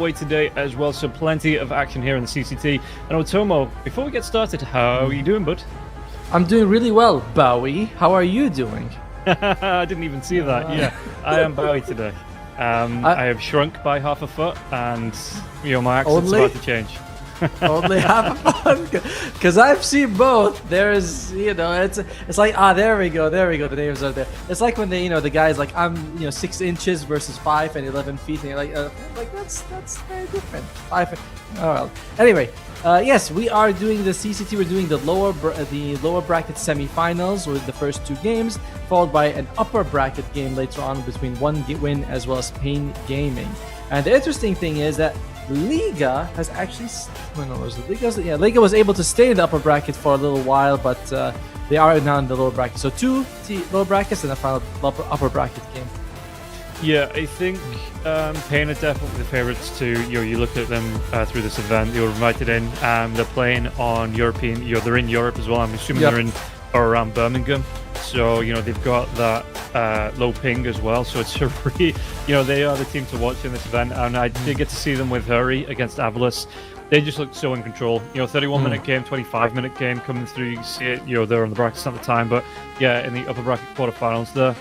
way today as well, so plenty of action here in the CCT. And Otomo, before we get started, how are you doing, bud? I'm doing really well, Bowie. How are you doing? I didn't even see that. Yeah, I am Bowie today. I have shrunk by half a foot, and my accent's about to change. Only half a foot, because I've seen both. There's, it's like there we go. The names are there. It's like when they, the guys like I'm, 6 inches versus 5 and 11 feet, and you're like that's very different. Oh well. Anyway, yes, we are doing the CCT. We're doing the lower bracket semifinals with the first 2 games, followed by an upper bracket game later on between One Win as well as Pain Gaming. And the interesting thing is that Liga has actually, Liga was able to stay in the upper bracket for a little while, but they are now in the lower bracket. So 2 lower brackets and a final upper bracket game. Yeah, I think Pain are definitely the favourites to, you look at them through this event. They were invited in. They're playing on European, they're in Europe as well. I'm assuming they're in or around Birmingham. So, they've got that low ping as well. So it's a really, they are the team to watch in this event. And I did get to see them with Hurry against Avulus. They just looked so in control. 31-minute game, 25-minute game coming through. You see it, they're on the brackets at the time. But yeah, in the upper bracket quarterfinals there,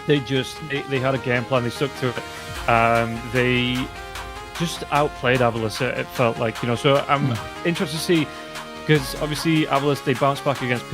they had a game plan. They stuck to it. They just outplayed Avulus, it felt like. So I'm interested to see, because obviously Avulus, they bounced back against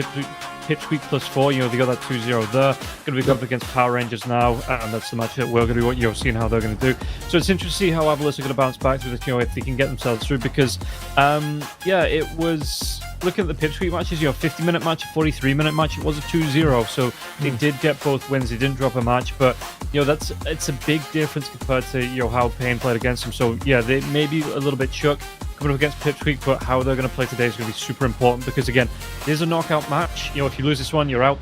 Pipsqueak +4, they got that 2-0 there. Going to be going up against Power Rangers now, and that's the match that we're going to be seeing how they're going to do. So it's interesting to see how Avulus are going to bounce back through this, if they can get themselves through, because, it was, looking at the Pipsqueak matches, 50-minute match, 43-minute match, it was a 2-0, so they did get both wins, they didn't drop a match, but, it's a big difference compared to, how Pain played against them. So, yeah, they may be a little bit shook coming up against Pipsqueak, but how they're going to play today is going to be super important, because again, it is a knockout match. If you lose this one, you're out.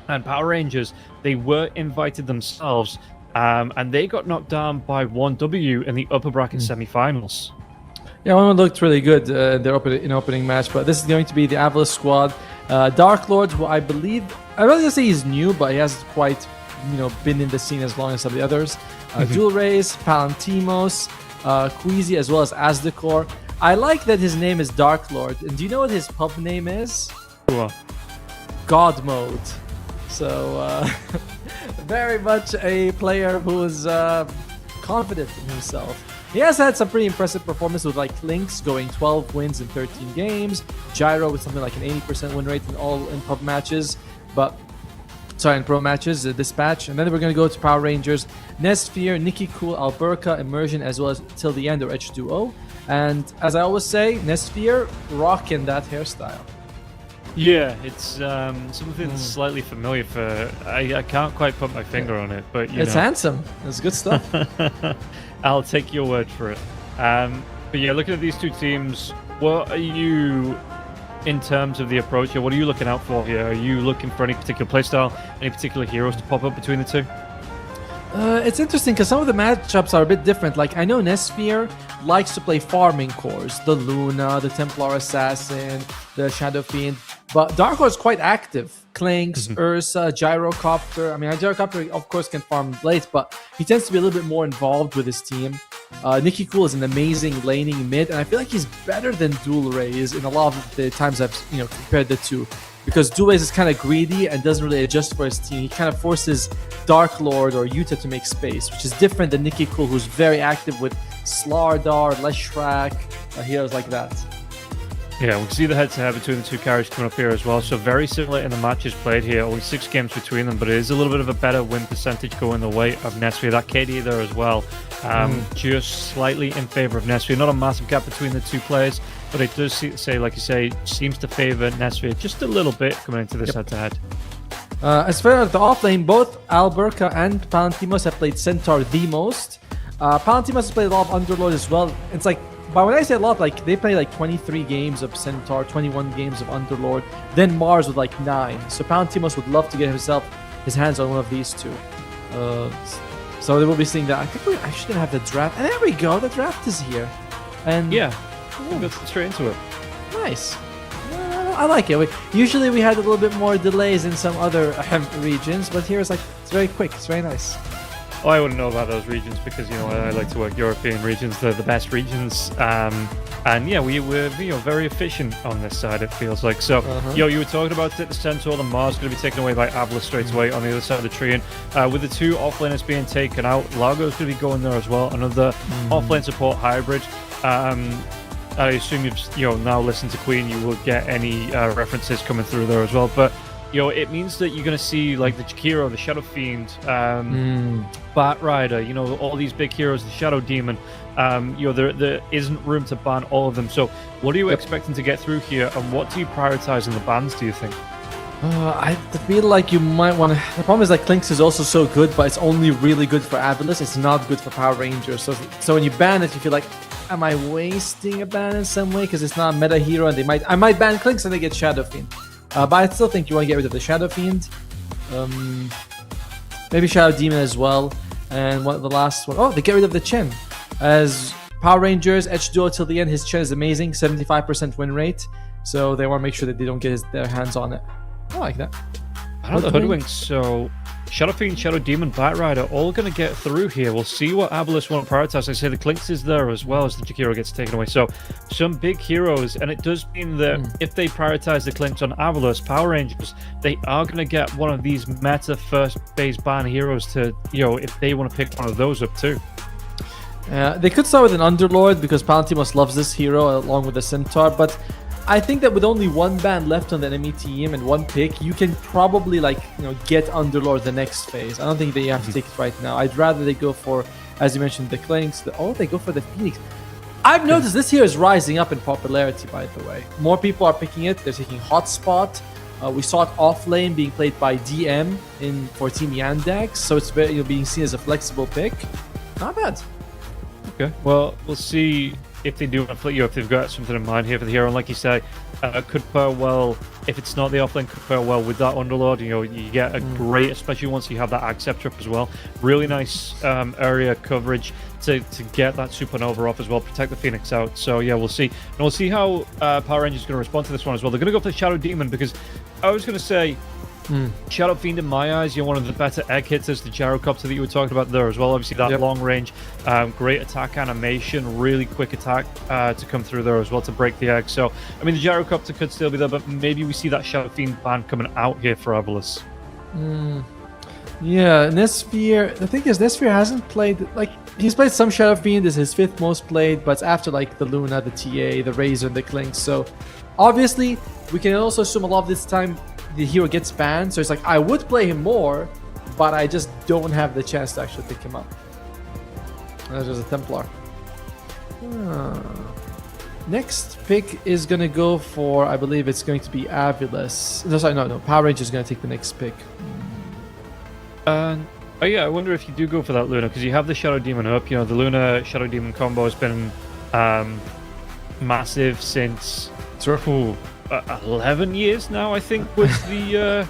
And Power Rangers, they were invited themselves, and they got knocked down by 1W in the upper bracket semifinals. Yeah, one looked really good in their opening match, but this is going to be the Avulus squad. Dark Lord, who I believe, I don't want to say he's new, but he hasn't quite, been in the scene as long as some of the others. Dual Rays, Palantimos, Queasy, as well as Asdecor. I like that his name is Dark Lord. And do you know what his pub name is? What? God Mode. So, very much a player who is confident in himself. He has had some pretty impressive performance with Lynx going 12 wins in 13 games. Gyro with something like an 80% win rate in pub matches. In pro matches, this patch. And then we're going to go to Power Rangers, Nesphere, Nikki Cool, Alberca, Immersion, as well as Till the End or H2O. And as I always say, Nesphere rocking that hairstyle. Yeah, it's something slightly familiar for... I can't quite put my finger on it, but it's handsome. It's good stuff. I'll take your word for it. But yeah, looking at these two teams, what are you... in terms of the approach here, what are you looking out for here? Are you looking for any particular playstyle, any particular heroes to pop up between the two? It's interesting because some of the matchups are a bit different. I know Nesphere likes to play farming cores, the Luna, the Templar Assassin, the Shadow Fiend, but Dark Lord is quite active. Clinks, Ursa, Gyrocopter. I mean, Gyrocopter, of course, can farm late, but he tends to be a little bit more involved with his team. Nikki Cool is an amazing laning mid, and I feel like he's better than Dual Rays in a lot of the times I've compared the two. Because Dual Rays is kind of greedy and doesn't really adjust for his team. He kind of forces Dark Lord or Yuta to make space, which is different than Nikki Cool, who's very active with Slardar, Leshrak, heroes like that. Yeah, we can see the head-to-head between the two carries coming up here as well. So very similar in the matches played here. Only 6 games between them, but it is a little bit of a better win percentage going the way of Nesphere. That KD there as well, just slightly in favor of Nesphere. Not a massive gap between the two players, but it does say, like you say, seems to favor Nesphere just a little bit coming into this head-to-head. As far as the offlane, both Alberca and Palantimos have played Centaur the most. Palantimos has played a lot of Underlord as well. It's but when I say a lot, they play 23 games of Centaur, 21 games of Underlord, then Mars with 9. So Palantimos would love to get his hands on one of these two. So they will be seeing that. I think we're actually going to have the draft. And there we go, the draft is here. And yeah, we'll go straight into it. Nice. I like it. Usually we had a little bit more delays in some other regions, but here it's very quick. It's very nice. Oh, I wouldn't know about those regions because, I like to work European regions. They're the best regions. And yeah, we're very efficient on this side, it feels like. So, you were talking about it, the Centaur, the Mars going to be taken away by Avulus straight away on the other side of the tree. And with the 2 offlaners being taken out, Largo's going to be going there as well. Another offlane support hybrid. I assume you've now listened to Queen, you will get any references coming through there as well. But it means that you're going to see like the Jakiro, the Shadow Fiend, Bat Rider, all these big heroes, the Shadow Demon. There isn't room to ban all of them. So what are you expecting to get through here, and what do you prioritize in the bans, do you think? I feel like you might want to... The problem is that Lynx is also so good, but it's only really good for Avulus. It's not good for Power Rangers. So when you ban it, you feel like, am I wasting a ban in some way? Because it's not a meta hero, and I might ban Lynx and they get Shadow Fiend. But I still think you want to get rid of the Shadow Fiend. Maybe Shadow Demon as well. And the last one... Oh, they get rid of the Chen. As Power Rangers, Edge Duo till the end, his Chen is amazing. 75% win rate. So they want to make sure that they don't get their hands on it. I like that. I know the Hoodwinks, so Shadow Fiend, Shadow Demon, Bat Rider, all going to get through here. We'll see what Avulus want to prioritize. I say the Lynx is there as well as the Jakiro gets taken away. So some big heroes, and it does mean that if they prioritize the Lynx on Avulus, Power Rangers, they are going to get one of these meta first phase ban heroes to, if they want to pick one of those up too. They could start with an Underlord because Palantimos loves this hero along with the Centaur, but I think that with only 1 ban left on the enemy team and 1 pick, you can probably get Underlord the next phase. I don't think that you have to take it right now. I'd rather they go for, as you mentioned, the Lynx. They go for the Phoenix. I've noticed this hero is rising up in popularity, by the way. More people are picking it. They're taking Hotspot. We saw it off lane being played by DM for Team Yandex, so it's very, being seen as a flexible pick. Not bad. Okay, well, we'll see if they do want to play, if they've got something in mind here for the hero. And like you say, could pair well, if it's not the offlane, could pair well with that Underlord. You get a great, especially once you have that Acceptor up as well. Really nice area coverage to get that Supernova off as well, protect the Phoenix out. So yeah, we'll see. And we'll see how Power Rangers are going to respond to this one as well. They're going to go for the Shadow Demon because I was going to say, Shadow Fiend in my eyes, one of the better egg hitters, the Gyrocopter that you were talking about there as well. Obviously that long range, great attack animation, really quick attack to come through there as well to break the egg. So I mean the Gyrocopter could still be there, but maybe we see that Shadow Fiend ban coming out here for Avulus. Yeah, Nesphere, the thing is Nesphere hasn't played, he's played some Shadow Fiend, is his 5th most played, but it's after the Luna, the TA, the Razor, and the Lynx. So obviously we can also assume a lot of this time the hero gets banned, so it's I would play him more, but I just don't have the chance to actually pick him up. There's just a Templar. Next pick is gonna go for, I believe it's going to be Avulus. No, Power Ranger is gonna take the next pick. Oh yeah, I wonder if you do go for that Luna, because you have the Shadow Demon up. The Luna Shadow Demon combo has been massive since 11 years now, I think, was the...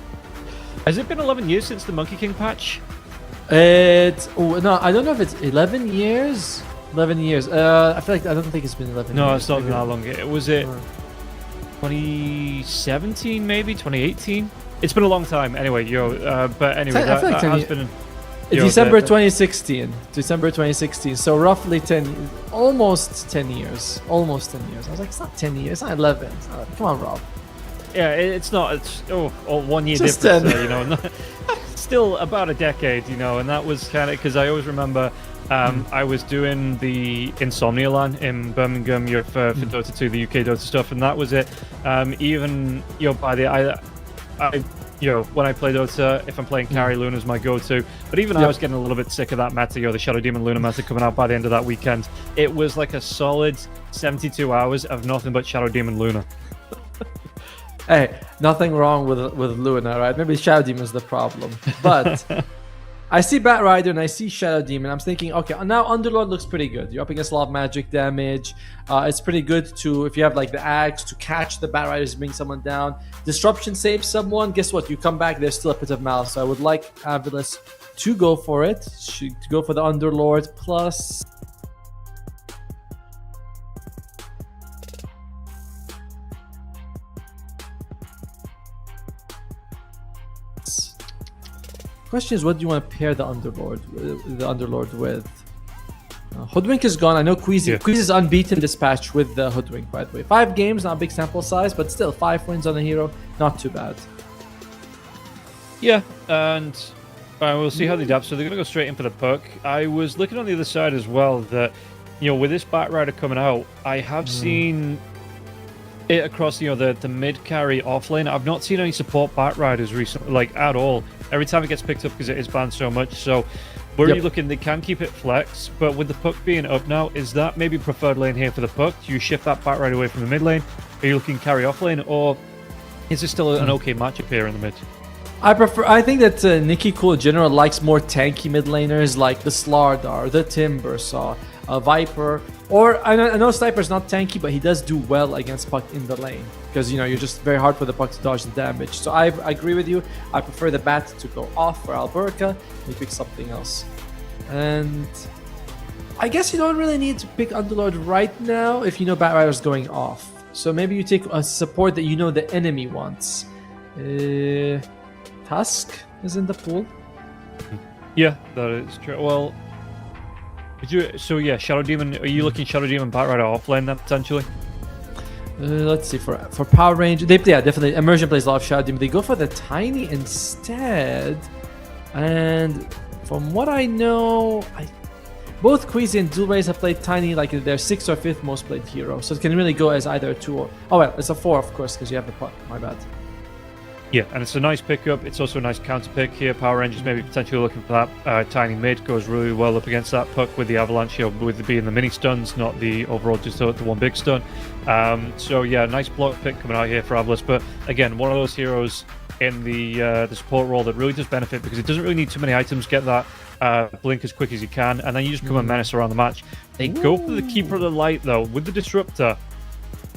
Has it been 11 years since the Monkey King patch? No, I don't know if it's 11 years. 11 years. I don't think it's been 11 years. No, it's not been that long. Was it 2017, maybe? 2018? It's been a long time. Anyway, but anyway, that has been... December 2016. December 2016. So roughly almost 10 years. Almost 10 years. I was like, it's not 10 years. It's not 11. Come on, Rob. Yeah, it's not. It's 1 year Just difference. 10. Still about a decade, and that was kind of because I always remember I was doing the Insomnia LAN in Birmingham for Dota 2, the UK Dota stuff, and that was it. Even by the when I play Dota, if I'm playing carry, Luna's my go-to. But even I was getting a little bit sick of that meta, the Shadow Demon Luna meta coming out by the end of that weekend. It was like a solid 72 hours of nothing but Shadow Demon Luna. Hey, nothing wrong with Luna, right? Maybe Shadow Demon's the problem. But I see Bat Rider and I see Shadow Demon. I'm thinking, okay, now Underlord looks pretty good. You're up against a lot of magic damage. It's pretty good to, if you have the axe, to catch the Bat Riders, bring someone down. Disruption saves someone. Guess what? You come back, there's still a pit of malice. So I would like Avulus to go for it. To go for the Underlord plus... Question is, what do you want to pair the Underlord with? Hoodwink is gone. I know Queasy. Yeah. Queasy is unbeaten dispatch with the Hoodwink, by the way. 5 games, not a big sample size, but still 5 wins on a hero, not too bad. Yeah, and we'll see how they adapt. So they're going to go straight in for the puck. I was looking on the other side as well that, with this Batrider coming out, I have seen it across, the mid carry off lane. I've not seen any support Batriders recently, like at all. Every time it gets picked up because it is banned so much. So where are you looking? They can keep it flex, but with the puck being up now, is that maybe preferred lane here for the puck? Do you shift that Batrider away from the mid lane? Are you looking carry off lane, or is it still an okay matchup here in the mid? I think that Nikki Cool in general likes more tanky mid laners like the Slardar, the Timbersaw, Viper, or I know Sniper's not tanky, but he does do well against puck in the lane because you're just very hard for the puck to dodge the damage. So I agree with you. I prefer the bat to go off for Alberca. You pick something else, and I guess you don't really need to pick Underlord right now if Batrider's going off. So maybe you take a support that the enemy wants. Tusk is in the pool. Yeah, that is true. Well, Shadow Demon. Are you looking Shadow Demon Batrider offlane then potentially? Let's see, for Power Range, definitely. Immersion plays a lot of Shadow Demon. They go for the Tiny instead, and from what I know, both Queasy and Dual Rays have played Tiny like their 6th or 5th most played hero, so it can really go as either a 2 or it's a 4 of course because you have the puck. My bad. Yeah, and it's a nice pickup. It's also a nice counter pick here. Power Rangers maybe potentially looking for that tiny mid. Goes really well up against that puck with the Avalanche, with it being the mini stuns, not the overall just the one big stun. So yeah, nice block pick coming out here for Avulus. But again, one of those heroes in the support role that really does benefit because it doesn't really need too many items. Get that blink as quick as you can, and then you just become a menace around the match. They go for the Keeper of the Light though with the Disruptor.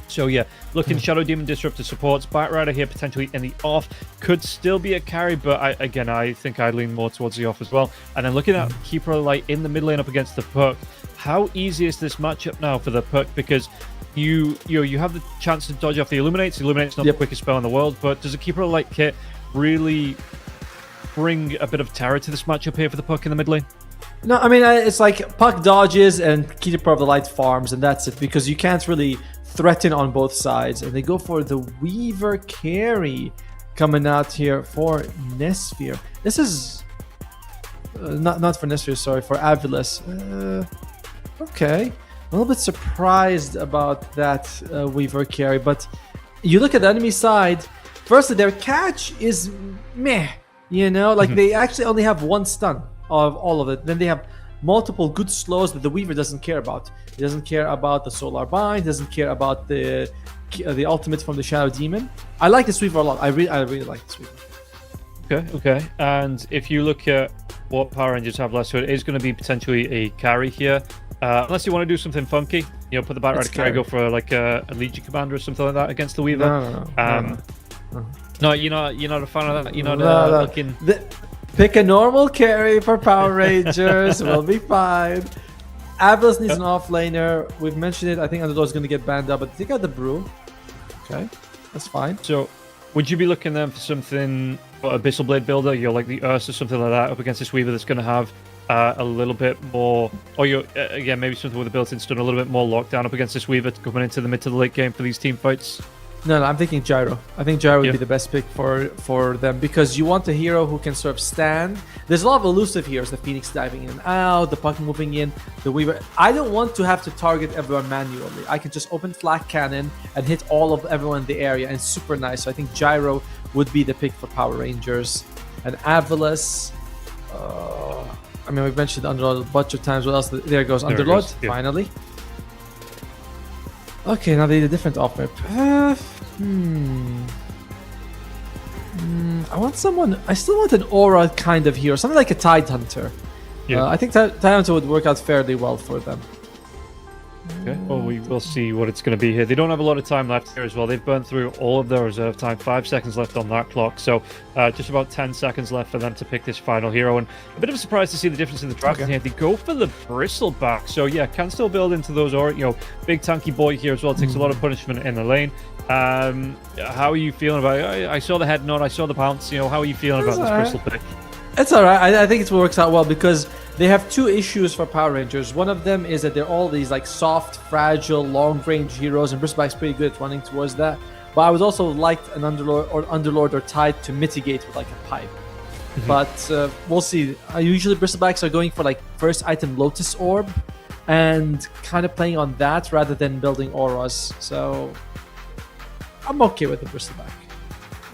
So yeah, looking Shadow Demon Disruptor supports. Batrider here potentially in the off. Could still be a carry, but I think I'd lean more towards the off as well. And then looking at Keeper of the Light in the mid lane up against the puck. How easy is this matchup now for the puck? Because you have the chance to dodge off the Illuminates. The Illuminate's not the quickest spell in the world, but does a Keeper of the Light kit really bring a bit of terror to this matchup here for the puck in the mid lane? No, I mean, it's like puck dodges and Keeper of the Light farms, and that's it, because you can't really threaten on both sides. And they go for the Weaver carry coming out here for Nesphere. This is not for Nesphere, sorry, for Avulus. Okay, a little bit surprised about that Weaver carry, but you look at the enemy side. Firstly, their catch is meh, they actually only have 1 stun of all of it. Then they have multiple good slows that the Weaver doesn't care about. He doesn't care about the Solar Bind, doesn't care about the ultimate from the Shadow Demon. I like this Weaver a lot. I really like this Weaver. Okay. And if you look at what Power Rangers have left, so it is going to be potentially a carry here. Unless you want to do something funky, put the Batrider carry, go for like a Legion Commander or something like that against the Weaver. No, you're not a fan of that. You're not looking. Pick a normal carry for Power Rangers. We'll be fine. Avulus needs an offlaner. We've mentioned it. I think Underdog's going to get banned up, but they got the Brew. Okay, that's fine. So, would you be looking then for something, Abyssal Blade builder, like the Ursa or something like that, up against this Weaver that's going to have a little bit more, or again, maybe something with a built-in stun, a little bit more lockdown up against this Weaver coming into the mid to the late game for these team fights? No, I'm thinking Gyro. I think Gyro would be the best pick for them, because you want a hero who can sort of stand. There's a lot of elusive heroes, the Phoenix diving in and out, the puck moving in, the Weaver. I don't want to have to target everyone manually. I can just open Flak Cannon and hit all of everyone in the area, and it's super nice. So I think Gyro would be the pick for Power Rangers. And Avulus, we've mentioned Underlord a bunch of times. What else? There goes Underlord, finally. Okay, now they need a different offer. I still want an aura kind of hero, something like a Tide Hunter. Yeah. I think Tide Hunter would work out fairly well for them. Okay, well, we will see what it's going to be here. They don't have a lot of time left here as well. They've burned through all of their reserve time. 5 seconds left on that clock. So just about 10 seconds left for them to pick this final hero. And a bit of a surprise to see the difference in the draft here. They go for the Bristleback. So yeah, can still build into those, or big tanky boy here as well. Takes a lot of punishment in the lane. How are you feeling about it? I saw the head nod. I saw the pounce. How are you feeling about this Bristol pick? It's all right. I think it works out well because they have two issues for Power Rangers. One of them is that they're all these like soft, fragile, long-range heroes, and Bristleback's pretty good at running towards that. But I would also like an Underlord or Tide to mitigate with like a pipe. But we'll see. Usually Bristlebacks are going for like first item Lotus Orb and kind of playing on that rather than building auras. So I'm okay with the Bristleback.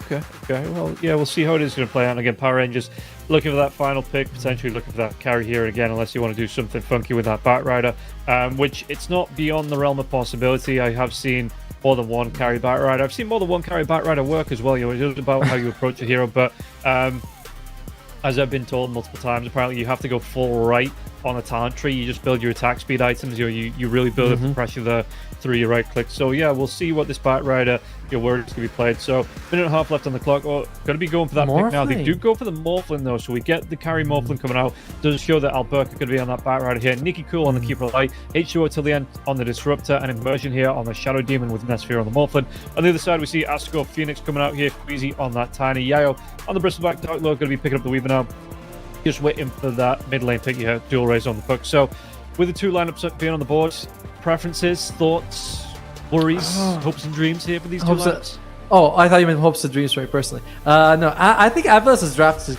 Okay. Well, yeah, we'll see how it is going to play out. And again, Power Rangers looking for that final pick, potentially looking for that carry here again, unless you want to do something funky with that Batrider, which it's not beyond the realm of possibility. I have seen more than one carry Batrider. I've seen more than one carry Batrider work as well. You know, it's just about how you approach a hero, but as I've been told multiple times, apparently you have to go full right on a talent tree. You just build your attack speed items. You really build up the pressure there through your right click. So yeah, we'll see what this Batrider, where it's going to be played. So minute and a half left on the clock. Oh, going to be going for that pick now. They do go for the Morphlin though, so we get the carry Morphlin coming out. Does show that Alberca could be on that Batrider here. Nikki Cool on the Keeper of Light, H2O till the end on the Disruptor, and Immersion here on the Shadow Demon with Nesphere on the Morphlin. On the other side, we see Astro Phoenix coming out here, Queasy on that Tiny, Yayo on the Bristleback, Dark Lord going to be picking up the Weaver now. Just waiting for that mid lane pick here, dual raise on the puck. So with the two lineups being on the board, preferences, thoughts, worries, hopes and dreams here for these two lineups? I thought you meant hopes and dreams for me personally. No, I think Avulus' draft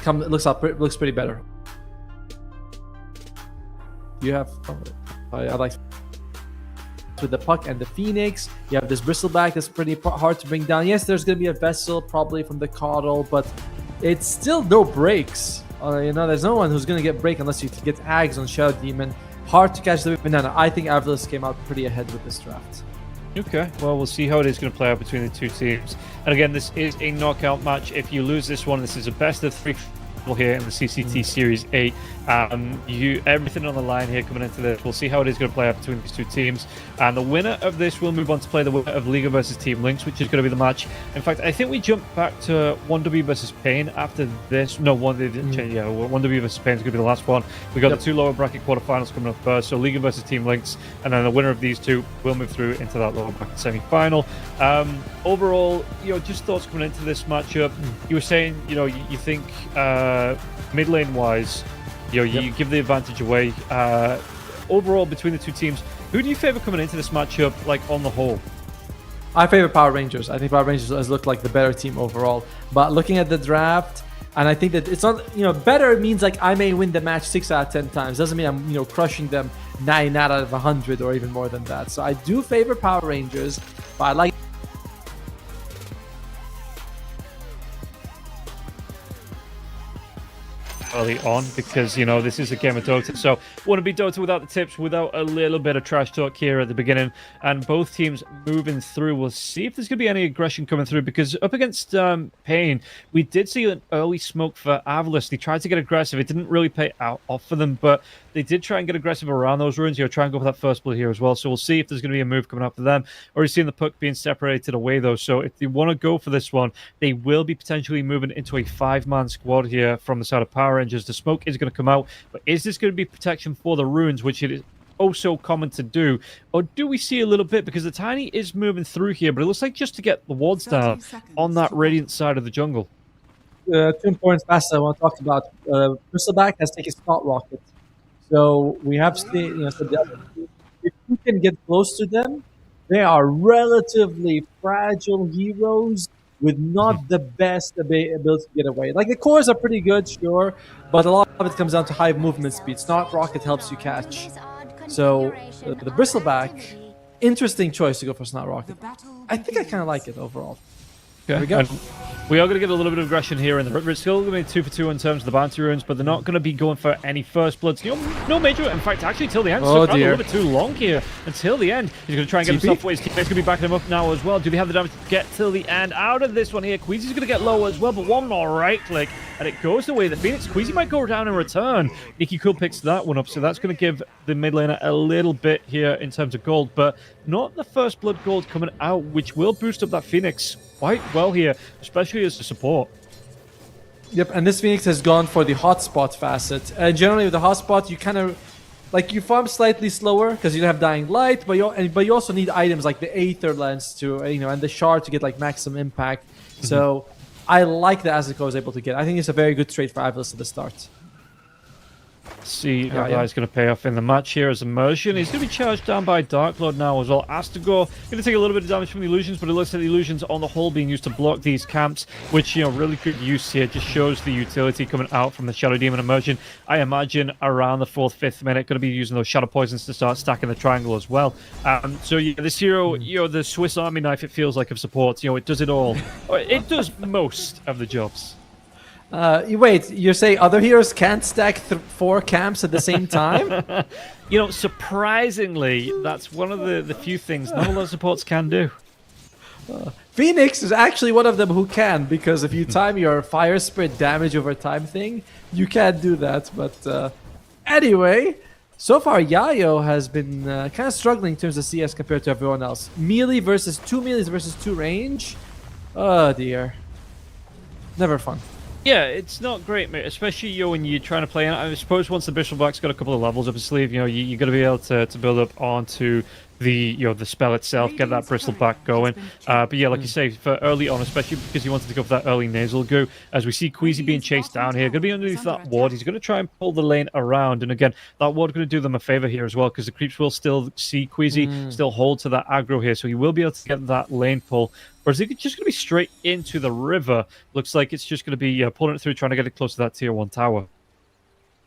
looks pretty better. You have I like with the puck and the Phoenix. You have this Bristleback that's pretty hard to bring down. Yes, there's going to be a Vessel probably from the Coddle, but it's still no breaks. There's no one who's going to get break unless you get Ags on Shadow Demon. Hard to catch the banana. I think Avulus came out pretty ahead with this draft. Okay, well, we'll see how it is going to play out between the two teams. And again, this is a knockout match. If you lose this one, this is a best of three here in the CCT Series 8. Everything on the line here coming into this. We'll see how it is going to play out between these two teams. And the winner of this will move on to play the winner of Liga versus Team Lynx, which is going to be the match. In fact, I think we jump back to 1W versus Pain after this. No, 1W versus Pain is going to be the last one. We got the two lower bracket quarterfinals coming up first. So Liga versus Team Lynx, and then the winner of these two will move through into that lower bracket semi-final. Overall, just thoughts coming into this matchup. You were saying, you think mid lane wise, you give the advantage away. Overall, between the two teams, who do you favor coming into this matchup, like on the whole? I favor Power Rangers. I think Power Rangers has looked like the better team overall. But looking at the draft, and I think that it's not, better means like I may win the match 6 out of 10 times. Doesn't mean I'm, crushing them 9 out of 100 or even more than that. So I do favor Power Rangers, but I like early on because this is a game of Dota, so want to be Dota without the tips, without a little bit of trash talk here at the beginning, and both teams moving through. We'll see if there's going to be any aggression coming through, because up against Pain, we did see an early smoke for Avulus. They tried to get aggressive. It didn't really pay off for them, but they did try and get aggressive around those runes. Try and go for that first blood here as well. So we'll see if there's going to be a move coming up for them. Already seeing the puck being separated away though. So if they want to go for this one, they will be potentially moving into a 5-man squad here from the side of Power Rangers. The smoke is going to come out, but is this going to be protection for the runes, which it is so common to do, or do we see a little bit, because the Tiny is moving through here, but it looks like just to get the wards down on that Radiant side of the jungle. 2 important facets I want to talk about. Bristleback has taken Snot Rocket. So we have seen, if you can get close to them, they are relatively fragile heroes with not the best ability to get away. Like the cores are pretty good, sure, but a lot of it comes down to high movement speed. Snot Rocket helps you catch. So the Bristleback, interesting choice to go for Snot Rocket. I think I kind of like it overall. There we go. And we are going to get a little bit of aggression here, and we're still going to be 2 for 2 in terms of the bounty runes, but they're not going to be going for any first bloods. No major. In fact, actually, till the end. Oh, so dear. A little bit too long here. Until the end, he's going to try and get himself away. His teammates going to be backing him up now as well. Do they have the damage to get till the end? Out of this one here, Queasy's going to get lower as well, but one more right click, and it goes away. The Phoenix, Queasy might go down in return. Nikki Cool picks that one up, so that's going to give the mid laner a little bit here in terms of gold, but not the first blood gold coming out, which will boost up that Phoenix quite well here, especially as a support. Yep, and this Phoenix has gone for the hotspot facet. And generally with the hotspot, you kind of you farm slightly slower because you don't have Dying Light, but you also need items like the Aether Lens to and the Shard to get like maximum impact. So I like that Asuka was able to get. I think it's a very good trade for Avulus at the start. See how that is going to pay off in the match here as Immersion. He's going to be charged down by Dark Lord now as well. Astago going to take a little bit of damage from the illusions, but it looks like the illusions on the whole being used to block these camps, which, you know, really good use here. Just shows the utility coming out from the Shadow Demon Immersion. I imagine around the 4th, 5th minute, going to be using those Shadow Poisons to start stacking the triangle as well. So yeah, this hero, you know, the Swiss Army knife, it feels like, of support. You know, it does it all. It does most of the jobs. Wait, you're saying other heroes can't stack 4 camps at the same time? You know, surprisingly, that's one of the few things not a lot of supports can do. Phoenix is actually one of them who can, because if you time your Fire Spirit damage over time thing, you can't do that. But anyway, so far Yayo has been kind of struggling in terms of CS compared to everyone else. Melee versus 2 melees versus 2 range. Oh dear. Never fun. Yeah, it's not great, mate. Especially, you know, when you're trying to play. I suppose once the Bristleback's got a couple of levels up his sleeve, you know, you got to be able to build up onto the, you know, the spell itself, get that Bristleback going. But yeah, like you say, for early on, especially because he wanted to go for that early nasal goo, as we see Queasy being chased down here, going to be underneath that ward. He's going to try and pull the lane around, and again, that ward going to do them a favor here as well, because the creeps will still see Queasy, still hold to that aggro here, so he will be able to get that lane pull. Or is it just going to be straight into the river? Looks like it's just going to be pulling it through, trying to get it close to that tier 1 tower.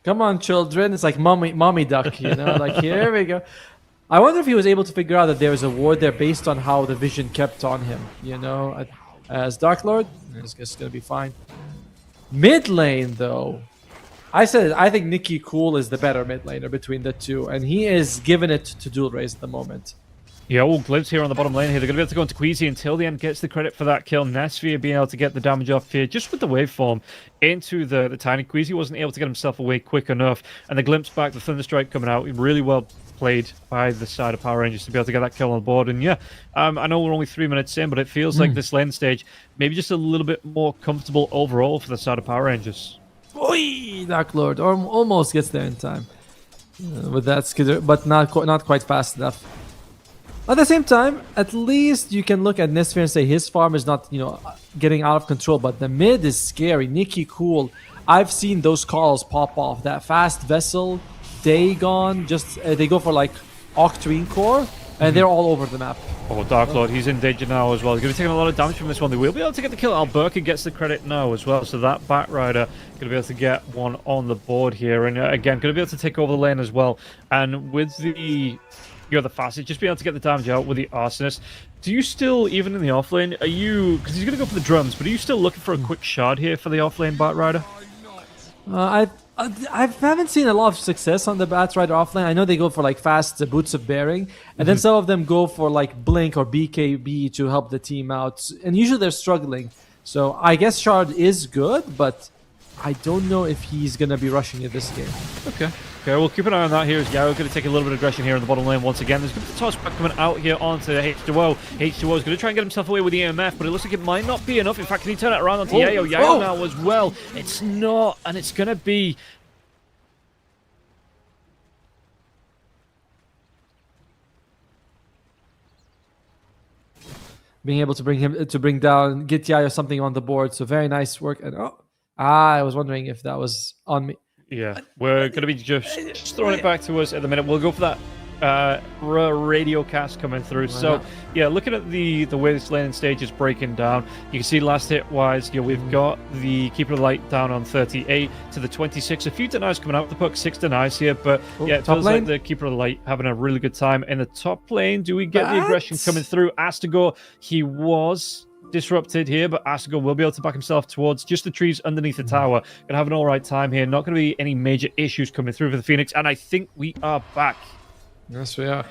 Come on, children. It's like mommy duck, you know? Like, here we go. I wonder if he was able to figure out that there was a ward there based on how the vision kept on him, you know? As Dark Lord, it's just going to be fine. Mid lane, though. I said it, I think Nikki Cool is the better mid laner between the two, and he is giving it to Dual Raze at the moment. Yeah, all Glibs here on the bottom lane here. They're going to be able to go into Queasy until the end, gets the credit for that kill. Nesvia being able to get the damage off here just with the waveform into the tiny. Queasy wasn't able to get himself away quick enough. And the glimpse back, the Thunderstrike coming out, really well played by the side of Power Rangers to be able to get that kill on the board. And yeah, I know we're only 3 minutes in, but it feels like this lane stage maybe just a little bit more comfortable overall for the side of Power Rangers. Oi, Dark Lord almost gets there in time with that skidder, but not quite fast enough. At the same time, at least you can look at Nesfir and say his farm is not, you know, getting out of control, but the mid is scary. Nikki Cool, I've seen those calls pop off. That fast vessel, Dagon, just they go for like Octarine Core, and they're all over the map. Oh, Dark Lord, he's in danger now as well. He's going to be taking a lot of damage from this one. They will be able to get the kill. Alberca gets the credit now as well, so that Batrider going to be able to get one on the board here. And again, going to be able to take over the lane as well. And with the... You're the fastest, just be able to get the damage out with the Arsonist. Do you still, even in the offlane, are you... Because he's going to go for the drums, but are you still looking for a quick shard here for the offlane Batrider? I haven't seen a lot of success on the Batrider offlane. I know they go for like fast Boots of Bearing, and then some of them go for like Blink or BKB to help the team out. And usually they're struggling. So I guess shard is good, but I don't know if he's going to be rushing it this game. Okay, we'll keep an eye on that here as Yaro going to take a little bit of aggression here in the bottom lane once again. There's going to be the toss back coming out here onto H2O. H2O is going to try and get himself away with the EMF, but it looks like it might not be enough. In fact, can he turn it around onto Yayo? Yayo now as well. It's not, and it's going to be... Being able to bring down, get Yayo something on the board. So very nice work. And I was wondering if that was on me. Yeah, we're going to be just throwing it back to us at the minute. We'll go for that radio cast coming through. So, yeah, looking at the way this laning stage is breaking down, you can see last hit-wise, you know, we've got the Keeper of the Light down on 38 to the 26. A few denies coming out of the puck, 6 denies here, but yeah, it feels like the Keeper of the Light having a really good time. In the top lane, do we get the aggression coming through? Astago, he was... disrupted here, but Asago will be able to back himself towards just the trees underneath the tower. Gonna have an all right time here. Not going to be any major issues coming through for the Phoenix, and I think we are back. Yes, we are.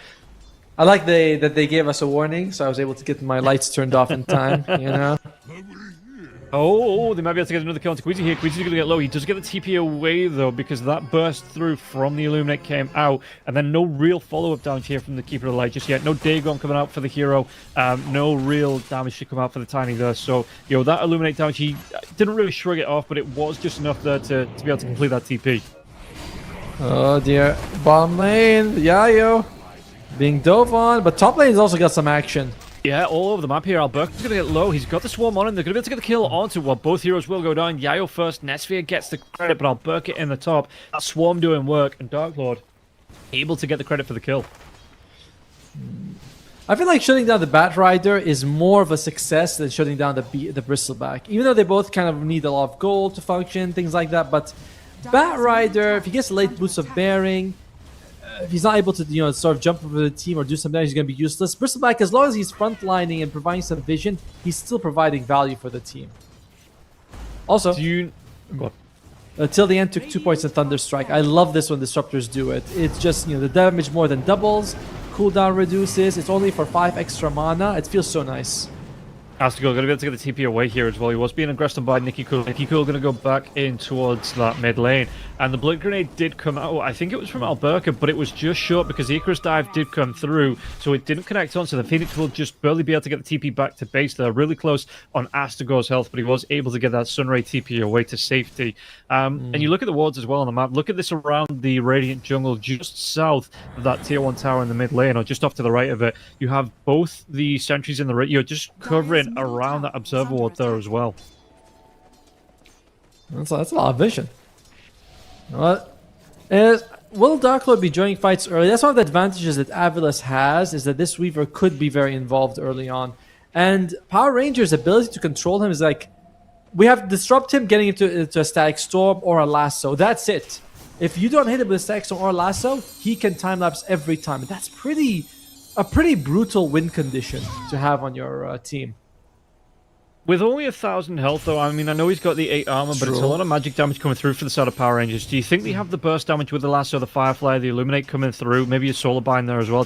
I like that they gave us a warning, so I was able to get my lights turned off in time, you know? Oh, they might be able to get another kill onto Queasy here. Queasy's going to get low. He does get the TP away, though, because that burst through from the Illuminate came out, and then no real follow-up down here from the Keeper of the Light just yet. No Dagon coming out for the hero. No real damage to come out for the Tiny there. So, you know, that Illuminate damage, he didn't really shrug it off, but it was just enough there to be able to complete that TP. Oh, dear. Bottom lane, Yayo being dove on, but top lane's also got some action. Yeah, all over the map here. Alberca's going to get low. He's got the swarm on him. They're going to be able to get the kill onto well, both heroes will go down. Yayo first. Nesphia gets the credit, but Alberca in the top. That swarm doing work, and Dark Lord able to get the credit for the kill. I feel like shutting down the Bat Rider is more of a success than shutting down the Bristleback. Even though they both kind of need a lot of gold to function, things like that. But Bat Rider, if he gets late boost of bearing, if he's not able to, sort of jump over the team or do something, he's going to be useless. Bristleback, as long as he's frontlining and providing some vision, he's still providing value for the team. Also, Till the End took 2 points in Thunderstrike. I love this when Disruptors do it. It's just, the damage more than doubles, cooldown reduces, it's only for 5 extra mana. It feels so nice. Astigo going to be able to get the TP away here as well. He was being aggressed on by Nicky Cool. Nicky Cool going to go back in towards that mid lane. And the Blink Grenade did come out. I think it was from Alberca, but it was just short because the Icarus Dive did come through. So it didn't connect on. So the Phoenix will just barely be able to get the TP back to base there. Really close on Astigo's health, but he was able to get that Sunray TP away to safety. And you look at the wards as well on the map. Look at this around the Radiant Jungle, just south of that tier 1 tower in the mid lane, or just off to the right of it. You have both the sentries in the radio just covering around that observer ward there as well. That's a lot of vision. Will Dark Lord be joining fights early? That's one of the advantages that Avulus has, is that this Weaver could be very involved early on. And Power Ranger's ability to control him is like, we have to disrupt him, getting into a Static Storm or a Lasso. That's it. If you don't hit him with a Static Storm or a Lasso, he can time-lapse every time. That's a pretty brutal win condition to have on your team. With only 1,000 health, though, I mean, I know he's got the 8 armor, but it's a lot of magic damage coming through for the side of Power Rangers. Do you think they have the burst damage with the Lasso, the Firefly, the Illuminate coming through? Maybe a Solar Bind there as well.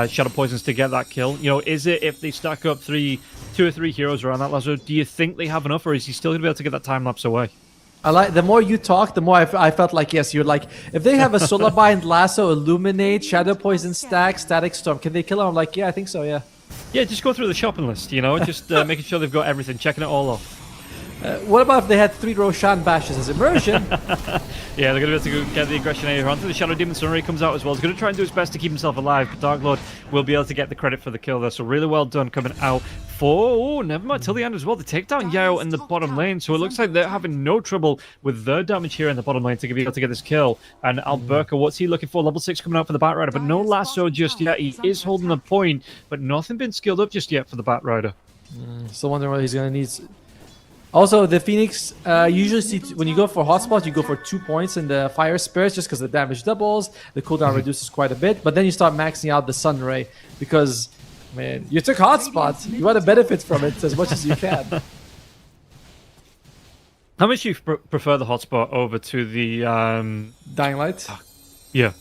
Shadow Poisons to get that kill. Is it if they stack up 2 or 3 heroes around that Lasso, do you think they have enough, or is he still going to be able to get that time-lapse away? The more you talk, the more I felt like, yes, you're like, if they have a Solar Bind, Lasso, Illuminate, Shadow Poison stack, Static Storm, can they kill him? I'm like, yeah, I think so, yeah. Yeah, just go through the shopping list, just making sure they've got everything, checking it all off. What about if they had 3 Roshan bashes as immersion? Yeah, they're going to be able to get the aggression here onto the Shadow Demon. Sunray comes out as well. He's going to try and do his best to keep himself alive, but Dark Lord will be able to get the credit for the kill there. So really well done coming out for... never mind, till the end as well. They take down Yao in the bottom lane, so it looks like they're having no trouble with their damage here in the bottom lane to be able to get this kill. And Alberca, what's he looking for? Level 6 coming out for the Bat Rider, but no Lasso just yet. He is holding a point, but nothing been skilled up just yet for the Bat Rider. Still wondering what he's going to need. Also, the Phoenix, usually see when you go for Hotspot, you go for 2 points in the Fire Spirits just because the damage doubles, the cooldown reduces quite a bit, but then you start maxing out the Sunray because, man, you took Hotspot. You want to benefit from it as much as you can. How much do you prefer the Hotspot over to the... Dying Light? Yeah.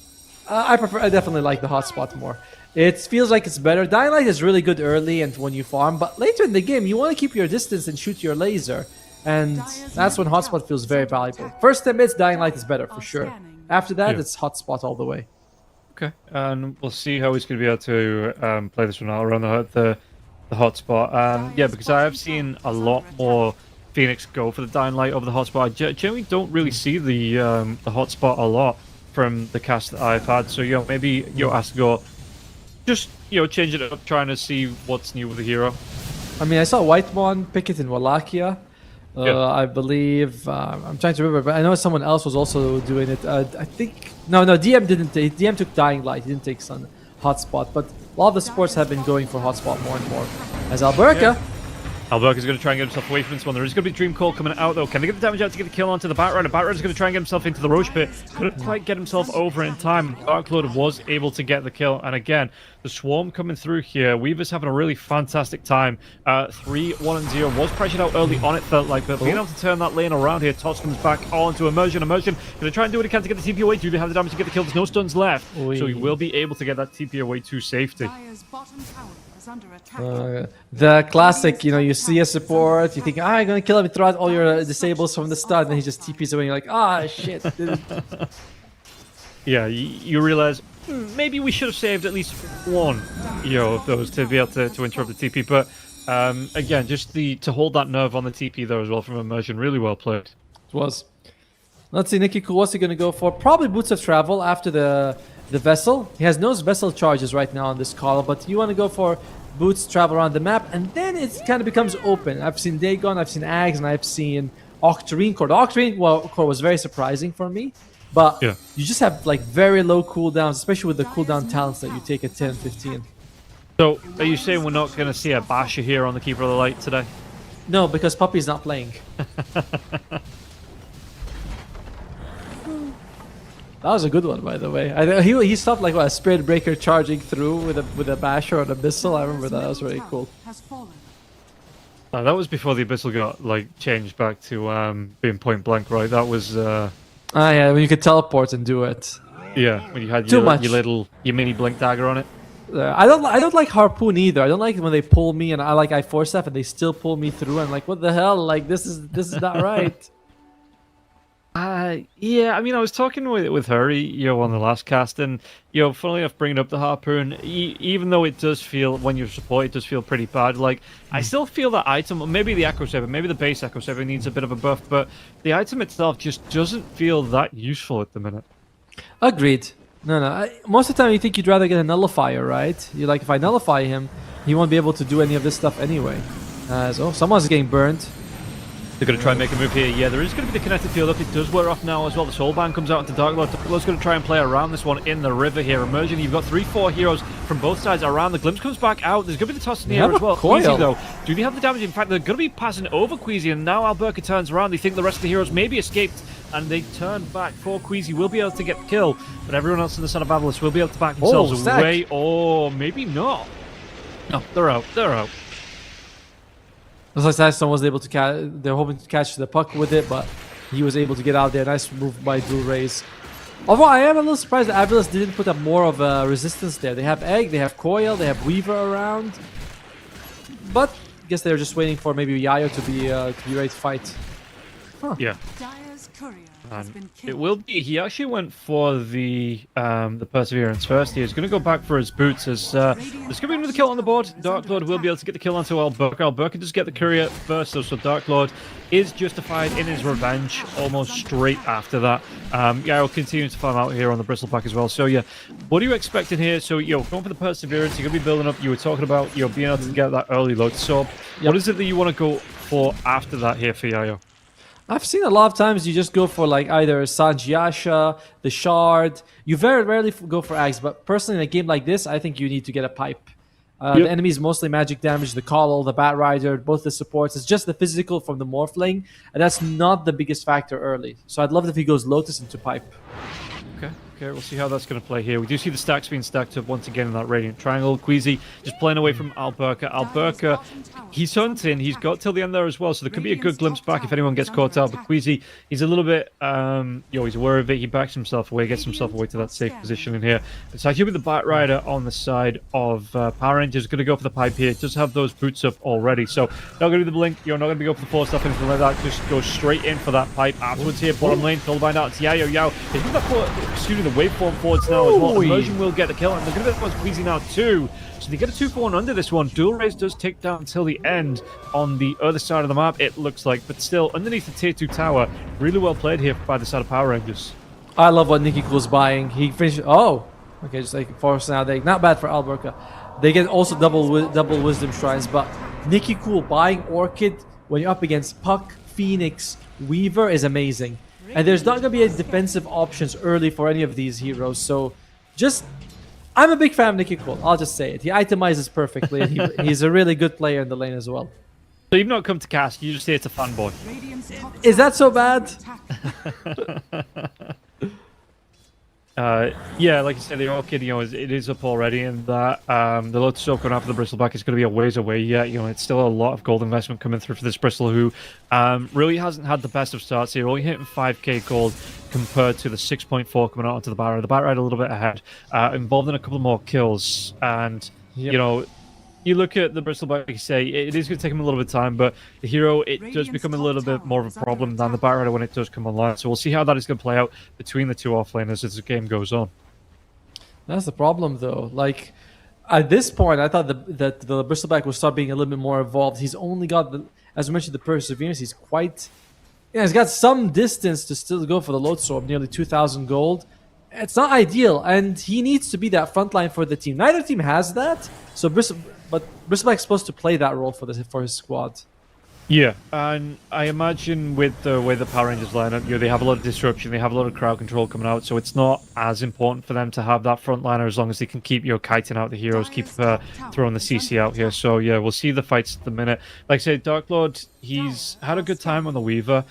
I definitely like the Hotspot more. It feels like it's better. Dying Light is really good early and when you farm, but later in the game, you want to keep your distance and shoot your laser. And that's when Hotspot feels very valuable. First 10 minutes, Dying Light is better, for sure. After that, it's Hotspot all the way. Okay, and we'll see how he's going to be able to play this one out around the Hotspot. Yeah, because I have seen a lot more Phoenix go for the Dying Light over the Hotspot. I generally don't really see the Hotspot a lot from the cast that I've had. So, maybe Astigo... just, change it up, trying to see what's new with the hero. I mean, I saw Whitemon pick it in Wallachia. I believe, I'm trying to remember, but I know someone else was also doing it. I think, no, DM didn't take, DM took Dying Light, he didn't take Sun Hotspot, but a lot of the sports have been going for Hotspot more and more. As Alberca. Alberca's going to try and get himself away from this one. There is going to be Dream Call coming out, though. Can they get the damage out to get the kill onto the Bat Rider? Bat Rider's going to try and get himself into the Roche pit. Couldn't quite get himself over in time. Dark Lord was able to get the kill. And again, the Swarm coming through here. Weaver's having a really fantastic time. 3-1-0. Was pressured out early on, it felt like. But being able to turn that lane around here, Toss comes back onto Immersion. Immersion going to try and do what he can to get the TP away. Do they have the damage to get the kill? There's no stuns left. So he will be able to get that TP away to safety. The classic, you see a support, you think, I'm gonna kill him, throw out all your disables from the start, and he just TPs away, and you're like, shit. Yeah, you realize maybe we should have saved at least one of those to be able to interrupt the TP, but again, just to hold that nerve on the TP there as well from Immersion, really well played. It was. Let's see, Nicky Cool, what's he gonna go for? Probably Boots of Travel after the Vessel. He has no Vessel charges right now on this call, but you want to go for Boots travel around the map, and then it kind of becomes open. I've seen Dagon, I've seen Ags, and I've seen Octarine Core. The Octarine core was very surprising for me, but Yeah. you just have like very low cooldowns, especially with the cooldown talents that you take at 10, 15. So, are you saying we're not going to see a basher here on the Keeper of the Light today? No, because Puppy's not playing. That was a good one, by the way. He stopped like what, a Spirit Breaker charging through with a basher or an abyssal. I remember that. That was really cool. That was before the Abyssal got like changed back to being point blank, right? That was Yeah, when you could teleport and do it. yeah, when you had Too your much. your mini blink dagger on it. I don't like Harpoon either. I don't like when they pull me and I force stuff and they still pull me through. I'm like, what the hell? Like this is not right. Yeah, I mean, I was talking with her, on the last cast, and funnily enough, bringing up the harpoon, even though it does feel when you support, it does feel pretty bad. Like, I still feel that item, maybe the Echo Saber, maybe the base Echo Saber needs a bit of a buff, but the item itself just doesn't feel that useful at the minute. Agreed. No. Most of the time, you think you'd rather get a nullifier, right? You're like, if I nullify him, he won't be able to do any of this stuff anyway. So someone's getting burned. They're going to try and make a move here. Yeah, there is going to be the connected field. Look, it does wear off now as well. The Soulband comes out into Dark Lord. Dark Lord's going to try and play around this one in the river here. Emerging, you've got 3-4 heroes from both sides around. The Glimpse comes back out. There's going to be the toss in the air as well. Coil. Queasy, though, do they have the damage? In fact, they're going to be passing over Queasy, and now Alberca turns around. They think the rest of the heroes maybe escaped, and they turn back. For Queasy will be able to get the kill, but everyone else in the side of Avulus will be able to back themselves away. Or maybe not. No, they're out. They're out. Looks like Saxon was able to catch. They're hoping to catch the puck with it, but he was able to get out there. Nice move by Dual Rays. Although I am a little surprised that Avulus didn't put up more of a resistance there. They have Egg, they have Coil, they have Weaver around. But I guess they're just waiting for maybe Yayo to be ready to fight. Huh. Yeah. It will be. He actually went for the Perseverance first. He's going to go back for his boots. As there's going to be another kill on the board. Dark Lord will be able to get the kill onto Alberca. Alberca does get the courier first, though, so Dark Lord is justified in his revenge almost straight after that. Yeah, will continue to farm out here on the Bristleback as well. So yeah, what are you expecting here? So going for the Perseverance. You're going to be building up. You were talking about being able to get that early load. So what is it that you want to go for after that here for Yayo? I've seen a lot of times you just go for like either Sanjiasha, the Shard. You very rarely go for Axe, but personally in a game like this, I think you need to get a pipe. The enemy is mostly magic damage, the Call, the Bat Rider, both the supports. It's just the physical from the Morphling, and that's not the biggest factor early. So I'd love if he goes Lotus into pipe. Okay, we'll see how that's going to play here. We do see the stacks being stacked up once again in that Radiant Triangle. Queasy just playing away from Alberca. Alberca, he's hunting. He's got till the end there as well, so there could be a good glimpse back if anyone gets caught out. But Queasy, he's a little bit, he's aware of it. He backs himself away, gets himself away to that safe position in here. It's actually with the Bat Rider on the side of Power Rangers. Going to go for the pipe here. Does have those boots up already, so not going to do the blink. You're not going to be going for the force stuff, anything like that. Just go straight in for that pipe afterwards here. Bottom lane, Soulbind out. It's Yayo. He's got that the waveform forwards now as well. Immersion will get the kill, and they're going to get Queasy now too. So they get a 2-for-1 under this one. Dual Rays does take down until the end on the other side of the map, it looks like. But still, underneath the tier 2 tower, really well played here by the side of Power Rangers. I love what Nicky Cool's buying. He finished. Oh, okay, just like force now. They not bad for Alberca. They get also double Wisdom Shrines, but Nicky Cool buying Orchid when you're up against Puck, Phoenix, Weaver is amazing. And there's not going to be any defensive options early for any of these heroes. So I'm a big fan of Nicky Cole. I'll just say it. He itemizes perfectly. And he's a really good player in the lane as well. So you've not come to cast. You just say it's a fanboy. Is that so bad? Yeah, like you said, the Orchid, it is up already, and that the Lotus Soap going after the Bristleback is going to be a ways away yet. It's still a lot of gold investment coming through for this Bristle, who really hasn't had the best of starts here. Only hitting 5k gold compared to the 6.4 coming out onto the Bat Rider. The Bat Rider a little bit ahead, involved in a couple more kills, and you look at the Bristleback, like you say, it is going to take him a little bit of time, but the hero, it does become a little bit more of a problem than the Bat Rider when it does come online. So we'll see how that is going to play out between the two offlaners as the game goes on. That's the problem, though. Like, at this point, I thought that the Bristleback would start being a little bit more evolved. He's only got, as we mentioned, the Perseverance. He's quite... he's got some distance to still go for the Lotus Orb, nearly 2,000 gold. It's not ideal, and he needs to be that front line for the team. Neither team has that, so but Bristleback's supposed to play that role for his squad. Yeah, and I imagine with the way the Power Rangers line up, they have a lot of disruption, they have a lot of crowd control coming out, so it's not as important for them to have that frontliner as long as they can keep kiting out the heroes, keep throwing the CC out here. So yeah, we'll see the fights at the minute. Like I said, Dark Lord, he's had a good time on the Weaver.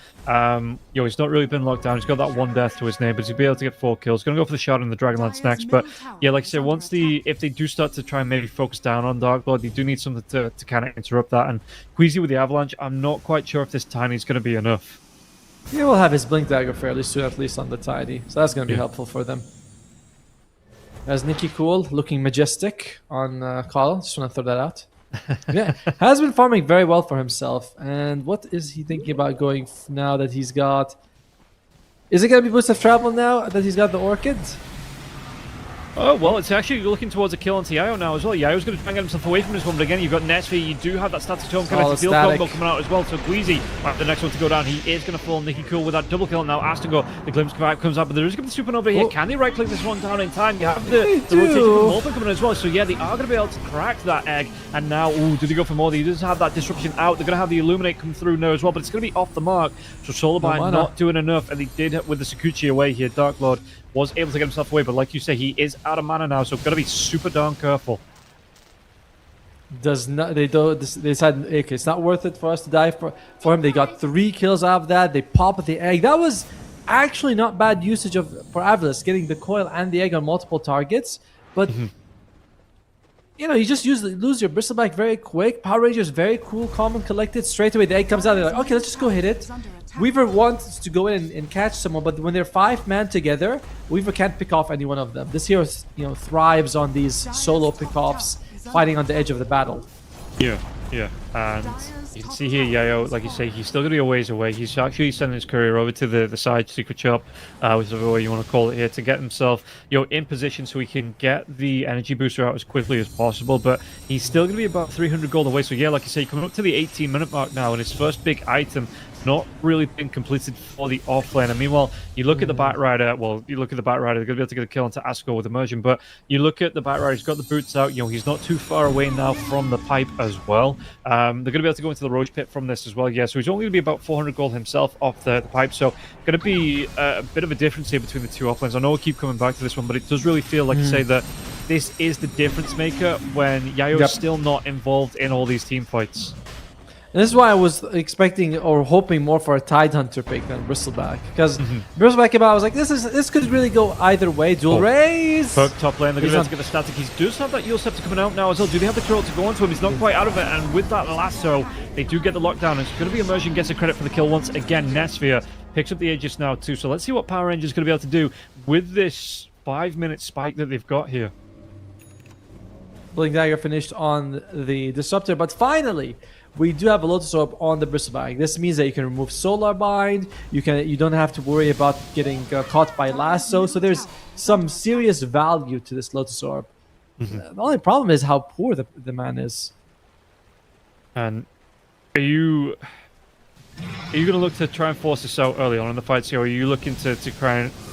He's not really been locked down. He's got that 1 death to his name, but he'll be able to get 4 kills. Going to go for the shot and the Dragonlance next. But yeah, like I said, if they do start to try and maybe focus down on Dark Lord, they do need something to kind of interrupt that. And Queasy with the Avalanche, I'm not quite sure if this Tiny is going to be enough. He will have his Blink Dagger fairly soon, at least on the Tiny. So that's going to be helpful for them. There's Nicky Cool looking majestic on Call. Just want to throw that out. Yeah, has been farming very well for himself. And what is he thinking about going now that he's got... Is it going to be Boost of Travel now that he's got the Orchid? Oh, well, it's actually looking towards a kill onto Yayo now as well. Yayo's going to try and get himself away from this one, but again, you've got Nesfi. You do have that static tome kind of field combo coming out as well. So Queasy, the next one to go down, he is going to fall Nicky Cool with that double kill. Now Astongo, the glimpse comes out, but there is going to be Supernova here. Can they right click this one down in time? You have the rotation from Morphin coming in as well. So yeah, they are going to be able to crack that egg. And now, do they go for more? They just have that disruption out. They're going to have the Illuminate come through now as well, but it's going to be off the mark. So Solarbind not doing enough, and they did with the Sakuchi away here. Dark Lord was able to get himself away, but like you say, he is out of mana now, so got to be super darn careful. They decided, okay, it's not worth it for us to die for him. They got 3 kills out of that. They pop the egg. That was actually not bad usage for Avulus, getting the coil and the egg on multiple targets. But you just lose your Bristleback very quick. Power Rangers very cool, calm and collected. Straight away the egg comes out. They're like, okay, let's just go hit it. Weaver wants to go in and catch someone, but when they're 5-man together, Weaver can't pick off any one of them. This hero, thrives on these solo pick-offs, fighting on the edge of the battle. Yeah, and you can see here Yayo, like you say, he's still going to be a ways away. He's actually sending his courier over to the side secret shop, whichever way you want to call it here, to get himself in position so he can get the energy booster out as quickly as possible. But he's still going to be about 300 gold away. So yeah, like you say, coming up to the 18-minute mark now, and his first big item not really been completed for the offlane. And meanwhile, you look at the Batrider, they're going to be able to get a kill into Asco with immersion, but you look at the Batrider, he's got the boots out, he's not too far away now from the pipe as well. They're going to be able to go into the Roach Pit from this as well, yeah, so he's only going to be about 400 gold himself off the pipe, so going to be a bit of a difference here between the two offlanes. I know I keep coming back to this one, but it does really feel like you say that this is the difference maker when Yayo's still not involved in all these team fights. And this is why I was expecting or hoping more for a Tidehunter pick than Bristleback. Because Bristleback came out, I was like, this could really go either way. Dual raise! Perk top lane, they're going to be able to get the static. He does have that Yule Scepter coming out now as well. Do they have the control to go onto him? He's not quite out of it. And with that lasso, they do get the lockdown. It's going to be Immersion gets a credit for the kill once again. Nesphere picks up the Aegis now too. So let's see what Power Rangers going to be able to do with this 5-minute spike that they've got here. Blink Dagger finished on the Disruptor, but finally, we do have a Lotus Orb on the Bristleback. This means that you can remove Solar Bind. You don't have to worry about getting caught by Lasso. So there's some serious value to this Lotus Orb. The only problem is how poor the man is. And are you going to look to try and force this out early on in the fights here? Or are you looking to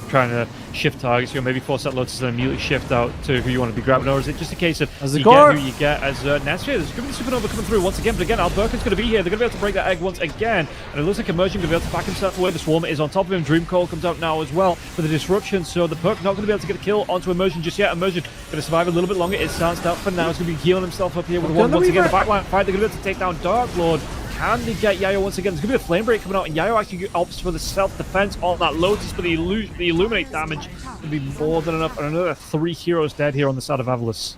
trying to shift targets, maybe force that Lotus and immediately shift out to who you want to be grabbing, or is it just a case of you get who you get as Nessia? There's going to be Supernova coming through once again, but again, Alberkin's going to be here. They're going to be able to break that egg once again, and it looks like Immersion going to be able to back himself away. The Swarm is on top of him. Dream Call comes out now as well for the disruption, so the perk not going to be able to get a kill onto Immersion just yet. Immersion going to survive a little bit longer. It's Silenced out for now. He's going to be healing himself up here with one once again. The backline fight, they're going to be able to take down Dark Lord. Can they get Yayo once again? There's going to be a Flame Break coming out, and Yayo actually opts for the self-defense on that Lotus, but the Illuminate damage will be more than enough, and another 3 heroes dead here on the side of Avulus.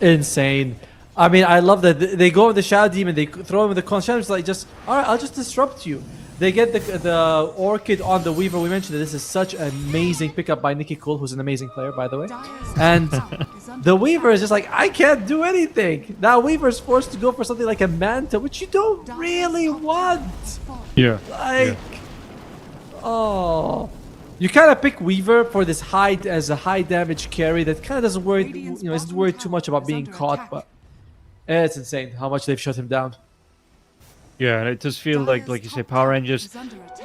Insane. I mean, I love that they go with the Shadow Demon, they throw him with the Conscience, it's like, just, alright, I'll just disrupt you. They get the Orchid on the Weaver. We mentioned that this is such an amazing pickup by Nicky Cool, who's an amazing player, by the way. And the Weaver is just like, I can't do anything. Now Weaver's forced to go for something like a Manta, which you don't really want. Yeah. Oh. You kind of pick Weaver for this high damage carry that kind of doesn't worry, isn't worried too much about being caught, but it's insane how much they've shut him down. Yeah, and it does feel like you say, Power Rangers,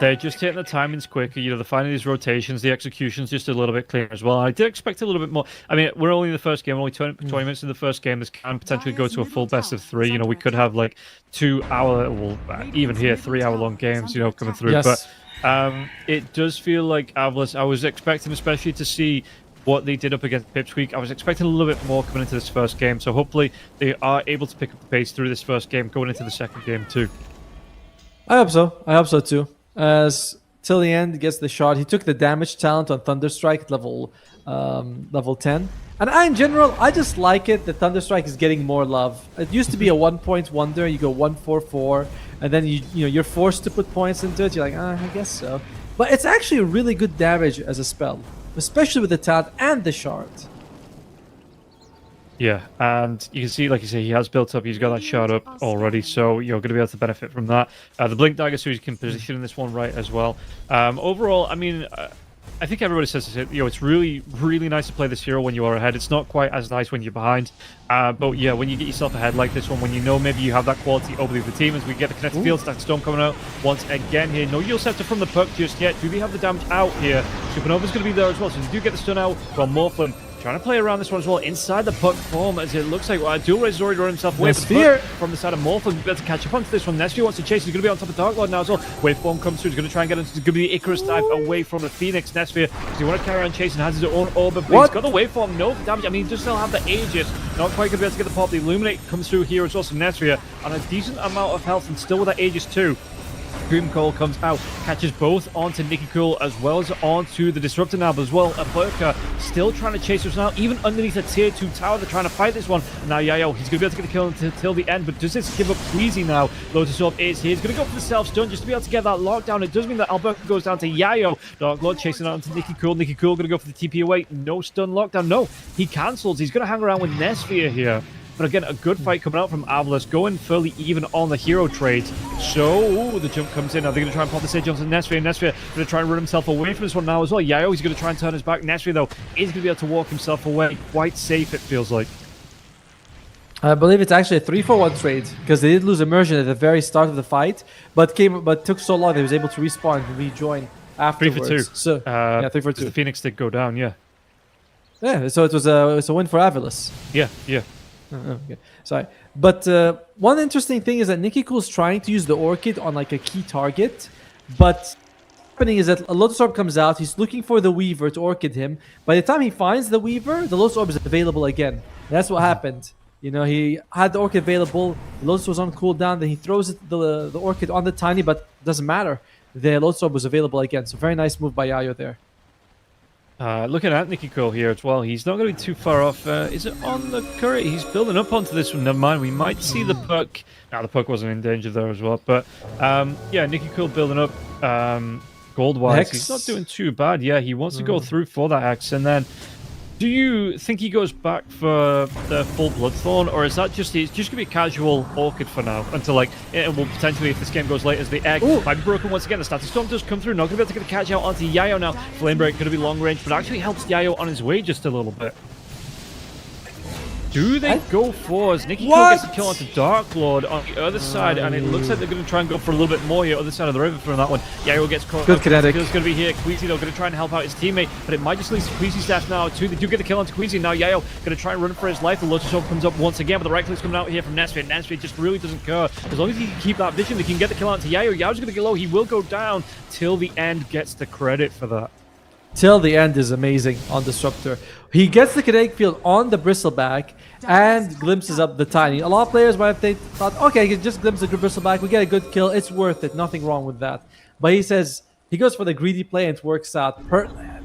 They're just hitting the timings quicker. You know, they're finding these rotations. The execution's just a little bit clearer as well. I did expect a little bit more. I mean, we're only in the first game. We're only 20 minutes in the first game. This can potentially go to a full best of 3. You know, we could have like 2-hour, well, even here, 3-hour-long games, you know, coming through. Yes. But it does feel like Avulus. I was expecting, especially to see what they did up against Pipsqueak. I was expecting a little bit more coming into this first game. So hopefully they are able to pick up the pace through this first game, going into the second game too. I hope so. I hope so too. As till the end gets the shot. He took the damage talent on Thunderstrike at level 10. And in general, I just like it that Thunderstrike is getting more love. It used to be a 1-point wonder. You go 1-4-4, and then you're forced to put points into it. You're like, I guess so. But it's actually really good damage as a spell, especially with the talent and the shard. Yeah, and you can see, like you say, he has built up. He's got that shard up already, so you're going to be able to benefit from that. The Blink Dagger, so you can position in this one right as well. Overall, I mean, I think everybody says this, you know, it's really, really nice to play this hero when you are ahead. It's not quite as nice when you're behind. But yeah, when you get yourself ahead like this one, when you know maybe you have that quality over the team, as we get the Kinetic Field Stack Storm coming out once again here. No Yield Scepter from the puck just yet. Do they have the damage out here? Supernova's going to be there as well, so they do get the stun out from Morphlin. Trying to play around this one as well, inside the puck form, as it looks like Dual Res has already run himself away from the side of Morphlin. He's able to catch up onto this one. Nesphia wants to chase. He's going to be on top of Dark Lord now as well. Waveform comes through. He's going to try and get into. It's going to be the Icarus dive away from the Phoenix. Nesphia, because he want to carry on chasing, has his own orb. But he's got the Waveform, no damage. I mean, he does still have the Aegis. Not quite going to be able to get the pop. The Illuminate comes through here as well. So Nesphia on a decent amount of health and still with that Aegis too. Dream Coil comes out, catches both onto Nicky Cool as well as onto the Disruptor now, but as well, Burka still trying to chase us now, even underneath a tier 2 tower. They're trying to fight this one. And now Yayo, he's going to be able to get the kill until the end, but does this give up Queasy now? Lotus Orb is here. He's going to go for the self-stun just to be able to get that lockdown. It does mean that Alberca goes down to Yayo. Dark Lord chasing out onto Nicky Cool. Nicky Cool going to go for the TP away. No stun lockdown. No, he cancels. He's going to hang around with Nesphia here. But again, a good fight coming out from Avulus, going fairly even on the hero trades. So, the jump comes in. Now they're going to try and pop the Sage onto Nesphia. Nesphia going to try and run himself away from this one now as well. Yayo, he's going to try and turn his back. Nesphia, though, is going to be able to walk himself away. Quite safe, it feels like. I believe it's actually a 3-for-1 trade, because they did lose immersion at the very start of the fight, but took so long that he was able to respawn and rejoin afterwards. 3 for 2. So, yeah, 3 for 2. The Phoenix did go down, yeah. Yeah, so it was a win for Avulus. Yeah, yeah. Okay. Sorry. But one interesting thing is that Nicky Cool's trying to use the Orchid on like a key target, but what's happening is that a Lotus Orb comes out, he's looking for the Weaver to Orchid him. By the time he finds the Weaver, the Lotus Orb is available again. And that's what happened. You know, he had the Orchid available, the Lotus was on cooldown, then he throws the Orchid on the Tiny, but it doesn't matter. The Lotus Orb was available again, so very nice move by Yayo there. Looking at Nicky Cole here as well, he's not going to be too far off. Is it on the current? He's building up onto this one. Never mind, we might see the puck. Now, the puck wasn't in danger there as well. But, yeah, Nicky Cole building up gold-wise. He's not doing too bad. Yeah, he wants to go through for that Hex. And then, do you think he goes back for the full Bloodthorn? Or is that just, it's just going to be a casual Orchid for now? Until, like, it will potentially, if this game goes late as the egg, might be broken once again. The Static Storm does come through. Not going to be able to get a catch out onto Yayo now. Flame Break going to be long range, but actually helps Yayo on his way just a little bit. Do they go for as Nicky Cole gets the kill onto Dark Lord on the other side, and it looks like they're going to try and go for a little bit more here, other side of the river from that one. Yayo gets caught. Good kinetic. It's going to be here. Queasy, though, going to try and help out his teammate, but it might just lead to Queasy's dash now, too. They do get the kill onto Queasy. Now Yayo going to try and run for his life. The Lotus Orb comes up once again, but the right click's coming out here from Nesphia. Nesphia just really doesn't care. As long as he can keep that vision, they can get the kill onto Yayo. Yayo's going to get low. He will go down till the end, gets the credit for that. Till the end is amazing on Disruptor. He gets the kinetic field on the Bristleback and glimpses up the Tiny. A lot of players might have thought, okay, he can just glimpse the Bristleback, we get a good kill, it's worth it, nothing wrong with that. But he says, he goes for the greedy play and it works out.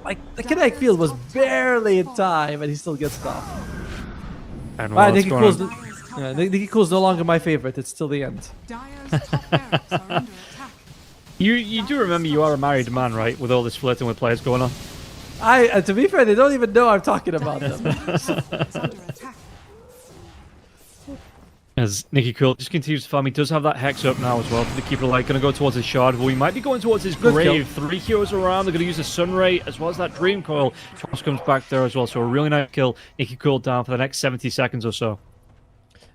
Like, the kinetic field was barely in time and he still gets stopped. And Nicky Cool's no longer my favorite, it's still the end. You do remember you are a married man, right? With all this flirting with players going on. To be fair, they don't even know I'm talking about them. As Nicky Cool just continues to farm, he does have that Hex up now as well for the Keeper of Light. Going to go towards his Shard. Well, he might be going towards his grave. 3 heroes around. They're going to use a Sunray as well as that Dream Coil. Charles comes back there as well. So a really nice kill. Nicky Cool down for the next 70 seconds or so.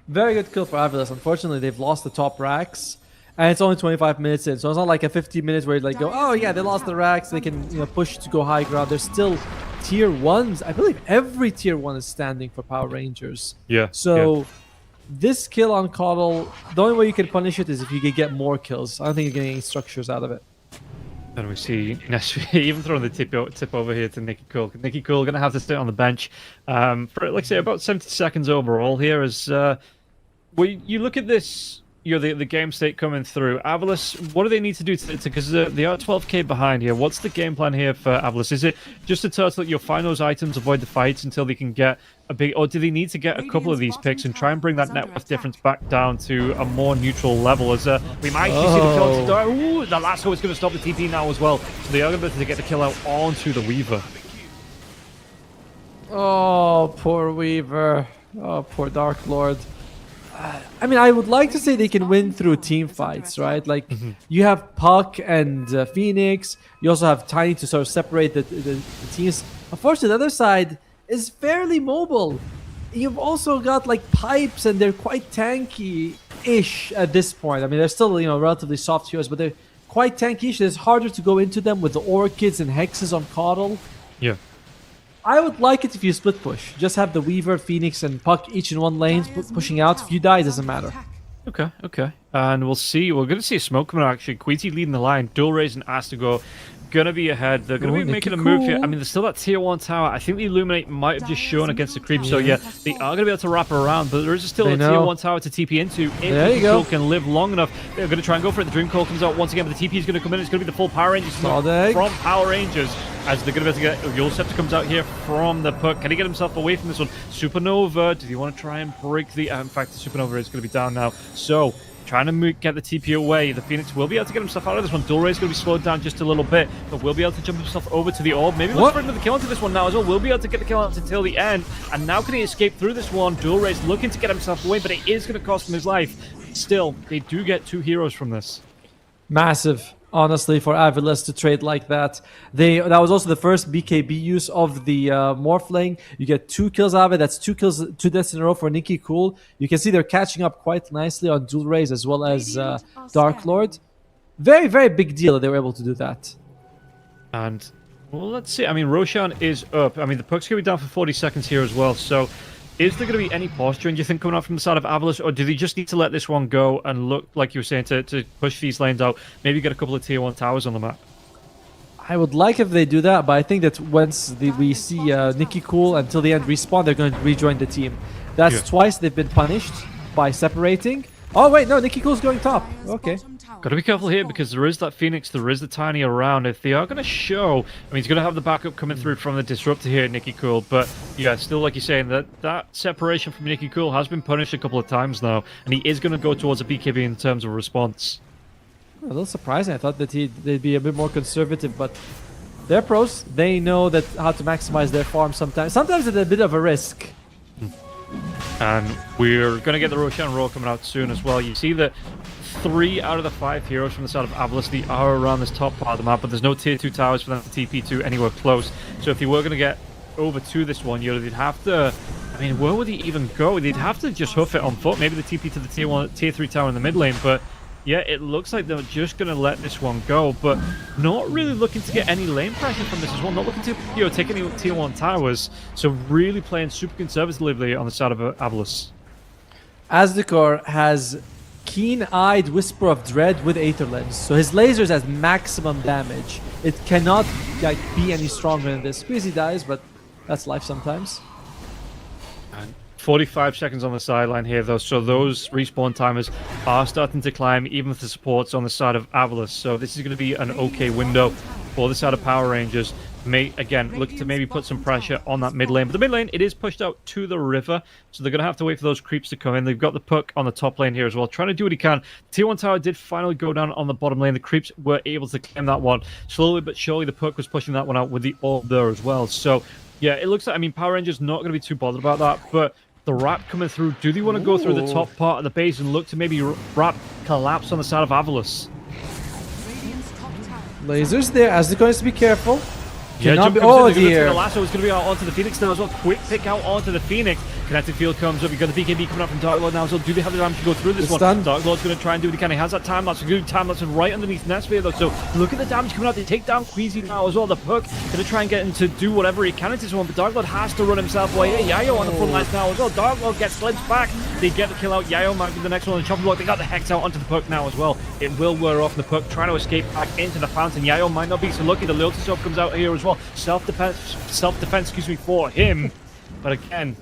Very good kill for Avulus. Unfortunately, they've lost the top racks. And it's only 25 minutes in, so it's not like a 50 minutes where you like go, oh yeah, they lost the racks, they can push to go high ground. There's still tier 1s. I believe every tier 1 is standing for Power Rangers. Yeah. So this kill on Coddle, the only way you can punish it is if you can get more kills. I don't think you're getting any structures out of it. And we see Nesri even throwing the tip over here to Nicky Cool. Nicky Cool going to have to stay on the bench for, like I say, about 70 seconds overall here. As you look at this, the game state coming through. Avulus, what do they need to do because they are 12k behind here. What's the game plan here for Avulus? Is it just to turtle your find those items, avoid the fights until they can get a big, or do they need to get a couple of these picks and try and bring that net worth difference back down to a more neutral level? As we might see the kill to ooh, the lasso is going to stop the TP now as well, so they are going to get the kill out onto the Weaver. Oh, poor Weaver. Oh, poor Dark Lord. I mean, I would like to say they can win through team fights, right? Like, you have Puck and Phoenix. You also have Tiny to sort of separate the teams. Unfortunately, the other side is fairly mobile. You've also got, like, Pipes, and they're quite tanky-ish at this point. I mean, they're still, relatively soft heroes, but they're quite tanky-ish. It's harder to go into them with the Orchids and Hexes on Coddle. Yeah. I would like it if you split push. Just have the Weaver, Phoenix, and Puck each in one lane pushing out. If you die, it doesn't matter. Okay. And we'll see. We're going to see a smoke coming out, actually. Queasy leading the line. Dual Raise and Astigo going to be ahead. They're going to be making a move here. I mean, there's still that tier 1 tower. I think the Illuminate might have just shown against the creep. So, yeah, they are going to be able to wrap around. But there is still a tier 1 tower to TP into. If there you go. Can live long enough, they're going to try and go for it. The Dream Call comes out once again, but the TP is going to come in. It's going to be the full Power Rangers from Power Rangers. As they're going to be able to get Yulceptor comes out here from the Puck. Can he get himself away from this one? Supernova, does he want to try and break the... in fact, the Supernova is going to be down now. So, trying to get the TP away. The Phoenix will be able to get himself out of this one. Dual Ray is going to be slowed down just a little bit, but will be able to jump himself over to the orb. Maybe look for another kill onto this one now as well. Will be able to get the kill out until the end. And now can he escape through this one? Dual Ray is looking to get himself away, but it is going to cost him his life. Still, they do get 2 heroes from this. Massive. Honestly, for Avulus to trade like that. That was also the first BKB use of the Morphling. You get 2 kills out of it. That's 2 kills, 2 deaths in a row for Nicky Cool. You can see they're catching up quite nicely on Dual Rays as well as Dark Lord. Very, very big deal that they were able to do that. And, well, let's see. I mean, Roshan is up. I mean, the Puck's going to be down for 40 seconds here as well. So, is there going to be any posturing, do you think, coming out from the side of Avulus, or do they just need to let this one go and look, like you were saying, to push these lanes out, maybe get a couple of tier 1 towers on the map? I would like if they do that, but I think that once we see Nicky Cool until the end respawn, they're going to rejoin the team. That's twice they've been punished by separating. Oh, wait, no, Nicky Cool's going top. Okay. Got to be careful here because there is that Phoenix, there is the Tiny around. If they are going to show, I mean, he's going to have the backup coming through from the Disruptor here, Nicky Cool. But yeah, still, like you're saying, that separation from Nicky Cool has been punished a couple of times now, and he is going to go towards a BKB in terms of response. A little surprising. I thought that they'd be a bit more conservative, but they're pros. They know that how to maximize their farm sometimes. Sometimes it's a bit of a risk. And we're going to get the Roshan Roar coming out soon as well. You see that 3 out of the 5 heroes from the side of Avulus, they are around this top part of the map, but there's no tier 2 towers for them to TP to anywhere close. So if they were going to get over to this one, they'd have to... I mean, where would they even go? They'd have to just hoof it on foot. Maybe the TP to the tier 3 tower in the mid lane, but yeah, it looks like they're just going to let this one go, but not really looking to get any lane pressure from this as well. Not looking to take any tier 1 towers, so really playing super conservatively on the side of Avulus. Asdekor has Keen-Eyed Whisper of Dread with Aether Lens, so his lasers has maximum damage. It cannot be any stronger than this. Squeezy dies, but that's life sometimes. And 45 seconds on the sideline here, though, so those respawn timers are starting to climb, even with the supports on the side of Avulus. So this is going to be an okay window for the side of Power Rangers. May, again, look to maybe put some pressure on that mid lane. But the mid lane, it is pushed out to the river, so they're going to have to wait for those creeps to come in. They've got the Puck on the top lane here as well, trying to do what he can. Tier 1 tower did finally go down on the bottom lane. The creeps were able to claim that one. Slowly but surely, the Puck was pushing that one out with the orb there as well. So, yeah, it looks like, I mean, Power Rangers not going to be too bothered about that, but the wrap coming through, do they want to go through the top part of the base and look to maybe wrap collapse on the side of Avulus? Lasers there, as they're going to be careful. Yeah, oh dear. The lasso is going to be out onto the Phoenix now as well. Quick pick out onto the Phoenix. Kinetic field comes up. You've got the BKB coming up from Dark Lord now. So do they have the time to go through this one? Stunned. Dark Lord's going to try and do what he can. He has that time lapse. A good time lapse right underneath Nesphere though. So look at the damage coming out. They take down Queasy now as well. The Puck going to try and get him to do whatever he can into this one. But Dark Lord has to run himself away. Hey, Yayo on the front lines now as well. Dark Lord gets glimpsed back. They get the kill out. Yayo might be the next one on the chopping block. They got the Hex out onto the Puck now as well. It will wear off the Puck. Trying to escape back into the fountain. Yayo might not be so lucky. The Lotus Orb comes out here as well. Self-defense, excuse me, for him. But again,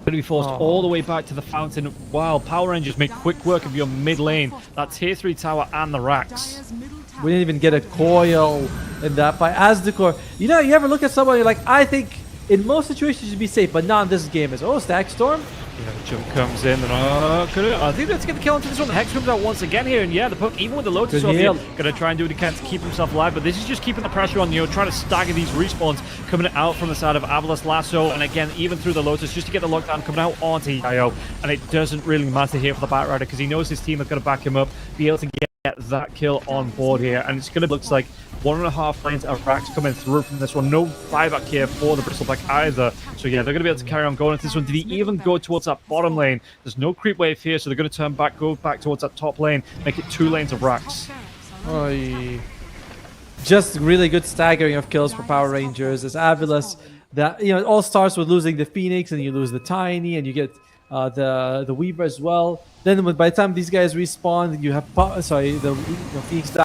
going to be forced all the way back to the fountain. Wow, Power Rangers make quick work of your mid lane. That tier 3 tower and the racks. We didn't even get a coil in that fight. As the core, you know, you ever look at someone, you're like, I think in most situations you should be safe, but not in this game. Is Stack Storm? Yeah, the jump comes in, and I think let's get the kill onto this one. The Hex comes out once again here, and yeah, the Puck, even with the Lotus Orb here, gonna try and do what he can to keep himself alive, but this is just keeping the pressure on, trying to stagger these respawns coming out from the side of Avulus Lasso, and again, even through the Lotus, just to get the lockdown coming out onto Yayo, and it doesn't really matter here for the Batrider, because he knows his team are gonna back him up, be able to get that kill on board here, and it's gonna look like 1.5 lanes of racks coming through from this one. No buyback here for the Bristleback either. So yeah, they're going to be able to carry on going into this one. Did he even go towards that bottom lane? There's no creep wave here, so they're going to turn back, go back towards that top lane, make it 2 lanes of racks. Just really good staggering of kills for Power Rangers. As Avulus, that it all starts with losing the Phoenix, and you lose the Tiny, and you get the Weaver as well. Then by the time these guys respawn, you have the Phoenix die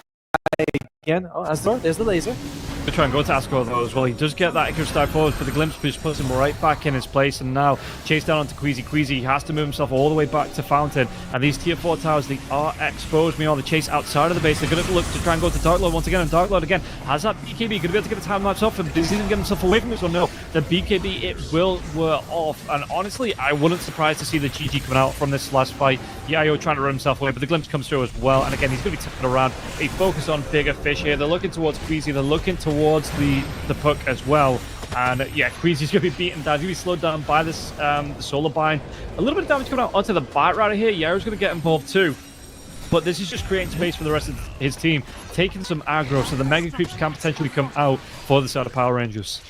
again. Oh, Astor, there's the laser. To try and go to Ascor though as well. He does get that Icarus dive forward, but the glimpse just puts him right back in his place, and now chase down onto Queasy. Queasy has to move himself all the way back to Fountain, and these tier 4 towers, they are exposed. Meanwhile, the chase outside of the base, they're going to look to try and go to Dark Lord once again, and Dark Lord again has that BKB, going to be able to get the time lapse off, and he's going to get himself away from this one. No, the BKB, it will wear off, and honestly, I wouldn't surprise to see the GG coming out from this last fight. Yayo trying to run himself away, but the glimpse comes through as well, and again, he's going to be tipping around. They focus on bigger fish here. They're looking towards Queasy, they're looking towards the Puck as well, and yeah, Queasy's going to be beaten down. He's going to be slowed down by this the Solar Bind. A little bit of damage coming out onto the Batrider here. Yaro's going to get involved too, but this is just creating space for the rest of his team, taking some aggro, so the Mega Creeps can potentially come out for the side of Power Rangers.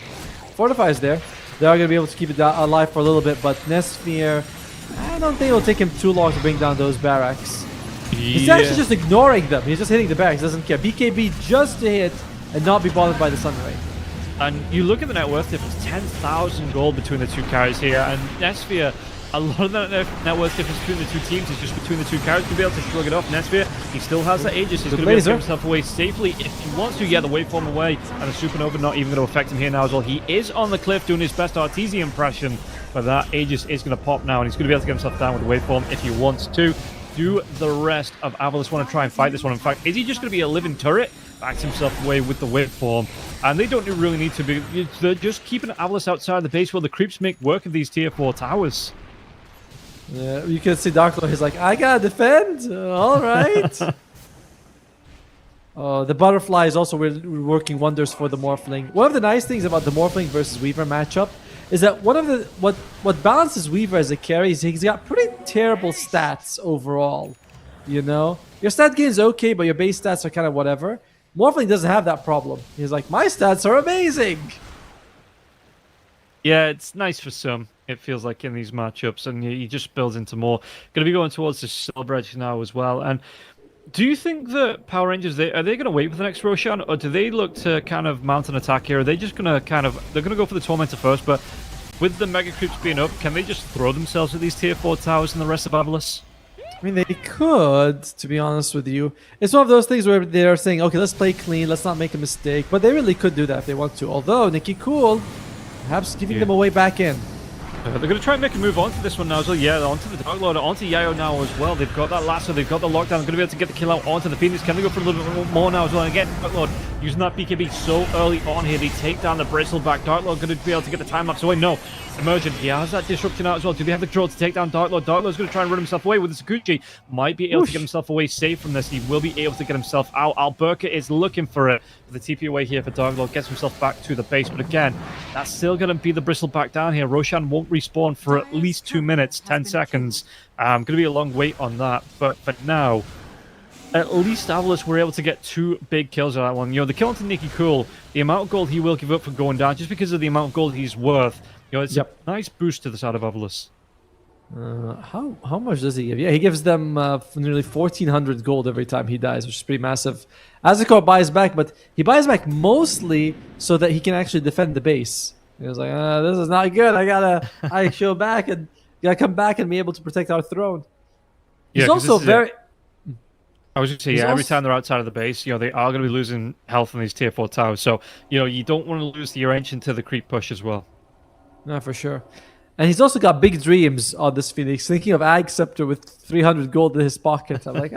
Fortify is there. They are going to be able to keep it alive for a little bit, but Nesphere, I don't think it'll take him too long to bring down those barracks. He's actually just ignoring them. He's just hitting the barracks, doesn't care. BKB just to hit and not be bothered by the Sun Ray. And you look at the net worth difference, 10,000 gold between the two carries here, and Nesphere, a lot of that net worth difference between the two teams is just between the two carries to be able to shrug it off. Nesphere, he still has that Aegis, he's going to be able to get himself away safely if he wants to. Yeah, the waveform away, and the Supernova not even going to affect him here now as well. He is on the cliff doing his best Arteezy impression, but that Aegis is going to pop now, and he's going to be able to get himself down with the waveform if he wants to. Do the rest of Avulus want to try and fight this one? In fact, is he just going to be a living turret? Backs himself away with the waveform, and they don't really need to be. They're just keeping Avulus outside the base while the creeps make work of these tier 4 towers. Yeah, you can see Dark Lord. He's like, I gotta defend. All right. The butterfly is also working wonders for the Morphling. One of the nice things about the Morphling versus Weaver matchup is that one of the what balances Weaver as a carry is he's got pretty terrible stats overall. Your stat gain's okay, but your base stats are kind of whatever. Morphling doesn't have that problem. He's like, my stats are amazing. Yeah, it's nice for some. It feels like in these matchups, and he just builds into more. Going to be going towards the Silver Edge now as well. And do you think that Power Rangers, are they going to wait for the next Roshan, or do they look to kind of mount an attack here? Are they just going to they're going to go for the Tormentor first, but with the Mega Creeps being up, can they just throw themselves at these tier 4 towers and the rest of Avulus? I mean, they could, to be honest with you. It's one of those things where they're saying, okay, let's play clean, let's not make a mistake. But they really could do that if they want to. Although, Nikki Cool, perhaps giving them a way back in. They're going to try and make a move onto this one now as well. Yeah, onto the Dark Lord, onto Yayo now as well. They've got that lasso, they've got the lockdown. They're going to be able to get the kill out onto the Phoenix. Can they go for a little bit more now as well? And again, Dark Lord using that BKB so early on here. They take down the Bristleback. Dark Lord going to be able to get the time lapse away. No. Emergent, he has that disruption out as well. Do they have the control to take down Dark Lord? Dark Lord's going to try and run himself away with the Sakuchi. Might be able to get himself away safe from this. He will be able to get himself out. Alberca is looking for it. The TP away here for Dark Lord gets himself back to the base. But again, that's still going to be the Bristleback down here. Roshan won't respawn for at least 2 minutes, 10 seconds. Going to be a long wait on that. But for now, at least Avulus were able to get 2 big kills on that one. The kill onto Nikki Cool, the amount of gold he will give up for going down, just because of the amount of gold he's worth. It's a nice boost to the side of Avulus. How much does he give? Yeah, he gives them nearly 1,400 gold every time he dies, which is pretty massive. Azekor buys back, but he buys back mostly so that he can actually defend the base. He was like, this is not good. I show back and gotta come back and be able to protect our throne. Yeah, He's 'cause this also is it. very. I was going to say, He's yeah, every also time they're outside of the base, they are going to be losing health on these tier 4 towers. So, you don't want to lose your ancient to the creep push as well. no, for sure. And he's also got big dreams on this Phoenix. Thinking of Ag Scepter with 300 gold in his pocket. I'm like,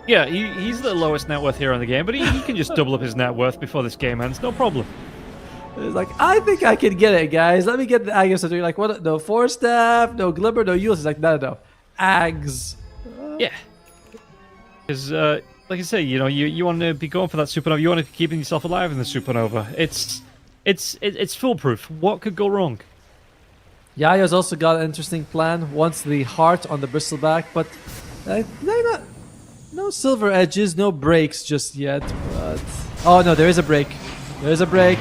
Yeah, he's the lowest net worth hero in the game, but he can just double up his net worth before this game ends. No problem. He's like, I think I can get it, guys. Let me get the Ag Scepter. You're like, what? No Force Staff, no Glimmer, no Eul's. He's like, no. Ags. Yeah. Because, like I say, you want to be going for that supernova. You want to be keeping yourself alive in the supernova. It's foolproof. What could go wrong? Yaya's also got an interesting plan. Wants the heart on the bristleback, but they're not. No silver edges, no breaks just yet. But oh no, there is a break. There is a break.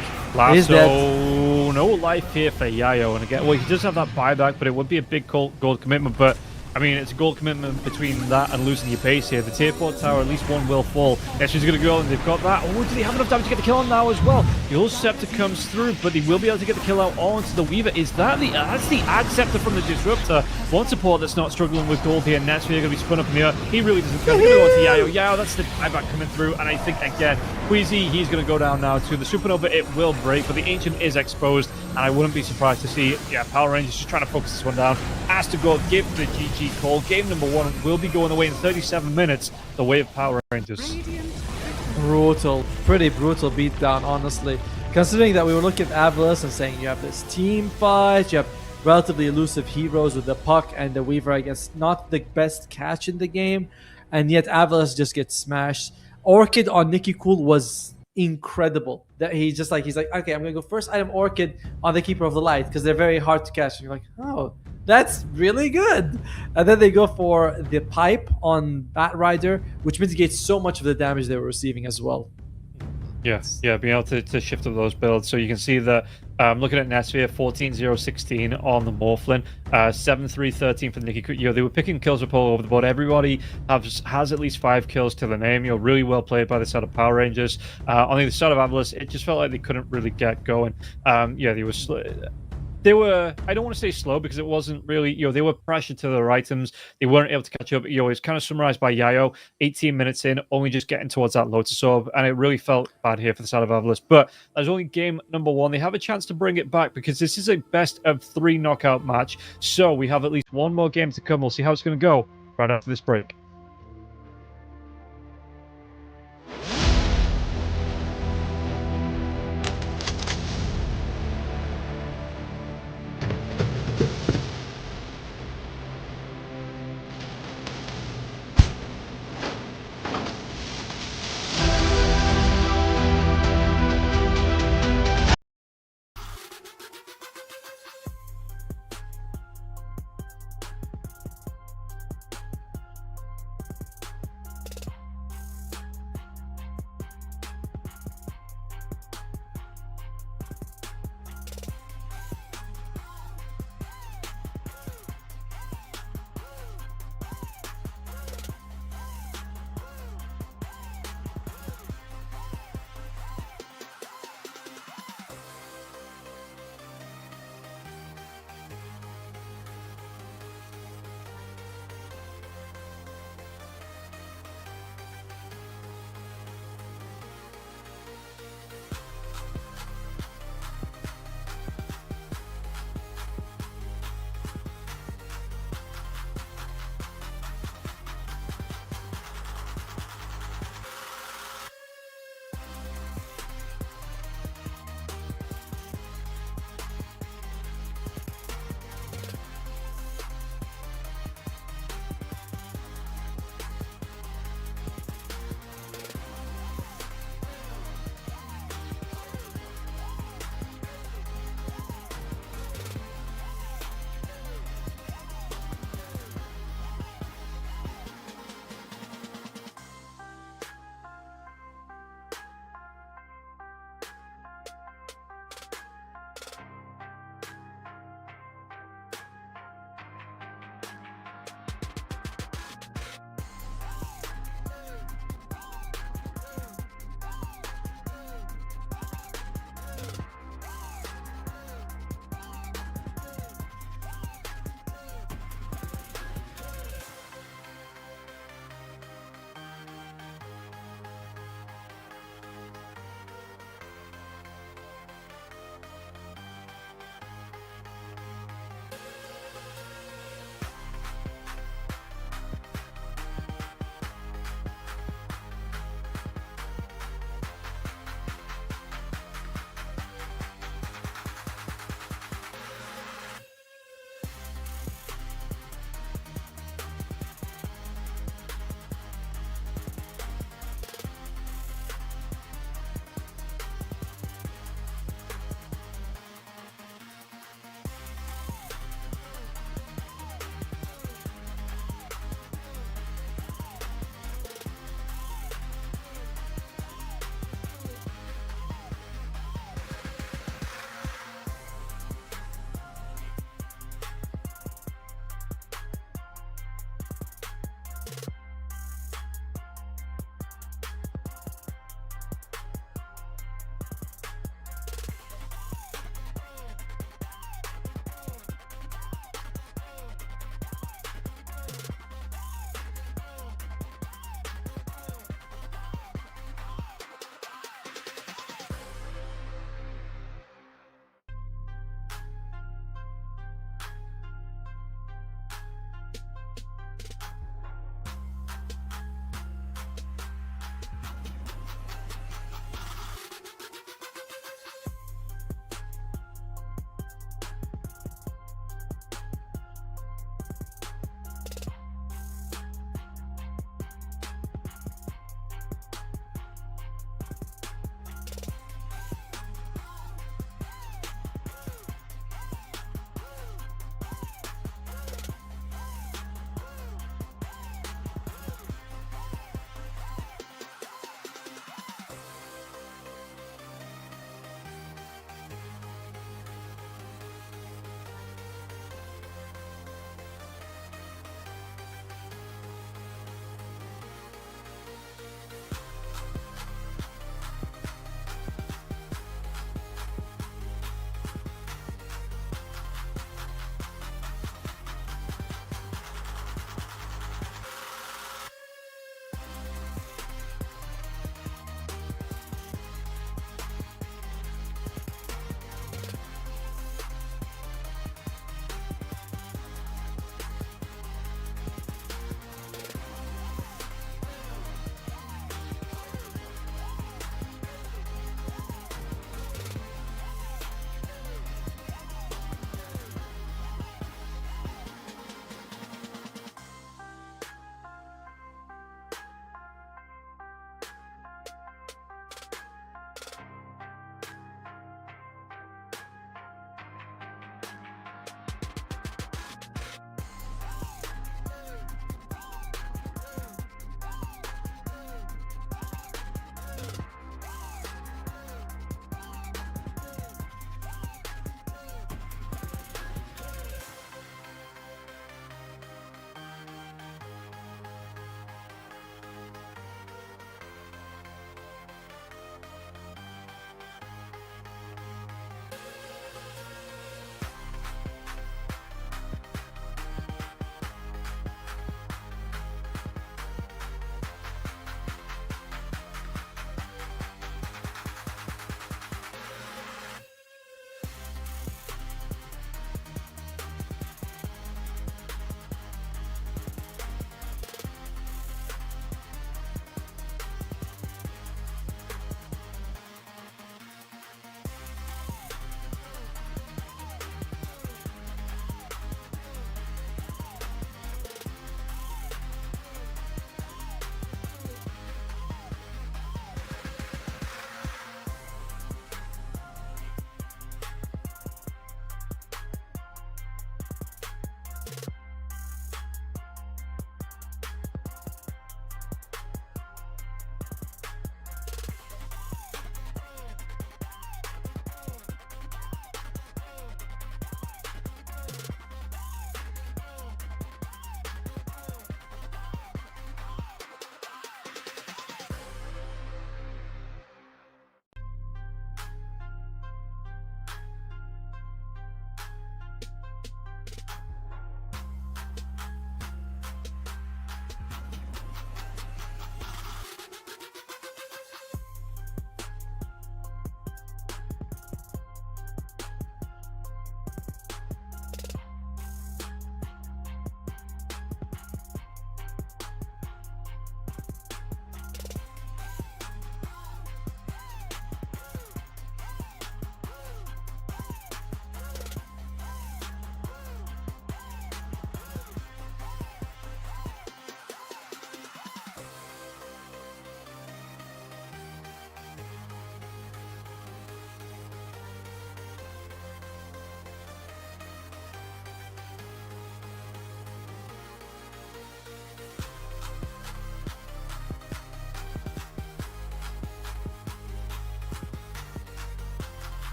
He's dead. Lasso, no life here for Yayo. And again, well, he does have that buyback, but it would be a big gold commitment. But I mean, it's a gold commitment between that and losing your base here. The tier 4 tower, at least one will fall. Yeah, she's going to go, and they've got that. Oh, do they have enough damage to get the kill on now as well? The old Scepter comes through, but they will be able to get the kill out onto the Weaver. Is that that's the Ag Scepter from the Disruptor? One support that's not struggling with gold here. Netsphere going to be spun up in the air. He really doesn't care. He's going to go to Yayo. Yayo, that's the buyback coming through, and I think, again, Queasy, he's going to go down now to the Supernova. It will break, but the Ancient is exposed, and I wouldn't be surprised to see, Power Rangers just trying to focus this one down. Has to go give the GG call. Game number 1 will be going away in 37 minutes, the way of Power Rangers. Brutal, pretty brutal beatdown, honestly. Considering that we were looking at Avulus and saying you have this team fight, you have relatively elusive heroes with the Puck and the Weaver against not the best catch in the game, and yet Avulus just gets smashed. Orchid on Nikki Cool was incredible. That he's like, okay, I'm gonna go first item Orchid on the Keeper of the Light because they're very hard to catch. And you're like, oh, that's really good. And then they go for the pipe on Bat Rider, which mitigates so much of the damage they were receiving as well. Yeah, being able to shift up those builds. So you can see that looking at Netsphere, 14-0-16 on the Morphlin, 7-3-13 for the Nikki. They were picking kills up all over the board. Everybody has at least 5 kills to the name. Really well played by the side of Power Rangers. On the other side of Avulus, it just felt like they couldn't really get going. They were, I don't want to say slow because it wasn't really, they were pressured to their items. They weren't able to catch up. It's kind of summarized by Yayo, 18 minutes in, only just getting towards that Lotus Orb. And it really felt bad here for the side of Avulus. But as only game number 1, they have a chance to bring it back because this is a best of 3 knockout match. So we have at least one more game to come. We'll see how it's going to go right after this break.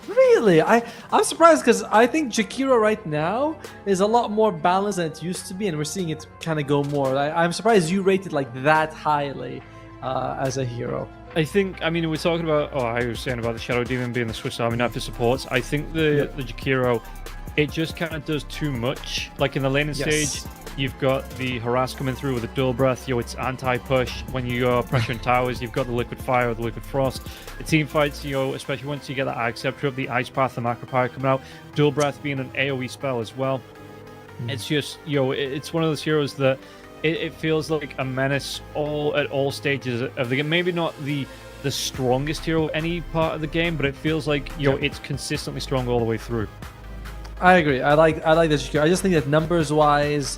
Really? I'm surprised because I think Jakiro right now is a lot more balanced than it used to be, and we're seeing it kind of go more. I'm surprised you rated like that highly as a hero. I think, I mean, we're talking about, I was saying about the Shadow Demon being the Swiss Army knife for supports. I think the Jakiro, it just kind of does too much. Like in the laning stage, you've got the harass coming through with the dual breath. It's anti-push. When you're pressuring towers, you've got the liquid fire or the liquid frost. The team fights, especially once you get that Ag Scepter up, the ice path, the macro fire coming out. Dual breath being an AoE spell as well. It's just, it's one of those heroes that it feels like a menace at all stages of the game. Maybe not the strongest hero any part of the game, but it feels like it's consistently strong all the way through. I agree. I like this Jakiro. I just think that numbers wise,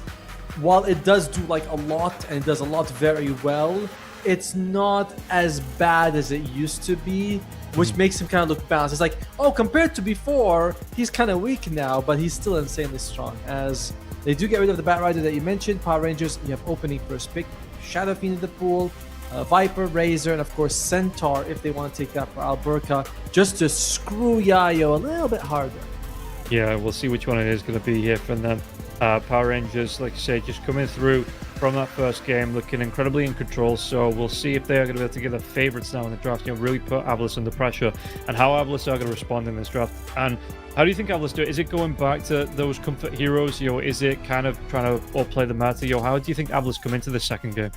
while it does do like a lot and it does a lot very well, it's not as bad as it used to be, which makes him kind of look balanced. It's like, compared to before, he's kind of weak now, but he's still insanely strong. As they do get rid of the Bat Rider that you mentioned, Power Rangers, you have opening first pick, Shadow Fiend in the pool, Viper, Razor, and of course Centaur if they want to take that for Alberca, just to screw Yayo a little bit harder. Yeah, we'll see which one it is going to be here from them. Power Rangers, like I say, just coming through from that first game, looking incredibly in control. So we'll see if they are going to be able to get their favorites now in the draft. Really put Avulus under pressure, and how Avulus are going to respond in this draft. And how do you think Avulus do it? Is it going back to those comfort heroes? Is it kind of trying to all play the meta? How do you think Avulus come into the second game?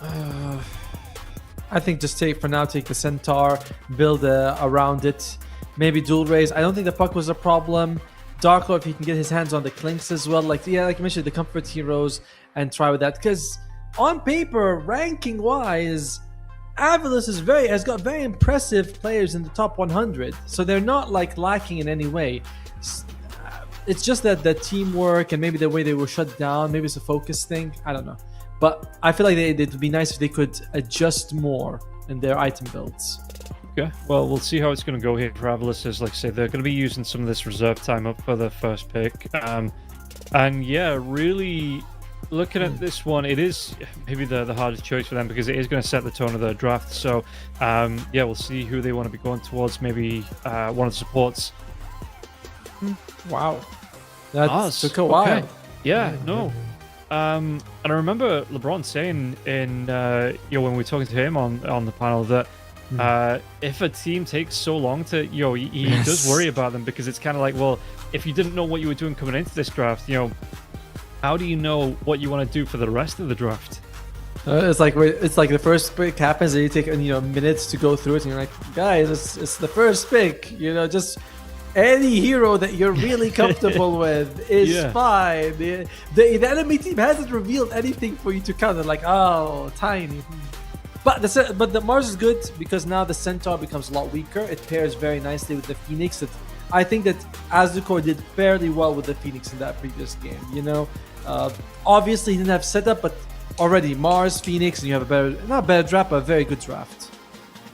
I think just take the Centaur, build around it. Maybe dual raise. I don't think the puck was a problem. Dark Lord, if he can get his hands on the Clinks as well, like you mentioned, the comfort heroes, and try with that. Because on paper, ranking wise, Avulus has got very impressive players in the top 100, so they're not like lacking in any way. It's just that the teamwork and maybe the way they were shut down, maybe it's a focus thing. I don't know, but I feel like it would be nice if they could adjust more in their item builds. Okay, well, we'll see how it's going to go here for Avulus. As like I say, they're going to be using some of this reserve time up for the first pick. And yeah, really looking at this one, it is maybe the hardest choice for them because it is going to set the tone of their draft. So yeah, we'll see who they want to be going towards. Maybe one of the supports. Wow, that took a while. Okay. Yeah, no. And I remember LeBron saying in when we were talking to him on the panel that if a team takes so long to he does worry about them, because it's kind of like, well, if you didn't know what you were doing coming into this draft, how do you know what you want to do for the rest of the draft? It's like the first pick happens and you take minutes to go through it, and you're like, guys, it's the first pick, just any hero that you're really comfortable with is fine. The enemy team hasn't revealed anything for you to counter, like, tiny. But the Mars is good because now the Centaur becomes a lot weaker. It pairs very nicely with the Phoenix. I think that Azukor did fairly well with the Phoenix in that previous game. Obviously he didn't have setup, but already Mars, Phoenix, and you have not a better draft, but a very good draft.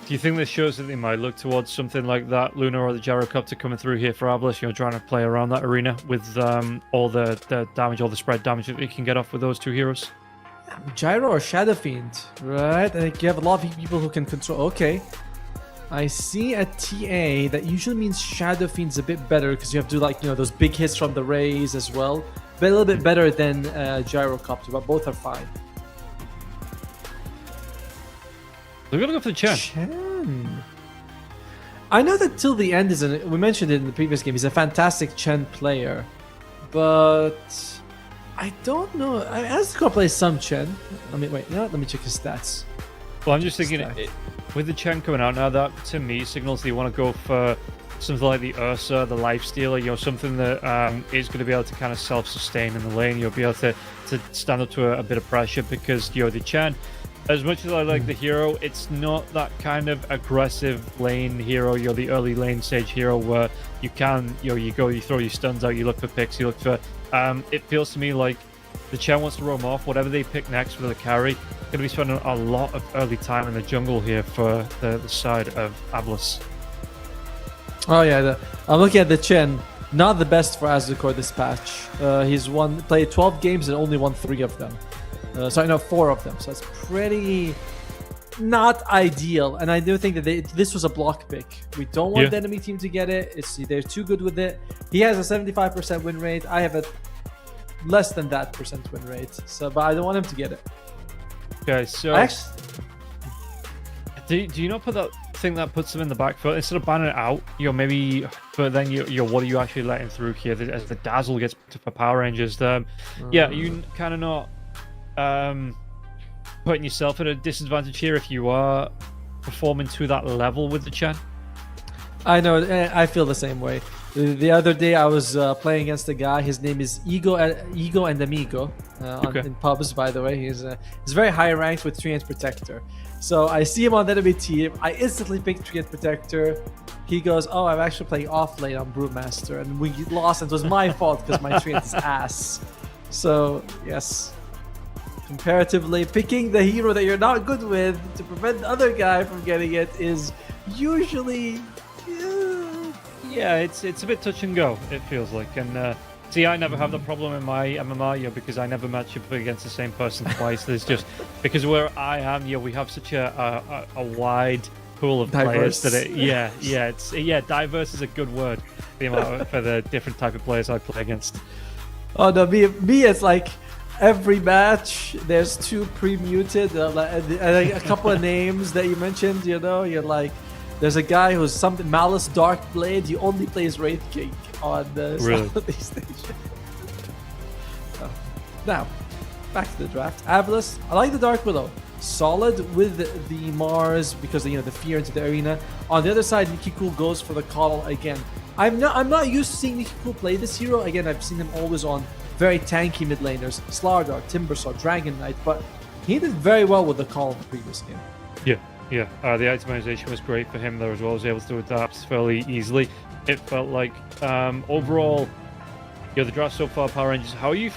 Do you think this shows that they might look towards something like that Luna or the Gyrocopter coming through here for Avulus? Trying to play around that arena with all the damage, all the spread damage that they can get off with those two heroes. Gyro or Shadow Fiend, right? I think you have a lot of people who can control. Okay, I see a TA that usually means Shadow Fiend's a bit better because you have to do those big hits from the rays as well. But a little bit better than Gyrocopter, but both are fine. We're gonna go for the Chen. Chen. I know that till the end we mentioned it in the previous game. He's a fantastic Chen player, but I don't know. Azukor plays some Chen. Let me check his stats. Well, I'm just thinking, with the Chen coming out now, that to me signals that you want to go for something like the Ursa, the Lifestealer, something that is going to be able to kind of self-sustain in the lane. You'll be able to stand up to a bit of pressure because, the Chen, as much as I like the hero, it's not that kind of aggressive lane hero. You're the early lane stage hero where you can, you throw your stuns out, you look for picks, you look for... it feels to me like the Chen wants to roam off. Whatever they pick next for the carry, going to be spending a lot of early time in the jungle here for the side of Avulus. Oh yeah, I'm looking at the Chen. Not the best for Azukor this patch. He's played 12 games and only won 3 of them. 4 of them. So that's pretty not ideal, and I do think that this was a block pick. We don't want Yeah. the enemy team to get it. They're too good with it. He has a 75% win rate. I have a less than that percent win rate. So, but I don't want him to get it. Okay, so do you not put that thing that puts them in the back foot instead of banning it out? Maybe, but then what are you actually letting through here as the dazzle gets for Power Rangers? Yeah, you kind of not putting yourself at a disadvantage here if you are performing to that level with the Chen. I know. I feel the same way. The other day I was playing against a guy. His name is Ego and Amigo in pubs, by the way. He's very high ranked with Treant Protector. So I see him on the enemy team. I instantly pick Treant Protector. He goes, "Oh, I'm actually playing off lane on Brewmaster," and we lost. And it was my fault because my Treant is ass. So yes, comparatively, picking the hero that you're not good with to prevent the other guy from getting it is usually. Yeah, it's a bit touch and go, it feels like. And see, I never have that problem in my MMR, because I never match up against the same person twice. There's just, because where I am, we have such a wide pool of players that diverse is a good word for the different type of players I play against. Oh no, me it's like every match there's two pre-muted, and a couple of names that you mentioned, you're like, there's a guy who's something Malice Darkblade. He only plays Wraith King on the Southeast Station. Now, back to the draft. Avulus, I like the Dark Willow. Solid with the Mars because the fear into the arena. On the other side, Nikikul goes for the Coddle again. I'm not used to seeing Nikikul play this hero. Again, I've seen him always on very tanky mid laners, Slardar, Timbersaw, Dragon Knight, but he did very well with the Call in the previous game. Yeah, the itemization was great for him there as well. He was able to adapt fairly easily. It felt like overall, the draft so far, Power Rangers, how are you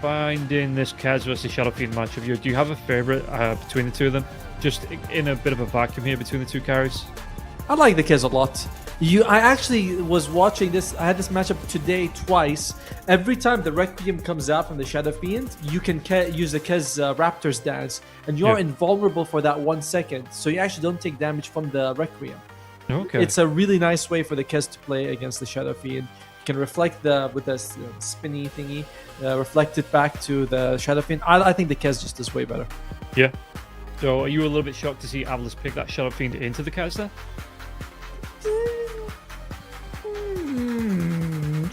finding this Kaz versus Shadow Fiend matchup? Do you have a favorite between the two of them? Just in a bit of a vacuum here between the two carries? I like the Kaz a lot. I actually was watching this. I had this matchup today twice. Every time the Requiem comes out from the Shadow Fiend, you can use the Kez Raptor's Dance, and you're invulnerable for that 1 second. So you actually don't take damage from the Requiem. Okay. It's a really nice way for the Kez to play against the Shadow Fiend. You can reflect with the spinny thingy, reflect it back to the Shadow Fiend. I think the Kez just is way better. Yeah. So are you a little bit shocked to see Avulus pick that Shadow Fiend into the Kez then?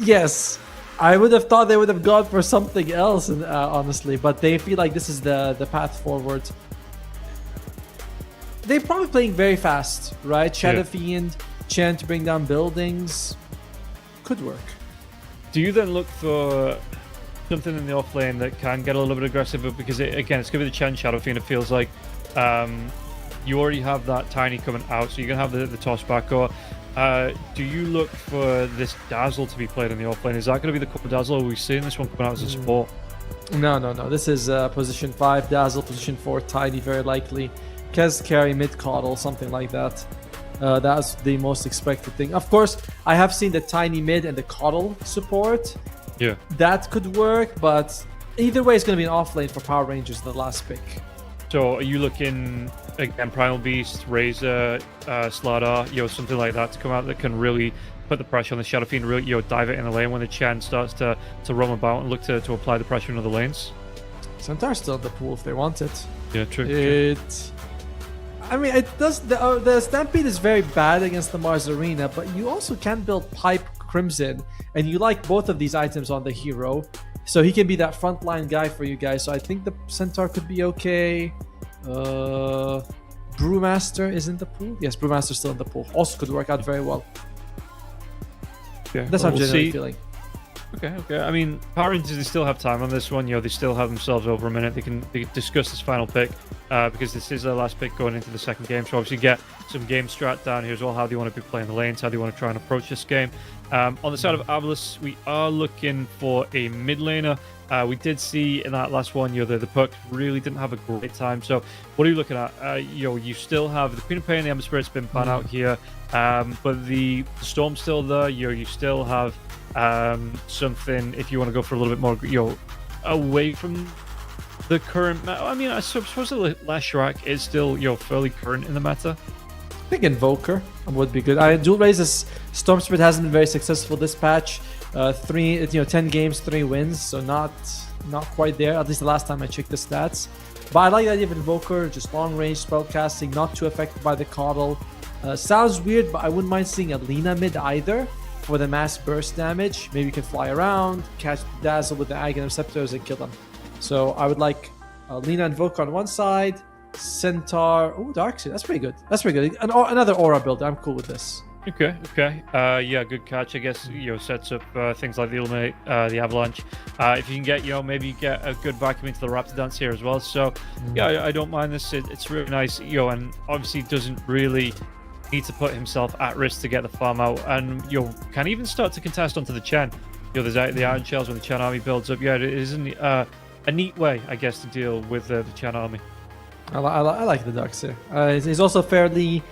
Yes, I would have thought they would have gone for something else, honestly, but they feel like this is the path forward. They're probably playing very fast, right? Shadow Fiend, Chen to bring down buildings. Could work. Do you then look for something in the off lane that can get a little bit aggressive? Because it's going to be the Chen Shadow Fiend. It feels like you already have that Tiny coming out, so you're going to have the toss back. Or do you look for this Dazzle to be played in the off lane? Is that going to be the core Dazzle? Or are we seeing this one coming out as a support? No. This is position 5 Dazzle, position 4 Tiny, very likely. Kez carry mid Coddle, something like that. That's the most expected thing. Of course, I have seen the Tiny mid and the Coddle support. Yeah. That could work, but either way, it's going to be an off lane for Power Rangers, the last pick. So are you looking, again, Primal Beast, Razor, Slardar, something like that to come out that can really put the pressure on the Shadow Fiend, really, dive it in the lane when the Chen starts to roam about and look to apply the pressure in other lanes? Centaur's still in the pool if they want it. Yeah, true. It does. The Stampede is very bad against the Mars Arena, but you also can build Pipe Crimson, and you like both of these items on the hero, so he can be that frontline guy for you guys. So I think the Centaur could be okay. Brewmaster is in the pool. Yes, Brewmaster's still in the pool. Also could work out very well. Okay, that's how I'm generally feeling. Okay. I mean, Power Rangers, they still have time on this one. They still have themselves over a minute. They can discuss this final pick because this is their last pick going into the second game. So obviously get some game strat down here as well. How do you want to be playing the lanes? How do you want to try and approach this game? On the side of Avulus, we are looking for a mid laner. We did see in that last one, the Puck really didn't have a great time. So what are you looking at? You still have the Queen of Pain and the Ember Spirit's been banned out here, but the Storm's still there. You still have something if you want to go for a little bit more, away from the current I mean, I suppose the Leshrac is still, fairly current in the meta. I think Invoker would be good. Dual Raze's Storm Spirit hasn't been very successful this patch. 10 games, 3 wins, so not quite there. At least the last time I checked the stats. But I like the idea of Invoker, just long range spell casting, not too affected by the Coddle. Sounds weird, but I wouldn't mind seeing a Lina mid either for the mass burst damage. Maybe you can fly around, catch Dazzle with the Aghanim Receptors and kill them. So I would like Lina Invoker on one side, Centaur. Oh, Darkseid. That's pretty good. That's pretty good. Another Aura build. I'm cool with this. Okay. Yeah, good catch. I guess, sets up things like the Illuminate, the Avalanche. If you can get, maybe get a good vacuum into the Raptor Dance here as well. So, yeah, I don't mind this. It's really nice, and obviously doesn't really need to put himself at risk to get the farm out. And, can even start to contest onto the Chen. There's the Iron Shells when the Chen army builds up. Yeah, it isn't a neat way, I guess, to deal with the Chen army. I like the Darkseid. He's also fairly...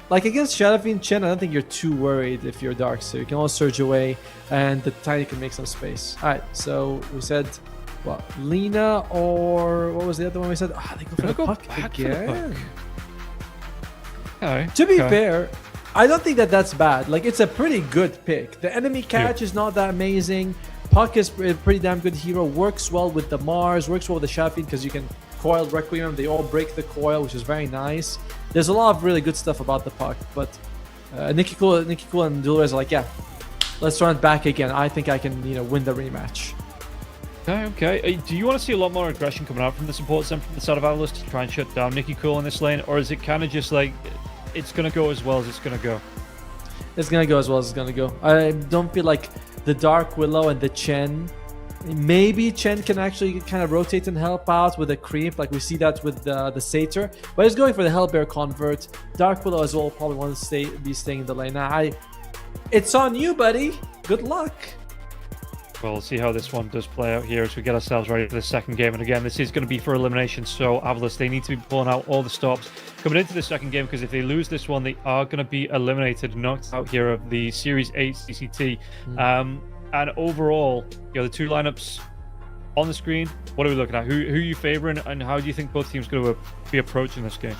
Like against Shadowfiend Chen, I don't think you're too worried if you're Darkseid. You can always surge away, and the Tiny can make some space. Alright, so we said, what, Lina or what was the other one we said? They go for the puck again. To be fair, I don't think that's bad. Like, it's a pretty good pick. The enemy catch is not that amazing. Puck is a pretty damn good hero. Works well with the Mars, works well with the Shadowfiend because you can coil Requiem. They all break the coil, which is very nice. There's a lot of really good stuff about the puck, but Nikki Cool and Dual Raze are like, yeah, let's run it back again. I think I can, win the rematch. Okay. Do you want to see a lot more aggression coming out from the support center from the side of Avulus to try and shut down Nikki Cool in this lane, or is it kind of just like it's gonna go as well as it's gonna go? It's gonna go as well as it's gonna go. I don't feel like the Dark Willow and the Chen. Maybe Chen can actually kind of rotate and help out with a creep, like we see that with the Satyr. But he's going for the Hellbear convert. Dark Willow as well probably want to be staying in the lane. Now, it's on you, buddy. Good luck. Well, we'll see how this one does play out here as we get ourselves ready for the second game. And again, this is going to be for elimination, so Avulus, they need to be pulling out all the stops coming into the second game, because if they lose this one, they are going to be eliminated, knocked out here of the Series 8 CCT. And overall, the two lineups on the screen, what are we looking at? Who are you favoring, and how do you think both teams are going to be approaching this game?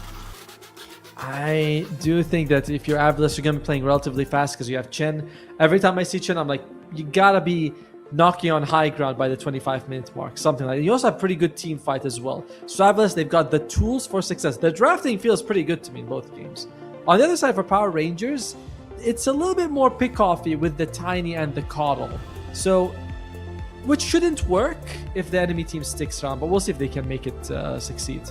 I do think that if you're Avulus, you're going to be playing relatively fast because you have Chen. Every time I see Chen, I'm like, you got to be knocking on high ground by the 25-minute mark, something like that. You also have pretty good team fight as well. So Avulus, they've got the tools for success. The drafting feels pretty good to me in both games. On the other side, for Power Rangers, it's a little bit more pick-offy with the Tiny and the Coddle. So, which shouldn't work if the enemy team sticks around, but we'll see if they can make it succeed.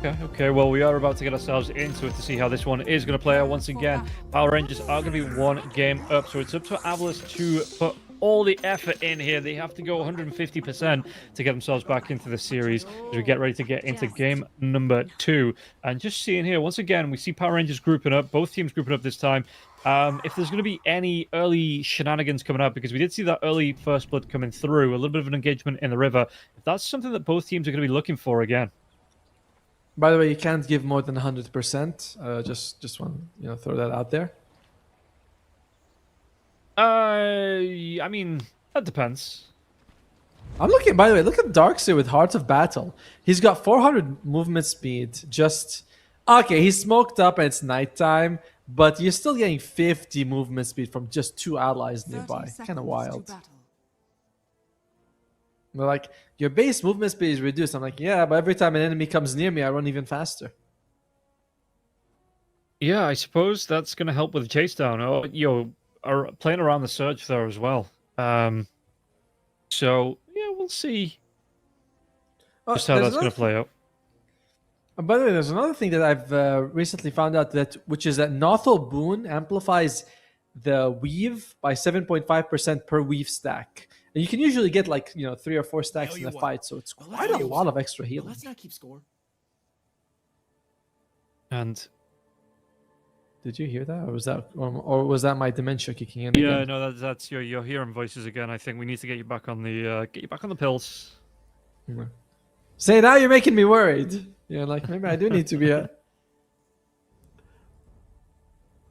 Okay, well, we are about to get ourselves into it to see how this one is going to play out once again. Power Rangers are going to be one game up, so it's up to Avulus to put all the effort in here. They have to go 150% to get themselves back into the series as we get ready to get into game number 2. And just seeing here, once again, we see Power Rangers grouping up, both teams grouping up this time. If there's going to be any early shenanigans coming up, because we did see that early first blood coming through, a little bit of an engagement in the river, if that's something that both teams are going to be looking for again. By the way, you can't give more than 100%. Just want to throw that out there. I mean, that depends. I'm looking, by the way, look at Darkseid with Heart of Battle. He's got 400 movement speed. Okay, he's smoked up and it's nighttime, but you're still getting 50 movement speed from just 2 allies nearby. Kind of wild. They're like, your base movement speed is reduced. I'm like, yeah, but every time an enemy comes near me, I run even faster. Yeah, I suppose that's going to help with the chase down. Are playing around the surge there as well. So, yeah, we'll see just how that's going to play out. By the way, there's another thing that I've recently found out, which is that Nothel Boon amplifies the weave by 7.5% per weave stack. And you can usually get 3 or 4 stacks in a fight, so it's quite a lot of extra healing. Let's not keep score. And did you hear that, or was that my dementia kicking in? Yeah, again? no, that's your hearing voices again. I think we need to get you back on the pills. Say, now you're making me worried. Yeah, maybe I do need to be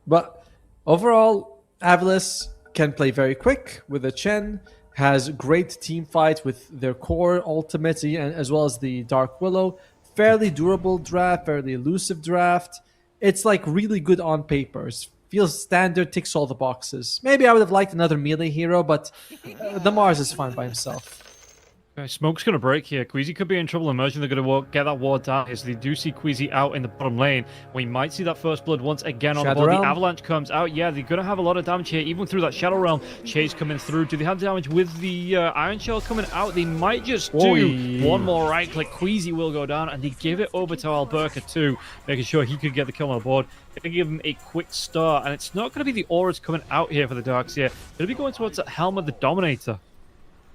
But overall, Avulus can play very quick with a Chen. has great team fight with their core ultimates and as well as the Dark Willow. Fairly durable draft, fairly elusive draft. It's like really good on paper. Feels standard, ticks all the boxes. Maybe I would have liked another melee hero, but the Mars is fine by himself. Okay, Smoke's going to break here. Queasy could be in trouble. Imagine they're going to get that ward down here. So they do see Queasy out in the bottom lane. We might see that first blood once again on Shadow the board. Realm. The Avalanche comes out. Yeah, they're going to have a lot of damage here, even through that Shadow Realm. Chase coming through. Do they have damage with the Iron Shell coming out? They might just do one more right click. Queasy will go down, and they give it over to Alberca too, making sure he could get the kill on the board. They're going to give him a quick start, and it's not going to be the auras coming out here for the Darks here. They're going to be going towards that Helm of the Dominator.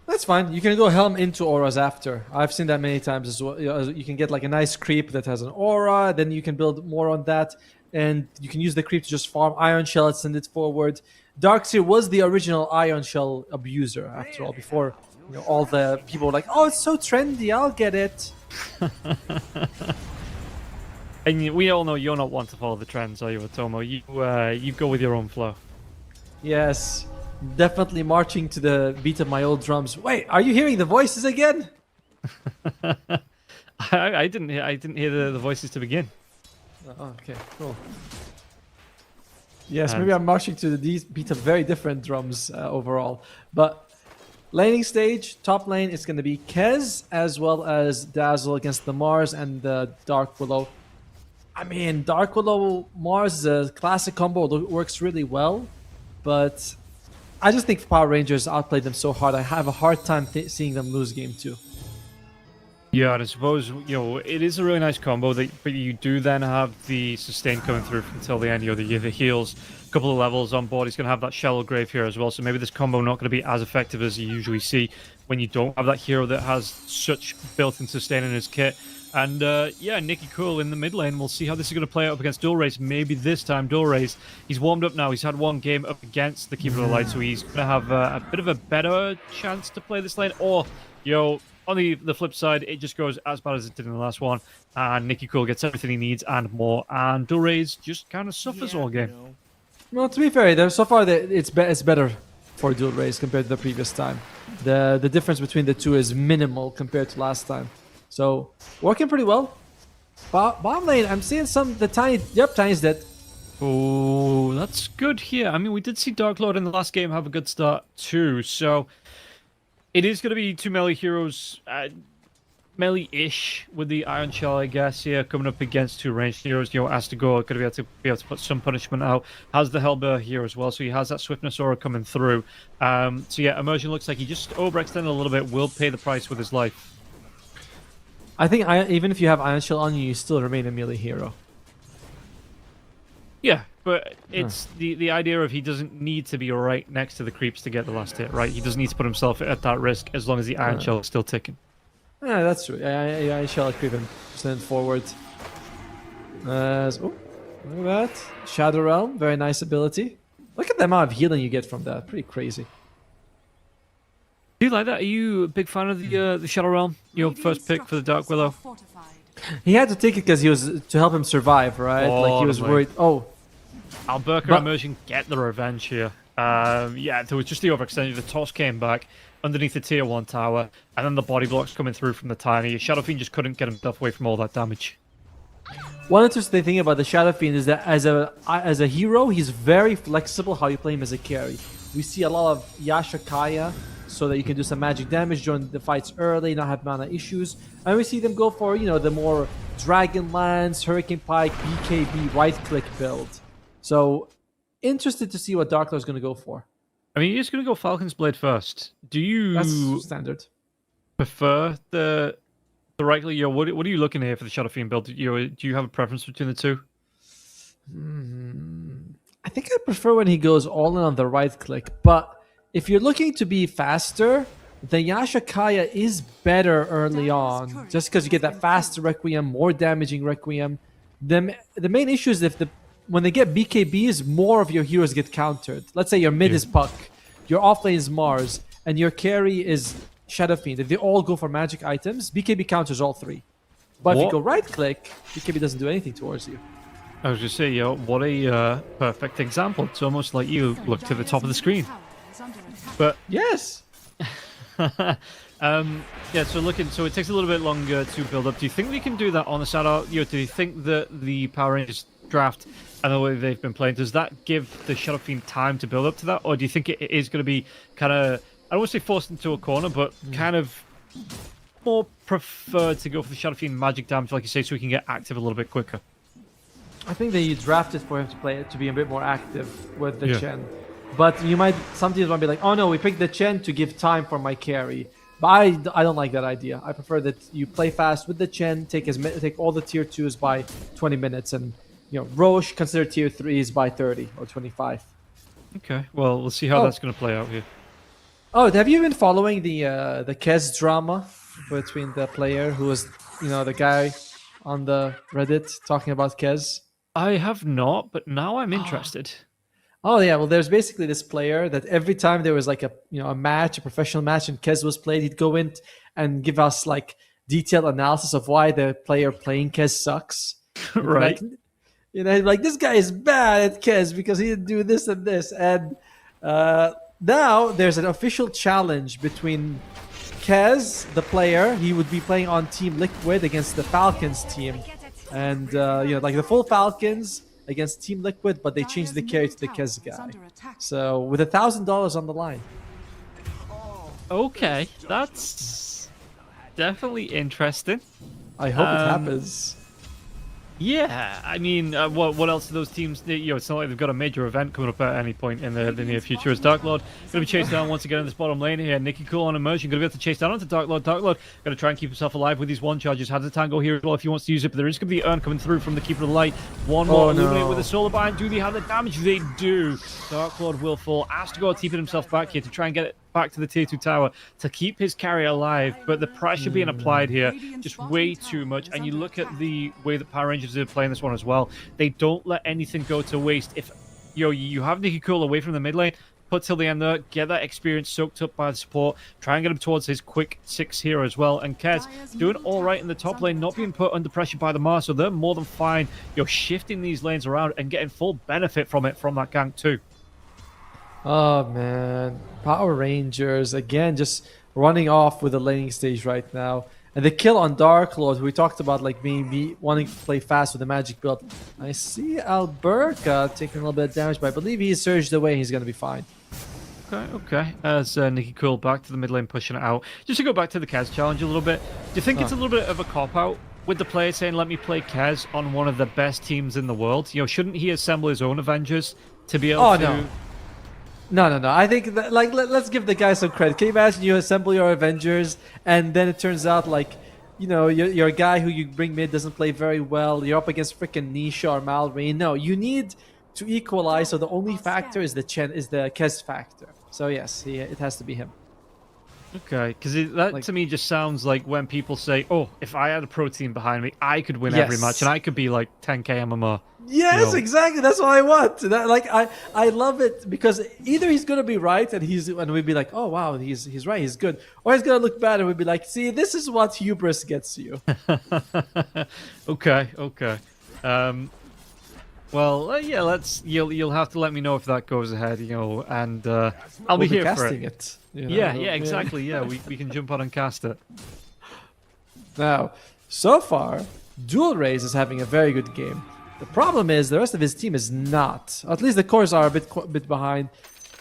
That's fine. You can go Helm into auras after. I've seen that many times as well. You can get like a nice creep that has an aura, then you can build more on that, and you can use the creep to just farm Iron Shell and send it forward. Darkseer was the original Iron Shell abuser, after all, before all the people were like, oh, it's so trendy, I'll get it. And we all know you're not one to follow the trends, are you, Atomo? You go with your own flow. Yes. Definitely marching to the beat of my old drums. Wait, are you hearing the voices again? I didn't hear the voices to begin. Oh, okay, cool. Yes, maybe I'm marching to the beat of very different drums overall. But laning stage, top lane is going to be Kez as well as Dazzle against the Mars and the Dark Willow. I mean, Dark Willow Mars is a classic combo that works really well, but I just think Power Rangers outplayed them so hard. I have a hard time seeing them lose game 2. Yeah, and I suppose, it is a really nice combo, but you do then have the sustain coming through until the end. The heals, a couple of levels on board. He's going to have that Shallow Grave here as well, so maybe this combo not going to be as effective as you usually see when you don't have that hero that has such built-in sustain in his kit. And yeah, Nicky Cool in the mid lane. We'll see how this is going to play out up against Duelrace. Maybe this time Duelrace, he's warmed up now. He's had one game up against the Keeper of the Light, so he's going to have a bit of a better chance to play this lane. Or, on the flip side, it just goes as bad as it did in the last one. And Nicky Cool gets everything he needs and more. And Duelrace just kind of suffers all game. Well, to be fair, so far it's better for Duelrace compared to the previous time. The difference between the two is minimal compared to last time. So, working pretty well. Bottom lane, I'm seeing Tiny's dead. Oh, that's good here. I mean, we did see Dark Lord in the last game have a good start too, so it is going to be two melee heroes, melee-ish with the Iron Shell, I guess, here, coming up against two ranged heroes. Astigore going to be able to put some punishment out. Has the Hellbear here as well, so he has that Swiftness aura coming through. So yeah, Immersion looks like he just overextended a little bit, will pay the price with his life. I think even if you have Iron Shell on you, you still remain a melee hero. Yeah, but it's the idea of he doesn't need to be right next to the creeps to get the last hit, right? He doesn't need to put himself at that risk as long as the Iron Shell is still ticking. Yeah, that's true. Iron Shell creep him. Send forward. Look at that. Shadow Realm, very nice ability. Look at the amount of healing you get from that. Pretty crazy. Do you like that? Are you a big fan of the Shadow Realm? Your first pick for the Dark Willow? He had to take it because he was to help him survive, right? Like he was worried. Oh, Alberca Immersion get the revenge here. Yeah, there was just the overextension. The toss came back underneath the tier 1 tower, and then the body blocks coming through from the Tiny. Shadow Fiend just couldn't get himself away from all that damage. One interesting thing about the Shadow Fiend is that as a hero, he's very flexible how you play him as a carry. We see a lot of Yasha Kaya, so that you can do some magic damage, join the fights early, not have mana issues. And we see them go for, the more Dragon Lance, Hurricane Pike, BKB, right-click build. So, interested to see what Dark Lord's going to go for. I mean, he's going to go Falcon's Blade first. Do you That's standard. Prefer the right-click? What are you looking here for the Shadow Fiend build? Do you have a preference between the two? I think I prefer when he goes all in on the right-click, but if you're looking to be faster, the Yasha Kaya is better early on, just because you get that faster Requiem, more damaging Requiem. The main issue is when they get BKBs, more of your heroes get countered. Let's say your mid is Puck, your offlane is Mars, and your carry is Shadow Fiend. If they all go for magic items, BKB counters all three. But if you go right-click, BKB doesn't do anything towards you. I was just saying, what a perfect example. It's almost like you look to the top of the screen. But yes, Yeah, so it takes a little bit longer to build up. Do you think we can do that on the side? Do you think that the Power Rangers draft and the way they've been playing, does that give the Shadow Fiend time to build up to that? Or do you think it is going to be kind of, I don't want to say forced into a corner, but kind of more preferred to go for the Shadow Fiend magic damage, like you say, so we can get active a little bit quicker? I think they drafted for him to be a bit more active with the Chen. But some teams might be like, oh no, we picked the Chen to give time for my carry. But I don't like that idea. I prefer that you play fast with the Chen, take all the tier 2s by 20 minutes, and Roche consider tier 3s by 30 or 25. Okay, well, we'll see how that's going to play out here. Oh, have you been following the Kez drama between the player who was, the guy on the Reddit talking about Kez? I have not, but now I'm interested. Oh yeah, well, there's basically this player that every time there was like a professional match, and Kez was played, he'd go in and give us like detailed analysis of why the player playing Kez sucks. Right. Like this guy is bad at Kez because he didn't do this and this, and now there's an official challenge between Kez, the player. He would be playing on Team Liquid against the Falcons team, and like the full Falcons against Team Liquid, but they changed the carry to the Kez guy. So with $1,000 on the line. Okay, that's definitely interesting. I hope it happens. Yeah, I mean, what else do those teams? It's not like they've got a major event coming up at any point in the near future. As Dark Lord going to be chased down once again in this bottom lane here. Nicky Cool on immersion, going to be able to chase down onto Dark Lord. Dark Lord going to try and keep himself alive with these one charges. Has the tango here as well if he wants to use it, but there is going to be Urn coming through from the Keeper of the Light. One more Illuminate with a Solar Bind. Do they have the damage? They do. Dark Lord will fall. Astrogod keeping himself back here to try and get it back to the tier 2 tower to keep his carry alive, but the pressure being applied here just way too much. And you look at the way that Power Rangers are playing this one as well, they don't let anything go to waste. If you have Nicky Cool away from the mid lane, put till the end there, get that experience soaked up by the support, try and get him towards his quick 6 here as well. And Kez doing all right in the top lane, not being put under pressure by the Mars, so they're more than fine. You're shifting these lanes around and getting full benefit from it from that gank too. Oh man, Power Rangers again, just running off with the laning stage right now, and the kill on Dark Lord, who we talked about, like maybe wanting to play fast with the magic build. I see Alberca taking a little bit of damage, but I believe he's surged away. He's gonna be fine. Okay. As Nicky Cool back to the mid lane, pushing it out. Just to go back to the Kez challenge a little bit, do you think it's a little bit of a cop out with the player saying, "Let me play Kez on one of the best teams in the world"? Shouldn't he assemble his own Avengers to be able to? No. I think that, let's give the guy some credit. Can you imagine you assemble your Avengers and then it turns out your guy who you bring mid doesn't play very well. You're up against freaking Nisha or Malrine. No, you need to equalize. So the only factor is the Kez factor. So yes, it has to be him. Okay, because that to me just sounds like when people say, "Oh, if I had a pro team behind me, I could win every match, and I could be like 10k MMR." Yes, exactly. That's what I want. I love it because either he's gonna be right and we'd be like, "Oh wow, he's right, he's good," or he's gonna look bad and we'd be like, "See, this is what hubris gets you." Okay. Well, yeah. You'll have to let me know if that goes ahead, and I'll be here for it. Yeah, exactly. Yeah, we can jump on and cast it. Now, so far, Dual Rays is having a very good game. The problem is the rest of his team is not. At least the cores are a bit behind.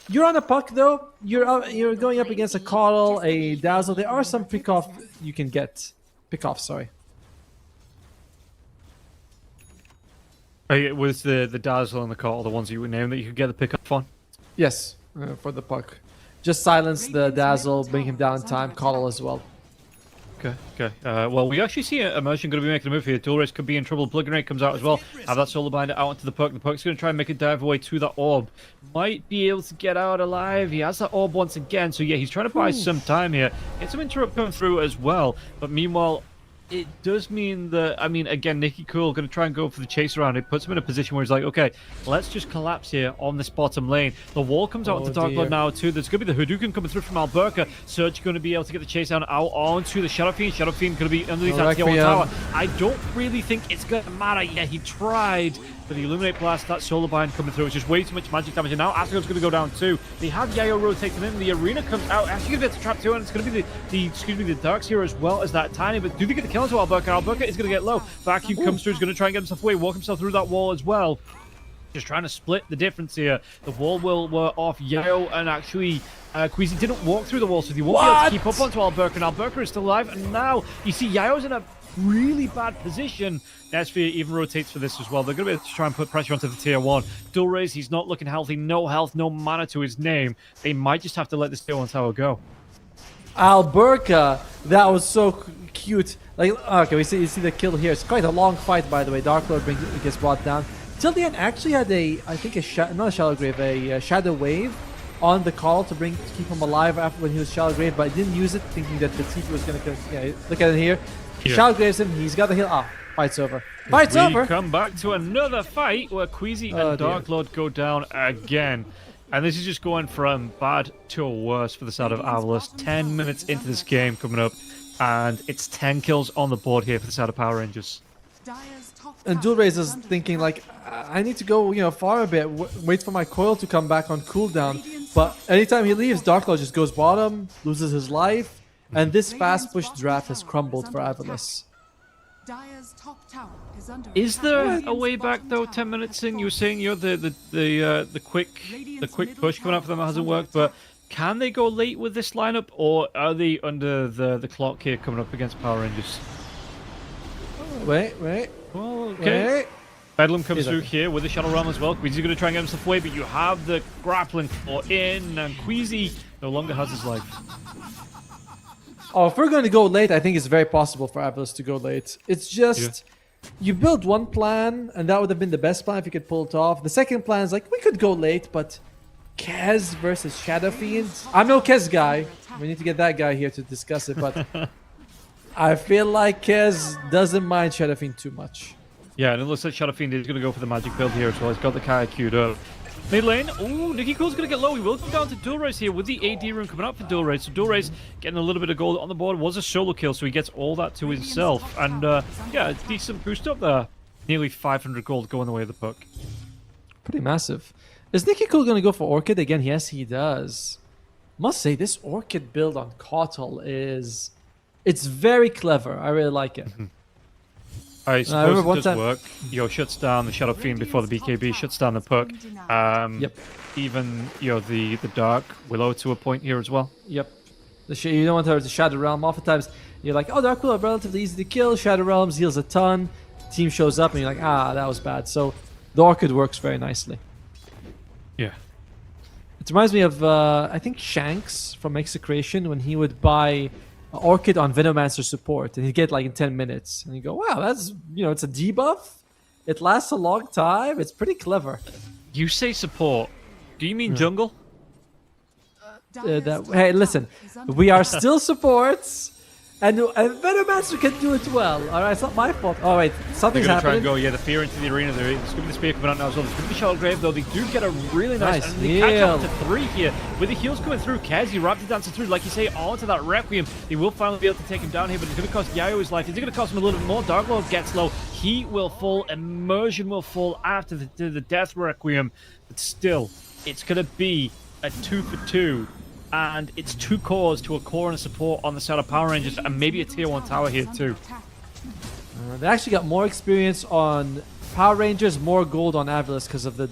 You're on a puck though. You're going up against a Coddle, a Dazzle. There are some pickoffs you can get. Sorry. Was the Dazzle and the Coddle the ones you would name that you could get the pickup on? Yes, for the puck. Just silence the Dazzle, bring him down in time, Coddle as well. Okay. Well, we actually see Immersion going to be making a move here. Dual Race could be in trouble. Plug and Ray comes out as well. Have that Solar Binder out onto the puck. The puck's going to try and make a dive away to the orb. Might be able to get out alive. He has that orb once again. So yeah, he's trying to buy some time here. Get some interrupt coming through as well. But meanwhile, it does mean that, again, Nicky Cool going to try and go for the chase around. It puts him in a position where he's like, okay, let's just collapse here on this bottom lane. The wall comes out onto Dark Lord now, too. There's going to be the Hadouken coming through from Alberca. Surge going to be able to get the chase down out onto the Shadow Fiend. Shadow Fiend going to be underneath that T1 tower. I don't really think it's going to matter. Yeah, he tried, But the Illuminate Blast, that Solar Bind coming through, it's just way too much magic damage. And now Asgard's going to go down too. They have Yayo rotating in. The arena comes out. Actually, going to be able to trap too, and it's going to be the Darks here as well as that Tiny. But do they get the kill into Alberca? Alberca is going to get low. Vacuum comes through. He's going to try and get himself away, walk himself through that wall as well. Just trying to split the difference here. The wall were off Yayo, and actually Queasy didn't walk through the wall, so he won't be able to keep up onto Alberca. And Alberca is still alive, and now you see Yayo's in a really bad position. Nesphere even rotates for this as well. They're going to be able to try and put pressure onto the tier 1. Dulraze, he's not looking healthy. No health, no mana to his name. They might just have to let this tier 1 tower go. Alberca, that was so cute. Like, okay, you see the kill here. It's quite a long fight, by the way. Dark Lord gets brought down. Till the end, actually had I think not a Shallow Grave, a Shadow Wave on the call to keep him alive after when he was Shallow Grave, but I didn't use it, thinking that the TP was going to. Yeah, look at it here. Yeah. Shallow Graves him. He's got the heal. Ah, fight's over. Fight's over. Come back to another fight where Queasy and Dark Lord go down again. And this is just going from bad to worse for the side of Avulus. 10 minutes into this game coming up, and it's 10 kills on the board here for the side of Power Rangers. And Dulraze is thinking like, I need to go, far a bit, wait for my coil to come back on cooldown. But anytime he leaves, Dark Lord just goes bottom, loses his life, and this fast push draft has crumbled for Avulus. Is there a way back though? 10 minutes in, you were saying the quick push coming up for them hasn't worked, but can they go late with this lineup, or are they under the clock here coming up against Power Rangers? Wait. Oh, okay. Wait. Bedlam comes through here with the Shadow Realm as well. Queasy's going to try and get himself away, but you have the grappling claw in, and Queasy no longer has his life. Oh, if we're going to go late, I think it's very possible for Avulus to go late. It's just, you build one plan, and that would have been the best plan if you could pull it off. The second plan is like, we could go late, but Kez versus Shadow Fiend? I'm no Kez guy. We need to get that guy here to discuss it, but I feel like Kez doesn't mind Shadow Fiend too much. Yeah, and it looks like Shadow Fiend is going to go for the magic build here as well. He's got the Kaya queued up. Mid lane, ooh, Nicky Cool's going to get low. He will come down to Dulraze here with the AD rune coming up for Dulraze. So Dulraze getting a little bit of gold on the board. Was a solo kill, so he gets all that to himself. And yeah, a decent boost up there. Nearly 500 gold going the way of the puck. Pretty massive. Is Nicky Cool going to go for Orchid again? Yes, he does. Must say, this Orchid build on Kotal is... It's very clever. I really like it. I suppose it does work. Shuts down the Shadow Fiend before the BKB, shuts down the puck. Even, the Dark Willow to a point here as well. Yep. You don't want her to Shadow Realm. Oftentimes, you're like, oh, Dark Willow, relatively easy to kill. Shadow Realms heals a ton. Team shows up, and you're like, that was bad. So, the Orchid works very nicely. Yeah. It reminds me of, I think, Shanks from Execration when he would buy Orchid on Venomancer support, and he'd get like in 10 minutes. And you go, wow, that's, it's a debuff. It lasts a long time. It's pretty clever. You say support. Do you mean jungle? Hey, listen, we are still supports. And Venomancer can do it well. All right, it's not my fault. Oh, wait, something's happening. Try and go, the fear into the arena. There's going to be the spear coming out now as well. There's going to be Shadow Grave, though. They do get a really nice and they catch up to 3 here. With the heals coming through, Kez, Raptor dancing through, like you say, onto that Requiem. They will finally be able to take him down here, but it's going to cost Yayo his life. Is it going to cost him a little bit more? Dark Lord gets low. He will fall. Immersion will fall after the Death Requiem. But still, it's going to be a 2 for 2. And it's 2 cores to a core and a support on the side of Power Rangers, and maybe a tier 1 tower here too. They actually got more experience on Power Rangers, more gold on Avulus because of the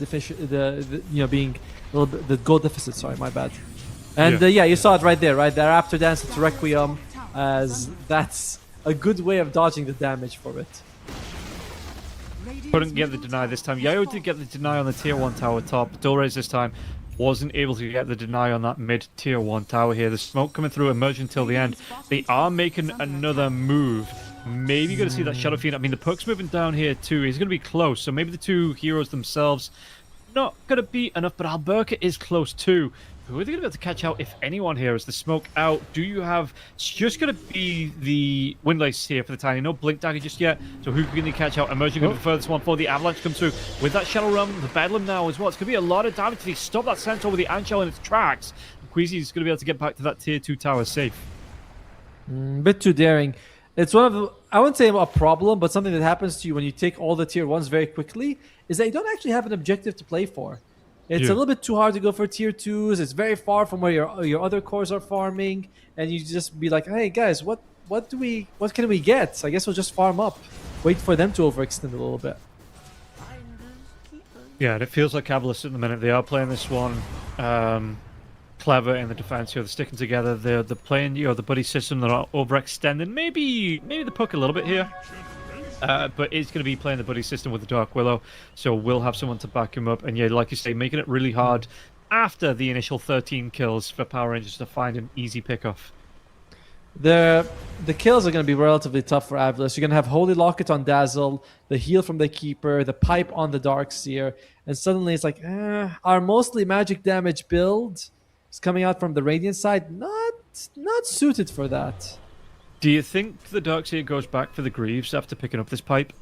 being a little bit the gold deficit. Sorry, my bad. And you saw it right there, right? Their after dance to Requiem, as that's a good way of dodging the damage for it. Couldn't get the deny this time. Yayo did get the deny on the tier 1 tower top. Dulraze this time wasn't able to get the deny on that mid-tier 1 tower here. The smoke coming through, Immersion till the end. They are making another move. Maybe going to see that Shadow Fiend. I mean, the puck's moving down here too. He's going to be close, so maybe the 2 heroes themselves not going to be enough, but Alberca is close too. Who are they going to be able to catch out, if anyone here? Is the smoke out? Do you have... It's just going to be the Windlace here for the Tiny. No Blink Dagger just yet. So who can they catch out? Emerging going to be the furthest one for the Avalanche come through. With that Shadow Realm, the Bedlam now as well. It's going to be a lot of damage. They stop that Centaur with the Anshell in its tracks. Queasy is going to be able to get back to that tier 2 tower safe. Bit too daring. It's one of I wouldn't say a problem, but something that happens to you when you take all the tier 1s very quickly is that you don't actually have an objective to play for. It's a little bit too hard to go for tier 2s. It's very far from where your other cores are farming, and you just be like, hey guys, what can we get? I guess we'll just farm up. Wait for them to overextend a little bit. Yeah, and it feels like Avulus at the minute. They are playing this one clever in the defense. They're sticking together. They're playing the buddy system. They're not overextending. Maybe the puck a little bit here. But it's going to be playing the buddy system with the Dark Willow, so we'll have someone to back him up. And yeah, like you say, making it really hard after the initial 13 kills for Power Rangers to find an easy pickoff. The kills are going to be relatively tough for Avulus. You're going to have Holy Locket on Dazzle, the heal from the Keeper, the pipe on the Darkseer, and suddenly it's like, our mostly magic damage build is coming out from the Radiant side. Not suited for that. Do you think the Darkseer goes back for the Greaves after picking up this pipe?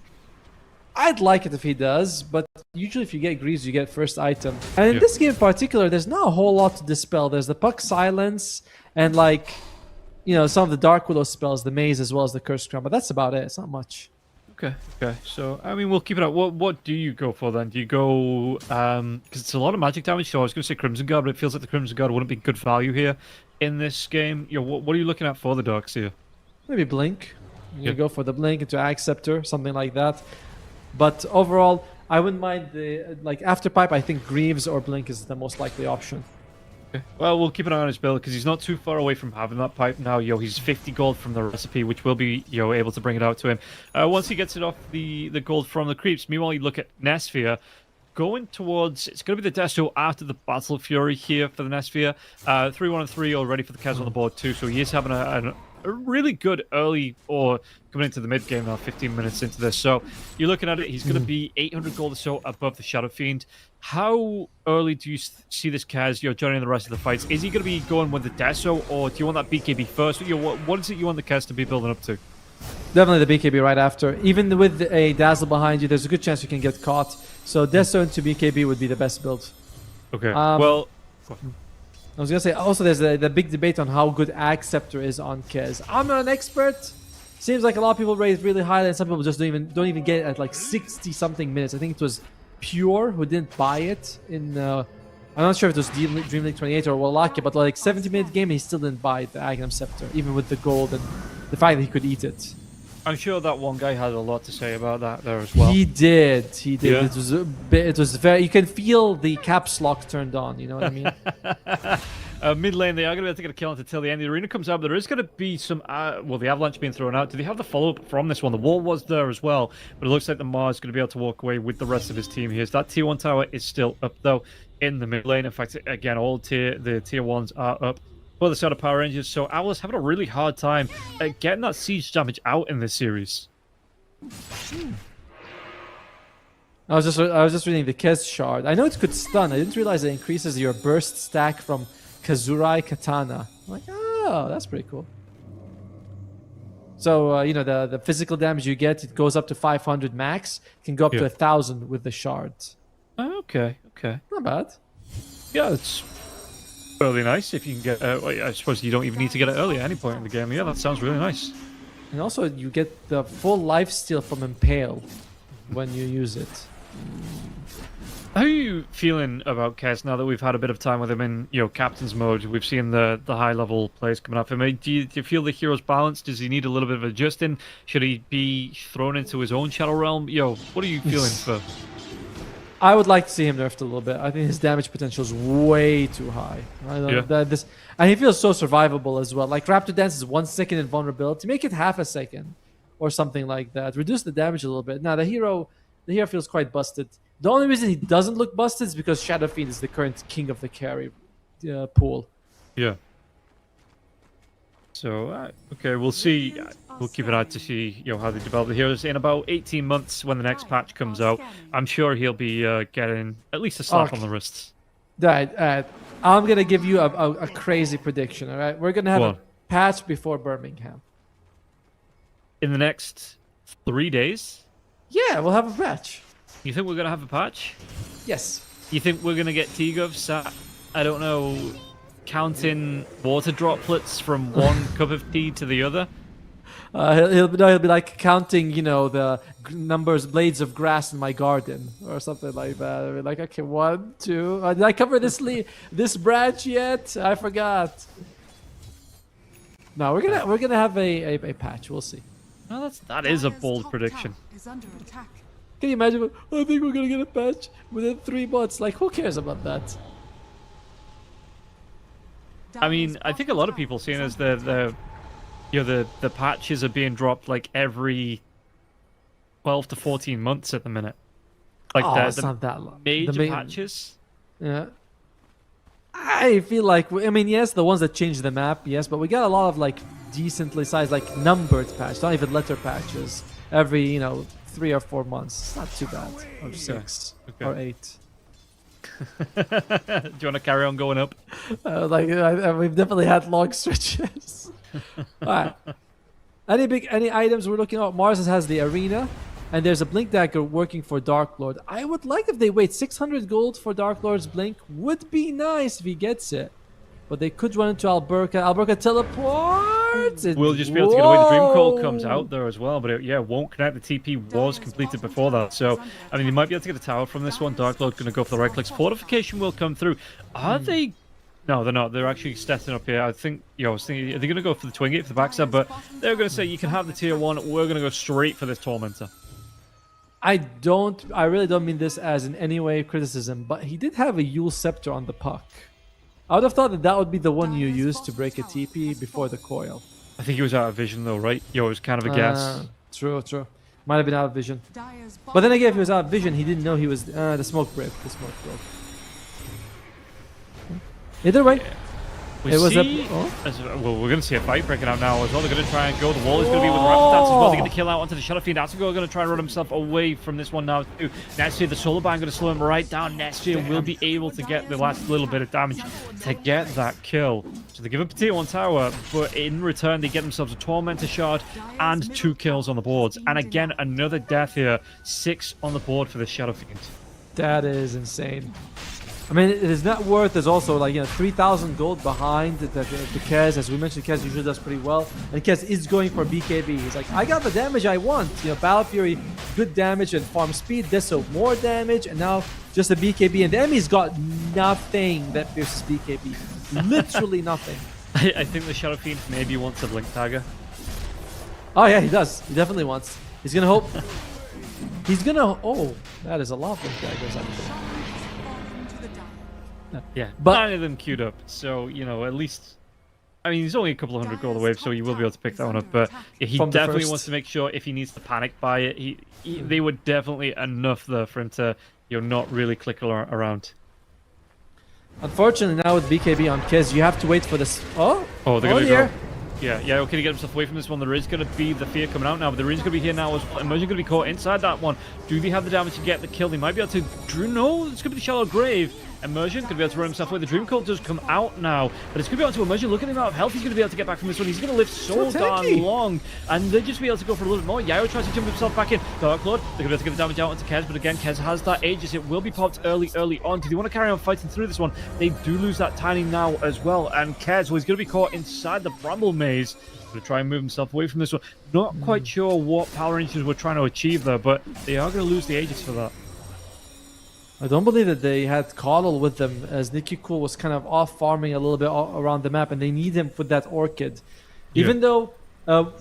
I'd like it if he does, but usually if you get Greaves, you get first item. And in this game in particular, there's not a whole lot to dispel. There's the Puck Silence and some of the Dark Willow spells, the Maze as well as the Curse Crown, but that's about it. It's not much. Okay. So, I mean, we'll keep it up. What do you go for then? Do you go, because it's a lot of magic damage, so I was going to say Crimson Guard, but it feels like the Crimson Guard wouldn't be good value here in this game. What are you looking at for the Darkseer? Maybe Blink. You go for the Blink into Acceptor, something like that. But overall, I wouldn't mind after pipe. I think Greaves or Blink is the most likely option. Okay. Well, we'll keep an eye on his build because he's not too far away from having that pipe now. He's 50 gold from the recipe, which will be able to bring it out to him once he gets it off the gold from the creeps. Meanwhile, you look at Nesphere. Going towards, it's going to be the Desto after the Battle Fury here for the Nesphere. 3-1-3 already for the Kaz on the board too, so he is having a really good early, or coming into the mid game now, 15 minutes into this. So you're looking at it, he's going to be 800 gold or so above the Shadow Fiend. How early do you see this Kaz joining the rest of the fights? Is he going to be going with the Deso, or do you want that BKB first? What is it you want the Kaz to be building up to? Definitely the BKB right after. Even with a Dazzle behind you, there's a good chance you can get caught. So Deso into BKB would be the best build. Okay, well... I was going to say, also there's the big debate on how good Acceptor is on Kez. I'm not an expert. Seems like a lot of people rate really high, and some people just don't even get it at like 60-something minutes. I think it was Pure who didn't buy it in... I'm not sure if it was Dream League 28 or Wallachia, but like 70-minute game, he still didn't buy the Agnum Scepter, even with the gold and the fact that he could eat it. I'm sure that one guy had a lot to say about that there as well. He did. Yeah. It was very... You can feel the caps lock turned on, you know what I mean? Mid lane, they are going to be able to get a kill until the end. The arena comes out, but there is going to be some... the Avalanche being thrown out. Do they have the follow-up from this one? The wall was there as well, but it looks like the Mars is going to be able to walk away with the rest of his team here. So that tier 1 tower is still up, though, in the mid lane. In fact, again, all the tier 1s are up for the side of Power Rangers. So Avulus having a really hard time getting that siege damage out in this series. I was just reading the Kez shard. I know it could stun. I didn't realize it increases your burst stack from Kazurai Katana. I'm like, oh, that's pretty cool. So the physical damage you get, it goes up to 500 max. It can go up to 1,000 with the shard. Okay. Not bad. Yeah, it's really nice if you can get... I suppose you don't even need to get it early at any point in the game. Yeah, that sounds really nice. And also, you get the full lifesteal from Impale when you use it. How are you feeling about Kez now that we've had a bit of time with him in captain's mode? We've seen the high-level players coming up. I mean, do you feel the hero's balanced? Does he need a little bit of adjusting? Should he be thrown into his own Shadow Realm? What are you feeling for... I would like to see him nerfed a little bit. I think his damage potential is way too high. And he feels so survivable as well. Like Raptor Dance is 1 second invulnerability. Make it half a second or something like that. Reduce the damage a little bit. Now the hero feels quite busted. The only reason he doesn't look busted is because Shadow Fiend is the current king of the carry pool. Yeah. So, okay, we'll see. We'll keep an eye to see how they develop the heroes. In about 18 months, when the next patch comes out, I'm sure he'll be getting at least a slap on the wrists. I'm going to give you a crazy prediction, all right? We're going to have a patch before Birmingham. In the next 3 days? Yeah, we'll have a patch. You think we're going to have a patch? Yes. You think we're going to get T-Gov sat, I don't know, counting water droplets from one cup of tea to the other? He'll be like counting, the blades of grass in my garden or something like that. I'll be like, okay, 1, 2. Did I cover this branch yet? I forgot. No, we're gonna have a patch. We'll see. Well, that is a bold prediction. Can you imagine? I think we're gonna get a patch within 3 months. Like, who cares about that? I mean, I think a lot of people seeing as the patches are being dropped like every 12 to 14 months at the minute. Like it's not that long. Major patches. Yeah. I feel like, yes, the ones that change the map, yes, but we got a lot of like decently sized, like numbered patches, not even letter patches, every 3 or 4 months. It's not too bad. Or 6 or 8. Do you want to carry on going up? We've definitely had long stretches. All right. Any items we're looking at? Mars has the arena, and there's a blink dagger working for Dark Lord. I would like if they wait 600 gold for Dark Lord's blink. Would be nice if he gets it. But they could run into Alberca. Alberca teleports. We'll just be able to get away. The Dream Call comes out there as well, but it won't connect. The TP was completed before that. So, I mean, you might be able to get a tower from this one. Dark Lord going to go for the right clicks. Fortification will come through. Are they... No, they're not. They're actually stepping up here. I think, I was thinking, are they going to go for the Twin Gate for the backstab? But they're going to say, you can have the tier 1. We're going to go straight for this Tormentor. I really don't mean this as in any way criticism, but he did have a Yule Scepter on the puck. I would have thought that would be the one you use to break a TP before the coil. I think he was out of vision though, right? It was kind of a guess. True. Might have been out of vision. But then again, if he was out of vision, he didn't know he was... the smoke broke. Either way. Well, we're going to see a fight breaking out now as well. They're going to try and go. The wall is going to be with Rapid Dance as well. They're going to kill out onto the Shadow Fiend. Asagor going to try and run himself away from this one now too. Netsphere, the Solar Bind going to slow him right down. Netsphere will be able to get the last little bit of damage to get that kill. So they give up a tier 1 tower, but in return they get themselves a Tormentor Shard and 2 kills on the boards. And again, another death here. 6 on the board for the Shadow Fiend. That is insane. I mean, it is net worth. There's also 3,000 gold behind the Kez. As we mentioned, Kez usually does pretty well, and Kez is going for BKB. He's like, I got the damage I want. Battle Fury, good damage and farm speed. Deso, more damage, and now just a BKB. And the enemy's got nothing that pierces BKB. Literally nothing. I think the Shadow Fiend maybe wants a Blink Dagger. Oh yeah, he does. He definitely wants. He's gonna hope. He's gonna. Oh, that is a lot of Blink Daggers actually. Yeah, but 9 of them queued up, so at least, I mean, he's only a couple of 100 gold away, so you will be able to pick that one up. But yeah, he definitely wants to make sure if he needs to panic buy it, they were definitely enough there for him to not really click around. Unfortunately, now with BKB on Kez, you have to wait for this. They're gonna go. Yeah, okay, to get himself away from this one. There is going to be the fear coming out now, but the Rune's going to be here now as well. Immersion going to be caught inside that one. Do they have the damage to get the kill? They might be able to... No, it's going to be the Shallow Grave. Immersion going to be able to run himself away. The Dream Cult does come out now, but it's going to be able to Immersion. Look at the amount of health he's going to be able to get back from this one. He's going to live so darn long, and they'll just be able to go for a little bit more. Yayo tries to jump himself back in. Dark Lord, they're going to be able to get the damage out onto Kez, but again, Kez has that Aegis. It will be popped early on. Do they want to carry on fighting through this one? They do lose that Tiny now as well, and Kez, well, he's going to be caught inside the Bramble Maze. To try and move himself away from this one. Not quite sure what Power Rangers were trying to achieve there, but they are going to lose the Aegis for that. I don't believe that they had Coddle with them, as Nicky Cool was kind of off farming a little bit around the map, and they need him with that Orchid. Even though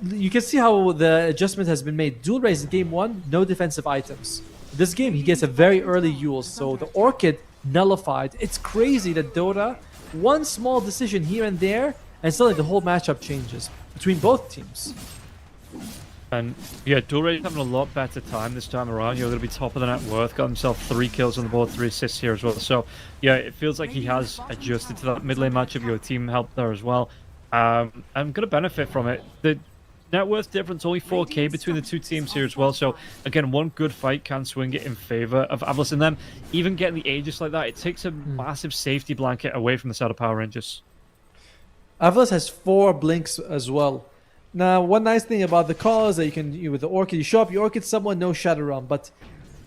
you can see how the adjustment has been made. Dual Raise in game 1, no defensive items. This game, he gets a very early Yule, so the Orchid nullified. It's crazy that Dota, one small decision here and there, and suddenly the whole matchup changes between both teams. And yeah, Dulre having a lot better time this time around. Going to be top of the net worth. Got himself 3 kills on the board, 3 assists here as well. So yeah, it feels like he has adjusted to that mid lane matchup. Your team help there as well. I'm going to benefit from it. The net worth difference only 4k between the two teams here as well. So again, one good fight can swing it in favor of Avulus. And then even getting the Aegis like that, it takes a massive safety blanket away from the side of Power Rangers. Avulus has 4 blinks as well. Now, one nice thing about the call is that with the Orchid, you show up, you Orchid someone, no Shadow Realm. But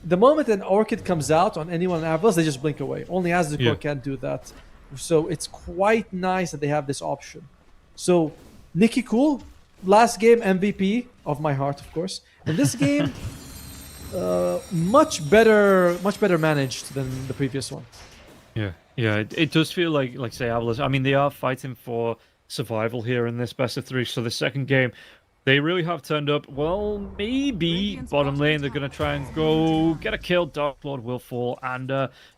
the moment an Orchid comes out on anyone in Avulus, they just blink away. Only Azure can't do that. So it's quite nice that they have this option. So Nicky Cool, last game MVP of my heart, of course. And this game, much better managed than the previous one. Yeah, yeah, it does feel like say Avulus. I mean, they are fighting for survival here in this best of three. So the second game, they really have turned up. Well, maybe bottom lane they're gonna try and go get a kill. Dark Lord will fall, and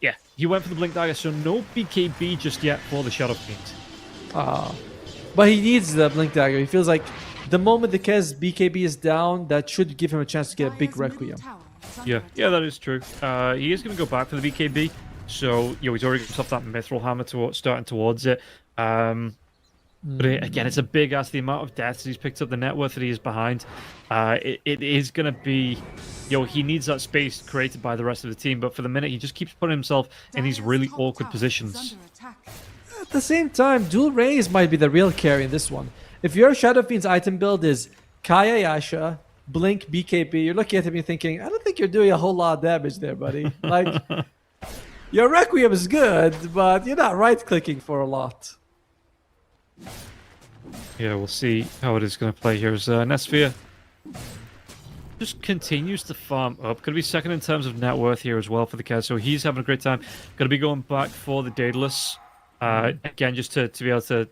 yeah, he went for the Blink Dagger. So no BKB just yet for the Shadow Fiend. But he needs the Blink Dagger. He feels like the moment the Kez BKB is down, that should give him a chance to get a big Requiem. Yeah, that is true. He is gonna go back for the BKB. So, he's already got that Mithril Hammer starting towards it. But again, it's a big ask. The amount of deaths he's picked up, the net worth that he is behind. It is going to be, he needs that space created by the rest of the team. But for the minute, he just keeps putting himself in these really awkward positions. At the same time, Dual Rays might be the real carry in this one. If your Shadow Fiend's item build is Kaya Yasha, Blink, BKB, you're looking at him and thinking, I don't think you're doing a whole lot of damage there, buddy. Like... Your Requiem is good, but you're not right-clicking for a lot. Yeah, we'll see how it is going to play here as Nesphere just continues to farm up. Going to be second in terms of net worth here as well for the Kez, so he's having a great time. Going to be going back for the Daedalus. Again, just to be able to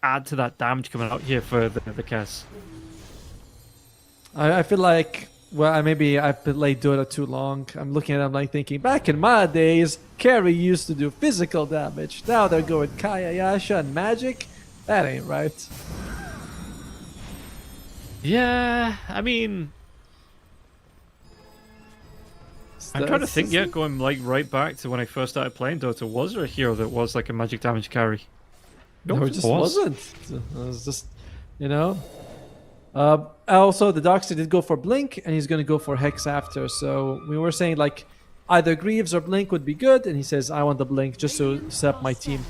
add to that damage coming out here for the Kez. I feel like... Well, maybe I played Dota too long. I'm looking at them like thinking, back in my days, carry used to do physical damage. Now they're going Kaya Yasha and magic. That ain't right. Yeah, I mean... I'm trying to think, going right back to when I first started playing Dota, was there a hero that was like a magic damage carry? No, it just wasn't. It was just, Also, the Darkseid did go for Blink, and he's going to go for Hex after. So we were saying, like, either Greaves or Blink would be good, and he says, I want the Blink just to set up my team.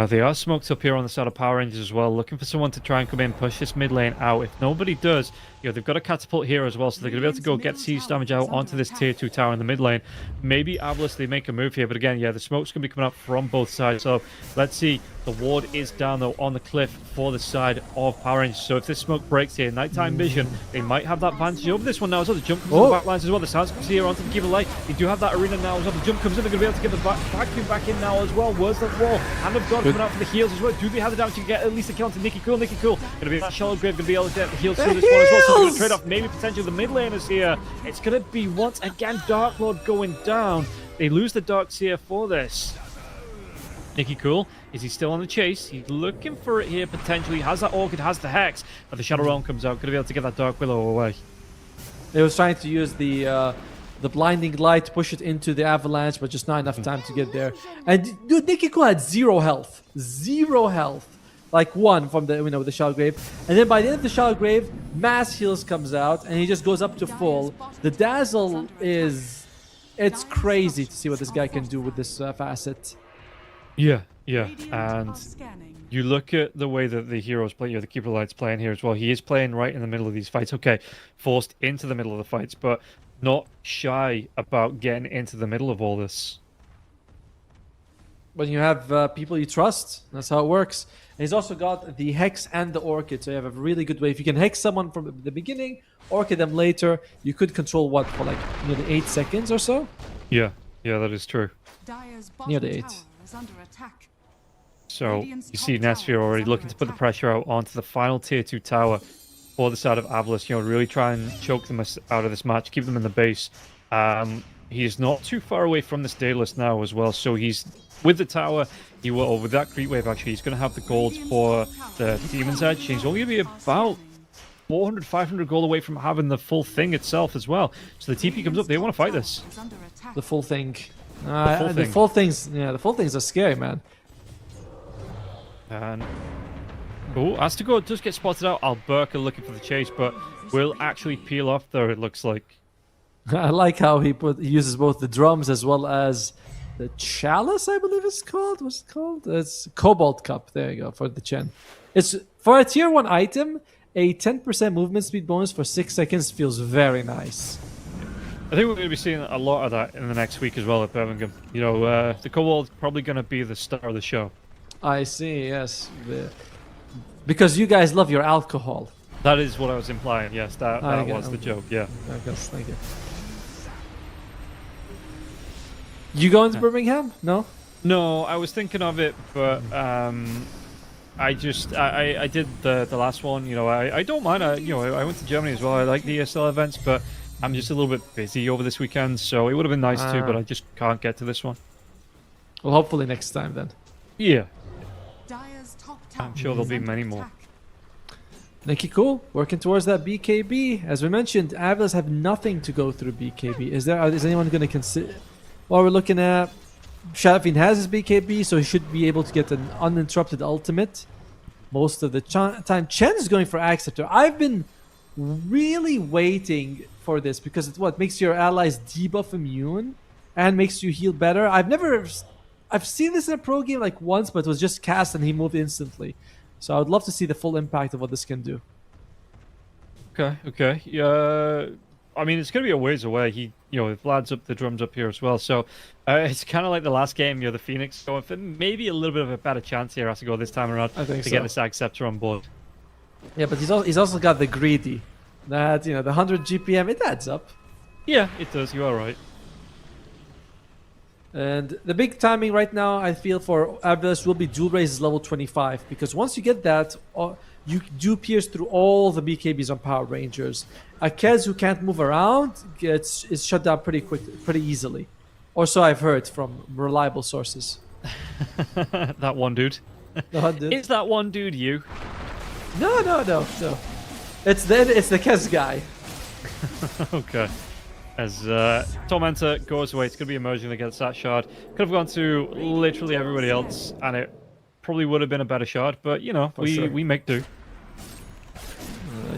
They are smoked up here on the side of Power Rangers as well, looking for someone to try and come in, push this mid lane out. If nobody does, they've got a catapult here as well, so they're going to be able to go get siege damage out onto this tier 2 tower in the mid lane. Maybe Avulus, they make a move here, but again, the smoke's going to be coming up from both sides. So let's see. The ward is down, though, on the cliff for the side of Power Rangers. So if this smoke breaks here, nighttime vision, they might have that advantage over this one now as well. The jump comes on the back lines as well. The sounds comes here onto the Keeper Light. They do have that arena now as well. The jump comes in. They're going to be able to get the vacuum back in now as well. Where's the wall? Hand of God coming out for the heals as well. Do they have the damage to get at least a kill onto Nicky Cool? Nicky Cool going to be that Shallow Grave, going to be able to get the heals through this one as well. So they're going to trade off maybe potentially the mid laners here. It's going to be once again Dark Lord going down. They lose the Dark Seer for this. Nicky Cool, is he still on the chase? He's looking for it here potentially. Has that Orchid, has the Hex, but the Shadow Realm comes out. Going to be able to get that Dark Willow away. They was trying to use the blinding light to push it into the avalanche, but just not enough time to get there. And dude, Nicky Cool had 0 health. 0 health. Like 1 from the the Shallow Grave. And then by the end of the Shallow Grave, mass heals comes out and he just goes up to full. The Dazzle is... It's crazy to see what this guy can do with this facet. Yeah, and you look at the way that the heroes play, the Keeper Light's playing here as well. He is playing right in the middle of these fights. Okay, forced into the middle of the fights, but not shy about getting into the middle of all this. When you have people you trust, that's how it works. And he's also got the Hex and the Orchid, so you have a really good way. If you can Hex someone from the beginning, Orchid them later, you could control what for like nearly 8 seconds or so? Yeah, that is true. Nearly 8. Under attack. So you see Nesphere already looking to put the pressure out onto the final tier 2 tower for the side of Avulus, really try and choke them out of this match, keep them in the base. He's not too far away from this Daedalus now as well, so he's with the tower, with that creep wave actually, he's going to have the gold for the Demon's Edge. He's only going to be about 400, 500 gold away from having the full thing itself as well. So the TP comes up, they want to fight this. The full thing. The full things are scary, man. And Astago does get spotted out. Alberca looking for the chase, but will actually peel off there, it looks like. I like how he uses both the drums as well as the chalice, I believe it's called. What's it called? It's Cobalt Cup. There you go, for the Chen. It's for a tier 1 item, a 10% movement speed bonus for 6 seconds feels very nice. I think we're going to be seeing a lot of that in the next week as well at Birmingham. The Kobold's probably going to be the star of the show. I see, yes. Because you guys love your alcohol. That is what I was implying. Yes, that was the joke. Yeah. I guess. Thank you. You going to Birmingham? No. No, I was thinking of it, but I did the last one. You know, I don't mind. I went to Germany as well. I like the ESL events, but I'm just a little bit busy over this weekend, so it would have been nice too. But I just can't get to this one. Well, hopefully next time then. Yeah. I'm sure there'll be many more. Nikki, cool. Working towards that BKB. As we mentioned, Avulus have nothing to go through BKB. Is anyone going to consider? Well, we're looking at Shadowfiend has his BKB, so he should be able to get an uninterrupted ultimate most of the time. Chen is going for Acceptor. I've been really waiting for this because it's what makes your allies debuff immune and makes you heal better. I've seen this in a pro game like once, but it was just cast and he moved instantly. So I would love to see the full impact of what this can do. Okay. Yeah. I mean, it's going to be a ways away. Vlad's up, the drums up here as well. So it's kind of like the last game. The Phoenix going for maybe a little bit of a better chance here has to go this time around to get this Acceptor on board. Yeah, but he's also got the greedy. That the 100 GPM, it adds up. Yeah, it does. You are right. And the big timing right now, I feel, for Avulus will be dual raises level 25, because once you get that, you do pierce through all the BKBs on Power Rangers. A Kez who can't move around is shut down pretty easily, or so I've heard from reliable sources. That one dude. Is that one dude you? No. It's the Kez guy. Okay. As Tormentor goes away, it's going to be emerging against that shard. Could have gone to literally everybody else, and it probably would have been a better shard, but we make do.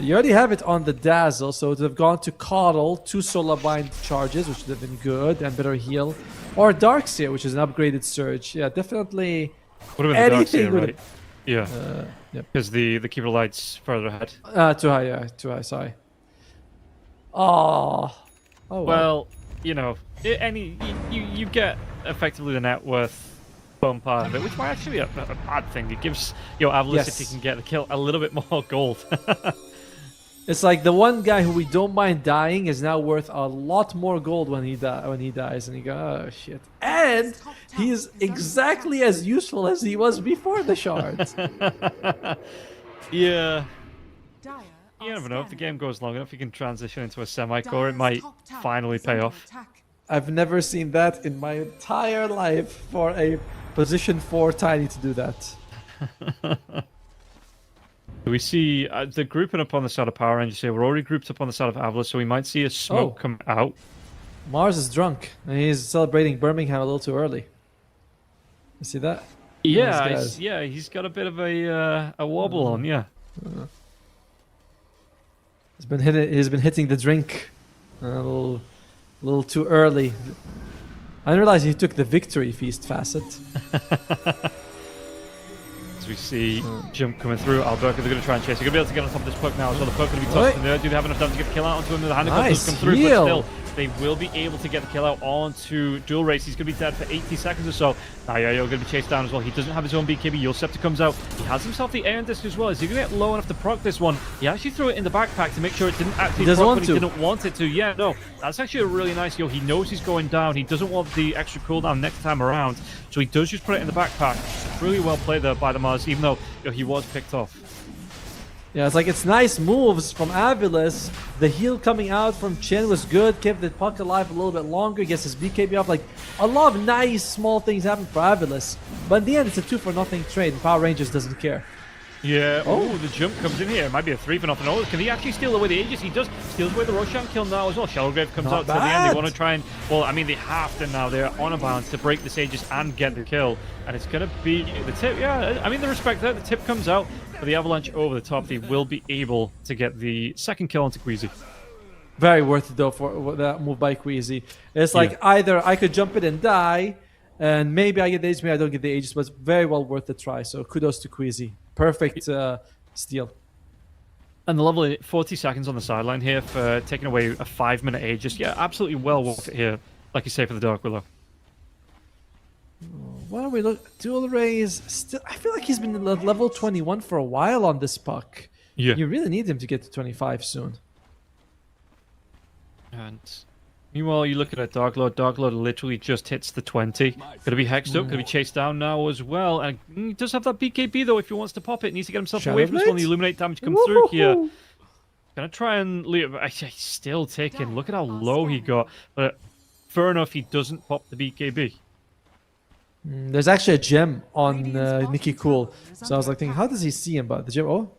You already have it on the Dazzle, so it would have gone to Coddle, 2 Solar Bind charges, which would have been good, and better heal. Or Darkseer, which is an upgraded Surge. Yeah, definitely. Would have been the Darkseer, right? Yeah. Because yep. the Keeper Light's further ahead. Too high, sorry. Oh, well, you get effectively the net worth bump part of it, which might actually be a bad thing. It gives Avulus, if he can get the kill, a little bit more gold. It's like the one guy who we don't mind dying is now worth a lot more gold when he dies, and you go, oh shit. And he is exactly as useful as he was before the shards. Yeah. You never know. If the game goes long enough, you can transition into a semi-core. It might finally pay off. I've never seen that in my entire life for a position 4 Tiny to do that. We see the grouping up on the side of Power Rangers here. We're already grouped up on the side of Avulus, so we might see a smoke come out. Mars is drunk, and he's celebrating Birmingham a little too early. You see that? Yeah, he's got a bit of a wobble on, yeah. He's been hitting the drink a little too early. I didn't realize he took the victory feast facet. As we see jump coming through, Alberca, they're going to try and chase. They're going to be able to get on top of this Puck now as well. The Puck going to be tossed in there. Do they have enough time to get the kill out onto him? The hand does come through, but still, they will be able to get the kill out onto Dual Race. He's going to be dead for 80 seconds or so. Now, you're going to be chased down as well. He doesn't have his own BKB. Yosepta comes out. He has himself the Aeon Disc as well. Is he going to get low enough to proc this one? He actually threw it in the backpack to make sure it didn't actually proc, but he didn't want it to. Yeah, no. That's actually a really nice heal. He knows he's going down. He doesn't want the extra cooldown next time around, so he does just put it in the backpack. Really well played there by the Mars, even though he was picked off. Yeah, it's nice moves from Avulus. The heal coming out from Chen was good. Kept the Puck alive a little bit longer. Gets his BKB off. A lot of nice small things happen for Avulus. But in the end, it's a 2-for-0 trade. And Power Rangers doesn't care. Yeah, the jump comes in here. It might be a 3-for-0. Oh, can he actually steal away the Aegis? He does. Steals away the Roshan kill now as well. Shellgrave comes out to the end. They want to try and... Well, I mean, they have to now. They're on a bounce to break this Aegis and get the kill. And it's going to be the tip. Yeah, I mean, the respect there. The tip comes out for the Avalanche over the top. They will be able to get the second kill onto Queasy. Very worth it, though, for that move by Queasy. It's either I could jump it and die, and maybe I get the Aegis, maybe I don't get the Aegis, but it's very well worth the try. So kudos to Queasy. Perfect steal. And the lovely 40 seconds on the sideline here for taking away a 5-minute Aegis. Yeah, absolutely well worth it here, like you say, for the Dark Willow. What are we look? Dual raise. Still, I feel like he's been at level 21 for a while on this puck. Yeah. You really need him to get to 25 soon. And meanwhile, you look at a Dark Lord. Dark Lord literally just hits the 20. Gonna be hexed up, gonna be chased down now as well. And he does have that BKB though if he wants to pop it. Needs to get himself away from this one. The Illuminate damage come through here. Gonna try and leave. He's still taking. Look at how low he got. But fair enough, he doesn't pop the BKB. There's actually a gem on Nicky Cool. So I was like thinking, how does he see him? But the gem, oh,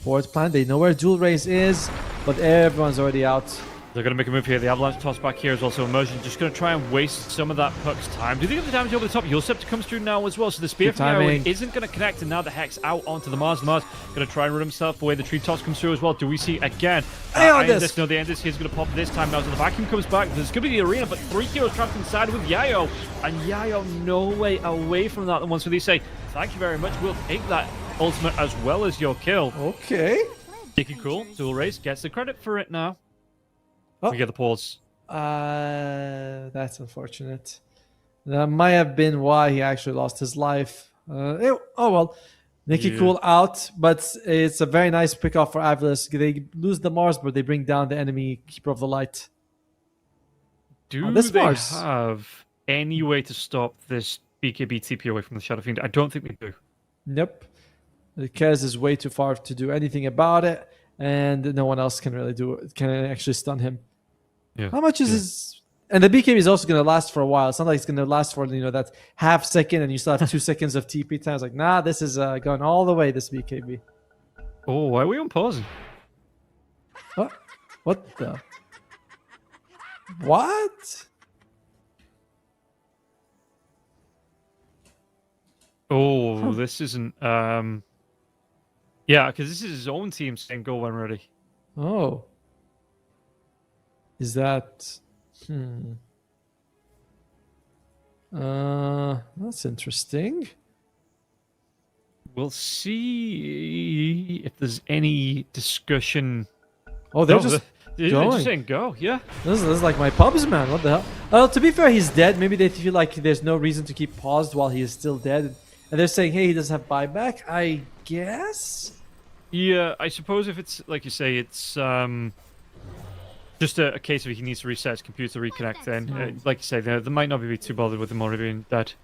forward plan. They know where dual raise is, but everyone's already out. They're going to make a move here. The Avalanche toss back here is also Immersion. Just going to try and waste some of that puck's time. Do they get the damage over the top? Yulcept comes through now as well. So the Spear from Arrow isn't going to connect. And now the Hex out onto the Mars. The Mars going to try and run himself away. The Tree Toss comes through as well. Do we see again? No, the Aeondis is going to pop this time now. So the Vacuum comes back. There's going to be the Arena, but 3 kills trapped inside with Yayo. And Yayo no way away from that. And once they say, thank you very much. We'll take that ultimate as well as your kill. Okay. Nicky Cool, dual race, gets the credit for it now. Oh. We get the pause. That's unfortunate. That might have been why he actually lost his life. Oh well. Nicky Cool out, but it's a very nice pick off for Avulus. They lose the Mars, but they bring down the enemy Keeper of the Light. Do they have any way to stop this BKB TP away from the Shadow Fiend? I don't think they do. Nope. The Kez is way too far to do anything about it, and no one else can really do it. Can actually stun him. Yeah. How much is his? And the BKB is also going to last for a while. It's not like it's going to last for that half second, and you still have 2 seconds of TP time. It's like, nah, this is going all the way. This BKB. Oh, why are we on pausing? What? What the? What? Oh, this isn't. Yeah, because this is his own team saying go when ready. Oh. Is that... That's interesting. We'll see if there's any discussion. Oh, they're just they're just saying go, yeah. This is like my pubs, man. What the hell? Well, to be fair, he's dead. Maybe they feel like there's no reason to keep paused while he is still dead. And they're saying, hey, he doesn't have buyback, I guess? Yeah, I suppose if it's, like you say, it's... just a case of he needs to reset his computer, reconnect then. Like you say, they might not be too bothered with him already being dead.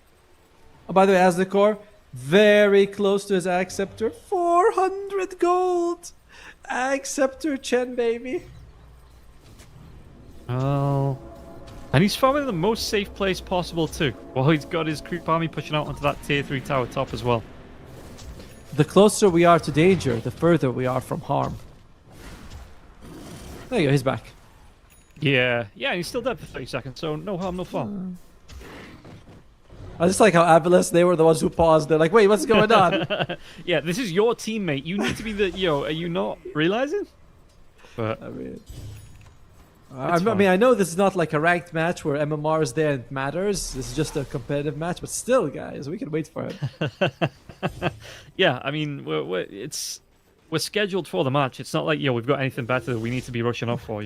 Oh, by the way, as the core, very close to his Acceptor. 400 gold! Acceptor Chen, baby. Oh. And he's farming in the most safe place possible too. While he's got his creep army pushing out onto that tier 3 tower top as well. The closer we are to danger, the further we are from harm. There you go, he's back. Yeah, he's still dead for 30 seconds, so no harm, no foul. I just like how Avulus, they were the ones who paused. They're like, wait, what's going on? Yeah, this is your teammate. You need to be the... are you not realizing? But I mean, I know this is not like a ranked match where MMR is there and it matters. This is just a competitive match, but still, guys, we can wait for it. Yeah, I mean, we're scheduled for the match. It's not like, we've got anything better that we need to be rushing up for,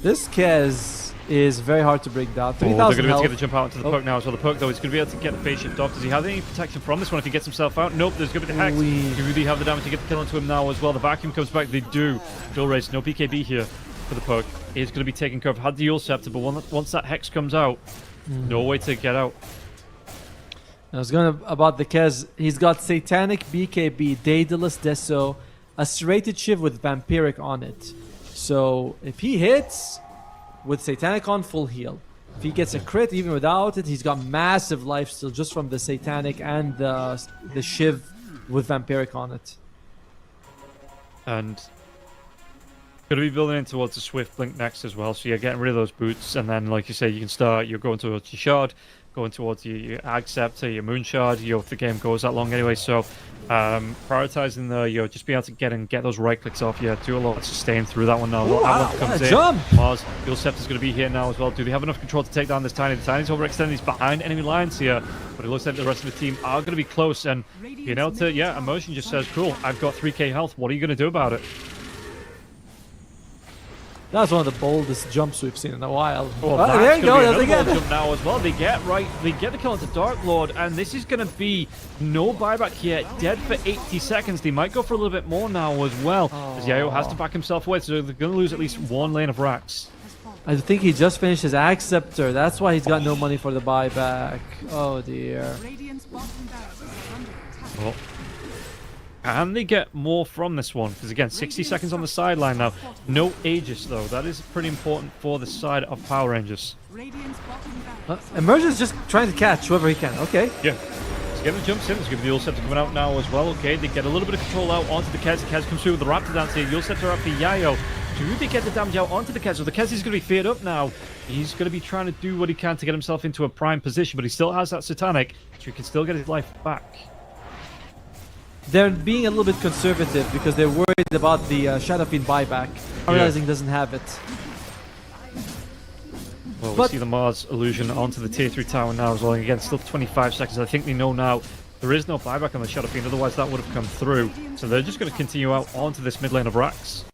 This Kez is very hard to bring down. 3,000 they're going to be able health. to get the jump out into the puck now as well. The puck, though, is going to be able to get the phase shift off. Does he have any protection from this one if he gets himself out? Nope, there's going to be the Hex. Do you really have the damage to get the kill onto him now as well? The Vacuum comes back. They do. Dual race, no PKB here for the puck. He's going to be taken care of. Had the Yulcept, but once that Hex comes out, no way to get out. I was going to about the Kez. He's got Satanic BKB, Daedalus Deso, a serrated Shiv with Vampiric on it. So if he hits with Satanic on, full heal. If he gets a crit even without it, he's got massive life still just from the Satanic and the Shiv with Vampiric on it. And going to be building in towards the Swift Blink next as well. So you're getting rid of those boots, and then, like you say, you can start. You're going towards your Shard, going towards your Acceptor, your Moon Shard. If the game goes that long anyway, so prioritizing the just be able to get those right clicks off. Yeah, do a lot of sustain through that one now. Ooh, wow, comes in. Jump! Mars, Yulcept is going to be here now as well. Do they have enough control to take down this Tiny? The Tiny's overextending. He's behind enemy lines here, but it looks like the rest of the team are going to be close. And being able to, Emotion just says, "Cool, I've got 3k health. What are you going to do about it?" That was one of the boldest jumps we've seen in a while. Well, Oh, there you go. Another Again. ball jump now as well. They get the kill into Dark Lord, and this is going to be no buyback here. Dead for 80 seconds. They might go for a little bit more now as well, as Yayo has to back himself away, so they're going to lose at least one lane of racks. I think he just finished his Axe Scepter. That's why he's got no money for the buyback. Oh dear. Well, can they get more from this one? Because again, 60 seconds on the sideline now. No Aegis though. That is pretty important for the side of Power Rangers. Emergen's just trying to catch whoever he can. Okay. Yeah. He's getting the jumps in. There's going to be the Yule Scepter coming out now as well. Okay, they get a little bit of control out onto the Kez. Kez comes through with the Raptor dance here. Yule Scepter out for Yayo. Do they get the damage out onto the Kez? So the Kez is going to be feared up now. He's going to be trying to do what he can to get himself into a prime position, but he still has that Satanic, so he can still get his life back. They're being a little bit conservative because they're worried about the Shadow Fiend buyback. Realizing doesn't have it. Well, we see the Mars illusion onto the tier 3 tower now as well. And again, still 25 seconds. I think they know now there is no buyback on the Shadow Fiend, otherwise that would have come through. So they're just going to continue out onto this mid lane of racks.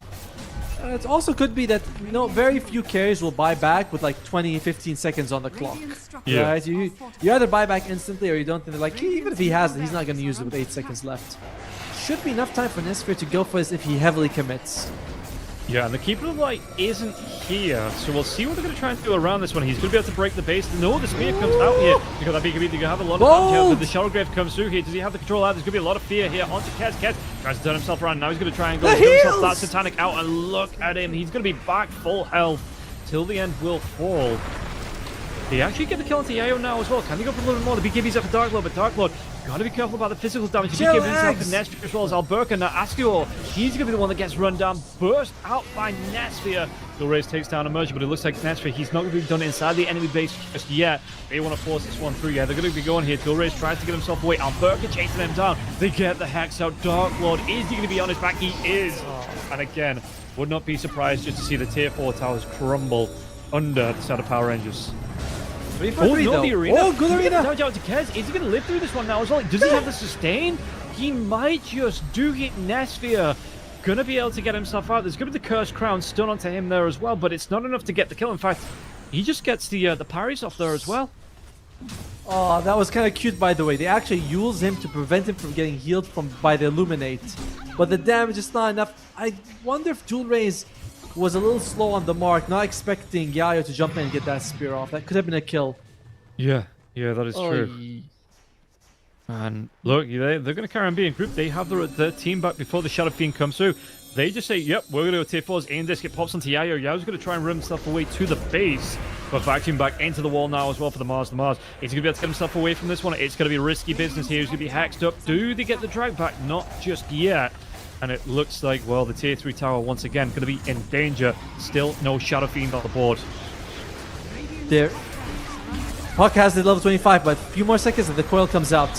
It also could be that, you know, very few carries will buy back with like 20-15 seconds on the clock. Yeah. Right? You either buy back instantly or you don't. And like, even if he has it, he's not going to use it with 8 seconds left. Should be enough time for Nesphere to go for this if he heavily commits. Yeah, and the Keeper of Light isn't here, so we'll see what they're going to try and do around this one. He's going to be able to break the base. No, the Spear comes out here, because I think he's going to have a lot of damage here, but the Shadow Grave comes through here. Does he have the control out? There's going to be a lot of fear here onto Kez. Kez tries to turn himself around. Now he's going to try and go himself that Satanic out, and look at him. He's going to be back full health till the end will fall. They actually get the kill onto Yayo now as well. Can they go for a little bit more? The BKB is up for Dark Lord, but Dark Lord, got to be careful about the physical damage. The BKB is up for Nesphere as well as Alberca. Now Askeor, he's going to be the one that gets run down. Burst out by Nesphere. Gilraze takes down Emerger, but it looks like Nesphere, he's not going to be done inside the enemy base just yet. They want to force this one through. Yeah, they're going to be going here. Gilraze tries to get himself away. Alberca chasing them down. They get the Hex out. Dark Lord, is he going to be on his back? He is. And again, would not be surprised just to see the tier 4 towers crumble under the side of Power Rangers. 3 for 3 no, the arena. Oh, good arena. Damage out to Kez. Is he going to live through this one now as well? Does he have the sustain? He might just do hit Nesphere. Going to be able to get himself out. There's going to be the Cursed Crown stun onto him there as well, but it's not enough to get the kill. In fact, he just gets the parries off there as well. Oh, that was kind of cute, by the way. They actually use him to prevent him from getting healed by the Illuminate. But the damage is not enough. I wonder if Gilraze was a little slow on the mark, not expecting Yayo to jump in and get that spear off. That could have been a kill. Yeah, that is true. And look, they're going to carry on being grouped. They have the team back before the Shadow Fiend comes through. They just say, yep, we're going to go tier 4s. Aim disc, it pops onto Yayo. Yayo's going to try and run himself away to the base. But vacuum back into the wall now as well for the Mars. The Mars is going to be able to get himself away from this one. It's going to be risky business here. He's going to be hexed up. Do they get the drag back? Not just yet. And it looks like, well, the tier 3 tower once again going to be in danger. Still no Shadow Fiend on the board. There. Puck has the level 25, but a few more seconds and the coil comes out.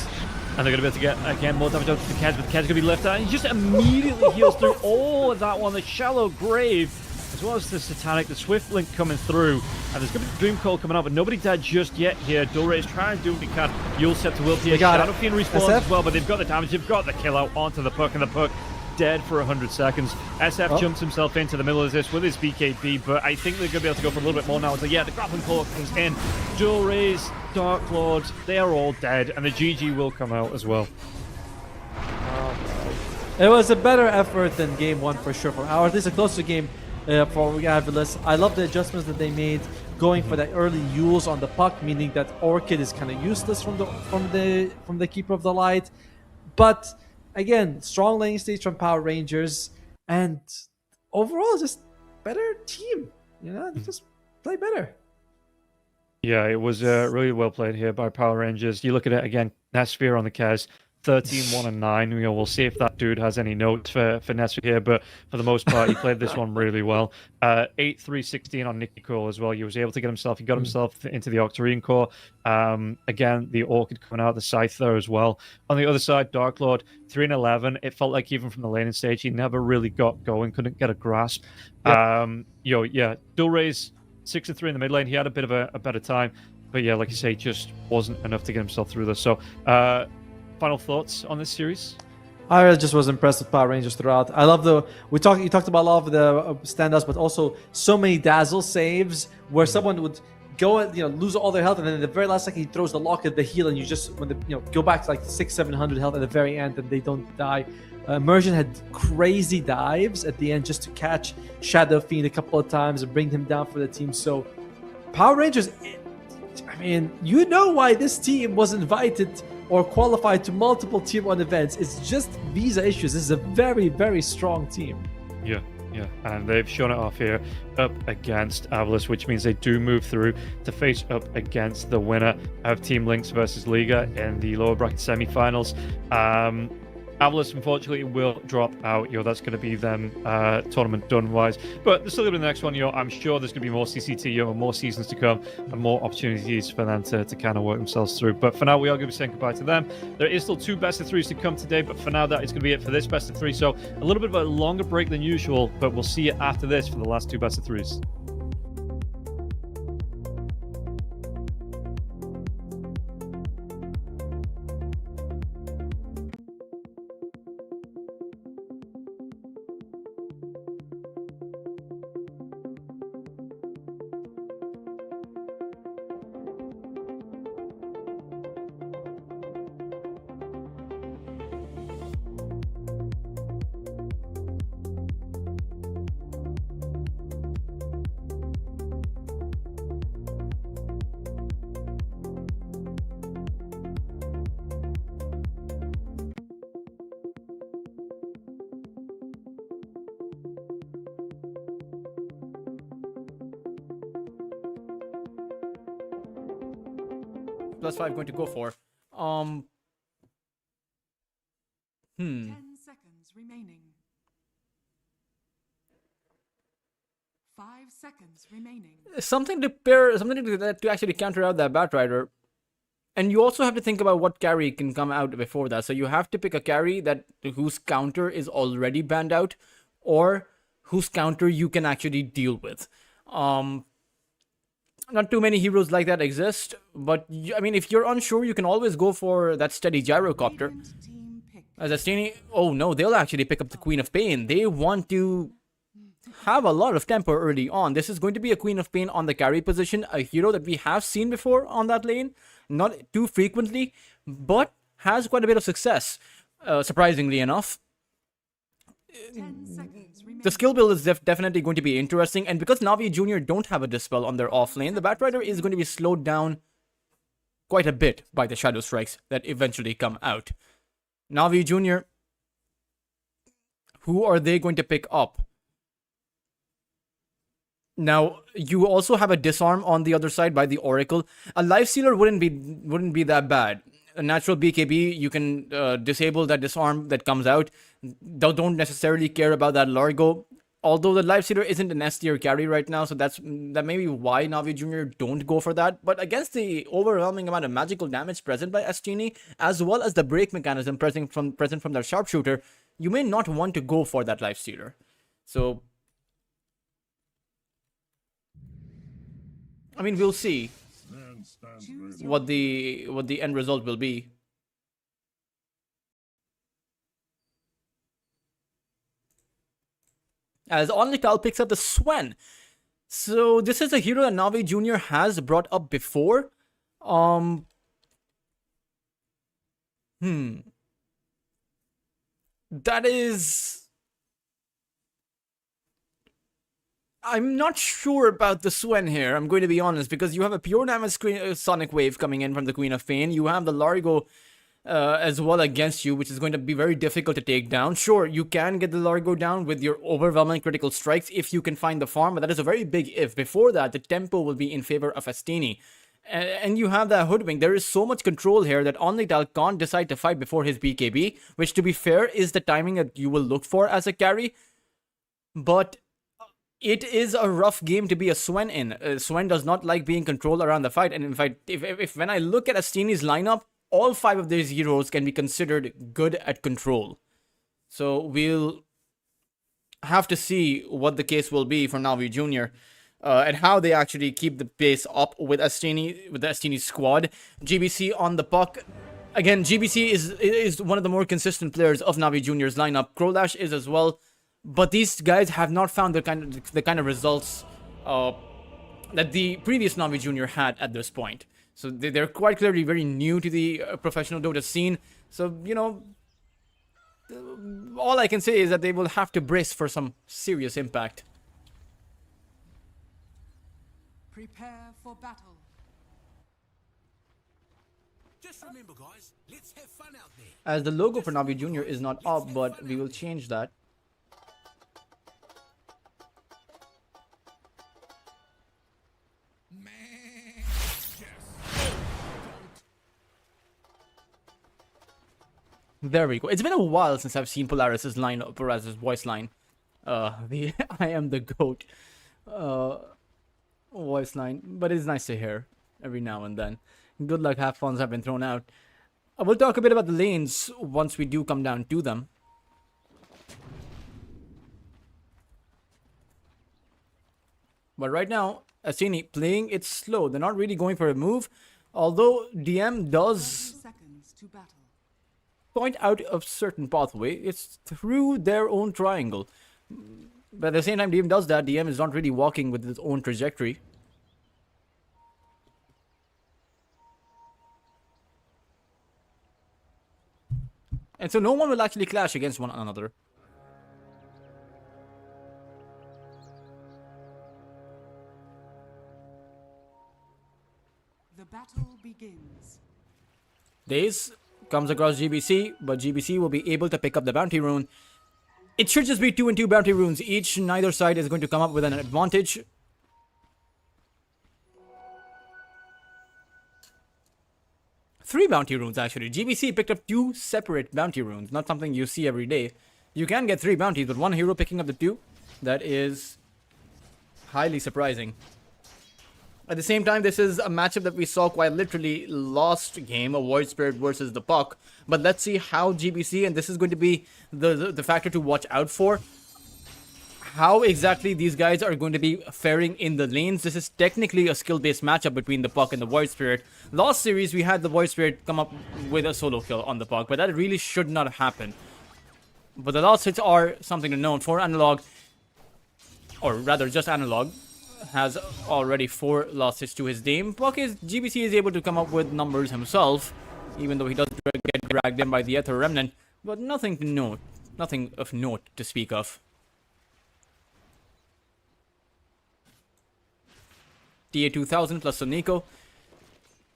And they're going to be able to get, again, more damage out to the Kez, but the Kez going to be left out. And he just immediately heals through all of that one. The Shallow Grave, as well as the Satanic, the Swift Link coming through. And there's going to be Dream Coil coming out, but nobody died just yet here. Gilraze trying to do what he can. Yule Scepter will be a Shadow Fiend respawns as well, but they've got the damage. They've got the kill out onto the Puck, and the Puck dead for 100 seconds. SF jumps himself into the middle of this with his BKB, but I think they're going to be able to go for a little bit more now. So yeah, the grappling claw comes in. Gilraze, Dark Lord, they are all dead, and the GG will come out as well. It was a better effort than game 1 for sure, or at least a closer game for Avulus. I love the adjustments that they made, going for that early Yules on the Puck, meaning that Orchid is kind of useless from the Keeper of the Light. But again, strong lane stage from Power Rangers, and overall just better team. You know, just play better. Yeah, it was really well played here by Power Rangers. You look at it again, Nesphere on the Kez, 13-1-9. You know, we'll see if that dude has any notes for Nesphere here, but for the most part, he played this one really well. 8-3-16 on Nicky Cole as well. He was able to get himself, he got himself into the Octarine core. Again, the Orchid coming out, the Scythe there as well. On the other side, Dark Lord, 3-11. It felt like even from the laning stage, he never really got going, couldn't get a grasp. Gilraze, 6-3 in the mid lane. He had a bit of a better time, but yeah, like you say, just wasn't enough to get himself through this. So, final thoughts on this series? I just was impressed with Power Rangers throughout. I love you talked about a lot of the standouts, but also so many dazzle saves where someone would go and lose all their health, and then in the very last second he throws the lock at the heal, and you just go back to like 600-700 health at the very end, and they don't die. Immersion had crazy dives at the end just to catch Shadow Fiend a couple of times and bring him down for the team. So Power Rangers, I mean, you know why this team was invited or qualified to multiple Tier 1 events. It's just visa issues. This is a very, very strong team. Yeah, and they've shown it off here up against Avulus, which means they do move through to face up against the winner of Team Lynx versus Liga in the lower bracket semi-finals. Avulus, unfortunately, will drop out. That's going to be them tournament done-wise. But there's still going to be the next one. I'm sure there's going to be more CCT, more seasons to come, and more opportunities for them to kind of work themselves through. But for now, we are going to be saying goodbye to them. There is still 2 best-of-3s to come today, but for now, that is going to be it for this best-of-3. So a little bit of a longer break than usual, but we'll see you after this for the last 2 best-of-3s. +5 going to go for. 10 seconds remaining. 5 seconds remaining. Something to actually counter out that Batrider. And you also have to think about what carry can come out before that. So you have to pick a carry whose counter is already banned out, or whose counter you can actually deal with. Not too many heroes like that exist, but I mean, if you're unsure, you can always go for that steady gyrocopter. As Astini, oh no, they'll actually pick up the Queen of Pain. They want to have a lot of tempo early on. This is going to be a Queen of Pain on the carry position, a hero that we have seen before on that lane, not too frequently, but has quite a bit of success, surprisingly enough. The skill build is definitely going to be interesting, and because Navi Jr. don't have a Dispel on their off lane, the Batrider is going to be slowed down quite a bit by the Shadow Strikes that eventually come out. Navi Jr., who are they going to pick up? Now, you also have a Disarm on the other side by the Oracle. A Lifestealer wouldn't be that bad. A natural BKB, you can disable that Disarm that comes out. They don't necessarily care about that Largo. Although the Lifestealer isn't an S tier carry right now, so that may be why Navi Jr. don't go for that. But against the overwhelming amount of magical damage present by Astini, as well as the break mechanism present from their Sharpshooter, you may not want to go for that Lifestealer. So, I mean, we'll see what the end result will be. As Onlital picks up the Swen. So this is a hero that Navi Jr. has brought up before. That is... I'm not sure about the Swen here, I'm going to be honest, because you have a pure damage Sonic Wave coming in from the Queen of Pain. You have the Largo as well against you, which is going to be very difficult to take down. Sure, you can get the Largo down with your overwhelming critical strikes if you can find the farm, but that is a very big if. Before that, the tempo will be in favor of Astini. And you have that Hoodwink. There is so much control here that Onlital can't decide to fight before his BKB, which, to be fair, is the timing that you will look for as a carry. But it is a rough game to be a Swen in. Swen does not like being controlled around the fight. And in fact, if when I look at Astini's lineup, all 5 of these heroes can be considered good at control. So we'll have to see what the case will be for Navi Jr. And how they actually keep the pace up with Astini, with the Astini squad. GBC on the puck. Again, GBC is one of the more consistent players of Navi Junior's lineup. Crowlash is as well, but these guys have not found the kind of results that the previous Navi Junior had at this point. So they're quite clearly very new to the professional Dota scene. So, you know, all I can say is that they will have to brace for some serious impact. Prepare for battle. Just remember, guys, let's have fun out there. As the logo for Navi Junior is not up, but we will change that. There we go. It's been a while since I've seen Polaris's voice line. The I am the GOAT voice line. But it's nice to hear every now and then. Good luck, half funds have been thrown out. We'll talk a bit about the lanes once we do come down to them. But right now, Asini playing it slow. They're not really going for a move. Although DM does 30 seconds to battle. point out a certain pathway, it's through their own triangle. But at the same time, DM does that. DM is not really walking with his own trajectory. And so no one will actually clash against one another. The battle begins. Daze comes across GBC, but GBC will be able to pick up the bounty rune. It should just be 2 and 2 bounty runes each. Neither side is going to come up with an advantage. Three bounty runes actually. GBC picked up 2 separate bounty runes. Not something you see every day. You can get 3 bounties, but one hero picking up the 2. That is highly surprising. At the same time, this is a matchup that we saw quite literally last game, a Void Spirit versus the Puck. But let's see how GBC, and this is going to be the factor to watch out for, how exactly these guys are going to be faring in the lanes. This is technically a skill-based matchup between the Puck and the Void Spirit. Last series, we had the Void Spirit come up with a solo kill on the Puck, but that really should not happen. But the last hits are something to note. For Analog, or rather just Analog, has already 4 last hits to his name. GBC is able to come up with numbers himself, even though he does get dragged in by the Ether Remnant, but nothing to note, nothing of note to speak of. TA2000 plus Soniko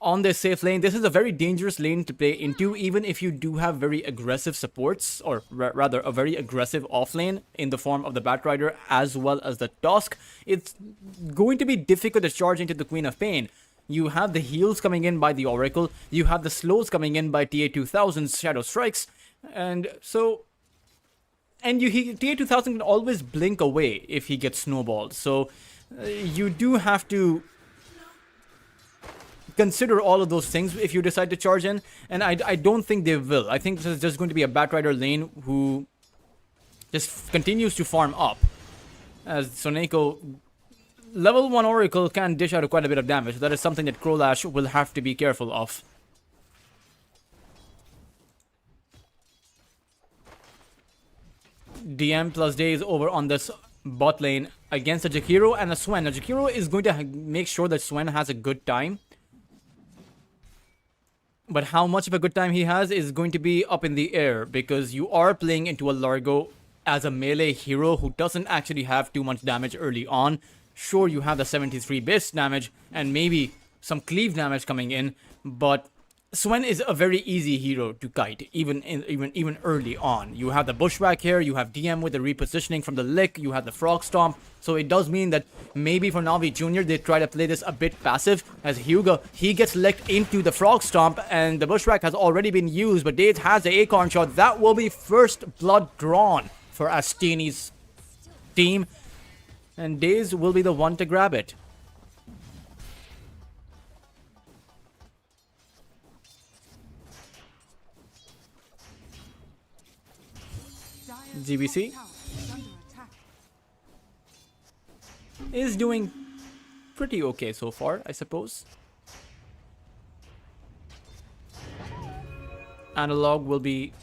on this safe lane. This is a very dangerous lane to play into, even if you do have very aggressive supports, or rather a very aggressive off lane in the form of the Batrider as well as the Tusk. It's going to be difficult to charge into the Queen of Pain. You have the heals coming in by the Oracle, you have the slows coming in by TA2000's Shadow Strikes, and so... And TA2000 can always blink away if he gets snowballed, so you do have to consider all of those things if you decide to charge in, and I don't think they will. I think this is just going to be a Batrider lane who just continues to farm up, as Soneko, level 1 Oracle can dish out quite a bit of damage. That is something that Crowlash will have to be careful of. DM plus Daze over on this bot lane against a Jakiro and a Swen. Now, Jakiro is going to make sure that Swen has a good time. But how much of a good time he has is going to be up in the air, because you are playing into a Largo as a melee hero who doesn't actually have too much damage early on. Sure, you have the 73 base damage and maybe some cleave damage coming in, but Swen is a very easy hero to kite, even early on. You have the Bushwhack here, you have DM with the repositioning from the Lick, you have the Frog Stomp, so it does mean that maybe for Navi Junior they try to play this a bit passive, as Hugo, he gets licked into the Frog Stomp, and the Bushwhack has already been used, but Daze has the Acorn Shot. That will be first blood drawn for Astini's team, and Daze will be the one to grab it. GBC is doing pretty okay so far, I suppose. Analog will be...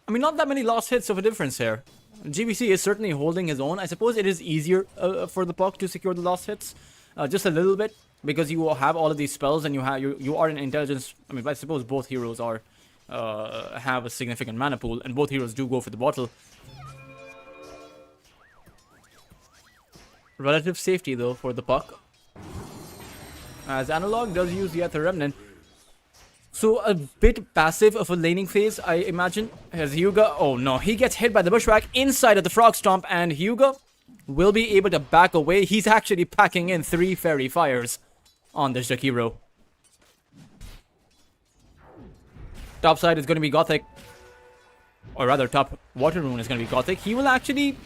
I mean, not that many lost hits of a difference here. GBC is certainly holding his own. I suppose it is easier for the puck to secure the lost hits. Just a little bit. Because you have all of these spells and you are an intelligence... I mean, I suppose both heroes are have a significant mana pool. And both heroes do go for the bottle. Relative safety, though, for the puck. As Analog does use the Ether Remnant. So a bit passive of a laning phase, I imagine. As Hyuga... Oh no, he gets hit by the Bushwhack inside of the Frog Stomp. And Hyuga will be able to back away. He's actually packing in 3 Fairy Fires on the Jakiro. Top side is going to be Gothic. Or rather, top Water Rune is going to be Gothic. He will actually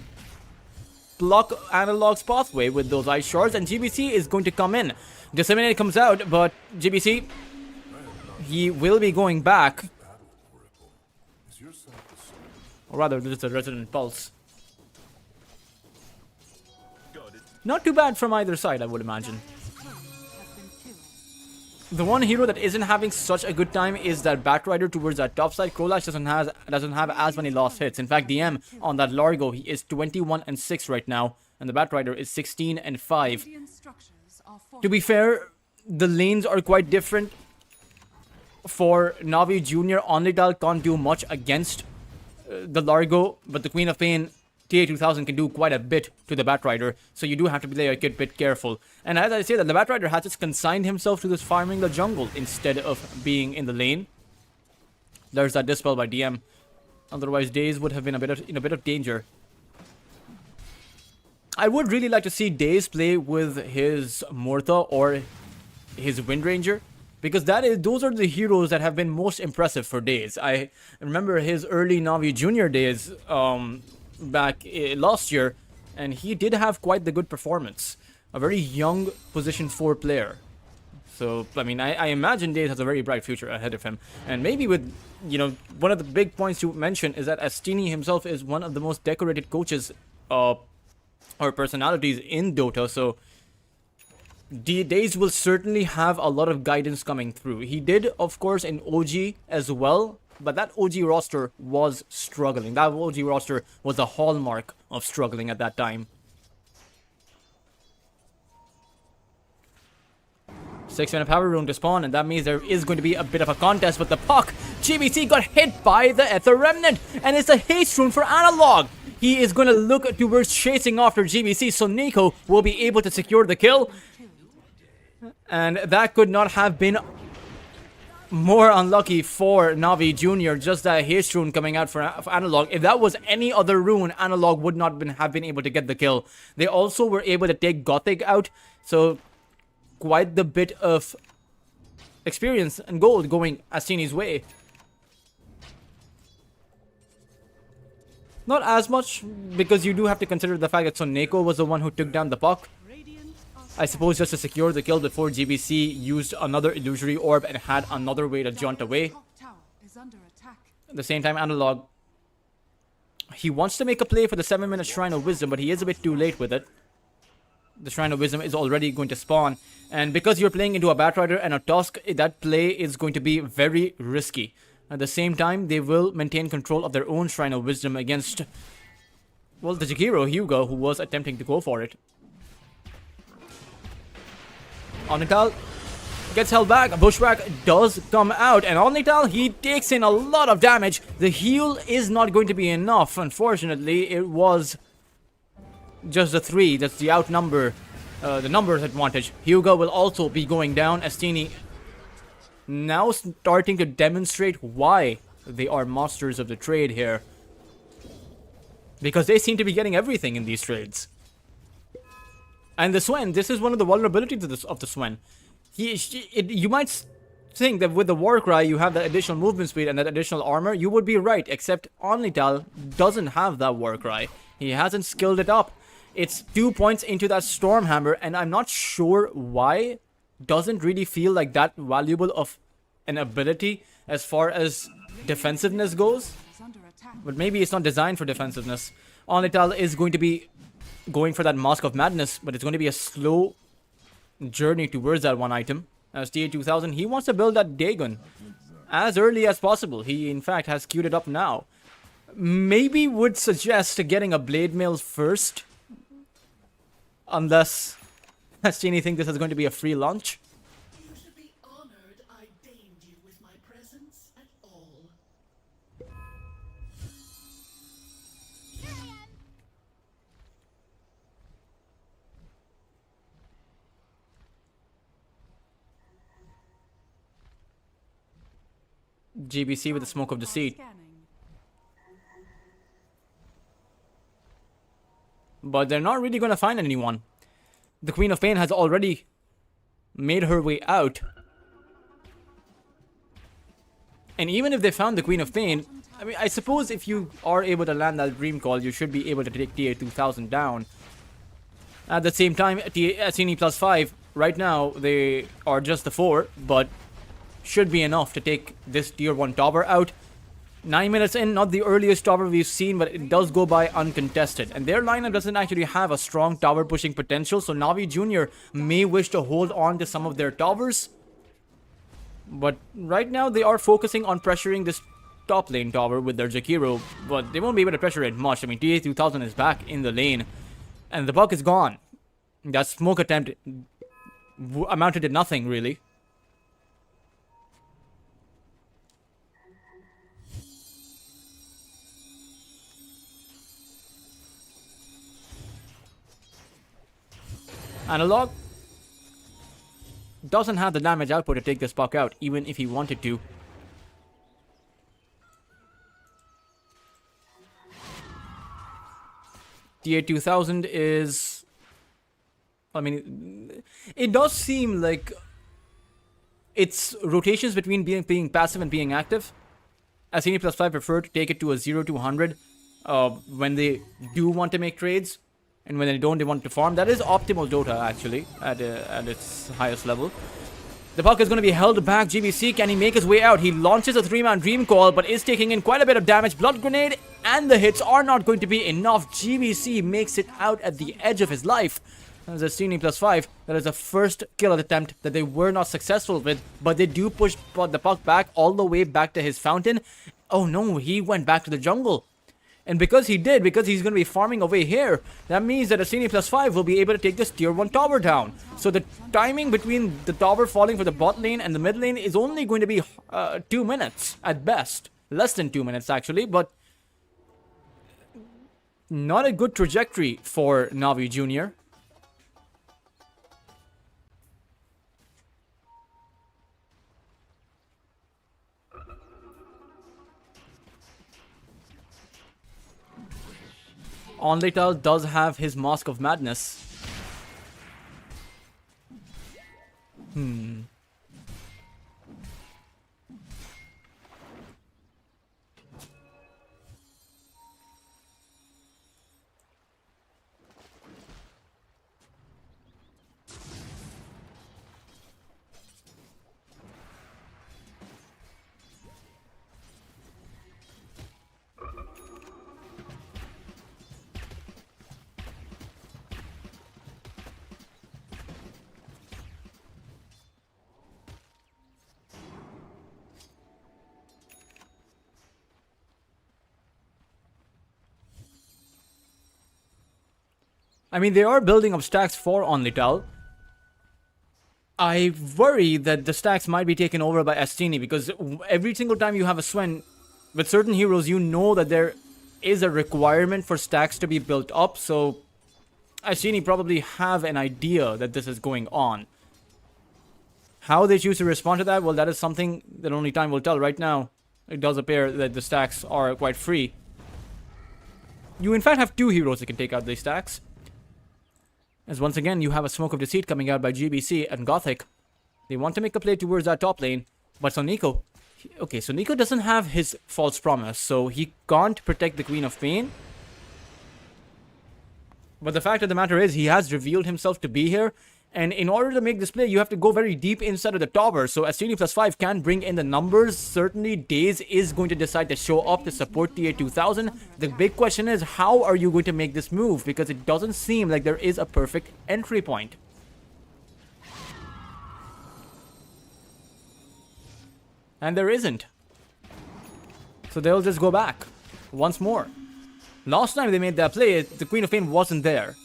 block Analog's pathway with those Ice Shards. And GBC is going to come in. Disseminate comes out, but GBC... he will be going back. Or rather, this is a Resonant Pulse. Not too bad from either side, I would imagine. The one hero that isn't having such a good time is that Batrider towards that top side. Krolash doesn't have as many lost hits. In fact, DM on that Largo, he is 21-6 right now. And the Batrider is 16-5. To be fair, the lanes are quite different. For Navi Jr., Onlydal can't do much against the Largo, but the Queen of Pain TA2000 can do quite a bit to the Batrider, so you do have to be a bit careful. And as I say that, the Batrider has just consigned himself to this farming the jungle instead of being in the lane. There's that Dispel by DM. Otherwise, Daze would have been in a bit of danger. I would really like to see Daze play with his Mortha or his Wind Ranger. Because those are the heroes that have been most impressive for Daze. I remember his early Navi Junior days back last year, and he did have quite the good performance. A very young position 4 player. So, I mean, I imagine Daze has a very bright future ahead of him. And maybe with, you know, one of the big points to mention is that Astini himself is one of the most decorated coaches or personalities in Dota. So, Daze will certainly have a lot of guidance coming through. He did, of course, in OG as well, but that OG roster was struggling. That OG roster was a hallmark of struggling at that time. 6-minute power rune to spawn, and that means there is going to be a bit of a contest with the puck. GBC got hit by the Ether Remnant, and it's a haste rune for Analog. He is going to look towards chasing after GBC, so Nico will be able to secure the kill. And that could not have been more unlucky for Navi Jr. Just that haste rune coming out for Analog. If that was any other rune, Analog would not have been able to get the kill. They also were able to take Gothic out. So quite the bit of experience and gold going Astini's way. Not as much, because you do have to consider the fact that Soneko was the one who took down the puck. I suppose just to secure the kill before GBC used another illusory orb and had another way to jaunt away. At the same time, Analog, he wants to make a play for the 7-minute Shrine of Wisdom, but he is a bit too late with it. The Shrine of Wisdom is already going to spawn, and because you're playing into a Batrider and a Tusk, that play is going to be very risky. At the same time, they will maintain control of their own Shrine of Wisdom against, well, the Jakiro Hyuga, who was attempting to go for it. Omnital gets held back. Bushwhack does come out, and Omnital, he takes in a lot of damage. The heal is not going to be enough. Unfortunately, it was just the 3. That's the outnumber, the numbers advantage. Hyuga will also be going down. Astini now starting to demonstrate why they are masters of the trade here, because they seem to be getting everything in these trades. And the Swen, this is one of the vulnerabilities of the Swen. You might think that with the Warcry you have that additional movement speed and that additional armor. You would be right, except Omnital doesn't have that Warcry. He hasn't skilled it up. It's 2 points into that Stormhammer, and I'm not sure why. Doesn't really feel like that valuable of an ability as far as defensiveness goes. But maybe it's not designed for defensiveness. Omnital is going to be going for that Mask of Madness, but it's going to be a slow journey towards that one item. as TA2000. He wants to build that Dagon as early as possible. He, in fact, has queued it up now. Maybe would suggest getting a Blade Mail first. Unless Astini think this is going to be a free launch. You should be honored I deigned you with my presence at all. GBC with the Smoke of Deceit. Scanning. But they're not really going to find anyone. The Queen of Pain has already made her way out. And even if they found the Queen of Pain, I mean, I suppose if you are able to land that Dream Call, you should be able to take TA2000 down. At the same time, Assini plus 5, right now, they are just the 4, but should be enough to take this tier 1 tower out. 9 minutes in, not the earliest tower we've seen, but it does go by uncontested. And their lineup doesn't actually have a strong tower pushing potential, so Navi Jr. may wish to hold on to some of their towers. But right now, they are focusing on pressuring this top lane tower with their Jakiro, but they won't be able to pressure it much. I mean, TA2000 is back in the lane, and the buck is gone. That smoke attempt amounted to nothing, really. Analog doesn't have the damage output to take this puck out, even if he wanted to. TA2000 is... I mean, it does seem like it's rotations between being passive and being active. Assini plus 5 prefer to take it to a 0 to 100 when they do want to make trades. And when they don't, they want to farm. That is optimal Dota, actually, at its highest level. The puck is going to be held back. GBC, can he make his way out? He launches a 3-man Dream Call, but is taking in quite a bit of damage. Blood Grenade and the hits are not going to be enough. GBC makes it out at the edge of his life. As a Astini plus 5, that is the first kill attempt that they were not successful with, but they do push the puck back all the way back to his fountain. Oh no, he went back to the jungle. And because he did, because he's going to be farming away here, that means that Assini plus 5 will be able to take this tier 1 tower down. So the timing between the tower falling for the bot lane and the mid lane is only going to be 2 minutes at best. Less than 2 minutes, actually, but not a good trajectory for Navi Jr. Onleital does have his Mask of Madness. I mean, they are building up stacks for Onleital. I worry that the stacks might be taken over by Astini, because every single time you have a Swen, with certain heroes, you know that there is a requirement for stacks to be built up, so Astini probably have an idea that this is going on. How they choose to respond to that, well, that is something that only time will tell. Right now, it does appear that the stacks are quite free. You, in fact, have 2 heroes that can take out these stacks. As once again, you have a Smoke of Deceit coming out by GBC and Gothic. They want to make a play towards that top lane. But so Nico... Okay, so Nico doesn't have his False Promise, so he can't protect the Queen of Pain. But the fact of the matter is, he has revealed himself to be here. And in order to make this play, you have to go very deep inside of the tower. So Astini plus 5 can bring in the numbers. Certainly, Daze is going to decide to show up to support TA2000. The big question is, how are you going to make this move? Because it doesn't seem like there is a perfect entry point. And there isn't. So they'll just go back once more. Last time they made that play, the Queen of Pain wasn't there.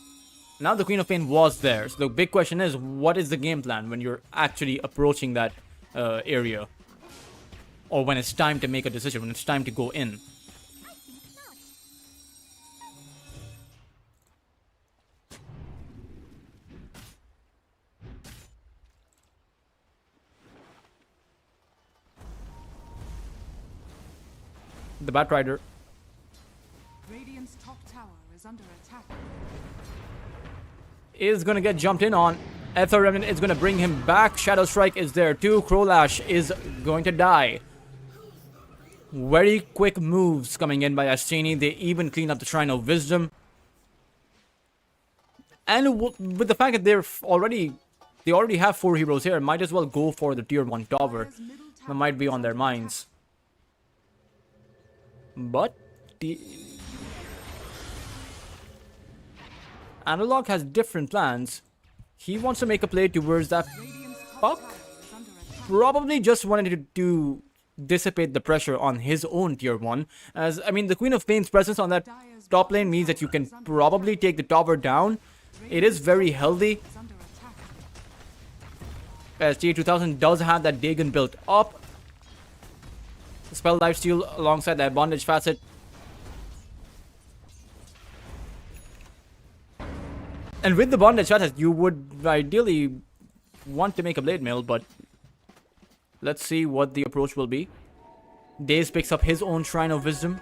Now the Queen of Pain was there. So the big question is, what is the game plan when you're actually approaching that area? Or when it's time to make a decision, when it's time to go in. The Batrider Radiant's top tower is under attack. is gonna get jumped in on. Ether Remnant is gonna bring him back. Shadow Strike is there too. Crowlash is going to die. Very quick moves coming in by Astini. They even clean up the Shrine of Wisdom. And with the fact that they already have 4 heroes here, might as well go for the tier 1 tower. That might be on their minds. But the Analog has different plans. He wants to make a play towards that puck. Probably just wanted to dissipate the pressure on his own tier 1. As, I mean, the Queen of Pain's presence on that top lane means that you can probably take the tower down. It is very healthy. As tier 2000 does have that Dagon built up. Spell Lifesteal alongside that Bondage Facet. And with the Bondage Facet, you would ideally want to make a Blade Mail, but let's see what the approach will be. Daze picks up his own Shrine of Wisdom.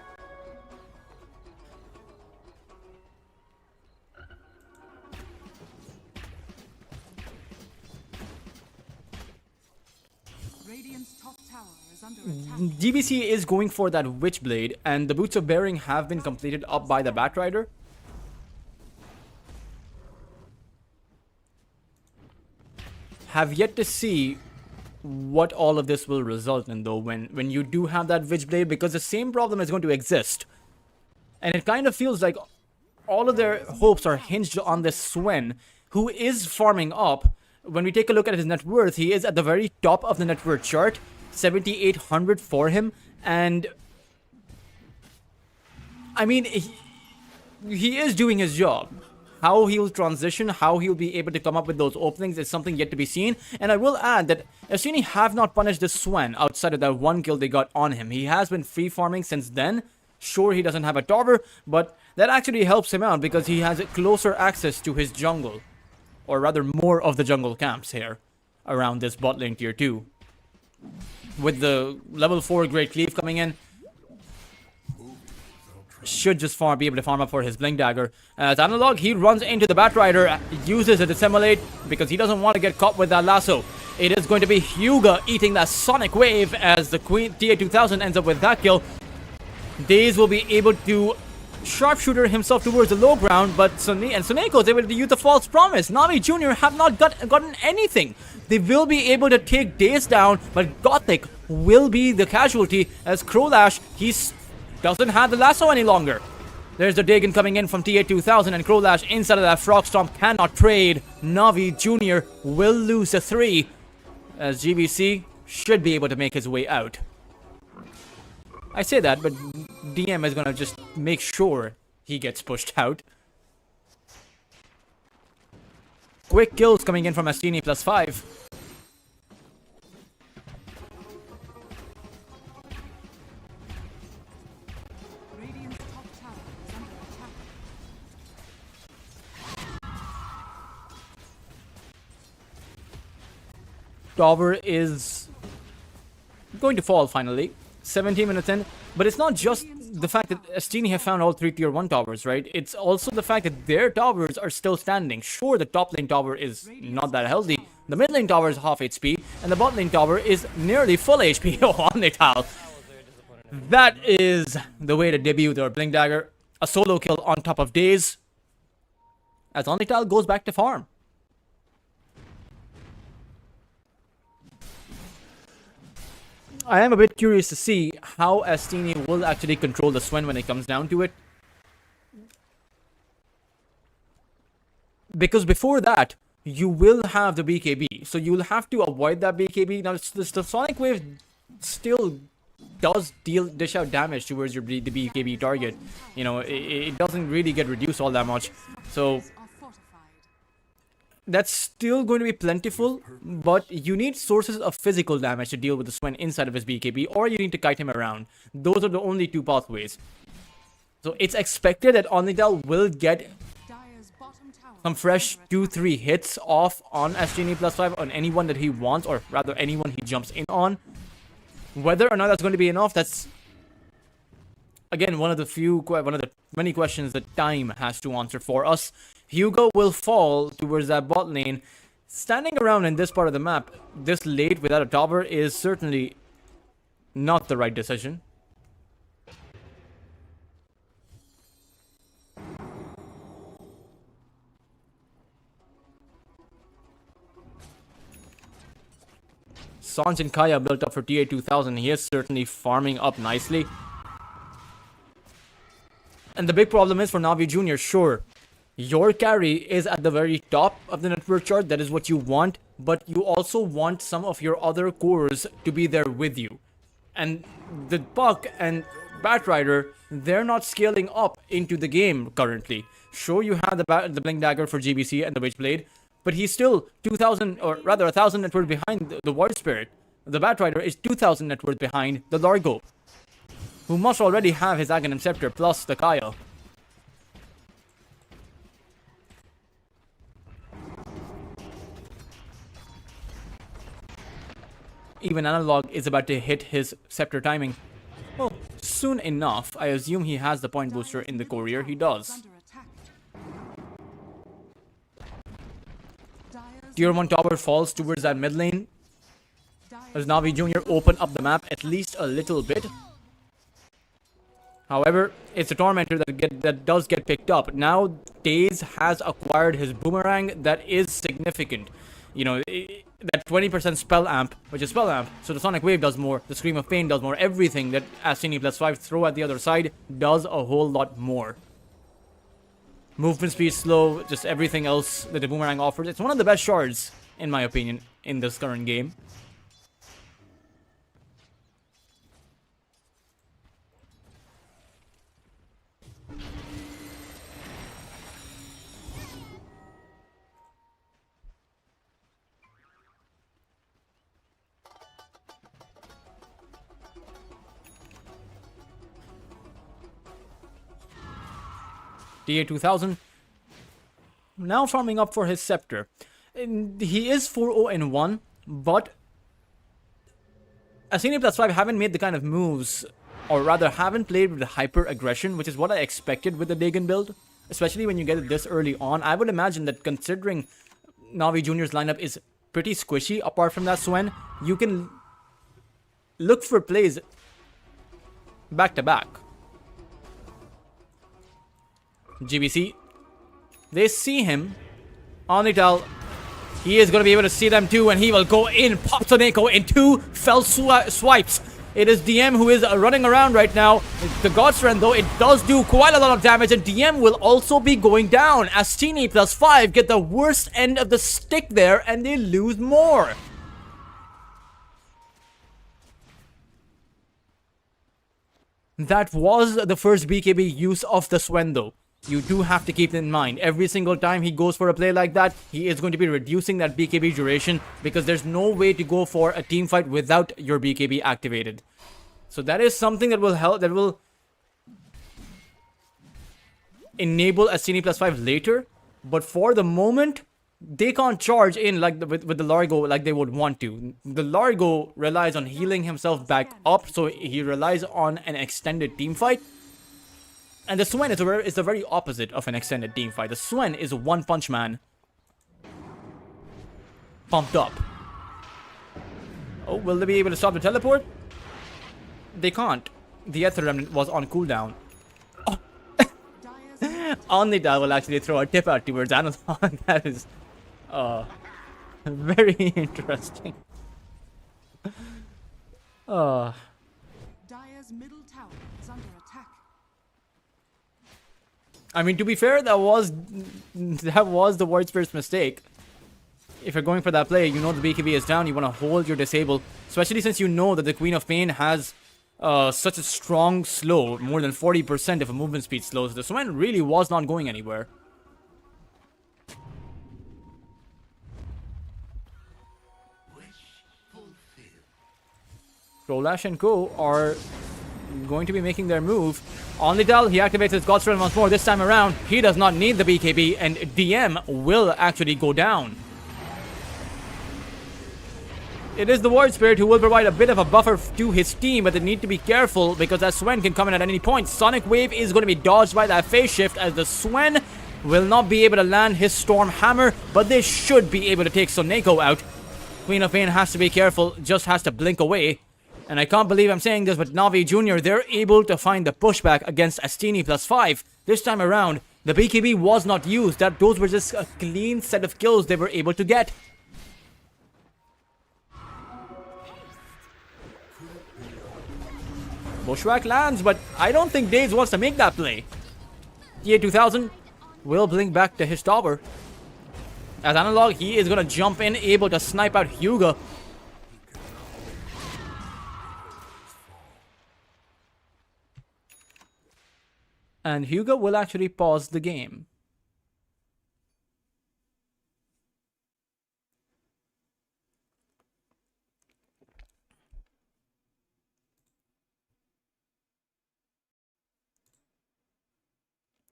Radiant's top tower is under attack. GBC is going for that Witchblade, and the Boots of Bearing have been completed up by the Batrider. Have yet to see what all of this will result in, though, when you do have that Witchblade, because the same problem is going to exist. And it kind of feels like all of their hopes are hinged on this Swen, who is farming up. When we take a look at his net worth, he is at the very top of the net worth chart. 7,800 for him, and I mean, he is doing his job. How he'll transition, how he'll be able to come up with those openings is something yet to be seen. And I will add that Astini have not punished this Swen outside of that one kill they got on him. He has been free farming since then. Sure, he doesn't have a tower, but that actually helps him out because he has closer access to his jungle. Or rather, more of the jungle camps here around this bot lane tier 2. With the level 4 Great Cleave coming in, should just be able to farm up for his Blink Dagger. As Analog, he runs into the Batrider, uses a Dissimulate because he doesn't want to get caught with that lasso. It is going to be Hyuga eating that Sonic Wave as the Queen TA2000 ends up with that kill. Daze will be able to sharpshooter himself towards the low ground, but Suneko is able to use the False Promise. Navi Jr. have not gotten anything. They will be able to take Daze down, but Gothic will be the casualty as Crowlash, he doesn't have the lasso any longer. There's the Dagon coming in from TA2000, and Crowlash inside of that Frog Stomp cannot trade. Navi Jr. will lose a 3 as GBC should be able to make his way out. I say that, but DM is gonna just make sure he gets pushed out. Quick kills coming in from Astini +5. Radiant's top tower is under attack. Tower is going to fall finally. 17 minutes in, but it's not just the fact that Astini have found all 3 tier 1 towers, right? It's also the fact that their towers are still standing. Sure, the top lane tower is not that healthy. The mid lane tower is half HP, and the bot lane tower is nearly full HP. Oh, Omnital. That is the way to debut their Blink Dagger. A solo kill on top of Daze. As Omnital goes back to farm. I am a bit curious to see how Astini will actually control the Swen when it comes down to it. Because before that, you will have the BKB. So you'll have to avoid that BKB. Now, the Sonic Wave still does dish out damage towards the BKB target. You know, it doesn't really get reduced all that much. So Are fortified. that's still going to be plentiful, but you need sources of physical damage to deal with the Swen inside of his BKB, or you need to kite him around. Those are the only two pathways. So it's expected that Onidal will get Dire's bottom tower some fresh 2-3 hits off on SGNE +5 on anyone that he wants, or rather anyone he jumps in on. Whether or not that's going to be enough, that's again one of the many questions that time has to answer for us. Hugo will fall towards that bot lane. Standing around in this part of the map this late without a tower is certainly not the right decision. Sanj and Kaya built up for TA 2000. He is certainly farming up nicely. And the big problem is for Navi Jr., sure, your carry is at the very top of the network chart. That is what you want. But you also want some of your other cores to be there with you. And the Puck and Batrider, they're not scaling up into the game currently. Sure, you have the Blink Dagger for GBC and the Witchblade, but he's still 2,000, or rather 1,000 net worth behind the Void Spirit. The Batrider is 2,000 net worth behind the Largo, who must already have his Aghanim Scepter plus the Kaya. Even Analog is about to hit his Scepter timing. Well, soon enough. I assume he has the point booster in the courier. He does. under attack. Dire's Tier 1 tower falls towards that mid lane. As Dire's Navi Jr. open up the map at least a little bit. However, it's a Tormentor that does get picked up. Now, Daze has acquired his Boomerang. That is significant. You know, that 20% spell amp, which is spell amp, so the Sonic Wave does more, the Scream of Pain does more, everything that Astini +5 throw at the other side does a whole lot more. Movement speed slow, just everything else that the Boomerang offers. It's one of the best shards, in my opinion, in this current game. TA 2000 now farming up for his Scepter. And he is 4-0-1, but Asini +5 haven't made the kind of moves, or rather haven't played with hyper aggression, which is what I expected with the Dagon build, especially when you get it this early on. I would imagine that considering Navi Jr.'s lineup is pretty squishy apart from that Swen, you can look for plays back to back. GBC, they see him. Onital, he is going to be able to see them too, and he will go in. Pops on Echo in 2 fell swipes. It is DM who is running around right now. The God Strength, though, it does do quite a lot of damage, and DM will also be going down. Astini +5 get the worst end of the stick there, and they lose more. That was the first BKB use of the Swen, though. You do have to keep in mind, every single time he goes for a play like that, he is going to be reducing that BKB duration, because there's no way to go for a team fight without your BKB activated. So that is something that will help, that will enable Astini +5 later, but for the moment, they can't charge in like with the Largo like they would want to. The Largo relies on healing himself back up, so he relies on an extended team fight. And the Swen is the very opposite of an extended team fight. The Swen is a one-punch man. Pumped up. Oh, will they be able to stop the teleport? They can't. The Ether Remnant was on cooldown. Oh. Only that will actually throw a tip out towards Anathan. That is very interesting. Dire's middle tower is under attack. I mean, to be fair, that was the Void Spirit's mistake. if you're going for that play, you know the BKB is down, you want to hold your disable, especially since you know that the Queen of Pain has such a strong slow, more than 40% of a movement speed slow, so the Swen really was not going anywhere. Krolash and Co are going to be making their move. On Lidal, he activates his God's Strength once more. This time around, he does not need the BKB, and DM will actually go down. It is the Void Spirit who will provide a bit of a buffer to his team, but they need to be careful because that Swen can come in at any point. Sonic Wave is going to be dodged by that phase shift as the Swen will not be able to land his Storm Hammer, but they should be able to take Soneko out. Queen of Pain has to be careful, just has to blink away. And I can't believe I'm saying this, but Navi Jr., they're able to find the pushback against Astini +5. This time around, the BKB was not used. Those were just a clean set of kills they were able to get. Bushwhack lands, but I don't think Daze wants to make that play. TA2000 will blink back to his tower. As Analog, he is going to jump in, able to snipe out Hyuga. And Hyuga will actually pause the game.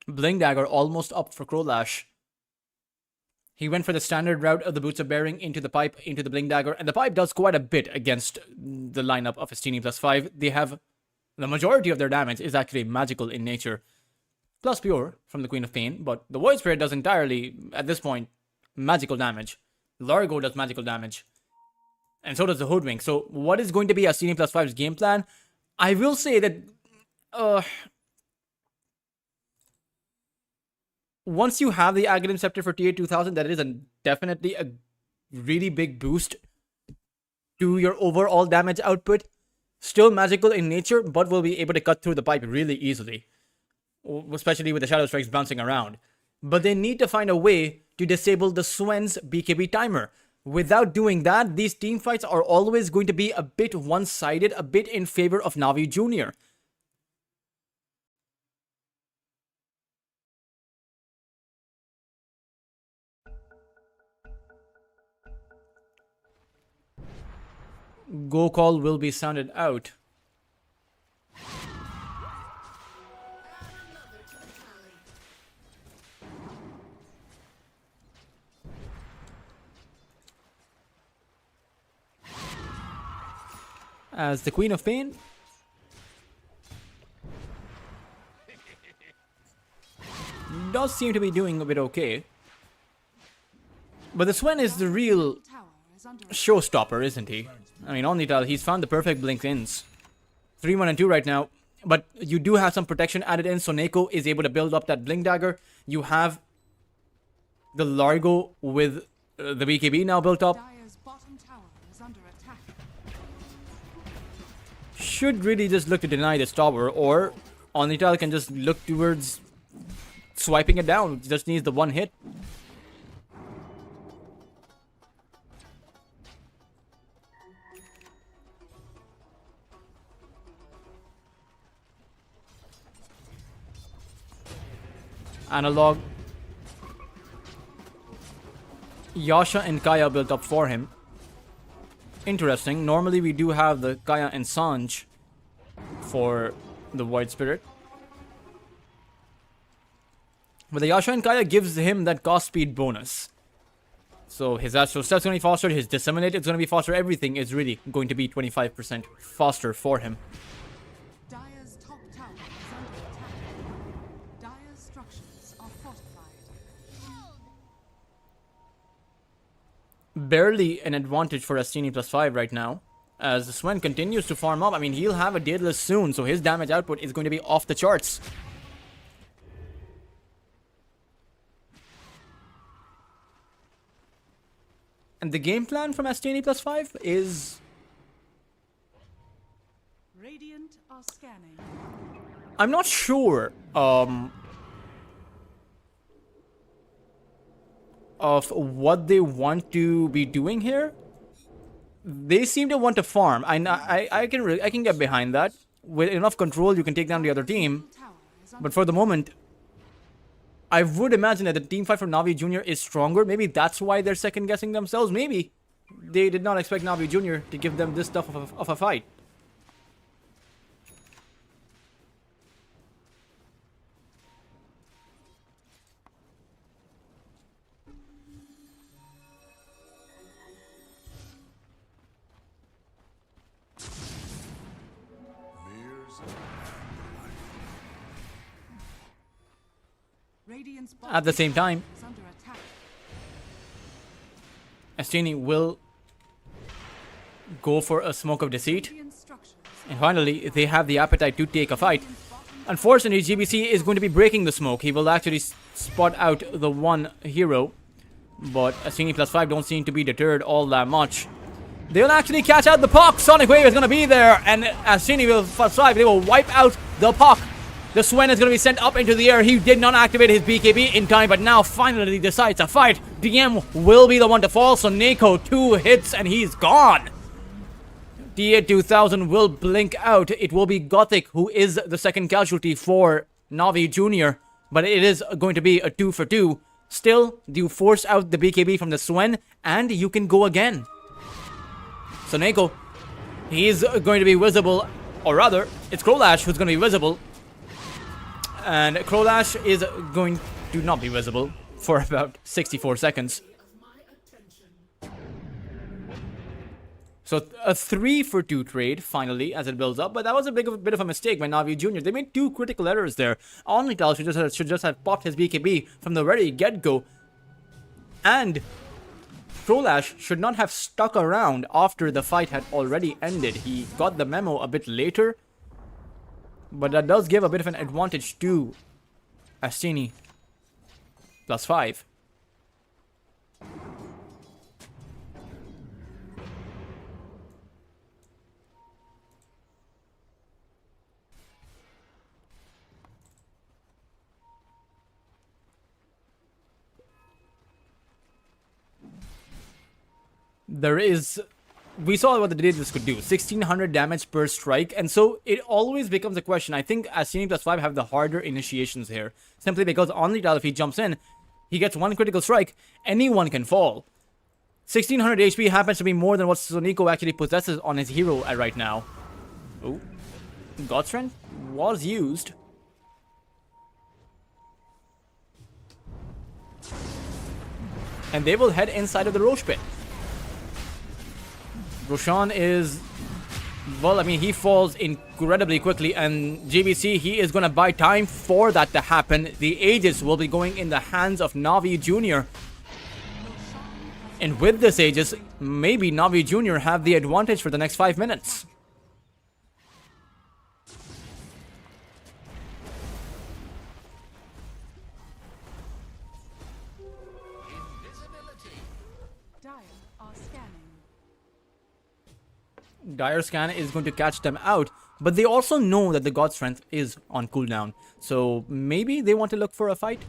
Blink Dagger almost up for Krolash. He went for the standard route of the Boots of Bearing into the pipe, into the Blink Dagger, and the pipe does quite a bit against the lineup of Astini +5. They have the majority of their damage is actually magical in nature, plus pure from the Queen of Pain, but the Void Spirit does entirely, at this point, magical damage. Largo does magical damage, and so does the Hoodwink. So what is going to be Astini +5's game plan? I will say that once you have the Aghanim Scepter for TA2000, that is definitely a really big boost to your overall damage output. Still magical in nature, but will be able to cut through the pipe really easily, especially with the Shadow Strikes bouncing around. But they need to find a way to disable the Swen's BKB timer. Without doing that, these team fights are always going to be a bit one-sided, a bit in favor of Navi Jr. Go call will be sounded out. As the Queen of Pain does seem to be doing a bit okay. But the Swen is the real showstopper, isn't he? I mean, Omnital, he's found the perfect blink ins. 3, 1, and 2 right now. But you do have some protection added in, so Neko is able to build up that Blink Dagger. You have the Largo with the BKB now built up. Dire's bottom tower is under attack. Should really just look to deny this tower, or Omnital can just look towards swiping it down. Just needs the one hit. Analog. Yasha and Kaya built up for him. Interesting. Normally we do have the Kaya and Sanj for the Void Spirit. But the Yasha and Kaya gives him that cost speed bonus. So his Astral Steps going to be faster, his Disseminate is going to be faster, everything is really going to be 25% faster for him. Dire's top tower is under attack. Dire's structures are fortified. Barely an advantage for Astini +5 right now. As the Swen continues to farm up, I mean, he'll have a Daedalus soon, so his damage output is going to be off the charts. And the game plan from Astini +5 is... Radiant are scanning. I'm not sure of what they want to be doing here. They seem to want to farm. I can get behind that. With enough control, you can take down the other team. But for the moment, I would imagine that the team fight from Navi Jr. is stronger. Maybe that's why they're second guessing themselves. Maybe they did not expect Navi Jr. to give them this tough of a fight. Radiant's At the same time, is under attack. Astini will go for a smoke of deceit. Radiant structures. And finally, they have the appetite to take a fight. Unfortunately, GBC is going to be breaking the smoke. He will actually spot out the one hero. But Astini +5 don't seem to be deterred all that much. They'll actually catch out the puck. Sonic Wave is going to be there. And Astini will +5. They will wipe out the puck. The Swen is going to be sent up into the air. He did not activate his BKB in time, but now finally decides to fight. DM will be the one to fall, so Neko 2 hits and he's gone. TA2000 will blink out. It will be Gothic who is the second casualty for Navi Jr., but it is going to be a 2 for 2. Still, you force out the BKB from the Swen, and you can go again. So Neko, he's going to be visible, or rather, it's Krolash who's going to be visible. And Krolash is going to not be visible for about 64 seconds. So a 3 for 2 trade, finally, as it builds up. But that was a bit of a mistake by Navi Jr. They made 2 critical errors there. Onlytal should just have popped his BKB from the very get-go. And Krolash should not have stuck around after the fight had already ended. He got the memo a bit later. But that does give a bit of an advantage to Astini +5. We saw what the Daedalus could do, 1600 damage per strike, and so it always becomes a question. I think Astini +5 have the harder initiations here, simply because Onlytal, if he jumps in, he gets 1 critical strike, anyone can fall. 1600 HP happens to be more than what Soniko actually possesses on his hero right now. Oh, God's Strength was used. And they will head inside of the Roche Pit. Roshan is, well, I mean, he falls incredibly quickly, and GBC, he is going to buy time for that to happen. The Aegis will be going in the hands of Navi Jr. And with this Aegis, maybe Navi Jr. have the advantage for the next 5 minutes. Dire are scanning. Dire Scan is going to catch them out, but they also know that the God Strength is on cooldown. So maybe they want to look for a fight.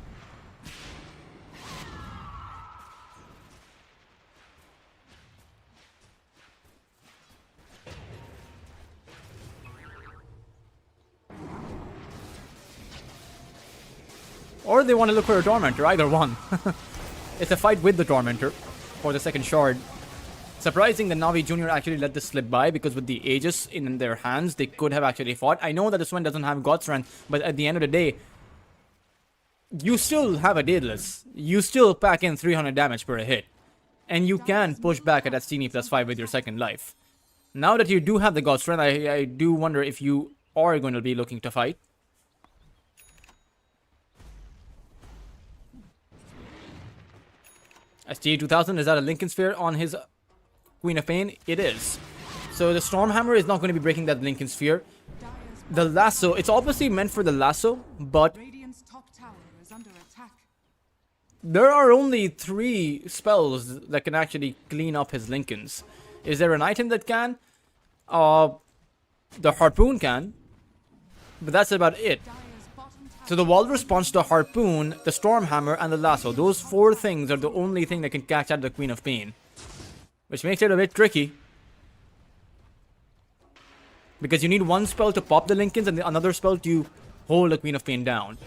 Or they want to look for a Tormentor, either one. It's a fight with the Tormentor for the second shard. Surprising that Navi Jr. actually let this slip by, because with the Aegis in their hands, they could have actually fought. I know that this one doesn't have God Strength, but at the end of the day, you still have a Daedalus. You still pack in 300 damage per hit. And you can push back at Astini +5 with your second life. Now that you do have the God Strength, I do wonder if you are going to be looking to fight. STA2000 is at a Lincoln Sphere on his Queen of Pain. It is. So the Stormhammer is not going to be breaking that Lincoln Sphere. The lasso, it's obviously meant for the lasso, but Radiant's top tower is under attack. there are only 3 spells that can actually clean up his Lincolns. Is there an item that can? The Harpoon can, but that's about it. Dire's bottom tower So the Walrus responds to the Harpoon, the Stormhammer, and the Lasso. Those 4 things are the only thing that can catch out the Queen of Pain. Which makes it a bit tricky. Because you need one spell to pop the Lincolns and another spell to hold the Queen of Pain down.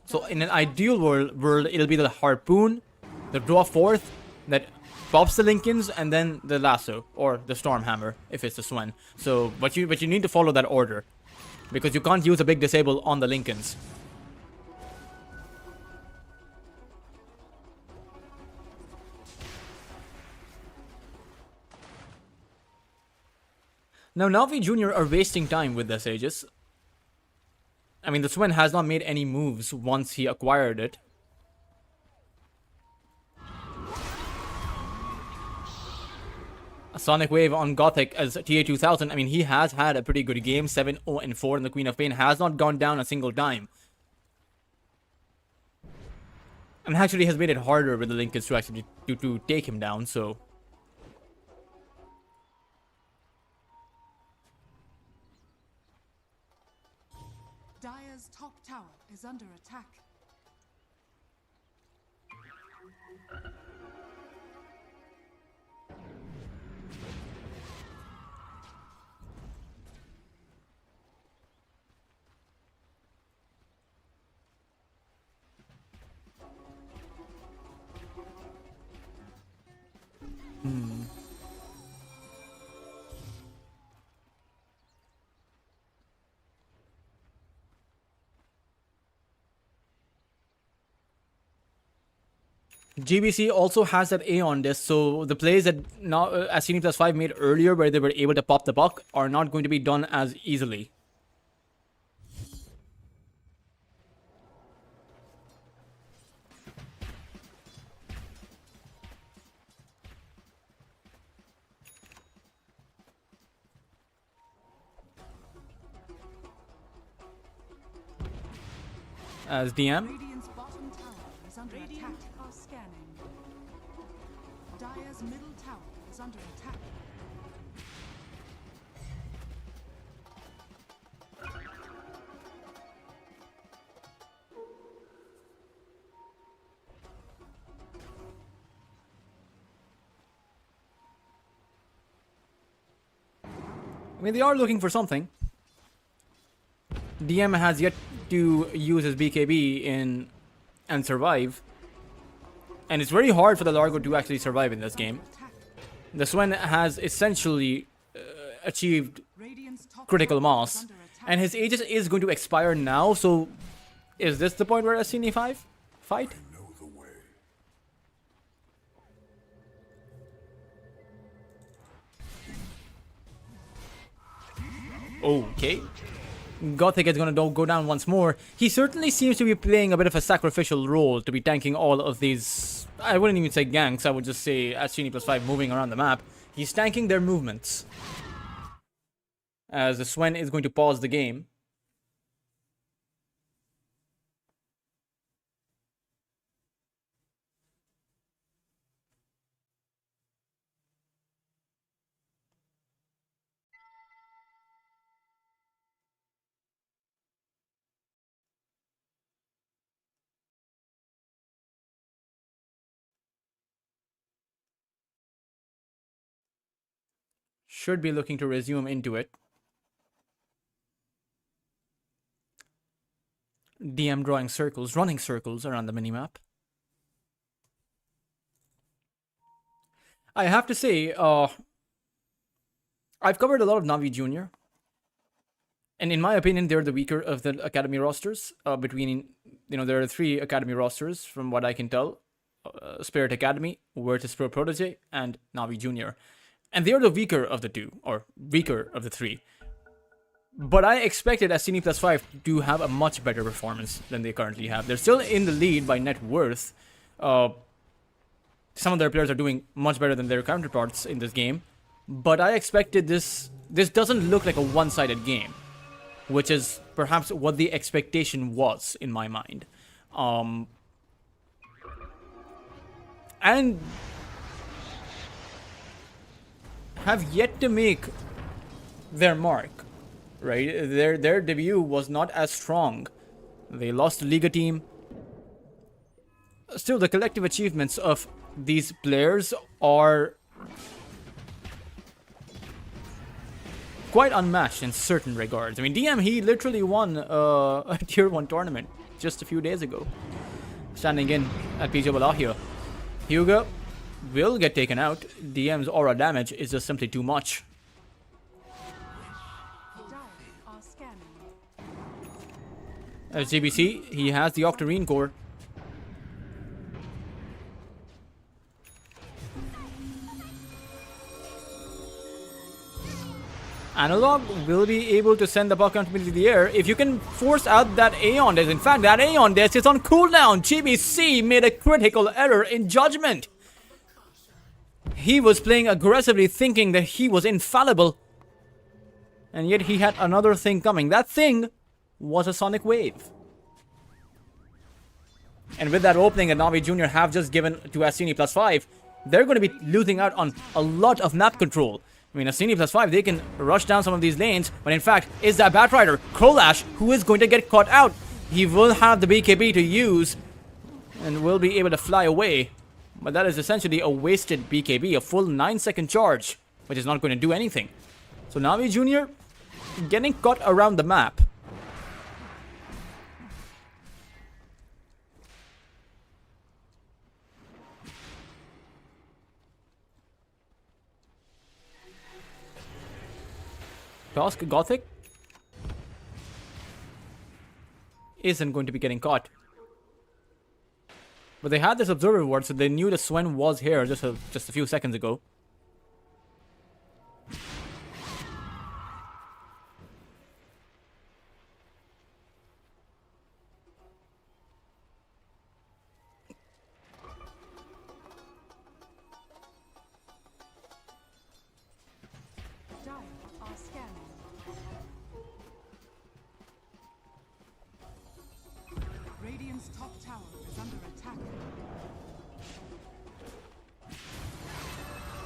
So in an ideal world, it'll be the Harpoon, the draw 4th, that pops the Lincolns, and then the Lasso, or the Stormhammer, if it's the Swen. So, but you need to follow that order. Because you can't use a big disable on the Lincolns. Now, Navi Jr. are wasting time with this Aegis. I mean, the Swen has not made any moves once he acquired it. A Sonic Wave on Gothic as TA2000. I mean, he has had a pretty good game. 7-0-4 in the Queen of Pain. Has not gone down a single time. And actually has made it harder with the Lincolns to actually to take him down, so... Dire's top tower is under attack. GBC also has that A on this, so the plays that now Asini plus 5 made earlier where they were able to pop the buck are not going to be done as easily. As DM. Radiant's bottom tower is under attack. Are scanning. Dire's middle tower is under attack. I mean, they are looking for something. DM has yet to use his BKB in and survive. And it's very hard for the Largo to actually survive in this game. The Swen has essentially achieved Radiant's top critical tower is mass. under attack. And his Aegis is going to expire now, so is this the point where Asini 5 fight? Okay. Gothic is going to go down once more. He certainly seems to be playing a bit of a sacrificial role to be tanking all of these... I wouldn't even say ganks, I would just say Asini plus 5 moving around the map. He's tanking their movements. As the Swen is going to pause the game. Should be looking to resume into it. DM drawing circles, running circles around the minimap. I have to say, I've covered a lot of Navi Jr. And in my opinion, they're the weaker of the Academy rosters. There are 3 Academy rosters from what I can tell. Spirit Academy, Virtus Pro Protege, and Navi Jr. And they are the weaker of the 2, or weaker of the 3. But I expected Asini plus 5 to have a much better performance than they currently have. They're still in the lead by net worth. Some of their players are doing much better than their counterparts in this game. But I expected this doesn't look like a one-sided game, which is perhaps what the expectation was in my mind. And have yet to make their mark. right? Their debut was not as strong. They lost to Liga team. Still, the collective achievements of these players are quite unmatched in certain regards. I mean, DM, he literally won a tier 1 tournament just a few days ago, standing in at PJ Bala here. Hugo will get taken out. DM's aura damage is just simply too much. Dire are scanning. As GBC, he has the Octarine core. Analog will be able to send the puck into the air if you can force out that Aeon Disc. In fact, that Aeon Disc is on cooldown. GBC made a critical error in judgment. He was playing aggressively, thinking that he was infallible. And yet he had another thing coming. That thing was a Sonic Wave. And with that opening that Navi Jr. have just given to Asini +5, they're going to be losing out on a lot of map control. I mean, Asini +5, they can rush down some of these lanes, but in fact, is that Batrider, Krolash, who is going to get caught out. He will have the BKB to use, and will be able to fly away. But that is essentially a wasted BKB, a full 9-second charge, which is not going to do anything. So Navi Jr. getting caught around the map. Task Gothic isn't going to be getting caught. But they had this observer ward, so they knew the Swen was here just a few seconds ago. Dire are scanning. Radiant's top tower is under attack.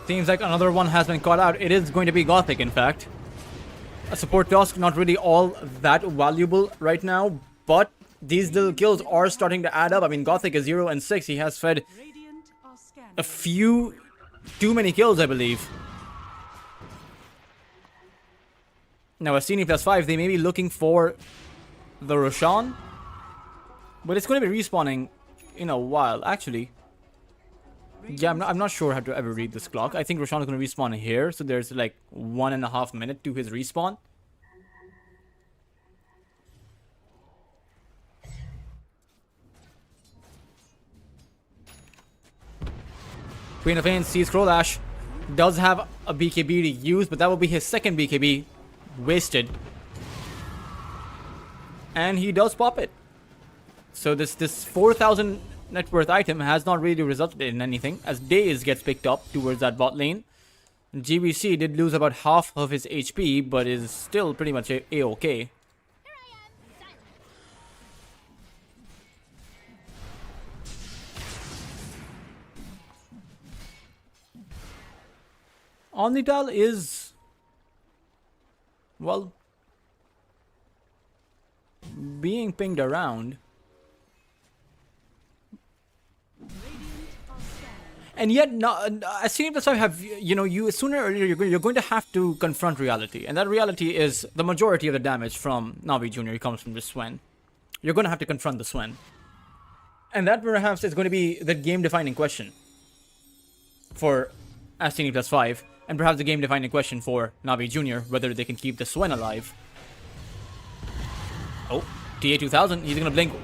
Seems like another one has been caught out. It is going to be Gothic, in fact. A support task, not really all that valuable right now, but these little kills are starting to add up. I mean, Gothic is 0 and 6. He has fed Radiant are scanning. a few too many kills, I believe. Now, Asini +5, they may be looking for the Roshan, but it's going to be respawning in a while, actually. Yeah, I'm not sure how to ever read this clock. I think Roshan is going to respawn here, so there's like 1.5 minutes to his respawn. Queen of Pain sees Krolash, does have a BKB to use, but that will be his second BKB wasted. And he does pop it. So this 4,000 net worth item has not really resulted in anything, as Daze gets picked up towards that bot lane. GBC did lose about half of his HP, but is still pretty much a-okay. Omnital is, well, being pinged around. And yet, as soon as I have, you sooner or later you're going to have to confront reality, and that reality is the majority of the damage from Navi Jr. comes from the Swen. You're going to have to confront the Swen, and that perhaps is going to be the game-defining question for Astini +5, and perhaps the game-defining question for Navi Jr. whether they can keep the Swen alive. Oh, TA2000, he's going to blink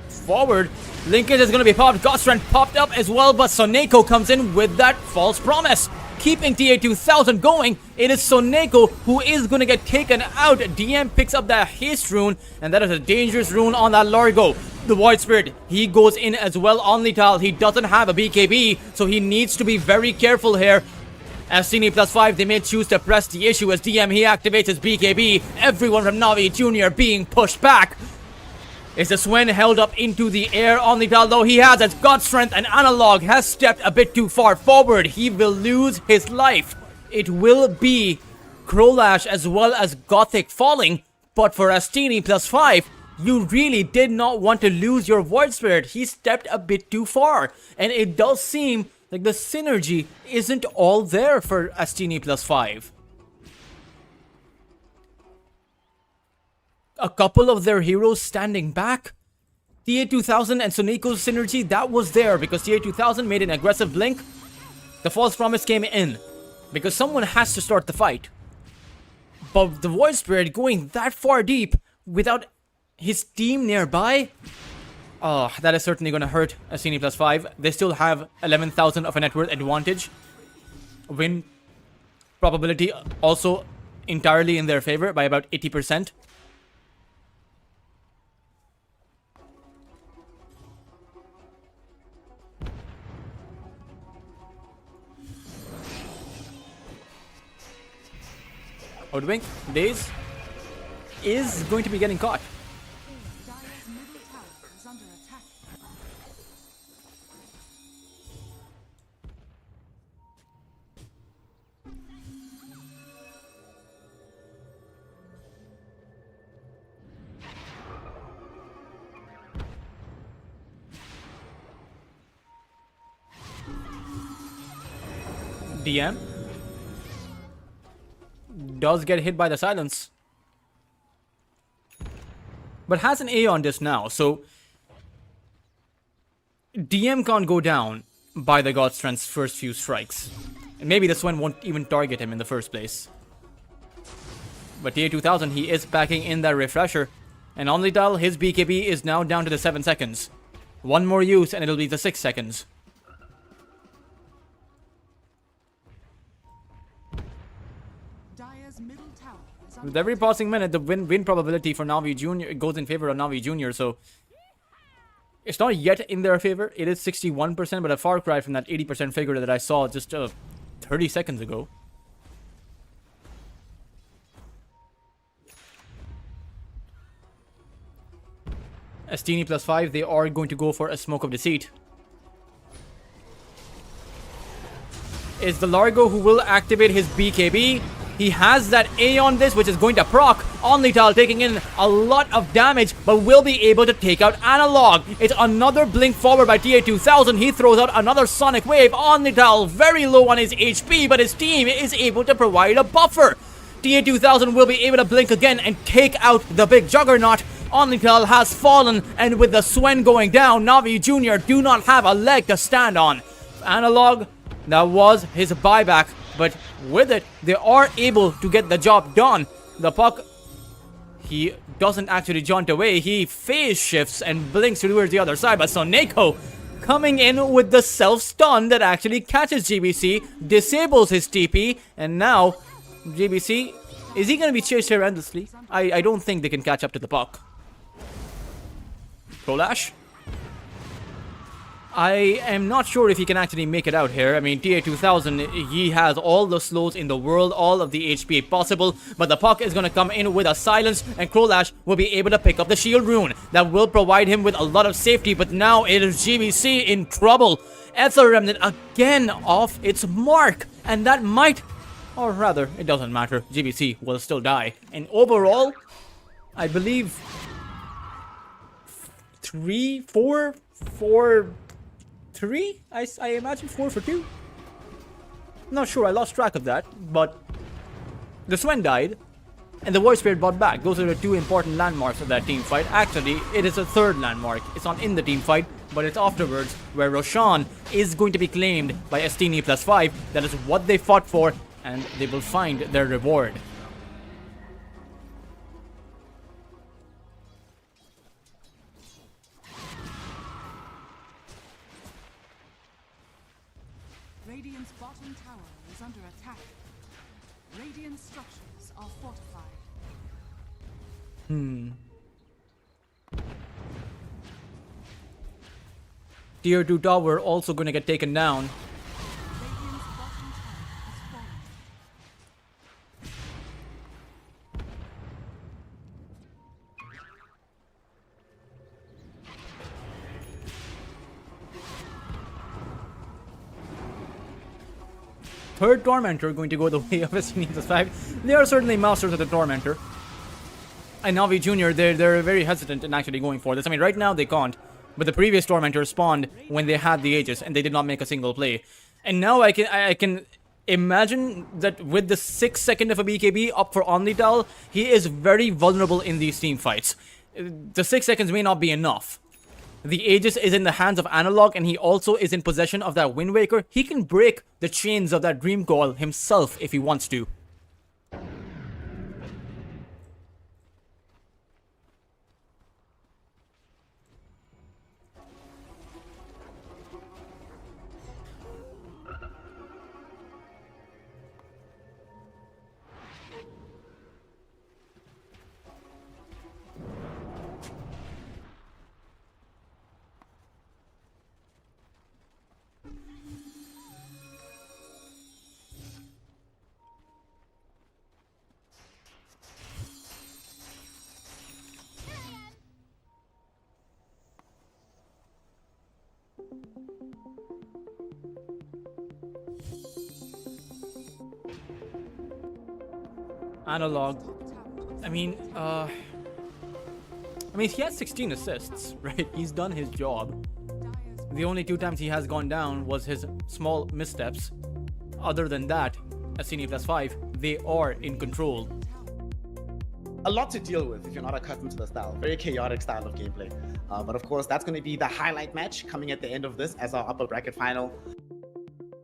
forward. Linkage is going to be popped. Godstrand popped up as well, but Soneko comes in with that false promise. Keeping TA2000 going, it is Soneko who is going to get taken out. DM picks up that haste rune, and that is a dangerous rune on that Largo. The Void Spirit, he goes in as well on Lital. He doesn't have a BKB, so he needs to be very careful here. As Cine +5, they may choose to press the issue as DM, he activates his BKB. Everyone from Navi Jr. being pushed back. Is the Swen held up into the air on Lital, though he has as God Strength, and Analog has stepped a bit too far forward. He will lose his life. It will be Crowlash as well as Gothic falling, but for Astini +5, you really did not want to lose your Void Spirit. He stepped a bit too far, and it does seem like the synergy isn't all there for Astini +5. A couple of their heroes standing back. TA2000 and Soneko's synergy, that was there because TA2000 made an aggressive blink. The false promise came in because someone has to start the fight. But the Void Spirit going that far deep without his team nearby, oh, that is certainly going to hurt Astini +5. They still have 11,000 of a net worth advantage. Win probability also entirely in their favor by about 80%. Hoodwink, Daze is going to be getting caught. Dire's middle tower is under attack. DM does get hit by the silence, but has an A on this now, so DM can't go down by the God Strength's first few strikes. And maybe the Swen won't even target him in the first place. But TA2000, he is packing in that refresher. And Onlital, his BKB is now down to the 7 seconds. One more use and it'll be the 6 seconds. Dire's middle tower is under With every passing minute, the win probability for Navi Jr. goes in favor of Navi Jr. So it's not yet in their favor. It is 61%, but a far cry from that 80% figure that I saw just 30 seconds ago. Astini +5, they are going to go for a Smoke of Deceit. Is the Largo who will activate his BKB. He has that A on this, which is going to proc. Onlital taking in a lot of damage, but will be able to take out Analog. It's another blink forward by TA2000. He throws out another Sonic Wave. Onlital very low on his HP, but his team is able to provide a buffer. TA2000 will be able to blink again and take out the big Juggernaut. Onlital has fallen, and with the Swen going down, Navi Jr. do not have a leg to stand on. Analog, that was his buyback, but with it, they are able to get the job done. The puck, he doesn't actually jaunt away. He phase shifts and blinks towards the other side. But Soneko coming in with the self-stun that actually catches GBC, disables his TP, and now GBC, is he going to be chased here endlessly? I don't think they can catch up to the puck. Crowlash? I am not sure if he can actually make it out here. I mean, TA2000, he has all the slows in the world, all of the HP possible, but the puck is going to come in with a silence, and Crowlash will be able to pick up the shield rune. That will provide him with a lot of safety, but now it is GBC in trouble. Ether Remnant again off its mark, and that might, or rather, it doesn't matter. GBC will still die. And overall, I believe 3, 4, 3? I imagine 4 for 2. Not sure, I lost track of that, but the Swen died, and the Void Spirit brought back. Those are the 2 important landmarks of that team fight. Actually, it is a 3rd landmark. It's not in the team fight, but it's afterwards, where Roshan is going to be claimed by Astini +5. That is what they fought for, and they will find their reward. Radiant's bottom tower is under attack. Radiant structures are fortified. Tier 2 tower also gonna get taken down. Radiant's bottom tower has fallen. third Tormentor going to go the way of SC5? They are certainly masters of the Tormentor. And Navi Jr., they're very hesitant in actually going for this. I mean, right now they can't. But the previous Tormentor spawned when they had the Aegis, and they did not make a single play. And now I can imagine that with the 6 second of a BKB up for Omnital, he is very vulnerable in these team fights. The 6 seconds may not be enough. The Aegis is in the hands of Analog, and he also is in possession of that Wind Waker. He can break the chains of that Dream Coil himself if he wants to. Analog. I mean, he has 16 assists, right? He's done his job. The only 2 times he has gone down was his small missteps. Other than that, as seen plus 5, they are in control. A lot to deal with if you're not accustomed to the style. Very chaotic style of gameplay. But of course, that's going to be the highlight match coming at the end of this as our upper bracket final.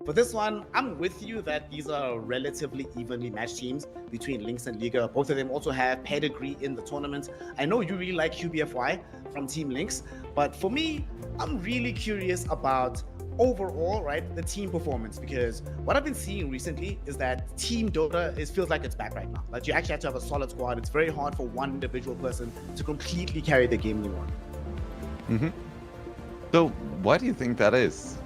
For this one, I'm with you that these are relatively evenly matched teams between Lynx and Liga. Both of them also have pedigree in the tournament. I know you really like QBFY from Team Lynx, but for me, I'm really curious about overall, right, the team performance, because what I've been seeing recently is that Team Dota feels like it's back right now. Like you actually have to have a solid squad. It's very hard for one individual person to completely carry the game anymore. So why do you think that is?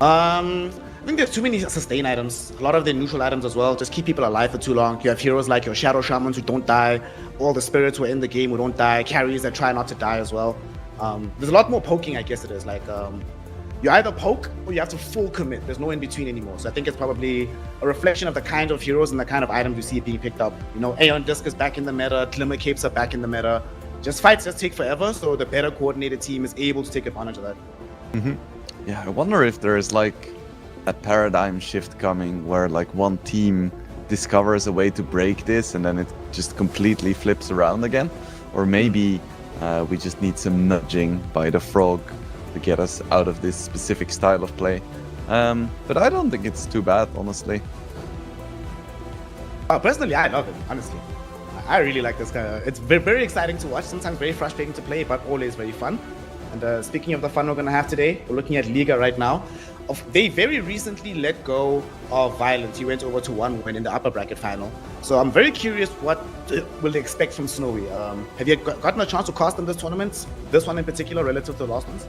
I think there's too many sustain items. A lot of the neutral items as well just keep people alive for too long. You have heroes like your Shadow Shamans who don't die, all the spirits who are in the game who don't die, carries that try not to die as well. There's a lot more poking, I guess it is. Like, you either poke or you have to full commit. There's no in between anymore. So I think it's probably a reflection of the kind of heroes and the kind of items you see being picked up. You know, Aeon Disc is back in the meta, Glimmer Capes are back in the meta. Fights just take forever, so the better coordinated team is able to take advantage of that. Yeah, I wonder if there is like a paradigm shift coming where like one team discovers a way to break this and then it just completely flips around again. Or maybe we just need some nudging by the frog to get us out of this specific style of play. But I don't think it's too bad, honestly. Personally, I love it, honestly. I really like this guy. It's very exciting to watch, sometimes very frustrating to play, but always very fun. And speaking of the fun we're going to have today, we're looking at Liga right now. They very recently let go of Violence. He went over to 1-1 in the upper bracket final. So I'm very curious what will they expect from Snowy. Have you gotten a chance to cast in this tournament? This one in particular relative to the last ones?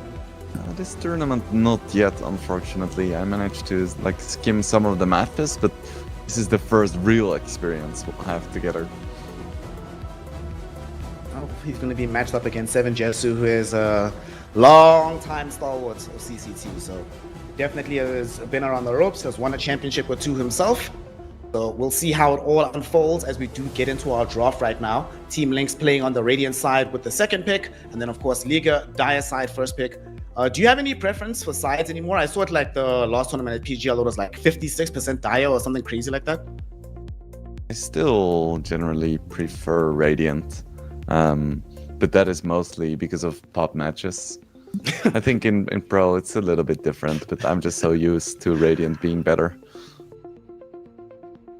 This tournament, not yet, unfortunately. I managed to like skim some of the matches, but this is the first real experience we'll have together. Oh, he's going to be matched up against Seven Jesu, who is a long-time stalwart of CCT. So definitely has been around the ropes, has won a championship or two himself. So we'll see how it all unfolds as we do get into our draft right now. Team Lynx playing on the Radiant side with the second pick, and then of course Liga, Dire side first pick. Do you have any preference for sides anymore? I saw it like the last tournament at PGL, it was like 56% Dire or something crazy like that. I still generally prefer Radiant, but that is mostly because of pop matches. I think in Pro it's a little bit different, but I'm just so used to Radiant being better.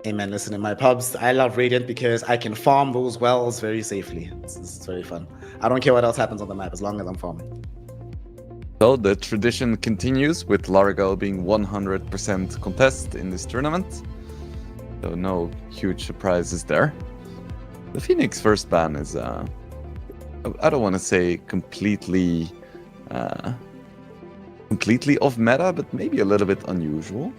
Hey man, listen, in my pubs, I love Radiant because I can farm those wells very safely. It's very fun. I don't care what else happens on the map as long as I'm farming. So the tradition continues with Largo being 100% contest in this tournament. So no huge surprises there. The Phoenix first ban is, I don't want to say completely off meta, but maybe a little bit unusual.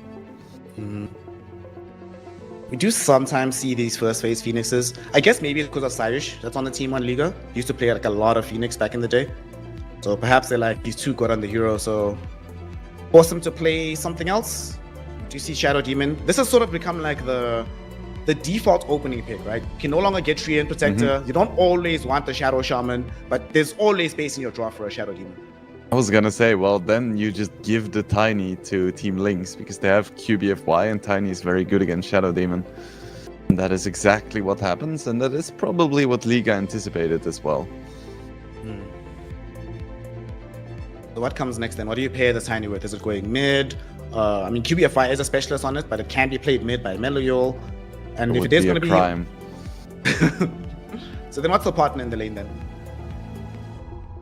We do sometimes see these first phase Phoenixes. I guess maybe it's because of Cyrus that's on the team on Liga. He used to play like a lot of Phoenix back in the day. So perhaps they're like, he's too good on the hero, so force him to play something else? Do you see Shadow Demon? This has sort of become like the default opening pick, right? You can no longer get Treant Protector. You don't always want the Shadow Shaman, but there's always space in your draw for a Shadow Demon. I was gonna say, well, then you just give the Tiny to Team Lynx because they have QBFY and Tiny is very good against Shadow Demon. And that is exactly what happens, and that is probably what Liga anticipated as well. So what comes next then? What do you pair the Tiny with? Is it going mid? I mean, QBFY is a specialist on it, but it can be played mid by Meliol. And if it is going to be crime. So then what's the partner in the lane then?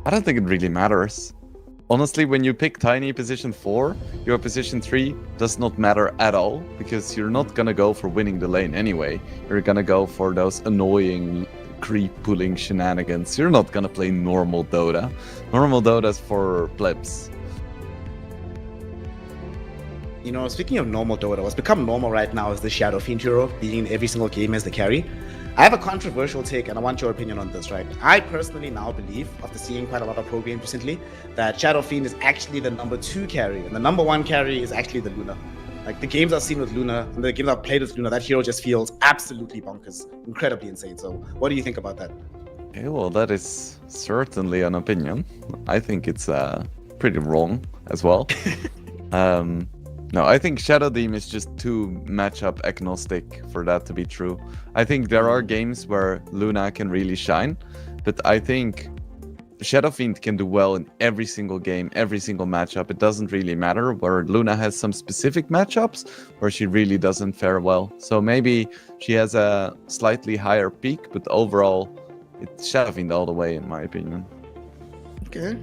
I don't think it really matters. Honestly, when you pick Tiny position 4, your position 3 does not matter at all, because you're not gonna go for winning the lane anyway. You're gonna go for those annoying creep pulling shenanigans. You're not gonna play normal Dota. Normal Dota's for plebs. You know, speaking of normal Dota, what's become normal right now is the Shadow Fiend hero being in every single game as the carry. I have a controversial take, and I want your opinion on this, right? I personally now believe, after seeing quite a lot of pro games recently, that Shadow Fiend is actually the number 2 carry, and the number 1 carry is actually the Luna. Like, the games I've seen with Luna, and the games I've played with Luna, that hero just feels absolutely bonkers, incredibly insane. So, what do you think about that? Okay, well, that is certainly an opinion. I think it's pretty wrong as well. No, I think Shadow Demon is just too matchup agnostic for that to be true. I think there are games where Luna can really shine, but I think Shadow Fiend can do well in every single game, every single matchup. It doesn't really matter, where Luna has some specific matchups where she really doesn't fare well. So maybe she has a slightly higher peak, but overall, it's Shadow Fiend all the way, in my opinion. Okay,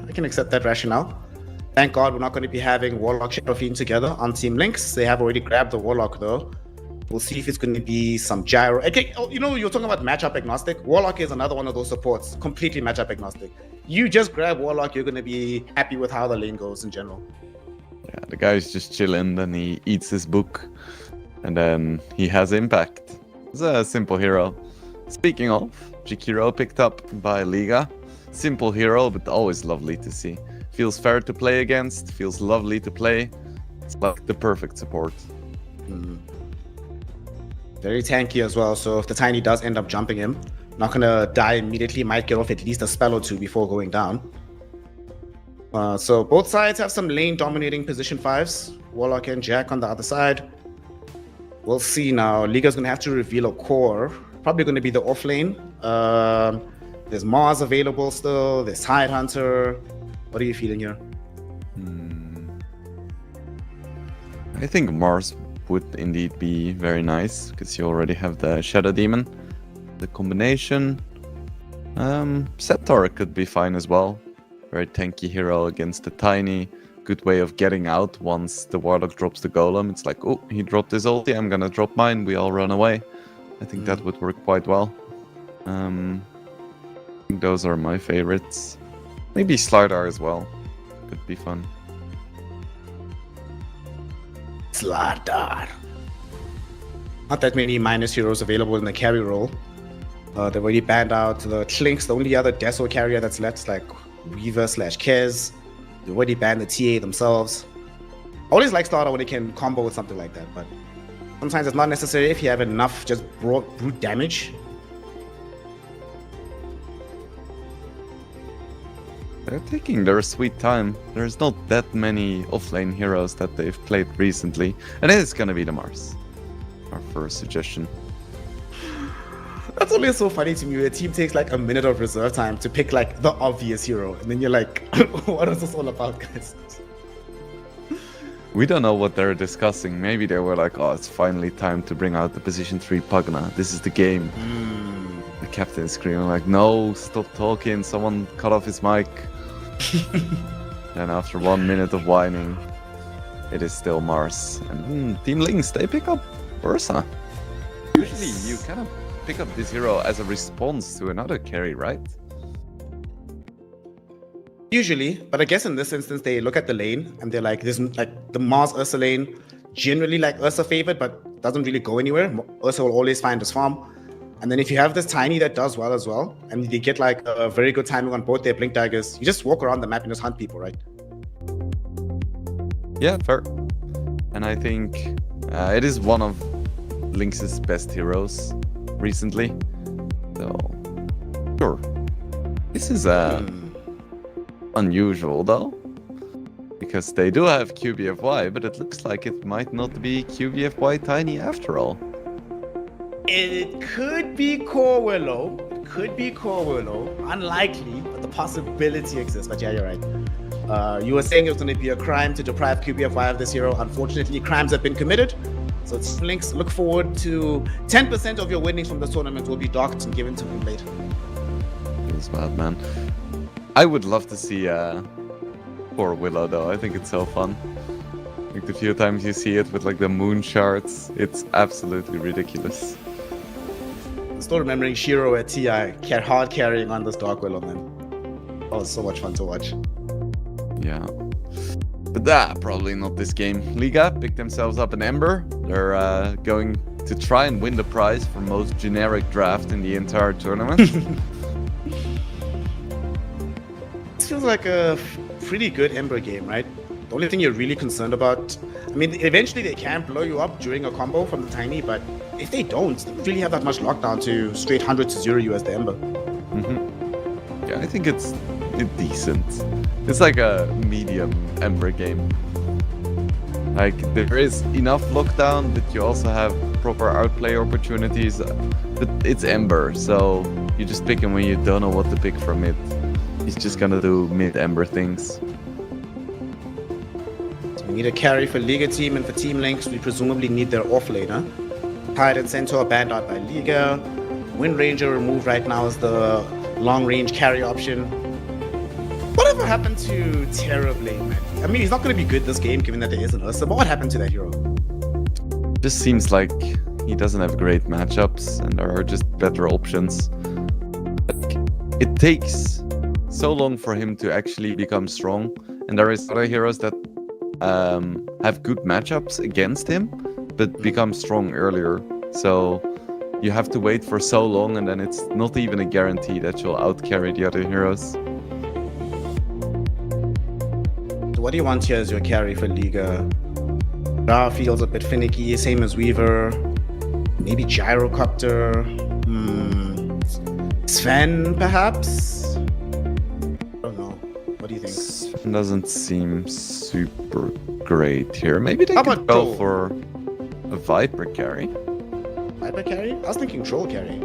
I can accept that rationale. Thank God we're not going to be having Warlock Shadow Fiend together on Team Lynx. They have already grabbed the Warlock though. We'll see if it's going to be some gyro. Okay, you know, you're talking about matchup agnostic. Warlock is another one of those supports, completely matchup agnostic. You just grab Warlock, you're going to be happy with how the lane goes in general. Yeah, the guy's just chilling, then he eats his book, and then he has impact. It's a simple hero. Speaking of, Jakiro picked up by Liga. Simple hero, but always lovely to see. Feels fair to play against, feels lovely to play. It's like the perfect support. Very tanky as well, so if the Tiny does end up jumping him, not gonna die immediately, might get off at least a spell or 2 before going down. So both sides have some lane dominating position 5s. Warlock and Jack on the other side. We'll see now. Liga's gonna have to reveal a core. Probably gonna be the off lane. There's Mars available still, there's Tidehunter. What are you feeling here? I think Mars would indeed be very nice, because you already have the Shadow Demon. The combination... Centaur could be fine as well. Very tanky hero against the Tiny. Good way of getting out once the Warlock drops the Golem. It's like, oh, he dropped his ulti, I'm gonna drop mine, we all run away. I think that would work quite well. I think those are my favorites. Maybe Slardar as well. Could be fun. Slardar. Not that many minus heroes available in the carry role. They've already banned out the Lynx. The only other Deso carrier that's left is like Weaver/Kez. They already banned the TA themselves. I always like Slardar when they can combo with something like that, but sometimes it's not necessary if you have enough just brute damage. They're taking their sweet time. There's not that many offlane heroes that they've played recently. And it is gonna be the Mars. Our first suggestion. That's always so funny to me. A team takes like a minute of reserve time to pick like the obvious hero. And then you're like, what is this all about, guys? We don't know what they're discussing. Maybe they were like, oh, it's finally time to bring out the position 3 Pugna. This is the game. The captain is screaming like, no, stop talking. Someone cut off his mic. And after 1 minute of whining, it is still Mars. And Team Lynx, they pick up Ursa. Usually you kind of pick up this hero as a response to another carry, right? Usually, but I guess in this instance, they look at the lane and they're like, this like the Mars Ursa lane, generally like Ursa favored, but doesn't really go anywhere. Ursa will always find his farm. And then if you have this Tiny that does well as well, and they get like a very good timing on both their blink daggers, you just walk around the map and just hunt people, right? Yeah, fair. And I think it is one of Lynx's best heroes recently. So, sure. This is unusual though, because they do have QBFY, but it looks like it might not be QBFY Tiny after all. It could be Core Willow. It could be Core Willow. Unlikely, but the possibility exists. But yeah, you're right. You were saying it was going to be a crime to deprive QBFY of this hero. Unfortunately, crimes have been committed. So it's Lynx. Look forward to 10% of your winnings from this tournament will be docked and given to him later. Feels bad, man. I would love to see Core Willow though. I think it's so fun. Like the few times you see it with like the moon shards, it's absolutely ridiculous. Still remembering Shiro at TI, hard carrying on this Dark Willow, man. Oh, it's so much fun to watch. Yeah. But probably not this game. Liga picked themselves up an Ember. They're going to try and win the prize for most generic draft in the entire tournament. This feels like a pretty good Ember game, right? The only thing you're really concerned about, I mean, eventually they can blow you up during a combo from the Tiny, but if they don't really have that much lockdown to straight 100 to 0 you as the Ember. Yeah, I think it's decent. It's like a medium Ember game. Like, there is enough lockdown, but you also have proper outplay opportunities. But it's Ember, so you just pick him when you don't know what to pick from it. He's just gonna do mid-Ember things. We need a carry for Liga team, and for Team Lynx, we presumably need their offlaner. Tide and Centaur banned out by Liga. Wind Ranger removed right now as the long-range carry option. Whatever happened to Terrorblade, man? I mean, he's not going to be good this game, given that there is an Ursa, but what happened to that hero? Just seems like he doesn't have great matchups, and there are just better options. Like, it takes so long for him to actually become strong, and there is other heroes that have good matchups against him, but become strong earlier. So you have to wait for so long, and then it's not even a guarantee that you'll outcarry the other heroes. So what do you want here as your carry for Liga? Ra feels a bit finicky, same as Weaver. Maybe Gyrocopter. Sven, perhaps? I don't know. What do you think? Sven doesn't seem super great here. Maybe they How could about go Troll? for a Viper carry. Viper carry? I was thinking Troll carry.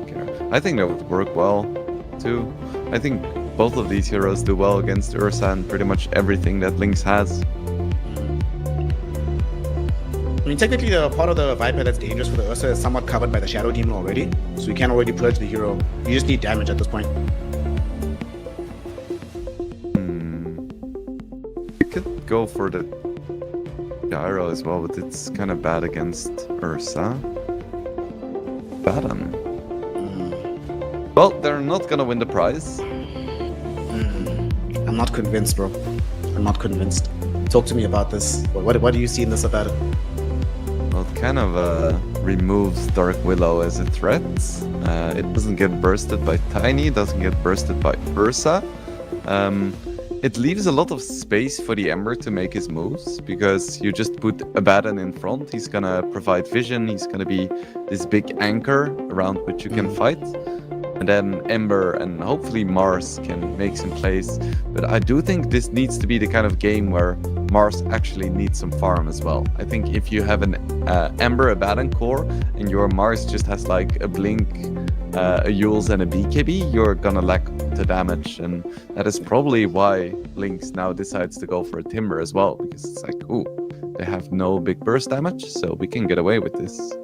Okay. I think that would work well, too. I think both of these heroes do well against Ursa and pretty much everything that Lynx has. I mean, technically, the part of the Viper that's dangerous for the Ursa is somewhat covered by the Shadow Demon already, so you can already purge the hero. You just need damage at this point. You could go for the Gyro as well, but it's kind of bad against Ursa. Baron. Well, they're not gonna win the prize. I'm not convinced, bro. I'm not convinced. Talk to me about this. What do you see in this about it? Well, it kind of removes Dark Willow as a threat. It doesn't get bursted by Tiny, doesn't get bursted by Ursa. It leaves a lot of space for the Ember to make his moves, because you just put Abaddon in front, he's gonna provide vision, he's gonna be this big anchor around which you can fight. And then Ember and hopefully Mars can make some plays. But I do think this needs to be the kind of game where Mars actually needs some farm as well. I think if you have an Ember Abaddon core and your Mars just has like a Blink, a Yules and a BKB, you're gonna lack the damage. And that is probably why Lynx now decides to go for a Timber as well. Because it's like, ooh, they have no big burst damage, so we can get away with this.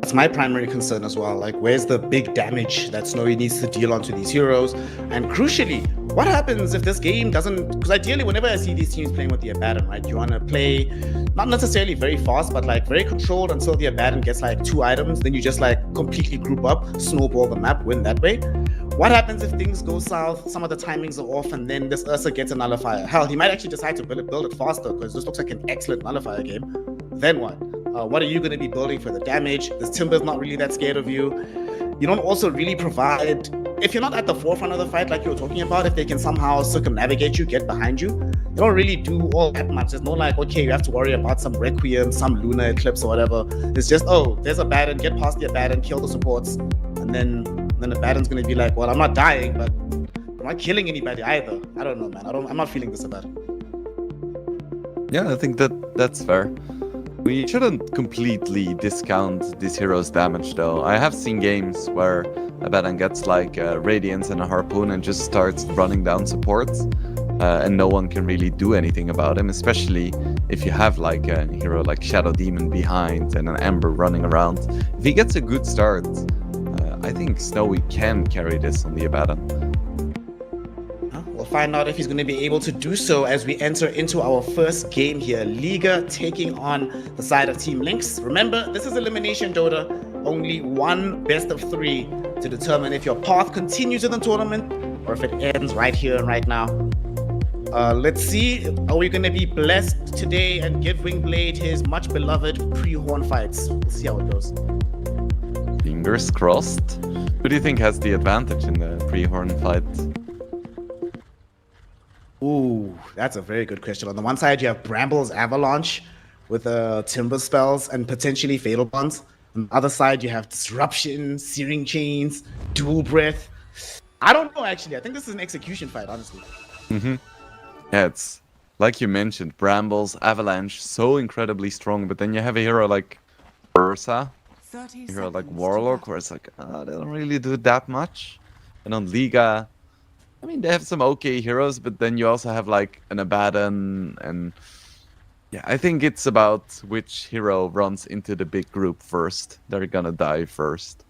That's my primary concern as well. Like, where's the big damage that Snowy needs to deal onto these heroes? And crucially, what happens if this game doesn't... Because ideally, whenever I see these teams playing with the Abaddon, right, you want to play not necessarily very fast, but like very controlled until the Abaddon gets like 2 items. Then you just like completely group up, snowball the map, win that way. What happens if things go south, some of the timings are off, and then this Ursa gets a nullifier? Hell, he might actually decide to build it faster, because this looks like an excellent nullifier game. Then what? What are you going to be building for the damage? This Timber's not really that scared of you. You don't also really provide if you're not at the forefront of the fight like you were talking about, if they can somehow circumnavigate you, get behind you, they don't really do all that much. There's no like, okay, you have to worry about some Requiem, some Lunar Eclipse or whatever. It's just, oh, there's a Baron, get past the Baron, kill the supports, and then the Baron's gonna be like, well, I'm not dying, but I'm not killing anybody either. I don't know, man. I'm not feeling this about it. Yeah, I think that's fair. We shouldn't completely discount this hero's damage though. I have seen games where a Baron gets like a Radiance and a Harpoon and just starts running down supports, and no one can really do anything about him, especially if you have like a hero like Shadow Demon behind and an Ember running around. If he gets a good start, I think Snowy can carry this on the Abaddon. We'll find out if he's going to be able to do so as we enter into our first game here. Liga taking on the side of Team Lynx. Remember, this is elimination Dota. Only one best of 3 to determine if your path continues in the tournament or if it ends right here and right now. Let's see, are we going to be blessed today and give Wingblade his much beloved pre-horn fights? We'll see how it goes. Fingers crossed. Who do you think has the advantage in the pre-horn fight? Ooh, that's a very good question. On the one side, you have Bramble's Avalanche with Timber Spells and potentially Fatal Bonds. On the other side, you have Disruption, Searing Chains, Dual Breath. I don't know, actually. I think this is an execution fight, honestly. Mm-hmm. Yeah, it's like you mentioned, Bramble's Avalanche, so incredibly strong, but then you have a hero like Ursa, a hero like Warlock, where it's like, they don't really do that much. And on Liga, I mean, they have some okay heroes, but then you also have like an Abaddon, and yeah, I think it's about which hero runs into the big group first. They're gonna die first.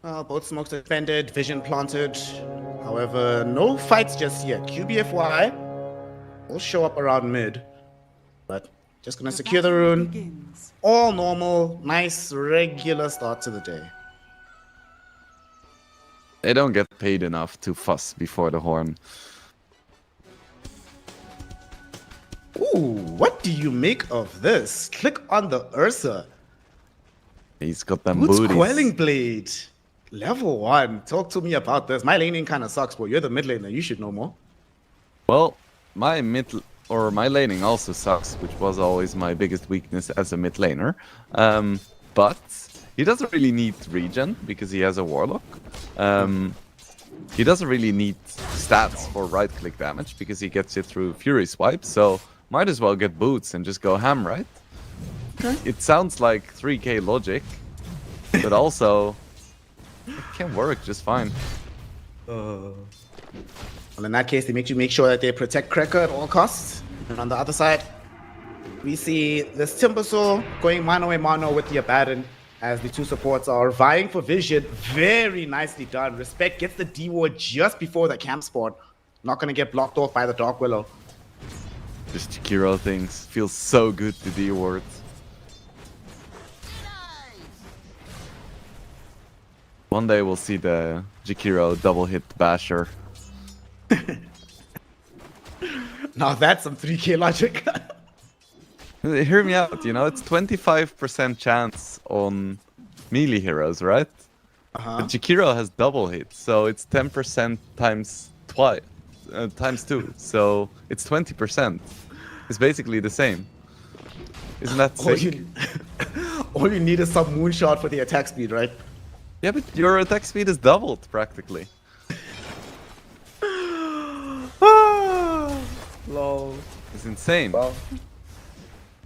Well, both smokes suspended, vision planted. However, no fights just yet. QBFY will show up around mid, but just gonna secure the rune. All normal, nice, regular start to the day. They don't get paid enough to fuss before the horn. Ooh, what do you make of this? Click on the Ursa. He's got them Boots booties. Quelling Blade. Level 1. Talk to me about this. My laning kind of sucks, bro. You're the mid laner. You should know more. Well, my laning also sucks, which was always my biggest weakness as a mid laner. But he doesn't really need regen because he has a Warlock. He doesn't really need stats for right-click damage because he gets it through Fury Swipe, so might as well get boots and just go ham, right? Okay. It sounds like 3k logic, but also it can work just fine. Well, in that case, they make sure that they protect Cracker at all costs. And on the other side, we see this Timbersaw going mano-a-mano with the Abaddon as the two supports are vying for vision. Very nicely done. Respect gets the D-Ward just before the camp spawn. Not going to get blocked off by the Dark Willow. Just Jakiro things. Feels so good to D-Ward. One day we'll see the Jakiro double hit basher. Now that's some 3k logic. Hear me out, you know, it's 25% chance on melee heroes, right? But Jakiro has double hits, so it's 10% times 2, so it's 20%. It's basically the same. Isn't that sick? All you need is some moonshot for the attack speed, right? Yeah, but your attack speed is doubled, practically. Lol. It's insane. Well,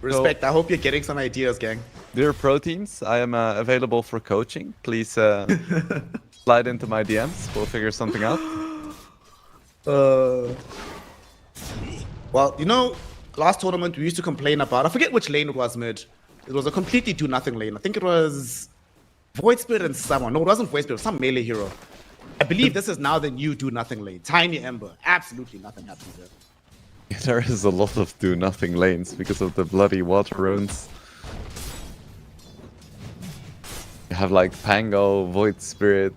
respect. I hope you're getting some ideas, gang. Dear pro teams, I am available for coaching. Please slide into my DMs. We'll figure something out. Well, you know, last tournament we used to complain about, I forget which lane it was mid. It was a completely do-nothing lane. I think it was Void Spirit and someone. No, it wasn't Void Spirit, some melee hero. I believe this is now the new do-nothing lane. Tiny Ember. Absolutely nothing happens there. There is a lot of do-nothing lanes because of the bloody water runes. You have like Pango, Void Spirit,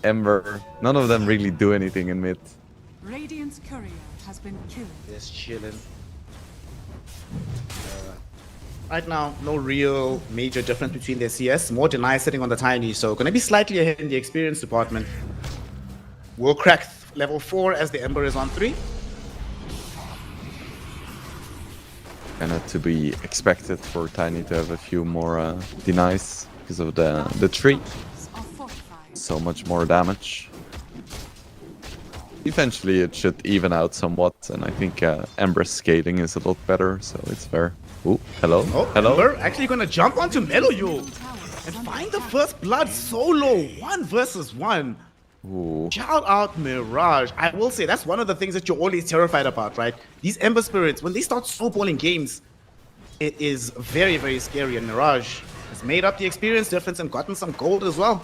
Ember. None of them really do anything in mid. Radiant's courier has been killed. Just chilling. right now, no real major difference between their CS. More deny sitting on the Tiny, so going to be slightly ahead in the experience department. We'll crack level 4 as the Ember is on 3. And to be expected for Tiny to have a few more denies because of the tree. So much more damage. Eventually it should even out somewhat, and I think Ember's scaling is a lot better, so it's fair. Ooh, hello, Oh, hello. Ember actually going to jump onto Meloyul and find the first blood solo, 1 versus 1. Ooh. Shout out Mirage. I will say that's one of the things that you're always terrified about, right? These Ember Spirits, when they start snowballing games, it is very, very scary, and Mirage has made up the experience difference and gotten some gold as well.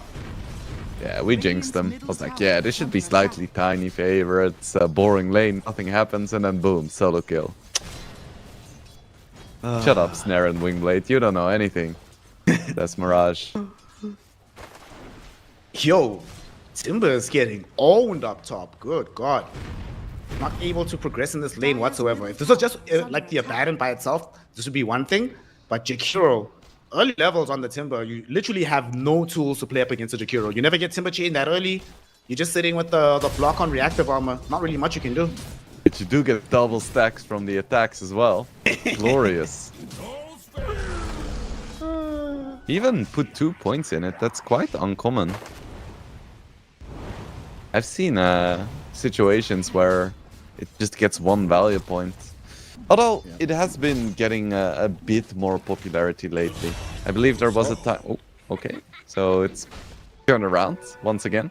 Yeah, we jinxed them. I was like, yeah, this should be slightly Tiny favorites, boring lane, nothing happens, and then boom, solo kill. Shut up, Snare and Wingblade, you don't know anything. That's Mirage. Yo, Timber is getting owned up top. Good God. Not able to progress in this lane whatsoever. If this was just like the Abaddon by itself, this would be one thing. But Jakiro, early levels on the Timber, you literally have no tools to play up against a Jakiro. You never get Timber Chain that early. You're just sitting with the block on reactive armor. Not really much you can do. But you do get double stacks from the attacks as well. Glorious. Even put 2 points in it, that's quite uncommon. I've seen situations where it just gets 1 value point. Although it has been getting a bit more popularity lately. I believe there was a time... Oh, okay. So it's turned around once again.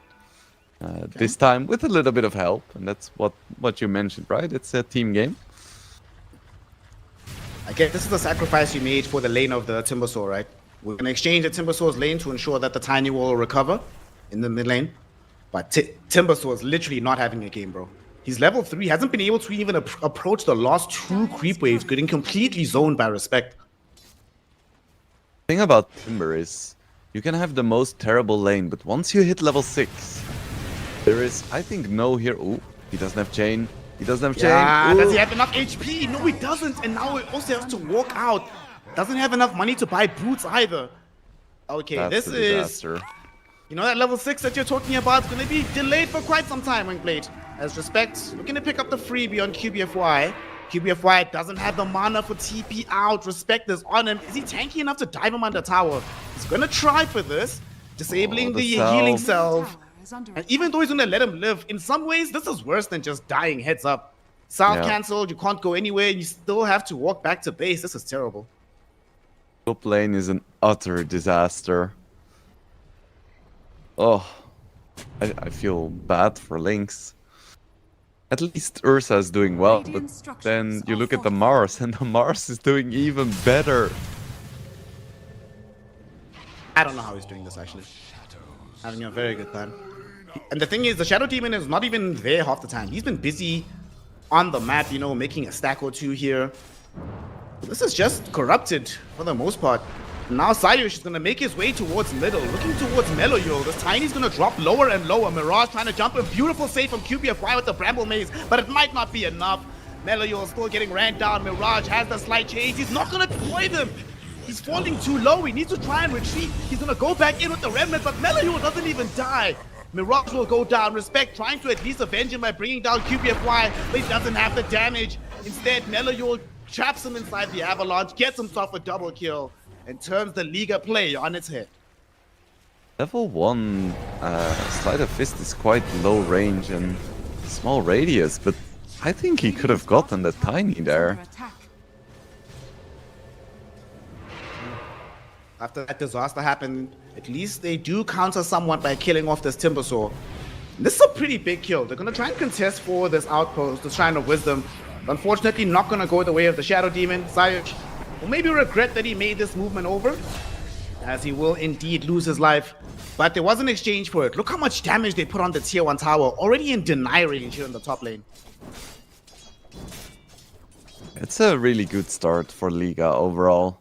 This time with a little bit of help. And that's what you mentioned, right? It's a team game. I guess this is the sacrifice you made for the lane of the Timbersaw, right? We're going to exchange the Timbersaw's lane to ensure that the Tiny will recover in the mid lane. But Timbersaw is literally not having a game, bro. He's level 3, hasn't been able to even approach the last 2 creep waves, getting completely zoned by Respect. The thing about Timber is, you can have the most terrible lane, but once you hit level 6, there is, I think, no hero. Ooh, he doesn't have chain. He doesn't have chain. Yeah, Ooh. does he have enough HP? No, he doesn't. And now he also has to walk out. Doesn't have enough money to buy boots either. Okay, That's this a is... disaster. You know, that level 6 that you're talking about is going to be delayed for quite some time, Wingblade. As Respect, looking to pick up the freebie on QBFY. QBFY doesn't have the mana for TP out. Respect is on him. Is he tanky enough to dive him under tower? He's going to try for this. Disabling the healing salve. And even though he's going to let him live, in some ways, this is worse than just dying heads up. Salve cancelled, you can't go anywhere, you still have to walk back to base. This is terrible. Top lane is an utter disaster. Oh, I feel bad for Lynx. At least Ursa is doing well, but then you look at the Mars, and the Mars is doing even better. I don't know how he's doing this, actually. Having a very good time. And the thing is, the Shadow Demon is not even there half the time. He's been busy on the map, you know, making a stack or 2 here. This is just corrupted for the most part. Now Sayush is going to make his way towards middle, looking towards Meloyo. This Tiny's going to drop lower and lower. Mirage trying to jump a beautiful save from QBFY with the Bramble Maze, but it might not be enough. Meloyo is still getting ran down. Mirage has the slight change. He's not going to deploy them. He's falling too low. He needs to try and retreat. He's going to go back in with the Remnant, but Meloyo doesn't even die. Mirage will go down. Respect trying to at least avenge him by bringing down QBFY, but he doesn't have the damage. Instead, Meloyo traps him inside the Avalanche, gets himself a double kill, and turns the Liga play on its head. Level 1 Sleight of Fist is quite low range and small radius, but I think he could have gotten the Tiny there. After that disaster happened, at least they do counter somewhat by killing off this Timbersaw. This is a pretty big kill. They're going to try and contest for this outpost, the Shrine of Wisdom. Unfortunately, not going to go the way of the Shadow Demon. Sayush will maybe regret that he made this movement over, as he will indeed lose his life. But there was an exchange for it. Look how much damage they put on the tier 1 tower, already in deny range here in the top lane. It's a really good start for Liga overall.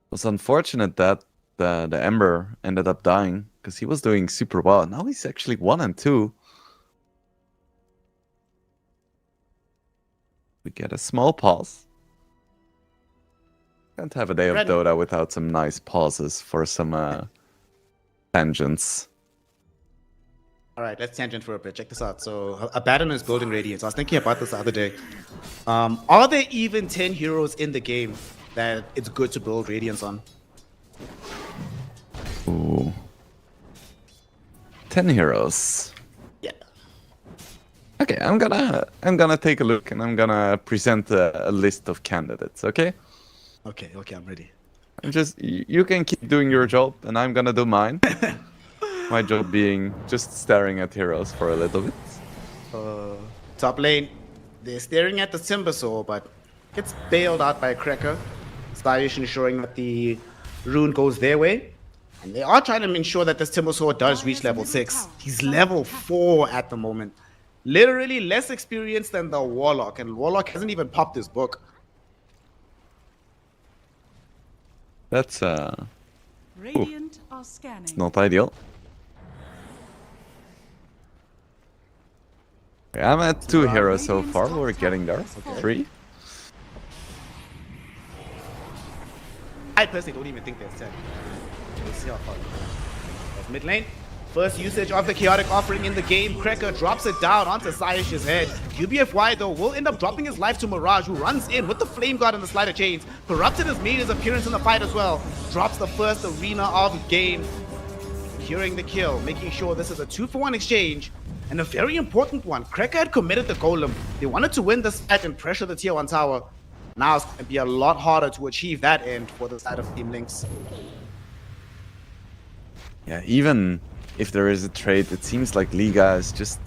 It was unfortunate that the Ember ended up dying, because he was doing super well. Now he's actually 1 and 2. We get a small pause. Can't have a day of Red. Dota without some nice pauses for some tangents. All right, let's tangent for a bit. Check this out. So Abaddon is building Radiance. I was thinking about this the other day. Are there even 10 heroes in the game that it's good to build Radiance on? Ooh. 10 heroes. Yeah. Okay, I'm gonna take a look and I'm gonna present a list of candidates. Okay. Okay, I'm ready. You can keep doing your job and I'm gonna do mine. My job being just staring at heroes for a little bit. Top lane, they're staring at the Timbersaw, but gets bailed out by Cracker. Stylish ensuring that the rune goes their way. And they are trying to ensure that this Timbersaw does reach level 6. He's level 4 at the moment. Literally less experienced than the Warlock, and Warlock hasn't even popped his book. That's Radiant are scanning. not ideal. Okay, I'm at 2 heroes so far. We're getting there. 3. I personally don't even think there's 10. We'll see how far it goes. That's mid lane. First usage of the chaotic offering in the game. Cracker drops it down onto Sayash's head. QBFY though will end up dropping his life to Mirage, who runs in with the Flame Guard and the Slider Chains. Corrupted has made his appearance in the fight as well. Drops the first arena of game. Securing the kill, making sure this is a 2-for-1 exchange. And a very important one. Cracker had committed the Golem. They wanted to win this fight and pressure the tier 1 tower. Now it's going to be a lot harder to achieve that end for the side of Team Lynx. Yeah, even if there is a trade, it seems like Liga is just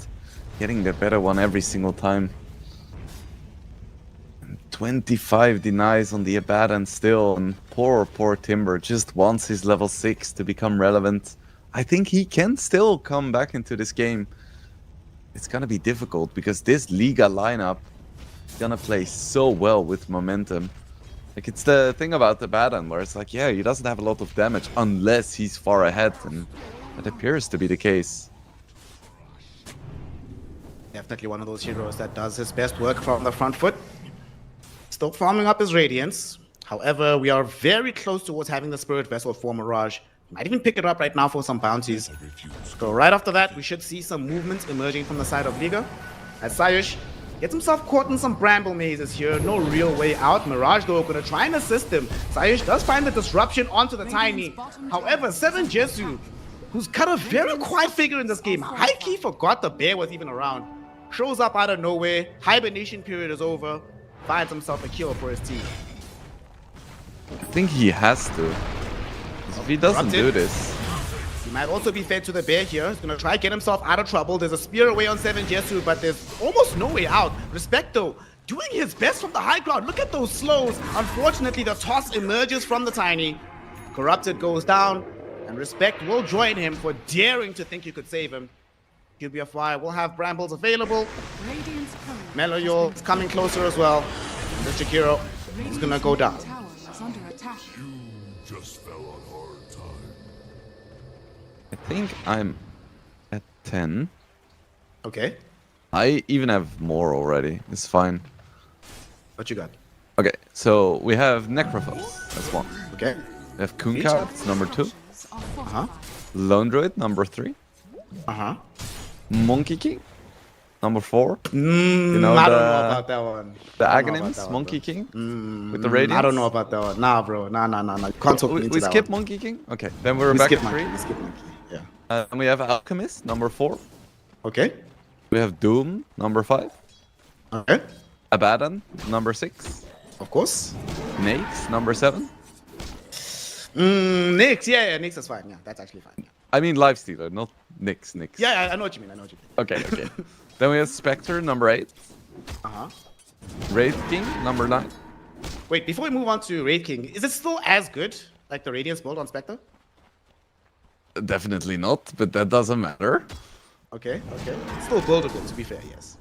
getting the better one every single time. And 25 denies on the Abaddon still, and poor Timber just wants his level 6 to become relevant. I think he can still come back into this game. It's gonna be difficult because this Liga lineup is gonna play so well with momentum. Like, it's the thing about the Abaddon where it's like, yeah, he doesn't have a lot of damage unless he's far ahead, and that appears to be the case. Definitely one of those heroes that does his best work from the front foot. Still farming up his Radiance. However, we are very close towards having the Spirit Vessel for Mirage. Might even pick it up right now for some bounties. So right after that, we should see some movement emerging from the side of Liga. As Sayush gets himself caught in some bramble mazes here. No real way out. Mirage, though, going to try and assist him. Sayush does find the disruption onto the Tiny. However, 7 Jesu, who's cut a very quiet figure in this game. High-key forgot the bear was even around. Shows up out of nowhere. Hibernation period is over. Finds himself a kill for his team. I think he has to. If he doesn't do this... He might also be fed to the bear here. He's gonna try to get himself out of trouble. There's a spear away on 7 Jesu, but there's almost no way out. Respect though, doing his best from the high ground. Look at those slows. Unfortunately, the toss emerges from the Tiny. Corrupted goes down, and Respect will join him for daring to think you could save him. QBFY will have brambles available. Meloyol is coming closer as well. Mr. Kiro is gonna go down. I think I'm at 10. Okay. I even have more already. It's fine. What you got? Okay, so we have Necrophos. That's 1. Okay. We have Kunkka, it's number 2. Uh-huh. Lone Druid, number 3. Uh-huh. Monkey King, number 4. I don't know about that one. The Aghanims, Monkey King, with the Radiance. I don't know about that one. Nah, bro. Nah. You can't talk me into We that skip one. Monkey King? Okay, then we're We back skip at 3. Monkey. We skip Monkey. Yeah. And we have Alchemist, number 4. Okay. We have Doom, number 5. Okay. Abaddon, number 6. Of course. Nyx, number 7. Nyx. Yeah, Nyx is fine. Yeah, that's actually fine. Yeah. I mean Lifestealer, not Nyx. Yeah, I know what you mean. Okay. Then we have Spectre, number 8. Uh-huh. Wraith King, number 9. Wait, before we move on to Raid King, is it still as good, like the Radiance build on Spectre? Definitely not, but that doesn't matter. Okay. It's still buildable, to be fair, yes.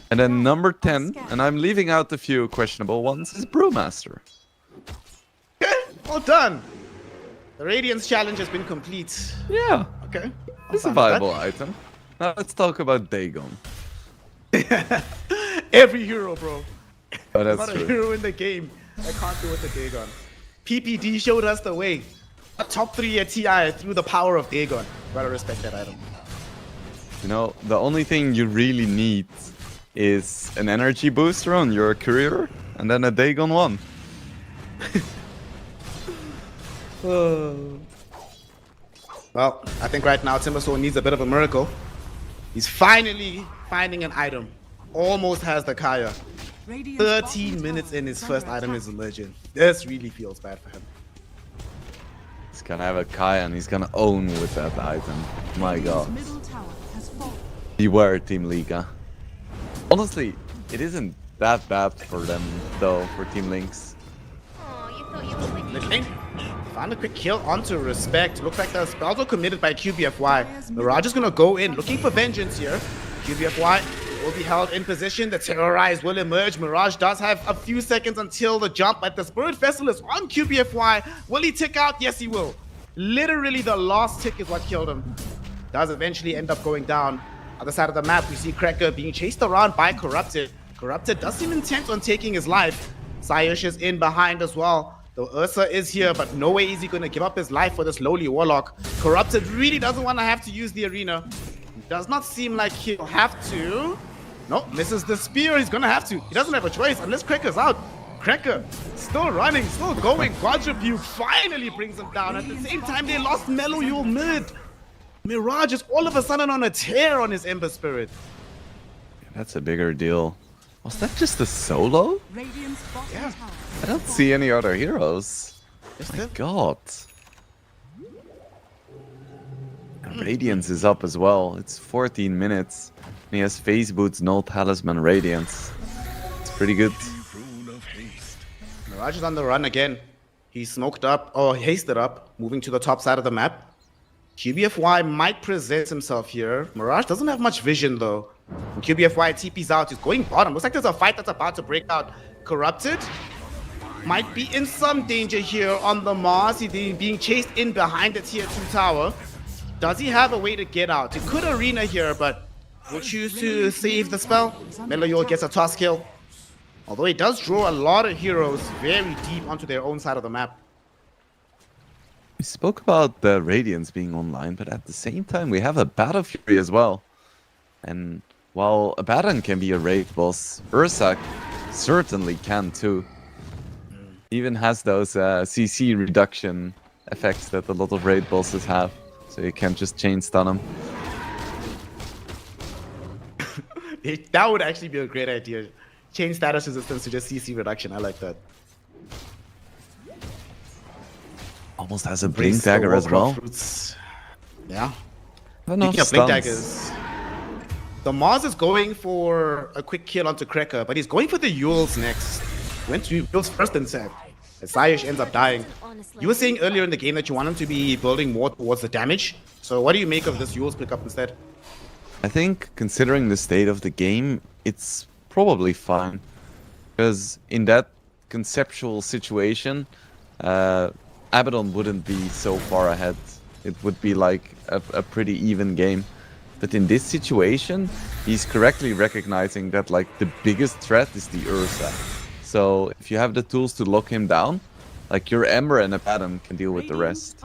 And then number 10, and I'm leaving out a few questionable ones, is Brewmaster. Okay, well done. The Radiance challenge has been complete. Yeah, Okay. it's a viable item. Now let's talk about Dagon. Every hero, bro. Oh, There's that's not a true. hero in the game that can't do with the Dagon. PPD showed us the way. A top 3 at TI through the power of Dagon. Gotta respect that item. You know, the only thing you really need is an energy booster on your courier and then a Dagon 1. Well, I think right now Timbersaw needs a bit of a miracle. He's finally finding an item. Almost has the Kaya. 13 minutes in, his first item is a legend. This really feels bad for him. He's gonna have a Kaya and he's gonna own with that item. My god. Beware, Team Liga. Honestly, it isn't that bad for them, though, for Team Lynx. Link found a quick kill onto Respect. Looks like the spells were committed by QBFY. Mirage is gonna go in, looking for vengeance here. QBFY will be held in position. The Terrorize will emerge. Mirage does have a few seconds until the jump, but the Spirit Vessel is on QBFY. Will he tick out? Yes, he will. Literally, the last tick is what killed him. Does eventually end up going down. Other side of the map, we see Cracker being chased around by Corrupted. Corrupted does seem intent on taking his life. Sayosh is in behind as well. The Ursa is here, but no way is he going to give up his life for this lowly Warlock. Corrupted really doesn't want to have to use the arena. Does not seem like he'll have to. No, misses the spear. He's going to have to. He doesn't have a choice unless Cracker's out. Cracker still running, still going. Quadrupede finally brings him down. At the same time, they lost Mellow Yule mid. Mirage is all of a sudden on a tear on his Ember Spirit. That's a bigger deal. Was that just a solo? Yeah. I don't see any other heroes. My god. And Radiance is up as well. It's 14 minutes. And he has Phase Boots, no Talisman, Radiance. It's pretty good. Mirage is on the run again. He's smoked up, or hasted up, moving to the top side of the map. QBFY might present himself here. Mirage doesn't have much vision though. When QBFY TP's out, he's going bottom. Looks like there's a fight that's about to break out. Corrupted might be in some danger here on the Mars. He's being chased in behind the tier 2 tower. Does he have a way to get out? He could arena here, but will choose to save the spell. Meloyor gets a toss kill. Although he does draw a lot of heroes very deep onto their own side of the map. We spoke about the Radiance being online, but at the same time we have a Battle Fury as well. And while Abaddon can be a raid boss, Ursa certainly can too. Even has those CC reduction effects that a lot of raid bosses have, so you can't just chain stun them. That would actually be a great idea. Change status resistance to just CC reduction. I like that. Almost has a Blink Dagger as well. Fruits. Yeah. Enough Speaking of Blink stuns. Daggers, the Mars is going for a quick kill onto Cracker, but he's going for the Yules next. Went to Yules first instead. As Sayosh ends up dying. You were saying earlier in the game that you want him to be building more towards the damage. So what do you make of this Yules pickup instead? I think, considering the state of the game, it's probably fine. Because in that conceptual situation, Abaddon wouldn't be so far ahead. It would be like a pretty even game. But in this situation, he's correctly recognizing that like the biggest threat is the Ursa. So if you have the tools to lock him down, like your Ember and Abaddon can deal with the rest.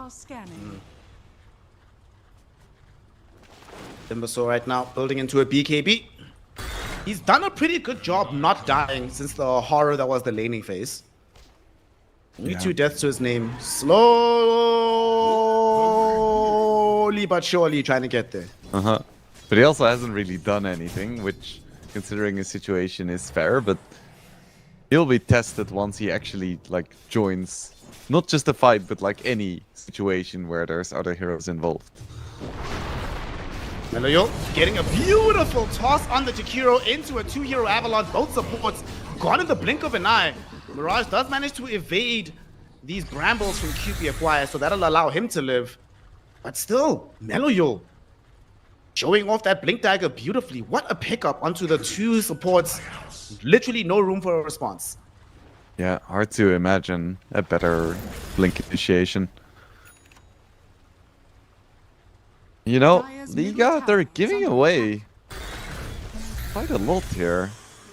Timbersaw right now building into a BKB. He's done a pretty good job not dying since the horror that was the laning phase. Only 2 deaths to his name. Slowly but surely trying to get there. But he also hasn't really done anything, which, considering his situation, is fair, but he'll be tested once he actually, like, joins not just a fight, but like any situation where there's other heroes involved. Meloyo getting a beautiful toss on the Jakiro into a 2-hero Avalanche. Both supports gone in the blink of an eye. Mirage does manage to evade these brambles from QBFY, so that'll allow him to live. But still, Meloyo showing off that Blink Dagger beautifully. What a pickup onto the 2 supports. Literally no room for a response. Yeah, hard to imagine a better Blink initiation. You know, Liga, they're giving away quite a lot here.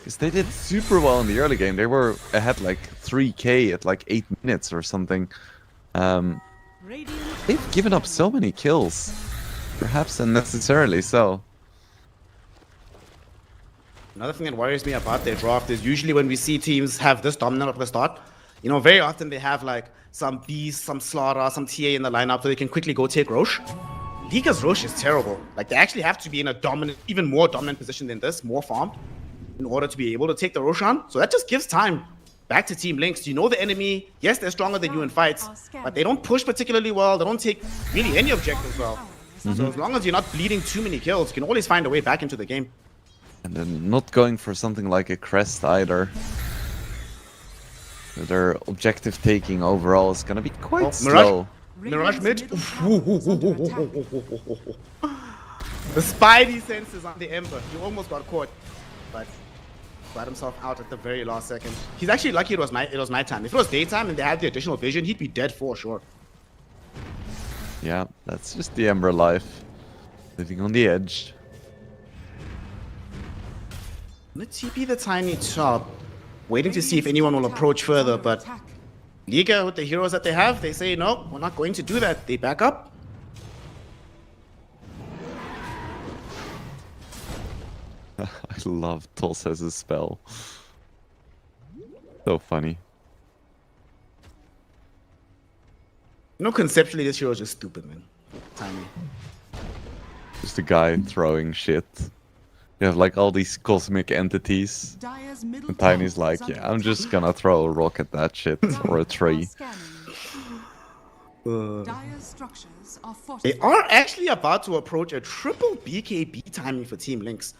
Because they did super well in the early game. They were ahead like 3k at like 8 minutes or something. They've given up so many kills. Perhaps unnecessarily so. Another thing that worries me about their draft is usually when we see teams have this dominant at the start, you know, very often they have like some Beast, some Slaughter, some TA in the lineup so they can quickly go take Roche. Liga's Roche is terrible. Like, they actually have to be in a dominant, even more dominant position than this, more farmed, in order to be able to take the Roche on. So that just gives time back to Team Lynx. You know the enemy, yes, they're stronger than you in fights, but they don't push particularly well. They don't take really any objectives well. So as long as you're not bleeding too many kills, you can always find a way back into the game. And then not going for something like a crest either. Their objective taking overall is gonna be quite slow. Mirage mid. The spidey senses on the Ember. He almost got caught, but got himself out at the very last second. He's actually lucky it was nighttime. If it was daytime and they had the additional vision, he'd be dead for sure. Yeah, that's just the Ember life. Living on the edge. Let's TP the tiny top, waiting to see if anyone will approach further, but Liga, with the heroes that they have, they say, no, we're not going to do that. They back up. I love Tulsa's spell. So funny. You know, conceptually, this hero is just stupid, man. Tiny. Just a guy throwing shit. You have like all these cosmic entities. And Tiny's like, yeah, I'm just gonna throw a rock at that shit or a tree. They are actually about to approach a triple BKB timing for Team Lynx.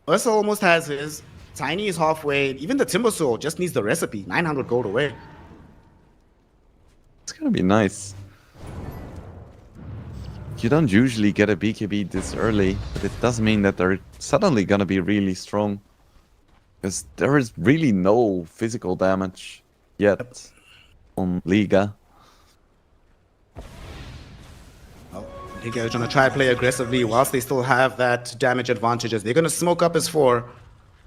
Ursa almost has his. Tiny is halfway. Even the Timber Soul just needs the recipe. 900 gold away. It's gonna be nice. You don't usually get a BKB this early, but it does mean that they're suddenly gonna be really strong. Because there is really no physical damage yet on Liga. Well, Liga is gonna try to play aggressively whilst they still have that damage advantages. They're gonna smoke up as 4,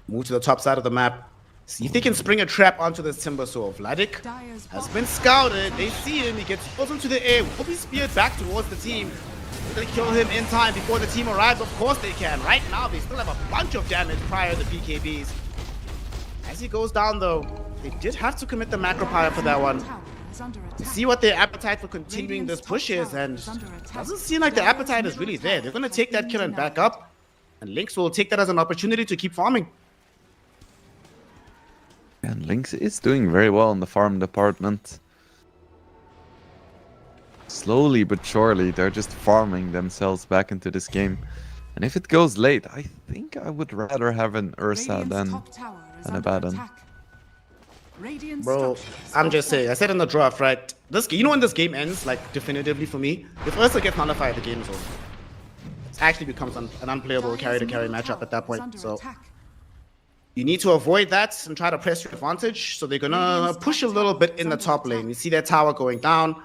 move to the top side of the map, see if they can spring a trap onto this Timber Soul. Vladik has been scouted. They see him. He gets pulled into the air. Will be speared back towards the team. Will they kill him in time before the team arrives? Of course they can. Right now, they still have a bunch of damage prior to BKBs. As he goes down, though, they did have to commit the macro power for that one. You see what their appetite for continuing this push is, and doesn't seem like the appetite is really there. They're going to take that kill and back up, and Lynx will take that as an opportunity to keep farming. And Lynx is doing very well in the farm department. Slowly but surely, they're just farming themselves back into this game. And if it goes late, I think I would rather have an Ursa than an Abaddon. Bro, I'm just saying, I said in the draft, right? This, you know when this game ends, like, definitively for me? If Ursa gets nullified, the game's over. It actually becomes an unplayable carry-to-carry matchup at that point, so... You need to avoid that and try to press your advantage. So they're gonna push a little bit in the top lane. You see that tower going down.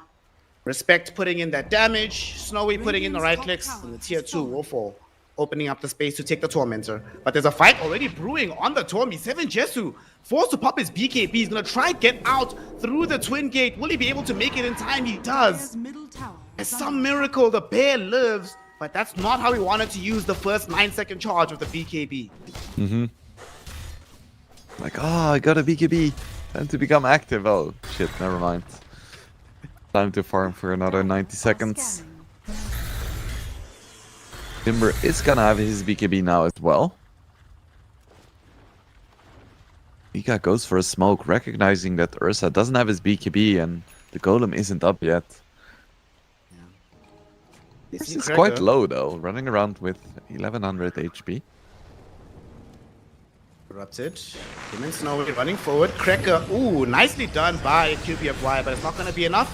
Respect putting in that damage. Snowy putting in the right clicks. And the tier 2 will fall, opening up the space to take the Tormentor. But there's a fight already brewing on the Tormi. 7 Jesu forced to pop his BKB. He's gonna try and get out through the Twin Gate. Will he be able to make it in time? He does. As some miracle, the bear lives. But that's not how he wanted to use the first 9-second charge of the BKB. Like, oh, I got a BKB. Time to become active. Oh, shit, never mind. Time to farm for another 90 seconds. Timber is gonna have his BKB now as well. Liga goes for a smoke, recognizing that Ursa doesn't have his BKB and the golem isn't up yet. This is quite low though, running around with 1100 HP. Corrupted. Him and Snowy running forward. Cracker, ooh, nicely done by QBFY, but it's not going to be enough.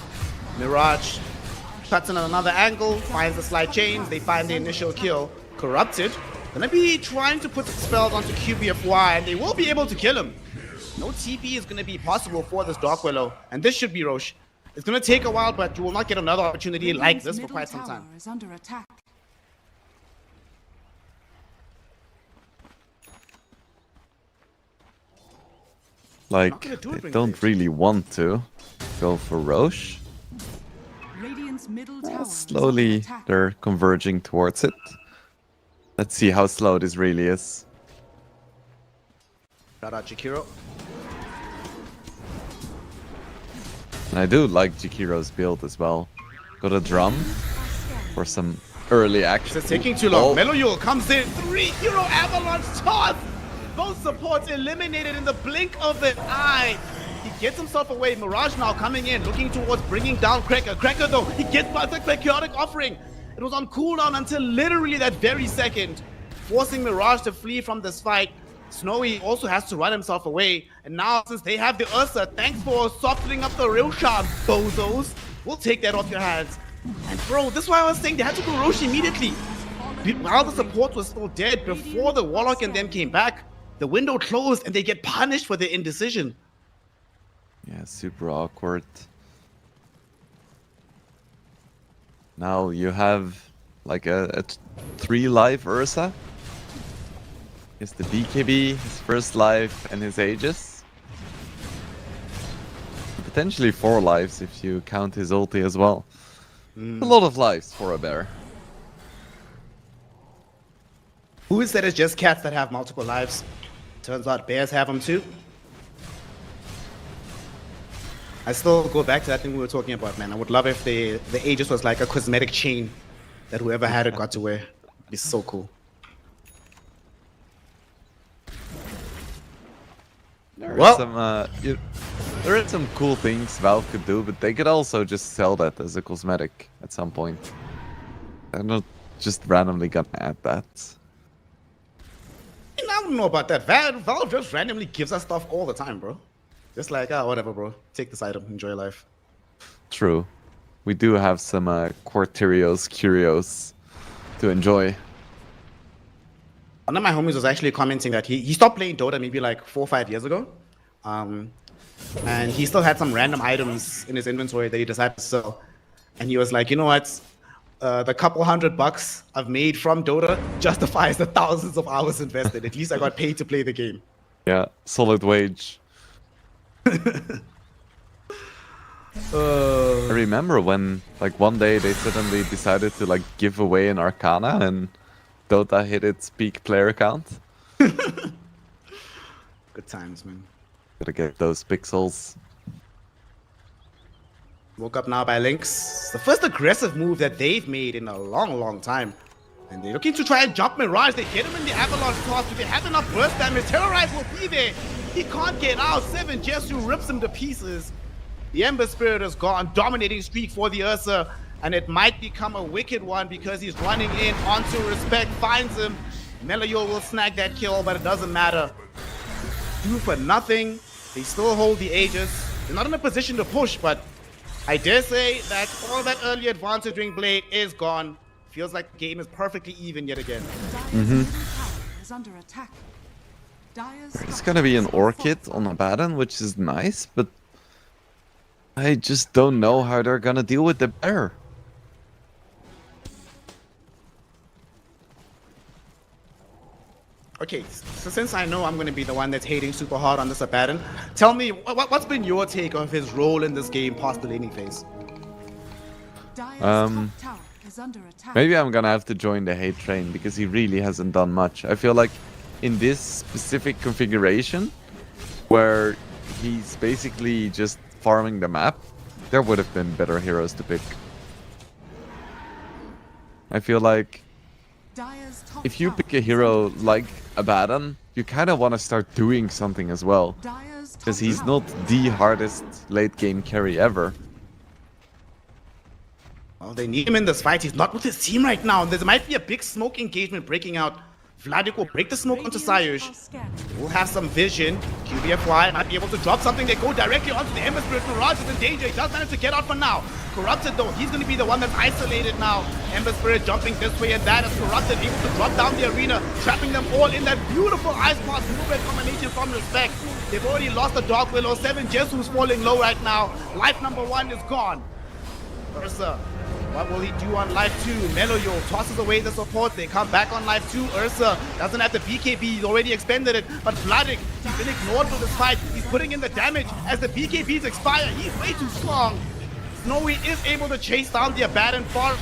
Mirage cuts in on another angle, finds the slide chains, they find the initial kill. Corrupted, gonna be trying to put spells onto QBFY, and they will be able to kill him. No TP is gonna be possible for this Dark Willow, and this should be Roche. It's gonna take a while, but you will not get another opportunity like this for quite some time. Like, gonna do it, they Bring don't Rage. really want to go for Roche. Radiant's middle tower is under Slowly, attack. they're converging towards it. Let's see how slow this really is. Shout out Jakiro. And I do like Jakiro's build as well. Got a drum for some early action. It's taking too long. Oh, Meloyul comes in. 3-hero avalanche toss. Both supports eliminated in the blink of an eye. He gets himself away. Mirage now coming in, looking towards bringing down Cracker. Cracker though, he gets by the chaotic offering. It was on cooldown until literally that very second, forcing Mirage to flee from this fight. Snowy also has to run himself away. And now since they have the Ursa, thanks for softening up the Roshan, bozos. We'll take that off your hands. And bro, this is why I was saying they had to go Rosh immediately. While the support was still dead, before the Warlock and them came back, the window closed and they get punished for their indecision. yeah, super awkward. Now you have like a 3 life Ursa. Is the BKB, his first life, and his Aegis. Potentially 4 lives if you count his ulti as well. A lot of lives for a bear. Who is that it's just cats that have multiple lives? Turns out bears have them too. I still go back to that thing we were talking about, man. I would love if the Aegis was like a cosmetic chain that whoever had it got to wear. It'd be so cool. There Well- are some there are some cool things Valve could do, but they could also just sell that as a cosmetic at some point. They're not just randomly gonna add that. And I don't know about that. Valve just randomly gives us stuff all the time, bro. Just like, whatever, bro. Take this item, enjoy life. True. We do have some Quarterios Curios to enjoy. One of my homies was actually commenting that he stopped playing Dota maybe like 4 or 5 years ago. And he still had some random items in his inventory that he decided to sell. And he was like, you know what? The couple $100 I've made from Dota justifies the thousands of hours invested. At least I got paid to play the game. Yeah, solid wage. I remember when, like, one day they suddenly decided to, like, give away an Arcana and Dota hit its peak player count. Good times, man. Gotta get those pixels. Woke up now by Lynx. The first aggressive move that they've made in a long, long time. And they're looking to try and jump Mirage. They get him in the avalanche toss. Do they have enough burst damage? Terrorize will be there. He can't get out. 7 Jesu rips him to pieces. The Ember Spirit is gone. Dominating streak for the Ursa. And it might become a wicked one because he's running in onto Respect. Finds him. Meloyul will snag that kill, but it doesn't matter. Do for nothing. They still hold the Aegis. They're not in a position to push, but I dare say that all that early advantage during Blade is gone. Feels like the game is perfectly even yet again. Dire's middle tower is under attack. Dire's It's gonna be an Orchid on Abaddon, which is nice, but I just don't know how they're gonna deal with the bear. Okay, so since I know I'm going to be the one that's hating super hard on this Abaddon, tell me, what's been your take of his role in this game past the laning phase? Dire's Um, top tower is under attack. Maybe I'm gonna have to join the hate train because he really hasn't done much. I feel like in this specific configuration, where he's basically just farming the map, there would have been better heroes to pick. I feel like Dire's top if you tower pick a is hero under attack. like Abaddon, you kind of want to start doing something as well. Dire's top Because he's tower not is the under hardest late game carry ever. Well, they need him in this fight. He's not with his team right now. There might be a big smoke engagement breaking out. Vladik will break the smoke onto Radiant are Sayush. scanning. We'll have some vision. QBFY might be able to drop something. They go directly onto the Ember Spirit. Mirage is in danger. He does manage to get out for now. Corrupted though, he's going to be the one that's isolated now. Ember Spirit jumping this way and that as Corrupted able to drop down the arena, trapping them all in that beautiful Ice Pass movement combination from Respect. They've already lost the Dark Willow. 7 Jesu's falling low right now. Life number 1 is gone. Ursa What will he do on life 2? Meloyo tosses away the support. They come back on life 2. Ursa doesn't have the BKB. He's already expended it. But Vladik, he's been ignored for this fight. He's putting in the damage as the BKBs expire. He's way too strong. Snowy is able to chase down the Abaddon far.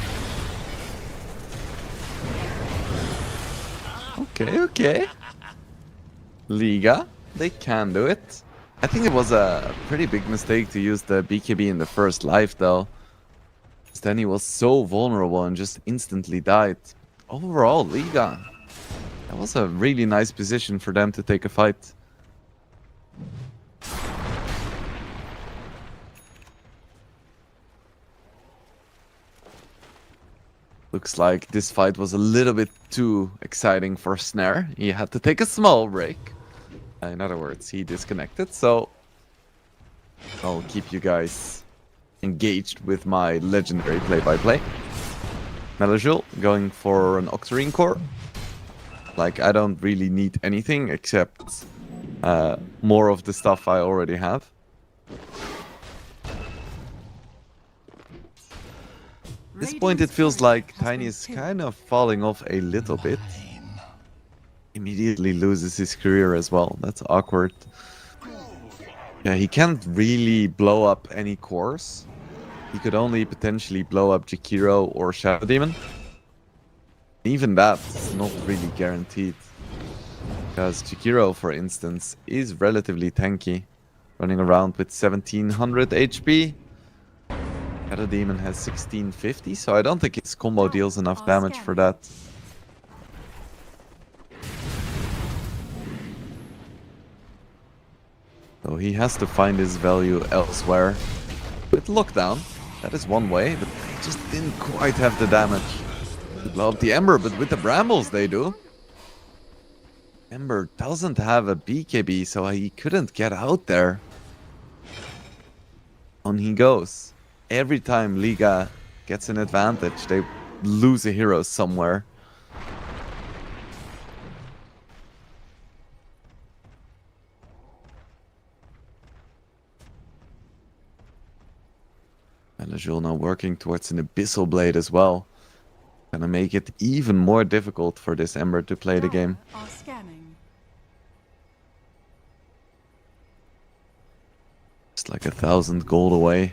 Okay. Liga, they can do it. I think it was a pretty big mistake to use the BKB in the first life, though. Then he was so vulnerable and just instantly died. Overall, Liga, that was a really nice position for them to take a fight. Looks like this fight was a little bit too exciting for Snare. He had to take a small break. In other words, he disconnected, so I'll keep you guys engaged with my legendary play-by-play. Melajul going for an Octarine core. Like, I don't really need anything except more of the stuff I already have. At this point it feels like Tiny is kind of falling off a little bit. Immediately loses his career as well. That's awkward. Yeah, he can't really blow up any cores. He could only potentially blow up Jakiro or Shadow Demon. Even that's not really guaranteed. Because Jakiro, for instance, is relatively tanky. Running around with 1700 HP. Shadow Demon has 1650, so I don't think his combo deals enough damage for that. So he has to find his value elsewhere. With Lockdown, that is one way, but they just didn't quite have the damage to blow up the Ember, but with the Brambles they do. Ember doesn't have a BKB, so he couldn't get out there. On he goes. Every time Liga gets an advantage, they lose a hero somewhere. Melajul now working towards an Abyssal Blade as well. Gonna make it even more difficult for this Ember to play the game. It's like 1,000 gold away.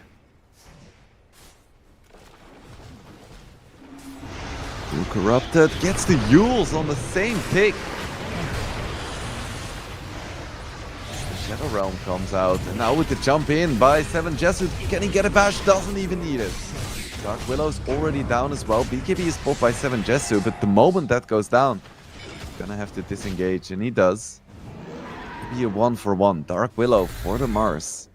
Blue Corrupted gets the Yules on the same tick. The Shadow Realm comes out, and now with the jump in by 7 Jesuit, can he get a bash? Doesn't even need it. Dark Willow's already down as well. BKB is pulled by 7 Jesuit, but the moment that goes down, he's gonna have to disengage, and he does. Maybe a 1-for-1. Dark Willow for the Mars.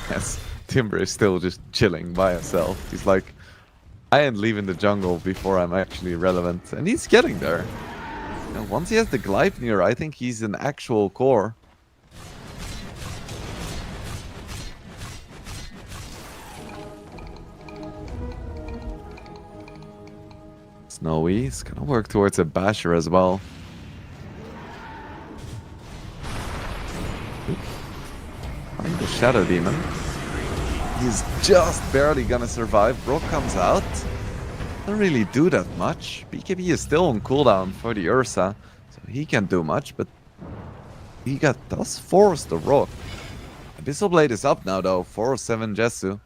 Yes, Timber is still just chilling by himself. He's like, I ain't leaving the jungle before I'm actually relevant. And he's getting there. You know, once he has the Gleipnir, I think he's an actual core. Snowy is gonna work towards a Basher as well. Find the Shadow Demon. He's just barely gonna survive. Brock comes out. Doesn't really do that much. BKB is still on cooldown for the Ursa, so he can't do much, but he does force the Rock. Abyssal Blade is up now though, for 7 Jesu.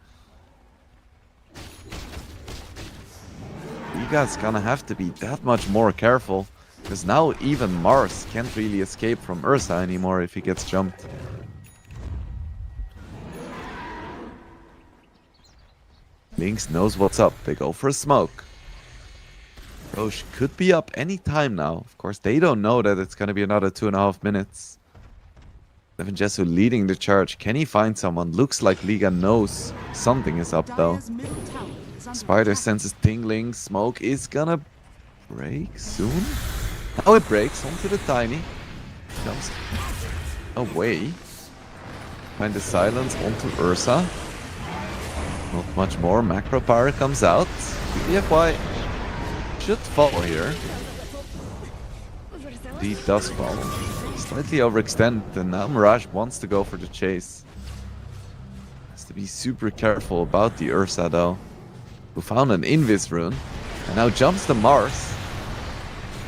You guys gonna have to be that much more careful, because now even Mars can't really escape from Ursa anymore if he gets jumped. Lynx knows what's up. They go for a smoke. Roche could be up any time now. Of course, they don't know that it's going to be another 2.5 minutes. 7 Jesu leading the charge. Can he find someone? Looks like Liga knows something is up though. Spider senses tingling. Smoke is gonna break soon. Now it breaks onto the Tiny. Comes away. Find the silence onto Ursa. Not much more. Macro Power comes out. BFY should fall here. Indeed does fall. Slightly overextend, and now Mirage wants to go for the chase. Has to be super careful about the Ursa though, who found an Invis rune and now jumps the Mars.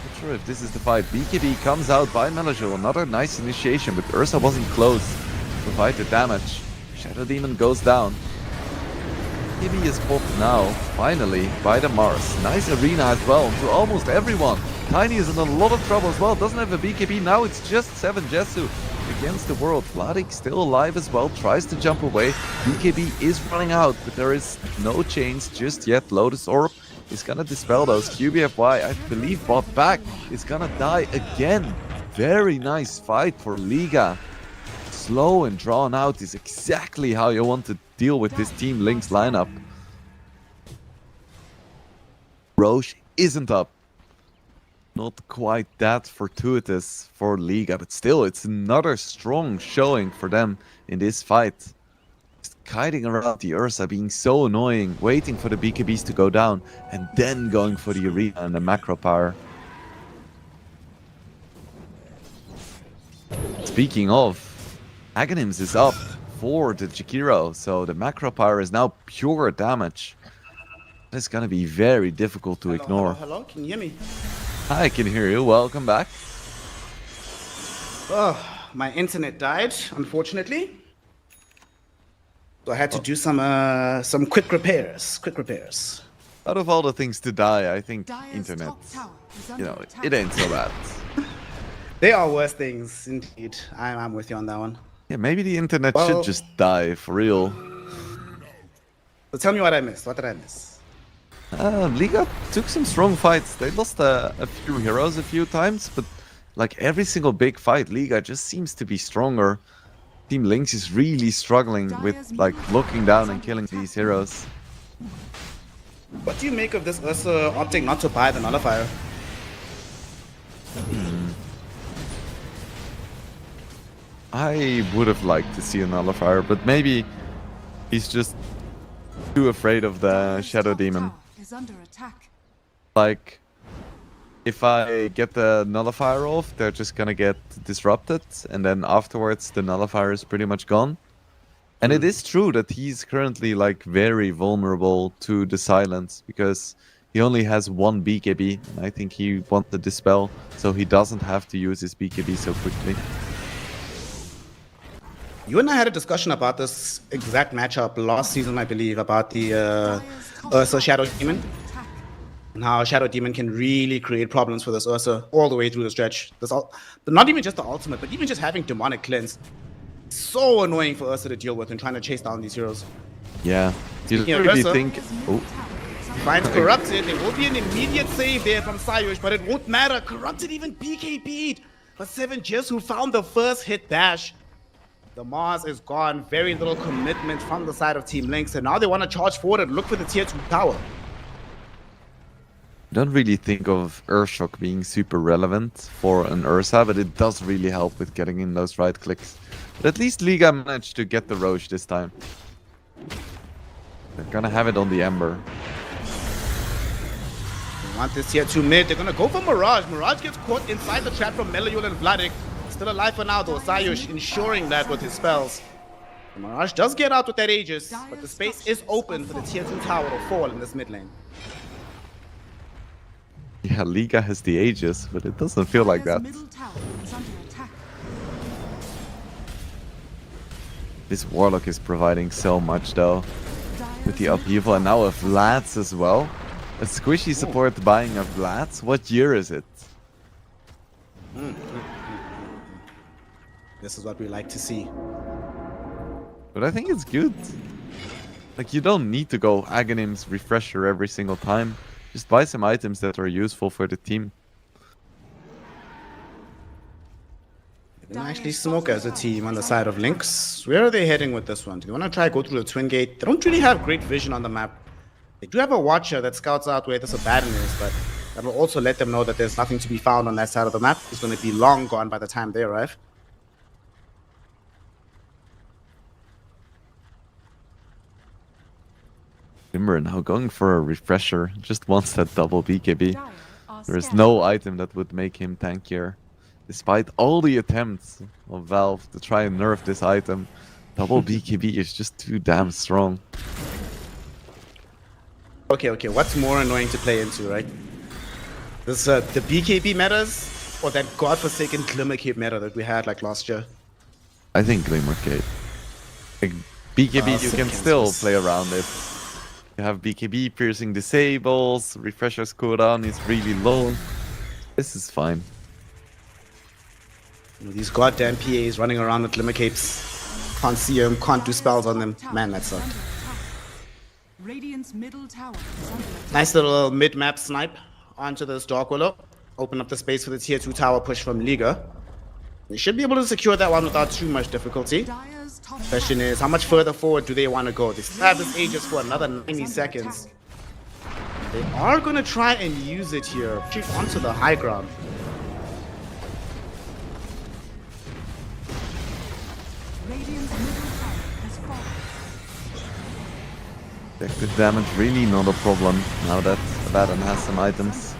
Not sure if this is the fight. BKB comes out by Melajul. Another nice initiation, but Ursa wasn't close to provide the damage. Shadow Demon goes down. BKB is popped now, finally, by the Mars. Nice arena as well to almost everyone. Tiny is in a lot of trouble as well. Doesn't have a BKB. Now it's just 7 Jesu against the world. Vladik still alive as well. Tries to jump away. BKB is running out, but there is no chains just yet. Lotus Orb is gonna dispel those. QBFY, I believe, bought back. Is gonna die again. Very nice fight for Liga. Slow and drawn out is exactly how you want to deal with this Team Lynx lineup. Roche isn't up. Not quite that fortuitous for Liga, but still, it's another strong showing for them in this fight. Just kiting around the Ursa, being so annoying, waiting for the BKBs to go down, and then going for the arena and the macro power. Speaking of, Aghanims is up for the Jakiro, so the macro power is now pure damage. That's gonna be very difficult to ignore. Hello, can you hear me? I can hear you. Welcome back. Oh, my internet died, unfortunately. So I had to do some quick repairs. Out of all the things to die, I think Dire's internet, top tower is you under know, attack. it ain't so bad. There are worse things, indeed. I'm with you on that one. Yeah, maybe the internet Well- should just die for real. So tell me what I missed. What did I miss? Liga took some strong fights. They lost a few heroes a few times, but like every single big fight, Liga just seems to be stronger. Team Lynx is really struggling with like locking down and killing these heroes. What do you make of this Ursa opting not to buy the nullifier? I would have liked to see a nullifier, but maybe he's just too afraid of the Dire's Shadow top Demon. tower is under attack. Like, if I get the nullifier off, they're just gonna get disrupted, and then afterwards the nullifier is pretty much gone. And it is true that he's currently like very vulnerable to the silence because he only has one BKB, and I think he wants to dispel, so he doesn't have to use his BKB so quickly. You and I had a discussion about this exact matchup last season, I believe, about the Dire's top Ursa tower Shadow is Demon. under attack. And how Shadow Demon can really create problems for this Ursa all the way through the stretch. But not even just the ultimate, but even just having Demonic Cleanse. So annoying for Ursa to deal with and trying to chase down these heroes. Yeah, you Yeah, really Ursa. think... Dire's Oh, middle tower is under Finds Corrupted. There will be an immediate save there from Sayush, but it won't matter. Corrupted even BKB'd. But 7 just who found the first hit dash. The Mars is gone. Very little commitment from the side of Team Lynx. And now they want to charge forward and look for the tier 2 tower. I don't really think of Earthshock being super relevant for an Ursa, but it does really help with getting in those right clicks. But at least Liga managed to get the Roche this time. They're gonna have it on the Ember. They want this tier 2 mid. They're going to go for Mirage. Mirage gets caught inside the trap from Melayul and Vladik. Still alive for now, though. Sayush ensuring that with his spells. The Mirage does get out with that Aegis, but the space is open for the tier 2 tower to fall in this mid lane. Yeah, Liga has the Aegis, but it doesn't feel like Dire's that. middle tower is under attack. This Warlock is providing so much though. Dire's With the middle upheaval and now a Vlads as well. A squishy support buying a Vlads? What year is it? This is what we like to see. But I think it's good. Like, you don't need to go Aghanim's refresher every single time. Just buy some items that are useful for the team. They didn't actually smoke as a team on the side of Lynx. Where are they heading with this one? Do they want to try go through the Twin Gate? They don't really have great vision on the map. They do have a Watcher that scouts out where this Abaddon is, but that will also let them know that there's nothing to be found on that side of the map. It's going to be long gone by the time they arrive. Timber now going for a refresher. Just wants that double BKB. Dire are There is scattered. no item that would make him tankier. Despite all the attempts of Valve to try and nerf this item, Double BKB is just too damn strong. Okay, what's more annoying to play into, right? This the BKB metas or that godforsaken Glimmer Cape meta that we had like last year? I think Glimmer Cape. Like, BKB, you can still play around it. You have BKB piercing disables, refresher's cooldown is really low. This is fine. You know, these goddamn PAs running around with Glimmer Capes. Can't see them, can't do spells on them. Man, that sucked. Radiant's middle tower is under attack. Nice little mid-map snipe onto this Dark Willow. Open up the space for the tier 2 tower push from Liga. They should be able to secure that one without too much difficulty. Dire's top Question is, how much further forward do they want to go? They still have this Aegis for another 90 seconds. They are going to try and use it here. Push onto the high ground. Radiant's middle tower has fallen. Effective damage really not a problem now that Abaddon has some items.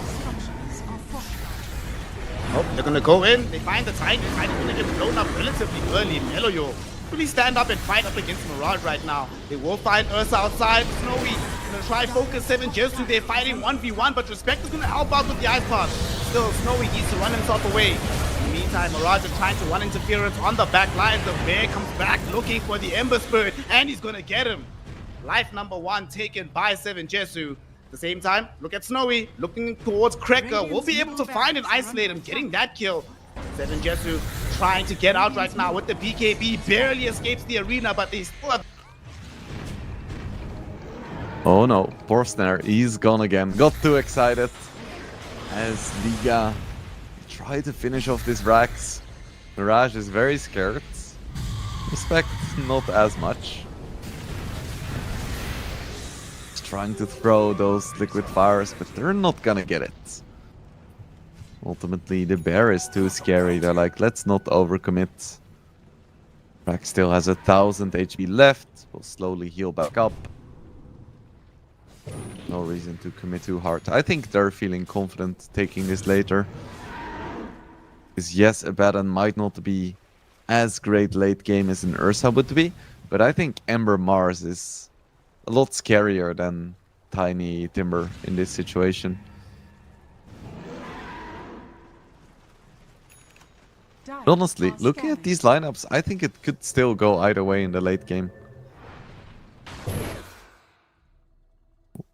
Structures are fortified. Oh, they're gonna go in. They find the Tiny. Tiny's gonna get blown up relatively early. Meloyo really stand up and fight up against Mirage right now. They will find Ursa outside. Snowy gonna try focus 7 Jesu. They're fighting 1v1, but Respect is gonna help out with the ice path. Still, Snowy needs to run himself away. In the meantime, Mirage is trying to run interference on the back line. The bear comes back looking for the Ember Spirit, and he's gonna get him. Life number 1 taken by 7 Jesu. At the same time, look at Snowy looking towards Cracker. We'll be able to find and isolate him, getting that kill. 7 Jesu trying to get out right now with the BKB. Barely escapes the arena, but they still have... Oh no, Borstner is gone again. Got too excited as Liga try to finish off this Rax. Mirage is very scared. Respect not as much. He's trying to throw those liquid fires, but they're not gonna get it. Ultimately, the bear is too scary. They're like, let's not overcommit. Rax still has 1000 HP left. Will slowly heal back up. No reason to commit too hard. I think they're feeling confident taking this later. Because yes, Abaddon might not be as great late game as an Ursa would be, but I think Ember Mars is a lot scarier than Tiny Timber in this situation. But honestly, looking at these lineups, I think it could still go either way in the late game.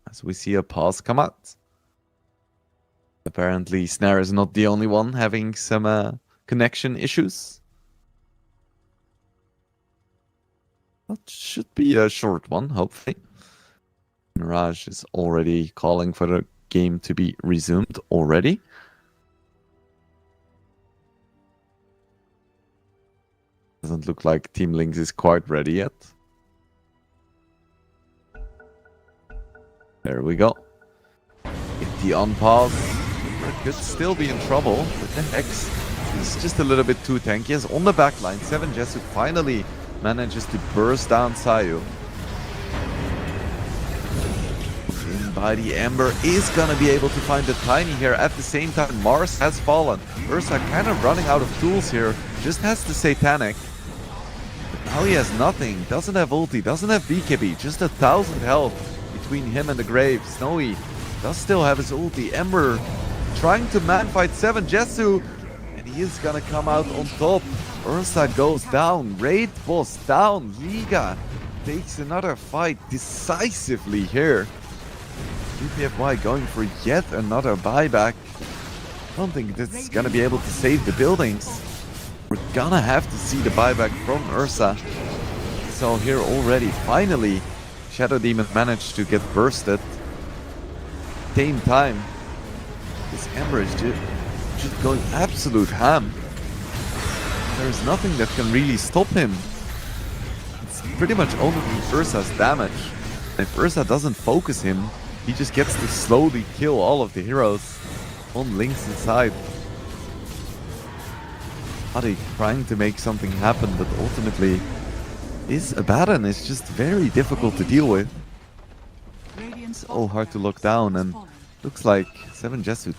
As we see a pause come out. Apparently, Snare is not the only one having some connection issues. That should be a short one, hopefully. Mirage is already calling for the game to be resumed already. Doesn't look like Team Lynx is quite ready yet. There we go. Get the on-pause. Could still be in trouble, but the Hex is just a little bit too tanky. As on the back line, 7 Jesu finally manages to burst down Sayu. In by the Ember is gonna be able to find the Tiny here. At the same time, Mars has fallen. Ursa kind of running out of tools here. Just has the Satanic. But now he has nothing. Doesn't have ulti, doesn't have BKB. Just 1000 health between him and the grave. Snowy does still have his ulti. Ember trying to man-fight 7 Jesu, and he is gonna come out on top. Ursa goes down, Raid boss down, Liga takes another fight decisively here. GPFY going for yet another buyback. I don't think this is gonna be able to save the buildings. We're gonna have to see the buyback from Ursa. So here already, finally, Shadow Demon managed to get bursted. Same time, this Ember is just going absolute ham. There's nothing that can really stop him. It's pretty much only Ursa's damage. And if Ursa doesn't focus him, he just gets to slowly kill all of the heroes on Lynx inside. Buddy trying to make something happen, but ultimately this Abaddon is just very difficult to deal with. So hard to lock down, and looks like 7 Jesu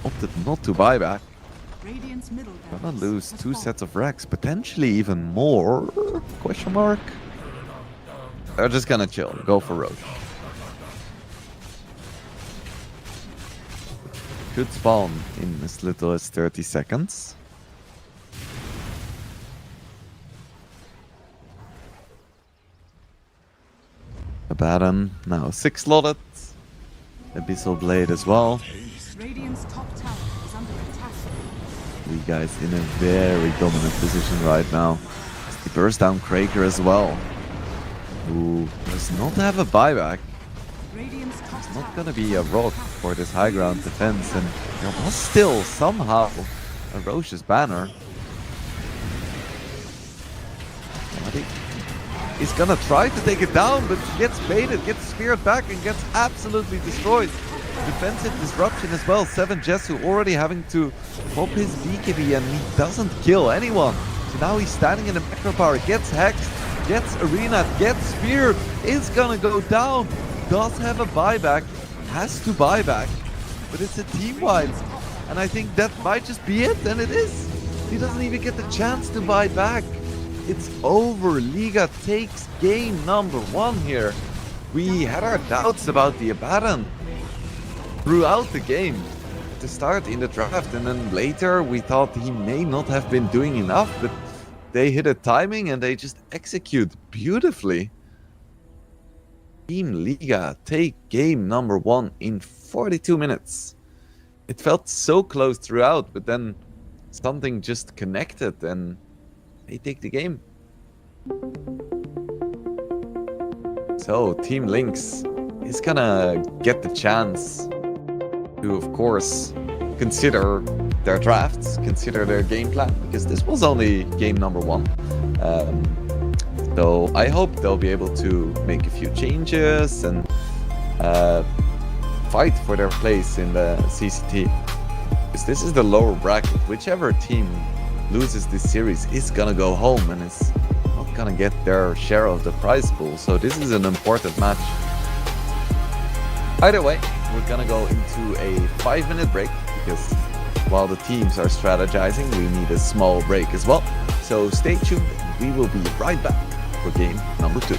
opted not to buy back. Radiant's middle Gonna barracks lose has 2 fallen. sets of Rex, potentially even more? Question mark. They're just gonna chill, go for Roche. Could spawn in as little as 30 seconds. Abaddon now 6 slotted. Abyssal Blade as well. Radiant's top tower is under attack. We guys in a very dominant position right now. He burst down Kraker as well, who does not have a buyback. Radiant's top It's tower not gonna be a is under rock attack. for this high ground defense, and there was still somehow a Roche's banner. He's gonna try to take it down, but gets baited, gets speared back, and gets absolutely destroyed. Defensive disruption as well. 7 Jesu already having to pop his BKB, and he doesn't kill anyone. So now he's standing in the macro power, gets hexed, gets arena, gets speared, is gonna go down. Does have a buyback, has to buy back, but it's a team wipe. And I think that might just be it, and it is. He doesn't even get the chance to buy back. It's over. Liga takes game number 1 here. We had our doubts about the Abaddon throughout the game. At the start in the draft, and then later we thought he may not have been doing enough, but they hit a timing and they just execute beautifully. Team Liga take game number 1 in 42 minutes. It felt so close throughout, but then something just connected and they take the game. So Team Lynx is gonna get the chance to, of course, consider their drafts, consider their game plan, because this was only game number 1. So I hope they'll be able to make a few changes and fight for their place in the CCT. Because this is the lower bracket. Whichever team loses this series is gonna go home and is not gonna get their share of the prize pool. So this is an important match. Either way, we're gonna go into a 5-minute break, because while the teams are strategizing, we need a small break as well. So stay tuned. We will be right back for game number 2.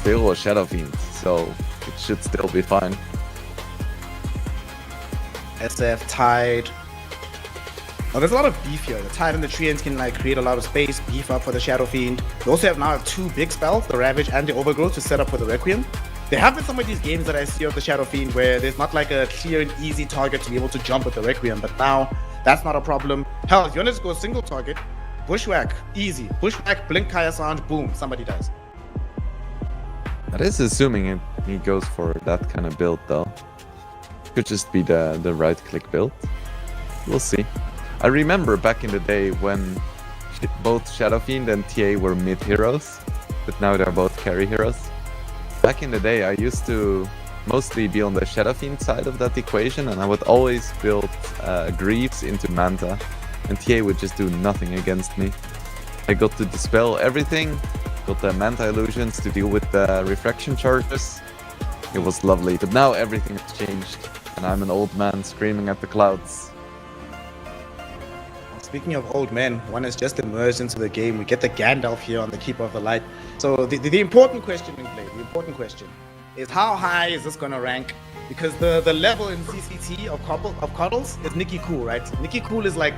still a Shadow Fiend, so it should still be fine. SF, Tide. Oh, there's a lot of beef here. The Tide and the Treants can like create a lot of space, beef up for the Shadow Fiend. They also have two big spells, the Ravage and the Overgrowth, to set up for the Requiem. There have been some of these games that I see of the Shadow Fiend where there's not like a clear and easy target to be able to jump with the Requiem, but now that's not a problem. Hell, if you want to just go single target, Bushwhack, easy. Bushwhack, blink Kaya Sound, boom, somebody dies. That is assuming he goes for that kind of build though. Could just be the right click build. We'll see. I remember back in the day when both Shadow Fiend and TA were mid heroes, but now they're both carry heroes. Back in the day, I used to mostly be on the Shadow Fiend side of that equation, and I would always build Greaves into Manta, and TA would just do nothing against me. I got to dispel everything, got the Manta illusions to deal with the refraction charges. It was lovely, but now everything has changed, and I'm an old man screaming at the clouds. Speaking of old men, one has just emerged into the game. We get the Gandalf here on the Keeper of the Light. So the important question in play, the important question is how high is this going to rank? Because the level in CCT of Coddles is Nikki Cool, right? Nikki Cool is like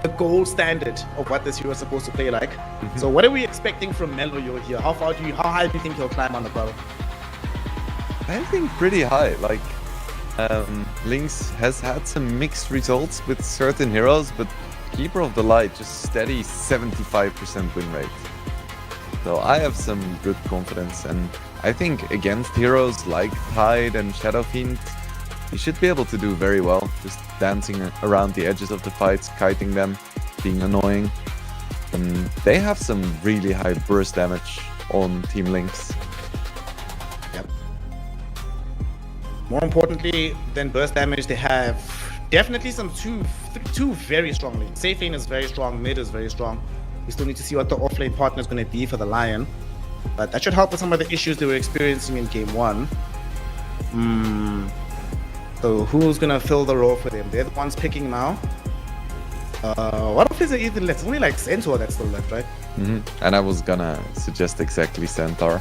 the gold standard of what this hero is supposed to play like. So what are we expecting from Melo here? How high do you think he'll climb on the Coddle? I think pretty high. Like, Lynx has had some mixed results with certain heroes, but Keeper of the Light just steady 75% win rate. So I have some good confidence, and I think against heroes like Tide and Shadow Fiend, you should be able to do very well, just dancing around the edges of the fights, kiting them, being annoying. And they have some really high burst damage on Team Lynx. Yep. More importantly than burst damage, they have definitely some two very strong lanes. Safe lane is very strong, mid is very strong. We still need to see what the off-lane partner is going to be for the Lion. But that should help with some of the issues they were experiencing in game 1. So who's going to fill the role for them? They're the ones picking now. What if there's even left? It's only like Centaur that's still left, right? And I was gonna suggest exactly Centaur.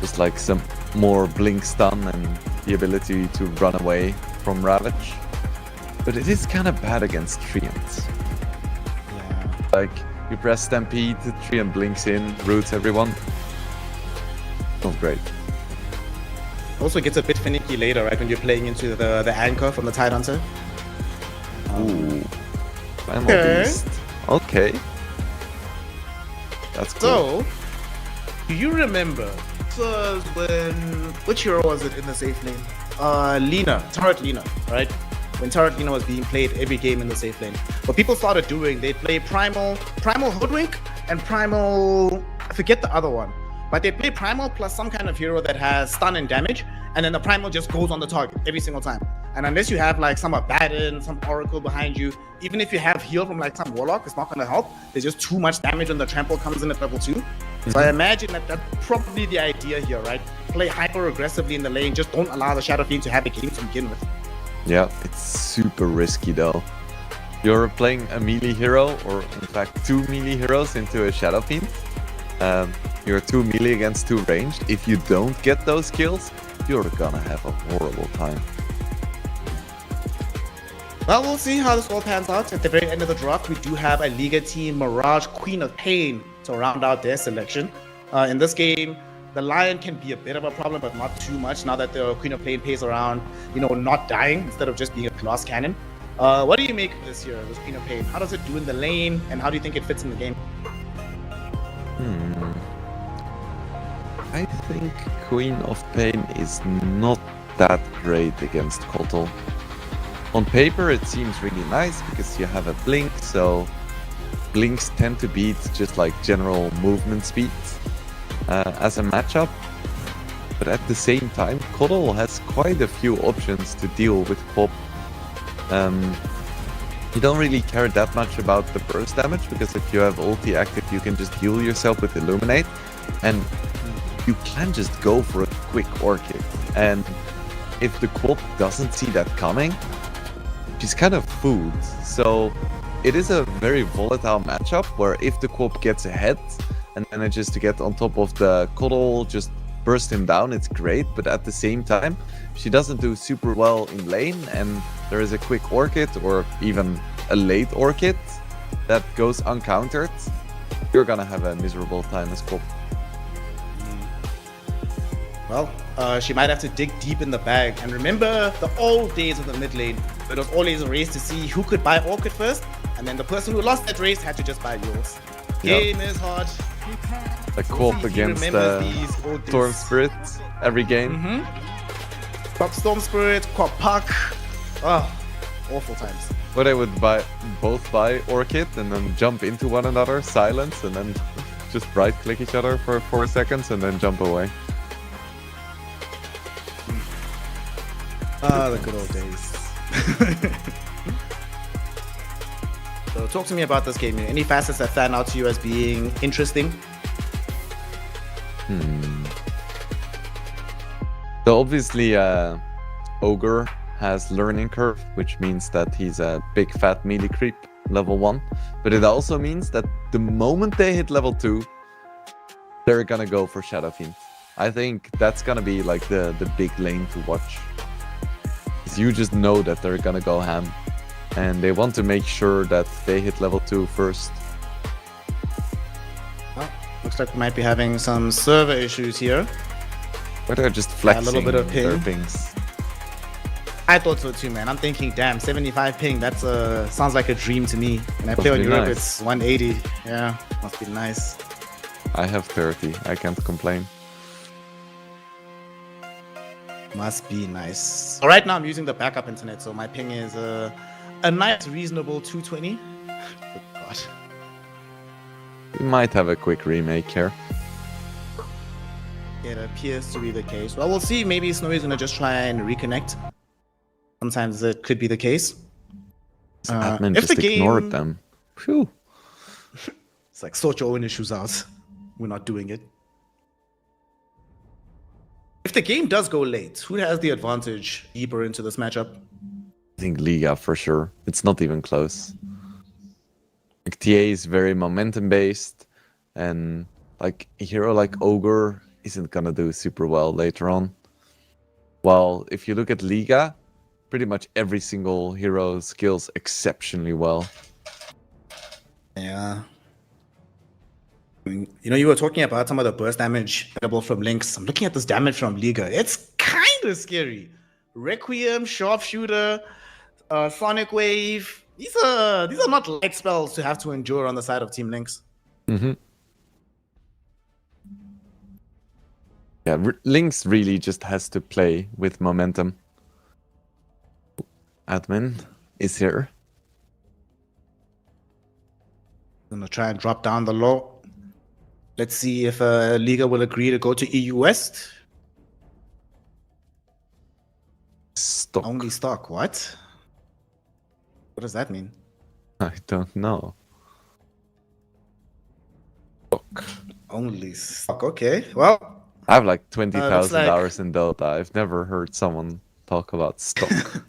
Just like some more blink stun and the ability to run away from Ravage. But it is kind of bad against Treants. Yeah. Like, you press Stampede, Treant blinks in, roots everyone. Not great. Also gets a bit finicky later, right? When you're playing into the anchor from the Tide Hunter. Ooh. Primal Okay. Beast. Okay. That's cool. So, do you remember? This was when... Which hero was it in the safe lane? Lina. Turret Lina, right? When Turret Lina was being played every game in the safe lane. What people started doing, they'd play Primal Hoodwink, and Primal... I forget the other one. But they play Primal plus some kind of hero that has stun and damage, and then the Primal just goes on the target every single time. And unless you have like some Abaddon, some Oracle behind you, even if you have heal from like some Warlock, it's not going to help. There's just too much damage when the trample comes in at level 2. So I imagine that's probably the idea here, right? Play hyper aggressively in the lane, just don't allow the Shadow Fiend to have a game to begin with. Yeah, it's super risky though. You're playing a melee hero, or in fact 2 melee heroes into a Shadow Fiend. You're 2 melee against 2 ranged. If you don't get those kills, you're gonna have a horrible time. Well, we'll see how this all pans out. At the very end of the draft, we do have a Liga team, Mirage, Queen of Pain, to round out their selection. In this game, the Lion can be a bit of a problem, but not too much now that the Queen of Pain pays around, not dying instead of just being a glass cannon. What do you make of this here, this Queen of Pain? How does it do in the lane, and how do you think it fits in the game? I think Queen of Pain is not that great against Kotal. On paper it seems really nice because you have a blink, so blinks tend to beat just like general movement speed as a matchup. But at the same time, Kotal has quite a few options to deal with pop. You don't really care that much about the burst damage, because if you have ulti active you can just heal yourself with Illuminate, and you can just go for a quick orchid. And if the Quop doesn't see that coming, she's kind of food. So it is a very volatile matchup where if the Quop gets ahead and manages to get on top of the Kotal, just burst him down, it's great, but at the same time, if she doesn't do super well in lane and there is a quick orchid or even a late orchid that goes uncountered, you're gonna have a miserable time as Pop. Well, she might have to dig deep in the bag. And remember the old days of the mid lane. It was always a race to see who could buy Orchid first, and then the person who lost that race had to just buy yours. Game is hard. A co-op against these old Storm days. Spirit every game. Pop Storm Spirit, Pop Puck. Oh, awful times. Where they would both buy Orchid and then jump into one another, silence, and then just right click each other for 4 seconds and then jump away. Ah, the good old days. So talk to me about this game. Any facets that stand out to you as being interesting? So obviously, Ogre has learning curve, which means that he's a big fat melee creep, level 1. But it also means that the moment they hit level 2, they're gonna go for Shadow Fiend. I think that's gonna be like the big lane to watch. You just know that they're gonna go ham, and they want to make sure that they hit level 2 first. Well, looks like we might be having some server issues here. But they're just flexing little bit of their ping. pings. I thought so too, man. I'm thinking, damn, 75 ping. That's sounds like a dream to me. When I Must play on be Europe, nice. it's 180. Yeah, must be nice. I have 30. I can't complain. Must be nice. So right now I'm using the backup internet, so my ping is a nice, reasonable 220. Oh, God. We might have a quick remake here. It appears to be the case. Well, we'll see. Maybe Snowy's gonna just try and reconnect. Sometimes it could be the case. Admin if just the ignored game- them. Phew. It's like, sort your own issues out. We're not doing it. If the game does go late, who has the advantage deeper into this matchup? I think Liga for sure. It's not even close. Like, TA is very momentum based, and like a hero like Ogre isn't gonna do super well later on. While if you look at Liga, pretty much every single hero skills exceptionally well. Yeah. I mean, you know, you were talking about some of the burst damage available from Lynx. I'm looking at this damage from Liga. It's kind of scary. Requiem, Sharpshooter, Sonic Wave. These are not light spells to have to endure on the side of Team Lynx. Yeah, Lynx really just has to play with momentum. Admin is here. Gonna try and drop down the low. Let's see if Liga will agree to go to EU West. Stock. Only stock. What? What does that mean? I don't know. Stock. Only stock. Okay. Well, I have like 20,000 like- hours in Dota. I've never heard someone talk about stock.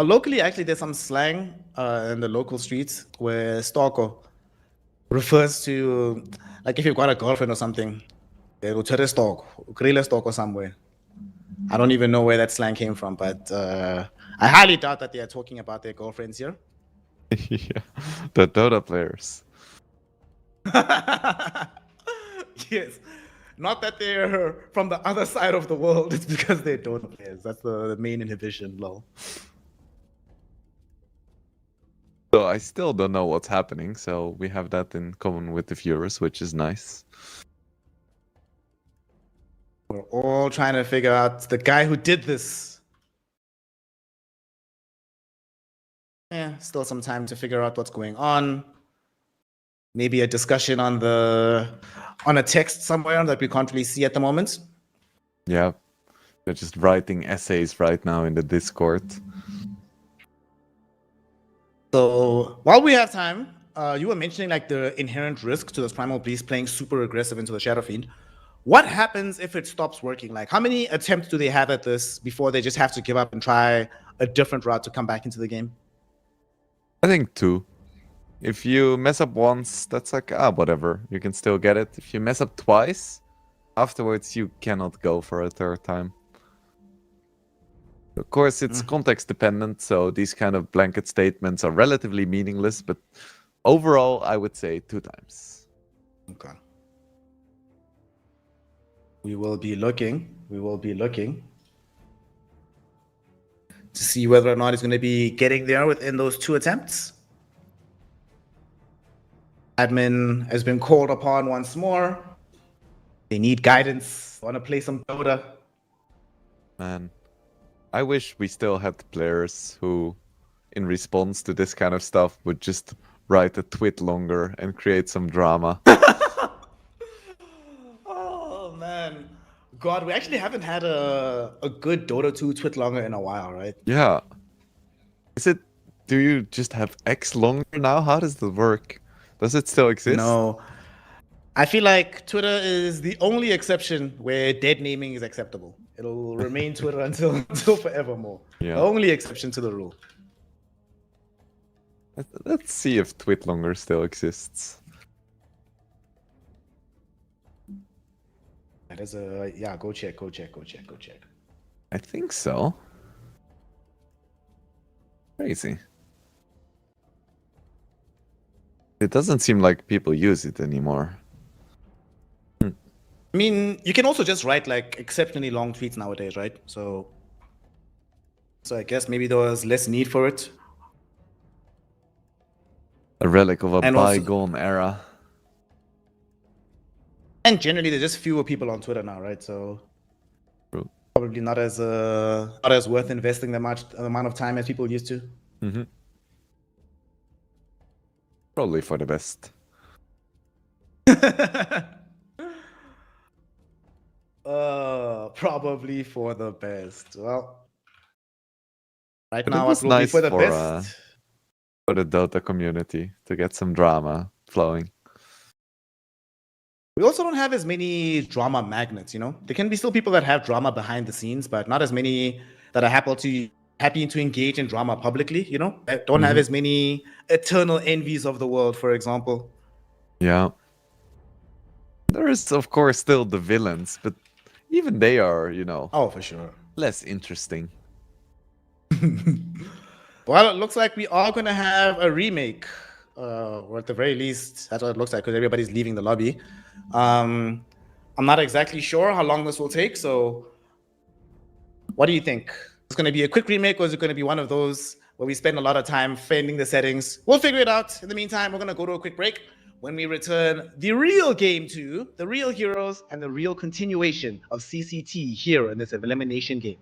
locally, actually, there's some slang in the local streets where stalker refers to, like, if you've got a girlfriend or something, they go to the stalk, grille stalk or somewhere. I don't even know where that slang came from, but I highly doubt that they are talking about their girlfriends here. Yeah, the Dota players. Yes. Not that they're from the other side of the world, it's because they're Dota players. That's the main inhibition, lol. So I still don't know what's happening, so we have that in common with the viewers, which is nice. We're all trying to figure out the guy who did this. Yeah, still some time to figure out what's going on. Maybe a discussion on a text somewhere that we can't really see at the moment. Yeah, they're just writing essays right now in the Discord. So while we have time, you were mentioning like the inherent risk to this Primal Beast playing super aggressive into the Shadow Fiend. What happens if it stops working? Like, how many attempts do they have at this before they just have to give up and try a different route to come back into the game? I think 2. If you mess up once, that's like, whatever. You can still get it. If you mess up twice, afterwards you cannot go for a third time. Of course, it's context dependent, so these kind of blanket statements are relatively meaningless, but overall, I would say 2 times. Okay. We will be looking to see whether or not he's going to be getting there within those 2 attempts. Admin has been called upon once more. They need guidance. Want to play some Dota. Man, I wish we still had players who, in response to this kind of stuff, would just write a tweet longer and create some drama. Oh, man. God, we actually haven't had a good Dota 2 tweet longer in a while, right? Yeah. Do you just have X longer now? How does that work? Does it still exist? No. I feel like Twitter is the only exception where dead naming is acceptable. It'll remain Twitter until forevermore. Yeah. The only exception to the rule. Let's see if tweet longer still exists. That is a yeah. Go check. I think so. Crazy. It doesn't seem like people use it anymore. I mean, you can also just write like exceptionally long tweets nowadays, right? So I guess maybe there was less need for it. A relic of a And also- bygone era. And generally, there's just fewer people on Twitter now, right? So True. probably not as worth investing the amount of time as people used to. Mm-hmm. Probably for the best. Probably for the best. Well, right But now it was it will be nice for the for, best. For the Dota community to get some drama flowing. We also don't have as many drama magnets, you know? There can be still people that have drama behind the scenes, but not as many that are happy to engage in drama publicly, you know? That don't have as many eternal envies of the world, for example. Yeah. There is, of course, still the villains, but even they are, you know, Oh, for sure. less interesting. Well, it looks like we are going to have a remake, or at the very least, that's what it looks like, because everybody's leaving the lobby. I'm not exactly sure how long this will take, so what do you think? It's going to be a quick remake, or is it going to be one of those where we spend a lot of time finding the settings? We'll figure it out. In the meantime, we're going to go to a quick break. When we return, the real game 2, the real heroes, and the real continuation of CCT here in this elimination game.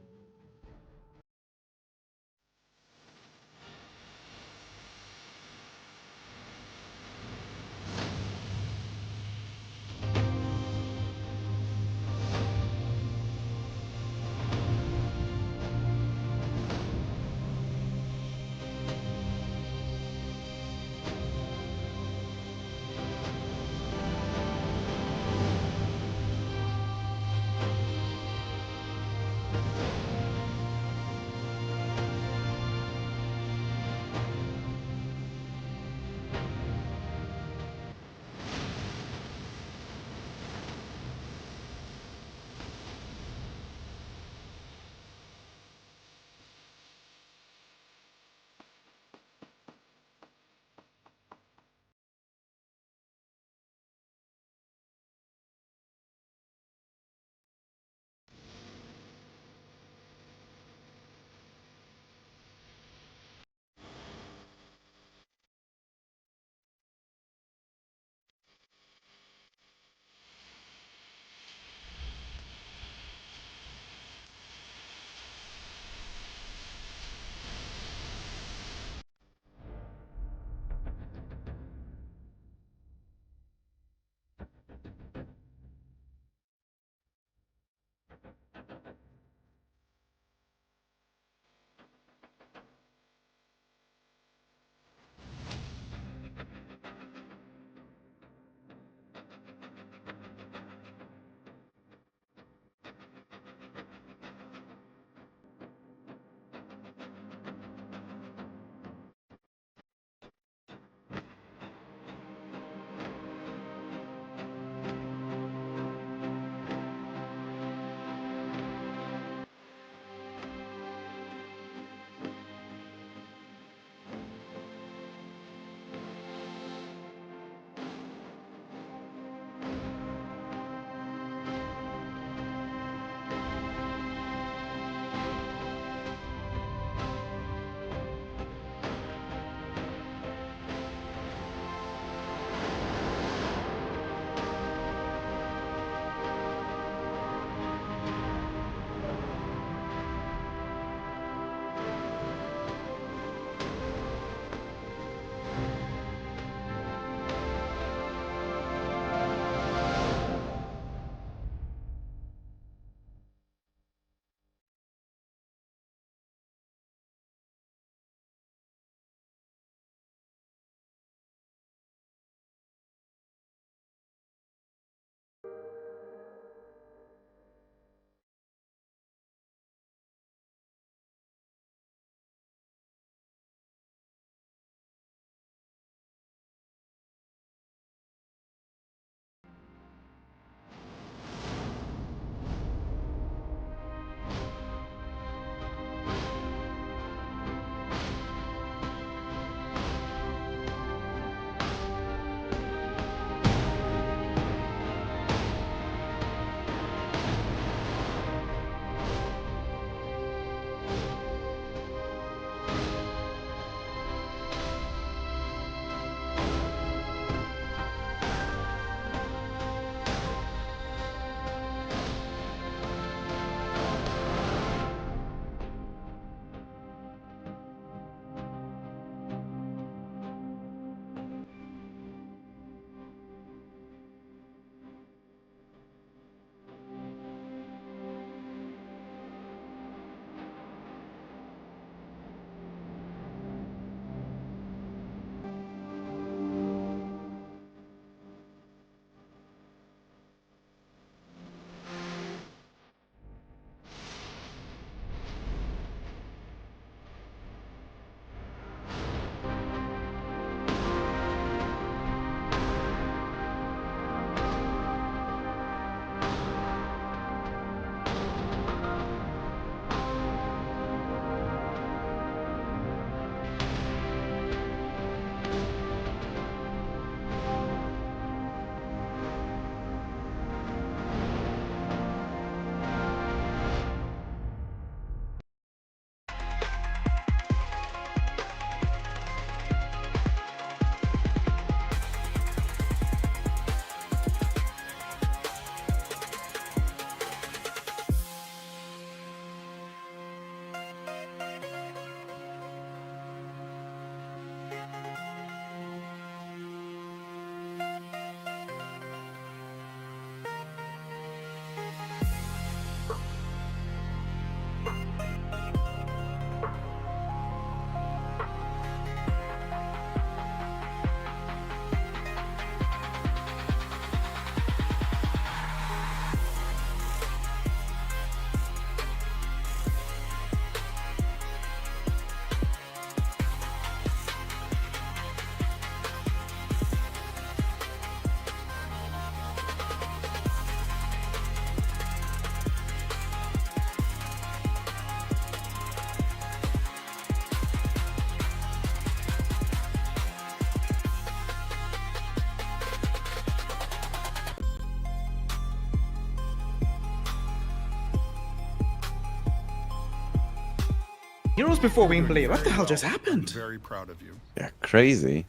Heroes before Wing Blade. What the hell just happened? Very proud of you. Yeah, crazy.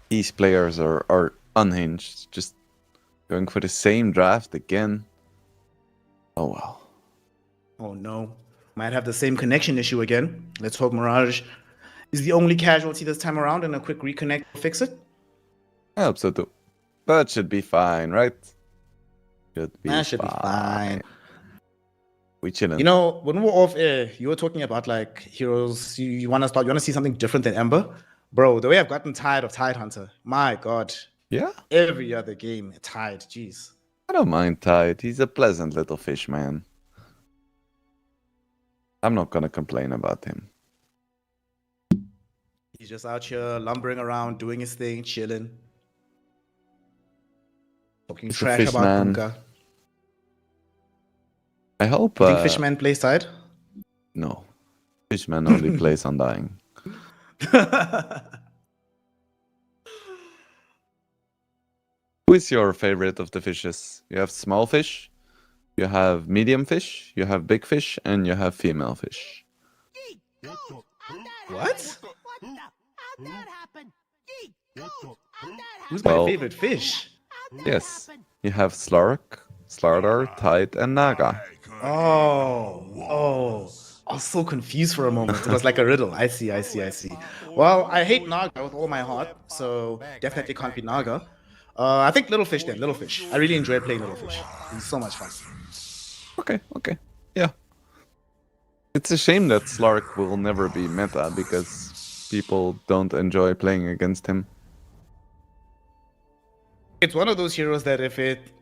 These players are unhinged. Just going for the same draft again. Oh well. Oh no. Might have the same connection issue again. Let's hope Mirage is the only casualty this time around and a quick reconnect will fix it. I hope so too. But should be fine, right? That should be fine. We chillin'. You know, when we were off air, you were talking about like heroes. You want to see something different than Ember, bro. The way I've gotten tired of Tidehunter, my god. Yeah? Every other game, Tide. Jeez. I don't mind Tide. He's a pleasant little fish, man. I'm not gonna complain about him. He's just out here lumbering around, doing his thing, chilling. Talking He's a trash fish about man. Bunga. I hope. You think Fishman plays Tide? No. Fishman only plays Undying. Who is your favorite of the fishes? You have small fish, you have medium fish, you have big fish, and you have female fish. What? How'd that happen? Who's my Well- favorite fish? Yes. You have Slark, Slardar, Tide, and Naga. Oh. I was so confused for a moment. It was like a riddle. I see. Well, I hate Naga with all my heart, so definitely can't be Naga. I think Little Fish then. Little Fish. I really enjoy playing Little Fish. It's so much fun. Okay. Yeah. It's a shame that Slark will never be meta because people don't enjoy playing against him. It's one of those heroes that if it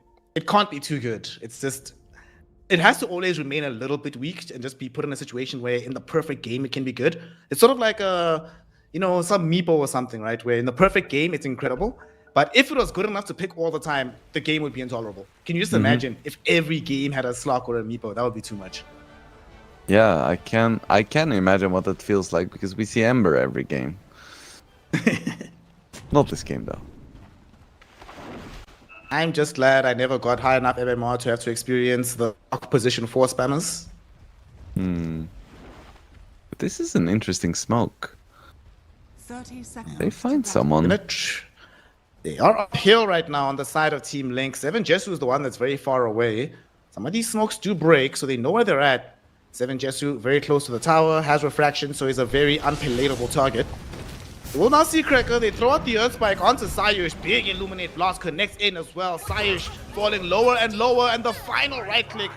can't be too good. It's just it has to always remain a little bit weak and just be put in a situation where in the perfect game it can be good. It's sort of like some Meepo or something, right? Where in the perfect game it's incredible. But if it was good enough to pick all the time, the game would be intolerable. Can you just imagine if every game had a Slark or a Meepo? That would be too much. Yeah, I can imagine what that feels like because we see Ember every game. Not this game though. I'm just glad I never got high enough MMR to have to experience the position 4 spammers. But this is an interesting smoke. 30 seconds. They find to someone. They are uphill right now on the side of Team Lynx. Seven Jesu is the one that's very far away. Some of these smokes do break, so they know where they're at. Seven Jesu very close to the tower, has refraction, so he's a very unpalatable target. We'll now see Cracker. They throw out the Earth Spike onto Sayush. Big Illuminate Blast connects in as well. Sayush falling lower and lower, and the final right click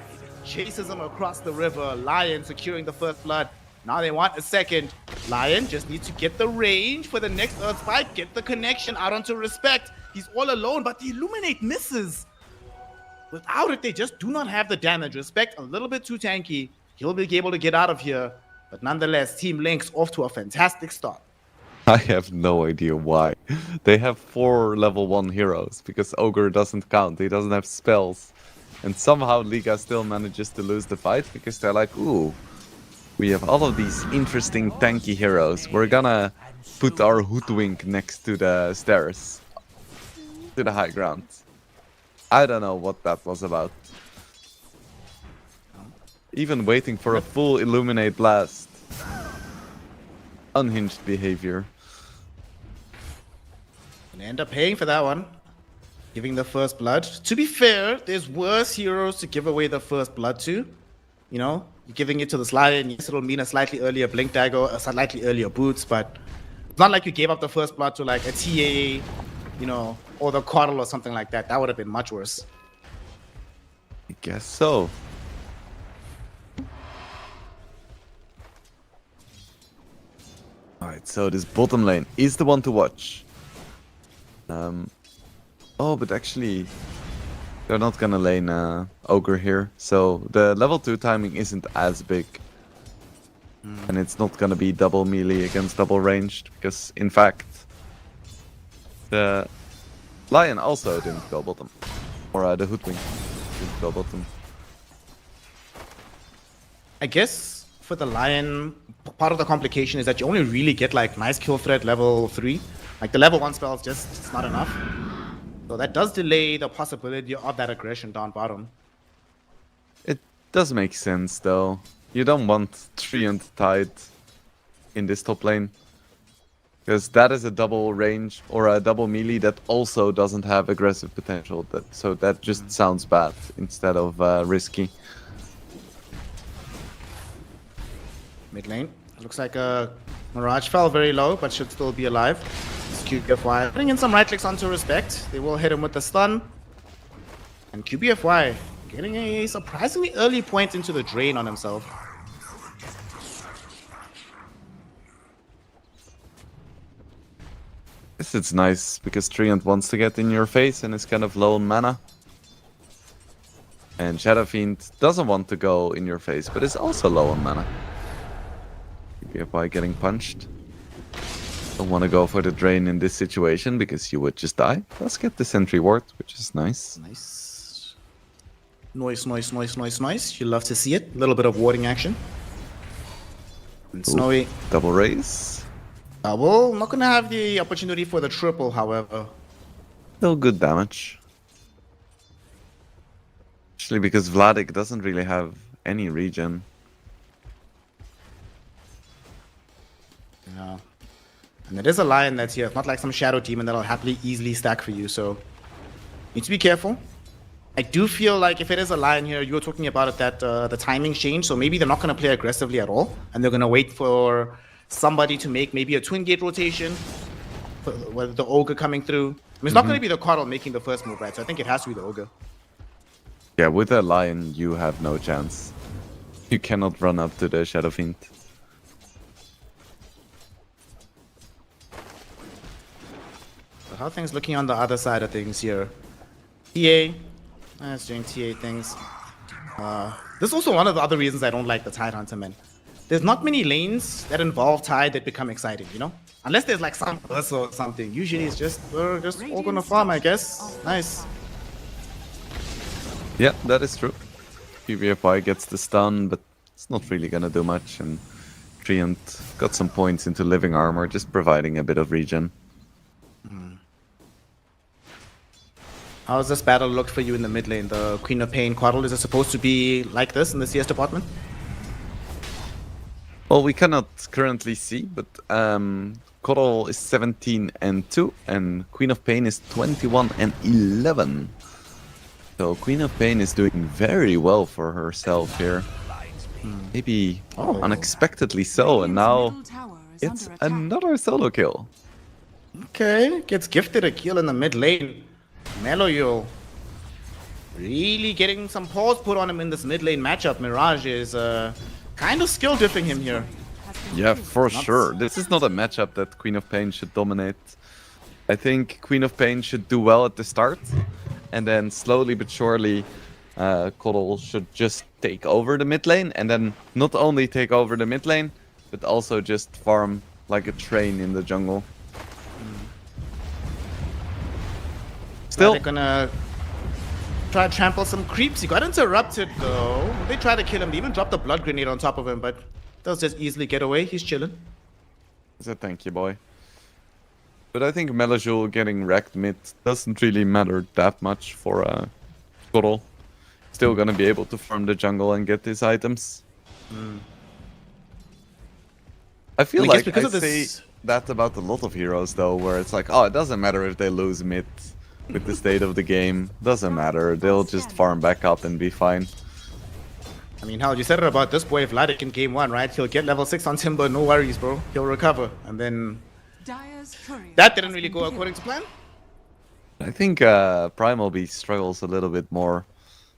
chases him across the river. Lion securing the first blood. Now they want a second. Lion just needs to get the range for the next Earth Spike, get the connection out onto Respect. He's all alone, but the Illuminate misses. Without it, they just do not have the damage. Respect a little bit too tanky. He'll be able to get out of here. But nonetheless, Team Lynx off to a fantastic start. I have no idea why. They have 4 level 1 heroes because Ogre doesn't count. He doesn't have spells. And somehow Liga still manages to lose the fight because they're like, ooh, we have all of these interesting tanky heroes. We're gonna put our Hoodwink next to the stairs. To the high ground. I don't know what that was about. Even waiting for a full Illuminate Blast. Unhinged behavior. And end up paying for that one. Giving the first blood. To be fair, there's worse heroes to give away the first blood to. You know, you're giving it to the Lion. Yes, it'll mean a slightly earlier Blink Dagger, a slightly earlier Boots, but it's not like you gave up the first blood to like a TA, you know, or the Coddle or something like that. That would have been much worse. I guess so. Alright, so this bottom lane is the one to watch. Oh, but actually, they're not gonna lane Ogre here. So the level 2 timing isn't as big. And it's not gonna be double melee against double ranged. Because, in fact, the Lion also didn't go bottom. Or the Hoodwink didn't go bottom. I guess for the Lion, part of the complication is that you only really get like nice kill threat level 3. Like the level 1 spells it's not enough. So that does delay the possibility of that aggression down bottom. It does make sense though. You don't want Treant Tide in this top lane. Because that is a double range or a double melee that also doesn't have aggressive potential. So that just sounds bad instead of risky. Mid lane. Looks like Mirage fell very low, but should still be alive. QBFY putting in some right clicks onto Respect. They will hit him with the stun. And QBFY getting a surprisingly early point into the drain on himself. This is nice because Treant wants to get in your face and is kind of low on mana. And Shadow Fiend doesn't want to go in your face, but is also low on mana. QBFY getting punched. Don't want to go for the drain in this situation because you would just die. Let's get the sentry ward, which is nice. Nice. Noise, noise, noise, noise, noise. You love to see it. A little bit of warding action. And Snowy. Double raise. Double. Not going to have the opportunity for the triple, however. Still good damage. Actually, because Vladik doesn't really have any regen. Yeah. And it is a lion that's here. It's not like some shadow demon that'll happily easily stack for you, so need to be careful. I do feel like if it is a lion here, you were talking about it that the timing changed, so maybe they're not going to play aggressively at all, and they're going to wait for somebody to make maybe a twin gate rotation, with the ogre coming through. I mean, it's not going to be the Coddle making the first move, right? So I think it has to be the ogre. Yeah, with a lion, you have no chance. You cannot run up to the Shadow Fiend. So how are things looking on the other side of things here? TA. It's doing TA things. This is also one of the other reasons I don't like the Tide Hunter, man. There's not many lanes that involve Tide that become exciting, you know? Unless there's like some burst or something. Usually it's just, we're just all gonna farm, I guess. Nice. Yeah, that is true. QBFY gets the stun, but it's not really gonna do much. And Treant got some points into living armor, just providing a bit of regen. How's this battle looked for you in the mid lane? The Queen of Pain Coddle, is it supposed to be like this in the CS department? Well, we cannot currently see, but Coddle is 17-2, and Queen of Pain is 21-11. So Queen of Pain is doing very well for herself here. Maybe unexpectedly so, and now it's another solo kill. Okay, gets gifted a kill in the mid lane. Meloyo really getting some pause put on him in this mid lane matchup. Mirage is kind of skill diffing him here. Yeah, for sure. This is not a matchup that Queen of Pain should dominate. I think Queen of Pain should do well at the start, and then slowly but surely Coddle should just take over the mid lane, and then not only take over the mid lane, but also just farm like a train in the jungle. Still, they're gonna try to trample some creeps. He got interrupted though. They try to kill him. They even dropped a blood grenade on top of him, but they'll just easily get away. He's chilling. So thank you, boy. But I think Melajul getting wrecked mid doesn't really matter that much for Coddle. Still gonna be able to farm the jungle and get his items. I feel like I say that about a lot of heroes though, where it's like, oh, it doesn't matter if they lose mid with the state of the game. Doesn't matter. They'll just farm back up and be fine. I mean, hell, you said it about this boy Vladik in game 1, right? He'll get level 6 on Timber, no worries, bro. He'll recover. And then that didn't really go according to plan. I think Primal Beast struggles a little bit more.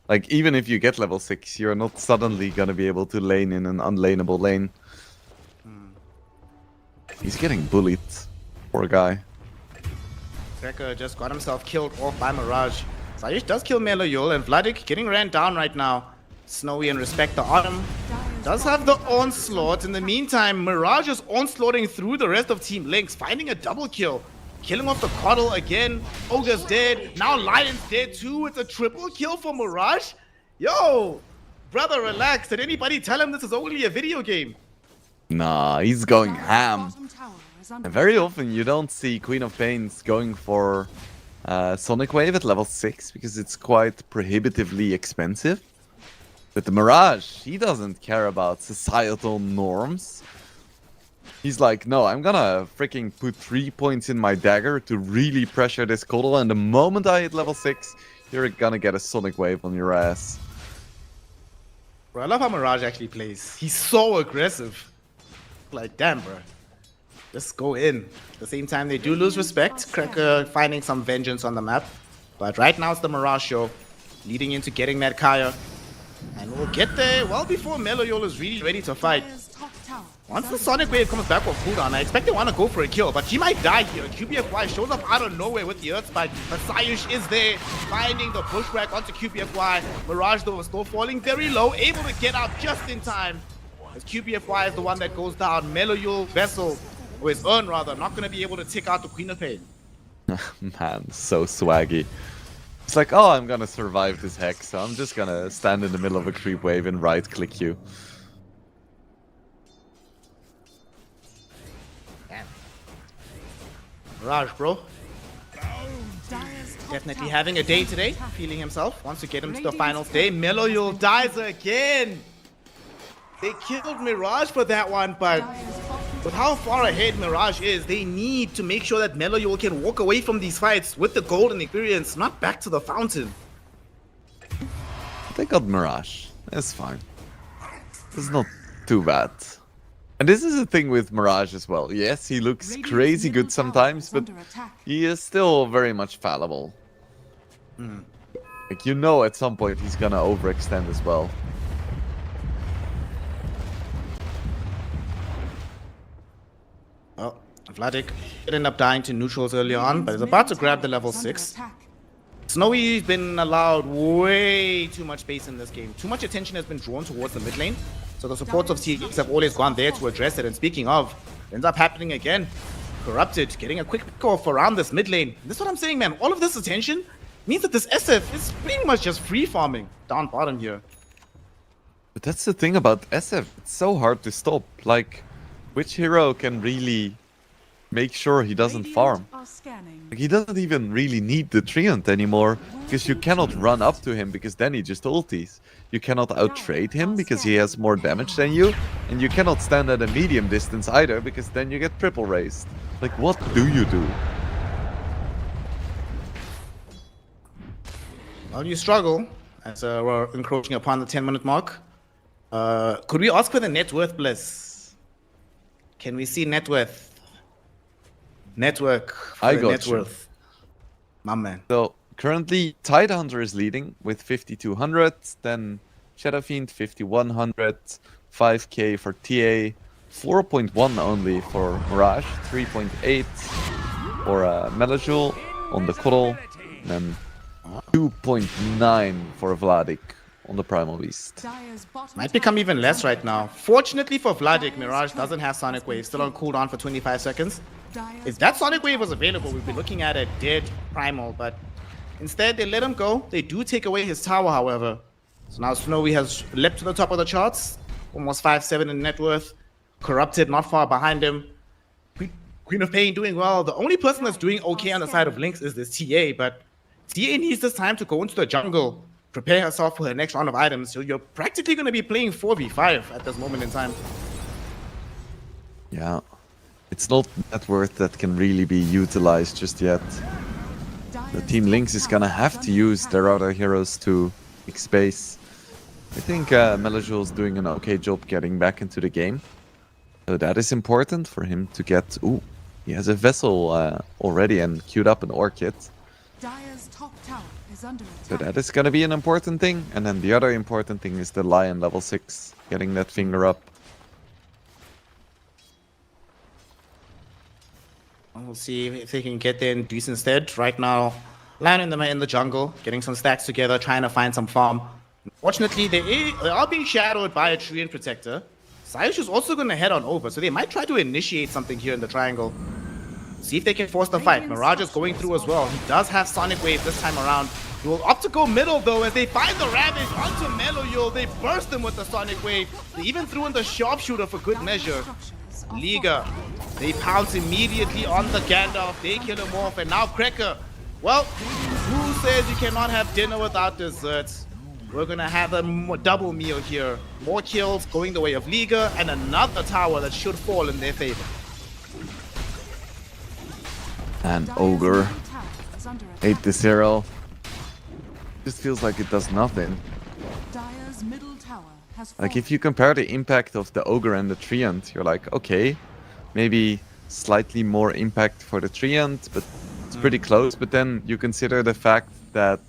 Like, even if you get level 6, you're not suddenly gonna be able to lane in an unlaneable lane. He's getting bullied. Poor guy. Trekker just got himself killed off by Mirage. Sayush does kill Meloyul, and Vladik getting ran down right now. Snowy and Respect the Autumn does have the onslaught. In the meantime, Mirage is onslaughting through the rest of Team Lynx, finding a double kill. Killing off the Coddle again. Ogre's dead. Now Lion's dead too. It's a triple kill for Mirage. Yo, brother, relax. Did anybody tell him this is only a video game? Nah, he's going ham. And very often you don't see Queen of Pains going for Sonic Wave at level 6 because it's quite prohibitively expensive. But the Mirage, he doesn't care about societal norms. He's like, no, I'm gonna freaking put 3 points in my dagger to really pressure this Koddle, and the moment I hit level 6, you're gonna get a Sonic Wave on your ass. Bro, I love how Mirage actually plays. He's so aggressive. Like, damn, bro. Just go in. At the same time, they do lose respect. Cracker finding some vengeance on the map. But right now it's the Mirage show, leading into getting that Kaya. And we'll get there well before Meloyol is really ready to fight. Once the Sonic Wave comes back with cooldown, I expect they want to go for a kill, but he might die here. QBFY shows up out of nowhere with the Earth Spike, but Sayush is there, finding the pushback onto QBFY. Mirage, though, is still falling very low, able to get out just in time. As QBFY is the one that goes down. Meloyol, Vessel, or his Urn rather, not going to be able to take out the Queen of Pain. Man, so swaggy. It's like, oh, I'm gonna survive this hex, so I'm just gonna stand in the middle of a creep wave and right-click you. Mirage, bro. Definitely having a day today, feeling himself. Wants to get him to the finals day. Meloyol dies again. They killed Mirage for that one, but with how far ahead Mirage is, they need to make sure that Meloyol can walk away from these fights with the golden experience, not back to the fountain. They got Mirage. That's fine. It's not too bad. And this is the thing with Mirage as well. Yes, he looks crazy good sometimes, but he is still very much fallible. Like, you know, at some point he's gonna overextend as well. Well, Vladik did end up dying to neutrals early on, but is about to grab the level 6. Snowy's been allowed way too much space in this game. Too much attention has been drawn towards the mid lane. So the supports of TX have always gone there to address it. And speaking of, it ends up happening again. Corrupted, getting a quick pick off around this mid lane. This is what I'm saying, man. All of this attention means that this SF is pretty much just free farming down bottom here. But that's the thing about SF. It's so hard to stop. Like, which hero can really make sure he doesn't farm? Like, he doesn't even really need the Treant anymore, because you cannot run up to him, because then he just ulties. You cannot out-trade him, because he has more damage than you, and you cannot stand at a medium distance either, because then you get triple raised. Like, what do you do? Well, you struggle, as we're encroaching upon the 10-minute mark. Could we ask for the net worth, Bliss? Can we see net worth? Network for I the got net you. worth. My man. So, currently, Tidehunter is leading with 5,200, then Shadow Fiend 5,100, 5k for TA, 4.1 only for Mirage, 3.8 for Melojoul on the Koddle, and then 2.9 for Vladik on the Primal Beast. Might become even less right now. Fortunately for Vladik, Mirage doesn't have Sonic Wave, still on cooldown for 25 seconds. If that Sonic Wave was available, we'd be looking at a dead Primal, but instead they let him go. They do take away his tower, however. So now Snowy has leapt to the top of the charts, almost 5-7 in net worth. Corrupted, not far behind him. Queen of Pain doing well. The only person that's doing okay on the side of Lynx is this TA, but TA needs this time to go into the jungle, prepare herself for her next round of items. So you're practically going to be playing 4v5 at this moment in time. Yeah, it's not net worth that can really be utilized just yet. The Team Lynx is gonna have to use their other heroes to make space. I think Melojoul's doing an okay job getting back into the game. So that is important for him to get... Ooh, he has a Vessel already and queued up an Orchid. So that is gonna be an important thing. And then the other important thing is the Lion level 6, getting that finger up. We'll see if they can get there in decent stead. Right now, Lion in the jungle, getting some stacks together, trying to find some farm. Unfortunately, they are being shadowed by a Treant Protector. Sayush is also going to head on over, so they might try to initiate something here in the triangle. See if they can force the fight. Mirage is going through as well. He does have Sonic Wave this time around. He will opt to go middle though, as they find the Ravage onto Meloyol. They burst him with the Sonic Wave. They even threw in the Sharpshooter for good measure. Liga, they pounce immediately on the Gandalf. They kill him off, and now Cracker. Well, who says you cannot have dinner without desserts? we're gonna have a double meal here. More kills going the way of Liga, and another tower that should fall in their favor. And Dire's Ogre, middle tower is under attack. 8-0. Just feels like it does nothing. Dire's middle tower has Like, fallen. if you compare the impact of the Ogre and the Treant, you're like, okay, maybe slightly more impact for the Treant, but it's pretty close. But then you consider the fact that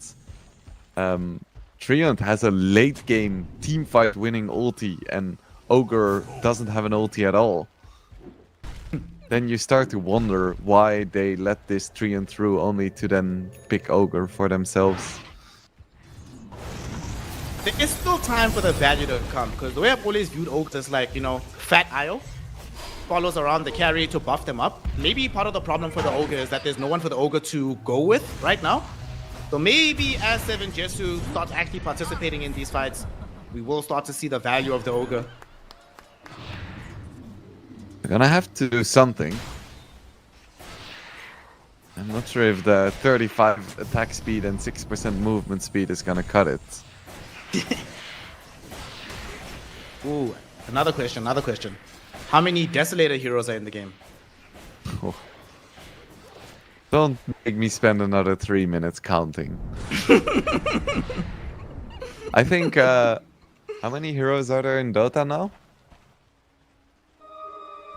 Treant has a late game team fight winning ulti, and Ogre doesn't have an ulti at all. Then you start to wonder why they let this Treant through only to then pick Ogre for themselves. There is still time for the value to come, because the way I've always viewed Ogre is like, you know, fat IO follows around the carry to buff them up. Maybe part of the problem for the Ogre is that there's no one for the Ogre to go with right now. So maybe as 7 Jesu starts actually participating in these fights, we will start to see the value of the Ogre. They're gonna have to do something. I'm not sure if the 35 attack speed and 6% movement speed is gonna cut it. Ooh, another question. How many Desolator heroes are in the game? Oh. Don't make me spend another 3 minutes counting. I think, how many heroes are there in Dota now?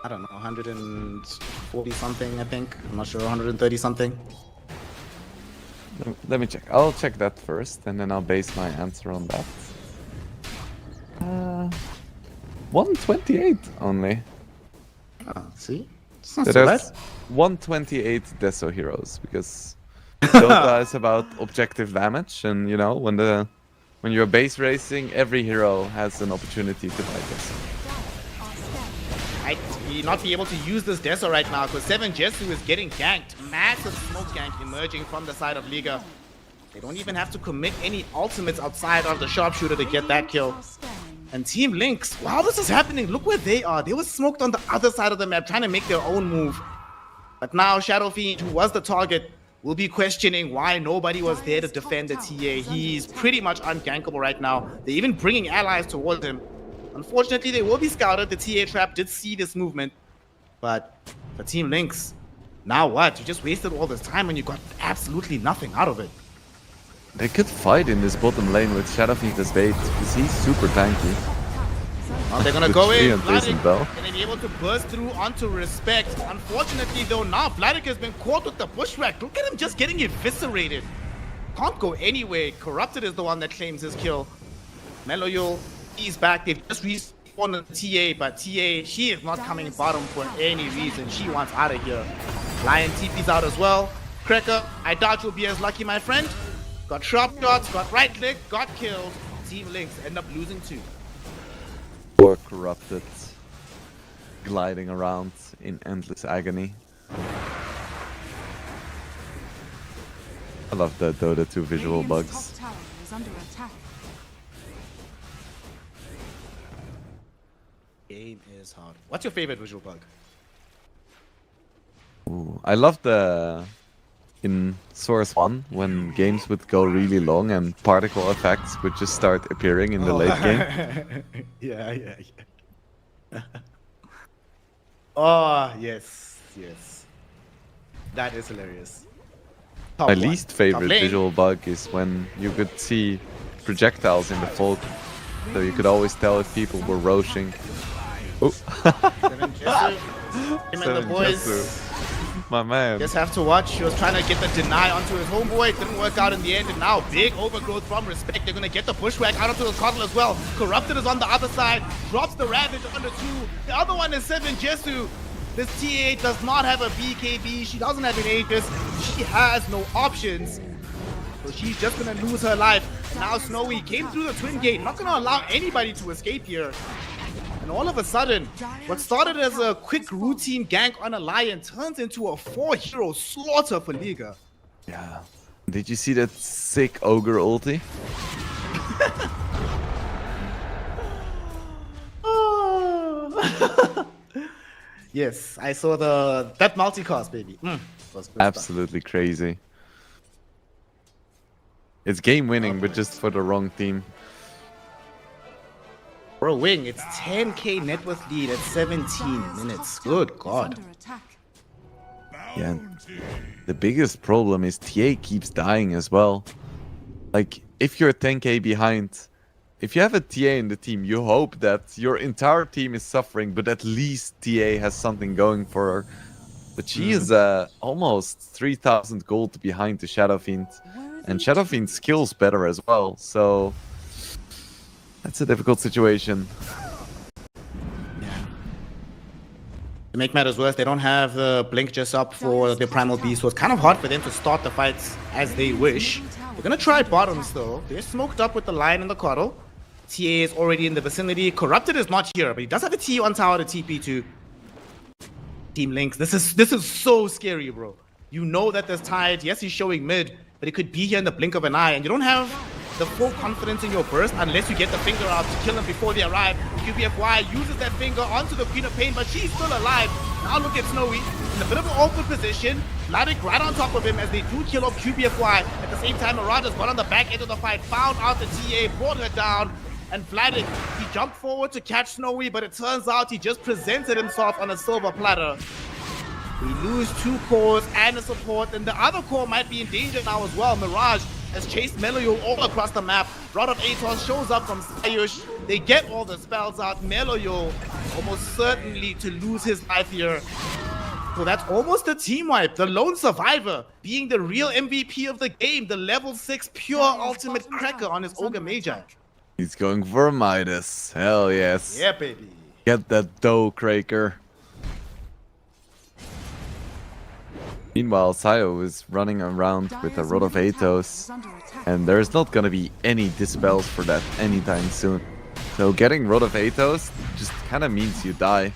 I don't know, 140 something, I think. I'm not sure, 130 something. Let me check. I'll check that first, and then I'll base my answer on that. 128 only. Ah, see? It's not So so bad. there's 128 Deso heroes, because Dota is about objective damage, and you know, when you're base racing, every hero has an opportunity to buy Deso. Might not be able to use this Deso right now because 7 Jesu is getting ganked. Massive smoke gank emerging from the side of Liga. They don't even have to commit any ultimates outside of the sharpshooter to get that kill. And Team Lynx, while this is happening, look where they are. They were smoked on the other side of the map trying to make their own move. But now Shadow Fiend, who was the target, will be questioning why nobody was there to defend the TA. He's pretty much ungankable right now. They're even bringing allies towards him. Unfortunately, they will be scouted. The TA trap did see this movement. But for Team Lynx, now what? You just wasted all this time and you got absolutely nothing out of it. They could fight in this bottom lane with Shadow Fiend as bait, because he's super tanky. Well, they're gonna Good go in. Treant isn't, though. Vladik gonna be able to burst through onto Respect. Unfortunately, though, now Vladik has been caught with the pushback. Look at him just getting eviscerated. Can't go anywhere. Corrupted is the one that claims his kill. Meloyul, he's back. They've just respawned on TA, but TA, she is not coming bottom for any reason. She wants out of here. Lion TP's out as well. Cracker, I doubt you'll be as lucky, my friend. Got sharp shots, got right click, got killed. Team Lynx end up losing 2. Or Corrupted, gliding around in endless agony. I love the Dota 2 visual Radiant's bugs. top tower is under attack. Game is hard. What's your favorite visual bug? Ooh, I love the in Source 1 when games would go really long and particle effects would just start appearing in the late game. yeah. Oh, yes. That is hilarious. Top My one. least Top favorite lane. visual bug is when you could see projectiles in the fog, so you could always tell if people were roaching. Oh, 7 Jesu. Him and the 7 boys Jesu. My man. just have to watch. He was trying to get the deny onto his homeboy. It didn't work out in the end. And now big overgrowth from Respect. They're going to get the pushback out onto the Cottle as well. Corrupted is on the other side. Drops the Ravage under 2. The other one is 7 Jesu. This TA does not have a BKB. She doesn't have an Aegis. She has no options. So she's just going to lose her life. Now Snowy came through the twin gate. Not going to allow anybody to escape here. And all of a sudden, what started as a quick routine gank on a Lion turns into a 4-hero slaughter for Liga. Yeah. Did you see that sick Ogre ulti? Yes, I saw that multicast, baby. Was good stuff. Absolutely crazy. It's game winning, but just for the wrong team. Bro, Wing, it's 10k net worth lead at 17 minutes. Good God. Yeah. The biggest problem is TA keeps dying as well. Like, if you're 10k behind, if you have a TA in the team, you hope that your entire team is suffering, but at least TA has something going for her. But she is almost 3,000 gold behind the Shadow Fiend. And Shadow Fiend skills better as well, so that's a difficult situation. To make matters worse, they don't have the Blink just up for the Primal Beast, so it's kind of hard for them to start the fights as they wish. They're gonna try bottoms though. They're smoked up with the Lion and the Coddle. TA is already in the vicinity. Corrupted is not here, but he does have a T on tower to TP to Team Lynx. This is so scary, bro. You know that there's Tide. Yes, he's showing mid, but it could be here in the blink of an eye, and you don't have the full confidence in your burst unless you get the finger out to kill them before they arrive. QBFY uses that finger onto the Queen of Pain, but she's still alive. Now look at Snowy in a bit of an awkward position. Vladik right on top of him as they do kill off QBFY. At the same time, Marauders got on the back end of the fight, found out the TA, brought her down, and Vladik, he jumped forward to catch Snowy, but it turns out he just presented himself on a silver platter. We lose 2 cores and a support, and the other core might be in danger now as well. Mirage has chased Meloyo all across the map. Rod of Atos shows up from Sayush. They get all the spells out. Meloyo almost certainly to lose his life here. So that's almost a team wipe. The lone survivor being the real MVP of the game. The level 6 pure ultimate cracker on his Ogre Magi. He's going for a Midas. Hell yes. Yeah, baby. Get that dough, Cracker. Meanwhile, Sayo is running around with a Rod of Atos, and there's not gonna be any dispels for that anytime soon. So getting Rod of Atos just kinda means you die.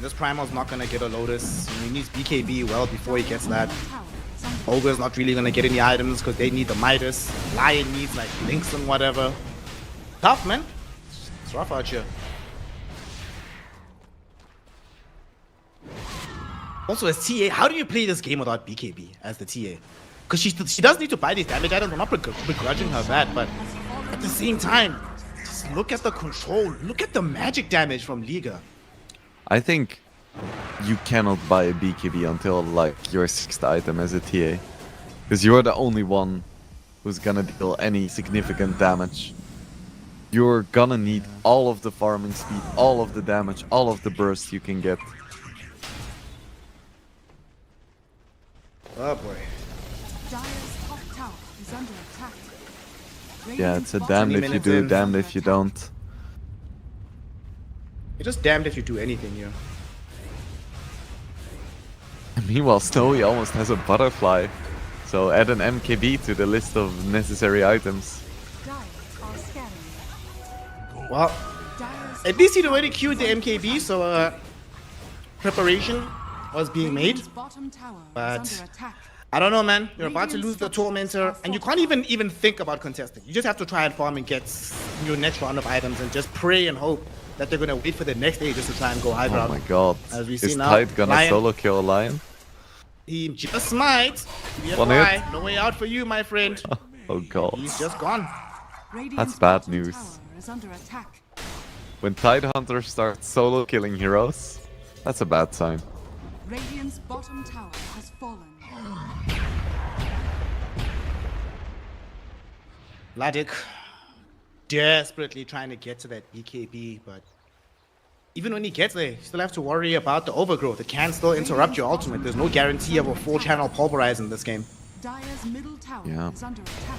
This Primal's not gonna get a Lotus. He needs BKB well before he gets that. Ogre's not really gonna get any items because they need the Midas. Lion needs like Lynx and whatever. Tough, man. It's rough out here. Also, as TA, how do you play this game without BKB as the TA? Because she does need to buy these damage items. I'm not begrudging her that, but at the same time, just look at the control. Look at the magic damage from Liga. I think you cannot buy a BKB until like your 6th item as a TA. Because you're the only one who's gonna deal any significant damage. You're gonna need all of the farming speed, all of the damage, all of the burst you can get. Oh boy. Yeah, it's a damned if you do, damned if you don't. You're just damned if you do anything here. Meanwhile, Snowy almost has a butterfly. So add an MKB to the list of necessary items. Well, at least he'd already queued the MKB, so preparation was being made. But I don't know, man. You're about to lose the Tormentor, and you can't even think about contesting. You just have to try and farm and get your next round of items and just pray and hope that they're gonna wait for the next day just to try and go high ground. Oh my god. As we see Is now, Tide gonna Lion, solo kill a Lion? he just might. One hit. No way out for you, my friend. Oh god. He's just gone. That's bad news. When Tide Hunter starts solo killing heroes, that's a bad sign. Radiant's bottom tower has fallen. Vladik desperately trying to get to that BKB, but even when he gets there, you still have to worry about the overgrowth. It can still interrupt your ultimate. There's no guarantee of a 4-channel pulverize in this game. Dire's middle tower Yeah. is under attack.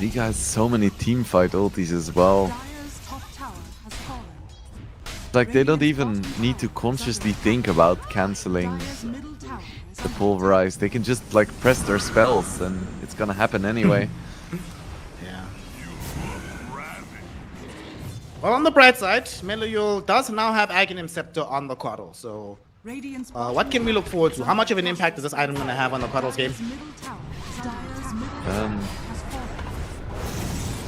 Liga has so many teamfight ultis as well. Dire's top tower has fallen. Like they don't even need to consciously think about cancelling Dire's middle tower is the under pulverize. They can just like press their spells and it's gonna happen anyway. Yeah. Well, on the bright side, Meloyo does now have Aghanim Scepter on the Coddle, so Radiant's what can we look forward to? How much of an impact is this item going to have on the Coddle's game? middle tower Dire's middle tower has fallen.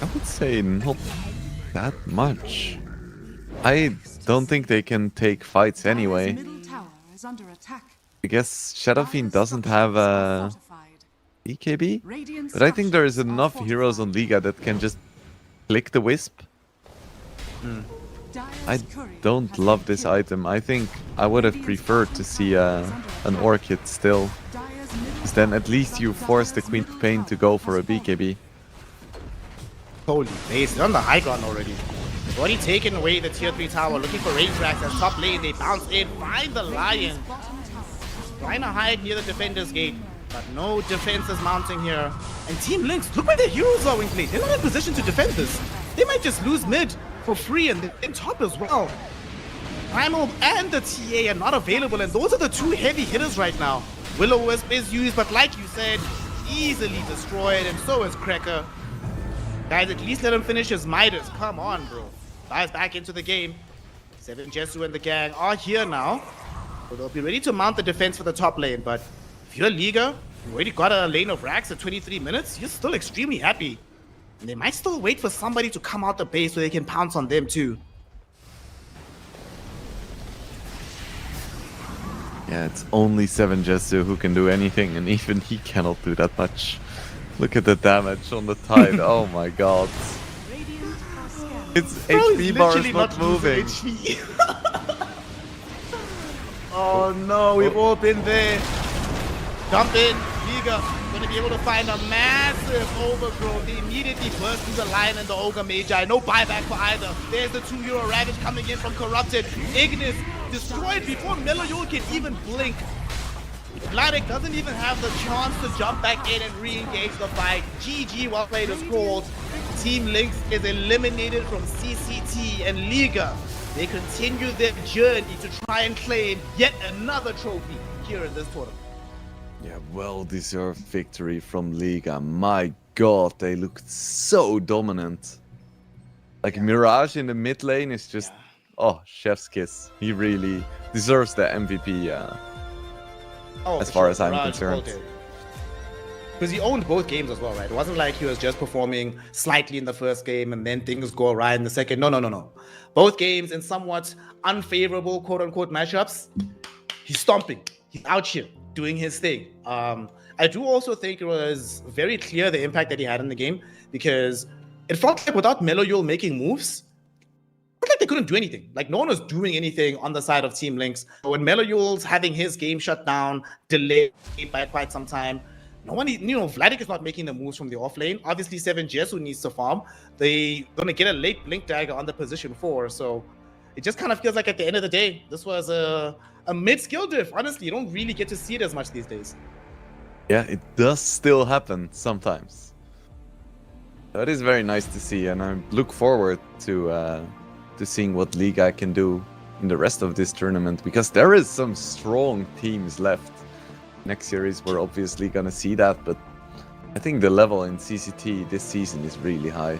I would say not that much. I don't think they can take fights anyway. Dire's middle tower is under attack. I guess Shadow Fiend doesn't have a BKB. Radiant But I think there is structures are enough heroes on fortified. Liga that can just click the Wisp. I Dire's courier don't has love been this killed. item. I think I would have Radiant's preferred bottom to see tower is under an attack. Orchid still. Dire's middle Because then at tower least is you under force the Dire's Queen middle of Pain to tower go for a has fallen. BKB. Holy base, they're on the high ground already. They've already taken away the tier 3 tower, looking for range racks as top lane. They bounce in, find the Lion. Radiant's bottom tower Trying to hide near the defender's gate, but no defense is mounting here. And Team Lynx, look where their heroes are in play. They're not in position to defend this. They might just lose mid for free and in top as well. Primal and the TA are not available, and those are the two heavy hitters right now. Will-O-Wisp is used, but like you said, easily destroyed, and so is Cracker. Guys, at least let him finish his Midas. Come on, bro. Dives back into the game. Seven Jesu and the gang are here now. So they'll be ready to mount the defense for the top lane, but if you're Liga, you already got a lane of racks at 23 minutes, you're still extremely happy. And they might still wait for somebody to come out the base so they can pounce on them too. Yeah, it's only 7 Jesu who can do anything, and even he cannot do that much. Look at the damage on the Tide. Oh my god. Radiant are scanning. Its Bro, HP he's bar is literally not moving. losing HP. Oh no, we've all been there. Jump in, Liga. Gonna be able to find a massive overgrowth. They immediately burst through the Lion and the Ogre Magi. No buyback for either. There's the 2 Euro Ravage coming in from Corrupted. Ignis destroyed before Meloyul can even blink. Vladek doesn't even have the chance to jump back in and re-engage the fight. GG, well played is called. Team Lynx is eliminated from CCT, and Liga, they continue their journey to try and claim yet another trophy here in this tournament. Yeah, well-deserved victory from Liga. My god, they looked so dominant. Like, Mirage in the mid lane is just... Oh, chef's kiss. He really deserves the MVP, as far as I'm concerned. Because he owned both games as well, right? It wasn't like he was just performing slightly in the first game and then things go awry in the second. No. Both games in somewhat unfavorable, quote-unquote, matchups. He's stomping. He's out here doing his thing. I do also think it was very clear the impact that he had in the game, because it felt like without Meloyul making moves, it felt like they couldn't do anything. Like, no one was doing anything on the side of Team Lynx. When Meloyul's having his game shut down, delayed by quite some time, no one, Vladek is not making the moves from the off lane. Obviously, 7 Jesu needs to farm. They're gonna get a late Blink Dagger on the position 4, so it just kind of feels like at the end of the day, this was a mid-skill diff. Honestly, you don't really get to see it as much these days. Yeah, it does still happen sometimes. That is very nice to see, and I look forward to seeing what Liga can do in the rest of this tournament, because there is some strong teams left. Next series, we're obviously gonna see that, but I think the level in CCT this season is really high.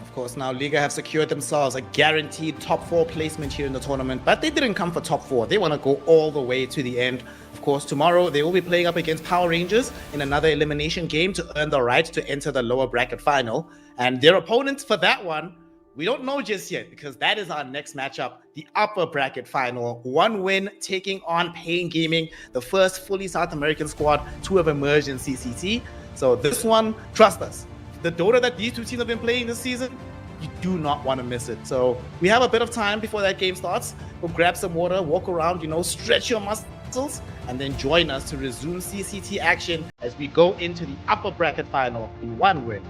Of course, now Liga have secured themselves a guaranteed top 4 placement here in the tournament, but they didn't come for top 4. They want to go all the way to the end. Of course, tomorrow they will be playing up against Power Rangers in another elimination game to earn the right to enter the lower bracket final. And their opponents for that one, we don't know just yet, because that is our next matchup, the upper bracket final. 1 win taking on Pain Gaming, the first fully South American squad to have emerged in CCT. So this one, trust us, the Dota that these two teams have been playing this season, you do not want to miss it. So we have a bit of time before that game starts. Go grab some water, walk around, stretch your muscles, and then join us to resume CCT action as we go into the upper bracket final in 1 win.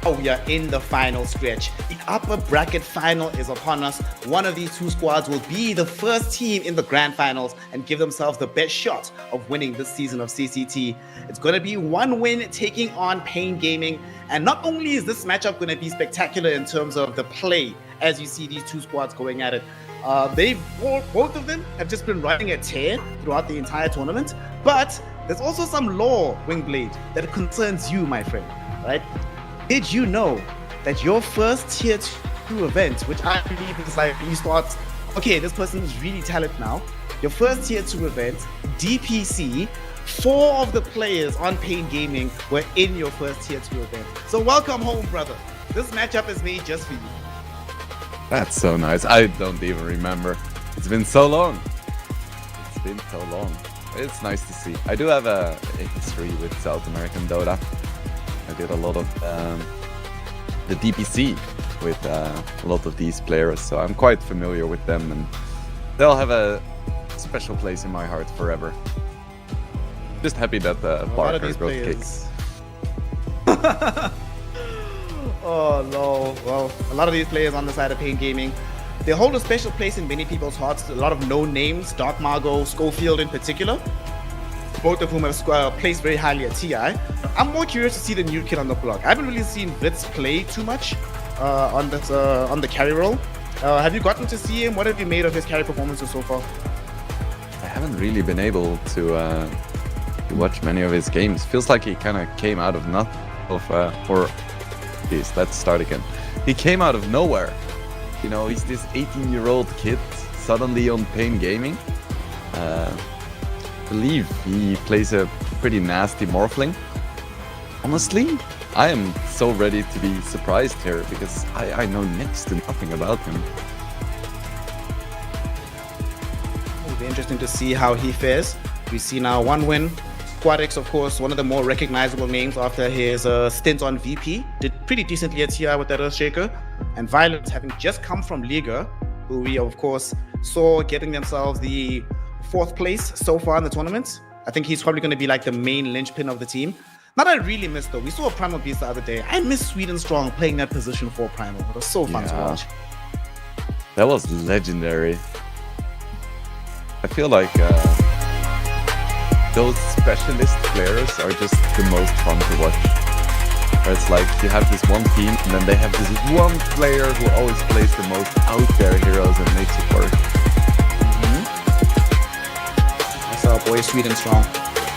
Oh, we are in the final stretch. The upper bracket final is upon us. One of these two squads will be the first team in the grand finals and give themselves the best shot of winning this season of CCT. It's going to be one win taking on Pain Gaming. And not only is this matchup going to be spectacular in terms of the play, as you see these two squads going at it, both of them have just been running a tear throughout the entire tournament. But there's also some lore, Wingblade, that concerns you, my friend, right? Did you know that your first tier 2 event, which I believe is like you start, okay, this person is really talented now. Your first tier 2 event, DPC, 4 of the players on Pain Gaming were in your first tier 2 event. So welcome home, brother. This matchup is made just for you. That's so nice. I don't even remember. It's been so long. It's been so long. It's nice to see. I do have a history with South American Dota. I did a lot of the DPC with a lot of these players, so I'm quite familiar with them, and they'll have a special place in my heart forever. Just happy that Parker got kicks. Oh no, well, a lot of these players on the side of Pain Gaming, they hold a special place in many people's hearts. A lot of known names, Dark Margot, Schofield in particular, both of whom have placed very highly at TI. I'm more curious to see the new kid on the block. I haven't really seen Vitz play too much on the carry role. Have you gotten to see him? What have you made of his carry performances so far? I haven't really been able to watch many of his games. Feels like he kind of came out of Jeez, let's start again. He came out of nowhere. You know, he's this 18-year-old kid suddenly on Pain Gaming. I believe he plays a pretty nasty Morphling. Honestly, I am so ready to be surprised here because I know next to nothing about him. It'll be interesting to see how he fares. We see now one win. Quadix, of course, one of the more recognizable names after his stint on VP. Did pretty decently at TI with that Earthshaker. And Violence, having just come from Liga, who we, of course, saw getting themselves the 4th place so far in the tournament. I think he's probably going to be like the main linchpin of the team. Not that I really miss, though. We saw a Primal Beast the other day. I miss Sweden Strong playing that position for Primal. It was so fun to watch. That was legendary. I feel like those specialist players are just the most fun to watch. Where it's like you have this one team and then they have this one player who always plays the most out there heroes and makes it work. That's our boy Sweden Strong.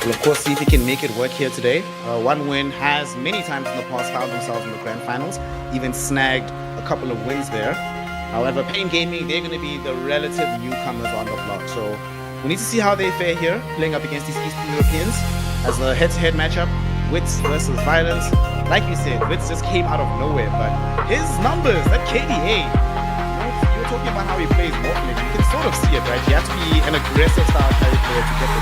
We'll of course see if he can make it work here today. One win has many times in the past found themselves in the grand finals, even snagged a couple of wins there. However, Pain Gaming, they're going to be the relative newcomers on the block. So we need to see how they fare here, playing up against these Eastern Europeans as a head-to-head matchup. Wits versus Violence. Like you said, Wits just came out of nowhere, but his numbers, that KDA, you were talking about how he plays Morphling. You can sort of see it, right? You have to be an aggressive style carry player to get the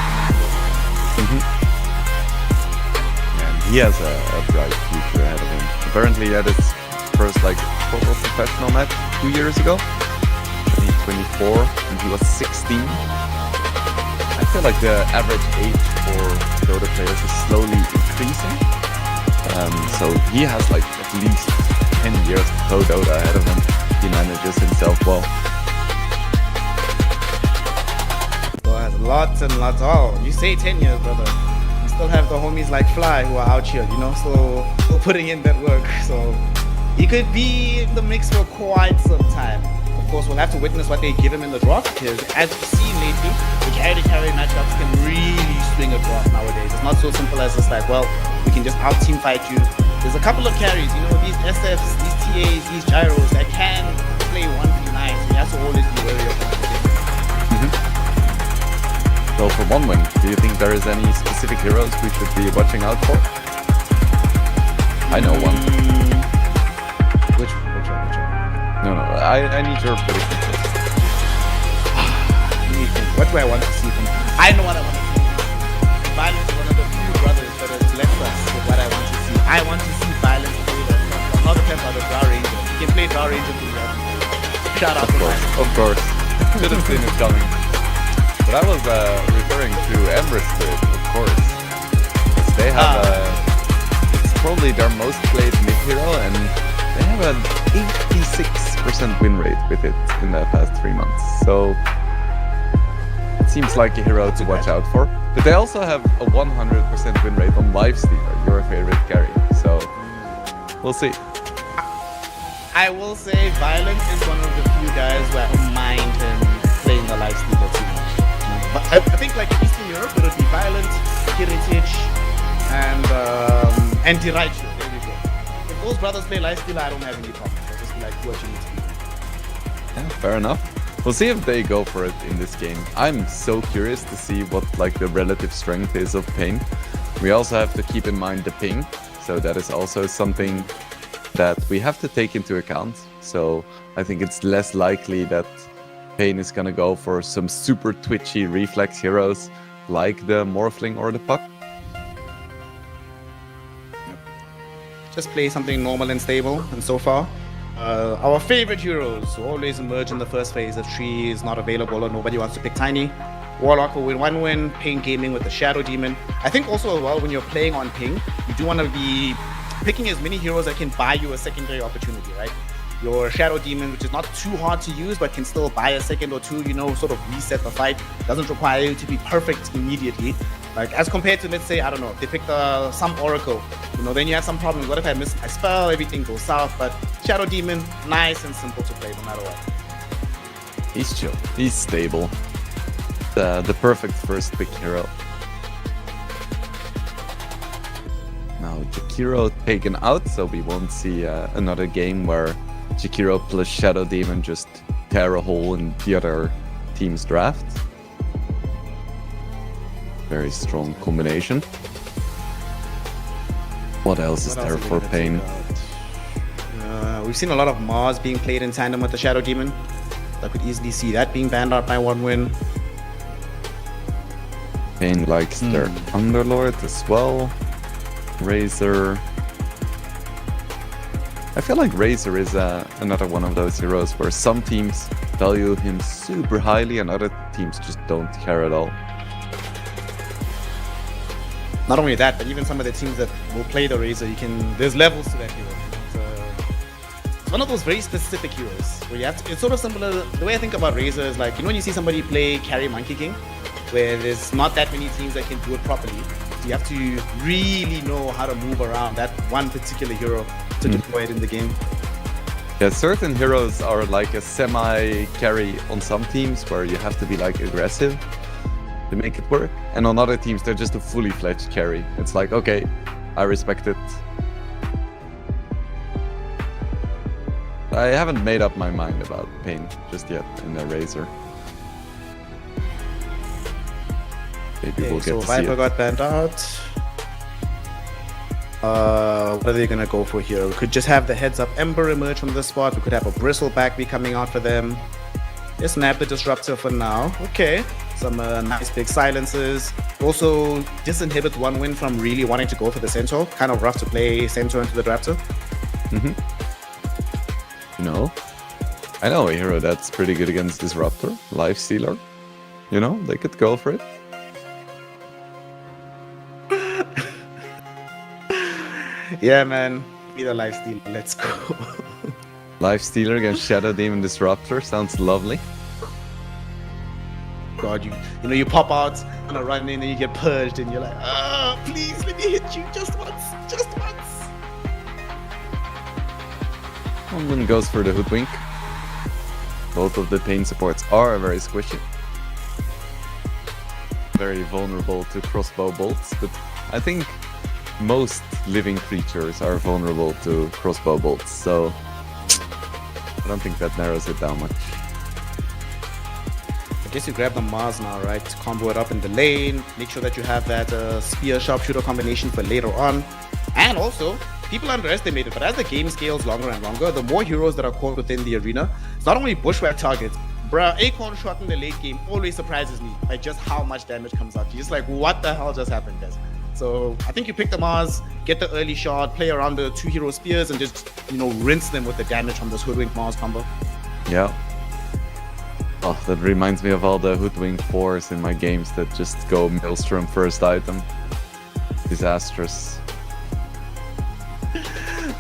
And he has a bright future ahead of him. Apparently he had his first proper professional match 2 years ago. 2024, and he was 16. I feel like the average age for Dota players is slowly increasing. So he has at least 10 years to pro Dota ahead of him. He manages himself well. Well, lots and lots. Oh, you say 10 years, brother. You still have the homies like Fly who are out here, still putting in that work. So he could be in the mix for quite some time. Of course, we'll have to witness what they give him in the draft, because as we've seen lately, the carry-to-carry matchups can really swing a draft nowadays. It's not so simple as just we can just out-team fight you. There's a couple of carries, these SFs, these TAs, these gyros that can play 1v9, so you have to always be wary of that. So for one win, do you think there is any specific heroes we should be watching out for? I know one. Which one? No, I need your prediction first. What do I want to see from him? I know what I want to see. Violence is one of the few brothers that has left us with what I want to see. I want to see Violence play not the Templar, the Drow Ranger. He can play Drow Ranger too well. Shout out to Violence. Of course. Should have seen it coming. But I was referring to Ember Spirit, of course. Because they have it's probably their most played mid hero, and an 86% win rate with it in the past 3 months. So it seems like a hero to watch out for. But they also have a 100% win rate on Lifestealer, your favorite carry. So we'll see. I will say Violence is one of the few guys where I don't mind him playing the Lifestealer too much. But I think like in Eastern Europe, it would be Violent, Heritage, and Diraichu. There we go. If those brothers play Lifestealer, I don't have any problems. I'll just be like, what you need to do. Yeah, fair enough. We'll see if they go for it in this game. I'm so curious to see what like the relative strength is of Pain. We also have to keep in mind the ping, so that is also something that we have to take into account. So I think it's less likely that Pain is gonna go for some super twitchy reflex heroes like the Morphling or the Puck. Just play something normal and stable, and so far, our favorite heroes who always emerge in the first phase if Tree is not available or nobody wants to pick Tiny. Warlock will win 1 win, Ping Gaming with the Shadow Demon. I think also as well, when you're playing on Ping, you do want to be picking as many heroes that can buy you a secondary opportunity, right? Your Shadow Demon, which is not too hard to use, but can still buy a second or two, you know, sort of reset the fight. Doesn't require you to be perfect immediately. Like, as compared to, let's say, I don't know, if they picked some Oracle, you know, then you have some problems. What if I miss my spell? Everything goes south. But Shadow Demon, nice and simple to play no matter what. He's chill. He's stable. The perfect first pick hero. Now Jakiro taken out, so we won't see another game where Jakiro plus Shadow Demon just tear a hole in the other team's draft. Very strong combination. What else is there for Pain? We've seen a lot of Mars being played in tandem with the Shadow Demon. I could easily see that being banned out by 1 win. Pain likes their Underlord as well. Razor. I feel like Razor is another one of those heroes where some teams value him super highly and other teams just don't care at all. Not only that, but even some of the teams that will play the Razor, there's levels to that hero. It's one of those very specific heroes where you have to, it's sort of similar. The way I think about Razor is like, you know, when you see somebody play carry Monkey King, where there's not that many teams that can do it properly. You have to really know how to move around that one particular hero to deploy it in the game. Yeah, certain heroes are like a semi-carry on some teams where you have to be like aggressive to make it work. And on other teams, they're just a fully fledged carry. It's like, okay, I respect it. I haven't made up my mind about Pain just yet in the Razor. Maybe we'll get so to Viper see it. got banned out. What are they gonna go for here? We could just have the Heads Up Ember emerge from this spot. We could have a Bristleback be coming out for them. Just snap the Disruptor for now. Okay, some nice big silences. Also disinhibits 1 win from really wanting to go for the Centaur. Kind of rough to play Centaur into the Raptor. You know, I know a hero that's pretty good against Disruptor, Lifestealer. You know, they could go for it. Yeah, man. Be the Lifesteal. Let's go. Lifestealer against Shadow Demon Disruptor sounds lovely. God, you know, you pop out and a run in and you get purged and you're like, please let me hit you just once, just once. One then goes for the Hoodwink. Both of the Pain supports are very squishy. Very vulnerable to crossbow bolts, but I think most living creatures are vulnerable to crossbow bolts, so I don't think that narrows it down much. I guess you grab the Mars now, right? Combo it up in the lane, make sure that you have that spear sharpshooter combination for later on. And also, people underestimate it, but as the game scales longer and longer, the more heroes that are caught within the arena, it's not only bushwhack targets. Bruh, Acorn shot in the late game always surprises me by just how much damage comes out. You're just like, what the hell just happened, guys? So I think you pick the Mars, get the early shot, play around the 2 hero spears, and just, you know, rinse them with the damage from this Hoodwink Mars combo. Yeah. Oh, that reminds me of all the Hoodwink 4s in my games that just go Maelstrom first item. Disastrous.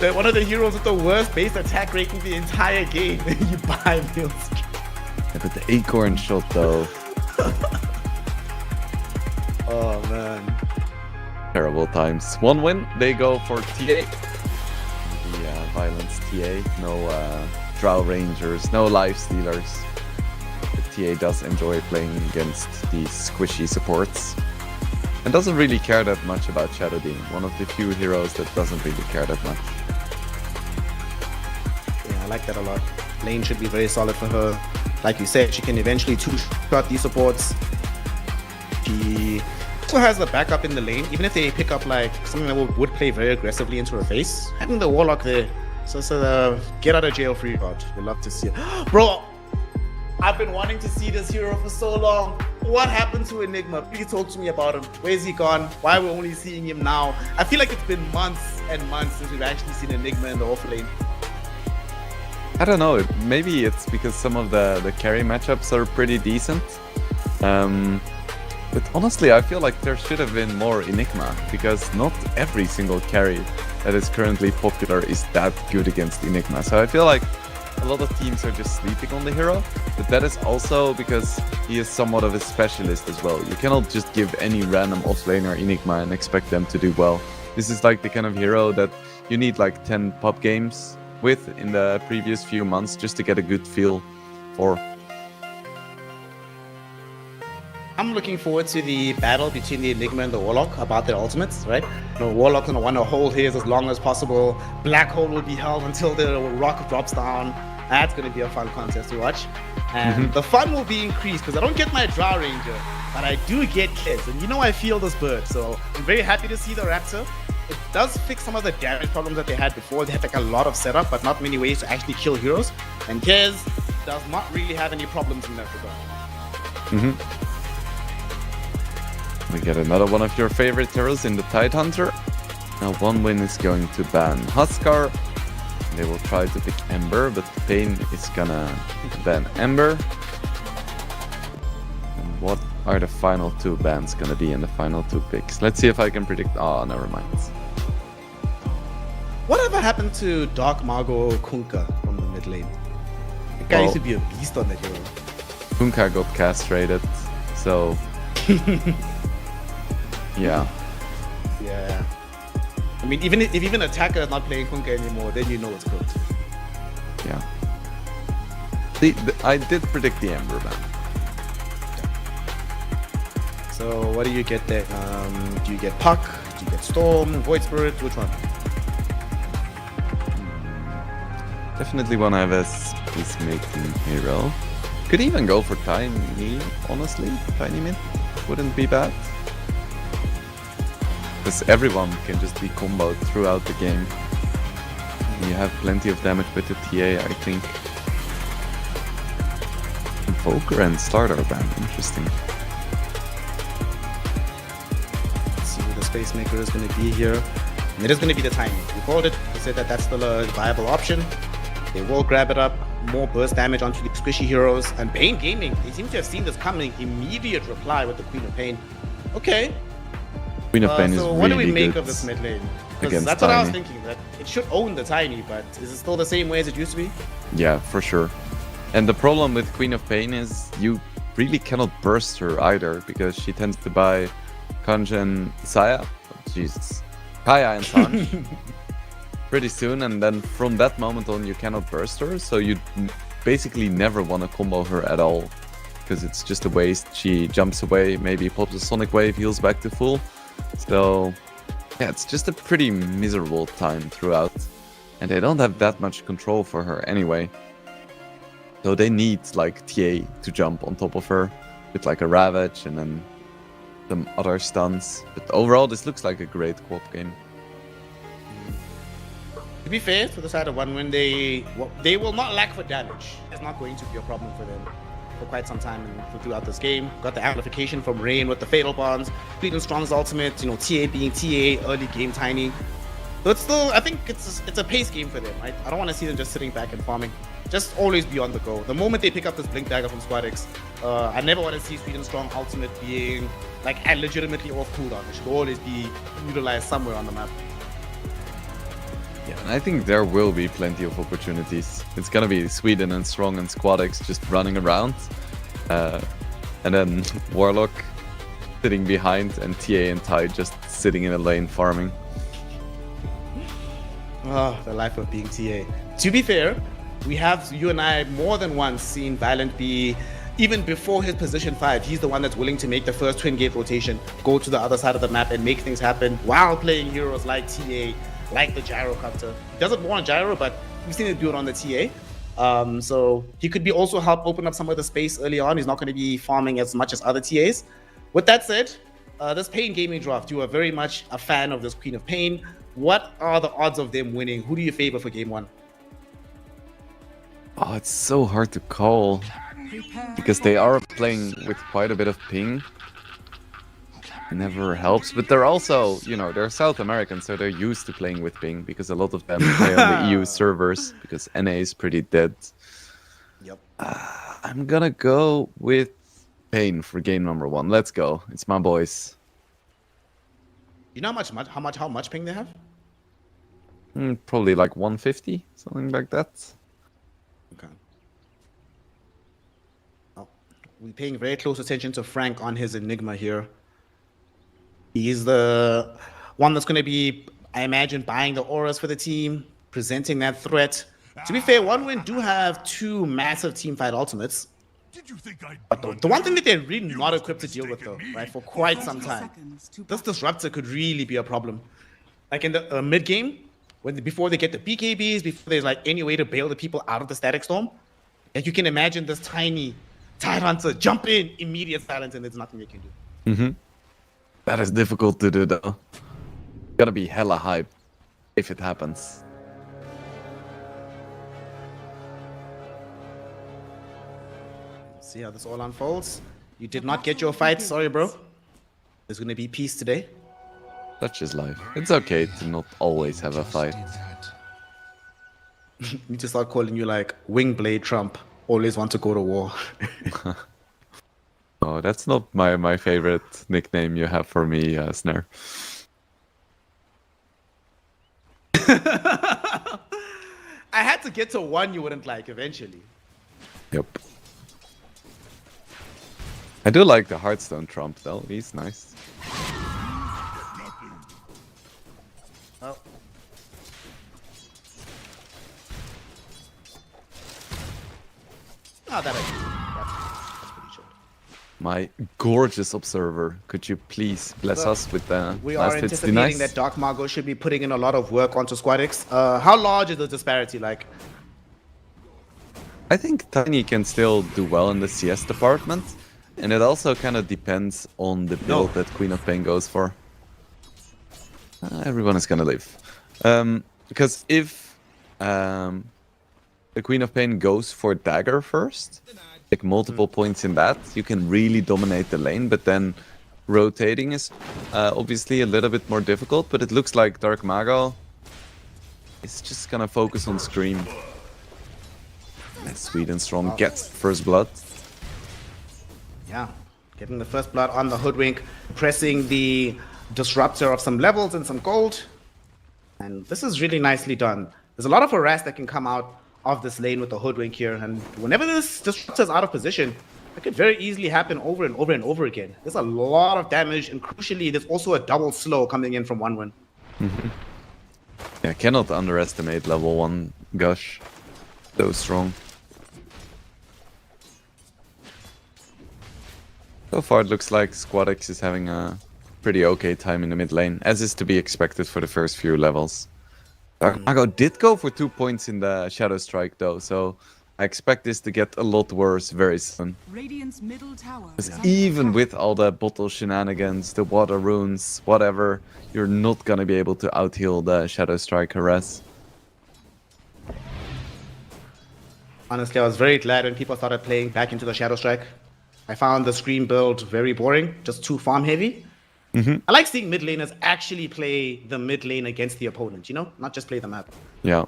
They're one of the heroes with the worst base attack rate in the entire game. You buy meals. Yeah, but the acorn shot though. Oh man. Terrible times. One win, they go for TA. The Violence TA. No Drow Rangers, no Life Stealers. The TA does enjoy playing against these squishy supports. And doesn't really care that much about Shadow Dean. One of the few heroes that doesn't really care that much. Yeah, I like that a lot. Lane should be very solid for her. Like you said, she can eventually two-shot these supports. She also has the backup in the lane. Even if they pick up like something that would play very aggressively into her face, having the Warlock there. So it's a get out of jail free card. We'd love to see it. Bro, I've been wanting to see this hero for so long. What happened to Enigma? Please talk to me about him. Where's he gone? Why are we only seeing him now? I feel like it's been months and months since we've actually seen Enigma in the off lane. I don't know, maybe it's because some of the carry matchups are pretty decent. But honestly, I feel like there should have been more Enigma, because not every single carry that is currently popular is that good against Enigma. So I feel like a lot of teams are just sleeping on the hero, but that is also because he is somewhat of a specialist as well. You cannot just give any random offlaner Enigma and expect them to do well. This is like the kind of hero that you need like 10 pub games with in the previous few months just to get a good feel for. I'm looking forward to the battle between the Enigma and the Warlock about their ultimates, right? The Warlock's gonna want to hold his as long as possible. Black Hole will be held until the rock drops down. That's gonna be a fun contest to watch. And the fun will be increased because I don't get my Drow Ranger, but I do get kids. And you know I feel this bird, so I'm very happy to see the Raptor. It does fix some of the damage problems that they had before. They had like a lot of setup, but not many ways to actually kill heroes. And Kez does not really have any problems in that regard. We get another one of your favorite heroes in the Tidehunter. Now one win is going to ban Huskar. They will try to pick Ember, but Pain is gonna ban Ember. And what are the final two bans gonna be in the final two picks? Let's see if I can predict. Oh, never mind. Whatever happened to Dark Margot Kunkka from the mid lane? The guy used to be a beast on that hero. Kunkka got castrated, so yeah. Yeah. I mean, if even Attacker is not playing Kunkka anymore, then you know it's good. Yeah. I did predict the Ember ban. So what do you get there? Do you get Puck? Do you get Storm? Void Spirit? Which one? Definitely want to have a peacemaking hero. Could even go for Tiny, honestly. Tiny mid wouldn't be bad. Because everyone can just be comboed throughout the game. You have plenty of damage with the TA, I think. Invoker and starter ban, interesting. Let's see who the Space Maker is going to be here. And it is going to be the Tiny. You called it. You said that that's still a viable option. They will grab it up. More burst damage onto the squishy heroes. And Pain Gaming, they seem to have seen this coming. Immediate reply with the Queen of Pain. Okay. Queen of Pain is so what do we really make good of this mid lane? Because against that's what I was Tiny. thinking, that it should own the Tiny, but is it still the same way as it used to be? Yeah, for sure. And the problem with Queen of Pain is you really cannot burst her either, because she tends to buy Kanj and Saya. Jesus. Kaya and Sanj. Pretty soon, and then from that moment on you cannot burst her, so you basically never want to combo her at all, because it's just a waste. She jumps away, maybe pops a Sonic Wave, heals back to full. So yeah, it's just a pretty miserable time throughout, and they don't have that much control for her anyway. So they need like TA to jump on top of her with like a Ravage and then some other stuns. But overall this looks like a great co-op game. To be fair, to the side of one win, they will not lack for damage. It's not going to be a problem for them for quite some time and throughout this game. Got the amplification from Rain with the Fatal Bonds, Fleet and Strong's ultimate, you know, TA being TA, early game Tiny. So it's still, I think it's a pace game for them, right? I don't want to see them just sitting back and farming. Just always be on the go. The moment they pick up this Blink Dagger from Squadix, I never want to see Fleet and Strong ultimate being like legitimately off cooldown. It should always be utilized somewhere on the map. Yeah, I think there will be plenty of opportunities. It's gonna be Sweden and Strong and SquadX just running around. And then Warlock sitting behind and TA and Tide just sitting in a lane farming. Oh, the life of being TA. To be fair, we have, you and I, more than once seen Violent be, even before his position 5, he's the one that's willing to make the first twin gate rotation, go to the other side of the map and make things happen while playing heroes like TA, like the Gyrocopter. He does it more on Gyro, but we've seen it do it on the TA. So he could be also help open up some of the space early on. He's not going to be farming as much as other TAs. With that said, this Pain Gaming draft, you are very much a fan of this Queen of Pain. What are the odds of them winning? Who do you favor for game 1? Oh, it's so hard to call because they are playing with quite a bit of ping. Never helps, but they're also, you know, they're South American, so they're used to playing with ping because a lot of them play on the EU servers because NA is pretty dead. Yep. I'm gonna go with Pain for game number 1. Let's go. It's my boys. You know how much ping they have? Probably like 150, something like that. Okay. Oh, we're paying very close attention to Frank on his Enigma here. He's the one that's going to be, I imagine, buying the auras for the team, presenting that threat. To be fair, OneWin do have 2 massive teamfight ultimates. But the one thing that they're really not equipped to deal with, though, right, for quite some time, this Disruptor could really be a problem. Like in the mid game, before they get the BKBs, before there's like any way to bail the people out of the Static Storm, like you can imagine this tiny Tide Hunter jump in, immediate silence, and there's nothing they can do. Mm-hmm. That is difficult to do, though. Gotta be hella hype if it happens. See how this all unfolds. You did not get your fight. Sorry, bro. There's going to be peace today. Such is life. It's okay to not always have a fight. Need to start calling you like Wingblade Trump. Always want to go to war. Oh, that's not my favorite nickname you have for me, Snare. I had to get to one you wouldn't like eventually. Yep. I do like the Hearthstone Trump though, he's nice. Oh. Oh, that's pretty short. My gorgeous observer, could you please bless us with the We last are hits anticipating nice? that Dark Margo should be putting in a lot of work onto SquadX. How large is the disparity like? I think Tiny can still do well in the CS department, and it also kind of depends on the build that Queen of Pain goes for. Everyone is gonna live. Because if the Queen of Pain goes for Dagger first, like multiple points in that, you can really dominate the lane, but then rotating is obviously a little bit more difficult, but it looks like Dark Mago is just gonna focus on Scream. And Sweden Strong gets first blood. Yeah, getting the first blood on the Hoodwink, pressing the Disruptor of some levels and some gold. And this is really nicely done. There's a lot of harass that can come out of this lane with the Hoodwink here. And whenever this Disruptor is out of position, it could very easily happen over and over and over again. There's a lot of damage, and crucially, there's also a double slow coming in from OneWin. Yeah, cannot underestimate level 1 Gush. So strong. So far it looks like SquadX is having a pretty okay time in the mid lane, as is to be expected for the first few levels. Dark Mago did go for 2 points in the Shadow Strike though, so I expect this to get a lot worse very soon. Radiant's middle tower is Because under even attack. with all the bottle shenanigans, the water runes, whatever, you're not gonna be able to out-heal the Shadow Strike harass. Honestly, I was very glad when people started playing back into the Shadow Strike. I found the Scream build very boring, just too farm heavy. I like seeing mid laners actually play the mid lane against the opponent, you know? Not just play the map. Yeah.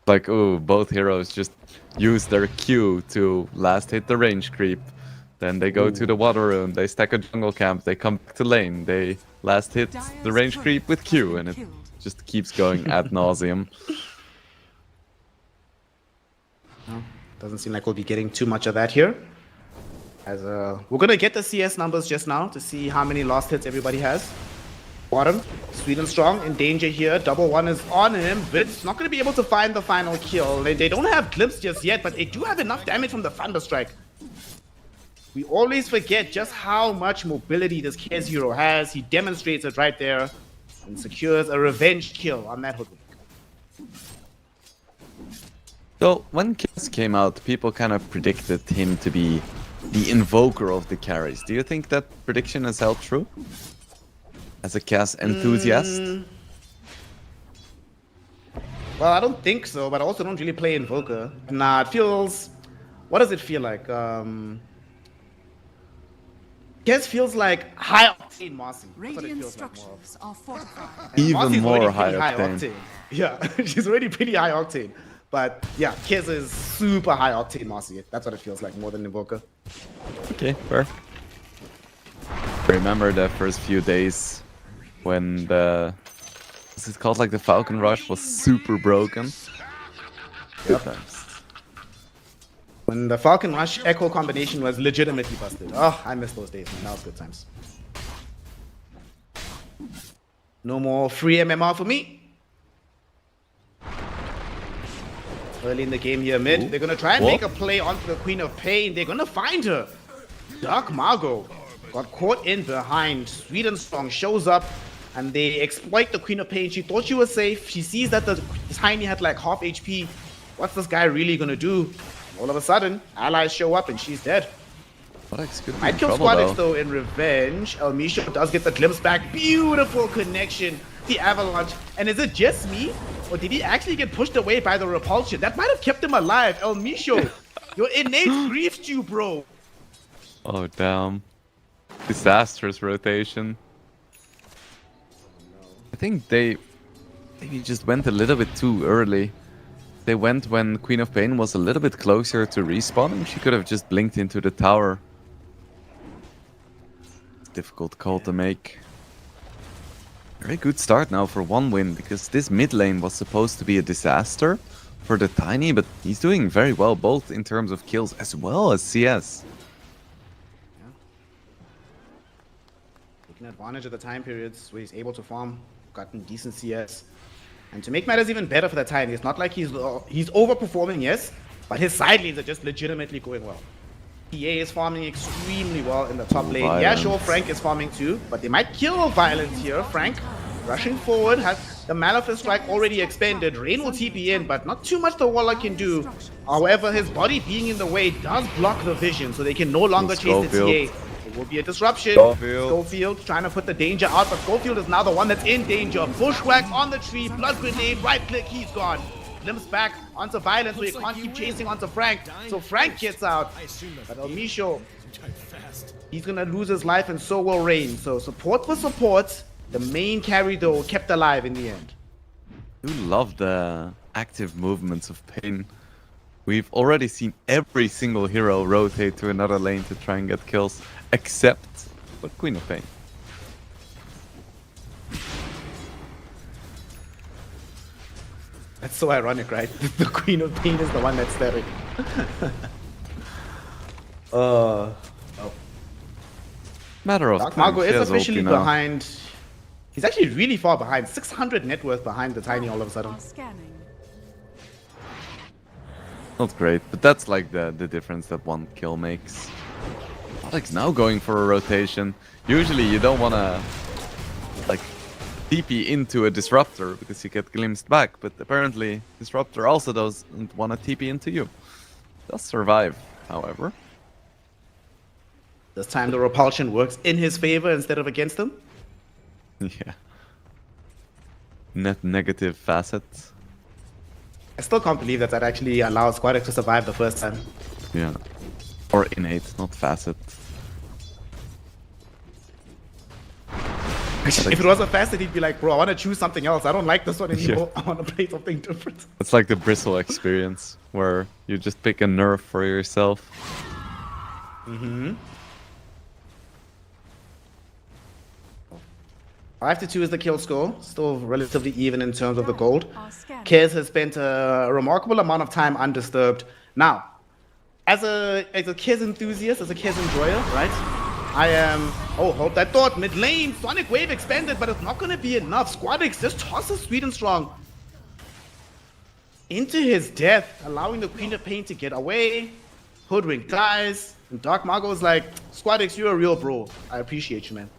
Like, ooh, both heroes just use their Q to last hit the range creep. Then they go to the water rune, they stack a jungle camp, they come back to lane, they last hit the range creep with Q, and it just keeps going ad nauseum. Doesn't seem like we'll be getting too much of that here. As we're gonna get the CS numbers just now to see how many lost hits everybody has. Bottom, Sweden strong in danger here. Double one is on him. Vit's not gonna be able to find the final kill. They don't have glimpse just yet, but they do have enough damage from the Thunderstrike. We always forget just how much mobility this Kez hero has. He demonstrates it right there and secures a revenge kill on that Hoodwink. So when Kez came out, people kind of predicted him to be the invoker of the carries. Do you think that prediction has held true? As a Kez enthusiast? Well, I don't think so, but I also don't really play Invoker. Nah, it feels... What does it feel like? Kez feels like high octane Marcy. That's what it Radiant feels like more of. structures are fortified. Even Marcy's more already high pretty octane. Yeah, she's already pretty high octane. But yeah, Kez is super high octane Marcy. That's what it feels like more than Invoker. Okay, fair. I remember the first few days when the... What's it called? Like the Falcon Rush was super broken. Good times. When the Falcon Rush Echo combination was legitimately busted. Oh, I miss those days, man. That was good times. No more free MMR for me. Early in the game here, mid. They're gonna try and make a play onto the Queen of Pain. They're gonna find her. Dark Margot got caught in behind. Sweden Strong shows up and they exploit the Queen of Pain. She thought she was safe. She sees that the Tiny had like half HP. What's this guy really gonna do? All of a sudden, allies show up and she's dead. Might kill Squadix though in revenge. El Misho does get the glimpse back. Beautiful connection. The Avalanche. And is it just me? Or did he actually get pushed away by the repulsion? That might have kept him alive. El Misho, your innate griefed you, bro. Oh, damn. Disastrous rotation. I think they maybe just went a little bit too early. They went when Queen of Pain was a little bit closer to respawning. She could have just blinked into the tower. Difficult call to make. Very good start now for one win, because this mid lane was supposed to be a disaster for the Tiny, but he's doing very well both in terms of kills as well as CS. Taking advantage of the time periods where he's able to farm, gotten decent CS. And to make matters even better for the Tiny, it's not like he's overperforming, yes, but his side lanes are just legitimately going well. PA is farming extremely well in the top lane. Violence. Yeah, sure, Frank is farming too, but they might kill Violence here. Frank rushing forward, has the Malefist Strike already expended. Rain will TP in, but not too much the Warlock can do. However, his body being in the way does block the vision, so they can no longer chase the TA. It will be a disruption. Schofield trying to put the danger out, but Schofield is now the one that's in danger. Bushwhack on the tree, blood grenade, right click, he's gone. Glimpse back onto Violence, so you can't keep chasing onto Frank. So Frank gets out. But El Misho, he's gonna lose his life, and so will Rain. So support for support. The main carry though kept alive in the end. I do love the active movements of Pain. We've already seen every single hero rotate to another lane to try and get kills, except for Queen of Pain. That's so ironic, right? The Queen of Pain is the one that's staring. Matter of Dark time. Margo She is has officially ulti now. behind. He's actually really far behind. 600 net worth behind the Tiny all of a sudden. Are scanning. Not great, but that's like the difference that one kill makes. Alex now going for a rotation. Usually you don't want to like TP into a disruptor because you get glimpsed back, but apparently disruptor also doesn't want to TP into you. Does survive, however. This time the repulsion works in his favor instead of against him. Yeah. Net negative facet. I still can't believe that actually allows Squadix to survive the first time. Yeah. Or innate, not facet. If it was a facet, he'd be like, bro, I want to choose something else. I don't like this one anymore. I want to play something different. It's like the Bristle experience, where you just pick a nerf for yourself. 5-2 is the kill score. Still relatively even in terms of the gold. Are scanning. Kez has spent a remarkable amount of time undisturbed. Now, as a Kez enthusiast, as a Kez enjoyer, right? I am... Oh, hold that thought. Mid lane, Sonic Wave expanded, but it's not going to be enough. Squadix just tosses Sweet and Strong into his death, allowing the Queen of Pain to get away. Hoodwink dies. And Dark Mago's like, Squadix, you're a real bro. I appreciate you, man.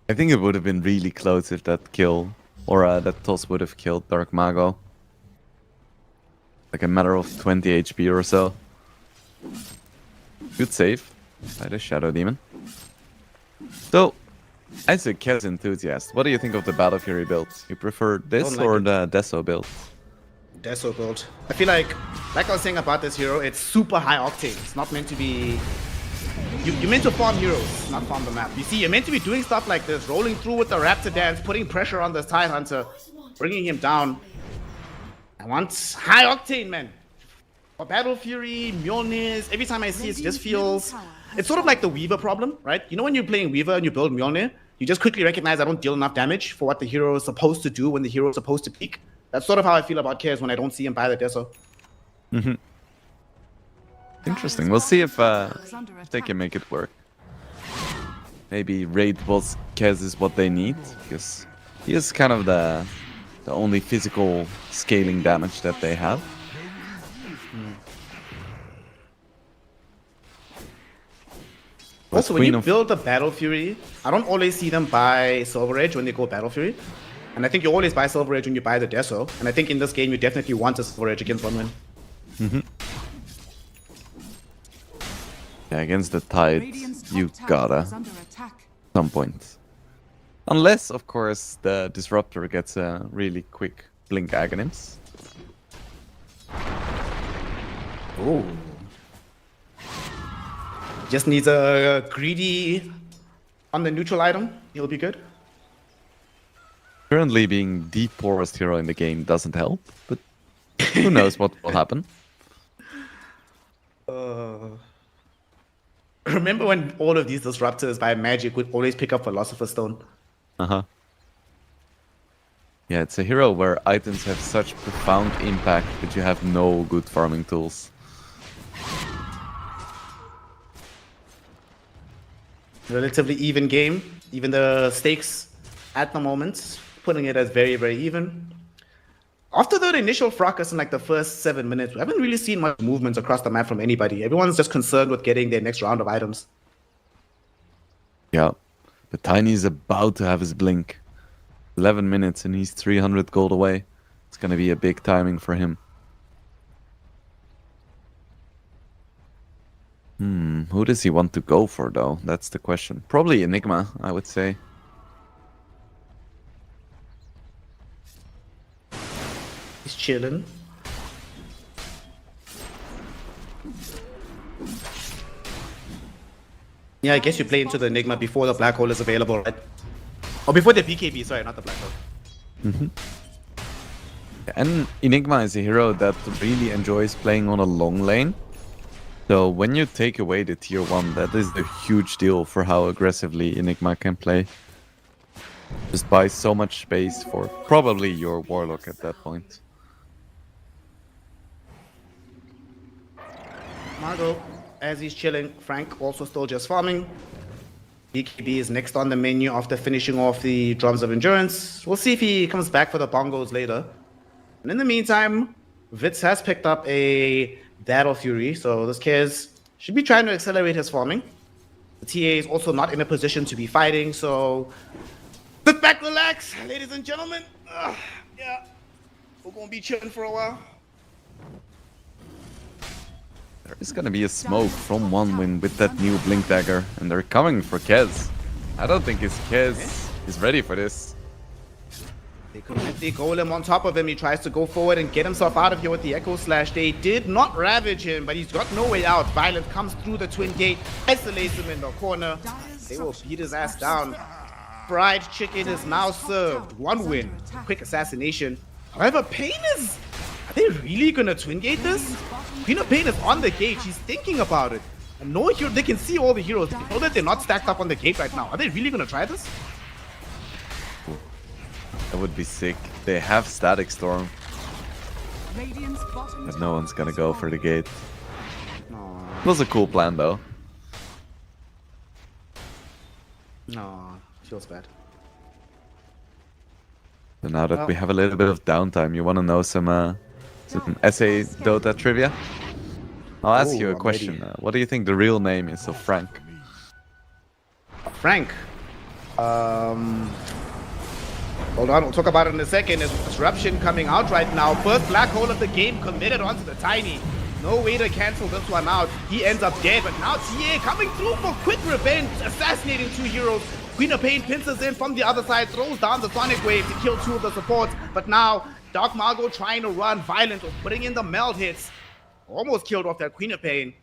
I think it would have been really close if that kill or that toss would have killed Dark Mago. Like a matter of 20 HP or so. Good save by the Shadow Demon. So, as a Kez enthusiast, what do you think of the Battle Fury build? You prefer this or the Deso build? Deso build. I feel like I was saying about this hero, it's super high octane. It's not meant to be... You're meant to farm heroes, not farm the map. You see, you're meant to be doing stuff like this, rolling through with the Raptor Dance, putting pressure on the Tide Hunter, bringing him down. I want high octane, man. For Battle Fury, Mjolnirs, every time I see it, it just feels... It's sort of like the Weaver problem, right? You know when you're playing Weaver and you build Mjolnir, you just quickly recognize I don't deal enough damage for what the hero is supposed to do when the hero is supposed to peak. That's sort of how I feel about Kez when I don't see him buy the Deso. Mm-hmm. Interesting. We'll see if they can make it work. Maybe raid boss Kez is what they need, because he is kind of the only physical scaling damage that they have. Also, when you build a Battle Fury, I don't always see them buy Silver Edge when they go Battle Fury. And I think you always buy Silver Edge when you buy the Deso. And I think in this game, you definitely want a Silver Edge against one win. Mm-hmm. Yeah, against the Tide, you gotta. Some point. Unless, of course, the Disruptor gets a really quick Blink Agonims. Oh. Just needs a greedy on the neutral item. He'll be good. Currently being the poorest hero in the game doesn't help, but who knows what will happen. Remember when all of these disruptors by magic would always pick up Philosopher's Stone? Uh-huh. Yeah, it's a hero where items have such profound impact that you have no good farming tools. Relatively even game. Even the stakes at the moment, putting it as very, very even. After the initial fracas in like the first 7 minutes, we haven't really seen much movement across the map from anybody. Everyone's just concerned with getting their next round of items. Yeah, but Tiny is about to have his blink. 11 minutes and he's 300 gold away. It's gonna be a big timing for him. Who does he want to go for though? That's the question. Probably Enigma, I would say. He's chilling. Yeah, I guess you play into the Enigma before the Black Hole is available, right? Or before the BKB, sorry, not the Black Hole. Mm-hmm. And Enigma is a hero that really enjoys playing on a long lane. So when you take away the tier 1, that is a huge deal for how aggressively Enigma can play. Just buys so much space for probably your Warlock at that point. Margot, as he's chilling, Frank also still just farming. BKB is next on the menu after finishing off the Drums of Endurance. We'll see if he comes back for the bongos later. And in the meantime, Vitz has picked up a Battle Fury, so this Kez should be trying to accelerate his farming. The TA is also not in a position to be fighting, so sit back, relax, ladies and gentlemen. Yeah, we're gonna be chilling for a while. There is gonna be a smoke from OneWin with that new Blink Dagger, and they're coming for Kez. I don't think his Kez is ready for this. They commit the golem on top of him. He tries to go forward and get himself out of here with the Echo Slash. They did not ravage him, but he's got no way out. Violent comes through the twin gate, isolates him in the corner. They will beat his ass down. Fried chicken is now served. OneWin, quick assassination. However, Pain is... Are they really gonna twin gate this? Queen of Pain is on the gate. She's thinking about it. And no hero, they can see all the heroes. They know that they're not stacked up on the gate right now. Are they really gonna try this? That would be sick. They have Static Storm, Radiant's bottom but no one's gonna go for the gate. No. It was a cool plan though. No. Feels bad. So now that we Well- have a little bit of downtime, you want to know some SA Dota trivia? I'll ask you a I'm question. ready. What do you think the real name is of Frank? Frank. Hold on, we'll talk about it in a second. There's disruption coming out right now. First black hole of the game committed onto the Tiny. No way to cancel this one out. He ends up dead, but now TA coming through for quick revenge, assassinating 2 heroes. Queen of Pain pinces in from the other side, throws down the Sonic Wave to kill 2 of the supports. But now, Dark Margot trying to run violent, putting in the meld hits. Almost killed off that Queen of Pain.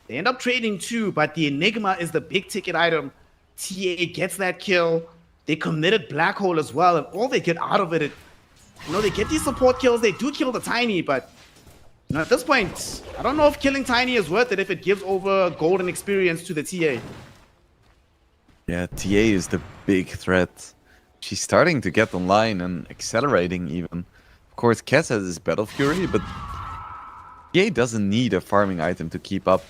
They end up trading 2, but the Enigma is the big ticket item. TA gets that kill. They committed Black Hole as well, and all they get out of it, they get these support kills. They do kill the Tiny, but at this point, I don't know if killing Tiny is worth it if it gives over golden experience to the TA. Yeah, TA is the big threat. She's starting to get online and accelerating even. Of course, Kess has his Battle Fury, but TA doesn't need a farming item to keep up.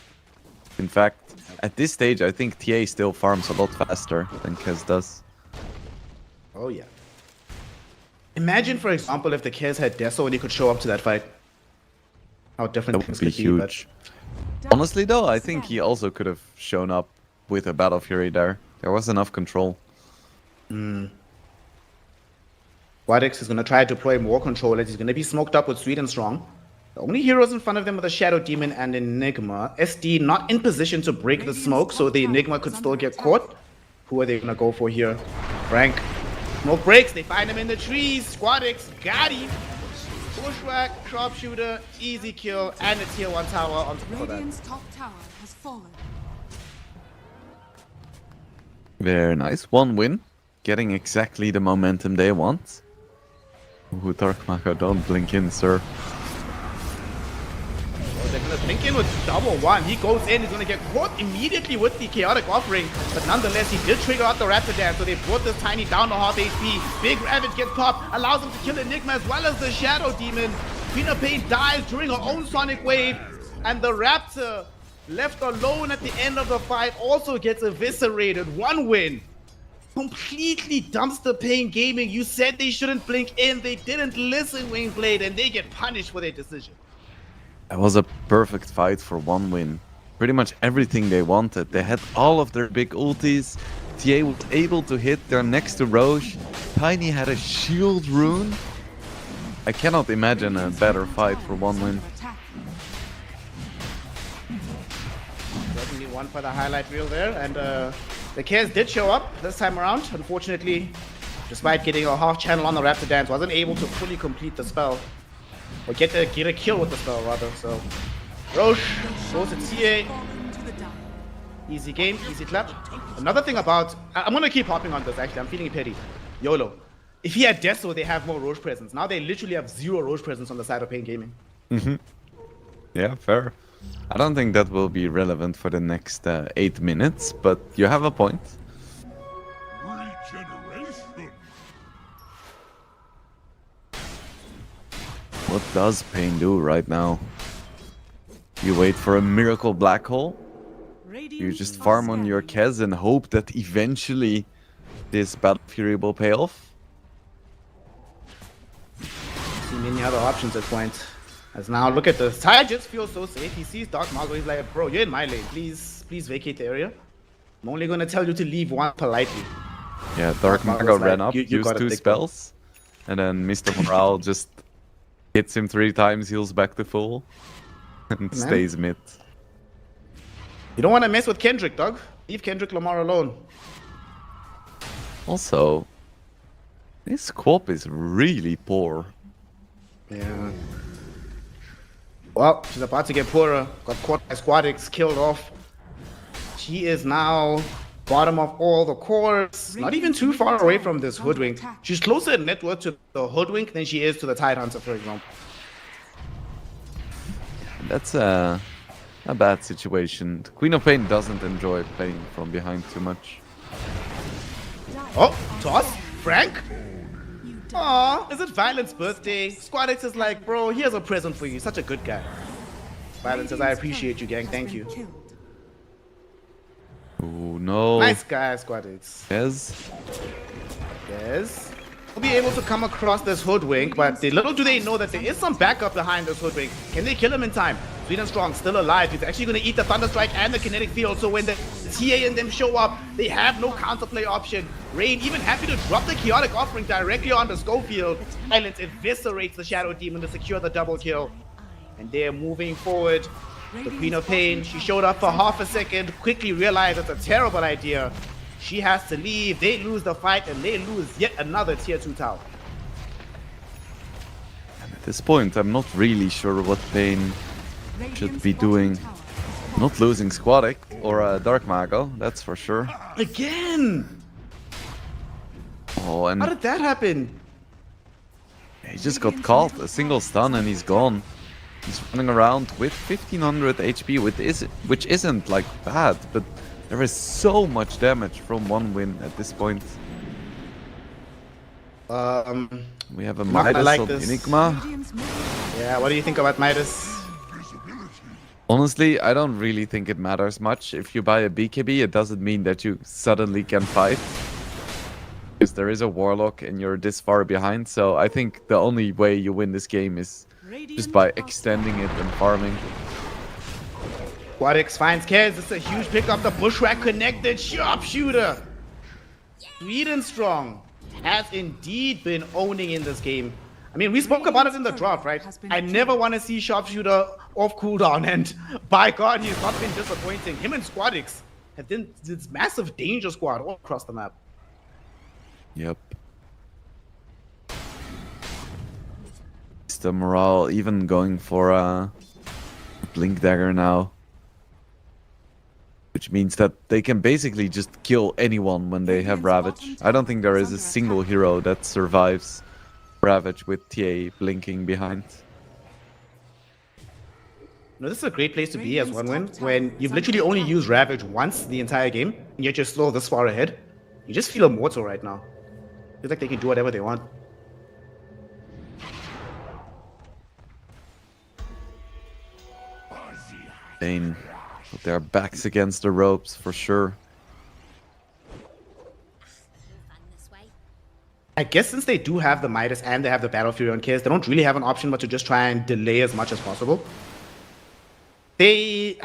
In fact, at this stage, I think TA still farms a lot faster than Kess does. Oh, yeah. Imagine, for example, if the Kez had Deso and he could show up to that fight. How different That would things be could huge. Honestly, though, I think he also could have shown up with a Battle Fury there. There was enough control. Wadix is going to try to deploy more control as he's going to be smoked up with Sweet and Strong. The only heroes in front of them are the Shadow Demon and Enigma. SD not in position to break the smoke, so the Enigma could still get caught. Who are they going to go for here? Frank. Smoke breaks, they find him in the trees. Squadix got him. Bushwhack, sharpshooter, easy kill, and a tier 1 tower on top of that. Radiant's top tower has fallen. Very nice. 1 win. Getting exactly the momentum they want. Ooh, Dark Mako, don't blink in, sir. They're gonna blink in with double 1. He goes in, he's gonna get caught immediately with the chaotic offering, but nonetheless he did trigger out the Raptor Dance, so they brought this Tiny down to half HP. Big Ravage gets popped, allows him to kill Enigma as well as the Shadow Demon. Queen of Pain dies during her own Sonic Wave, and the Raptor, left alone at the end of the fight, also gets eviscerated. 1 win. Completely dumpster Pain Gaming. You said they shouldn't blink in, they didn't listen, Wingblade, and they get punished for their decision. That was a perfect fight for 1 win. Pretty much everything they wanted. They had all of their big ultis. TA was able to hit. They're next to Roche. Tiny had a shield rune. I cannot imagine a better fight for 1 win. Certainly one for the highlight reel there, and the Cares did show up this time around. Unfortunately, despite getting a half channel on the Raptor Dance, wasn't able to fully complete the spell. Or get a kill with the spell, rather, so... Roche goes to TA. Easy game, easy clap. Another thing about... I'm gonna keep hopping on this, actually. I'm feeling petty. YOLO. If he had Deso, they have more Roche presence. Now they literally have 0 Roche presence on the side of Pain Gaming. Yeah, fair. I don't think that will be relevant for the next 8 minutes, but you have a point. Regeneration. What does Pain do right now? You wait for a miracle black hole? You just farm on your Kez and hope that eventually this Battle Fury will pay off? See many other options at point. As now, look at this. Ty just feels so safe. He sees Dark Margot. He's like, bro, you're in my lane. Please vacate the area. I'm only gonna tell you to leave one politely. Yeah, Dark Margot ran up, you used gotta 2 take spells, and then Mr. Morale just hits him 3 times, heals back to full, and stays mid. You don't want to mess with Kendrick, dog. Leave Kendrick Lamar alone. Also, this Quap is really poor. Yeah. Well, she's about to get poorer. Got caught by Squadix, killed off. She is now bottom of all the cores. Not even too far away from this Hoodwink. She's closer in net worth to the Hoodwink than she is to the Tide Hunter, for example. That's a bad situation. The Queen of Pain doesn't enjoy playing from behind too much. Oh, toss. Frank? Aw, is it Violent's birthday? Squadix is like, bro, here's a present for you. Such a good guy. Violent says, I appreciate you, gang. Thank you. Oh no. Nice guy, Squadix. Yes. Yes. Will be able to come across this hoodwink, but little do they know that there is some backup behind this hoodwink. Can they kill him in time? Sweden Strong still alive. He's actually going to eat the Thunderstrike and the Kinetic Field, so when the TA and them show up, they have no counterplay option. Rain even happy to drop the Chaotic Offering directly onto Schofield. Silence eviscerates the Shadow Demon to secure the double kill. And they're moving forward. The Queen of Pain, she showed up for half a second, quickly realized it's a terrible idea. She has to leave, they lose the fight, and they lose yet another tier 2 tower. And at this point, I'm not really sure what Pain should be doing. Not losing Squadic or a Dark Mago, that's for sure. Again! Oh, and How did that happen? he just got caught. A single stun and he's gone. He's running around with 1500 HP, which isn't like bad, but there is so much damage from one win at this point. We have a Midas like of this. Enigma. Yeah, what do you think about Midas? Honestly, I don't really think it matters much. If you buy a BKB, it doesn't mean that you suddenly can fight. Because there is a Warlock and you're this far behind, so I think the only way you win this game is just by extending it and farming. Squadix finds Kez. It's a huge pickup. The Bushwhack connected sharpshooter. Sweden Strong has indeed been owning in this game. I mean, we spoke about it in the draft, right? I never want to see sharpshooter off cooldown, and by God, he's not been disappointing. Him and Squadix have been this massive danger squad all across the map. Yep. Is the morale even going for a Blink Dagger now? Which means that they can basically just kill anyone when they have Ravage. I don't think there is a single hero that survives Ravage with TA blinking behind. No, this is a great place to be as one win when you've literally only used Ravage once the entire game, and yet you're still this far ahead. You just feel immortal right now. Feels like they can do whatever they want. Pain. Put their backs against the ropes for sure. I guess since they do have the Midas and they have the Battle Fury on Kez, they don't really have an option but to just try and delay as much as possible. They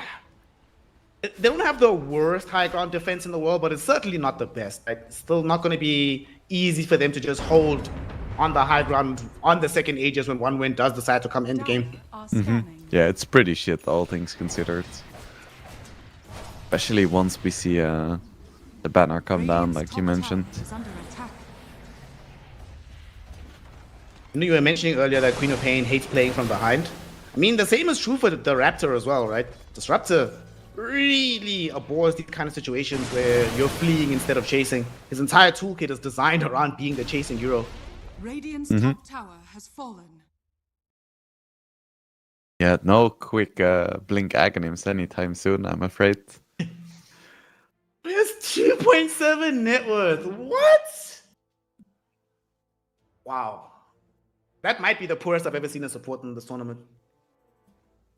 don't have the worst high ground defense in the world, but it's certainly not the best. It's still not going to be easy for them to just hold on the high ground on the second Aegis when one win does decide to come in the game. Yeah, it's pretty shit, all things considered. Especially once we see the banner come down, like you mentioned. You know, you were mentioning earlier that Queen of Pain hates playing from behind. I mean, the same is true for the Raptor as well, right? Disruptor really abhors these kind of situations where you're fleeing instead of chasing. His entire toolkit is designed around being the chasing hero. Radiant's top tower has fallen. Yeah, no quick Blink Agonims anytime soon, I'm afraid. There's 2.7 net worth. What? Wow. That might be the poorest I've ever seen a support in this tournament.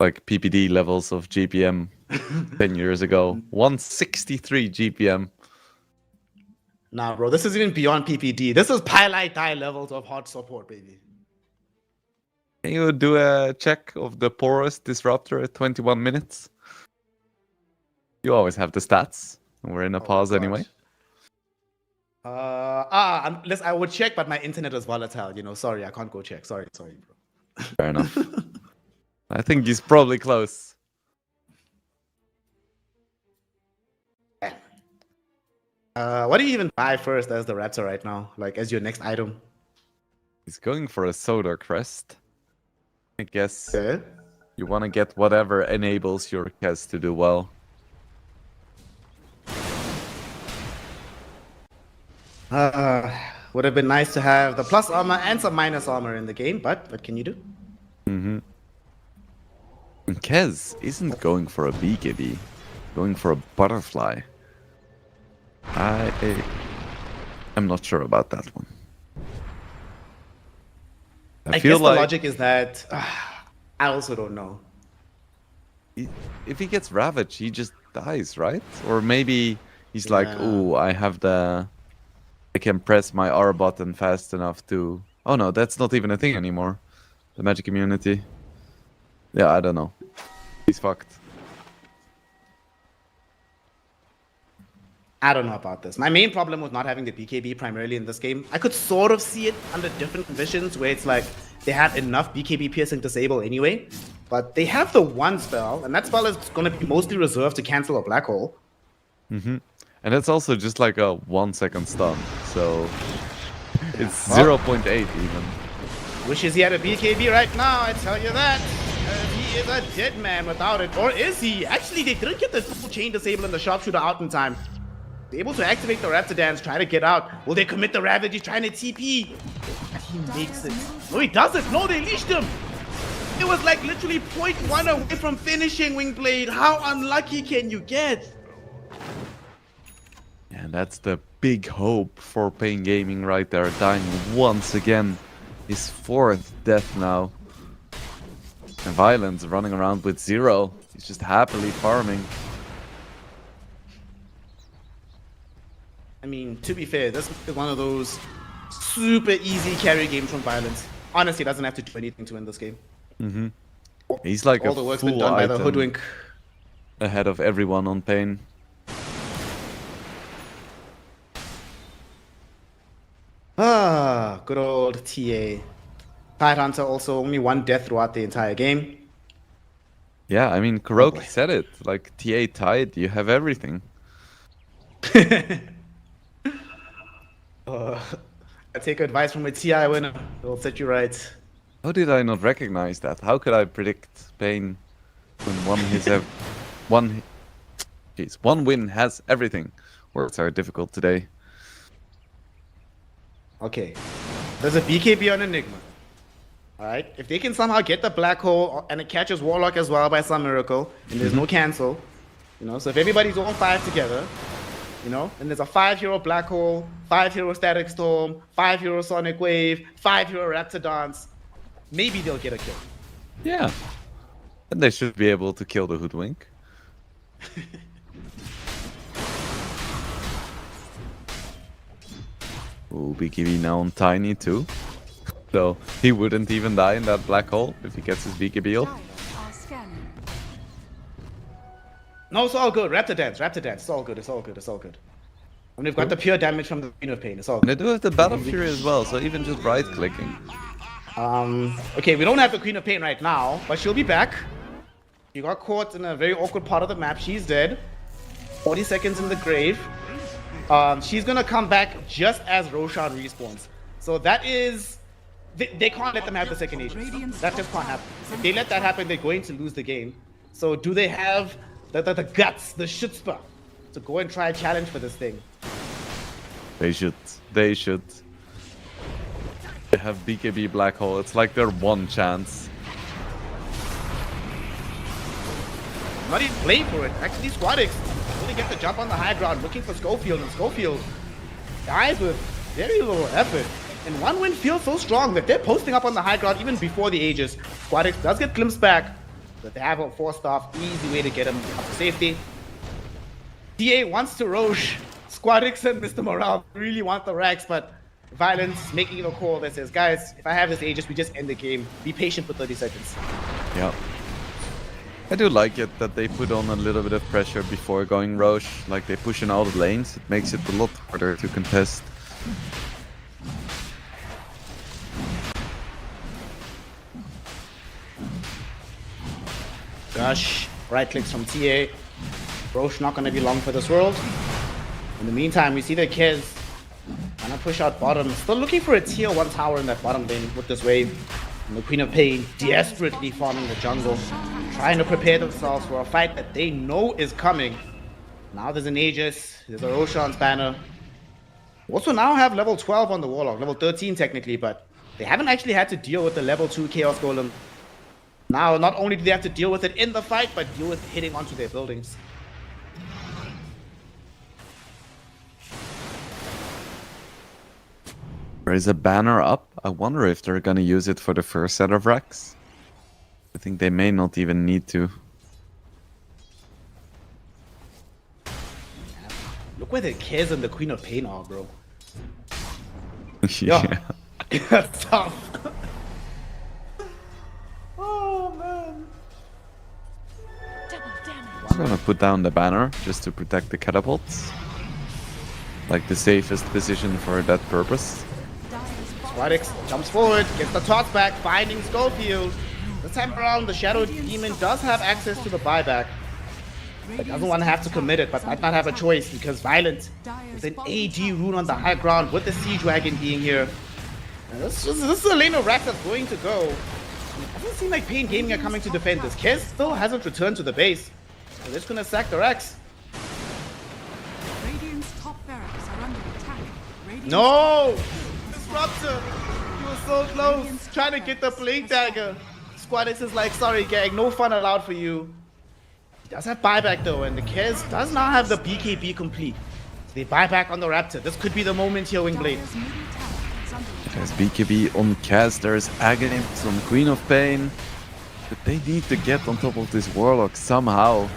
Like PPD levels of GPM 10 years ago. 163 GPM. Nah, bro, this is even beyond PPD. This is Pylite Die levels of hot support, baby. Can you do a check of the poorest Disruptor at 21 minutes? You always have the stats. We're in a pause anyway. Unless I would check, but my internet is volatile, you know. Sorry, I can't go check. Sorry, bro. Fair enough. I think he's probably close. What do you even buy first as the Raptor right now? Like, as your next item? He's going for a Soda Crest. I guess Okay. you want to get whatever enables your Kez to do well. Would have been nice to have the plus armor and some minus armor in the game, but what can you do? And Kez isn't going for a BKB, going for a butterfly. I'm not sure about that one. I feel guess the like logic is that I also don't know. if he gets Ravage, he just dies, right? Or maybe he's like, Yeah. oh, I can press my R button fast enough to... Oh no, that's not even a thing anymore. The magic immunity. Yeah, I don't know. He's fucked. I don't know about this. My main problem with not having the BKB primarily in this game, I could sort of see it under different conditions where it's like they had enough BKB piercing disable anyway, but they have the one spell, and that spell is going to be mostly reserved to cancel a black hole. And it's also just like a 1 second stun, so it's Well, 0.8 even. Wishes he had a BKB right now, I tell you that. He is a dead man without it. Or is he? Actually, they didn't get the full chain disable and the sharpshooter out in time. They're able to activate the Raptor Dance, try to get out. Will they commit the Ravage? He's trying to TP. He makes it. No, he doesn't. No, they leashed him. It was like literally 0.1 away from finishing Wingblade. How unlucky can you get? And that's the big hope for Pain Gaming right there, dying once again. His 4th death now. And Violence running around with 0. He's just happily farming. I mean, to be fair, this is one of those super easy carry games from Violence. Honestly, doesn't have to do anything to win this game. He's like All a the work's been full done by the item Hoodwink. ahead of everyone on Pain. Ah, good old TA. Tidehunter also only 1 death throughout the entire game. Yeah, I mean, boy. Kuroki said it. Like, TA tied, you have everything. I take advice from a TI winner. It'll set you right. How did I not recognize that? How could I predict Pain when one win has everything? Words are difficult today. Okay. There's a BKB on Enigma. Alright? If they can somehow get the black hole and it catches Warlock as well by some miracle, and there's no cancel, you know, so if everybody's on 5 together, you know, and there's a 5-hero black hole, 5-hero static storm, 5-hero sonic wave, 5-hero raptor dance, maybe they'll get a kill. Yeah. And they should be able to kill the Hoodwink. Ooh, BKB now on Tiny too. So he wouldn't even die in that black hole if he gets his BKB off. Are scanning. No, it's all good. Raptor dance. It's all good. It's all good. It's all good. And we've got the pure damage from the Queen of Pain. It's all And good. they do have the Battle Fury as well, so even just right-clicking. Okay, we don't have the Queen of Pain right now, but she'll be back. You got caught in a very awkward part of the map. She's dead. 40 seconds in the grave. She's gonna come back just as Roshan respawns. So that is... They can't let them have the second agent. That just can't happen. If they let that happen, they're going to lose the game. So do they have the guts, the chutzpah, to go and try a challenge for this thing? They should. They should. They have BKB Black Hole. It's like their one chance. Not even playing for it. Actually, Squadix really get the jump on the high ground, looking for Schofield, and Schofield dies with very little effort. And one win feels so strong that they're posting up on the high ground even before the Aegis. Squadix does get glimpsed back, but they have a 4-staff, easy way to get him up to safety. TA wants to Roche. Squadix and Mr. Morale really want the racks, but Violence making a call that says, guys, if I have this Aegis, we just end the game. Be patient for 30 seconds. Yeah. I do like it that they put on a little bit of pressure before going Roche. Like they push in all the lanes. It makes it a lot harder to contest. Gosh, right clicks from TA. Roche not gonna be long for this world. In the meantime, we see the Kez gonna push out bottom. Still looking for a tier 1 tower in that bottom lane with this wave. And the Queen of Pain desperately farming the jungle, trying to prepare themselves for a fight that they know is coming. Now there's an Aegis, there's a Roshan's banner. Also now have level 12 on the Warlock, level 13 technically, but they haven't actually had to deal with the level 2 Chaos Golem. Now, not only do they have to deal with it in the fight, but deal with hitting onto their buildings. There is a banner up. I wonder if they're gonna use it for the first set of racks. I think they may not even need to. Look where the Kez and the Queen of Pain are, bro. Yeah. That's tough. Oh, man. I'm gonna put down the banner just to protect the catapults. Like the safest position for that purpose. Squadix jumps forward, gets the toss back, finding Schofield. This time around, the Shadow Demon does have access to the buyback. But doesn't want to have to commit it, but might not have a choice because Violent with an AD rune on the high ground with the Siege Wagon being here. And this is a lane of racks that's going to go. It doesn't seem like Pain Gaming are coming to defend this. Kez still hasn't returned to the base. So they're just going to sack the racks. Radiant's top barracks are under attack. Radiant's No! Disruptor! He was so close. Trying to get the Blink Dagger. Squadix is like, sorry gang, no fun allowed for you. He does have buyback though, and the Kez does not have the BKB complete. So they buy back on the Raptor. This could be the moment here, Wingblade. Dire's middle tower is under attack. There's BKB on Kaz, there's Aghanim on Queen of Pain. But they need to get on top of this Warlock somehow.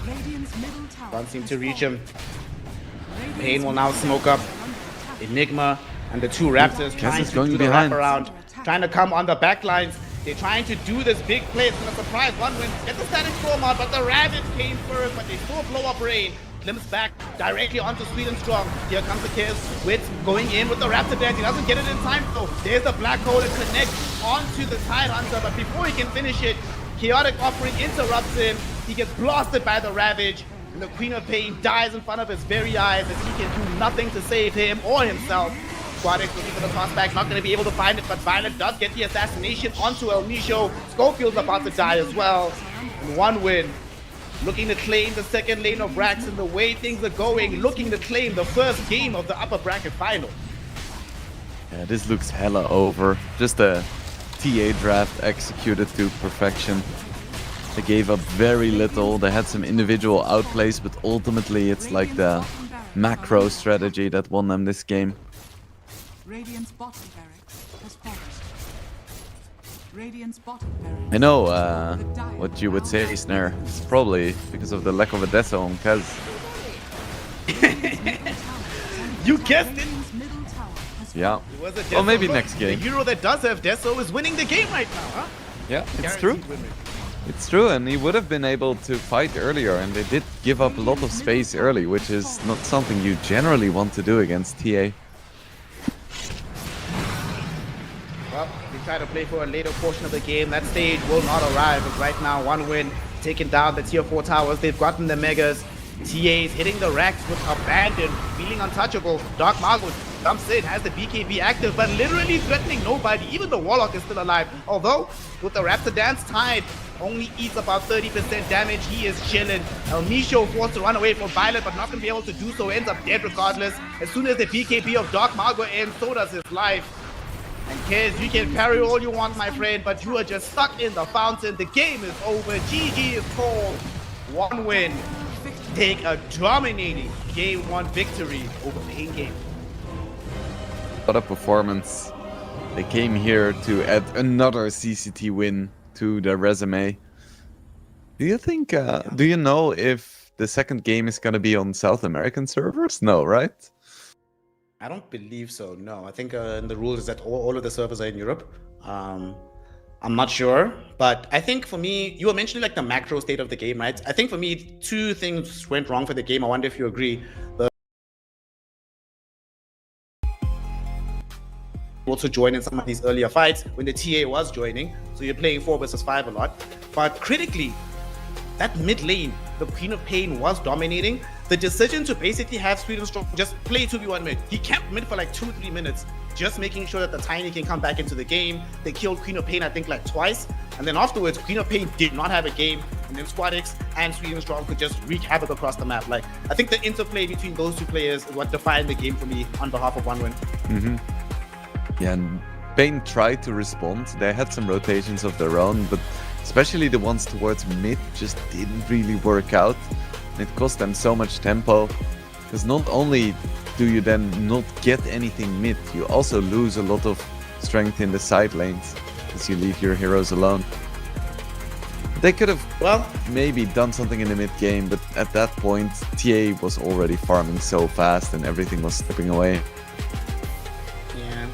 Radiant's middle tower Can't seem has to reach fallen. him. Radiant's Pain will now middle smoke up. tower is under attack. Enigma and the two Raptors trying is to going do the behind. wraparound, trying to come on the back lines. They're trying to do this big play. It's gonna surprise one win. Get the static storm out, but the Ravage came first, but they still blow up Rain. Glimpse back directly onto Sweet and Strong. Here comes the Kiss. Witz going in with the Raptor dance. He doesn't get it in time though. There's the Black Hole to connect onto the Tide Hunter, but before he can finish it, Chaotic Offering interrupts him. He gets blasted by the Ravage, and the Queen of Pain dies in front of his very eyes as he can do nothing to save him or himself. Squadix looking for the toss back, not going to be able to find it, but Violet does get the assassination onto El Nisho. Schofield's about to die as well. And one win. Looking to claim the second lane of racks, and the way things are going, looking to claim the first game of the upper bracket final. Yeah, this looks hella over. Just a TA draft executed to perfection. They gave up very little. They had some individual outplays, but ultimately it's like the macro strategy that won them this game. Radiant's bottom barracks has fallen. Radiant's bottom barracks. I know what you would say, Snare. It's probably because of the lack of a Deso on Kaz. You guessed it! Radiant's middle tower has Yeah. It was a Well, Deso, maybe but next game. The hero that does have Deso is winning the game right now, huh? Yeah, it's Guaranteed true. win. It's true, and he would have been able to fight earlier, and they did give up a lot of space early, which is not something you generally want to do against TA. Well, they try to play for a later portion of the game. That stage will not arrive, but right now, one win, taking down the tier 4 towers. They've gotten the megas. TA's hitting the racks with abandon, feeling untouchable. Dark Mago jumps in, has the BKB active, but literally threatening nobody. Even the Warlock is still alive. Although, with the Raptor Dance Tide, only eats about 30% damage. He is chilling. El Nisho forced to run away from Violet, but not going to be able to do so. Ends up dead regardless. As soon as the BKB of Dark Mago ends, so does his life. And Kez, you can parry all you want, my friend, but you are just stuck in the fountain. The game is over. GG is called. One win. Take a dominating game 1 victory over Pain Game. What a performance. They came here to add another CCT win to their resume. Do you think, do you know if the second game is going to be on South American servers? No, right? I don't believe so, no. I think in the rules is that all of the servers are in Europe. I'm not sure, but I think for me, you were mentioning like the macro state of the game, right? I think for me, 2 things went wrong for the game. I wonder if you agree. Also join in some of these earlier fights when the TA was joining, so you're playing 4 versus 5 a lot. But critically, that mid lane, the Queen of Pain was dominating. The decision to basically have Sweet and Strong just play 2v1 mid. He camped mid for like 2-3 minutes, just making sure that the Tiny can come back into the game. They killed Queen of Pain, I think, like twice. And then afterwards, Queen of Pain did not have a game. And then Squadix and Sweet and Strong could just wreak havoc across the map. Like, I think the interplay between those 2 players is what defined the game for me on behalf of one win. Mm-hmm. Yeah, and Pain tried to respond. They had some rotations of their own, but especially the ones towards mid just didn't really work out. And it cost them so much tempo, because not only do you then not get anything mid? You also lose a lot of strength in the side lanes as you leave your heroes alone. They could have, well, maybe done something in the mid game, but at that point, TA was already farming so fast and everything was slipping away. Yeah.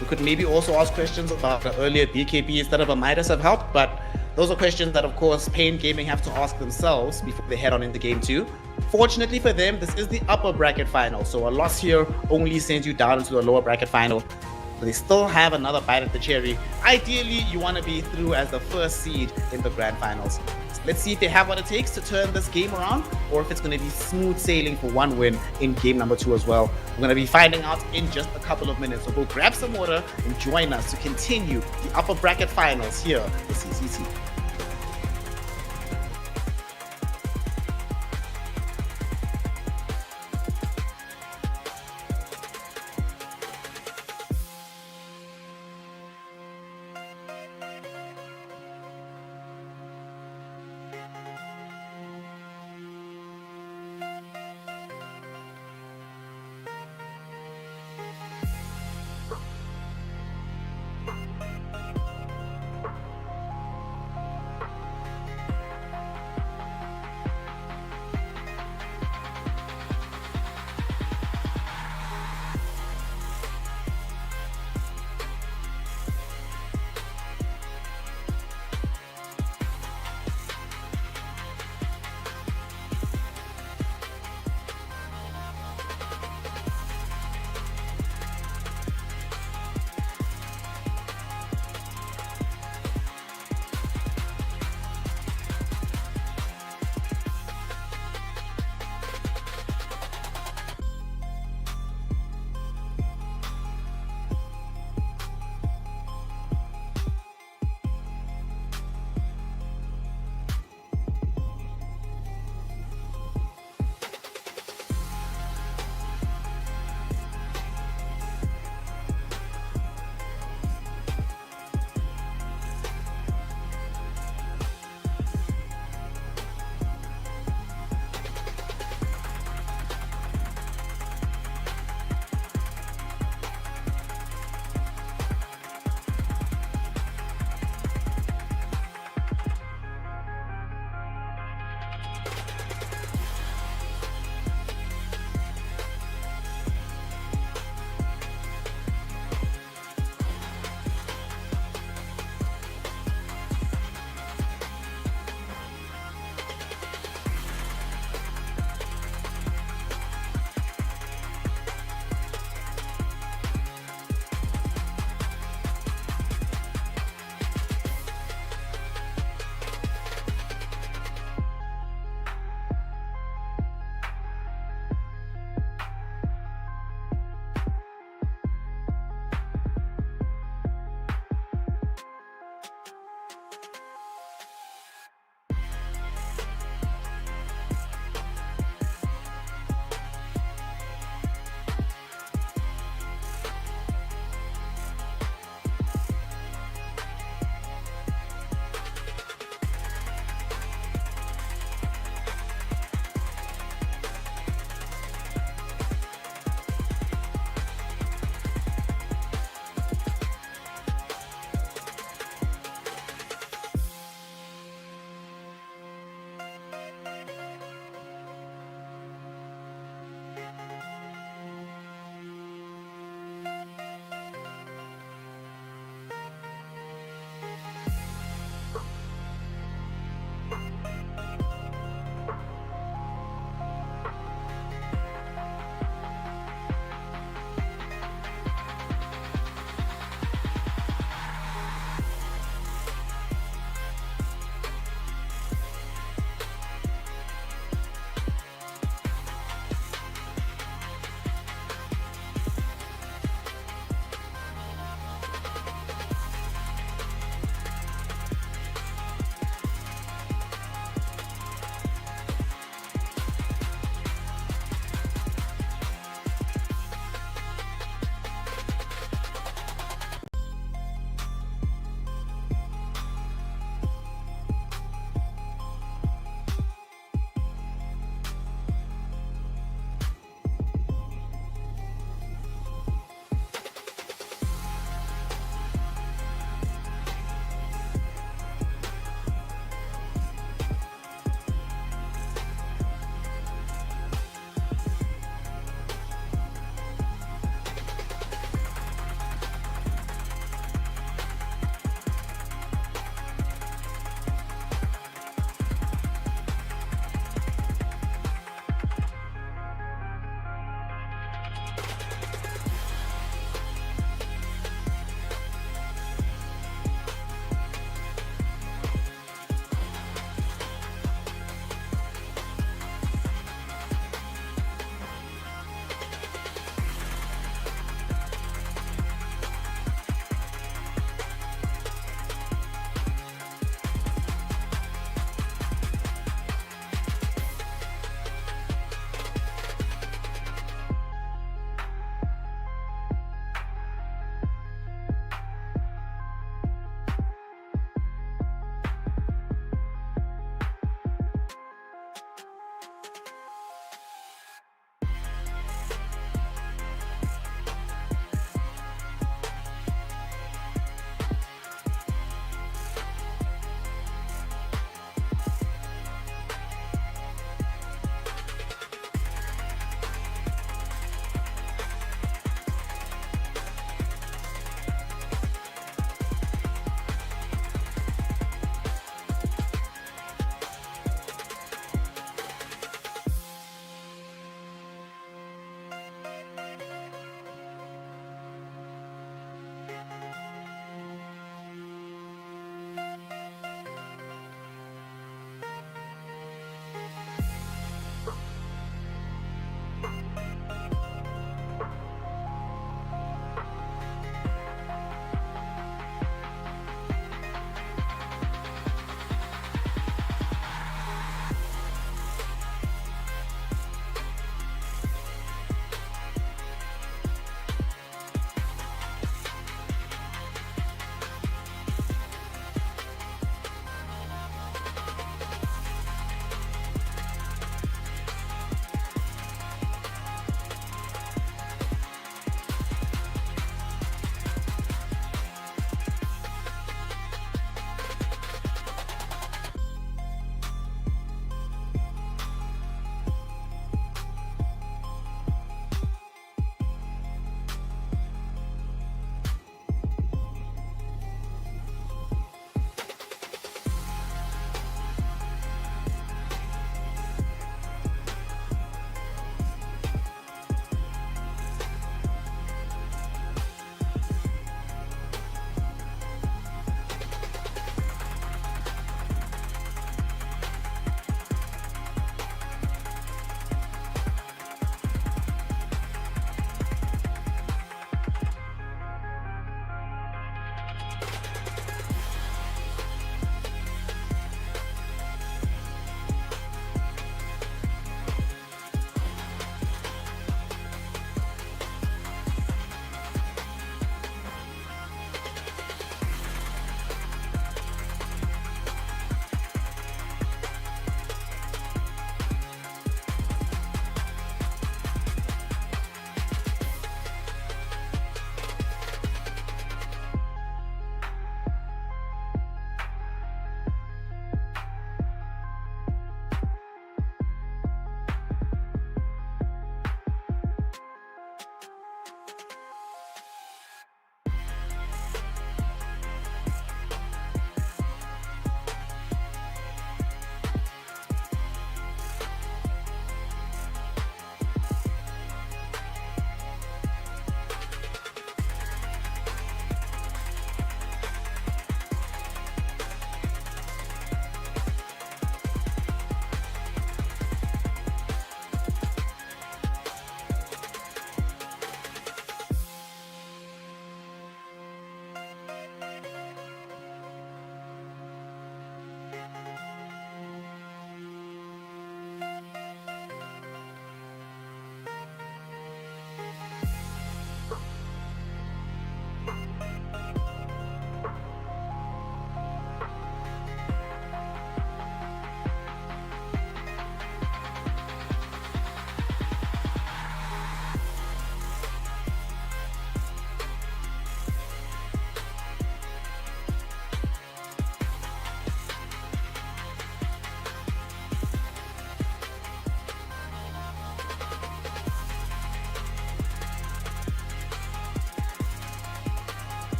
We could maybe also ask questions about the earlier BKB instead of a Midas have helped, but those are questions that, of course, Pain Gaming have to ask themselves before they head on into game 2. Fortunately for them, this is the upper bracket final, so a loss here only sends you down into the lower bracket final. But they still have another bite at the cherry. Ideally, you want to be through as the first seed in the grand finals. So let's see if they have what it takes to turn this game around, or if it's going to be smooth sailing for one win in game number 2 as well. We're going to be finding out in just a couple of minutes. So go grab some water and join us to continue the upper bracket finals here at the CCT.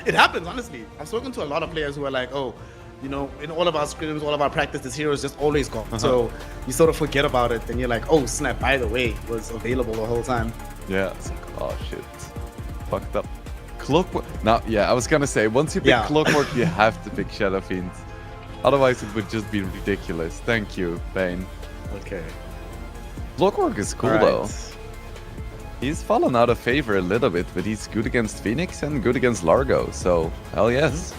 It happens, honestly. I've spoken to a lot of players who are like, oh, you know, in all of our scrims, all of our practice, this hero is just always gone. So you sort of forget about it, and you're like, oh snap, by the way, it was available the whole time. Yeah, it's like, oh shit. Fucked up. Clockwork. Now, yeah, I was gonna say, once you pick Clockwork, you have to pick Shadow Fiend. Otherwise, it would just be ridiculous. Thank you, Bane. Okay. Clockwork is cool, Alright. though. He's fallen out of favor a little bit, but he's good against Phoenix and good against Largo, so hell yes.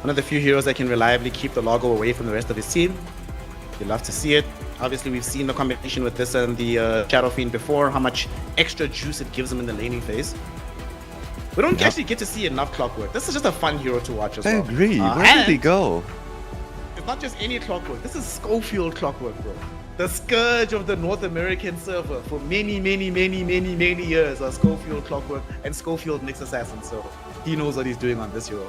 One of the few heroes that can reliably keep the Largo away from the rest of his team. You love to see it. Obviously, we've seen the combination with this and the Shadow Fiend before, how much extra juice it gives him in the laning phase. We don't actually get to see enough Clockwork. This is just a fun hero to watch as I well. agree. Where did he go? It's not just any Clockwork. This is Schofield Clockwork, bro. The scourge of the North American server for many years are Schofield Clockwork and Schofield Nyx Assassin. So he knows what he's doing on this hero.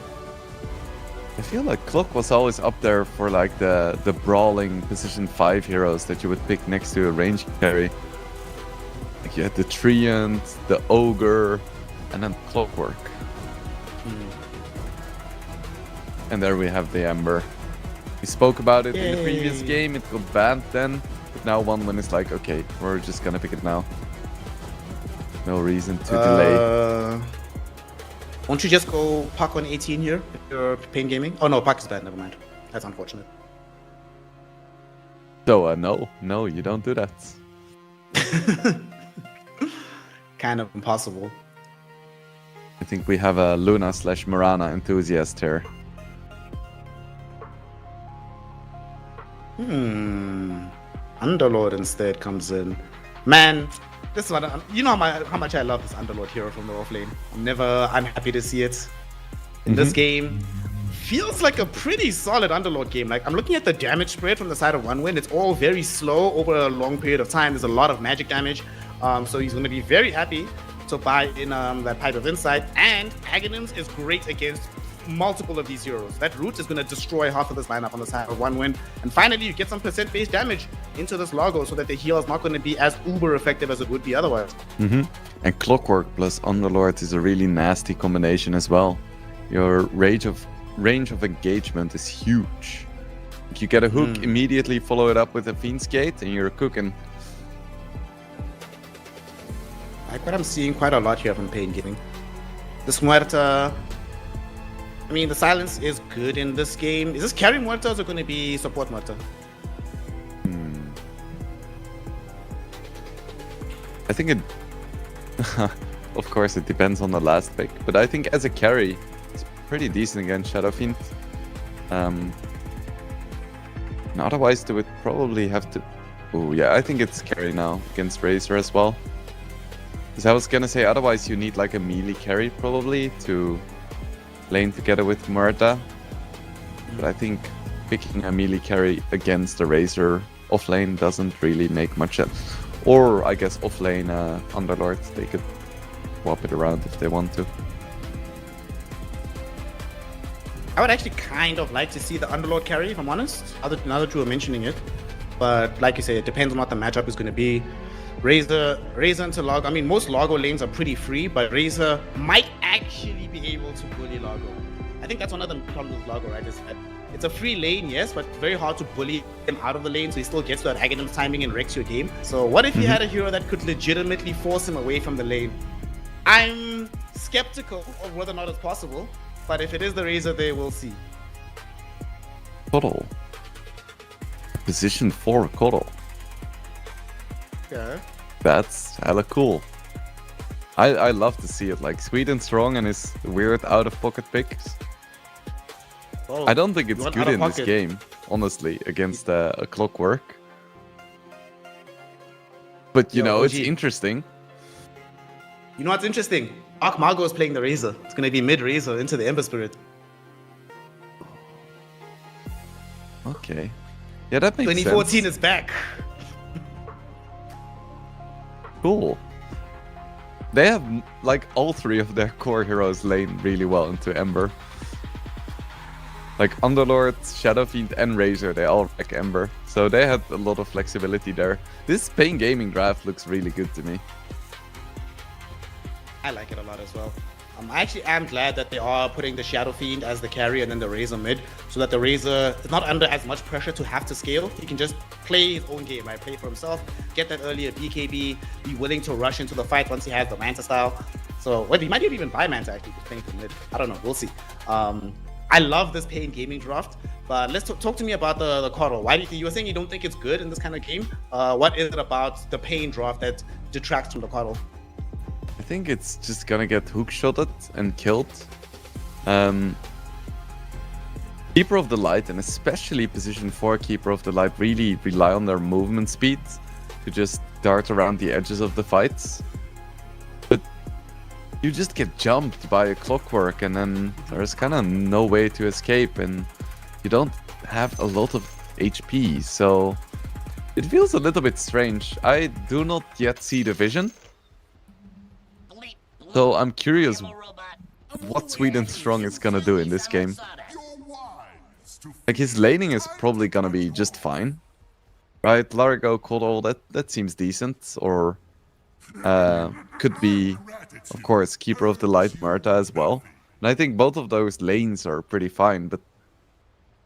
I feel like Clock was always up there for like the brawling position 5 heroes that you would pick next to a range carry. Like you had the Treant, the Ogre, and then Clockwork. And there we have the Ember. We spoke about it in the previous game, it got banned then. But now OneWin is like, okay, we're just gonna pick it now. No reason to delay. Won't you just go Puck on 18 here if you're Pain Gaming? Oh no, Puck is bad, never mind. That's unfortunate. So no, you don't do that. Kind of impossible. I think we have a Luna/Morana enthusiast here. Underlord instead comes in. Man, this one, you know how much I love this Underlord hero from the off lane. I'm happy to see it. In this game, feels like a pretty solid Underlord game. Like, I'm looking at the damage spread from the side of OneWin. It's all very slow over a long period of time. There's a lot of magic damage. So he's going to be very happy to buy in that Pipe of Insight. And Aghanims is great against multiple of these heroes. That Root is going to destroy half of this lineup on the side of OneWin. And finally, you get some percent-based damage into this Largo so that the heal is not going to be as uber effective as it would be otherwise. And Clockwork plus Underlord is a really nasty combination as well. Your range of engagement is huge. You get a hook, immediately follow it up with a Fiend's Gate, and you're cooking. Like what I'm seeing quite a lot here from Pain Gaming. This Muerta, I mean, the silence is good in this game. Is this carry Muerta or is it going to be support Muerta? I think it... of course, it depends on the last pick, but I think as a carry, it's pretty decent against Shadow Fiend. And otherwise, they would probably have to... Oh, yeah, I think it's carry now against Razor as well. Because I was gonna say, otherwise you need like a melee carry probably to lane together with Muerta. But I think picking a melee carry against the Razor offlane doesn't really make much sense. Or I guess offlane Underlord, they could swap it around if they want to. I would actually kind of like to see the Underlord carry, if I'm honest, now that you were mentioning it. But like you say, it depends on what the matchup is going to be. Razor into Largo. I mean, most Largo lanes are pretty free, but Razor might actually be able to bully Largo. I think that's one of the problems with Largo, right? Is that it's a free lane, yes, but very hard to bully him out of the lane, so he still gets to that Aghanim's timing and wrecks your game. So what if you had a hero that could legitimately force him away from the lane? I'm skeptical of whether or not it's possible, but if it is the Razor, they will see. Koddle. Position 4 Koddle. Yeah. That's hella cool. I love to see it, like sweet and strong and his weird out-of-pocket picks. Oh, I don't think it's good in this out-of-pocket? game, honestly, against a Clockwork. But you know, it's OG. interesting. You know what's interesting? Arc Margo is playing the Razor. It's going to be mid-Razor into the Ember Spirit. Okay. Yeah, that makes 2014 sense. is back. Cool. They have, like, all three of their core heroes lane really well into Ember. Like, Underlord, Shadow Fiend, and Razor, they all wreck Ember. So they had a lot of flexibility there. This Pain Gaming draft looks really good to me. I like it a lot as well. I actually am glad that they are putting the Shadow Fiend as the carry and then the Razor mid, so that the Razor is not under as much pressure to have to scale. He can just play his own game, right? Play for himself, get that earlier BKB, be willing to rush into the fight once he has the Manta style. So, well, he might even buy Manta actually, just playing for mid. I don't know, we'll see. I love this Pain Gaming draft But let's talk to me about the Coddle. Why do you were saying you don't think it's good in this kind of game? What is it about the Pain draft that detracts from the Coddle? I think it's just gonna get hookshotted and killed. Keeper of the Light, and especially Position 4 Keeper of the Light, really rely on their movement speed to just dart around the edges of the fights. But you just get jumped by a Clockwork, and then there's kind of no way to escape, and you don't have a lot of HP, so it feels a little bit strange. I do not yet see the vision, so I'm curious what Sweden Strong is gonna do in this game. Like, his laning is probably gonna be just fine, right? Largo, Coddle, that seems decent, or could be, of course, Keeper of the Light, Murta as well. And I think both of those lanes are pretty fine, but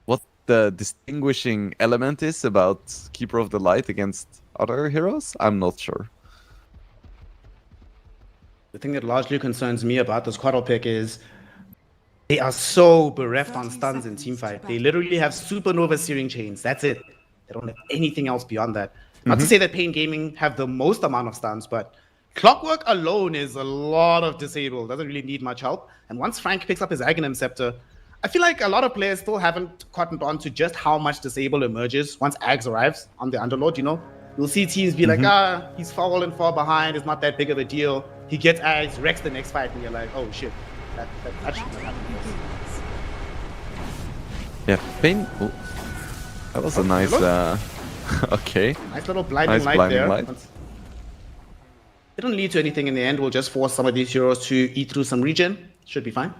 what the distinguishing element is about Keeper of the Light against other heroes, I'm not sure. The thing that largely concerns me about this Coddle pick is they are so bereft on stuns in teamfight. They literally have Supernova Searing Chains. That's it. They don't have anything else beyond that. Not to say that Pain Gaming have the most amount of stuns, but Clockwork alone is a lot of disable. Doesn't really need much help. And once Frank picks up his Aghanim Scepter, I feel like a lot of players still haven't cottoned on to just how much disable emerges once Ags arrives on the Underlord, you know? You'll see teams be like, he's fallen far behind, it's not that big of a deal. He gets Ags, wrecks the next fight, and you're like, oh shit. That shouldn't have happened. Yeah, Pain. Oh, that was a nice. Okay. Nice little blinding light there. Light. It didn't lead to anything in the end. We'll just force some of these heroes to eat through some regen. Should be fine.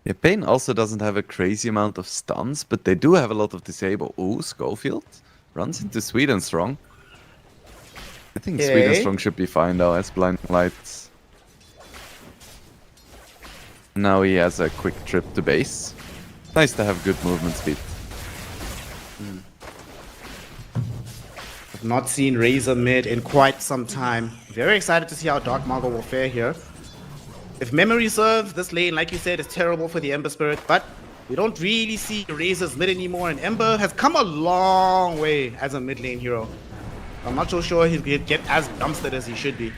Yeah, Pain also doesn't have a crazy amount of stuns, but they do have a lot of disable. Ooh, Schofield runs into Sweden Strong. I think Sweden Strong should be fine though, as blinding lights. Now he has a quick trip to base. Nice to have good movement speed. I've not seen Razor mid in quite some time. Very excited to see how Dark Mago will fare here. If memory serves, this lane, like you said, is terrible for the Ember Spirit, but we don't really see Razor's mid anymore, and Ember has come a long way as a mid lane hero. I'm not so sure he'll get as dumpstered as he should be.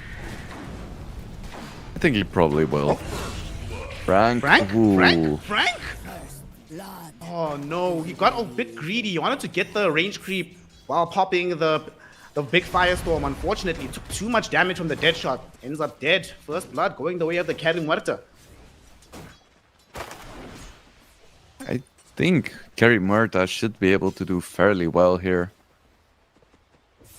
I think he probably will. Frank? Frank? Oh no, he got a bit greedy. He wanted to get the range creep while popping the big firestorm. Unfortunately, he took too much damage from the dead shot. Ends up dead. First blood going the way of the Carry Muerta. I think Carry Muerta should be able to do fairly well here.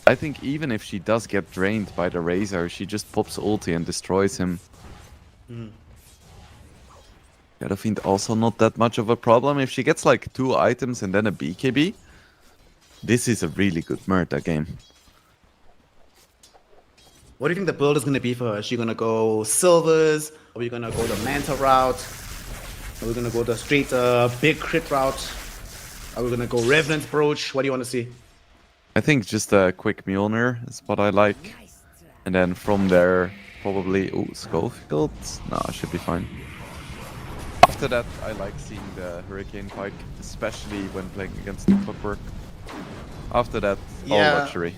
I think even if she does get drained by the Razor, she just pops ulti and destroys him. Fiend also not that much of a problem. If she gets like 2 items and then a BKB, this is a really good Muerta game. What do you think the build is going to be for her? Is she going to go silvers? Are we going to go the Manta route? Are we going to go the straight big crit route? Are we going to go Revenant Brooch? What do you want to see? I think just a quick Mjolnir is what I like. And then from there, probably... Ooh, Schofield? No, I should be fine. After that, I like seeing the Hurricane Pike, especially when playing against the Clockwork. After that, all luxury.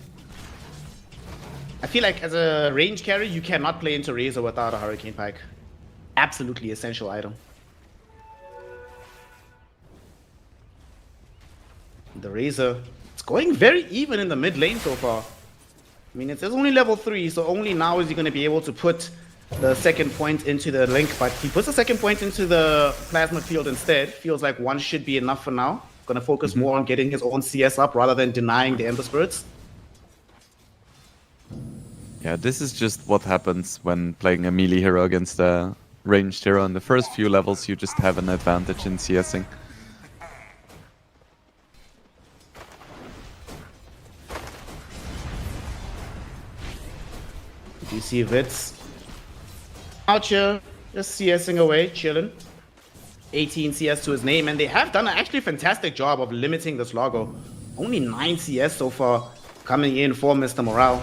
I feel like as a range carry, you cannot play into Razor without a Hurricane Pike. Absolutely essential item. The Razor, it's going very even in the mid lane so far. I mean, it's only level 3, so only now is he going to be able to put the second point into the link, but he puts the second point into the plasma field instead. Feels like 1 should be enough for now. Gonna focus more on getting his own CS up rather than denying the Ember Spirits. Yeah, this is just what happens when playing a melee hero against a ranged hero. In the first few levels, you just have an advantage in CSing. You see Vitz out here, just CSing away, chilling. 18 CS to his name, and they have done an actually fantastic job of limiting this Largo. Only 9 CS so far coming in for Mr. Morale.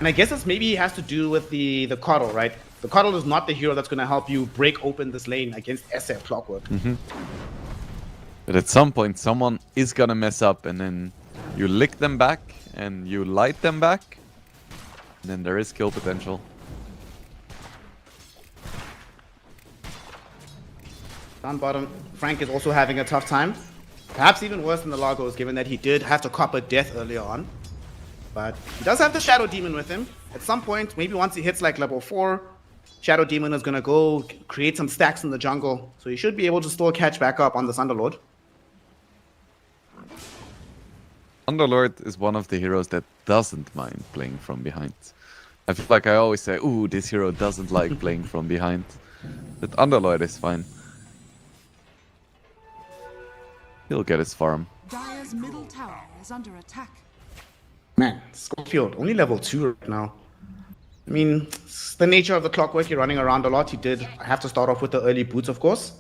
And I guess this maybe has to do with the Coddle, right? The Coddle is not the hero that's going to help you break open this lane against SF Clockwork. But at some point, someone is gonna mess up, and then you lick them back, and you light them back, and then there is kill potential. Down bottom, Frank is also having a tough time. Perhaps even worse than the Largos, given that he did have to cop a death earlier on. But he does have the Shadow Demon with him. At some point, maybe once he hits like level 4, Shadow Demon is going to go create some stacks in the jungle. So he should be able to still catch back up on this Underlord. Underlord is one of the heroes that doesn't mind playing from behind. I feel like I always say, ooh, this hero doesn't like playing from behind. But Underlord is fine. He'll get his farm. Dire's middle tower is under attack. Man, Scorfield, only level 2 right now. I mean, it's the nature of the Clockwork, you're running around a lot. He did have to start off with the early boots, of course.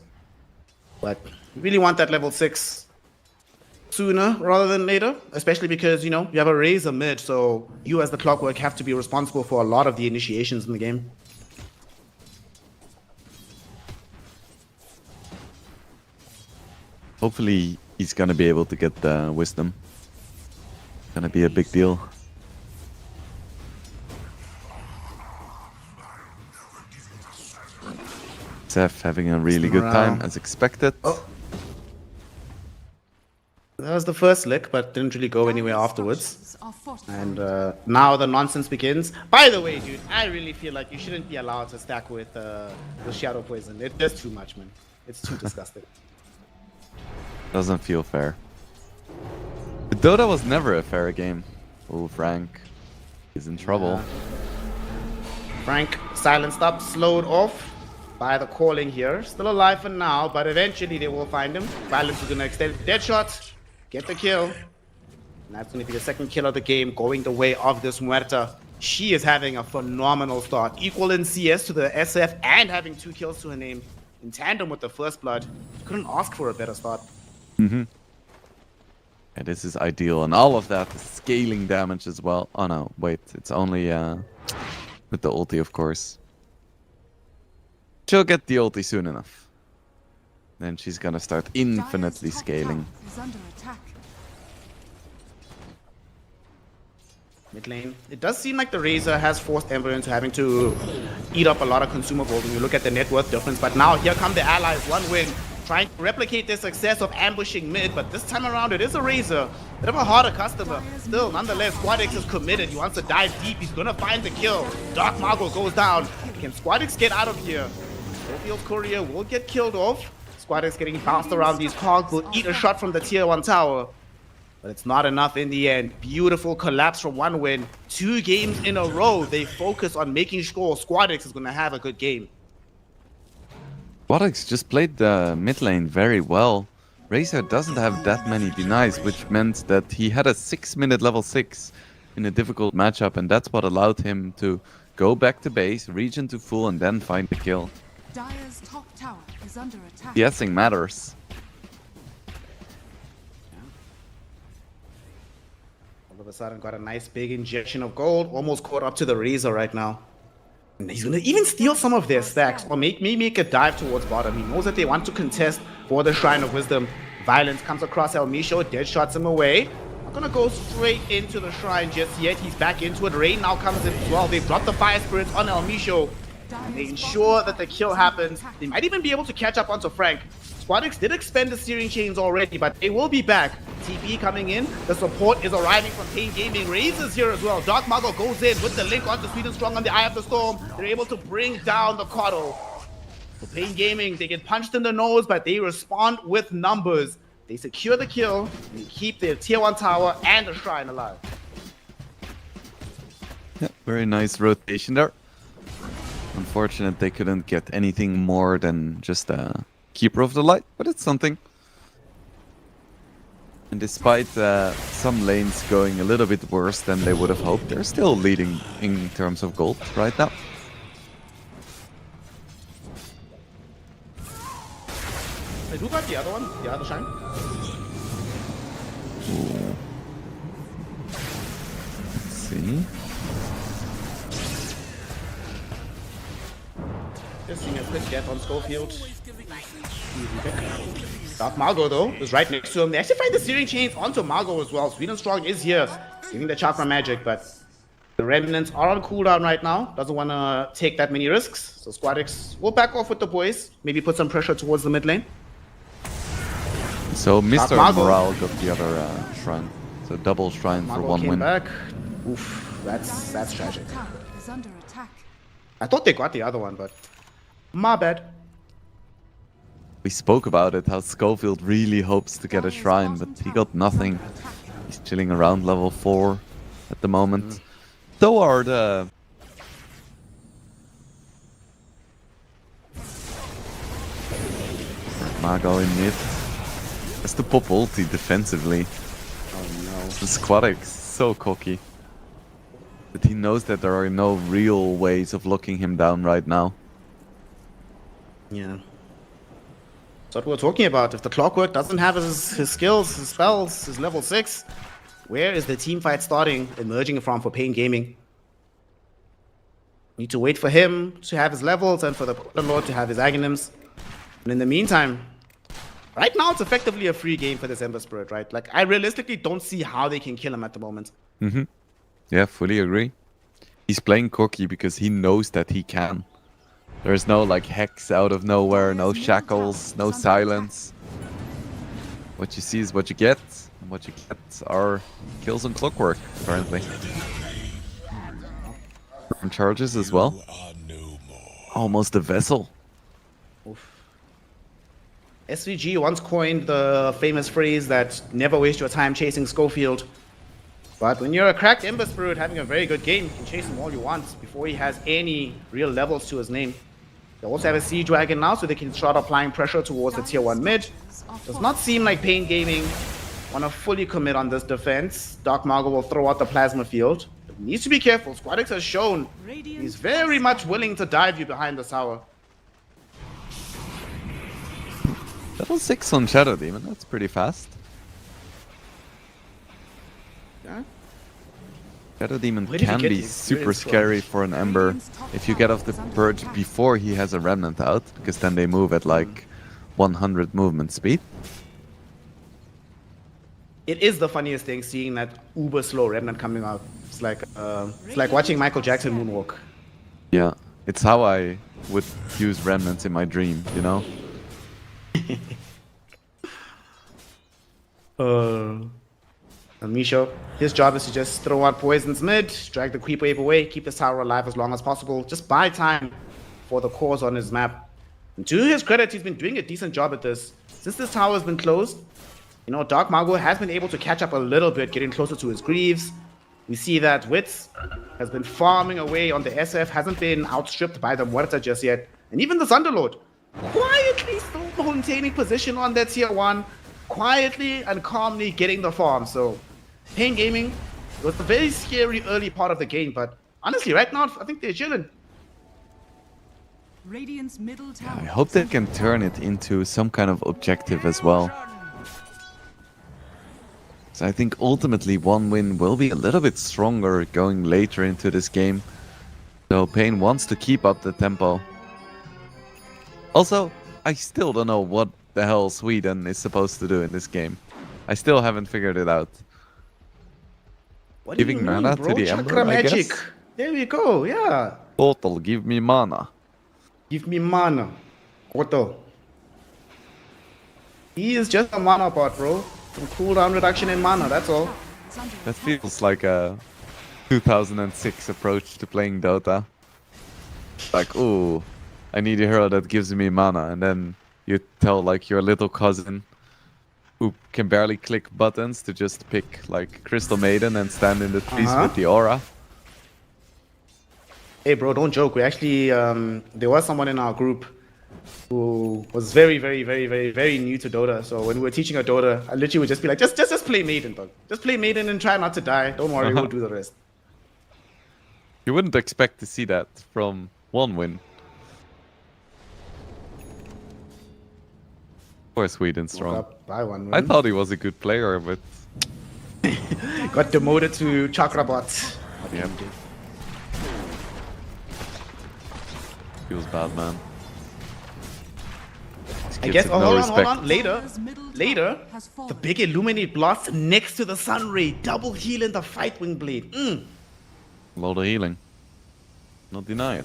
But you really want that level 6 sooner rather than later, especially because, you know, you have a Razor mid, so you as the Clockwork have to be responsible for a lot of the initiations in the game. Hopefully, he's gonna be able to get the wisdom. Gonna be a big deal. Seth having a really good time as expected. Oh. That was the first lick, but didn't really go anywhere afterwards. And now the nonsense begins. By the way, dude, I really feel like you shouldn't be allowed to stack with Shadow Poison. It's just too much, man. It's too disgusting. Doesn't feel fair. But Dota was never a fair game. Oh, Frank is in trouble. Frank silenced up, slowed off by the calling here. Still alive for now, but eventually they will find him. Violence is going to extend. Deadshot. Get the kill. And that's going to be the second kill of the game, going the way of this Muerta. She is having a phenomenal start. Equal in CS to the SF and having 2 kills to her name. In tandem with the first blood. Couldn't ask for a better start. Yeah, this is ideal. And all of that is scaling damage as well. Oh no, wait. It's only with the ulti, of course. She'll get the ulti soon enough. Then she's gonna start infinitely scaling. Mid lane. It does seem like the Razor has forced Ember into having to eat up a lot of consumable when you look at the net worth difference. But now here come the allies, 1 win, trying to replicate their success of ambushing mid. But this time around, it is a Razor. Bit of a harder customer. Still, nonetheless, SquadX is committed. He wants to dive deep. He's gonna find the kill. Dark Margot goes down. Can SquadX get out of here? Scorfield's courier will get killed off. SquadX getting bounced around these cogs. Will eat a shot from the tier 1 tower. But it's not enough in the end. Beautiful collapse from 1 win. 2 games in a row. They focus on making sure SquadX is going to have a good game. SquadX just played the mid lane very well. Razor doesn't have that many denies, which meant that he had a 6-minute level 6 in a difficult matchup, and that's what allowed him to go back to base, reach into full, and then find the kill. Dire's top tower is under attack. Guessing matters. All of a sudden got a nice big injection of gold, almost caught up to the Razor right now. And he's gonna even steal some of their stacks, or make a dive towards bottom. He knows that they want to contest for the Shrine of Wisdom. Violence comes across El Misho, dead shots him away. Not gonna go straight into the Shrine just yet. He's back into it. Rain now comes in as well. They've dropped the Fire Spirits on El Misho. And they ensure that the kill happens. They might even be able to catch up onto Frank. SquadX did expend the Searing Chains already, but they will be back. TP coming in. The support is arriving from Pain Gaming. Razors here as well. Dark Margot goes in with the link onto Sweden Strong on the Eye of the Storm. They're able to bring down the Coddle. For Pain Gaming, they get punched in the nose, but they respond with numbers. They secure the kill, and they keep their tier 1 tower and the Shrine alive. Yeah, very nice rotation there. Unfortunate they couldn't get anything more than just a Keeper of the Light, but it's something. And despite some lanes going a little bit worse than they would have hoped, they're still leading in terms of gold right now. Wait, who got the other one? The other Shrine? Ooh. Let's see. death on Schofield. Dark Margo, though, is right next to him. They actually find the Searing Chains onto Margo as well. Sweden Strong is here, giving the Chakra Magic, but the Remnants are on cooldown right now. Doesn't want to take that many risks. So Squadix will back off with the boys. Maybe put some pressure towards the mid lane. So Mr. Margo. Morale got the other shrine. So double shrine for Margo one came win. back. Oof, that's tragic. Tower is under attack. I thought they got the other one, but my bad. We spoke about it, how Schofield really hopes to get a shrine, but he got nothing. He's chilling around level 4 at the moment. So are the... Mago in mid. Has to pop ulti defensively. Oh no. The Squadix, so cocky. But he knows that there are no real ways of locking him down right now. Yeah. That's what we're talking about. If the Clockwork doesn't have his skills, his spells, his level 6, where is the team fight starting, emerging from for Pain Gaming? Need to wait for him to have his levels and for the Lord to have his Aghanims. And in the meantime, right now it's effectively a free game for this Ember Spirit, right? Like, I realistically don't see how they can kill him at the moment. Yeah, fully agree. He's playing cocky because he knows that he can. There's no like hex out of nowhere, no shackles, no silence. What you see is what you get, and what you get are kills on Clockwork, apparently. From charges as well. Almost a vessel. SVG once coined the famous phrase that never waste your time chasing Schofield. But when you're a cracked Ember Spirit having a very good game, you can chase him all you want before he has any real levels to his name. They also have a Sea Dragon now, so they can start applying pressure towards the tier 1 mid. Does not seem like Pain Gaming want to fully commit on this defense. Dark Margo will throw out the Plasma Field. But needs to be careful. Squadix has shown he's very much willing to dive you behind the tower. Level 6 on Shadow Demon, that's pretty fast. Yeah. Shadow Demon Where did he can get be the super experience from? scary for an Ember if you get off the Purge before he has a Remnant out, because then they move at like 100 movement speed. It is the funniest thing seeing that uber slow Remnant coming out. It's like watching Michael Jackson moonwalk. Yeah, it's how I would use Remnants in my dream, you know? And Misho, his job is to just throw out poisons mid, drag the creep wave away, keep the tower alive as long as possible, just buy time for the cores on his map. And to his credit, he's been doing a decent job at this. Since this tower has been closed, you know, Dark Margo has been able to catch up a little bit, getting closer to his Greaves. We see that Witz has been farming away on the SF, hasn't been outstripped by the Muerta just yet. And even the Thunderlord, quietly still maintaining position on that tier 1, quietly and calmly getting the farm. So, Pain Gaming, it was a very scary early part of the game, but honestly, right now, I think they're chilling. Radiant's middle tower. I hope they can turn it into some kind of objective as well. So I think ultimately one win will be a little bit stronger going later into this game. So Pain wants to keep up the tempo. Also, I still don't know what the hell Sweden is supposed to do in this game. I still haven't figured it out. What do you Giving mean, mana bro? to the Chakra Ember, I magic. guess? There we go, yeah. Total, give me mana. Give me mana. Koto. He is just a mana bot, bro. Some cooldown reduction in mana, that's all. That feels like a 2006 approach to playing Dota. Like, ooh, I need a hero that gives me mana, and then you tell like your little cousin who can barely click buttons to just pick like Crystal Maiden and stand in the trees with the aura. Hey bro, don't joke. We actually, there was someone in our group who was very new to Dota. So when we were teaching her Dota, I literally would just be like, just play Maiden, dog. Just play Maiden and try not to die. Don't worry, we'll do the rest. You wouldn't expect to see that from one win. Poor Sweden strong. Up by one win. I thought he was a good player, but Got demoted to Chakrabot. Yep. Feels bad, man. I guess. it Oh, no hold respect. on. Later, Dire's middle tower later, has fallen. the big Illuminate blast next to the Sun Ray, double heal in the Fight Wing Blade. A lot of healing. Not deny it.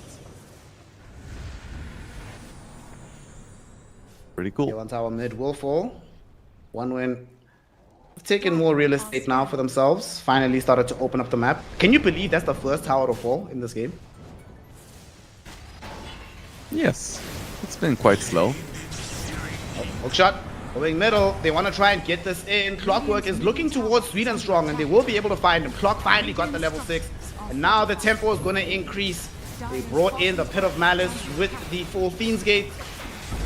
Pretty cool. Tier 1 tower mid will fall. One win. Taking more real estate now for themselves. Finally started to open up the map. Can you believe that's the first tower to fall in this game? Yes. It's been quite slow. Hook shot. Going middle. They want to try and get this in. Clockwork is looking towards Sweet and Strong, and they will be able to find him. Clock finally got the level 6. And now the tempo is going to increase. They brought in the Pit of Malice with the full Fiend's Gate.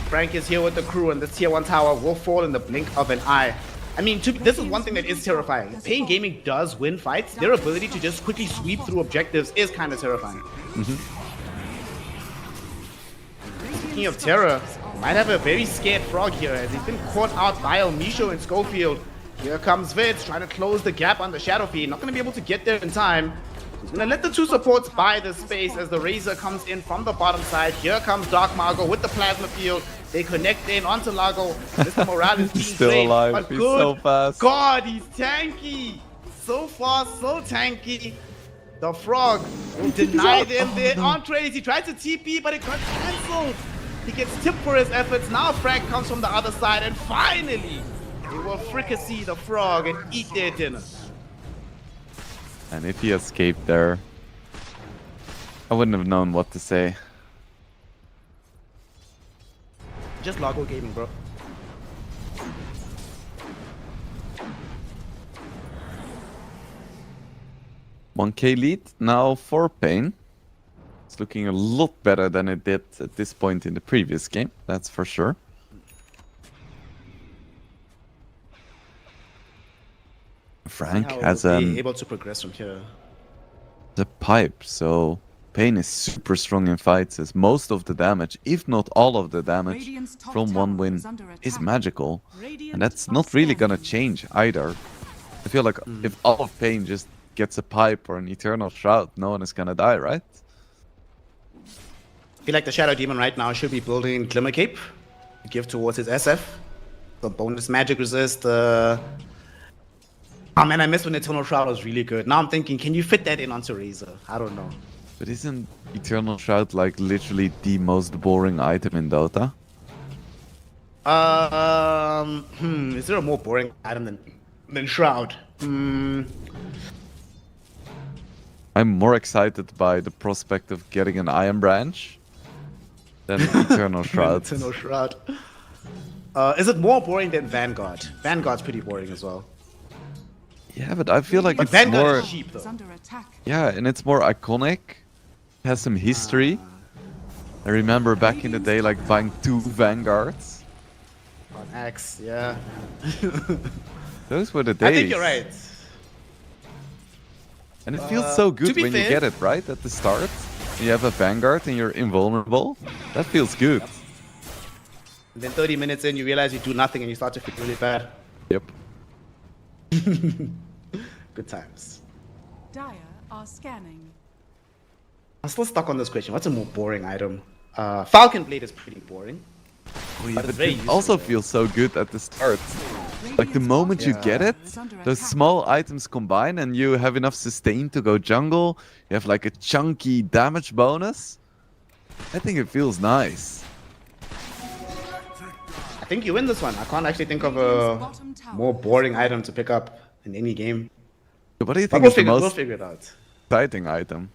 Frank is here with the crew, and this tier 1 tower will fall in the blink of an eye. I mean, this is one thing that is terrifying. Pain Gaming does win fights. Their ability to just quickly sweep through objectives is kind of terrifying. Speaking of terror, might have a very scared Frog here as he's been caught out by Misho and Schofield. Here comes Vitz trying to close the gap on the Shadow Fiend. Not going to be able to get there in time. He's going to let the two supports buy the space as the Razor comes in from the bottom side. Here comes Dark Margo with the Plasma Field. They connect in onto Lago. Mr. Morales being Still drained, alive. but He's good so fast. God, he's tanky. So far, so tanky. The Frog will deny them their entrees. He tried to TP, but it got cancelled. He gets tipped for his efforts. Now Frank comes from the other side, and finally, they will fricassee the Frog and eat their dinner. And if he escaped there, I wouldn't have known what to say. Just Lago Gaming, bro. $1K lead now for Pain. It's looking a lot better than it did at this point in the previous game, that's for sure. Frank How has will be able to progress from here. the pipe, so Pain is super strong in fights as most of the damage, if not all of the damage, Radiant's top from one tower win is under is attack. magical. Radiant And that's are not really gonna scanning. change either. I feel like if all of Pain just gets a pipe or an Eternal Shroud, no one is gonna die, right? I feel like the Shadow Demon right now should be building Glimmer Cape to give towards his SF. The bonus magic resist. Oh man, I missed when Eternal Shroud was really good. Now I'm thinking, can you fit that in onto Razor? I don't know. But isn't Eternal Shroud like literally the most boring item in Dota? Is there a more boring item than Shroud? I'm more excited by the prospect of getting an Iron Branch than Eternal Shroud. Eternal Shroud. Is it more boring than Vanguard? Vanguard's pretty boring as well. Yeah, but I feel like But it's Vanguard more... is cheap Is though. under attack. Yeah, and it's more iconic. Has some history. I remember back in the day like buying 2 Vanguards. On Axe, yeah. Those were the days. I think you're right. And it feels so to good be when you fair- get it, right? At the start. You have a Vanguard and you're invulnerable. That feels good. And then 30 minutes in, you realize you do nothing and you start to feel really bad. Yep. Good times. Dire are scanning. I'm still stuck on this question. What's a more boring item? Falcon Blade is pretty boring. Oh, yeah, But it's but very it useful, also though. feels so good at the start. Like the moment you get it, those small items combine and you have enough sustain to go jungle. You have like a chunky damage bonus. I think it feels nice. I think you win this one. I can't actually think of a more boring item to pick up in any game. What do you But think we'll is the we'll most figure it out. exciting item?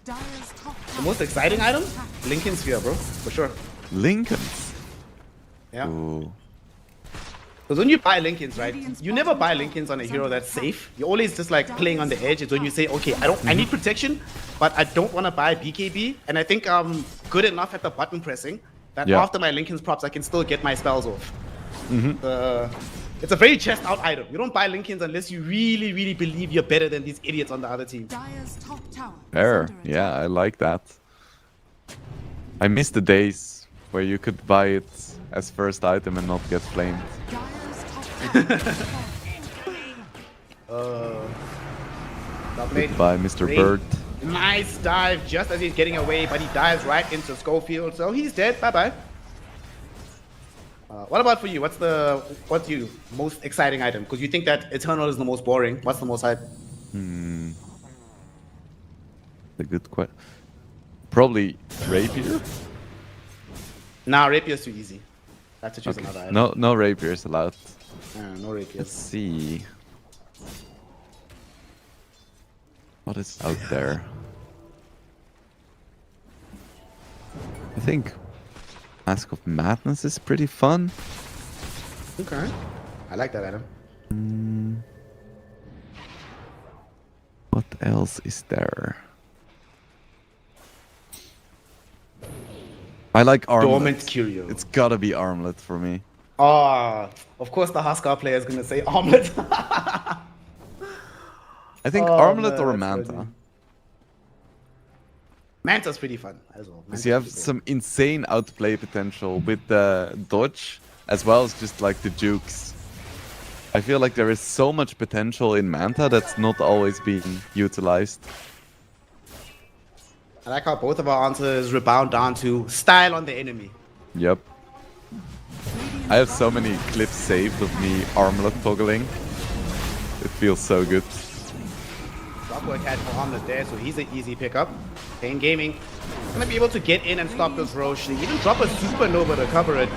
Dire's top The tower most exciting is under item? attack. Lincoln Sphere, bro. For sure. Lincolns. Yeah. Ooh. Because when you buy Lincolns, right, you never buy Lincolns on a hero that's safe. You're always just like playing on the edge. It's when you say, okay, I need protection, but I don't want to buy BKB. And I think I'm good enough at the button pressing that Yeah. after my Lincoln's props, I can still get my spells off. It's a very chest out item. You don't buy Lincolns unless you really, really believe you're better than these idiots on the other team. Dire's top tower is Fair. under Yeah, attack. I like that. I miss the days where you could buy it as first item and not get flamed. Dire's top tower is falling. Goodbye, Mr. Bird. Nice dive just as he's getting away, but he dives right into Schofield, so he's dead. Bye-bye. What about for you? What's your most exciting item? Because you think that Eternal is the most boring. What's the most hype? A good question. Probably Rapier? Nah, Rapier's too easy. I have to choose another item. No Rapiers allowed. No Rapiers. Let's see. What is out there? I think Mask of Madness is pretty fun. Okay. I like that item. What else is there? I like Armlet. Dormant Curio. It's gotta be Armlet for me. Oh, of course the Huskar player is gonna say Armlet. I think Oh, Armlet man, or that's Manta. funny. Manta's pretty fun as well. Because you have some insane outplay potential with the dodge, as well as just like the jukes. I feel like there is so much potential in Manta that's not always being utilized. I like how both of our answers rebound down to style on the enemy. Yep. I have so many clips saved of me Armlet toggling. It feels so good. Clockwork had for Armlet there, so he's an easy pickup. Pain Gaming gonna be able to get in and stop this Roche. They even drop a Supernova to cover it.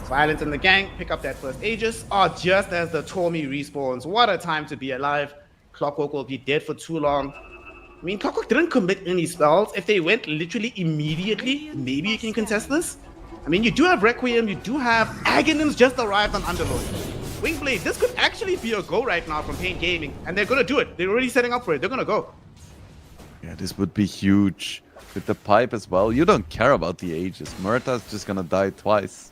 Violence in the gang, pick up that first Aegis. Oh, just as the Tormy respawns. What a time to be alive. Clockwork will be dead for too long. I mean, Clockwork didn't commit any spells. If they went literally immediately, maybe you can contest this. I mean, you do have Requiem, you do have Aghanim's just arrived on Underlord. Wingblade, this could actually be a go right now from Pain Gaming. And they're gonna do it. They're already setting up for it. They're gonna go. Yeah, this would be huge. With the pipe as well, you don't care about the ages. Murta's just gonna die twice.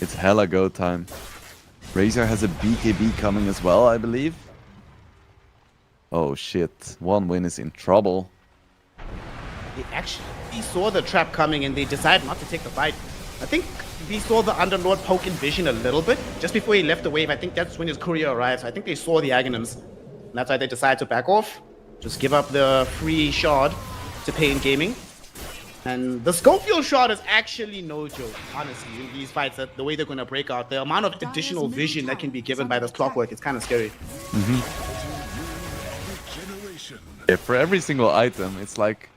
It's hella go time. Razor has a BKB coming as well, I believe. Oh shit, one win is in trouble. They actually saw the trap coming and they decided not to take the fight. I think they saw the Underlord poke in vision a little bit. Just before he left the wave, I think that's when his courier arrived. So I think they saw the Aghanims. And that's why they decided to back off. Just give up the free shard to Pain Gaming. And the Schofield shard is actually no joke, honestly, in these fights, that the way they're going to break out. The amount of additional vision that can be given by this Clockwork is kind of scary. Yeah, for every single item, it's like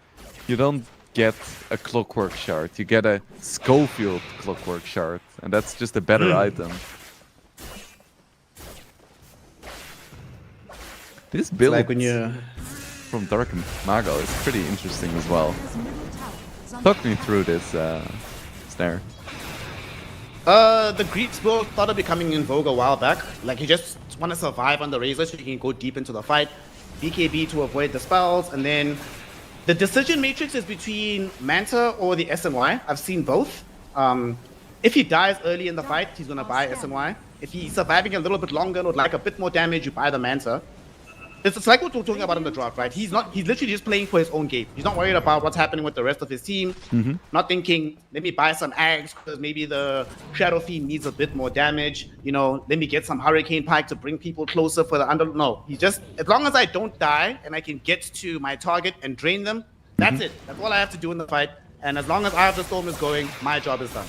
you don't get a Clockwork shard, you get a Schofield Clockwork shard, and that's just a better item. This build Like when you from Dark Mago is pretty interesting as well. Talk me through this snare. The Greeks build started becoming in vogue a while back. Like you just want to survive on the Razor so you can go deep into the fight. BKB to avoid the spells, and then the decision matrix is between Manta or the SNY. I've seen both. If he dies early in the fight, he's gonna buy SNY. If he's surviving a little bit longer and would like a bit more damage, you buy the Manta. It's like what we're talking about in the draft, right? He's literally just playing for his own game. He's not worried about what's happening with the rest of his team. Not thinking, let me buy some Ags because maybe the Shadow Fiend needs a bit more damage. You know, let me get some Hurricane Pike to bring people closer for the under. No, he's just, as long as I don't die and I can get to my target and drain them, that's it. That's all I have to do in the fight. And as long as Eye of the Storm is going, my job is done.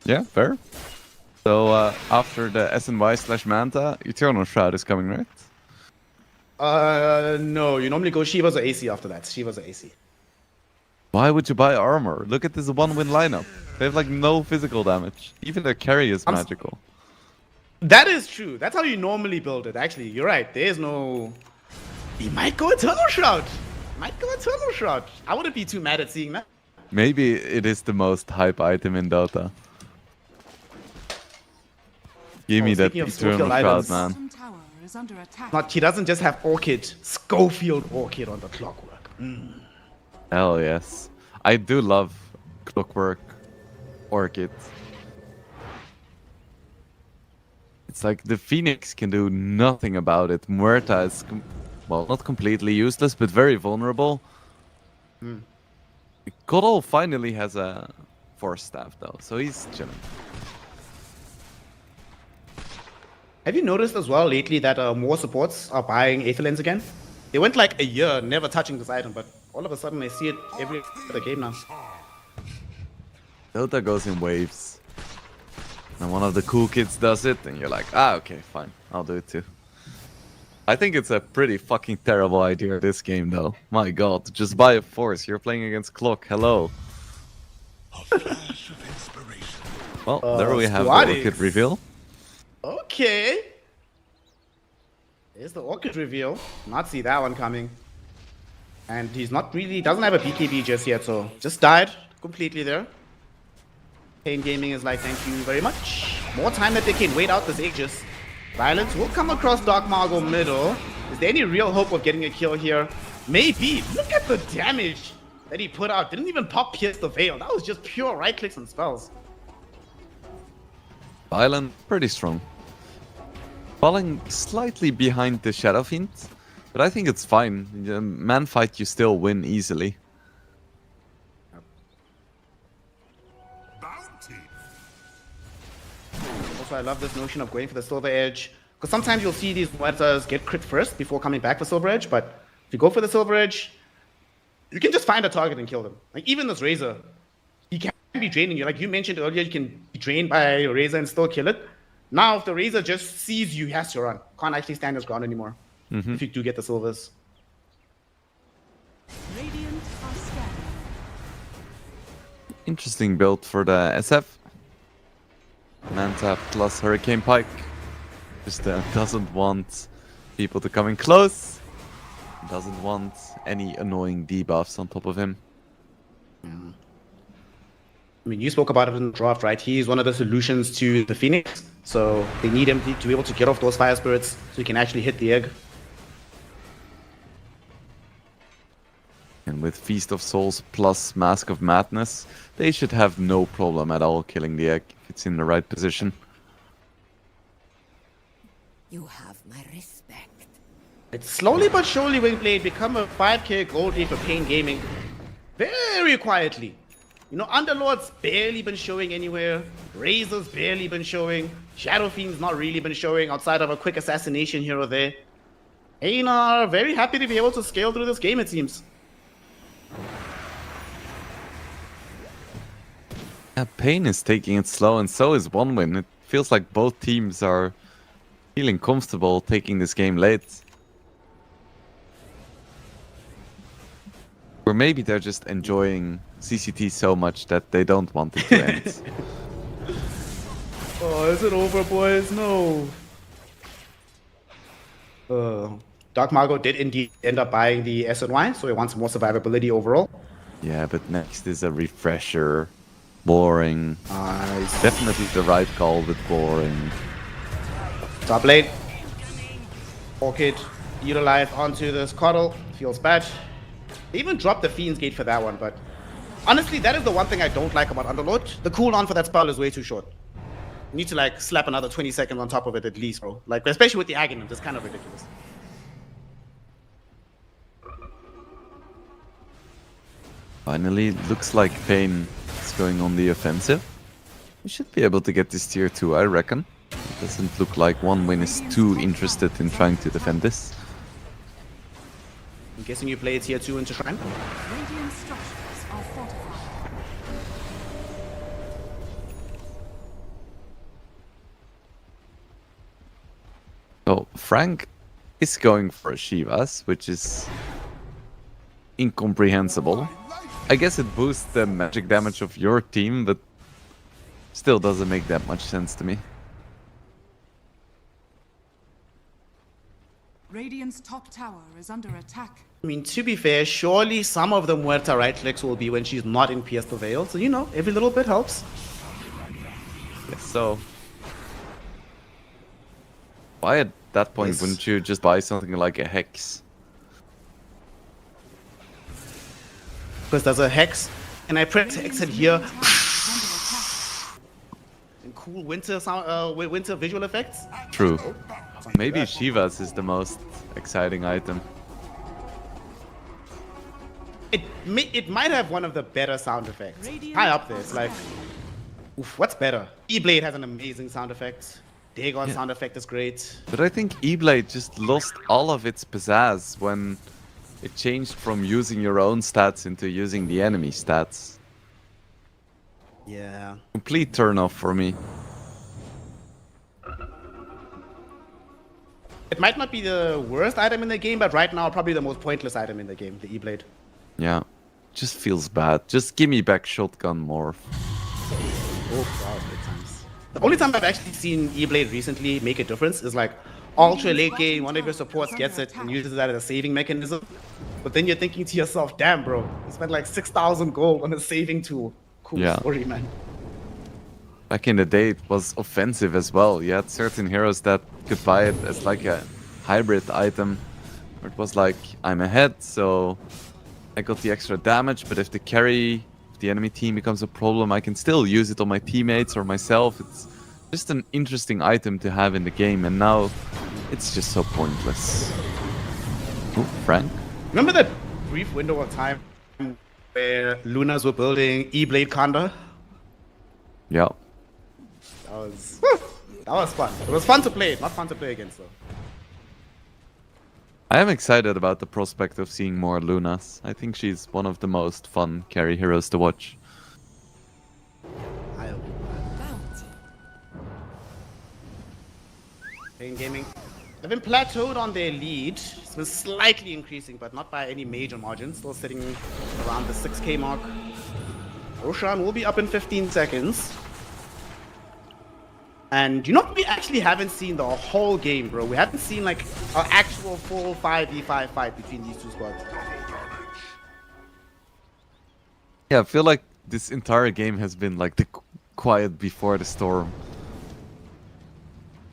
Yeah, fair. So after the SNY/Manta, Eternal Shroud is coming, right? No, you normally go Shivas or AC after that. Shivas or AC. Why would you buy armor? Look at this one-win lineup. They have like no physical damage. Even their carry is magical. That is true. That's how you normally build it. Actually, you're right. There's no... He might go Eternal Shroud. Might go Eternal Shroud. I wouldn't be too mad at seeing that. Maybe it is the most hype item in Dota. Give me that speaking of Eternal Schofield Shroud, items. man. Bottom tower is under attack. Not, he doesn't just have Orchid. Schofield Orchid on the Clockwork. Hell yes. I do love Clockwork Orchid. It's like the Phoenix can do nothing about it. Muerta is, well, not completely useless, but very vulnerable. Godol finally has a Force Staff though, so he's chilling. Have you noticed as well lately that more supports are buying Aetherlens again? They went like a year never touching this item, but all of a sudden I see it every other game now. Dota goes in waves. And one of the cool kids does it, and you're like, ah, okay, fine. I'll do it too. I think it's a pretty fucking terrible idea, this game, though. My god, just buy a force. You're playing against Clock. Hello. A flash of inspiration. Well, there we have the Squaddies. Orchid reveal. Okay. There's the Orchid reveal. Not see that one coming. And he's not really, doesn't have a BKB just yet, so just died completely there. Pain Gaming is like, thank you very much. More time that they can wait out this Aegis. Violence will come across Dark Margo middle. Is there any real hope of getting a kill here? Maybe. Look at the damage that he put out. Didn't even pop pierce the veil. That was just pure right clicks and spells. Violent, pretty strong. Falling slightly behind the Shadow Fiend, but I think it's fine. Man fight, you still win easily. Bounty. Also, I love this notion of going for the Silver Edge. Because sometimes you'll see these Muertas get crit first before coming back for Silver Edge. But if you go for the Silver Edge, you can just find a target and kill them. Like even this Razor, he can be draining you. Like you mentioned earlier, you can be drained by a Razor and still kill it. Now, if the Razor just sees you, he has to run. Can't actually stand his ground anymore. If you do get the Silvers. Radiant are scanning. Interesting build for the SF. Manta plus Hurricane Pike. Just doesn't want people to come in close. Doesn't want any annoying debuffs on top of him. I mean, you spoke about it in the draft, right? He's one of the solutions to the Phoenix. So they need him to be able to get off those Fire Spirits so he can actually hit the egg. And with Feast of Souls plus Mask of Madness, they should have no problem at all killing the egg if it's in the right position. You have my respect. It's slowly but surely, Wingblade, become a 5k gold lead for Pain Gaming. Very quietly. You know, Underlord's barely been showing anywhere. Razor's barely been showing. Shadow Fiend's not really been showing outside of a quick assassination here or there. Ain are very happy to be able to scale through this game, it seems. Yeah, Pain is taking it slow, and so is One Win. It feels like both teams are feeling comfortable taking this game late. Or maybe they're just enjoying CCT so much that they don't want it to end. Oh, is it over, boys? No. Dark Margo did indeed end up buying the SNY, so he wants more survivability overall. Yeah, but next is a refresher. Boring. Nice. Definitely the right call with boring. Top lane. Orchid utilized onto this Coddle. Feels bad. They even dropped the Fiend's Gate for that one, but honestly, that is the one thing I don't like about Underlord. The cooldown for that spell is way too short. You need to like slap another 20 seconds on top of it at least, bro. Like, especially with the Aghanim, it's kind of ridiculous. Finally, looks like Pain is going on the offensive. We should be able to get this tier 2, I reckon. It doesn't look like One Win is too interested in trying to defend this. I'm guessing you play tier 2 into Shrine? Radiant structures are fortified. So, Frank is going for a Shivas, which is incomprehensible. I guess it boosts the magic damage of your team, but still doesn't make that much sense to me. Radiant's top tower is under attack. I mean, to be fair, surely some of the Muerta right clicks will be when she's not in Pierce the Veil. So, you know, every little bit helps. Yes, so why at that point Yes. wouldn't you just buy something like a Hex? Because there's a Hex, and I press Hex in here. Tower is under attack. And cool winter sound, winter visual effects. True. Maybe Shivas is the most exciting item. It might have one of the better sound effects. High up there, it's like, oof, what's better? E-Blade has an amazing sound effect. Dagon sound effect is great. But I think E-Blade just lost all of its pizzazz when it changed from using your own stats into using the enemy stats. Yeah. Complete turn off for me. It might not be the worst item in the game, but right now probably the most pointless item in the game, the E-Blade. Yeah. Just feels bad. Just give me back shotgun morph. Oh god, good times. The only time I've actually seen E-Blade recently make a difference is like ultra late game, one of your supports gets it and uses that as a saving mechanism. But then you're thinking to yourself, damn bro, you spent like 6,000 gold on a saving tool. Cool Yeah. story, man. Back in the day, it was offensive as well. You had certain heroes that could buy it as like a hybrid item. Where it was like, I'm ahead, so I got the extra damage, but if the carry, if the enemy team becomes a problem, I can still use it on my teammates or myself. It's just an interesting item to have in the game, and now it's just so pointless. Oh, Frank? Remember that brief window of time where Lunas were building E-Blade Kanda? Yeah. That was fun. It was fun to play, not fun to play against though. I am excited about the prospect of seeing more Lunas. I think she's one of the most fun carry heroes to watch. I hope. Bounty. Pain Gaming. They've been plateaued on their lead. It's been slightly increasing, but not by any major margin. Still sitting around the 6k mark. Roshan will be up in 15 seconds. And you know, we actually haven't seen the whole game, bro. We haven't seen like an actual full 5v5 fight between these two squads. Yeah, I feel like this entire game has been like the quiet before the storm.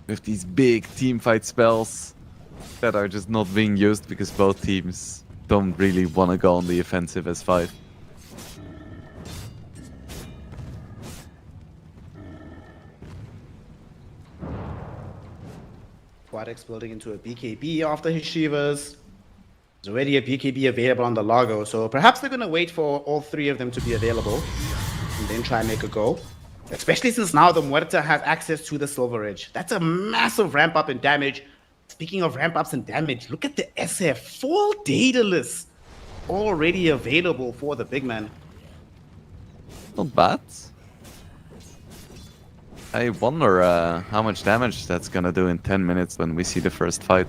With these big teamfight spells that are just not being used because both teams don't really want to go on the offensive as 5. Quadex building into a BKB after his Shivas. There's already a BKB available on the Largo, so perhaps they're going to wait for all 3 of them to be available and then try and make a go. Especially since now the Muerta has access to the Silver Edge. That's a massive ramp up in damage. Speaking of ramp ups in damage, look at the SF. Full Daedalus already available for the big man. Not bad. I wonder how much damage that's gonna do in 10 minutes when we see the first fight.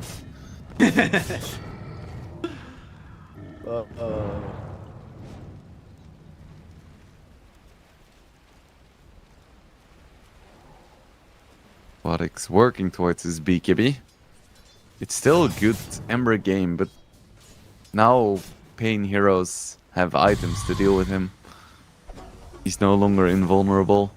Quadix working towards his BKB. It's still a good Ember game, but now Pain heroes have items to deal with him. He's no longer invulnerable.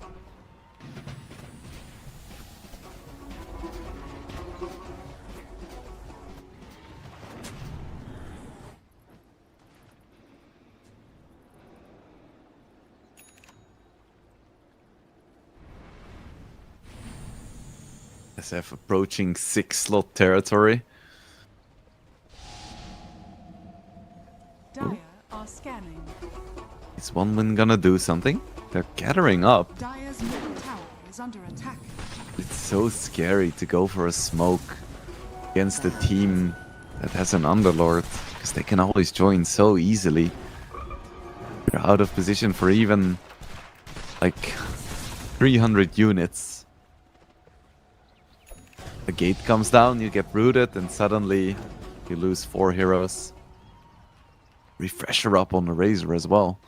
SF approaching 6-slot territory. Dire are scanning. Is OneWin gonna do something? They're gathering up. Dire's middle tower is under attack. It's so scary to go for a smoke against a team that has an Underlord, because they can always join so easily. They're out of position for even like 300 units. The gate comes down, you get rooted, and suddenly you lose 4 heroes. Refresher up on the Razor as well.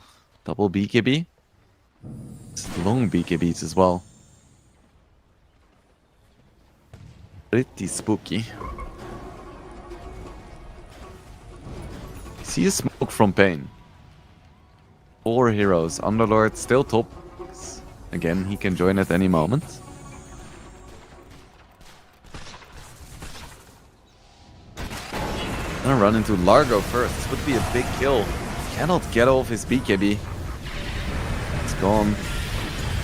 Double BKB. It's long BKBs as well. Pretty spooky. See a smoke from Pain. 4 heroes. Underlord still top. Again, he can join at any moment. Gonna run into Largo first. This would be a big kill. Cannot get off his BKB. It's gone.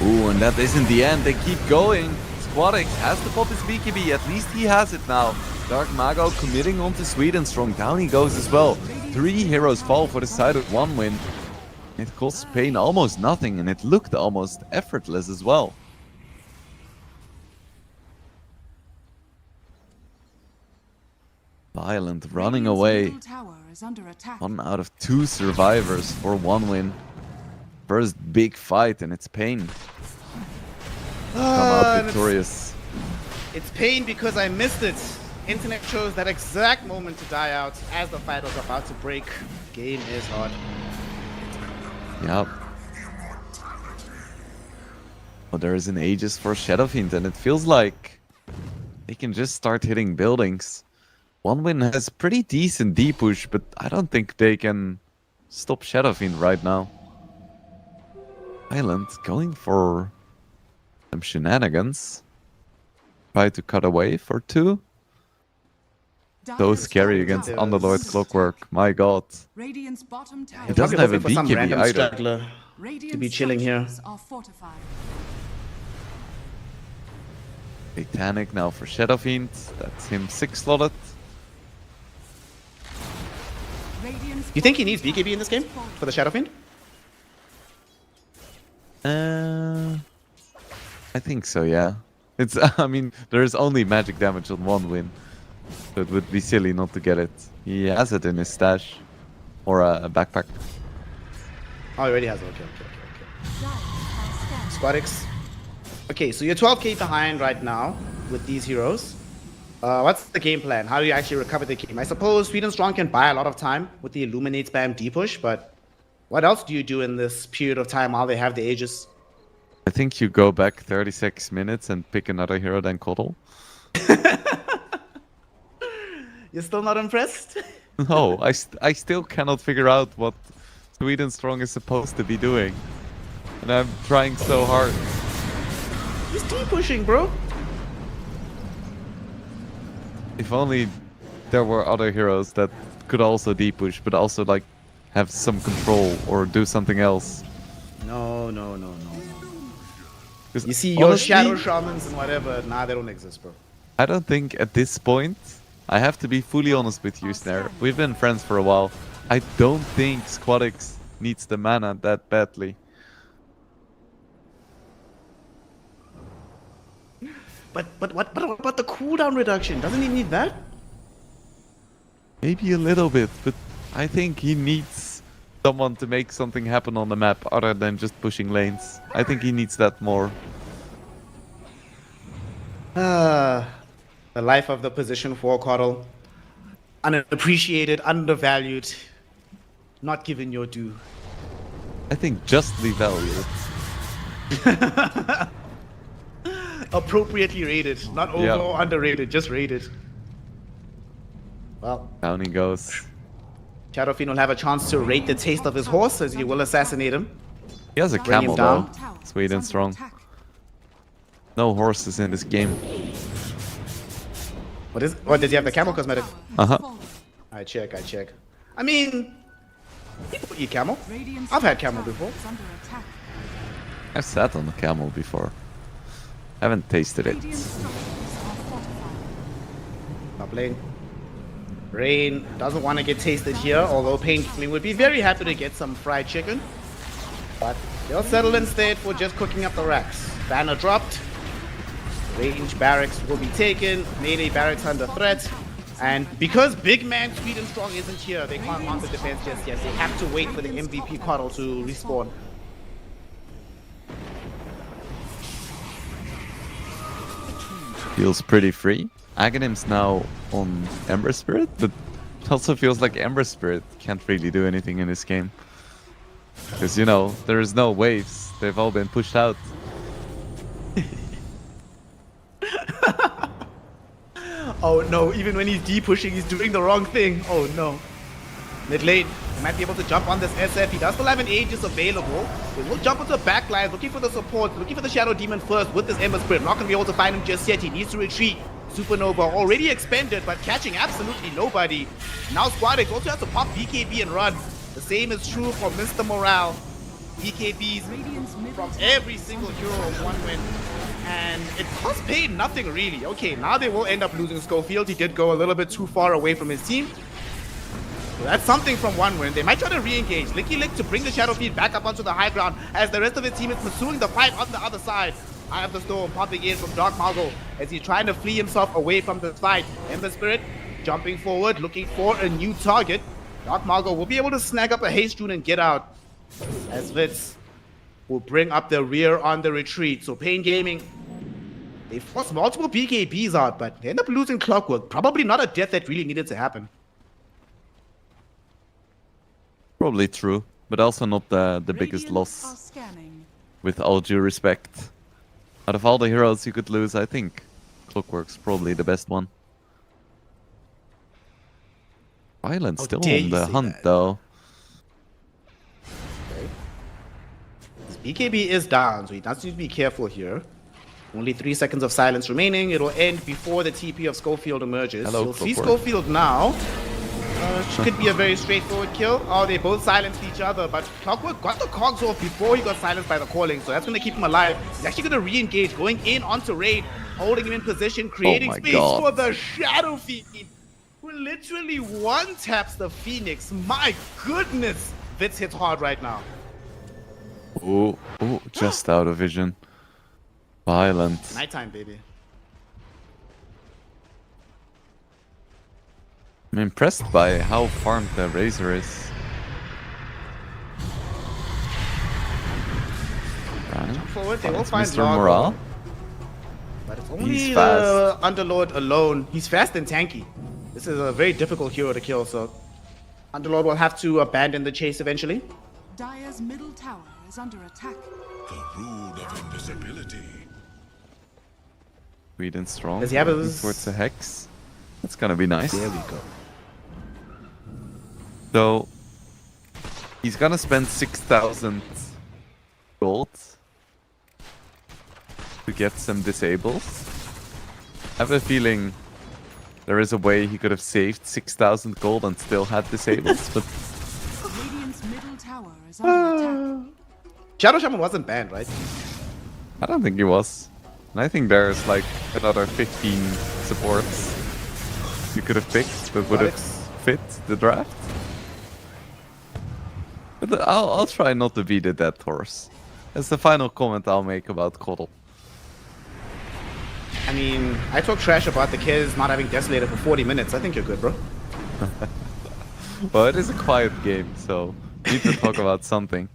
Ooh, and that isn't the end. They keep going. Squadix has to pop his BKB. At least he has it now. Dark Mago committing onto Swedenstrong. Down he goes as well. 3 heroes fall for the side of OneWin. It costs Pain almost nothing, and it looked almost effortless as well. Violent running Radiant's away. middle tower is under attack. 1 out of 2 survivors for OneWin. First big fight, and it's Pain. Come out And victorious. it's pain because I missed it. Internet chose that exact moment to die out as the fight was about to break. Game is hard. Yep. Well, there is an Aegis for Shadow Fiend, and it feels like they can just start hitting buildings. One win has pretty decent D push, but I don't think they can stop Shadow Fiend right now. Island going for some shenanigans. Try to cut away for 2. So scary against Underlord Clockwork. My god. Radiant's bottom tower. He doesn't have a Hoping for some BKB random either. straggler to be chilling here. Are fortified. Satanic now for Shadow Fiend. That's him 6 slotted. Radiant's You think he needs BKB in this game for the Shadow Fiend? I think so, yeah. It's I mean, there's only magic damage on 1 win. So it would be silly not to get it. He has it in his stash. Or a backpack. Oh, he already has it. Okay. Squadix. Okay, so you're 12k behind right now with these heroes. What's the game plan? How do you actually recover the game? I suppose Sweet and Strong can buy a lot of time with the Illuminate spam D-push, but what else do you do in this period of time while they have the Aegis? I think you go back 36 minutes and pick another hero than Koddle. You're still not impressed? No, I still cannot figure out what Sweet and Strong is supposed to be doing. And I'm trying so hard. He's D-pushing, bro. If only there were other heroes that could also D-push, but also like have some control or do something else. No. 'Cause You see your honestly, Shadow Shamans and whatever, nah, they don't exist, bro. I don't think at this point, I have to be fully honest with you, Snare. We've been friends for a while. I don't think Squadix needs the mana that badly. But what about the cooldown reduction? Doesn't he need that? Maybe a little bit, but I think he needs someone to make something happen on the map other than just pushing lanes. I think he needs that more. The life of the position 4 Coddle. Unappreciated, undervalued, not given your due. I think justly valued. Appropriately rated, not over Yeah. or underrated, just rated. Well, Down he goes. Shadow Fiend will have a chance to rate the taste of his horse as he will assassinate him. He has a Bring him camel down. though. Sweet and strong. No horses in this game. What does he have the camel cosmetic? Uh-huh. I check. I mean, people eat camel. I've had camel before. I've sat on a camel before. Haven't tasted it. Top lane. Rain doesn't want to get tasted here, although Painfully would be very happy to get some fried chicken. But they'll settle instead for just cooking up the racks. Banner dropped. Range barracks will be taken. Melee barracks under threat. And because big man Sweet and Strong isn't here, they can't mount the defense just yet. They have to wait for the MVP Coddle to respawn. Feels pretty free. Aghanim's now on Ember Spirit, but it also feels like Ember Spirit can't really do anything in this game. Because, you know, there is no waves. They've all been pushed out. Oh no, even when he's D-pushing, he's doing the wrong thing. Oh no. Mid lane, he might be able to jump on this SF. He does still have an Aegis available. He will jump into the back line, looking for the support, looking for the Shadow Demon first with this Ember Spirit. Not going to be able to find him just yet. He needs to retreat. Supernova already expended, but catching absolutely nobody. Now Squadix also has to pop BKB and run. The same is true for Mr. Morale. BKBs from every single hero of one win. And it cost Pain nothing really. Okay, now they will end up losing Schofield. He did go a little bit too far away from his team. So that's something from one win. They might try to re-engage. Licky Lick to bring the Shadow Fiend back up onto the high ground as the rest of his team is pursuing the fight on the other side. Eye of the Storm popping in from Dark Margo as he's trying to flee himself away from this fight. Ember Spirit jumping forward, looking for a new target. Dark Margo will be able to snag up a Haste Rune and get out. As Vitz will bring up the rear on the retreat. So Pain Gaming, they forced multiple BKBs out, but they end up losing Clockwork. Probably not a death that really needed to happen. Probably true, but also not the biggest Radiant loss, are scanning. with all due respect. Out of all the heroes you could lose, I think Clockwork's probably the best one. Violent's How still dare on you the say hunt, that? though. His BKB is down, so he does need to be careful here. Only 3 seconds of silence remaining. It'll end before the TP of Schofield emerges. Hello, You'll see Clockwork. Schofield now. Could be a very straightforward kill. Oh, they both silenced each other, but Clockwork got the cogs off before he got silenced by the calling, so that's going to keep him alive. He's actually going to re-engage, going in onto Raid, holding him in position, creating my space God. for the Shadow Fiend, who literally one-taps the Phoenix. My goodness, Vitz hits hard right now. Oh, just out of vision. Violent. Nighttime, baby. I'm impressed by how farmed the Razor is. Right. Forward, they will It's find Mr. Largo, Morale. but it's He's only fast. Underlord alone. He's fast and tanky. This is a very difficult hero to kill, so Underlord will have to abandon the chase eventually. Dire's middle tower is under attack. The rule of invisibility. Sweet and strong. Does he have Working his- towards a Hex. That's gonna be nice. There we go. So he's gonna spend 6,000 gold to get some disables. I have a feeling there is a way he could have saved 6,000 gold and still had disables, but Radiant's middle tower is under attack. Shadow Shaman wasn't banned, right? I don't think he was. And I think there's like another 15 supports you could have picked that would have Alex. fit the draft. But I'll try not to be the dead horse. That's the final comment I'll make about Coddle. I mean, I talk trash about the kids not having Desolator for 40 minutes. I think you're good, bro. Well, it is a quiet game, so we need to talk about something.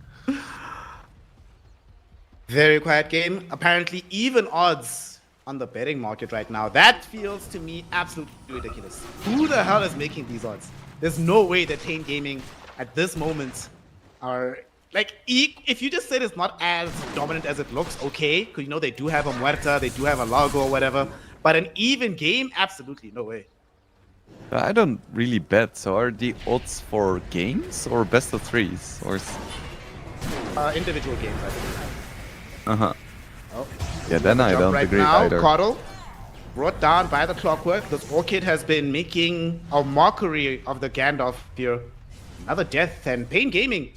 Very quiet game. Apparently, even odds on the betting market right now. That feels to me absolutely ridiculous. Who the hell is making these odds? There's no way that Pain Gaming at this moment are like, if you just said it's not as dominant as it looks, okay, because you know they do have a Muerta, they do have a Largo or whatever, but an even game, absolutely no way. I don't really bet, so are the odds for games or best of threes? Or Individual games, I think. uh-huh. Oh, Yeah, then I jump don't right agree now, either. Coddle, brought down by the Clockwork. This Orchid has been making a mockery of the Gandalf here. Another death, and Pain Gaming.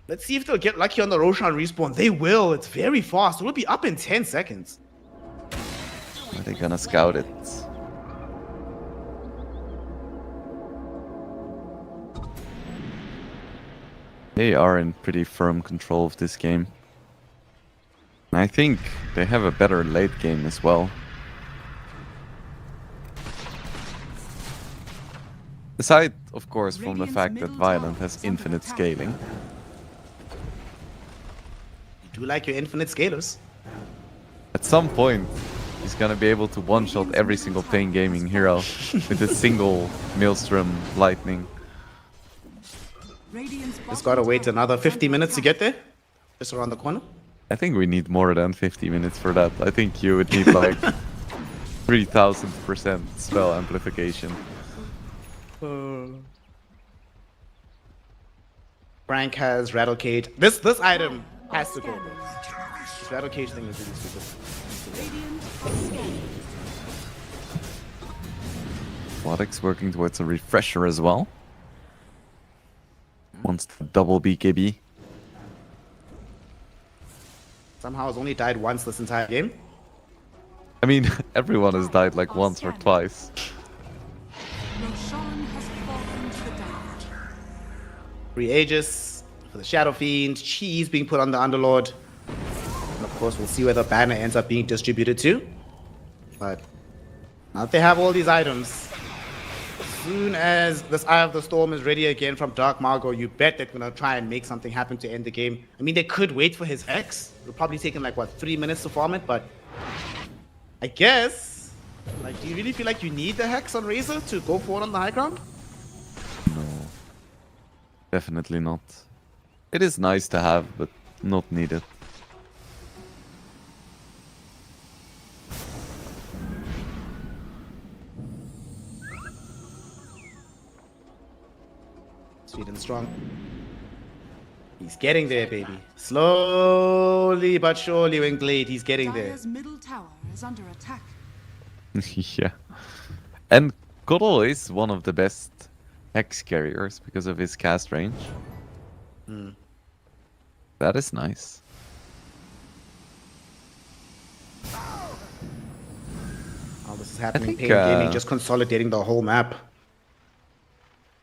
Let's see if they'll get lucky on the Roshan respawn. They will. It's very fast. It'll be up in 10 seconds. Are they gonna scout it? They are in pretty firm control of this game. And I think they have a better late game as well. Aside, of course, from the Radiant's fact that middle Violent tower has is under infinite attack. scaling. You do like your infinite scalers. At some point, he's gonna be able to one-shot every single Pain Gaming hero with a single Maelstrom Lightning. Radiant's Just bottom gotta wait tower another is 50 under minutes to attack. get there. Just around the corner. I think we need more than 50 minutes for that. I think you would need like 3000% spell amplification. Frank has Rattle Cage. This item has to go. This Rattle Cage thing is really stupid. Radiant scanning. Lodix working towards a refresher as well. Wants to double BKB. Somehow has only died once this entire game. I mean, everyone has died like once or twice. Roshan has fallen to the dark. 3 Aegis for the Shadow Fiend. Cheese being put on the Underlord. And of course, we'll see where the banner ends up being distributed to. But now that they have all these items, soon as this Eye of the Storm is ready again from Dark Margot, you bet they're gonna try and make something happen to end the game. I mean, they could wait for his Hex. It'll probably take him like, what, 3 minutes to farm it, but I guess, like, do you really feel like you need the Hex on Razor to go forward on the high ground? No, definitely not. It is nice to have, but not needed. Sweet and strong. He's getting there, baby. Slowly but surely, Wingblade, he's getting there. Dire's middle tower is under attack. Yeah. And Koro is one of the best Hex carriers because of his cast range. That is nice. All this is happening. think, Pain Gaming just consolidating the whole map.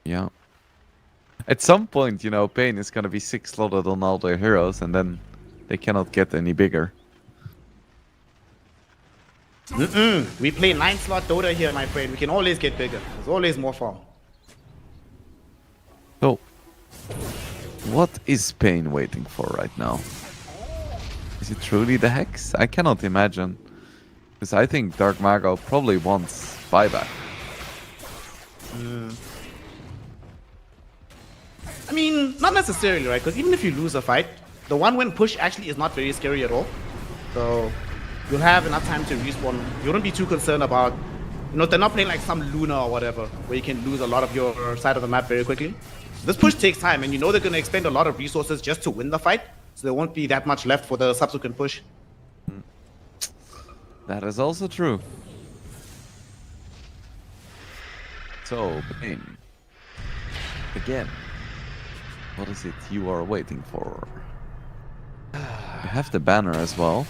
Yeah. At some point, you know, Pain is gonna be 6 slotted on all their heroes, and then they cannot get any bigger. We play 9-slot Dota here, my friend. We can always get bigger. There's always more farm. So, what is Pain waiting for right now? Is it truly the Hex? I cannot imagine. Because I think Dark Mago probably wants buyback. I mean, not necessarily, right? Because even if you lose a fight, the one-win push actually is not very scary at all. So you'll have enough time to respawn. You wouldn't be too concerned about, you know, they're not playing like some Luna or whatever, where you can lose a lot of your side of the map very quickly. This push takes time, and you know they're going to expend a lot of resources just to win the fight, so there won't be that much left for the subsequent push. That is also true. So, Pain. Again. What is it you are waiting for? You have the banner as well.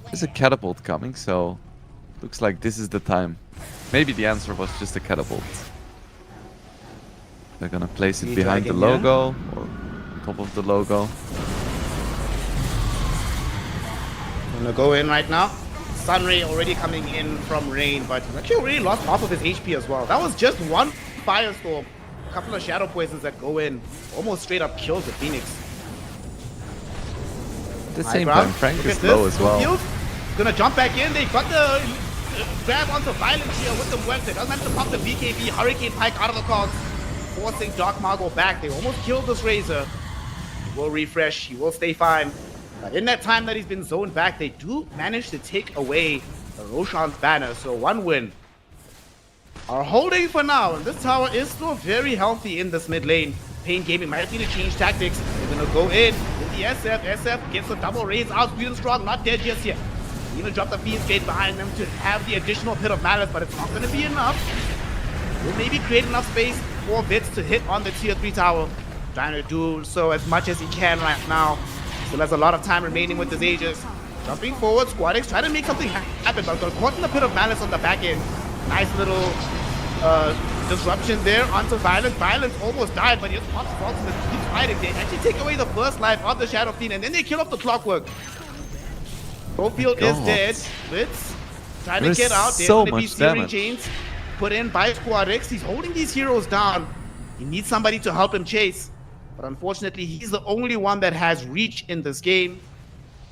There's a catapult coming, so looks like this is the time. Maybe the answer was just a catapult. They're gonna place it behind the logo or on top of the logo. Gonna go in right now. Sunray already coming in from Rain, but he actually already lost half of his HP as well. That was just one Firestorm. A couple of Shadow Poisons that go in. Almost straight up kills the Phoenix. At the same time, Frank is low as well. Field. Gonna jump back in. They got the grab onto Violence here with the works. It doesn't have to pop the BKB. Hurricane Pike out of the cards. Forcing Dark Margot back. They almost killed this Razor. He will refresh. He will stay fine. But in that time that he's been zoned back, they do manage to take away the Roshan's banner. So one win. Are holding for now, and this tower is still very healthy in this mid lane. Pain Gaming might need to change tactics. They're gonna go in with the SF. SF gets a double raise out, Speed and Strong, not dead just yet. They're gonna drop the Fiend's Gate behind them to have the additional Pit of Malice, but it's not gonna be enough. Will maybe create enough space for Bits to hit on the tier 3 tower. Trying to do so as much as he can right now. Still has a lot of time remaining with his Aegis. Jumping forward, Squadix trying to make something happen, but got caught in the Pit of Malice on the back end. Nice little disruption there onto Violence. Violence almost died, but he just pops Frogs and keeps fighting. They actually take away the first life of the Shadow Fiend, and then they kill off the Clockwork. Profield is dead. Blitz trying to get out. There's going to be Searing Chains put in by Squadix. He's holding these heroes down. He needs somebody to help him chase. But unfortunately, he's the only one that has reach in this game.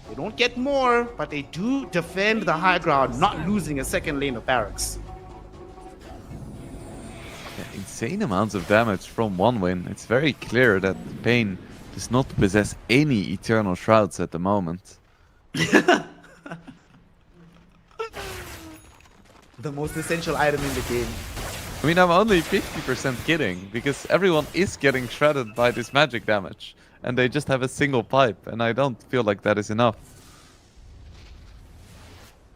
They don't get more, but they do defend the high ground, not losing a second lane of barracks. Yeah, insane amounts of damage from one win. It's very clear that Pain does not possess any Eternal Shrouds at the moment. The most essential item in the game. I mean, I'm only 50% kidding, because everyone is getting shredded by this magic damage, and they just have a single pipe, and I don't feel like that is enough.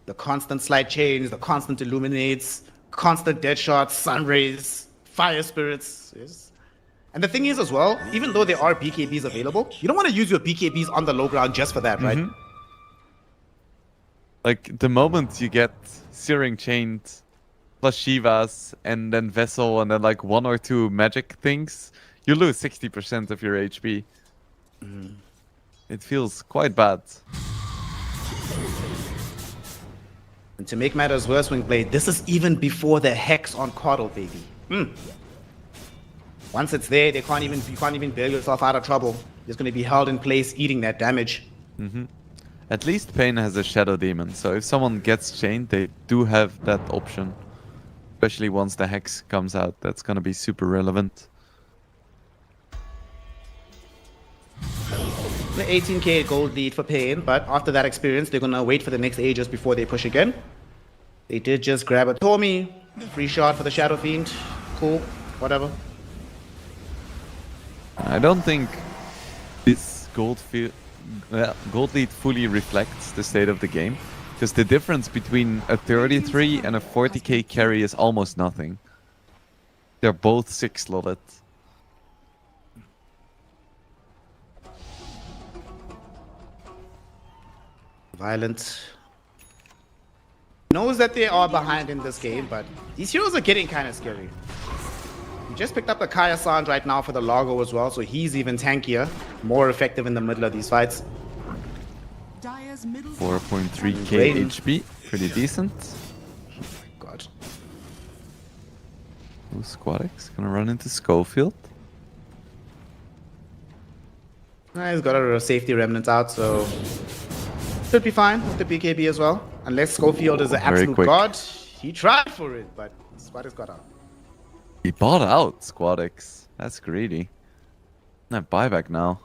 The constant slide chains, the constant illuminates, constant dead shots, sun rays, fire spirits. Yes. And the thing is as well, even though there are BKBs available, you don't want to use your BKBs on the low ground just for that, right? Like, the moment you get Searing Chained, plus Shivas, and then Vessel, and then like 1 or 2 magic things, you lose 60% of your HP. It feels quite bad. And to make matters worse, Wingblade, this is even before the Hex on Coddle, baby. Once it's there, you can't even bail yourself out of trouble. You're just going to be held in place, eating that damage. At least Pain has a Shadow Demon, so if someone gets chained, they do have that option. Especially once the Hex comes out, that's gonna be super relevant. The 18k gold lead for Pain, but after that experience, they're gonna wait for the next Aegis before they push again. They did just grab a Tommy, free shot for the Shadow Fiend. Cool, whatever. I don't think this gold lead fully reflects the state of the game, because the difference between a 33 and a 40k carry is almost nothing. They're both 6-slotted. Violent knows that they are behind in this game, but these heroes are getting kind of scary. We just picked up a Kaya Sand right now for the Largo as well, so he's even tankier, more effective in the middle of these fights. 4.3k HP, pretty decent. Oh my god. Ooh, Squadix gonna run into Schofield. He's got a safety remnant out, so should be fine with the BKB as well. Unless Schofield is an absolute god. He tried for it, but Squadix got out. He bought out Squadix. That's greedy. That buyback now.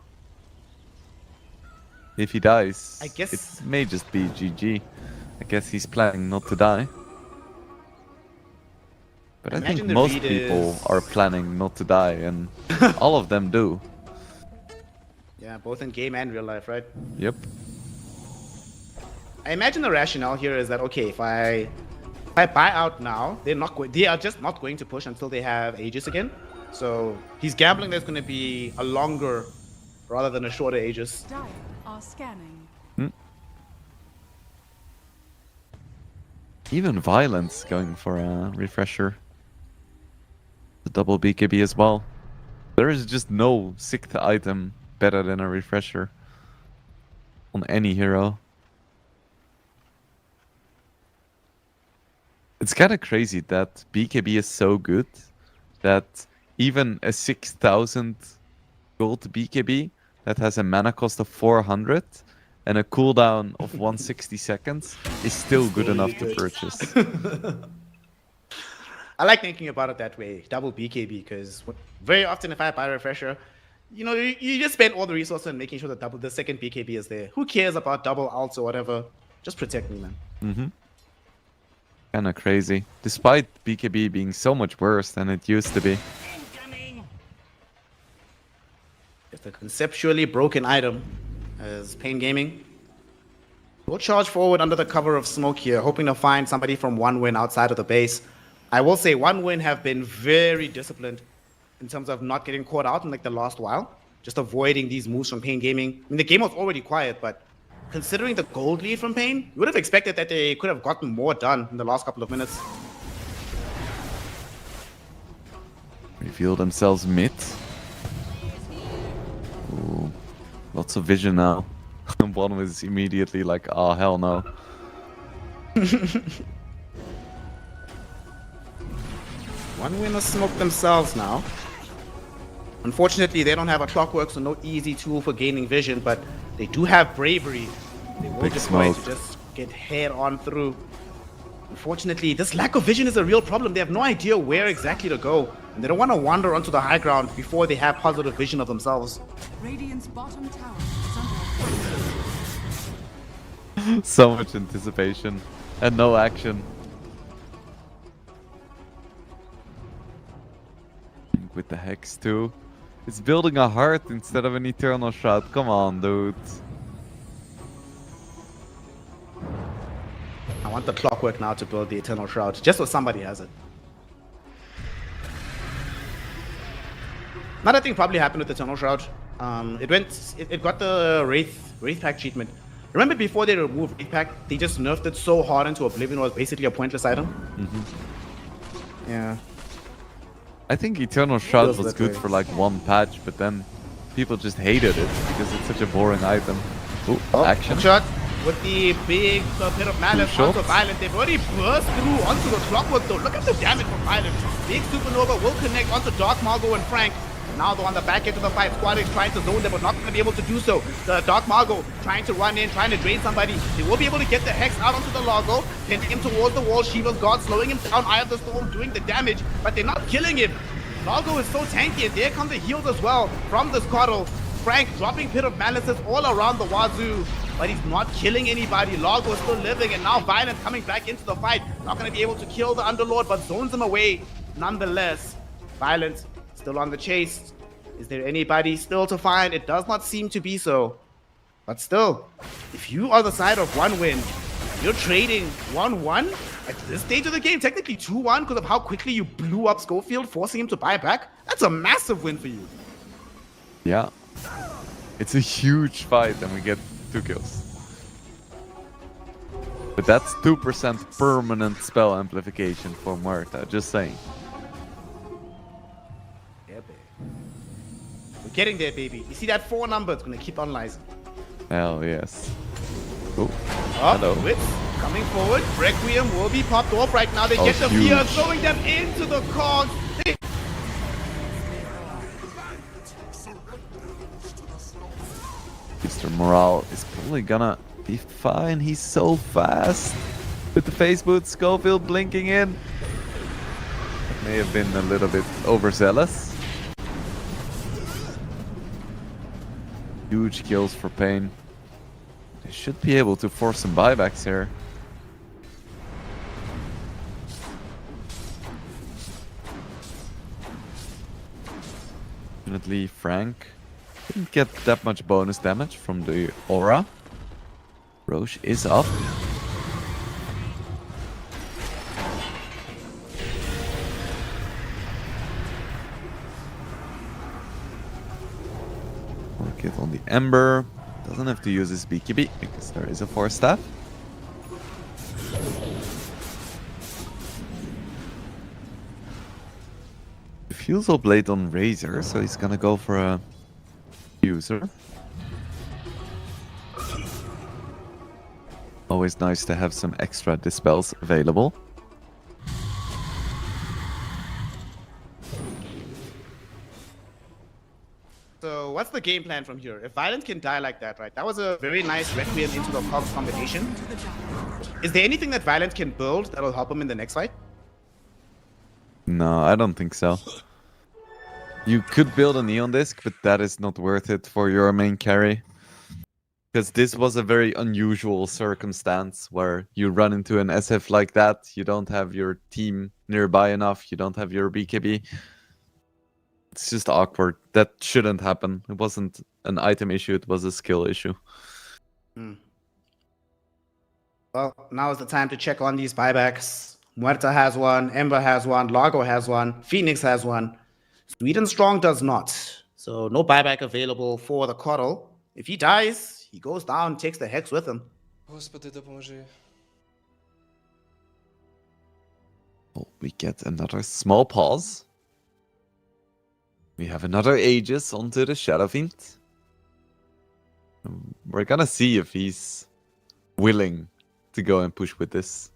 If he dies, I guess it may just be GG. I guess he's planning not to die. But I think most people are planning not to die, and all of them do. Yeah, both in game and real life, right? Yep. I imagine the rationale here is that, okay, if I buy out now, they are just not going to push until they have Aegis again. So he's gambling there's going to be a longer rather than a shorter Aegis. Dire are scanning. Even Violence going for a refresher. The double BKB as well. There is just no 6th item better than a refresher on any hero. It's kind of crazy that BKB is so good that even a 6,000 gold BKB that has a mana cost of 400 and a cooldown of 160 seconds is still good enough to purchase. I like thinking about it that way, double BKB, because very often if I buy a refresher, you just spend all the resources on making sure that the second BKB is there. Who cares about double ults or whatever? Just protect me, man. Kinda crazy. Despite BKB being so much worse than it used to be. Just a conceptually broken item as Pain Gaming. We'll charge forward under the cover of smoke here, hoping to find somebody from One Win outside of the base. I will say One Win have been very disciplined in terms of not getting caught out in like the last while. Just avoiding these moves from Pain Gaming. I mean, the game was already quiet, but considering the gold lead from Pain, you would have expected that they could have gotten more done in the last couple of minutes. Reveal themselves mid. Ooh, lots of vision now. One was immediately like, oh hell no. One Win has smoked themselves now. Unfortunately, they don't have a clockwork, so no easy tool for gaining vision, but they do have bravery. They will just try to just get head on through. Unfortunately, this lack of vision is a real problem. They have no idea where exactly to go, and they don't want to wander onto the high ground before they have positive vision of themselves. Radiant's bottom tower is under attack. So much anticipation and no action. With the Hex too. It's building a heart instead of an Eternal Shroud. Come on, dude. I want the clockwork now to build the Eternal Shroud, just so somebody has it. Another thing probably happened with the Eternal Shroud. It got the Wraith Pack treatment. Remember before they removed Wraith Pack, they just nerfed it so hard into Oblivion it was basically a pointless item? Yeah. I think Eternal Shroud was good for like one patch, but then people just hated it because it's such a boring item. Ooh, action. Shot. with the big Pit of Malice shots. onto Violent. They've already burst through onto the Clockwork though. Look at the damage from Violent. Big Supernova will connect onto Dark Margot and Frank. Now they're on the back end of the fight. Squad is trying to zone them, but not going to be able to do so. The Dark Margot trying to run in, trying to drain somebody. They will be able to get the Hex out onto the Largo, pinning him towards the wall. Shiva's God slowing him down. Eye of the Storm doing the damage, but they're not killing him. Largo is so tanky, and there come the heals as well from the Squaddle. Frank dropping Pit of Malices all around the wazoo, but he's not killing anybody. Largo is still living, and now Violent coming back into the fight. Not going to be able to kill the Underlord, but zones him away nonetheless. Violent still on the chase. Is there anybody still to find? It does not seem to be so. But still, if you are the side of one win, you're trading 1-1 at this stage of the game, technically 2-1 because of how quickly you blew up Schofield, forcing him to buy back. That's a massive win for you. Yeah. It's a huge fight and we get 2 kills. But that's 2% permanent spell amplification for Muerta, just saying. Yeah, baby. We're getting there, baby. You see that 4 number? It's going to keep on rising. Hell yes. Oh, Up, hello. Wits coming forward. Requiem will be popped off right now. They Oh, get the huge. fear, throwing them into the cogs. Mr. Morale is probably gonna be fine. He's so fast. With the face boot, Schofield blinking in. That may have been a little bit overzealous. Huge kills for Pain. They should be able to force some buybacks here. Definitely Frank didn't get that much bonus damage from the aura. Roche is up. Work it on the Ember. Doesn't have to use his BKB because there is a Force Staff. Fusel Blade on Razor, so he's gonna go for a user. Always nice to have some extra dispels available. So what's the game plan from here? If Violence can die like that, right? That was a very nice Requiem into the cogs combination. Is there anything that Violence can build that'll help him in the next fight? No, I don't think so. You could build a Neon Disc, but that is not worth it for your main carry. Because this was a very unusual circumstance where you run into an SF like that, you don't have your team nearby enough, you don't have your BKB. It's just awkward. That shouldn't happen. It wasn't an item issue, it was a skill issue. Well, now is the time to check on these buybacks. Muerta has one, Ember has one, Largo has one, Phoenix has one. Sweden Strong does not. So no buyback available for the Coddle. If he dies, he goes down, takes the Hex with him. Господи, допоможи. Oh, we get another small pause. We have another Aegis onto the Shadow Fiend. We're gonna see if he's willing to go and push with this.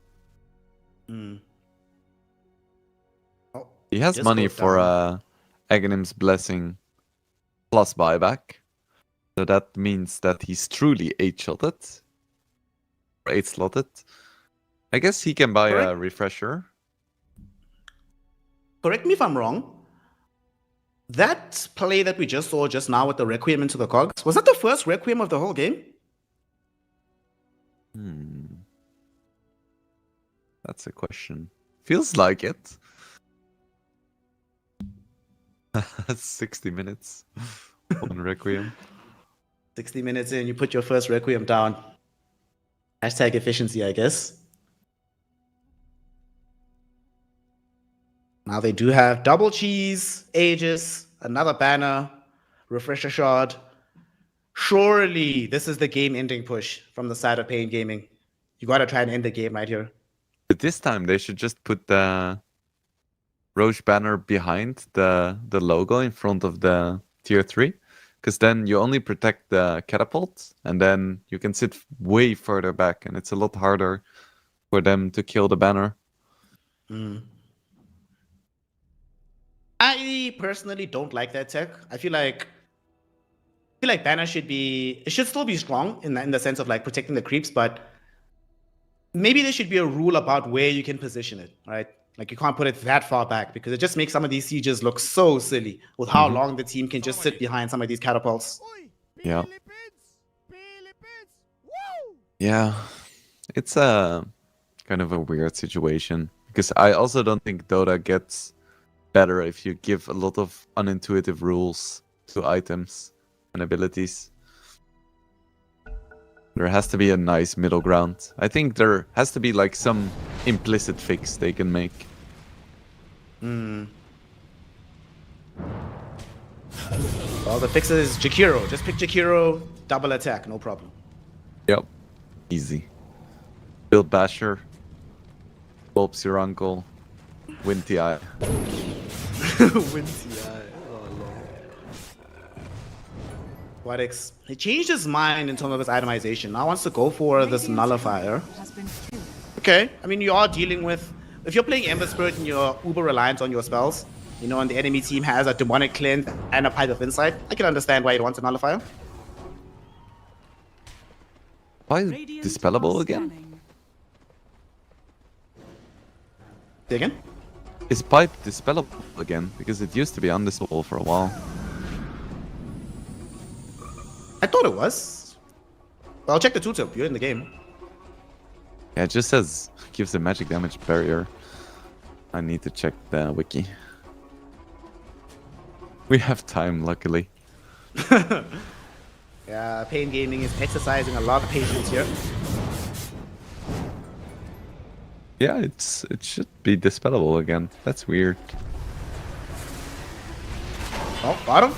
Oh, He has just money goes for down. Aghanim's Blessing plus buyback. So that means that he's truly 8-shotted. Or 8-slotted. I guess he can buy a Correct. refresher. Correct me if I'm wrong. That play that we just saw just now with the Requiem into the cogs, was that the first Requiem of the whole game? That's a question. Feels like it. 60 minutes on Requiem. 60 minutes in, you put your first Requiem down. Hashtag efficiency, I guess. Now they do have double cheese, Aegis, another banner, refresher shard. Surely this is the game-ending push from the side of Pain Gaming. You gotta try and end the game right here. But this time they should just put the Roche banner behind the logo in front of the tier 3. because then you only protect the catapult, and then you can sit way further back, and it's a lot harder for them to kill the banner. I personally don't like that tech. I feel like banner should still be strong in the sense of like protecting the creeps, but maybe there should be a rule about where you can position it, right? Like you can't put it that far back because it just makes some of these sieges look so silly with how long the team can just sit behind some of these catapults. Yeah. Yeah. It's a kind of a weird situation because I also don't think Dota gets better if you give a lot of unintuitive rules to items and abilities. There has to be a nice middle ground. I think there has to be like some implicit fix they can make. Well, the fix is Jakiro. Just pick Jakiro, double attack, no problem. Yep. Easy. Build Basher. Bulbs your uncle. Win TI. Win TI. Quadix. He changed his mind in terms of his itemization. Now wants to go for this nullifier. Has been killed. Okay, I mean, you are dealing with... If you're playing Ember Spirit and you're uber reliant on your spells, you know, and the enemy team has a Demonic Cleanse and a Pipe of Insight, I can understand why you'd want a nullifier. Why Radiant dispellable are again? scanning. Say again? Is pipe dispellable again? Because it used to be undispellable for a while. I thought it was. Well, I'll check the tooltip. You're in the game. Yeah, it just says gives a magic damage barrier. I need to check the wiki. We have time, luckily. Yeah, Pain Gaming is exercising a lot of patience here. Yeah, it should be dispellable again. That's weird. Oh, bottom.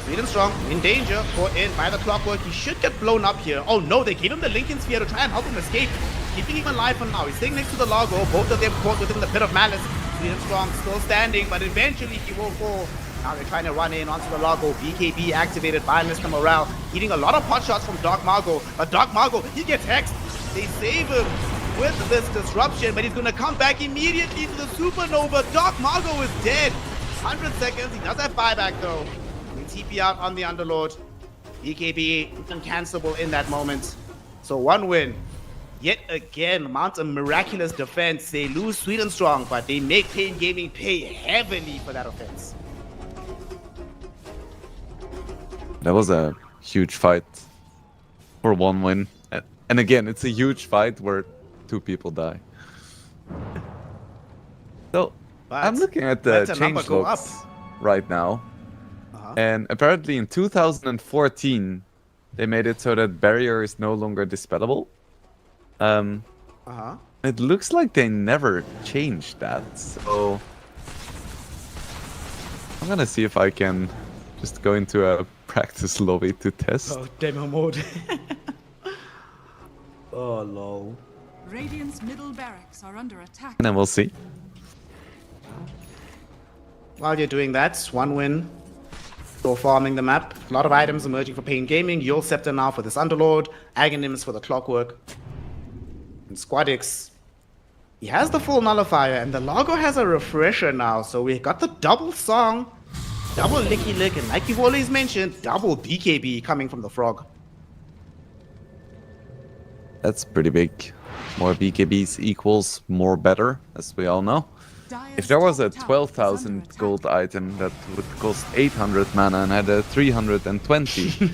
Sweet and strong. In danger. Caught in by the clockwork. He should get blown up here. Oh no, they gave him the Lincoln Sphere to try and help him escape. Keeping him alive for now. He's staying next to the Largo. Both of them caught within the Pit of Malice. Sweet and strong. Still standing, but eventually he will fall. Now they're trying to run in onto the Largo. BKB activated by Mr. Morale. Eating a lot of pot shots from Dark Margo. But Dark Margo, he gets hexed. They save him with this disruption, but he's going to come back immediately to the Supernova. Dark Margo is dead. 100 seconds. He does have buyback though. We TP out on the Underlord. BKB uncancelable in that moment. So one win. Yet again, mount a miraculous defense. They lose Sweet and Strong, but they make Pain Gaming pay heavily for that offense. That was a huge fight for one win. And again, it's a huge fight where 2 people die. So, But I'm looking at the let the number change go logs right now. Uh-huh. And apparently in 2014, they made it so that barrier is no longer dispellable. It looks like they never changed that. So I'm gonna see if I can just go into a practice lobby to test. Oh, demo mode. Oh, lol. Radiant's middle barracks are under attack. And then we'll see. While you're doing that, one win. Still farming the map. A lot of items emerging for Pain Gaming. Yule Scepter now for this Underlord. Aghanims for the Clockwork. And Squadix. He has the full nullifier, and the Largo has a refresher now. So we got the double song, double Licky Lick, and like you've always mentioned, double BKB coming from the Frog. That's pretty big. More BKBs equals more better, as we all know. If there was a 12,000 gold item that would cost 800 mana and had a 320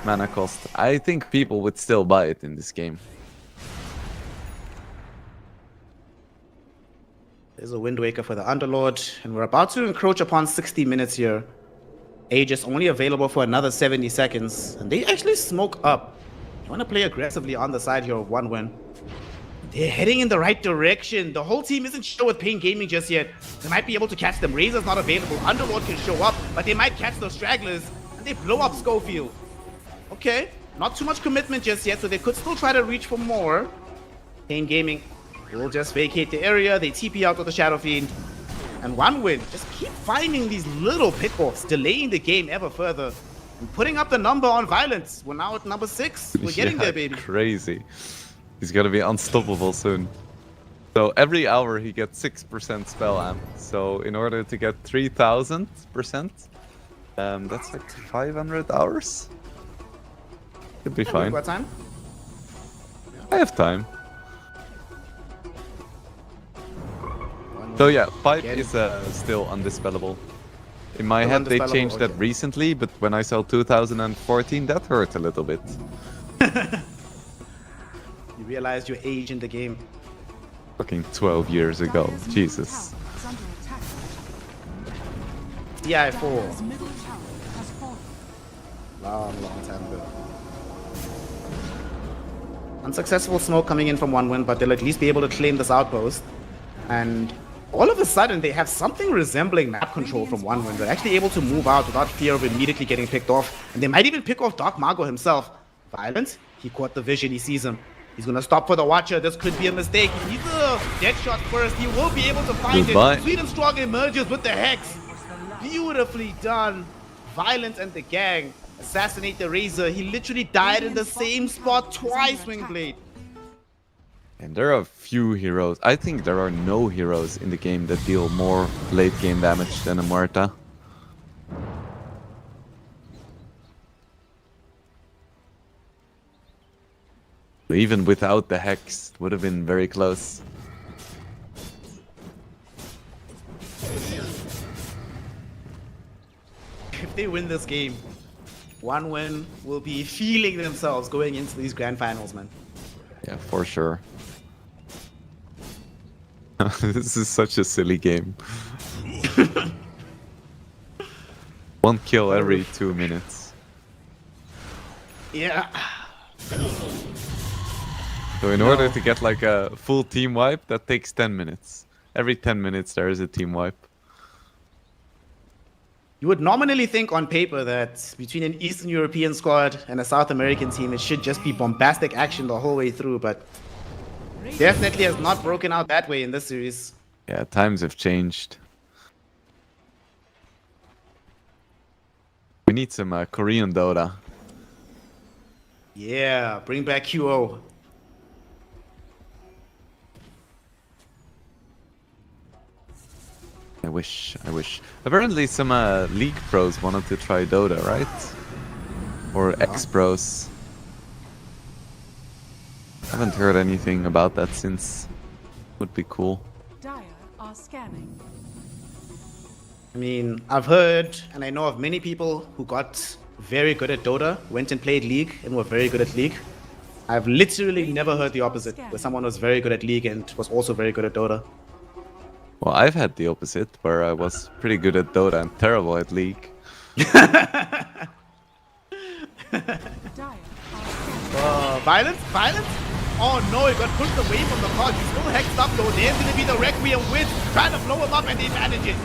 mana cost, I think people would still buy it in this game. There's a Wind Waker for the Underlord, and we're about to encroach upon 60 minutes here. Age is only available for another 70 seconds, and they actually smoke up. You want to play aggressively on the side here of one win. They're heading in the right direction. The whole team isn't sure with Pain Gaming just yet. They might be able to catch them. Razor's not available. Underlord can show up, but they might catch those stragglers, and they blow up Schofield. Okay, not too much commitment just yet, so they could still try to reach for more. Pain Gaming will just vacate the area. They TP out with the Shadow Fiend. And OneWin just keep finding these little pitfalls, delaying the game ever further, and putting up the number on Violence. We're now at number 6. We're getting there, baby. Crazy. He's gonna be unstoppable soon. So every hour he gets 6% spell amp. So in order to get 3000%, that's like 500 hours. Should be fine. What time? I have time. So yeah, pipe is still undispellable. In my head they changed that recently, but when I saw 2014 that hurt a little bit. You realize your age in the game. Fucking 12 years ago, Jesus. Yeah, 4. Dire's middle tower has fallen. Long time ago. Unsuccessful smoke coming in from OneWin, but they'll at least be able to claim this outpost. And all of a sudden, they have something resembling map control from OneWin. They're actually able to move out without fear of immediately getting picked off. And they might even pick off Dark Mago himself. Violent, he caught the vision, he sees him. He's gonna stop for the Watcher. This could be a mistake. He needs a dead shot first. He will be able to find it. Sweet and Strong emerges with the Hex. Beautifully done. Violent and the gang assassinate the Razor. He literally died in the same spot twice, Wingblade. And there are few heroes. I think there are no heroes in the game that deal more late game damage than a Muerta. Even without the Hex, it would have been very close. If they win this game, OneWin will be feeling themselves going into these grand finals, man. Yeah, for sure. This is such a silly game. One kill every 2 minutes. Yeah. So in order to get like a full team wipe, that takes 10 minutes. Every 10 minutes there is a team wipe. You would nominally think on paper that between an Eastern European squad and a South American team, it should just be bombastic action the whole way through, but definitely has not broken out that way in this series. Yeah, times have changed. We need some Korean Dota. Yeah, bring back QO. I wish. Apparently some League pros wanted to try Dota, right? Or X-pros. Haven't heard anything about that since. Would be cool. Dire are scanning. I mean, I've heard and I know of many people who got very good at Dota, went and played League and were very good at League. I've literally never heard the opposite, where someone was very good at League and was also very good at Dota. Well, I've had the opposite, where I was pretty good at Dota and terrible at League. Violence? Oh no, he got pushed away from the card. He's still hexed up though. There's gonna be the Requiem Wind trying to blow him up and they manage it.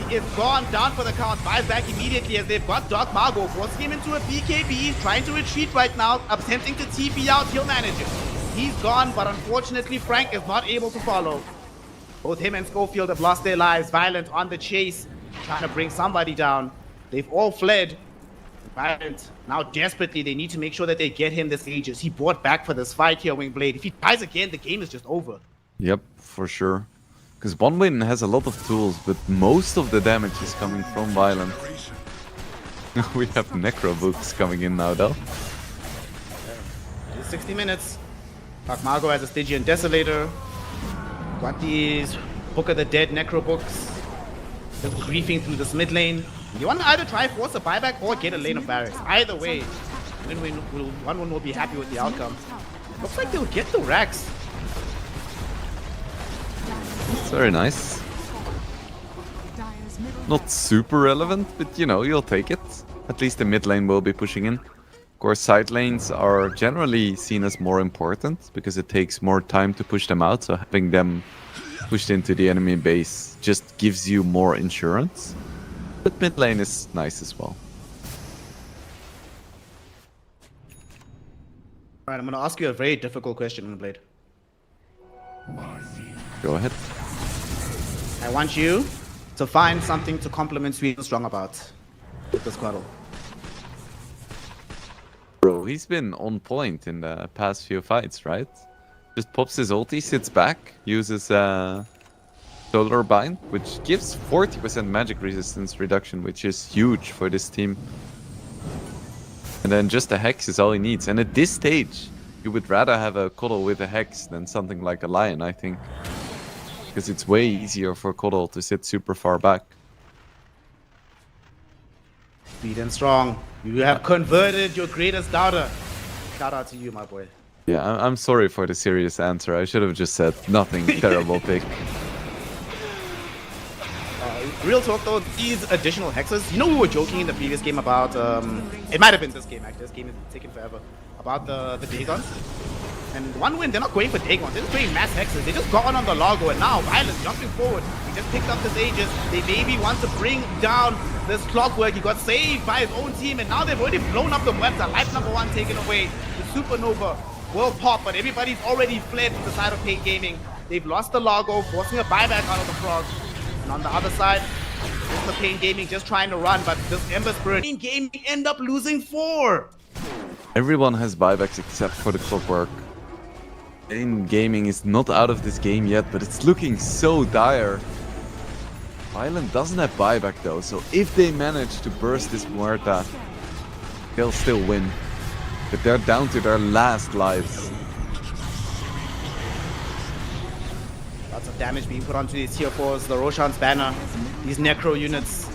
He is gone down for the count. Buys back immediately as they've got Dark Mago, forcing him into a BKB. He's trying to retreat right now, attempting to TP out. He'll manage it. He's gone, but unfortunately Frank is not able to follow. Both him and Schofield have lost their lives. Violent on the chase, trying to bring somebody down. They've all fled. Violent, now desperately, they need to make sure that they get him this Aegis. He brought back for this fight here, Wingblade. If he dies again, the game is just over. Yep, for sure. Because OneWin has a lot of tools, but most of the damage is coming from Violent. We have Necro books coming in now, though. 60 minutes. Dark Mago has a Stygian Desolator. Got these Book of the Dead Necro books. Just griefing through this mid lane. You want to either try force a buyback or get a lane of barracks. Either way, OneWin will be happy with the outcome. Looks like they'll get the racks. It's very nice. Not super relevant, but you know, you'll take it. At least the mid lane will be pushing in. Of course, side lanes are generally seen as more important because it takes more time to push them out, so having them pushed into the enemy base just gives you more insurance. But mid lane is nice as well. Alright, I'm going to ask you a very difficult question, Blade. Go ahead. I want you to find something to compliment Sweden Strong about with this Quaddle. Bro, he's been on point in the past few fights, right? Just pops his ulti, sits back, uses Solar Bind, which gives 40% magic resistance reduction, which is huge for this team. And then just a Hex is all he needs. And at this stage, you would rather have a Koddle with a Hex than something like a Lion, I think. Because it's way easier for Koddle to sit super far back. Sweden Strong, you have converted your greatest doubter. Shout out to you, my boy. Yeah, I'm sorry for the serious answer. I should have just said nothing. Terrible pick. Real talk though, these additional hexes, you know we were joking in the previous game about, it might have been this game actually, this game is taking forever, about the Dagons. And one win, they're not going for Dagons, they're just doing mass hexes. They just got on the Largo and now Violence jumping forward. He just picked up this Aegis. They maybe want to bring down this Clockwork. He got saved by his own team and now they've already blown up the Muerta. Life number 1 taken away. The Supernova will pop, but everybody's already fled to the side of Pain Gaming. They've lost the Largo, forcing a buyback out of the Frog. And on the other side, it's the Pain Gaming just trying to run, but this Ember Spirit Pain Gaming end up losing 4. Everyone has buybacks except for the Clockwork. Pain Gaming is not out of this game yet, but it's looking so dire. Violent doesn't have buyback though, so if they manage to burst this Muerta, they'll still win. But they're down to their last lives. Lots of damage being put onto these tier 4s, the Roshan's banner, these Necro units.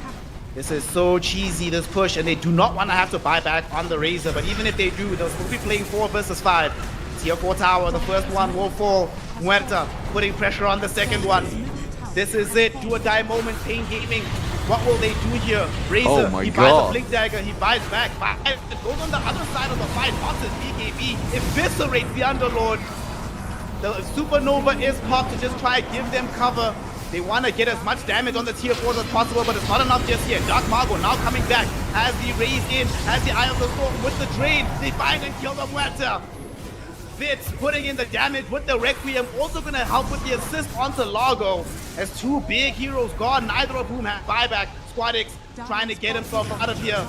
This is so cheesy, this push, and they do not want to have to buy back on the Razor, but even if they do, they'll still be playing 4 versus 5. Tier 4 tower, the first one will fall. Muerta putting pressure on the second one. This is it, do or die moment, Pain Gaming. What will they do here? Razor, oh my he God. buys a Blink Dagger, he buys back. It goes on the other side of the fight, Monsters BKB, eviscerates the Underlord. The Supernova is popped to just try to give them cover. They want to get as much damage on the tier 4s as possible, but it's not enough just yet. Dark Margo now coming back, has the raise in, has the Eye of the Storm with the drain. They find and kill the Muerta. Fitz putting in the damage with the Requiem, also going to help with the assist onto Largo. As 2 big heroes gone, neither of whom have buyback. Squadix trying to get himself out of here.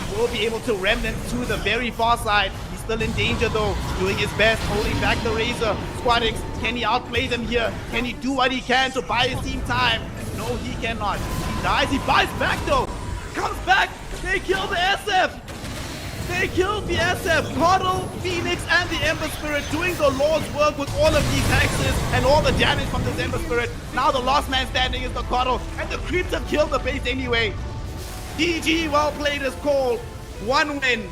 He will be able to remnant to the very far side. He's still in danger though, doing his best, holding back the Razor. Squadix, can he outplay them here? Can he do what he can to buy his team time? No, he cannot. He dies, he buys back though. Comes back, they kill the SF. They killed the SF, Coddle, Phoenix, and the Ember Spirit doing the Lord's work with all of these hexes and all the damage from this Ember Spirit. Now the last man standing is the Coddle, and the creeps have killed the base anyway. DG, well played as Cole. 1 win.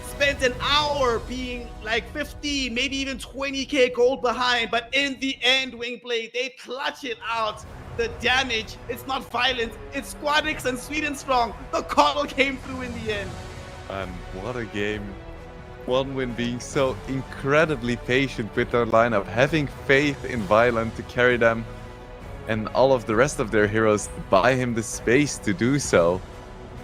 Spent an hour being like 50, maybe even 20k gold behind, but in the end, Wingblade, they clutch it out. The damage, it's not violent, it's Squadix and Sweden Strong. The Coddle came through in the end. And what a game. 1 win being so incredibly patient with their lineup, having faith in Violent to carry them, and all of the rest of their heroes buy him the space to do so.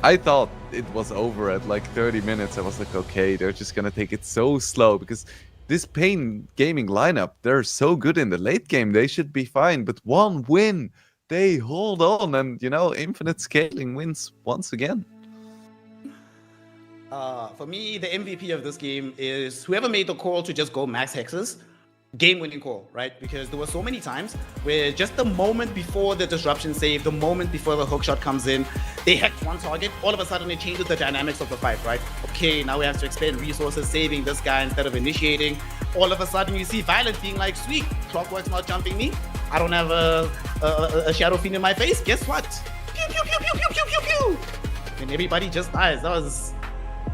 I thought it was over at like 30 minutes. I was like, okay, they're just gonna take it so slow because this Pain Gaming lineup, they're so good in the late game. They should be fine, but 1 win, they hold on, and you know, Infinite Scaling wins once again. For me, the MVP of this game is whoever made the call to just go max hexes. Game-winning call, right? Because there were so many times where just the moment before the disruption save, the moment before the hookshot comes in, they hex one target, all of a sudden it changes the dynamics of the fight, right? Okay, now we have to expend resources saving this guy instead of initiating. All of a sudden you see Violence being like, sweet, Clockwork's not jumping me. I don't have a Shadow Fiend in my face. Guess what? Pew, pew, pew, pew, pew, pew, pew, pew. And everybody just dies. That was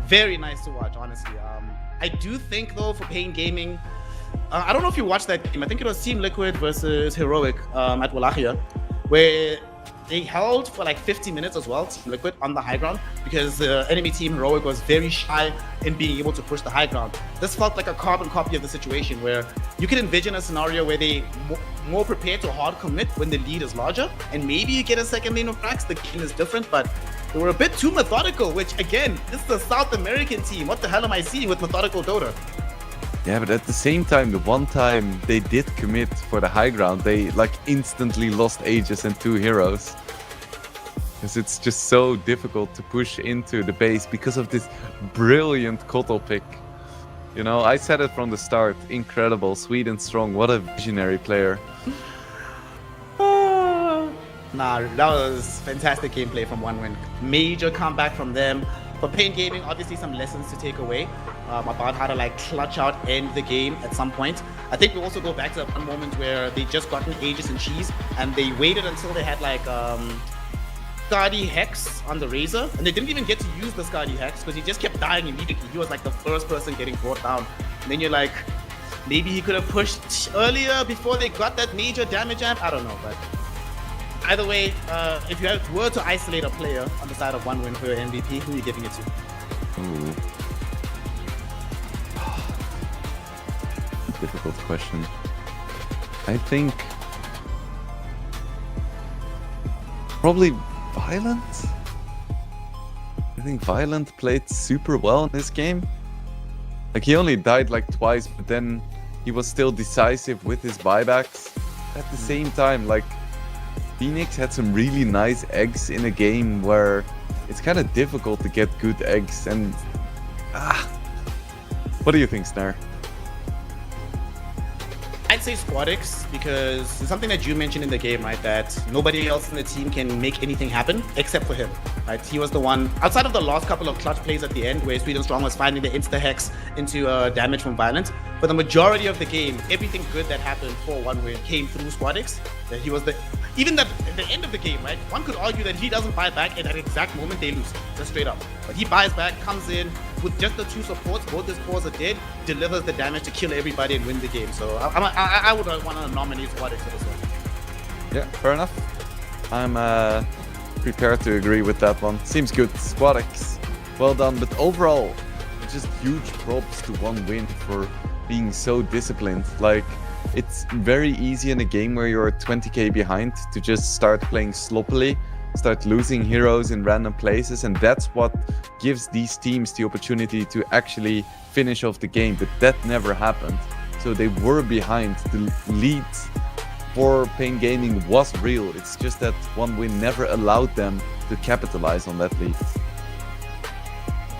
very nice to watch, honestly. I do think, though, for Pain Gaming, I don't know if you watched that game. I think it was Team Liquid versus Heroic at Wallachia, where they held for like 50 minutes as well, Team Liquid, on the high ground, because the enemy team Heroic was very shy in being able to push the high ground. This felt like a carbon copy of the situation where you could envision a scenario where they more prepared to hard commit when the lead is larger, and maybe you get a second lane of cracks. The game is different, but they were a bit too methodical, which again, this is a South American team. What the hell am I seeing with methodical Dota? Yeah, but at the same time, the one time they did commit for the high ground, they like instantly lost Aegis and 2 heroes. Because it's just so difficult to push into the base because of this brilliant Kotal pick. You know, I said it from the start. Incredible, sweet and strong. What a visionary player. Nah, that was fantastic gameplay from OneWin. Major comeback from them. For Pain Gaming, obviously some lessons to take away about how to like clutch out, end the game at some point. I think we also go back to one moment where they just gotten Aegis and Cheese and they waited until they had like Skadi Hex on the Razor, and they didn't even get to use the Skadi Hex because he just kept dying immediately. He was like the first person getting brought down. And then you're like, maybe he could have pushed earlier before they got that major damage amp. I don't know, but either way, if you were to isolate a player on the side of OneWin for your MVP, who are you giving it to? Ooh. Difficult question. I think probably Violent? I think Violent played super well in this game. Like, he only died like twice, but then he was still decisive with his buybacks. At the same time, like, Phoenix had some really nice eggs in a game where it's kind of difficult to get good eggs, and what do you think, Snare? I'd say Squadix, because it's something that you mentioned in the game, right? That nobody else in the team can make anything happen except for him, right? He was the one, outside of the last couple of clutch plays at the end where Sweet and Strong was finding the insta-hex into damage from Violent. For the majority of the game, everything good that happened for OneWin came through Squadix. That he was even at the end of the game, right? One could argue that he doesn't buy back at that exact moment they lose, just straight up. But he buys back, comes in with just the 2 supports, both his cores are dead, delivers the damage to kill everybody and win the game. So I would want to nominate Squadix for this one. Yeah, fair enough. I'm prepared to agree with that one. Seems good. Squadix, well done. But overall, just huge props to OneWin for being so disciplined. Like, it's very easy in a game where you're 20k behind to just start playing sloppily, start losing heroes in random places, and that's what gives these teams the opportunity to actually finish off the game. But that never happened. So they were behind. The lead for Pain Gaming was real. It's just that OneWin never allowed them to capitalize on that lead.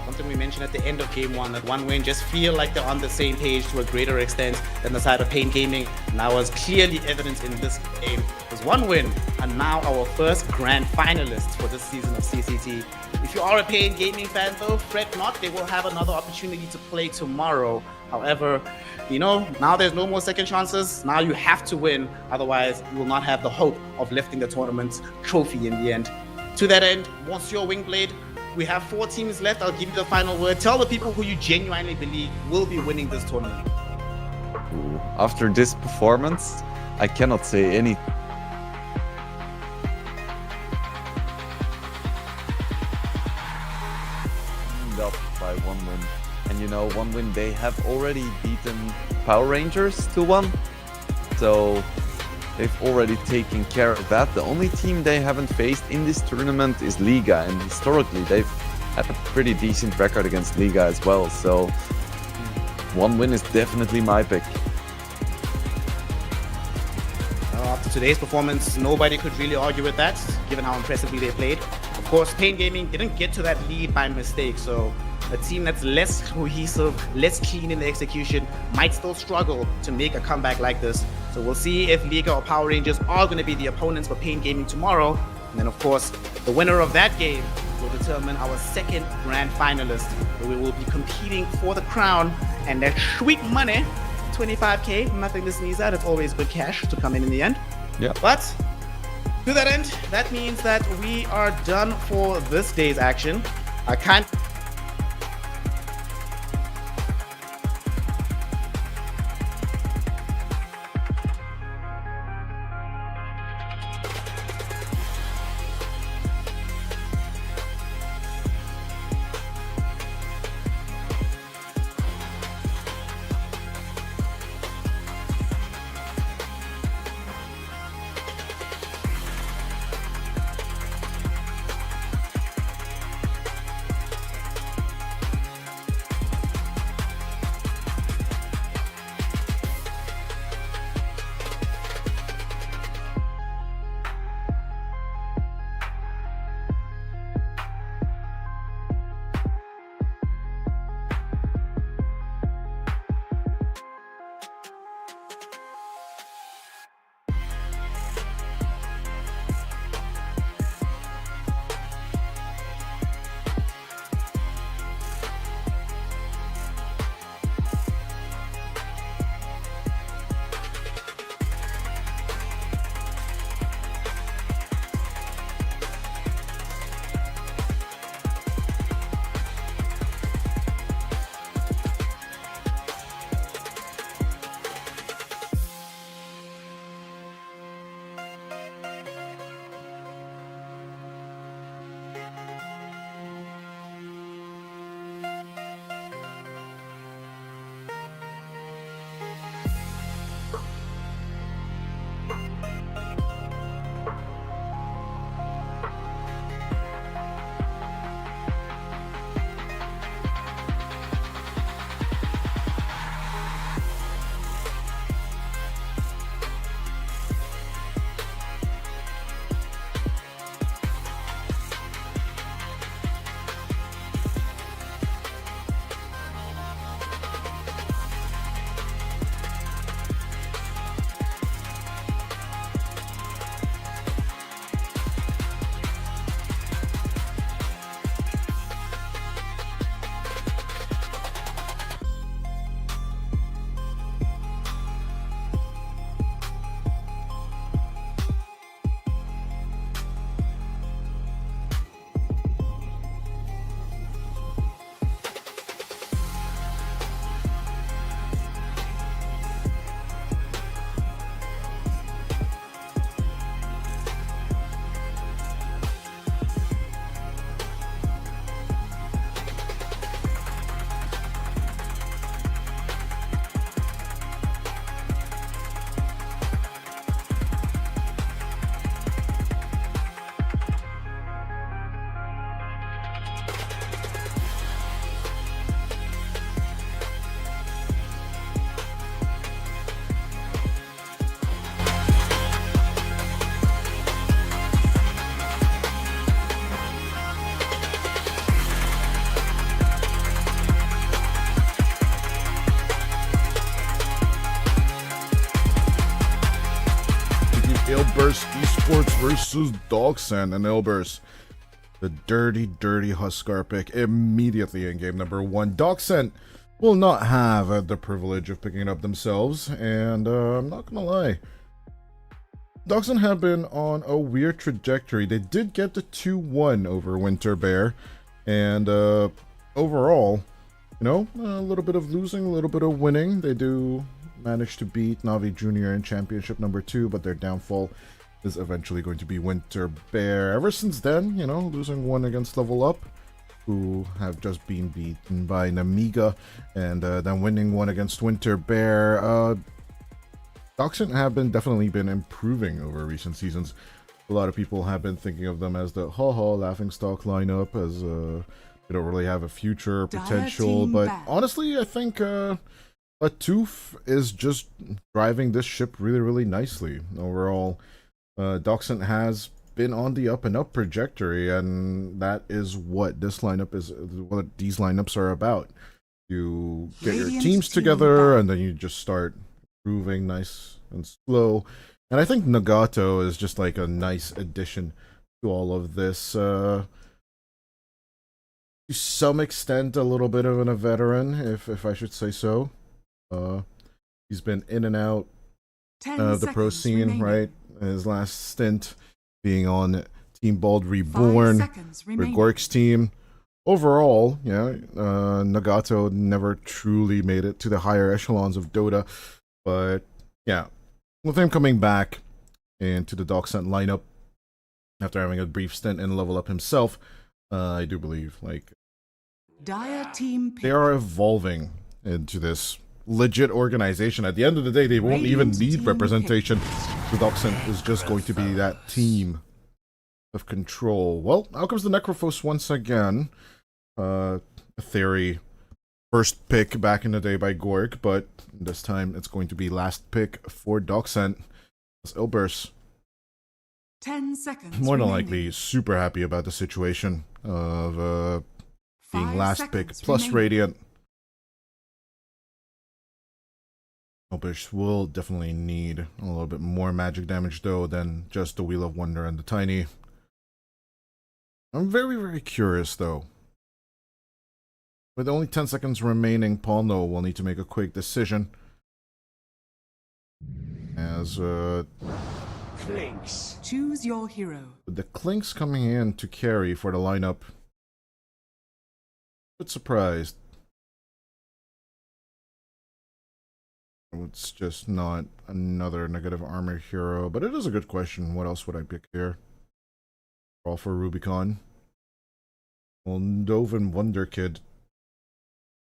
Something we mentioned at the end of game 1, that OneWin just feel like they're on the same page to a greater extent than the side of Pain Gaming. And that was clearly evident in this game, because OneWin are now our first grand finalists for this season of CCT. If you are a Pain Gaming fan though, fret not, they will have another opportunity to play tomorrow. However, you know, now there's no more second chances. Now you have to win, otherwise you will not have the hope of lifting the tournament trophy in the end. To that end, Monsieur Wingblade, we have 4 teams left. I'll give you the final word. Tell the people who you genuinely believe will be winning this tournament. Ooh. After this performance, I cannot say any. Up by OneWin. And you know, OneWin, they have already beaten Power Rangers 2-1. So they've already taken care of that. The only team they haven't faced in this tournament is Liga, and historically they've had a pretty decent record against Liga as well. So OneWin is definitely my pick. After today's performance, nobody could really argue with that, given how impressively they played. Of course, Pain Gaming didn't get to that lead by mistake, so a team that's less cohesive, less clean in the execution, might still struggle to make a comeback like this. So we'll see if Liga or Power Rangers are going to be the opponents for Pain Gaming tomorrow. And then, of course, the winner of that game will determine our second grand finalist, where we will be competing for the crown and that sweet money, 25k, nothing to sneeze at. It's always good cash to come in the end. Yeah. But to that end, that means that we are done for this day's action. I can't Esports versus Dogsent and Ilbers. The dirty, dirty Huskar pick immediately in game number 1. Dogsent will not have the privilege of picking it up themselves, and I'm not gonna lie. Dogsent have been on a weird trajectory. They did get the 2-1 over Winter Bear, and overall, you know, a little bit of losing, a little bit of winning. They do manage to beat Navi Junior in Championship number 2, but their downfall is eventually going to be Winter Bear. Ever since then, you know, losing one against Level Up, who have just been beaten by Namiga, and then winning one against Winter Bear. Dogsent have definitely been improving over recent seasons. A lot of people have been thinking of them as the laughingstock lineup, as they don't really have a future potential. But honestly, I think Latoof is just driving this ship really, really nicely. Overall, Dogsent has been on the up and up trajectory, and that is what this lineup is, what these lineups are about. You get your teams together, and then you just start improving nice and slow. And I think Nagato is just like a nice addition to all of this. To some extent, a little bit of a veteran, if I should say so. He's been in and out of the pro scene, remaining. Right? His last stint being on Team Bald Reborn, Rigoric's team. Overall, yeah, Nagato never truly made it to the higher echelons of Dota, but yeah, with him coming back into the Dogsent lineup after having a brief stint in Level Up himself, I do believe like they are evolving into this legit organization. At the end of the day, they won't even need representation. The Dogsent is just going to be that team of control. Well, out comes the Necrophos once again. A theory first pick back in the day by Gork, but this time it's going to be last pick for Dogsent. It's Ilbers. 10 seconds. More than likely, super happy about the situation of being last pick plus Radiant. Ilbers will definitely need a little bit more magic damage though than just the Wheel of Wonder and the Tiny. I'm very, very curious though. With only 10 seconds remaining, Pauno will need to make a quick decision. As Lynx. Choose your hero. With the Clinks coming in to carry for the lineup. A bit surprised. It's just not another negative armor hero, but it is a good question. What else would I pick here? All for Rubicon. Well, Dovin Wonderkid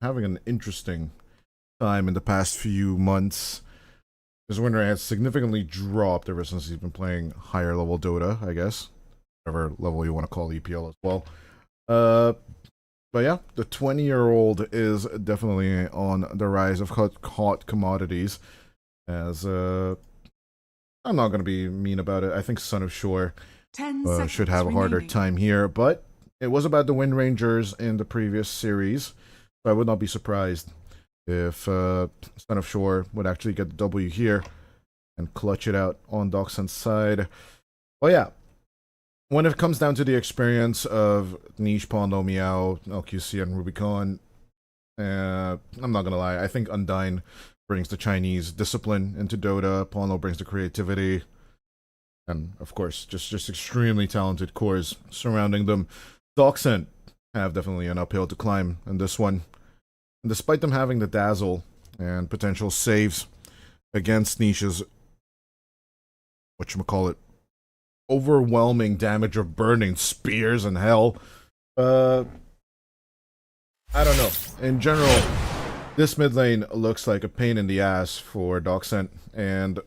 having an interesting time in the past few months. This winner has significantly dropped ever since he's been playing higher level Dota, I guess. Whatever level you want to call EPL as well. But yeah, the 20-year-old is definitely on the rise of hot commodities. As I'm not going to be mean about it. I think Son of Shore should have a harder time here. But it was about the Wind Rangers in the previous series. So I would not be surprised if Son of Shore would actually get the W here and clutch it out on Dogsent's side. Well, yeah. When it comes down to the experience of Niche, Pondo, Meow, LQC, and Rubicon, I'm not gonna lie, I think Undyne brings the Chinese discipline into Dota, Pondo brings the creativity, and of course, just extremely talented cores surrounding them. Dogsent have definitely an uphill to climb in this one. And despite them having the dazzle and potential saves against Niche's, whatchamacallit, overwhelming damage of burning spears and hell. I don't know. In general, this mid lane looks like a pain in the ass for Dogsent, and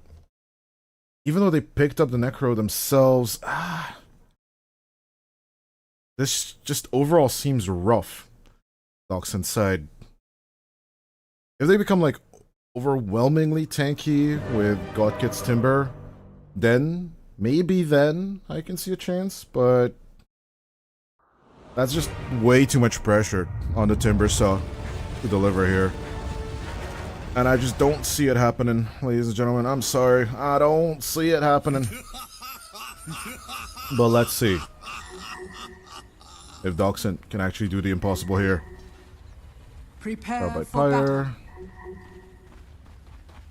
even though they picked up the Necro themselves, this just overall seems rough. Dogsent's side. If they become like overwhelmingly tanky with Godkit's Timber, then maybe then I can see a chance, but that's just way too much pressure on the Timber Saw to deliver here. And I just don't see it happening, ladies and gentlemen. I'm sorry. I don't see it happening. But let's see if Doxent can actually do the impossible here. Prepare Carbide for battle. Pyre.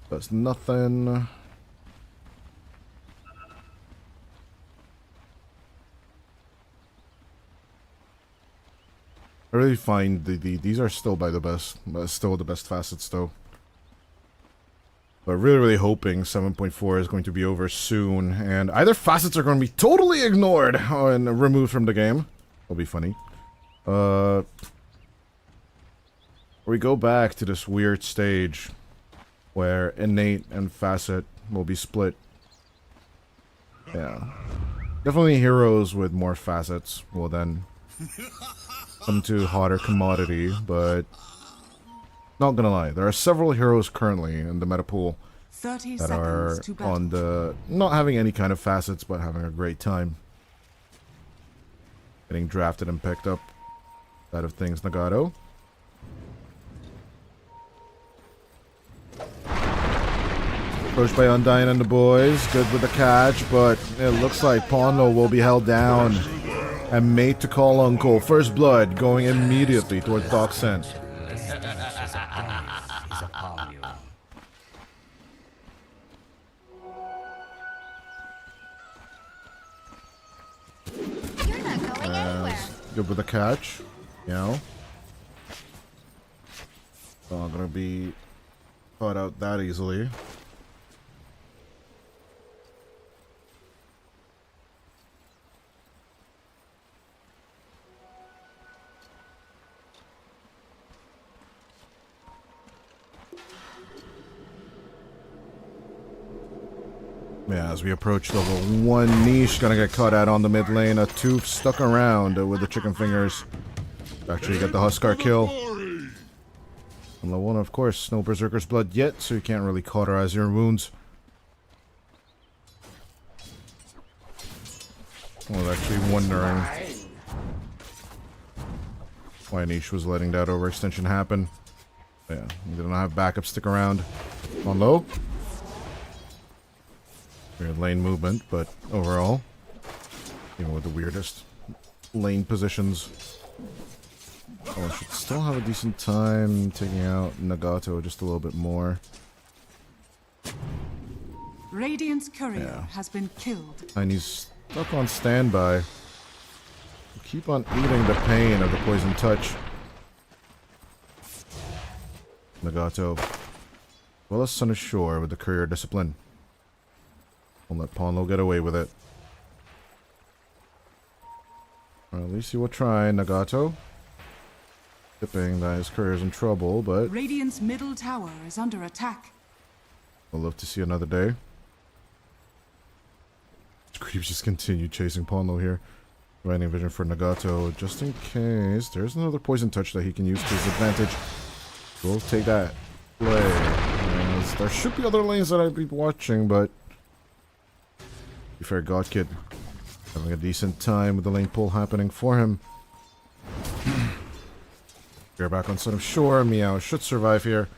Does nothing. I really find these are still by the best, still the best facets though. But really hoping 7.4 is going to be over soon, and either facets are going to be totally ignored and removed from the game. That'll be funny. We go back to this weird stage where innate and facet will be split. Yeah. Definitely heroes with more facets will then come to hotter commodity, but not gonna lie, there are several heroes currently in the meta pool 30 that seconds are to battle. on the not having any kind of facets but having a great time. Getting drafted and picked up. Side of things, Nagato. Approached by Undyne and the boys. Good with the catch, but it looks like Ponlo will be held down. And made to call Uncle. First blood going immediately towards Doxent. Good with the catch. You know. Not gonna be caught out that easily. Yeah, as we approach level 1, Niche gonna get caught out on the mid lane. A Tooth stuck around with the chicken fingers. Actually get the Huskar kill. On level 1, of course, no Berserker's Blood yet, so you can't really cauterize your wounds. I was actually wondering why Niche was letting that overextension happen. Yeah, he did not have backup stick around. On low. Weird lane movement, but overall, even with the weirdest lane positions, oh, should still have a decent time taking out Nagato just a little bit more. Radiant's courier has been killed. And he's stuck on standby. Keep on eating the pain of the poison touch. Nagato, well as Son of Shore with the courier discipline. Won't let Ponlo get away with it. Or at least he will try, Nagato. Tipping that his courier's in trouble, but Radiant's middle tower is under attack. I'll love to see another day. Creeps just continue chasing Ponlo here. Providing vision for Nagato, just in case. There's another poison touch that he can use to his advantage. We'll take that play. As there should be other lanes that I'd be watching, but to be fair, God Kid having a decent time with the lane pull happening for him. We're back on Son of Shore. Meow should survive here.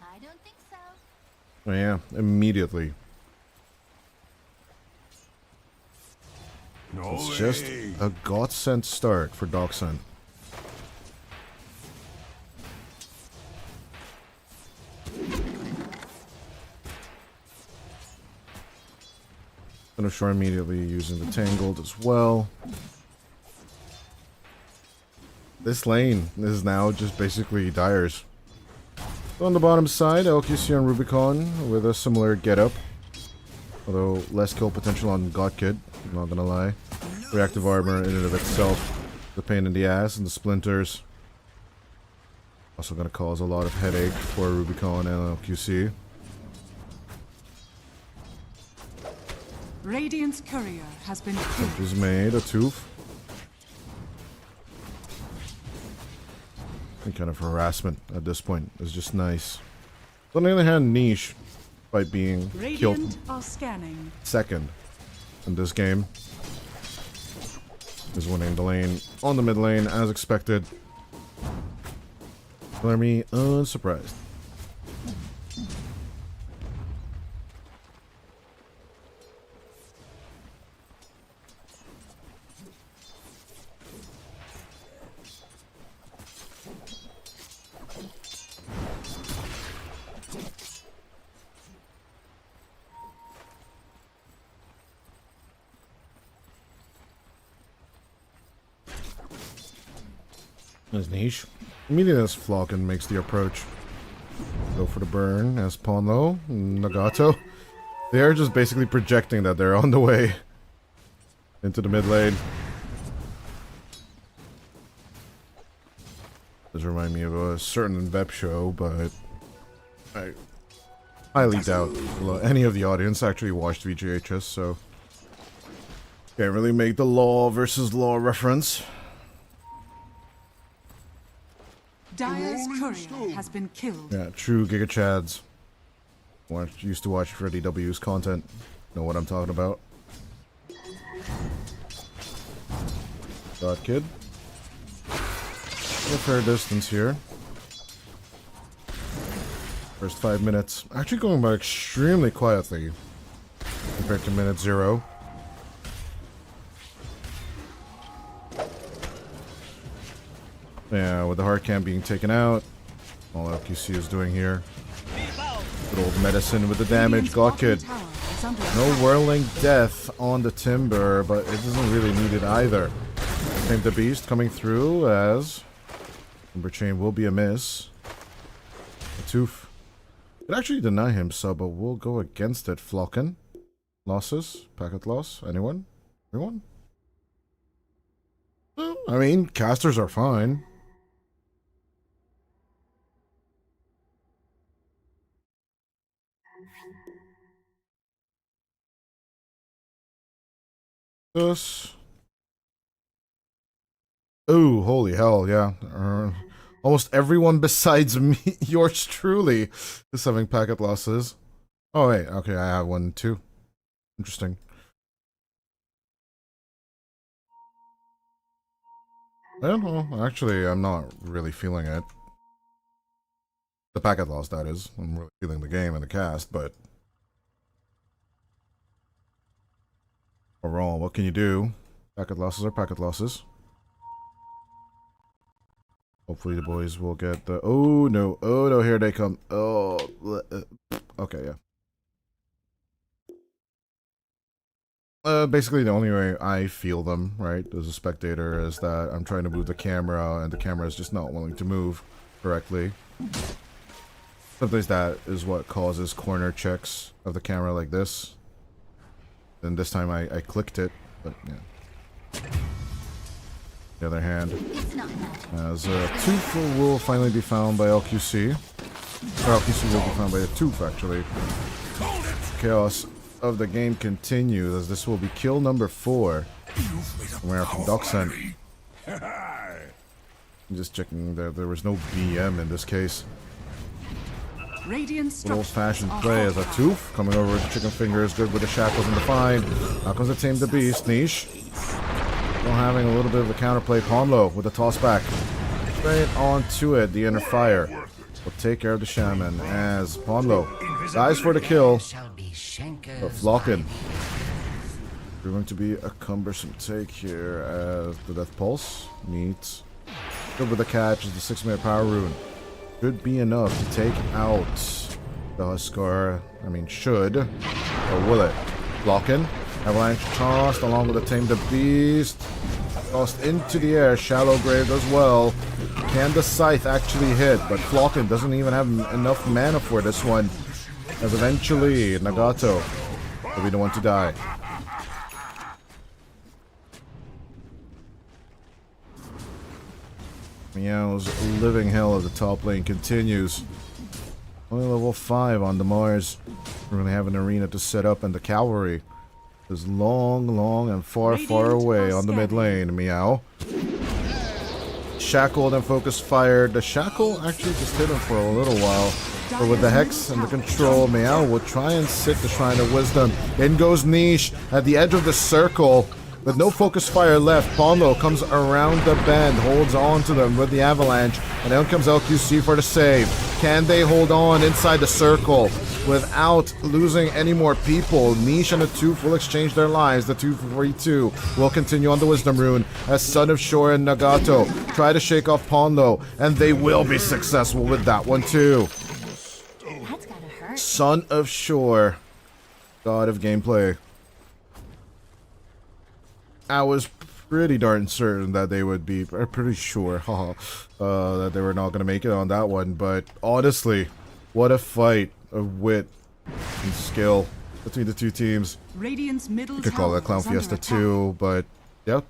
I don't think so. Oh yeah, immediately. No It's just a godsend start for Doxent. Son of Shore immediately using the Tangled as well. This lane is now just basically Dyer's. So on the bottom side, LQC on Rubicon with a similar getup. Although less kill potential on God Kid, I'm not gonna lie. Reactive armor in and of itself, the pain in the ass and the splinters. Also gonna cause a lot of headache for Rubicon and LQC. Radiant's courier has been killed. Which was made, a tooth. Any kind of harassment at this point is just nice. On the other hand, Niche, by being killed Radiant are scanning. second in this game, is winning the lane on the mid lane as expected. Clear me unsurprised. That's niche. Immediately as Flocken makes the approach. Go for the burn as Ponlo, Nagato. They are just basically projecting that they're on the way into the mid lane. Does remind me of a certain web show, but I highly doubt any of the audience actually watched VGHS, so can't really make the law versus law reference. Dire's courier has been killed. Yeah, true Giga Chads. Used to watch Freddy W's content. Know what I'm talking about. God Kid. A fair distance here. First 5 minutes. Actually going by extremely quietly compared to minute 0. Yeah, with the hard cam being taken out. All LQC is doing here. Good old medicine with the damage. God Kid. No whirling death on the timber, but it isn't really needed either. Tame the Beast coming through as Timber Chain will be a miss. A tooth. Could actually deny him sub, but we'll go against it. Flocken. Losses. Packet loss. Anyone? Everyone? Well, I mean, casters are fine. This. Oh, holy hell, yeah. Almost everyone besides me, yours truly, is having packet losses. Oh, wait, okay, I have one too. Interesting. Well, actually, I'm not really feeling it. The packet loss, that is. I'm really feeling the game and the cast, but overall, what can you do? Packet losses are packet losses. Hopefully the boys will get the... Oh no, here they come. Oh, okay, yeah. Basically the only way I feel them, right, as a spectator, is that I'm trying to move the camera, and the camera is just not willing to move correctly. Sometimes that is what causes corner checks of the camera like this. Then this time I clicked it, but yeah. The other hand, as a tooth will finally be found by LQC. Or LQC will be found by a tooth, actually. Chaos of the game continues, as this will be kill number 4. We're from Doxen. I'm just checking that there was no BM in this case. Old-fashioned play as a tooth coming over with the chicken fingers, good with the shackles and the find. Now comes the Tame the Beast, niche. Still having a little bit of a counterplay. Ponlo with the toss back. Straight onto it, the inner fire. Will take care of the shaman as Ponlo dies for the kill. But Flocken going to be a cumbersome take here as the Death Pulse meets. Good with the catch is the 6-minute power rune. Should be enough to take out the Huskar. I mean, should. Or will it? Flocken. Avalanche tossed along with the Tame the Beast. Tossed into the air. Shallow grave as well. Can the Scythe actually hit? But Flocken doesn't even have enough mana for this one. As eventually Nagato will be the one to die. Meow's living hell of the top lane continues. Only level 5 on the Mars. We're going to have an arena to set up, and the cavalry is long and far away on the mid lane. Meow. Shackled and focus fired. The shackle actually just hit him for a little while. But with the Hex and the control, Meow will try and sit the Shrine of Wisdom. In goes Niche at the edge of the circle. With no focus fire left, Ponlo comes around the bend, holds on to them with the Avalanche, and then comes LQC for the save. Can they hold on inside the circle without losing any more people? Niche and the Tooth will exchange their lives. The 242 will continue on the Wisdom Rune as Son of Shore and Nagato try to shake off Ponlo, and they will be successful with that one too. That's gotta hurt. Son of Shore, God of gameplay. I was pretty darn certain that they would be, pretty sure, haha, that they were not going to make it on that one. But honestly, what a fight of wit and skill between the two teams. Radiant's middle You could call that tower Clown is under Fiesta attack. too, but yeah,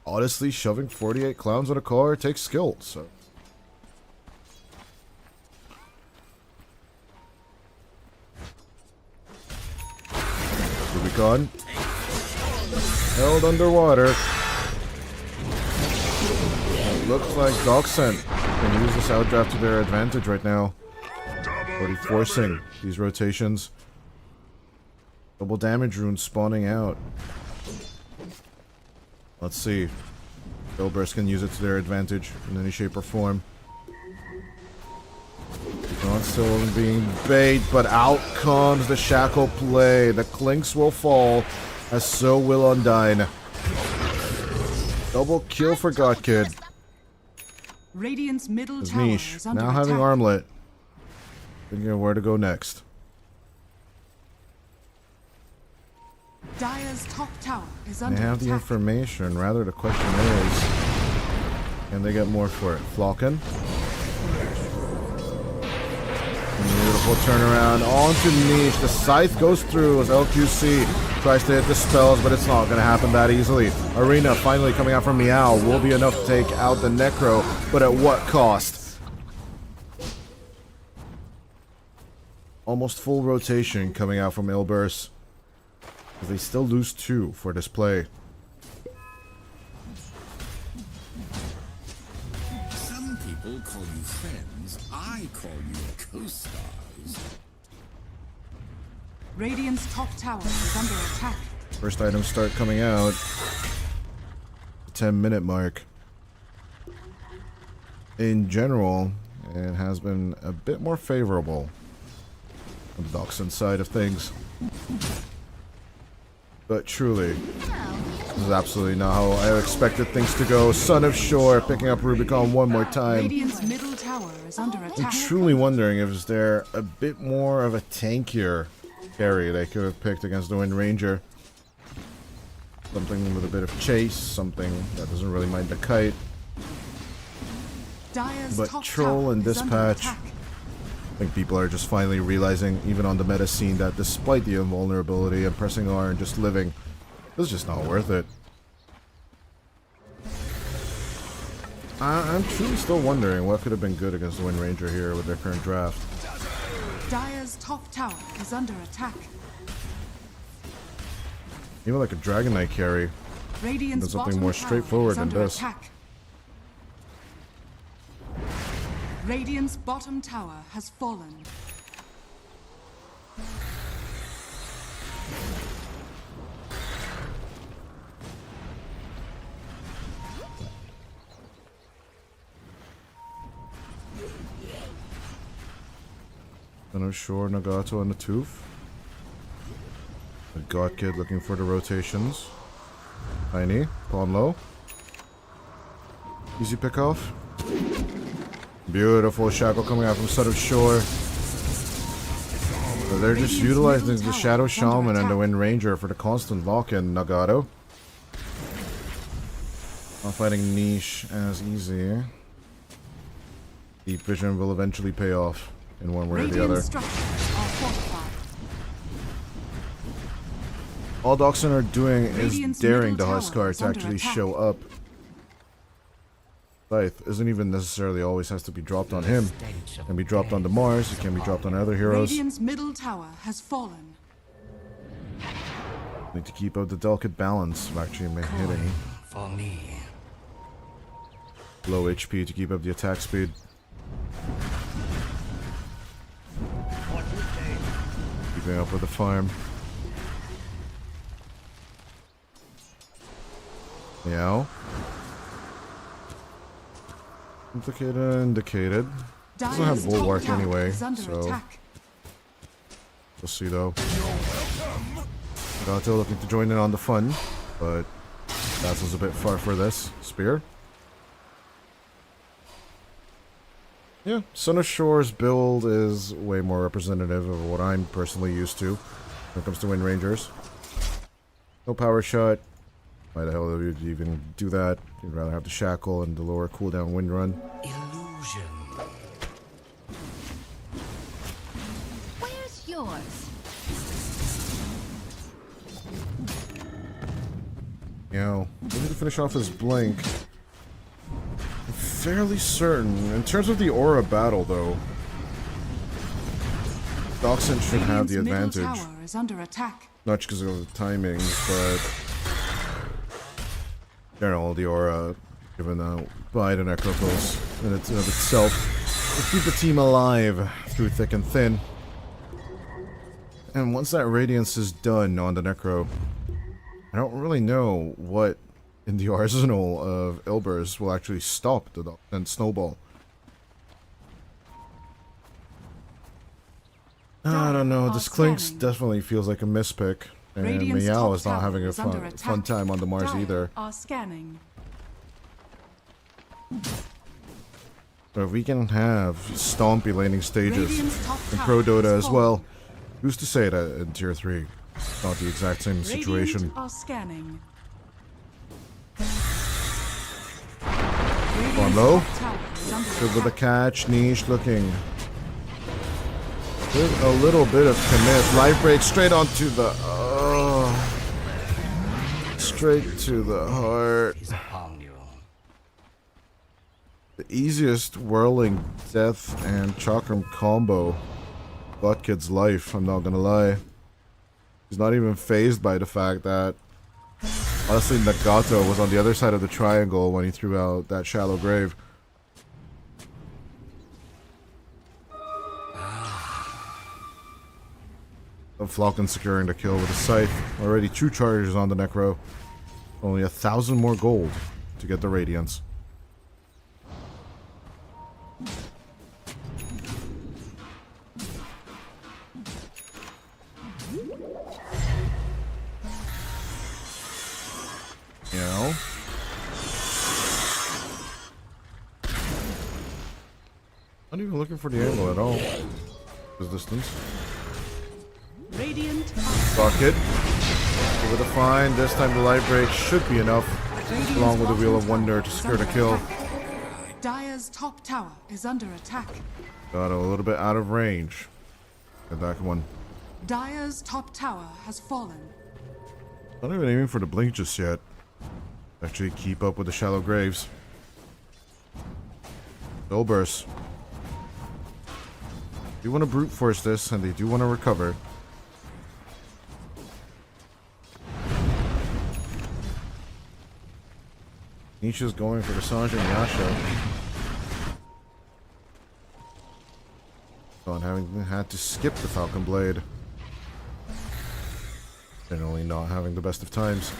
honestly, shoving 48 clowns on a car takes skill, so. Rubicon held underwater. It looks like Dogscent can use this outdraft to their advantage right now. Already forcing these rotations. Double damage runes spawning out. Let's see. Billburst can use it to their advantage in any shape or form. Not still being bait, but out comes the shackle play. The clinks will fall, as so will Undyne. Double kill for God Kid. Radiant's middle His tower niche is under now attack. having armlet. Thinking of where to go next. Dire's top tower is They under have the attack. information. Rather, the question is, can they get more for it? Flockin. Beautiful turnaround onto niche. The scythe goes through as LQC tries to hit the spells, but it's not going to happen that easily. Arena finally coming out from Meow will be enough to take out the Necro, but at what cost? Almost full rotation coming out from Ilburst. They still lose 2 for this play. Some people call you friends. I call you co-stars. Radiant's top tower is under attack. First items start coming out. The 10-minute mark. In general, it has been a bit more favorable on the Dogscent side of things. But truly, this is absolutely not how I expected things to go. Son of Shore picking up Rubicon one more time. Radiant's middle tower is under I'm attack. truly wondering if is there a bit more of a tankier carry they could have picked against the Wind Ranger. Something with a bit of chase, something that doesn't really mind the kite. Dire's But top Troll tower and is under Dispatch, attack. I think people are just finally realizing, even on the meta scene, that despite the invulnerability and pressing R and just living, it's just not worth it. I'm truly still wondering what could have been good against the Wind Ranger here with their current draft. Dire's top tower is under attack. Even like a Dragon Knight carry. Radiant's There's something bottom more tower straightforward is than under this. attack. Radiant's bottom tower has fallen. Son of Shore, Nagato, and the Tooth. The God Kid looking for the rotations. Tiny, pawn low. Easy pick off. Beautiful shackle coming out from Son of Shore. So they're just utilizing the Shadow Shaman and the Wind Ranger for the constant lock-in, Nagato. Not fighting niche as easy. Deep Vision will eventually pay off in one way or the Radiant other. structures are fortified. All Dogscent are doing is Radiant's daring the middle Huskar tower is to under actually attack. show up. Scythe isn't even necessarily always has to be dropped on him. It can be dropped onto Mars, it can be dropped on other heroes. Radiant's middle tower has fallen. Need to keep up the delicate balance of actually hitting. For me. Low HP to keep up the attack speed. Keeping up with the farm. Meow. Indicated. Doesn't have Dire's top bulwark tower anyway, is under so attack. we'll see though. Gato looking to join in on the fun, but Battle's a bit far for this. Spear. Yeah, Son of Shore's build is way more representative of what I'm personally used to when it comes to Wind Rangers. No power shot, Why the hell would you even do that? You'd rather have the shackle and the lower cooldown wind run. Illusion. Where's yours? You know, maybe to finish off his blink. I'm fairly certain. In terms of the aura battle, though, Doxin should have the Radiant's middle advantage. tower is under attack. Not just because of the timings, but general the aura given by the Necropulse in and of itself will keep the team alive through thick and thin. And once that Radiance is done on the Necro, I don't really know what in the arsenal of Ilbers will actually stop the Doxin Snowball. I don't know, this Clinks definitely feels like a mispick. And Radiant's Meow top is not tower having a is under fun attack. time on the Mars Dire either. are scanning. But if we can have stompy laning stages Radiant's top in tower Pro Dota has as well, who's to say that in Tier 3 it's not the exact same situation? Radiant are scanning. On low, Top tower is under good with the attack. catch, niche looking. With a little bit of commit, life break straight onto the, straight to the heart. The easiest whirling death and chakram combo. Butkid's life, I'm not gonna lie. He's not even phased by the fact that honestly Nagato was on the other side of the triangle when he threw out that shallow grave. Falcon securing the kill with a scythe. Already 2 charges on the Necro. Only 1,000 more gold to get the Radiance. You know? Not even looking for the angle at all. This distance. Radiant Bucket. With a find. This time the light break should be enough. Along with the Wheel of Wonder to secure the kill. Dire's top tower is under attack. Got a little bit out of range. Get that one. Dire's top tower has fallen. Not even aiming for the blink just yet. Actually keep up with the shallow graves. Soul burst. They do want to brute force this, and they do want to recover. Nisha's going for the Sanji and Yasha. On having had to skip the Falcon Blade. Generally not having the best of times.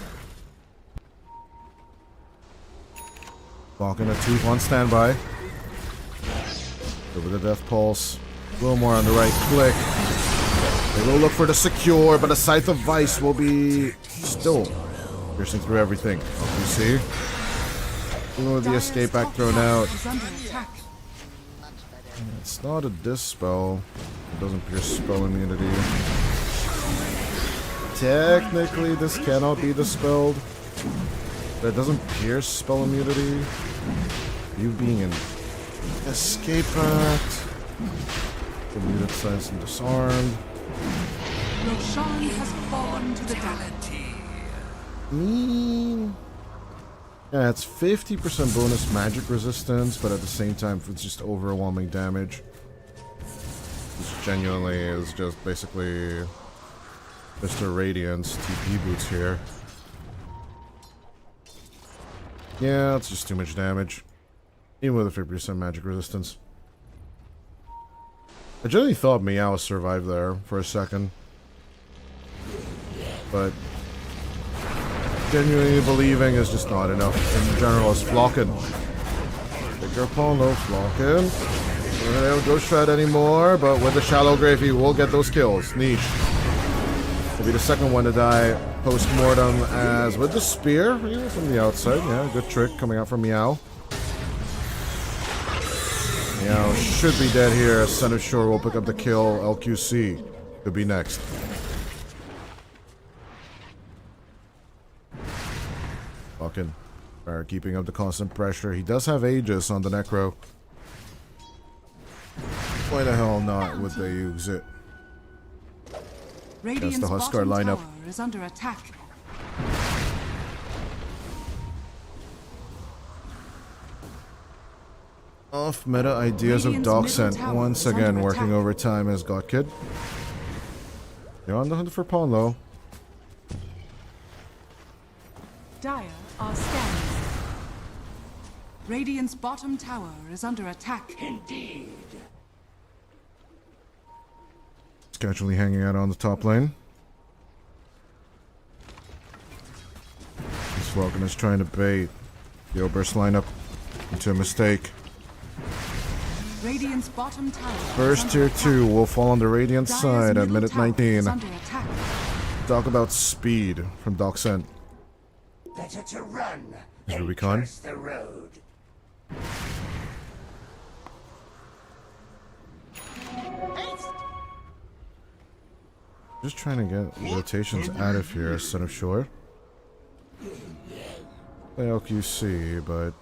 Falcon a tooth on standby. Over the Death Pulse. A little more on the right click. They will look for the secure, but a Scythe of Vice will be still piercing through everything. You see? Even with the escape back thrown out. It's not a dispel. It doesn't pierce spell immunity. Technically, this cannot be dispelled. That doesn't pierce spell immunity. You being an escape pact. The muted sense and disarmed. Roshan has fallen to the damage. Yeah, it's 50% bonus magic resistance, but at the same time, it's just overwhelming damage. This genuinely is just basically Mr. Radiance TP boots here. Yeah, it's just too much damage. Even with a 50% magic resistance. I generally thought Meow survived there for a second. But genuinely believing is just not enough. In general, is Flocken. Take your pawn, no Flocken. They don't go shred anymore, but with the shallow grave, he will get those kills. Niche. Will be the second one to die post-mortem as with the spear, even from the outside. Yeah, good trick coming out from Meow. Meow should be dead here. Son of Shore will pick up the kill. LQC could be next. Fucking keeping up the constant pressure. He does have Aegis on the Necro. Why the hell not would they use it? Radiant's the Huskar bottom lineup. tower is under attack. Off meta ideas of Dogsent once again working overtime as God Kid. You're on the hunt for Ponlo. Dire are scanning. Radiant's bottom tower is under attack. Indeed. It's casually hanging out on the top lane. This Falcon is trying to bait the Oberst lineup into a mistake. Radiant's bottom tower. First tier 2 will fall on the Radiant side at minute 19. Talk about speed from Dogsent. Better to run. Is Rubicon? The road. Just trying to get rotations out of here, son of Shore. Play LQC, but at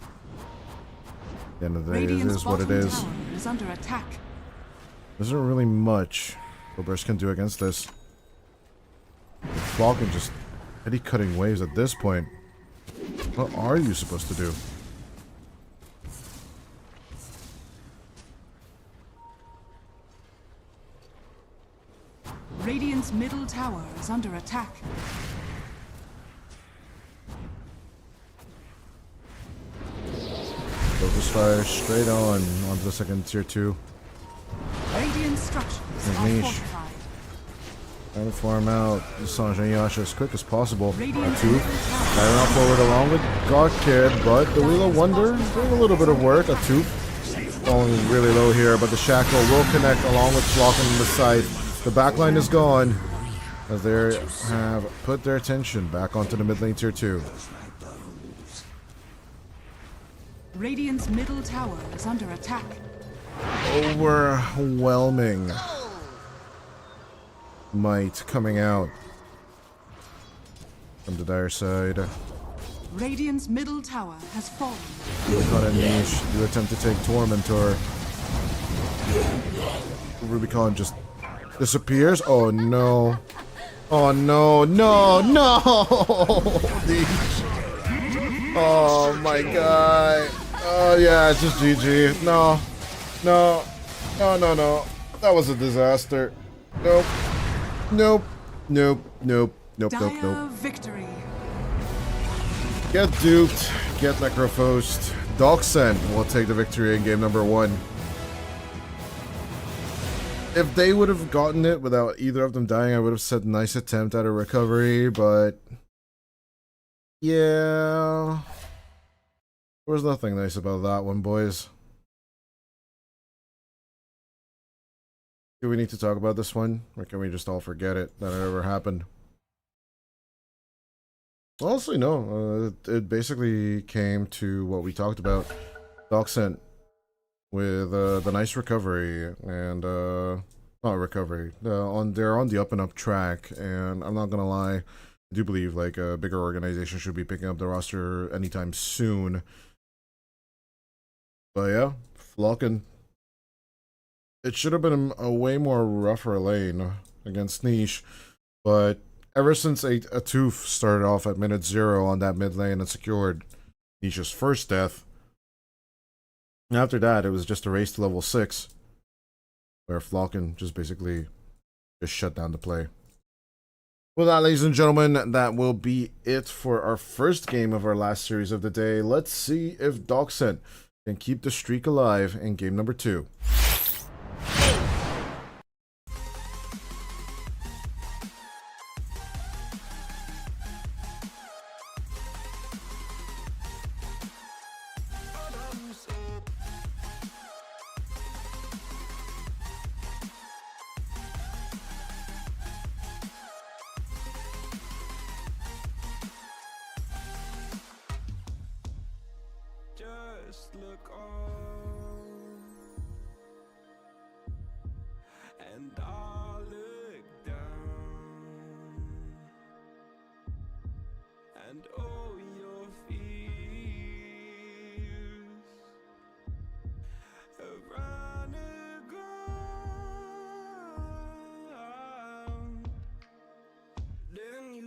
the end of the day, it is what it is. Is under attack. There isn't really much Oberst can do against this. Falcon just eddy cutting waves at this point. What are you supposed to do? Radiant's middle tower is under attack. Focus fire straight on onto the second tier 2. Radiant structures are Niche. fortified. Trying to farm out Sange and Yasha as quick as possible. Radiant's A 2. middle tower. Firing out forward along with God Kid, but the Wheel of Wonder doing a little bit of work. A 2. Falling really low here, but the Shackle will connect along with Flocken on the side. The backline is gone as they have put their attention back onto the mid lane tier 2. Radiant's middle tower is under attack. Overwhelming might coming out from the Dire side. Radiant's middle tower has fallen. Rubicon and Niche do attempt to take Tormentor. Rubicon just disappears. Oh no. Oh no, no, no! Niche. Oh my god. Oh yeah, it's just GG. No. No. No, no, no. That was a disaster. Nope. Nope. Nope. Nope. Nope. Nope. Dire Nope. victory. Get duped. Get Necrophosed. Dogsent will take the victory in game number 1. If they would have gotten it without either of them dying, I would have said nice attempt at a recovery, but yeah, there was nothing nice about that one, boys. Do we need to talk about this one, or can we just all forget it that it ever happened? Honestly, no. It basically came to what we talked about. Dogsent with the nice recovery and not recovery. They're on the up and up track, and I'm not gonna lie, I do believe like a bigger organization should be picking up the roster anytime soon. But yeah, Flocken. It should have been a way more rougher lane against Niche, but ever since a Tooth started off at minute 0 on that mid lane and secured Niche's first death, after that it was just a race to level 6, where Flocken just basically just shut down the play. Well, that, ladies and gentlemen, that will be it for our first game of our last series of the day. Let's see if Dogsent can keep the streak alive in game number 2. Just look on, and I'll look down, and oh, your feet.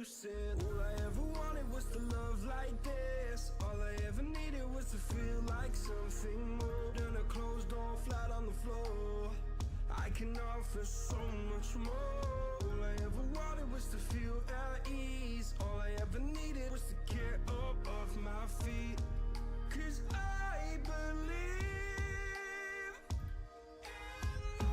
loosen. All I ever wanted was to love like this. All I ever needed was to feel like something more than a closed door flat on the floor. I can offer so much more. All I ever wanted was to feel at ease. All I ever needed was to get up off my feet. 'Cause I believe in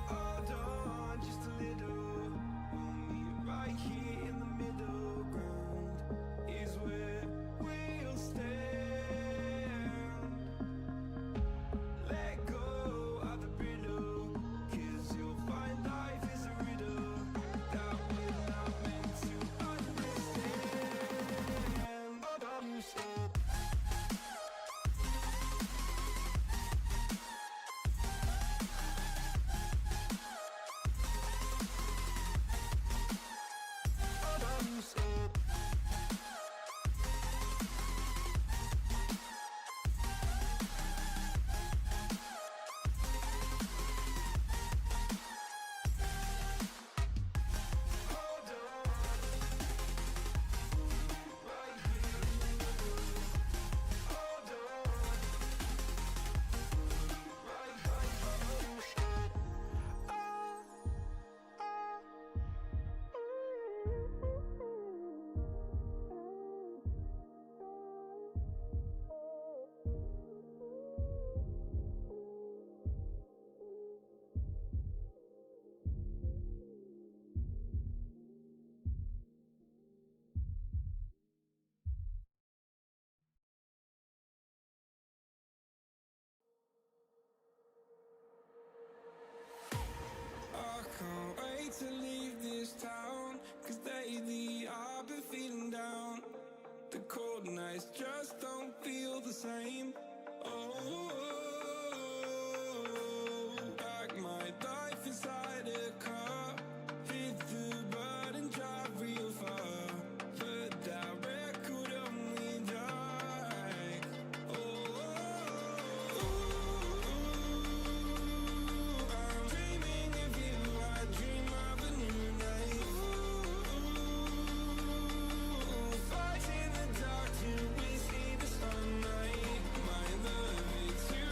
hold on just a little. We'll meet right here in the middle ground is where we'll stand. Let go of the brittle, 'cause you'll find life is a riddle that we're not meant to understand. I can't wait to leave this town, 'cause lately I've been feeling down. The cold nights just don't feel the same. Oh, like my life inside a car. Hit the button, drive real far. But that record on me die. I'm dreaming of you, I dream of a new night. Fight in the dark till we see the sunlight. My love, it's you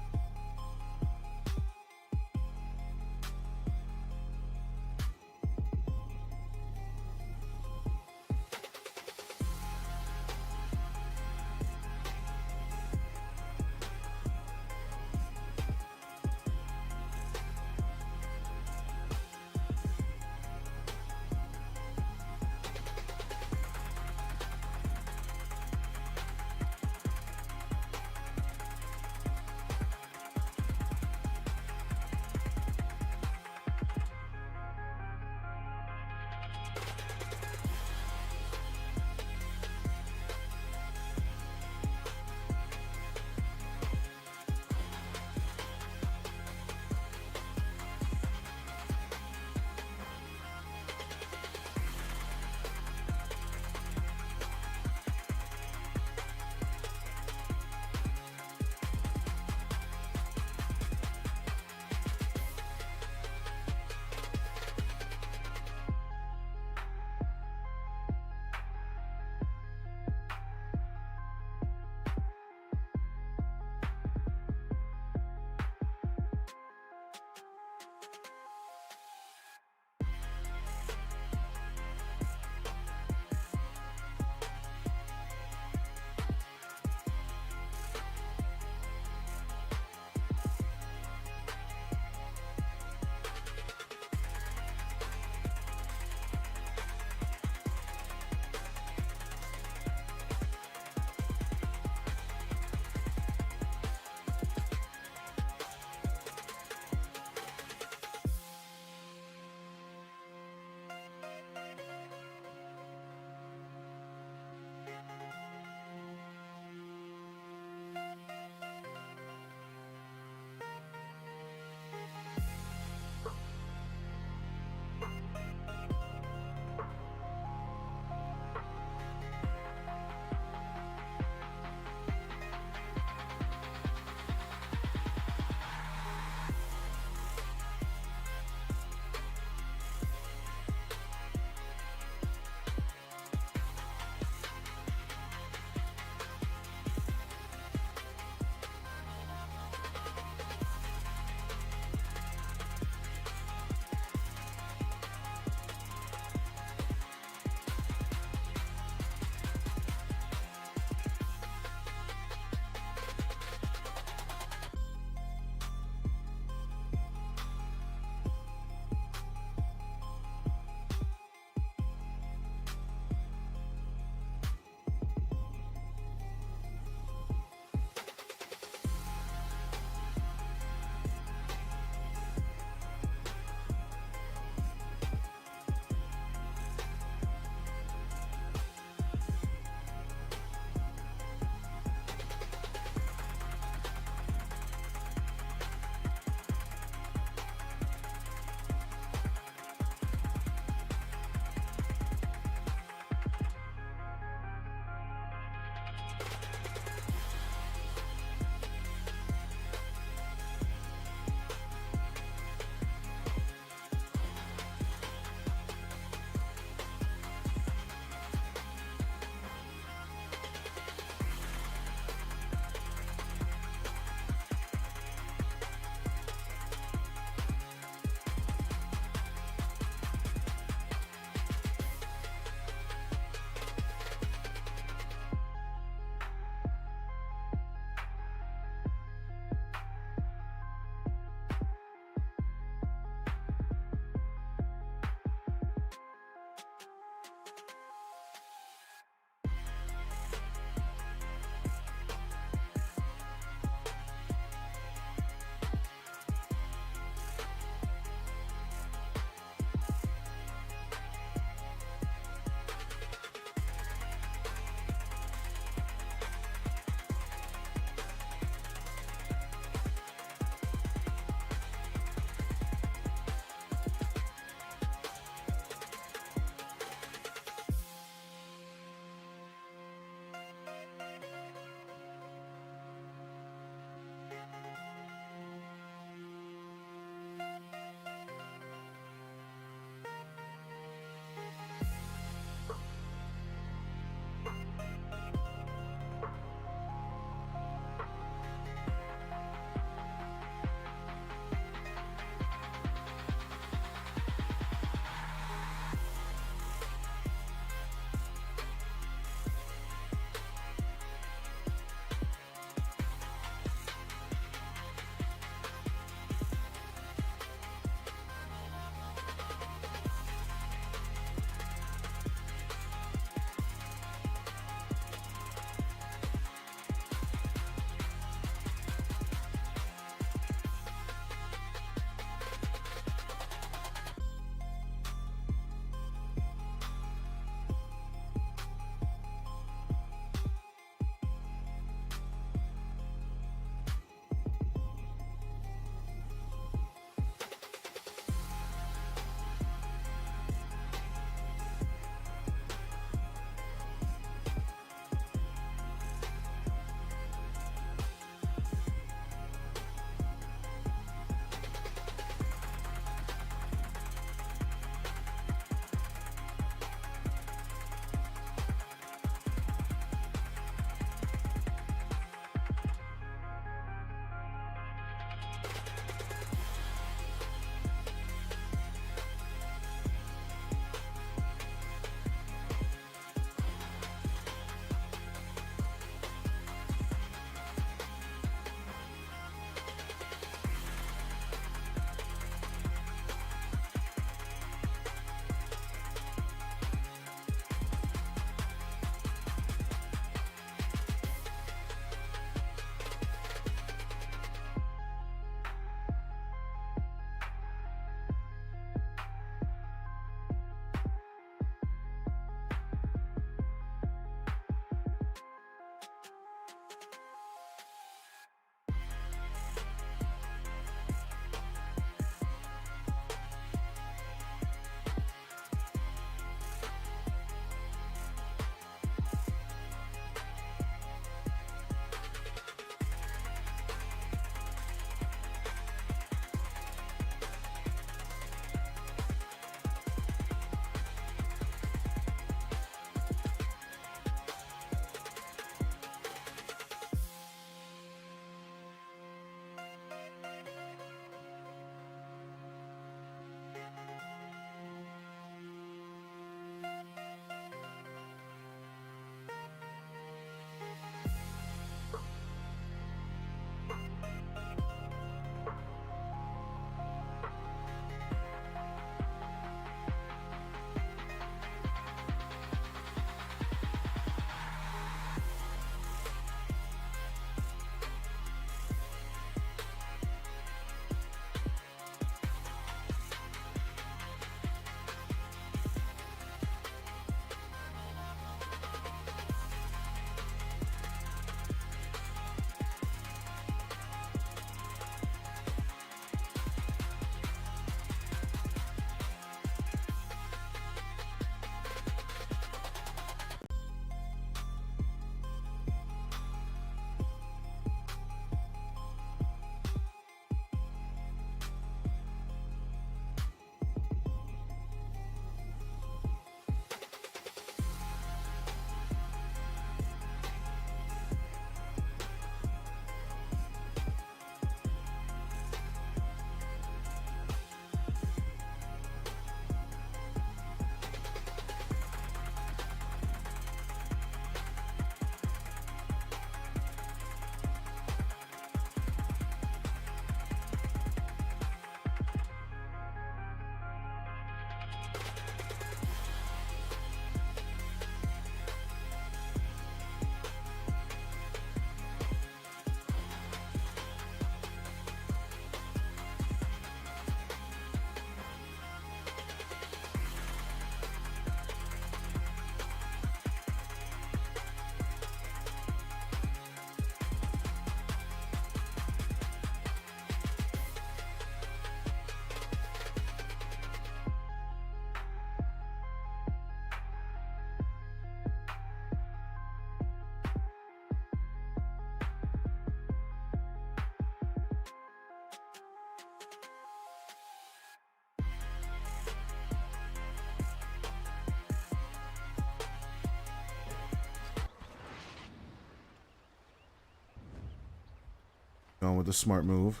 Gone with the smart move.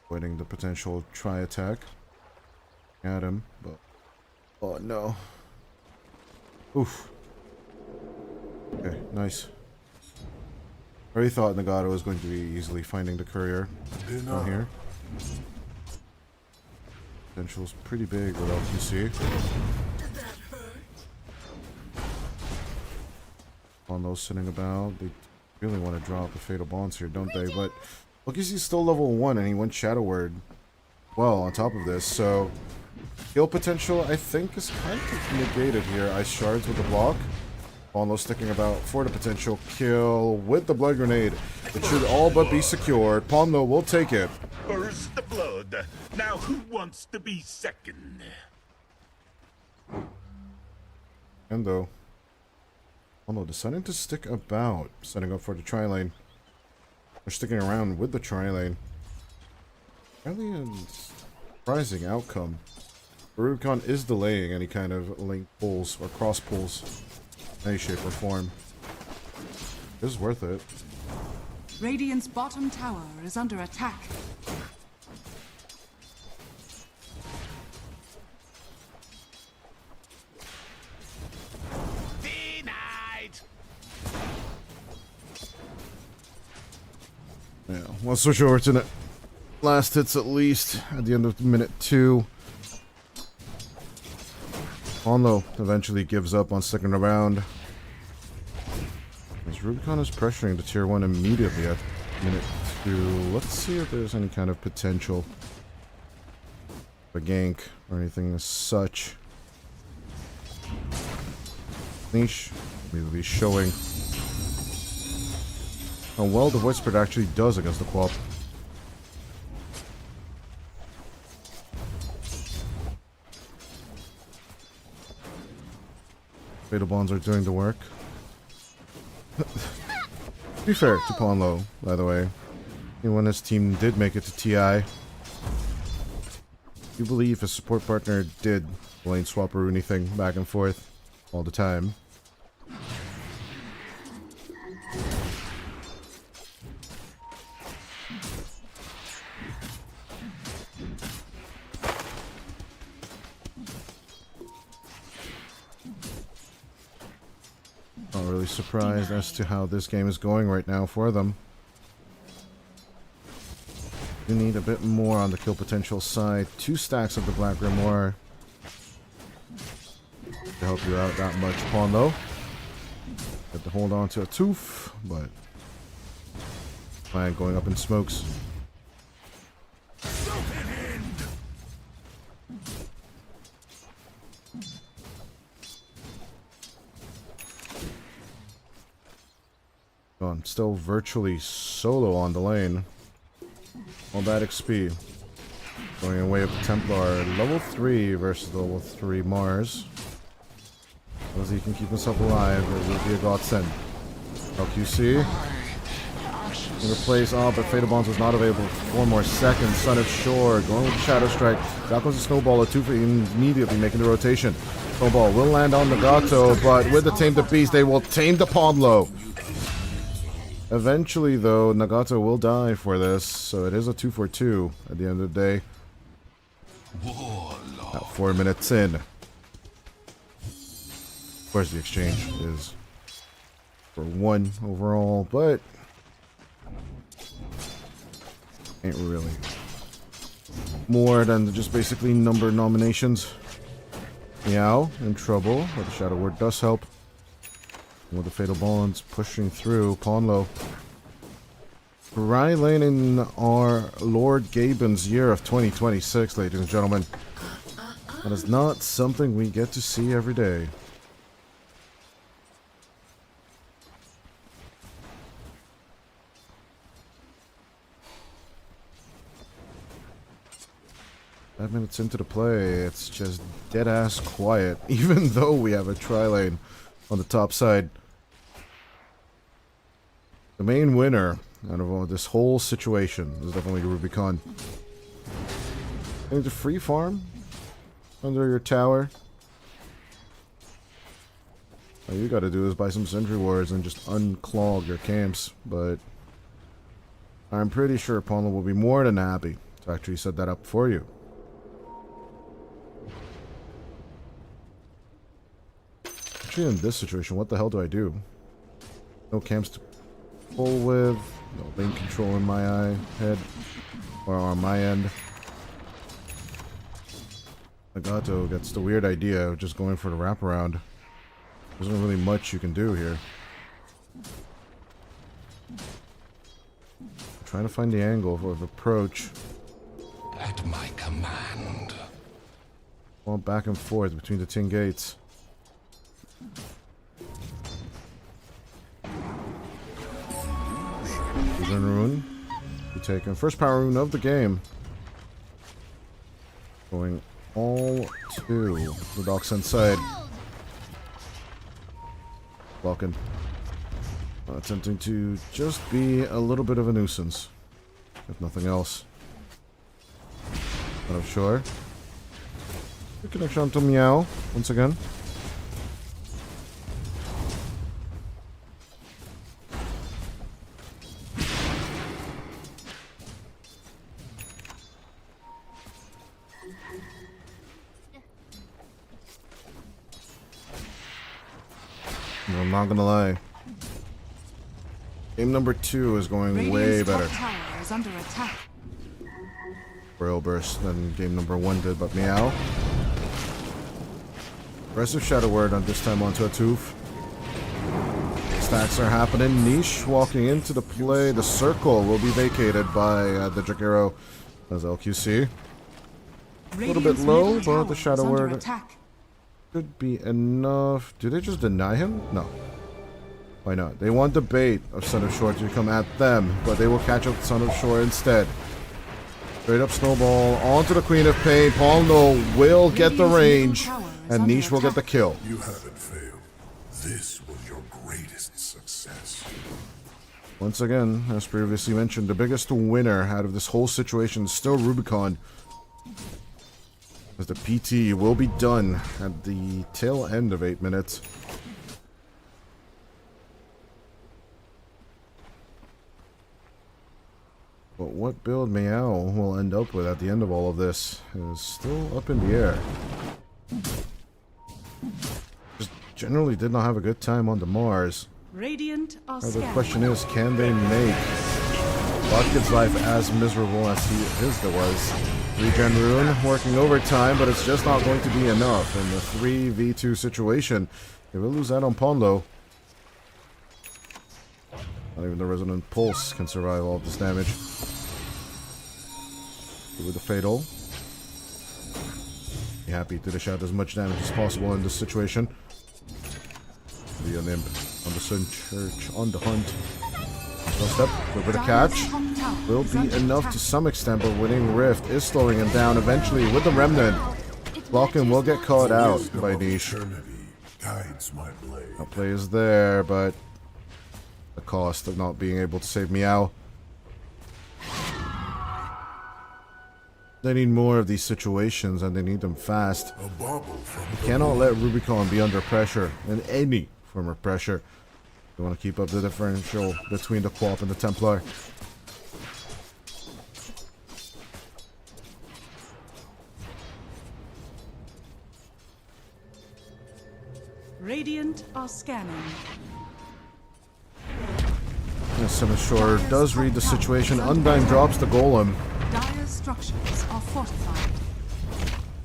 Avoiding the potential tri-attack. At him, but... Oh, no. Oof. Okay, nice. I already thought Nagato was going to be easily finding the courier down here. Potential's pretty big with LTC. On those sitting about, they really want to drop the fatal bonds here, don't they? But look, he's still level 1 and he went Shadow Word well on top of this, so kill potential I think is kind of negated here. Ice Shards with the block. Almost sticking about for the potential kill with the blood grenade. It should all but be secured. Pondo will take it. First the blood. Now who wants to be second? Endo. Pondo deciding to stick about. Setting up for the tri-lane. They're sticking around with the tri-lane. Really a surprising outcome. Rubicon is delaying any kind of link pulls or cross pulls. Any shape or form. This is worth it. Radiant's bottom tower is under attack. Denied. Yeah, we'll switch over to the last hits at least at the end of minute 2. Onlo eventually gives up on sticking around. As Rubicon is pressuring the tier 1 immediately at minute 2. Let's see if there's any kind of potential of a gank or anything as such. Niche will be showing how well the Void Spirit actually does against the Quap. Fatal Bonds are doing the work. To be fair to Ponlo, by the way, when his team did make it to TI, you believe his support partner did lane swap or anything back and forth all the time. Not really surprised as to how this game is going right now for them. You need a bit more on the kill potential side. 2 stacks of the Black Grimoire to help you out that much. Pawn though. Have to hold on to a tooth, but flag going up in smokes. Still virtually solo on the lane. All that XP. Going away with the Templar. Level 3 versus level 3 Mars. As he can keep himself alive, it will be a godsend. LQC. In replace, but Fatal Bonds was not available for 4 more seconds. Son of Shore going with the Shadow Strike. Back goes the Snowball, a 2 for immediately making the rotation. Snowball will land on Nagato, but with the Tame the Beast, they will tame the Ponlo. Eventually, though, Nagato will die for this, so it is a 2 for 2 at the end of the day. About 4 minutes in. Of course, the exchange is for 1 overall, but ain't really more than just basically number nominations. Meow in trouble, but the Shadow Word does help. With the Fatal Bonds pushing through, Ponlo. Right lane in our Lord Gaben's year of 2026, ladies and gentlemen. That is not something we get to see every day. Five minutes into the play, it's just dead-ass quiet, even though we have a tri-lane on the top side. The main winner out of this whole situation is definitely Rubicon. Going to free farm under your tower. All you gotta do is buy some sentry wards and just unclog your camps, but I'm pretty sure Polo will be more than happy to actually set that up for you. Actually, in this situation, what the hell do I do? No camps to pull with, no lane control in my head, or on my end. Nagato gets the weird idea of just going for the wraparound. There's not really much you can do here. Trying to find the angle of approach. At my command. Going back and forth between the tin gates. Vision rune. Be taken. First power rune of the game. Going all to the Docksend side. Blocking. Attempting to just be a little bit of a nuisance. If nothing else. Not sure. Good connection to Meow once again. I'm not gonna lie. Game number 2 is going way better Tower is under attack. for Ilburst than game number 1 did, but Meow. Aggressive Shadow Word on this time onto a Tooth. Stacks are happening. Niche walking into the play. The circle will be vacated by the Jakiro as LQC. A little bit low, but the Shadow Word could be enough. Do they just deny him? No. Why not? They want the bait of Son of Shore to come at them, but they will catch up Son of Shore instead. Straight up snowball onto the Queen of Pain. Palno will get the range, and Niche will get the kill. You haven't failed. This was your greatest success. Once again, as previously mentioned, the biggest winner out of this whole situation is still Rubicon. As the PT will be done at the tail end of 8 minutes. But what build Meow will end up with at the end of all of this is still up in the air. Just generally did not have a good time on the Mars. Radiant are Now the question is, can they make Vodka's life as miserable as his was? Regen Rune working overtime, but it's just not going to be enough in the 3v2 situation. They will lose out on Ponlo. Not even the Resonant Pulse can survive all of this damage. With the Fatal. Be happy to dish out as much damage as possible in this situation. The Nymph on the Sun Church on the hunt. One step, a bit of catch. Will be enough to some extent, but winning Rift is slowing him down eventually with the Remnant. Blocking will get caught out by Niche. Outplay is there, but the cost of not being able to save Meow. They need more of these situations, and they need them fast. You cannot let Rubicon be under pressure, in any form of pressure. You want to keep up the differential between the Co-op and the Templar. Radiant are scanning. Shore does read the situation. Undyne drops the Golem. Dire structures are fortified.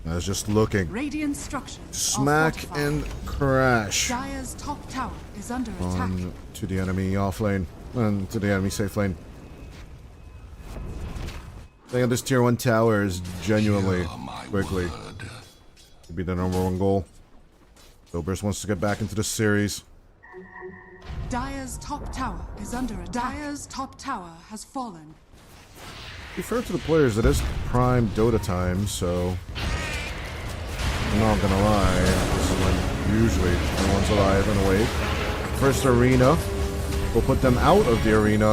That's just looking. Radiant structures Smack are fortified. and crash. Dire's top tower is under attack. On to the enemy off lane. And to the enemy safe lane. I think this tier 1 tower is genuinely quickly to be the #1 goal. Ilburst wants to get back into the series. Dire's top tower is under attack. Dire's top tower has fallen. To be fair to the players, it is prime Dota time, so I'm not gonna lie. This is when usually everyone's alive and awake. First arena will put them out of the arena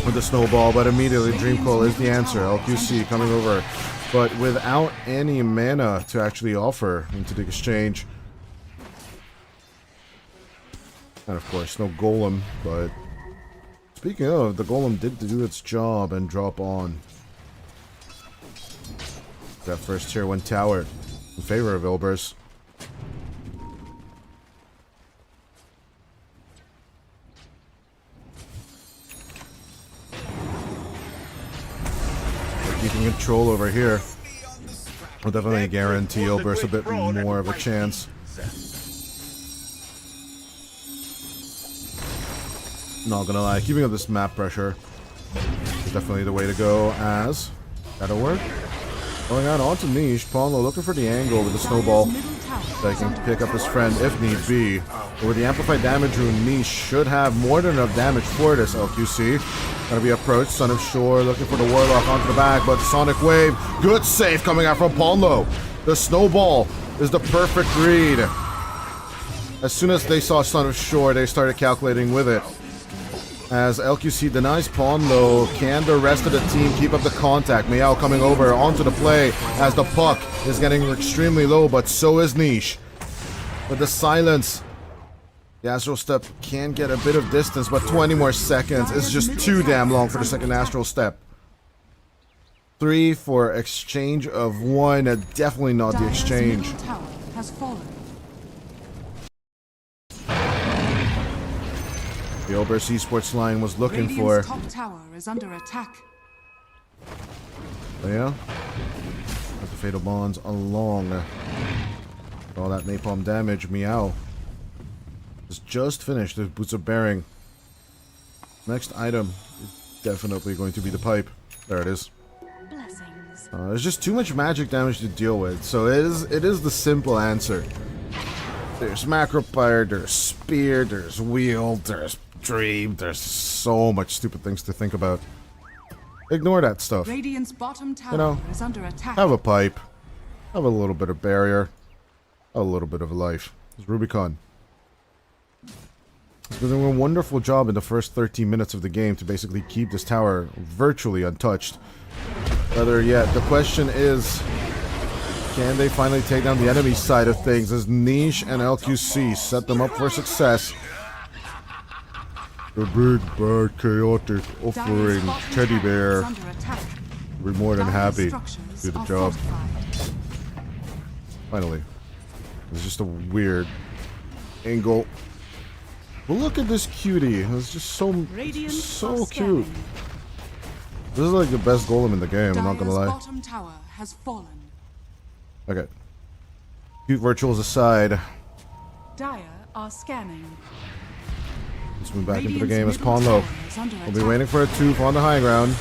with the snowball, but immediately Dreamcoil is the answer. LQC coming over, but without any mana to actually offer into the exchange. And of course, no Golem, but speaking of, the golem did do its job and drop on. That first tier 1 tower in favor of Ilbers. They're keeping control over here. Will definitely guarantee Ilbers a bit more of a chance. Not gonna lie, keeping up this map pressure is definitely the way to go, as that'll work. Going out onto Niche, Paulo looking for the angle with the snowball that he can pick up his friend if need be. But with the amplified damage rune, Niche should have more than enough damage for this LQC. Gonna be approached, Son of Shore looking for the Warlock onto the back, but Sonic Wave, good save coming out from Paulo. The snowball is the perfect read. As soon as they saw Son of Shore, they started calculating with it. As LQC denies Pawn low, can the rest of the team keep up the contact? Meow coming over onto the play as the puck is getting extremely low, but so is Niche. With the silence, the Astral Step can get a bit of distance, but 20 more seconds is just too damn long for the second Astral Step. 3 for exchange of 1, definitely not the exchange. The Ilbers Esports line was looking for. Top tower is under attack. Oh, yeah. With the Fatal Bonds along. All that napalm damage, Meow. It's just finished. The Boots of Bearing. Next item is definitely going to be the pipe. There it is. Blessings. There's just too much magic damage to deal with, so it is the simple answer. There's Macropire, there's Spear, there's Wheel, there's Dream, there's so much stupid things to think about. Ignore that stuff. Radiant's bottom tower You know, is under attack. have a pipe, have a little bit of barrier, have a little bit of life. It's Rubicon. He's doing a wonderful job in the first 13 minutes of the game to basically keep this tower virtually untouched. Better yet, the question is, can they finally take down the enemy side of things as Niche and LQC set them up for success? The big, bad, chaotic, offering teddy bear. We're more than happy to do the job. Finally. It's just a weird angle. But look at this cutie. It's just so cute. This is like the best golem in the game, I'm not gonna lie. Bottom tower has fallen. Okay. Cute virtuals aside. Dire are scanning. Let's move back into the game as Pawn low. We'll be waiting for a tooth on the high ground.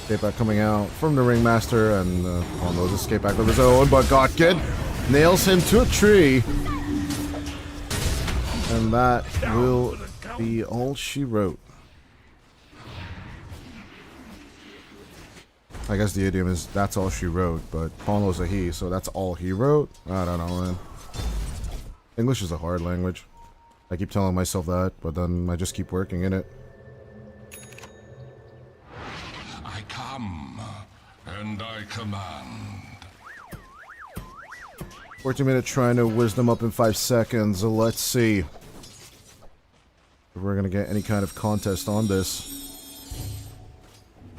Escape back coming out from the Ringmaster, and Pawn low's escape back of his own, but Gotkin nails him to a tree. And that will be all she wrote. I guess the idiom is that's all she wrote, but Paulo's a he, so that's all he wrote? I don't know, man. English is a hard language. I keep telling myself that, but then I just keep working in it. I come, and I command. 14-minute trying to wisdom up in 5 seconds. Let's see if we're going to get any kind of contest on this.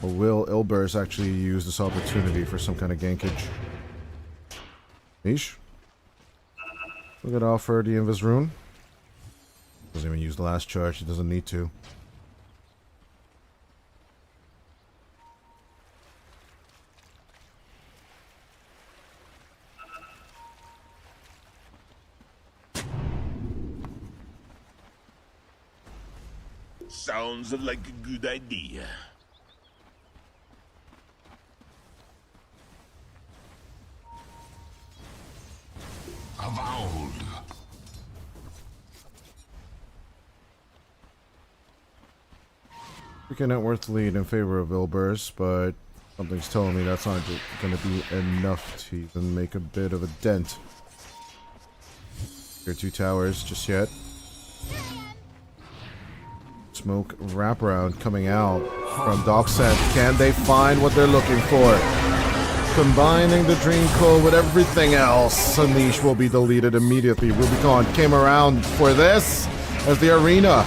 Or will Ilbers actually use this opportunity for some kind of gankage? Niche? We're going to offer the Invis rune. Doesn't even use the last charge, he doesn't need to. Sounds like a good idea. Avowed. Freaking net worth lead in favor of Ilbers, but something's telling me that's not going to be enough to even make a bit of a dent. Here, 2 towers just yet. Smoke wraparound coming out from Docksent. Can they find what they're looking for? Combining the Dream Code with everything else. Niche will be deleted immediately. Rubicon came around for this as the arena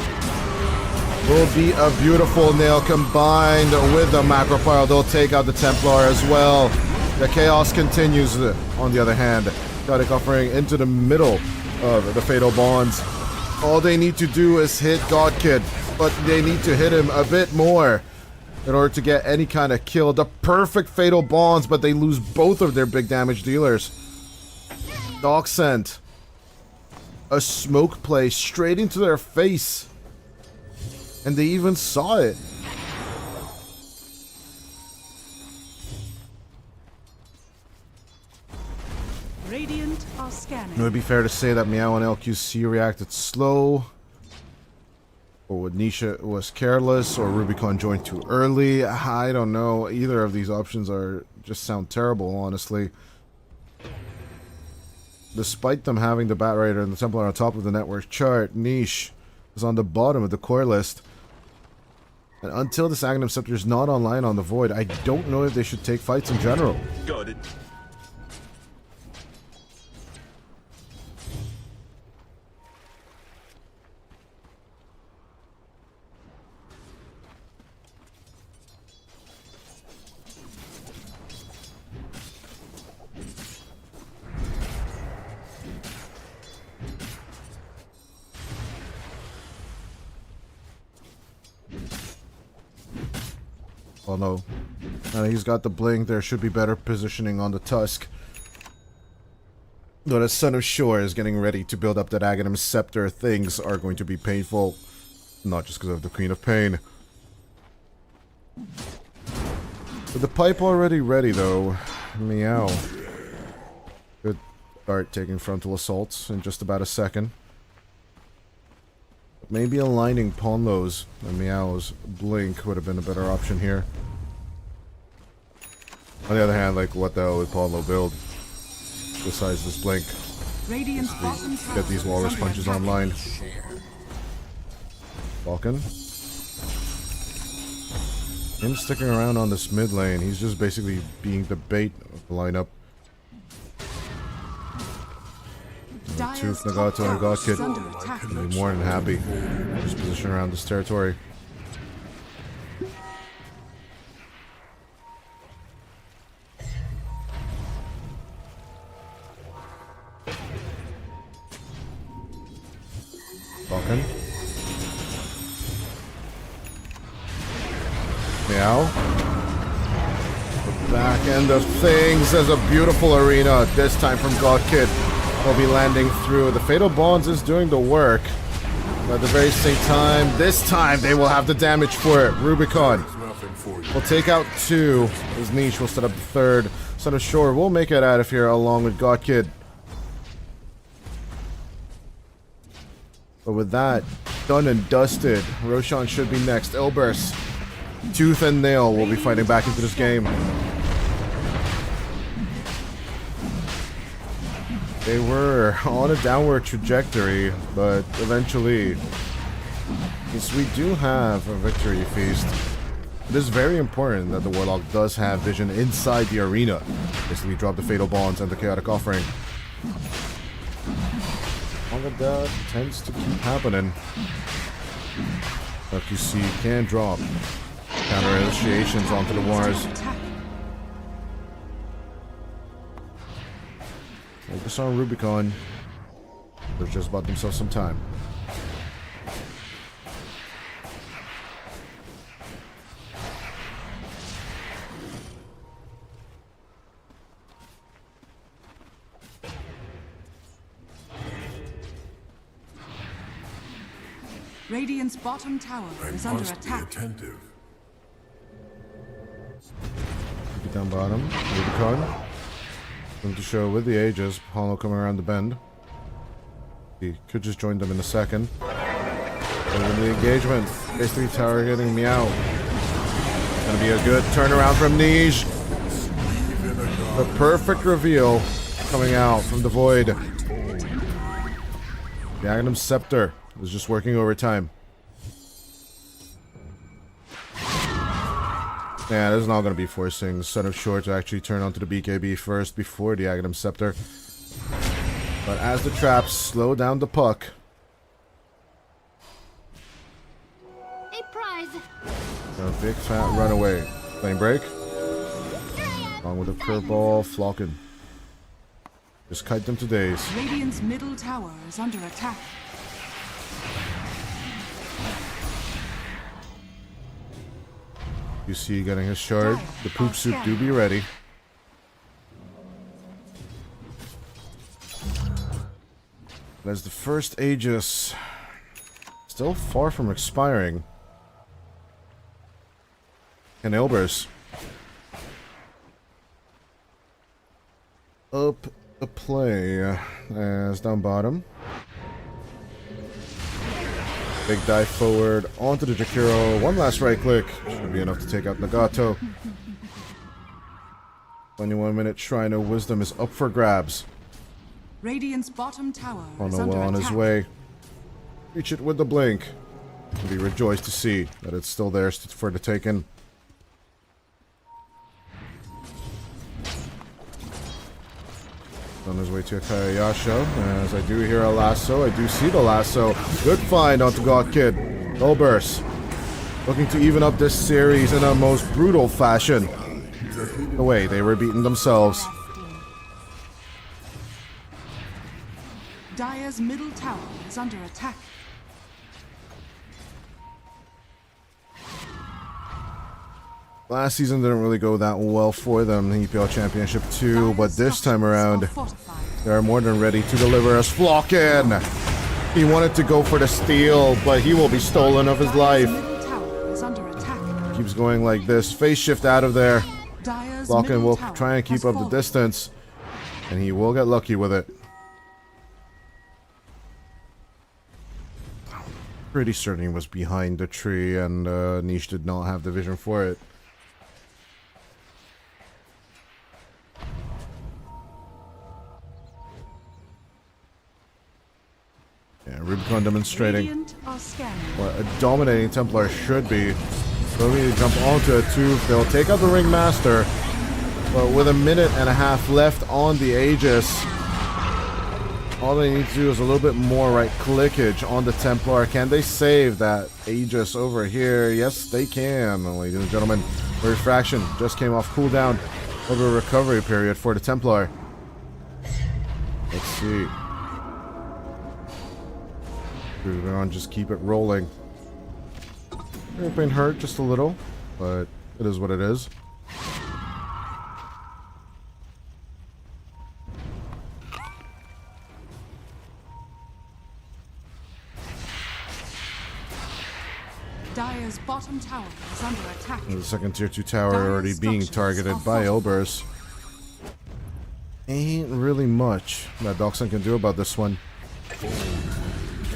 will be a beautiful nail combined with the macro pile. They'll take out the Templar as well. The chaos continues on the other hand. Chaotic Offering into the middle of the Fatal Bonds. All they need to do is hit Godkid, but they need to hit him a bit more in order to get any kind of kill. The perfect Fatal Bonds, but they lose both of their big damage dealers. Dogscent. A smoke play straight into their face. And they even saw it. Radiant are scanning. It would be fair to say that Meow and LQC reacted slow. Or Nisha was careless, or Rubicon joined too early. I don't know. Either of these options are just sound terrible, honestly. Despite them having the Bat Rider and the Templar on top of the network chart, Niche is on the bottom of the core list. And until this Aghanim Scepter is not online on the Void, I don't know if they should take fights in general. Got it. Oh no. Now he's got the blink, there should be better positioning on the Tusk. Though the Son of Shore is getting ready to build up that Aghanim Scepter, things are going to be painful. Not just because of the Queen of Pain. With the pipe already ready though, Meow could start taking frontal assaults in just about a second. Maybe aligning Ponlo's and Meow's blink would have been a better option here. On the other hand, like, what the hell would Ponlo build besides this blink? Radiant's bottom tower Get these walrus punches online. Falcon. Him sticking around on this mid lane, he's just basically being the bait of the lineup. Tooth, Nagato, and Godkid will be more than happy. Just position around this territory. Falcon. Meow. The back end of things as a beautiful arena, this time from Godkid. Will be landing through. The Fatal Bonds is doing the work. But at the very same time, this time they will have the damage for it. Rubicon will take out 2. His Niche will set up the 3rd. Son of Shore will make it out of here along with Godkid. But with that done and dusted, Roshan should be next. Elburst, Tooth and Nail will be fighting back into this game. They were on a downward trajectory, but eventually, since we do have a victory feast, it is very important that the Warlock does have vision inside the arena. Basically drop the Fatal Bonds and the Chaotic Offering. All of that tends to keep happening. Like you see, can drop counter initiations onto the Wars. Focus on Rubicon. They've just bought themselves some time. Radiant's bottom tower is under attack. Keep it down bottom. Rubicon. Going to show with the Aegis. Hollow coming around the bend. He could just join them in a second. And then the engagement. Basically targeting Meow. Gonna be a good turnaround from Niche. The perfect reveal coming out from the Void. The Aghanim Scepter is just working overtime. Yeah, this is not going to be forcing Son of Shore to actually turn onto the BKB first before the Aghanim Scepter. But as the traps slow down the puck, A big fat runaway. Flame break. Along with a curveball, Flockin. Just kite them to days. Radiant's middle tower is under attack. You see getting his shard. The poop soup do be ready. As the first Aegis still far from expiring. And Ilbers up the play as down bottom. Big dive forward onto the Jakiro. One last right click. Should be enough to take out Nagato. 21-minute Shrine of Wisdom is up for grabs. Radiant's bottom tower Oh is no, under well on attack. his way. Reach it with the blink. To be rejoiced to see that it's still there for the taking. On his way to a Kayayasha, as I do hear a lasso, I do see the lasso. Good find onto God Kid. Ilbers looking to even up this series in a most brutal fashion. The way they were beating themselves. Dire's middle tower is under attack. Last season didn't really go that well for them, the EPL Championship 2, but this time around, they are more than ready to deliver us. Flockin! He wanted to go for the steal, but he will be stolen of his life. Keeps going like this. Face shift out of there. Flockin will try and keep up the distance, and he will get lucky with it. Pretty certain he was behind the tree, and Niche did not have the vision for it. Yeah, Rubicon demonstrating what a dominating Templar should be. So we need to jump onto a tube. They'll take out the Ringmaster, but with a minute and a half left on the Aegis, all they need to do is a little bit more right clickage on the Templar. Can they save that Aegis over here? Yes, they can, ladies and gentlemen. The refraction just came off cooldown over a recovery period for the Templar. Let's see. We're gonna just keep it rolling. They've been hurt just a little, but it is what it is. Dire's bottom tower is under attack. The second tier 2 tower already being targeted by Ilbers. Ain't really much that Doxon can do about this one.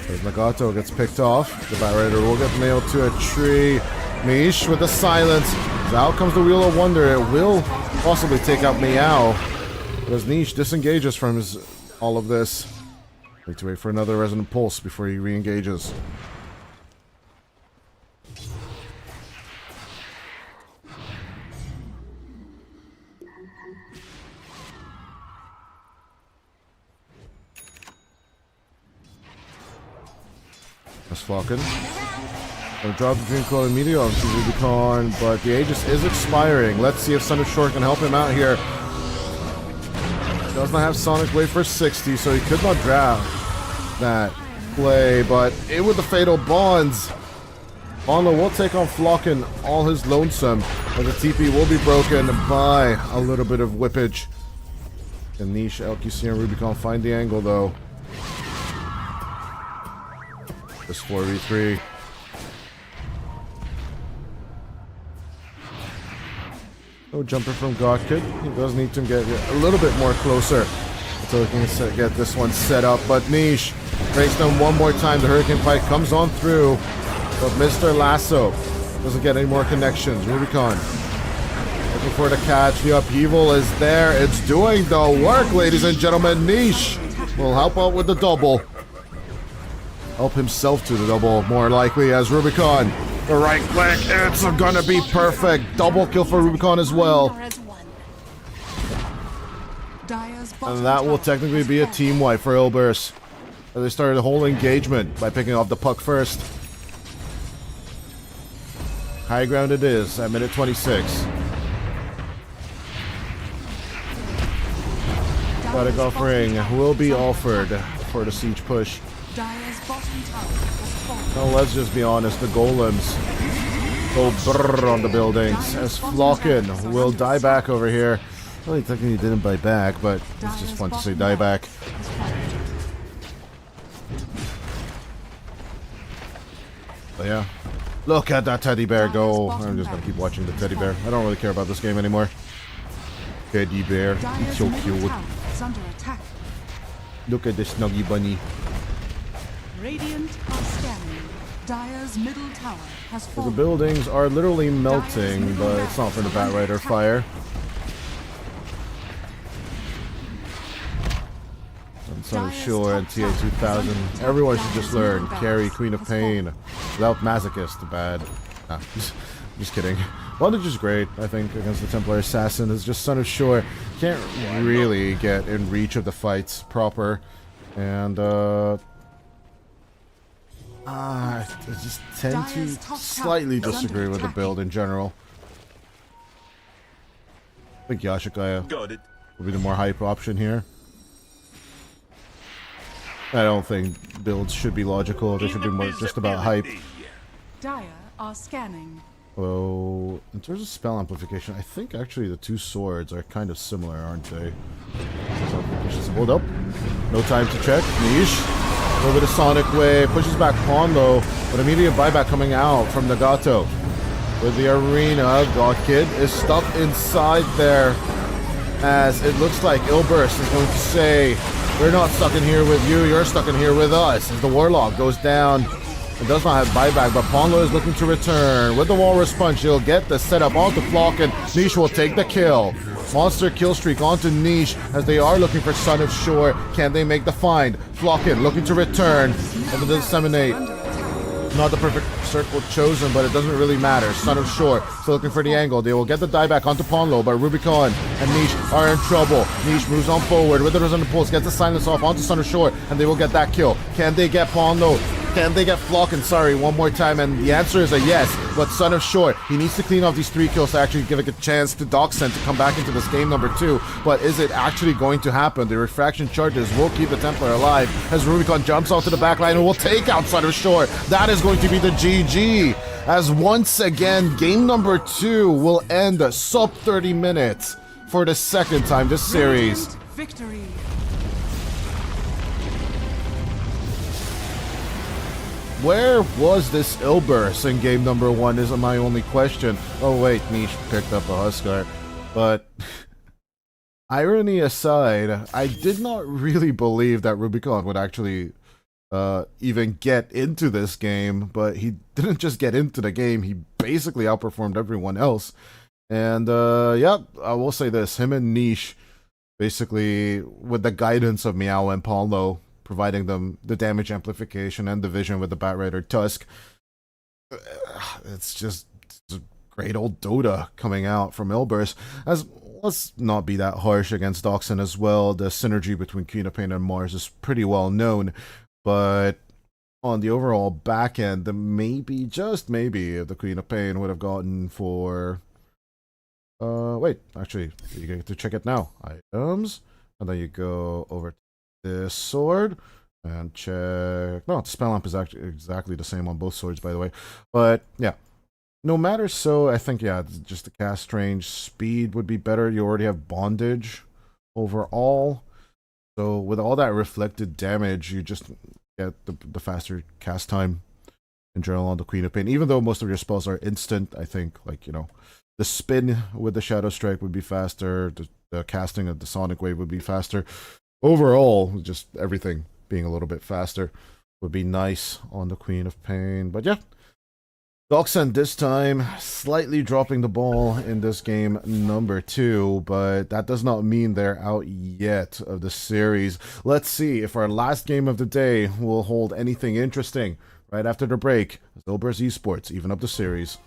As Nagato gets picked off, the Bat Rider will get nailed to a tree. Mish with the silence. So out comes the Wheel of Wonder. It will possibly take out Meow. As Niche disengages from all of this. Need to wait for another Resonant Pulse before he re-engages. That's Falcon. Gonna drop the Dream Coil immediately onto Rubicon, but the Aegis is expiring. Let's see if Thunder Shore can help him out here. Does not have Sonic Wave for 60, so he could not draft that play, but it with the Fatal Bonds. Onlo will take on Flockin all his lonesome, and the TP will be broken by a little bit of whippage. The Niche, LQC, and Rubicon find the angle though. This 4v3. No jumper from Godkid. He does need to get a little bit more closer until he can get this one set up. But Niche breaks them one more time. The Hurricane Pike comes on through. But Mr. Lasso doesn't get any more connections. Rubicon looking for the catch. The upheaval is there. It's doing the work, ladies and gentlemen. Niche will help out with the double. Help himself to the double, more likely, as Rubicon. The right click, it's gonna be perfect. Double kill for Rubicon as well. And that will technically be a team wipe for Ilbers. They started the whole engagement by picking off the puck first. High ground it is at minute 26. Product offering will be offered for the siege push. Dire's bottom tower has fallen. Now let's just be honest, the golems go brrr on the buildings as Flocken will die back over here. Well, he technically didn't die back, but it's just fun to say die back. But yeah, look at that teddy bear go. I'm just gonna keep watching the teddy bear. I don't really care about this game anymore. Teddy bear, it's so cute. Is under attack. Look at this snuggy bunny. Radiant are scanning. Dire's middle tower has The fallen. buildings are literally melting, but it's not for the Bat Rider fire. And Son of Shore and TA 2000. Everyone should just learn. Carry Queen of Pain without Masochist. Bad. Nah, just kidding. Bondage is great, I think, against the Templar Assassin. It's just Son of Shore can't really get in reach of the fights proper. And, I just tend to slightly disagree with the build in general. I think Yashikaya will be the more hype option here. I don't think builds should be logical. They should be more just about hype. Dire are scanning. Well, in terms of spell amplification, I think actually the two swords are kind of similar, aren't they? So, just hold up. No time to check. Niche. A little bit of Sonic Wave. Pushes back Pawn though, but immediate buyback coming out from Nagato. With the arena, God Kid is stuck inside there. As it looks like Ilburst is going to say, we're not stuck in here with you, you're stuck in here with us. As the Warlock goes down. It does not have buyback, but Ponlo is looking to return. With the Walrus Punch, he'll get the setup onto Flocken. Niche will take the kill. Monster kill streak onto Niche as they are looking for Son of Shore. Can they make the find? Flocken looking to return. And the Disseminate. Not the perfect circle chosen, but it doesn't really matter. Son of Shore still looking for the angle. They will get the dieback onto Ponlo, but Rubicon and Niche are in trouble. Niche moves on forward with the Resonant Pulse, gets the silence off onto Son of Shore, and they will get that kill. Can they get Ponlo? Can they get Flocken? Sorry, one more time, and the answer is a yes. But Son of Shore, he needs to clean off these 3 kills to actually give it a chance to Doxen to come back into this game number 2. But is it actually going to happen? The refraction charges will keep the Templar alive as Rubicon jumps onto the back line and will take out Son of Shore. That is going to be the GG. As once again, game number 2 will end sub 30 minutes for the second time this series. Victory. Where was this Ilburst in game number 1 is my only question. Oh wait, Niche picked up a Huskar. But, irony aside, I did not really believe that Rubicon would actually even get into this game. But he didn't just get into the game, he basically outperformed everyone else. And yeah, I will say this, him and Niche, basically with the guidance of Meow and Ponlo, providing them the damage amplification and the vision with the Bat Rider Tusk. It's just a great old Dota coming out from Ilburst. As let's not be that harsh against Doxen as well. The synergy between Queen of Pain and Mars is pretty well known, but on the overall back end, maybe, just maybe, the Queen of Pain would have gotten for wait, actually, you get to check it now. Items, and then you go over to this sword and check. No, the spell amp is actually exactly the same on both swords, by the way. But yeah, no matter. So I think, yeah, just the cast range speed would be better. You already have bondage overall, so with all that reflected damage, you just get the faster cast time in general on the Queen of Pain. Even though most of your spells are instant, I think, like, you know, the spin with the Shadow Strike would be faster. The casting of the Sonic Wave would be faster. Overall, just everything being a little bit faster would be nice on the Queen of Pain. But yeah, Doxen this time slightly dropping the ball in this game number 2, but that does not mean they're out yet of the series. Let's see if our last game of the day will hold anything interesting right after the break. Ilburst Esports even up the series.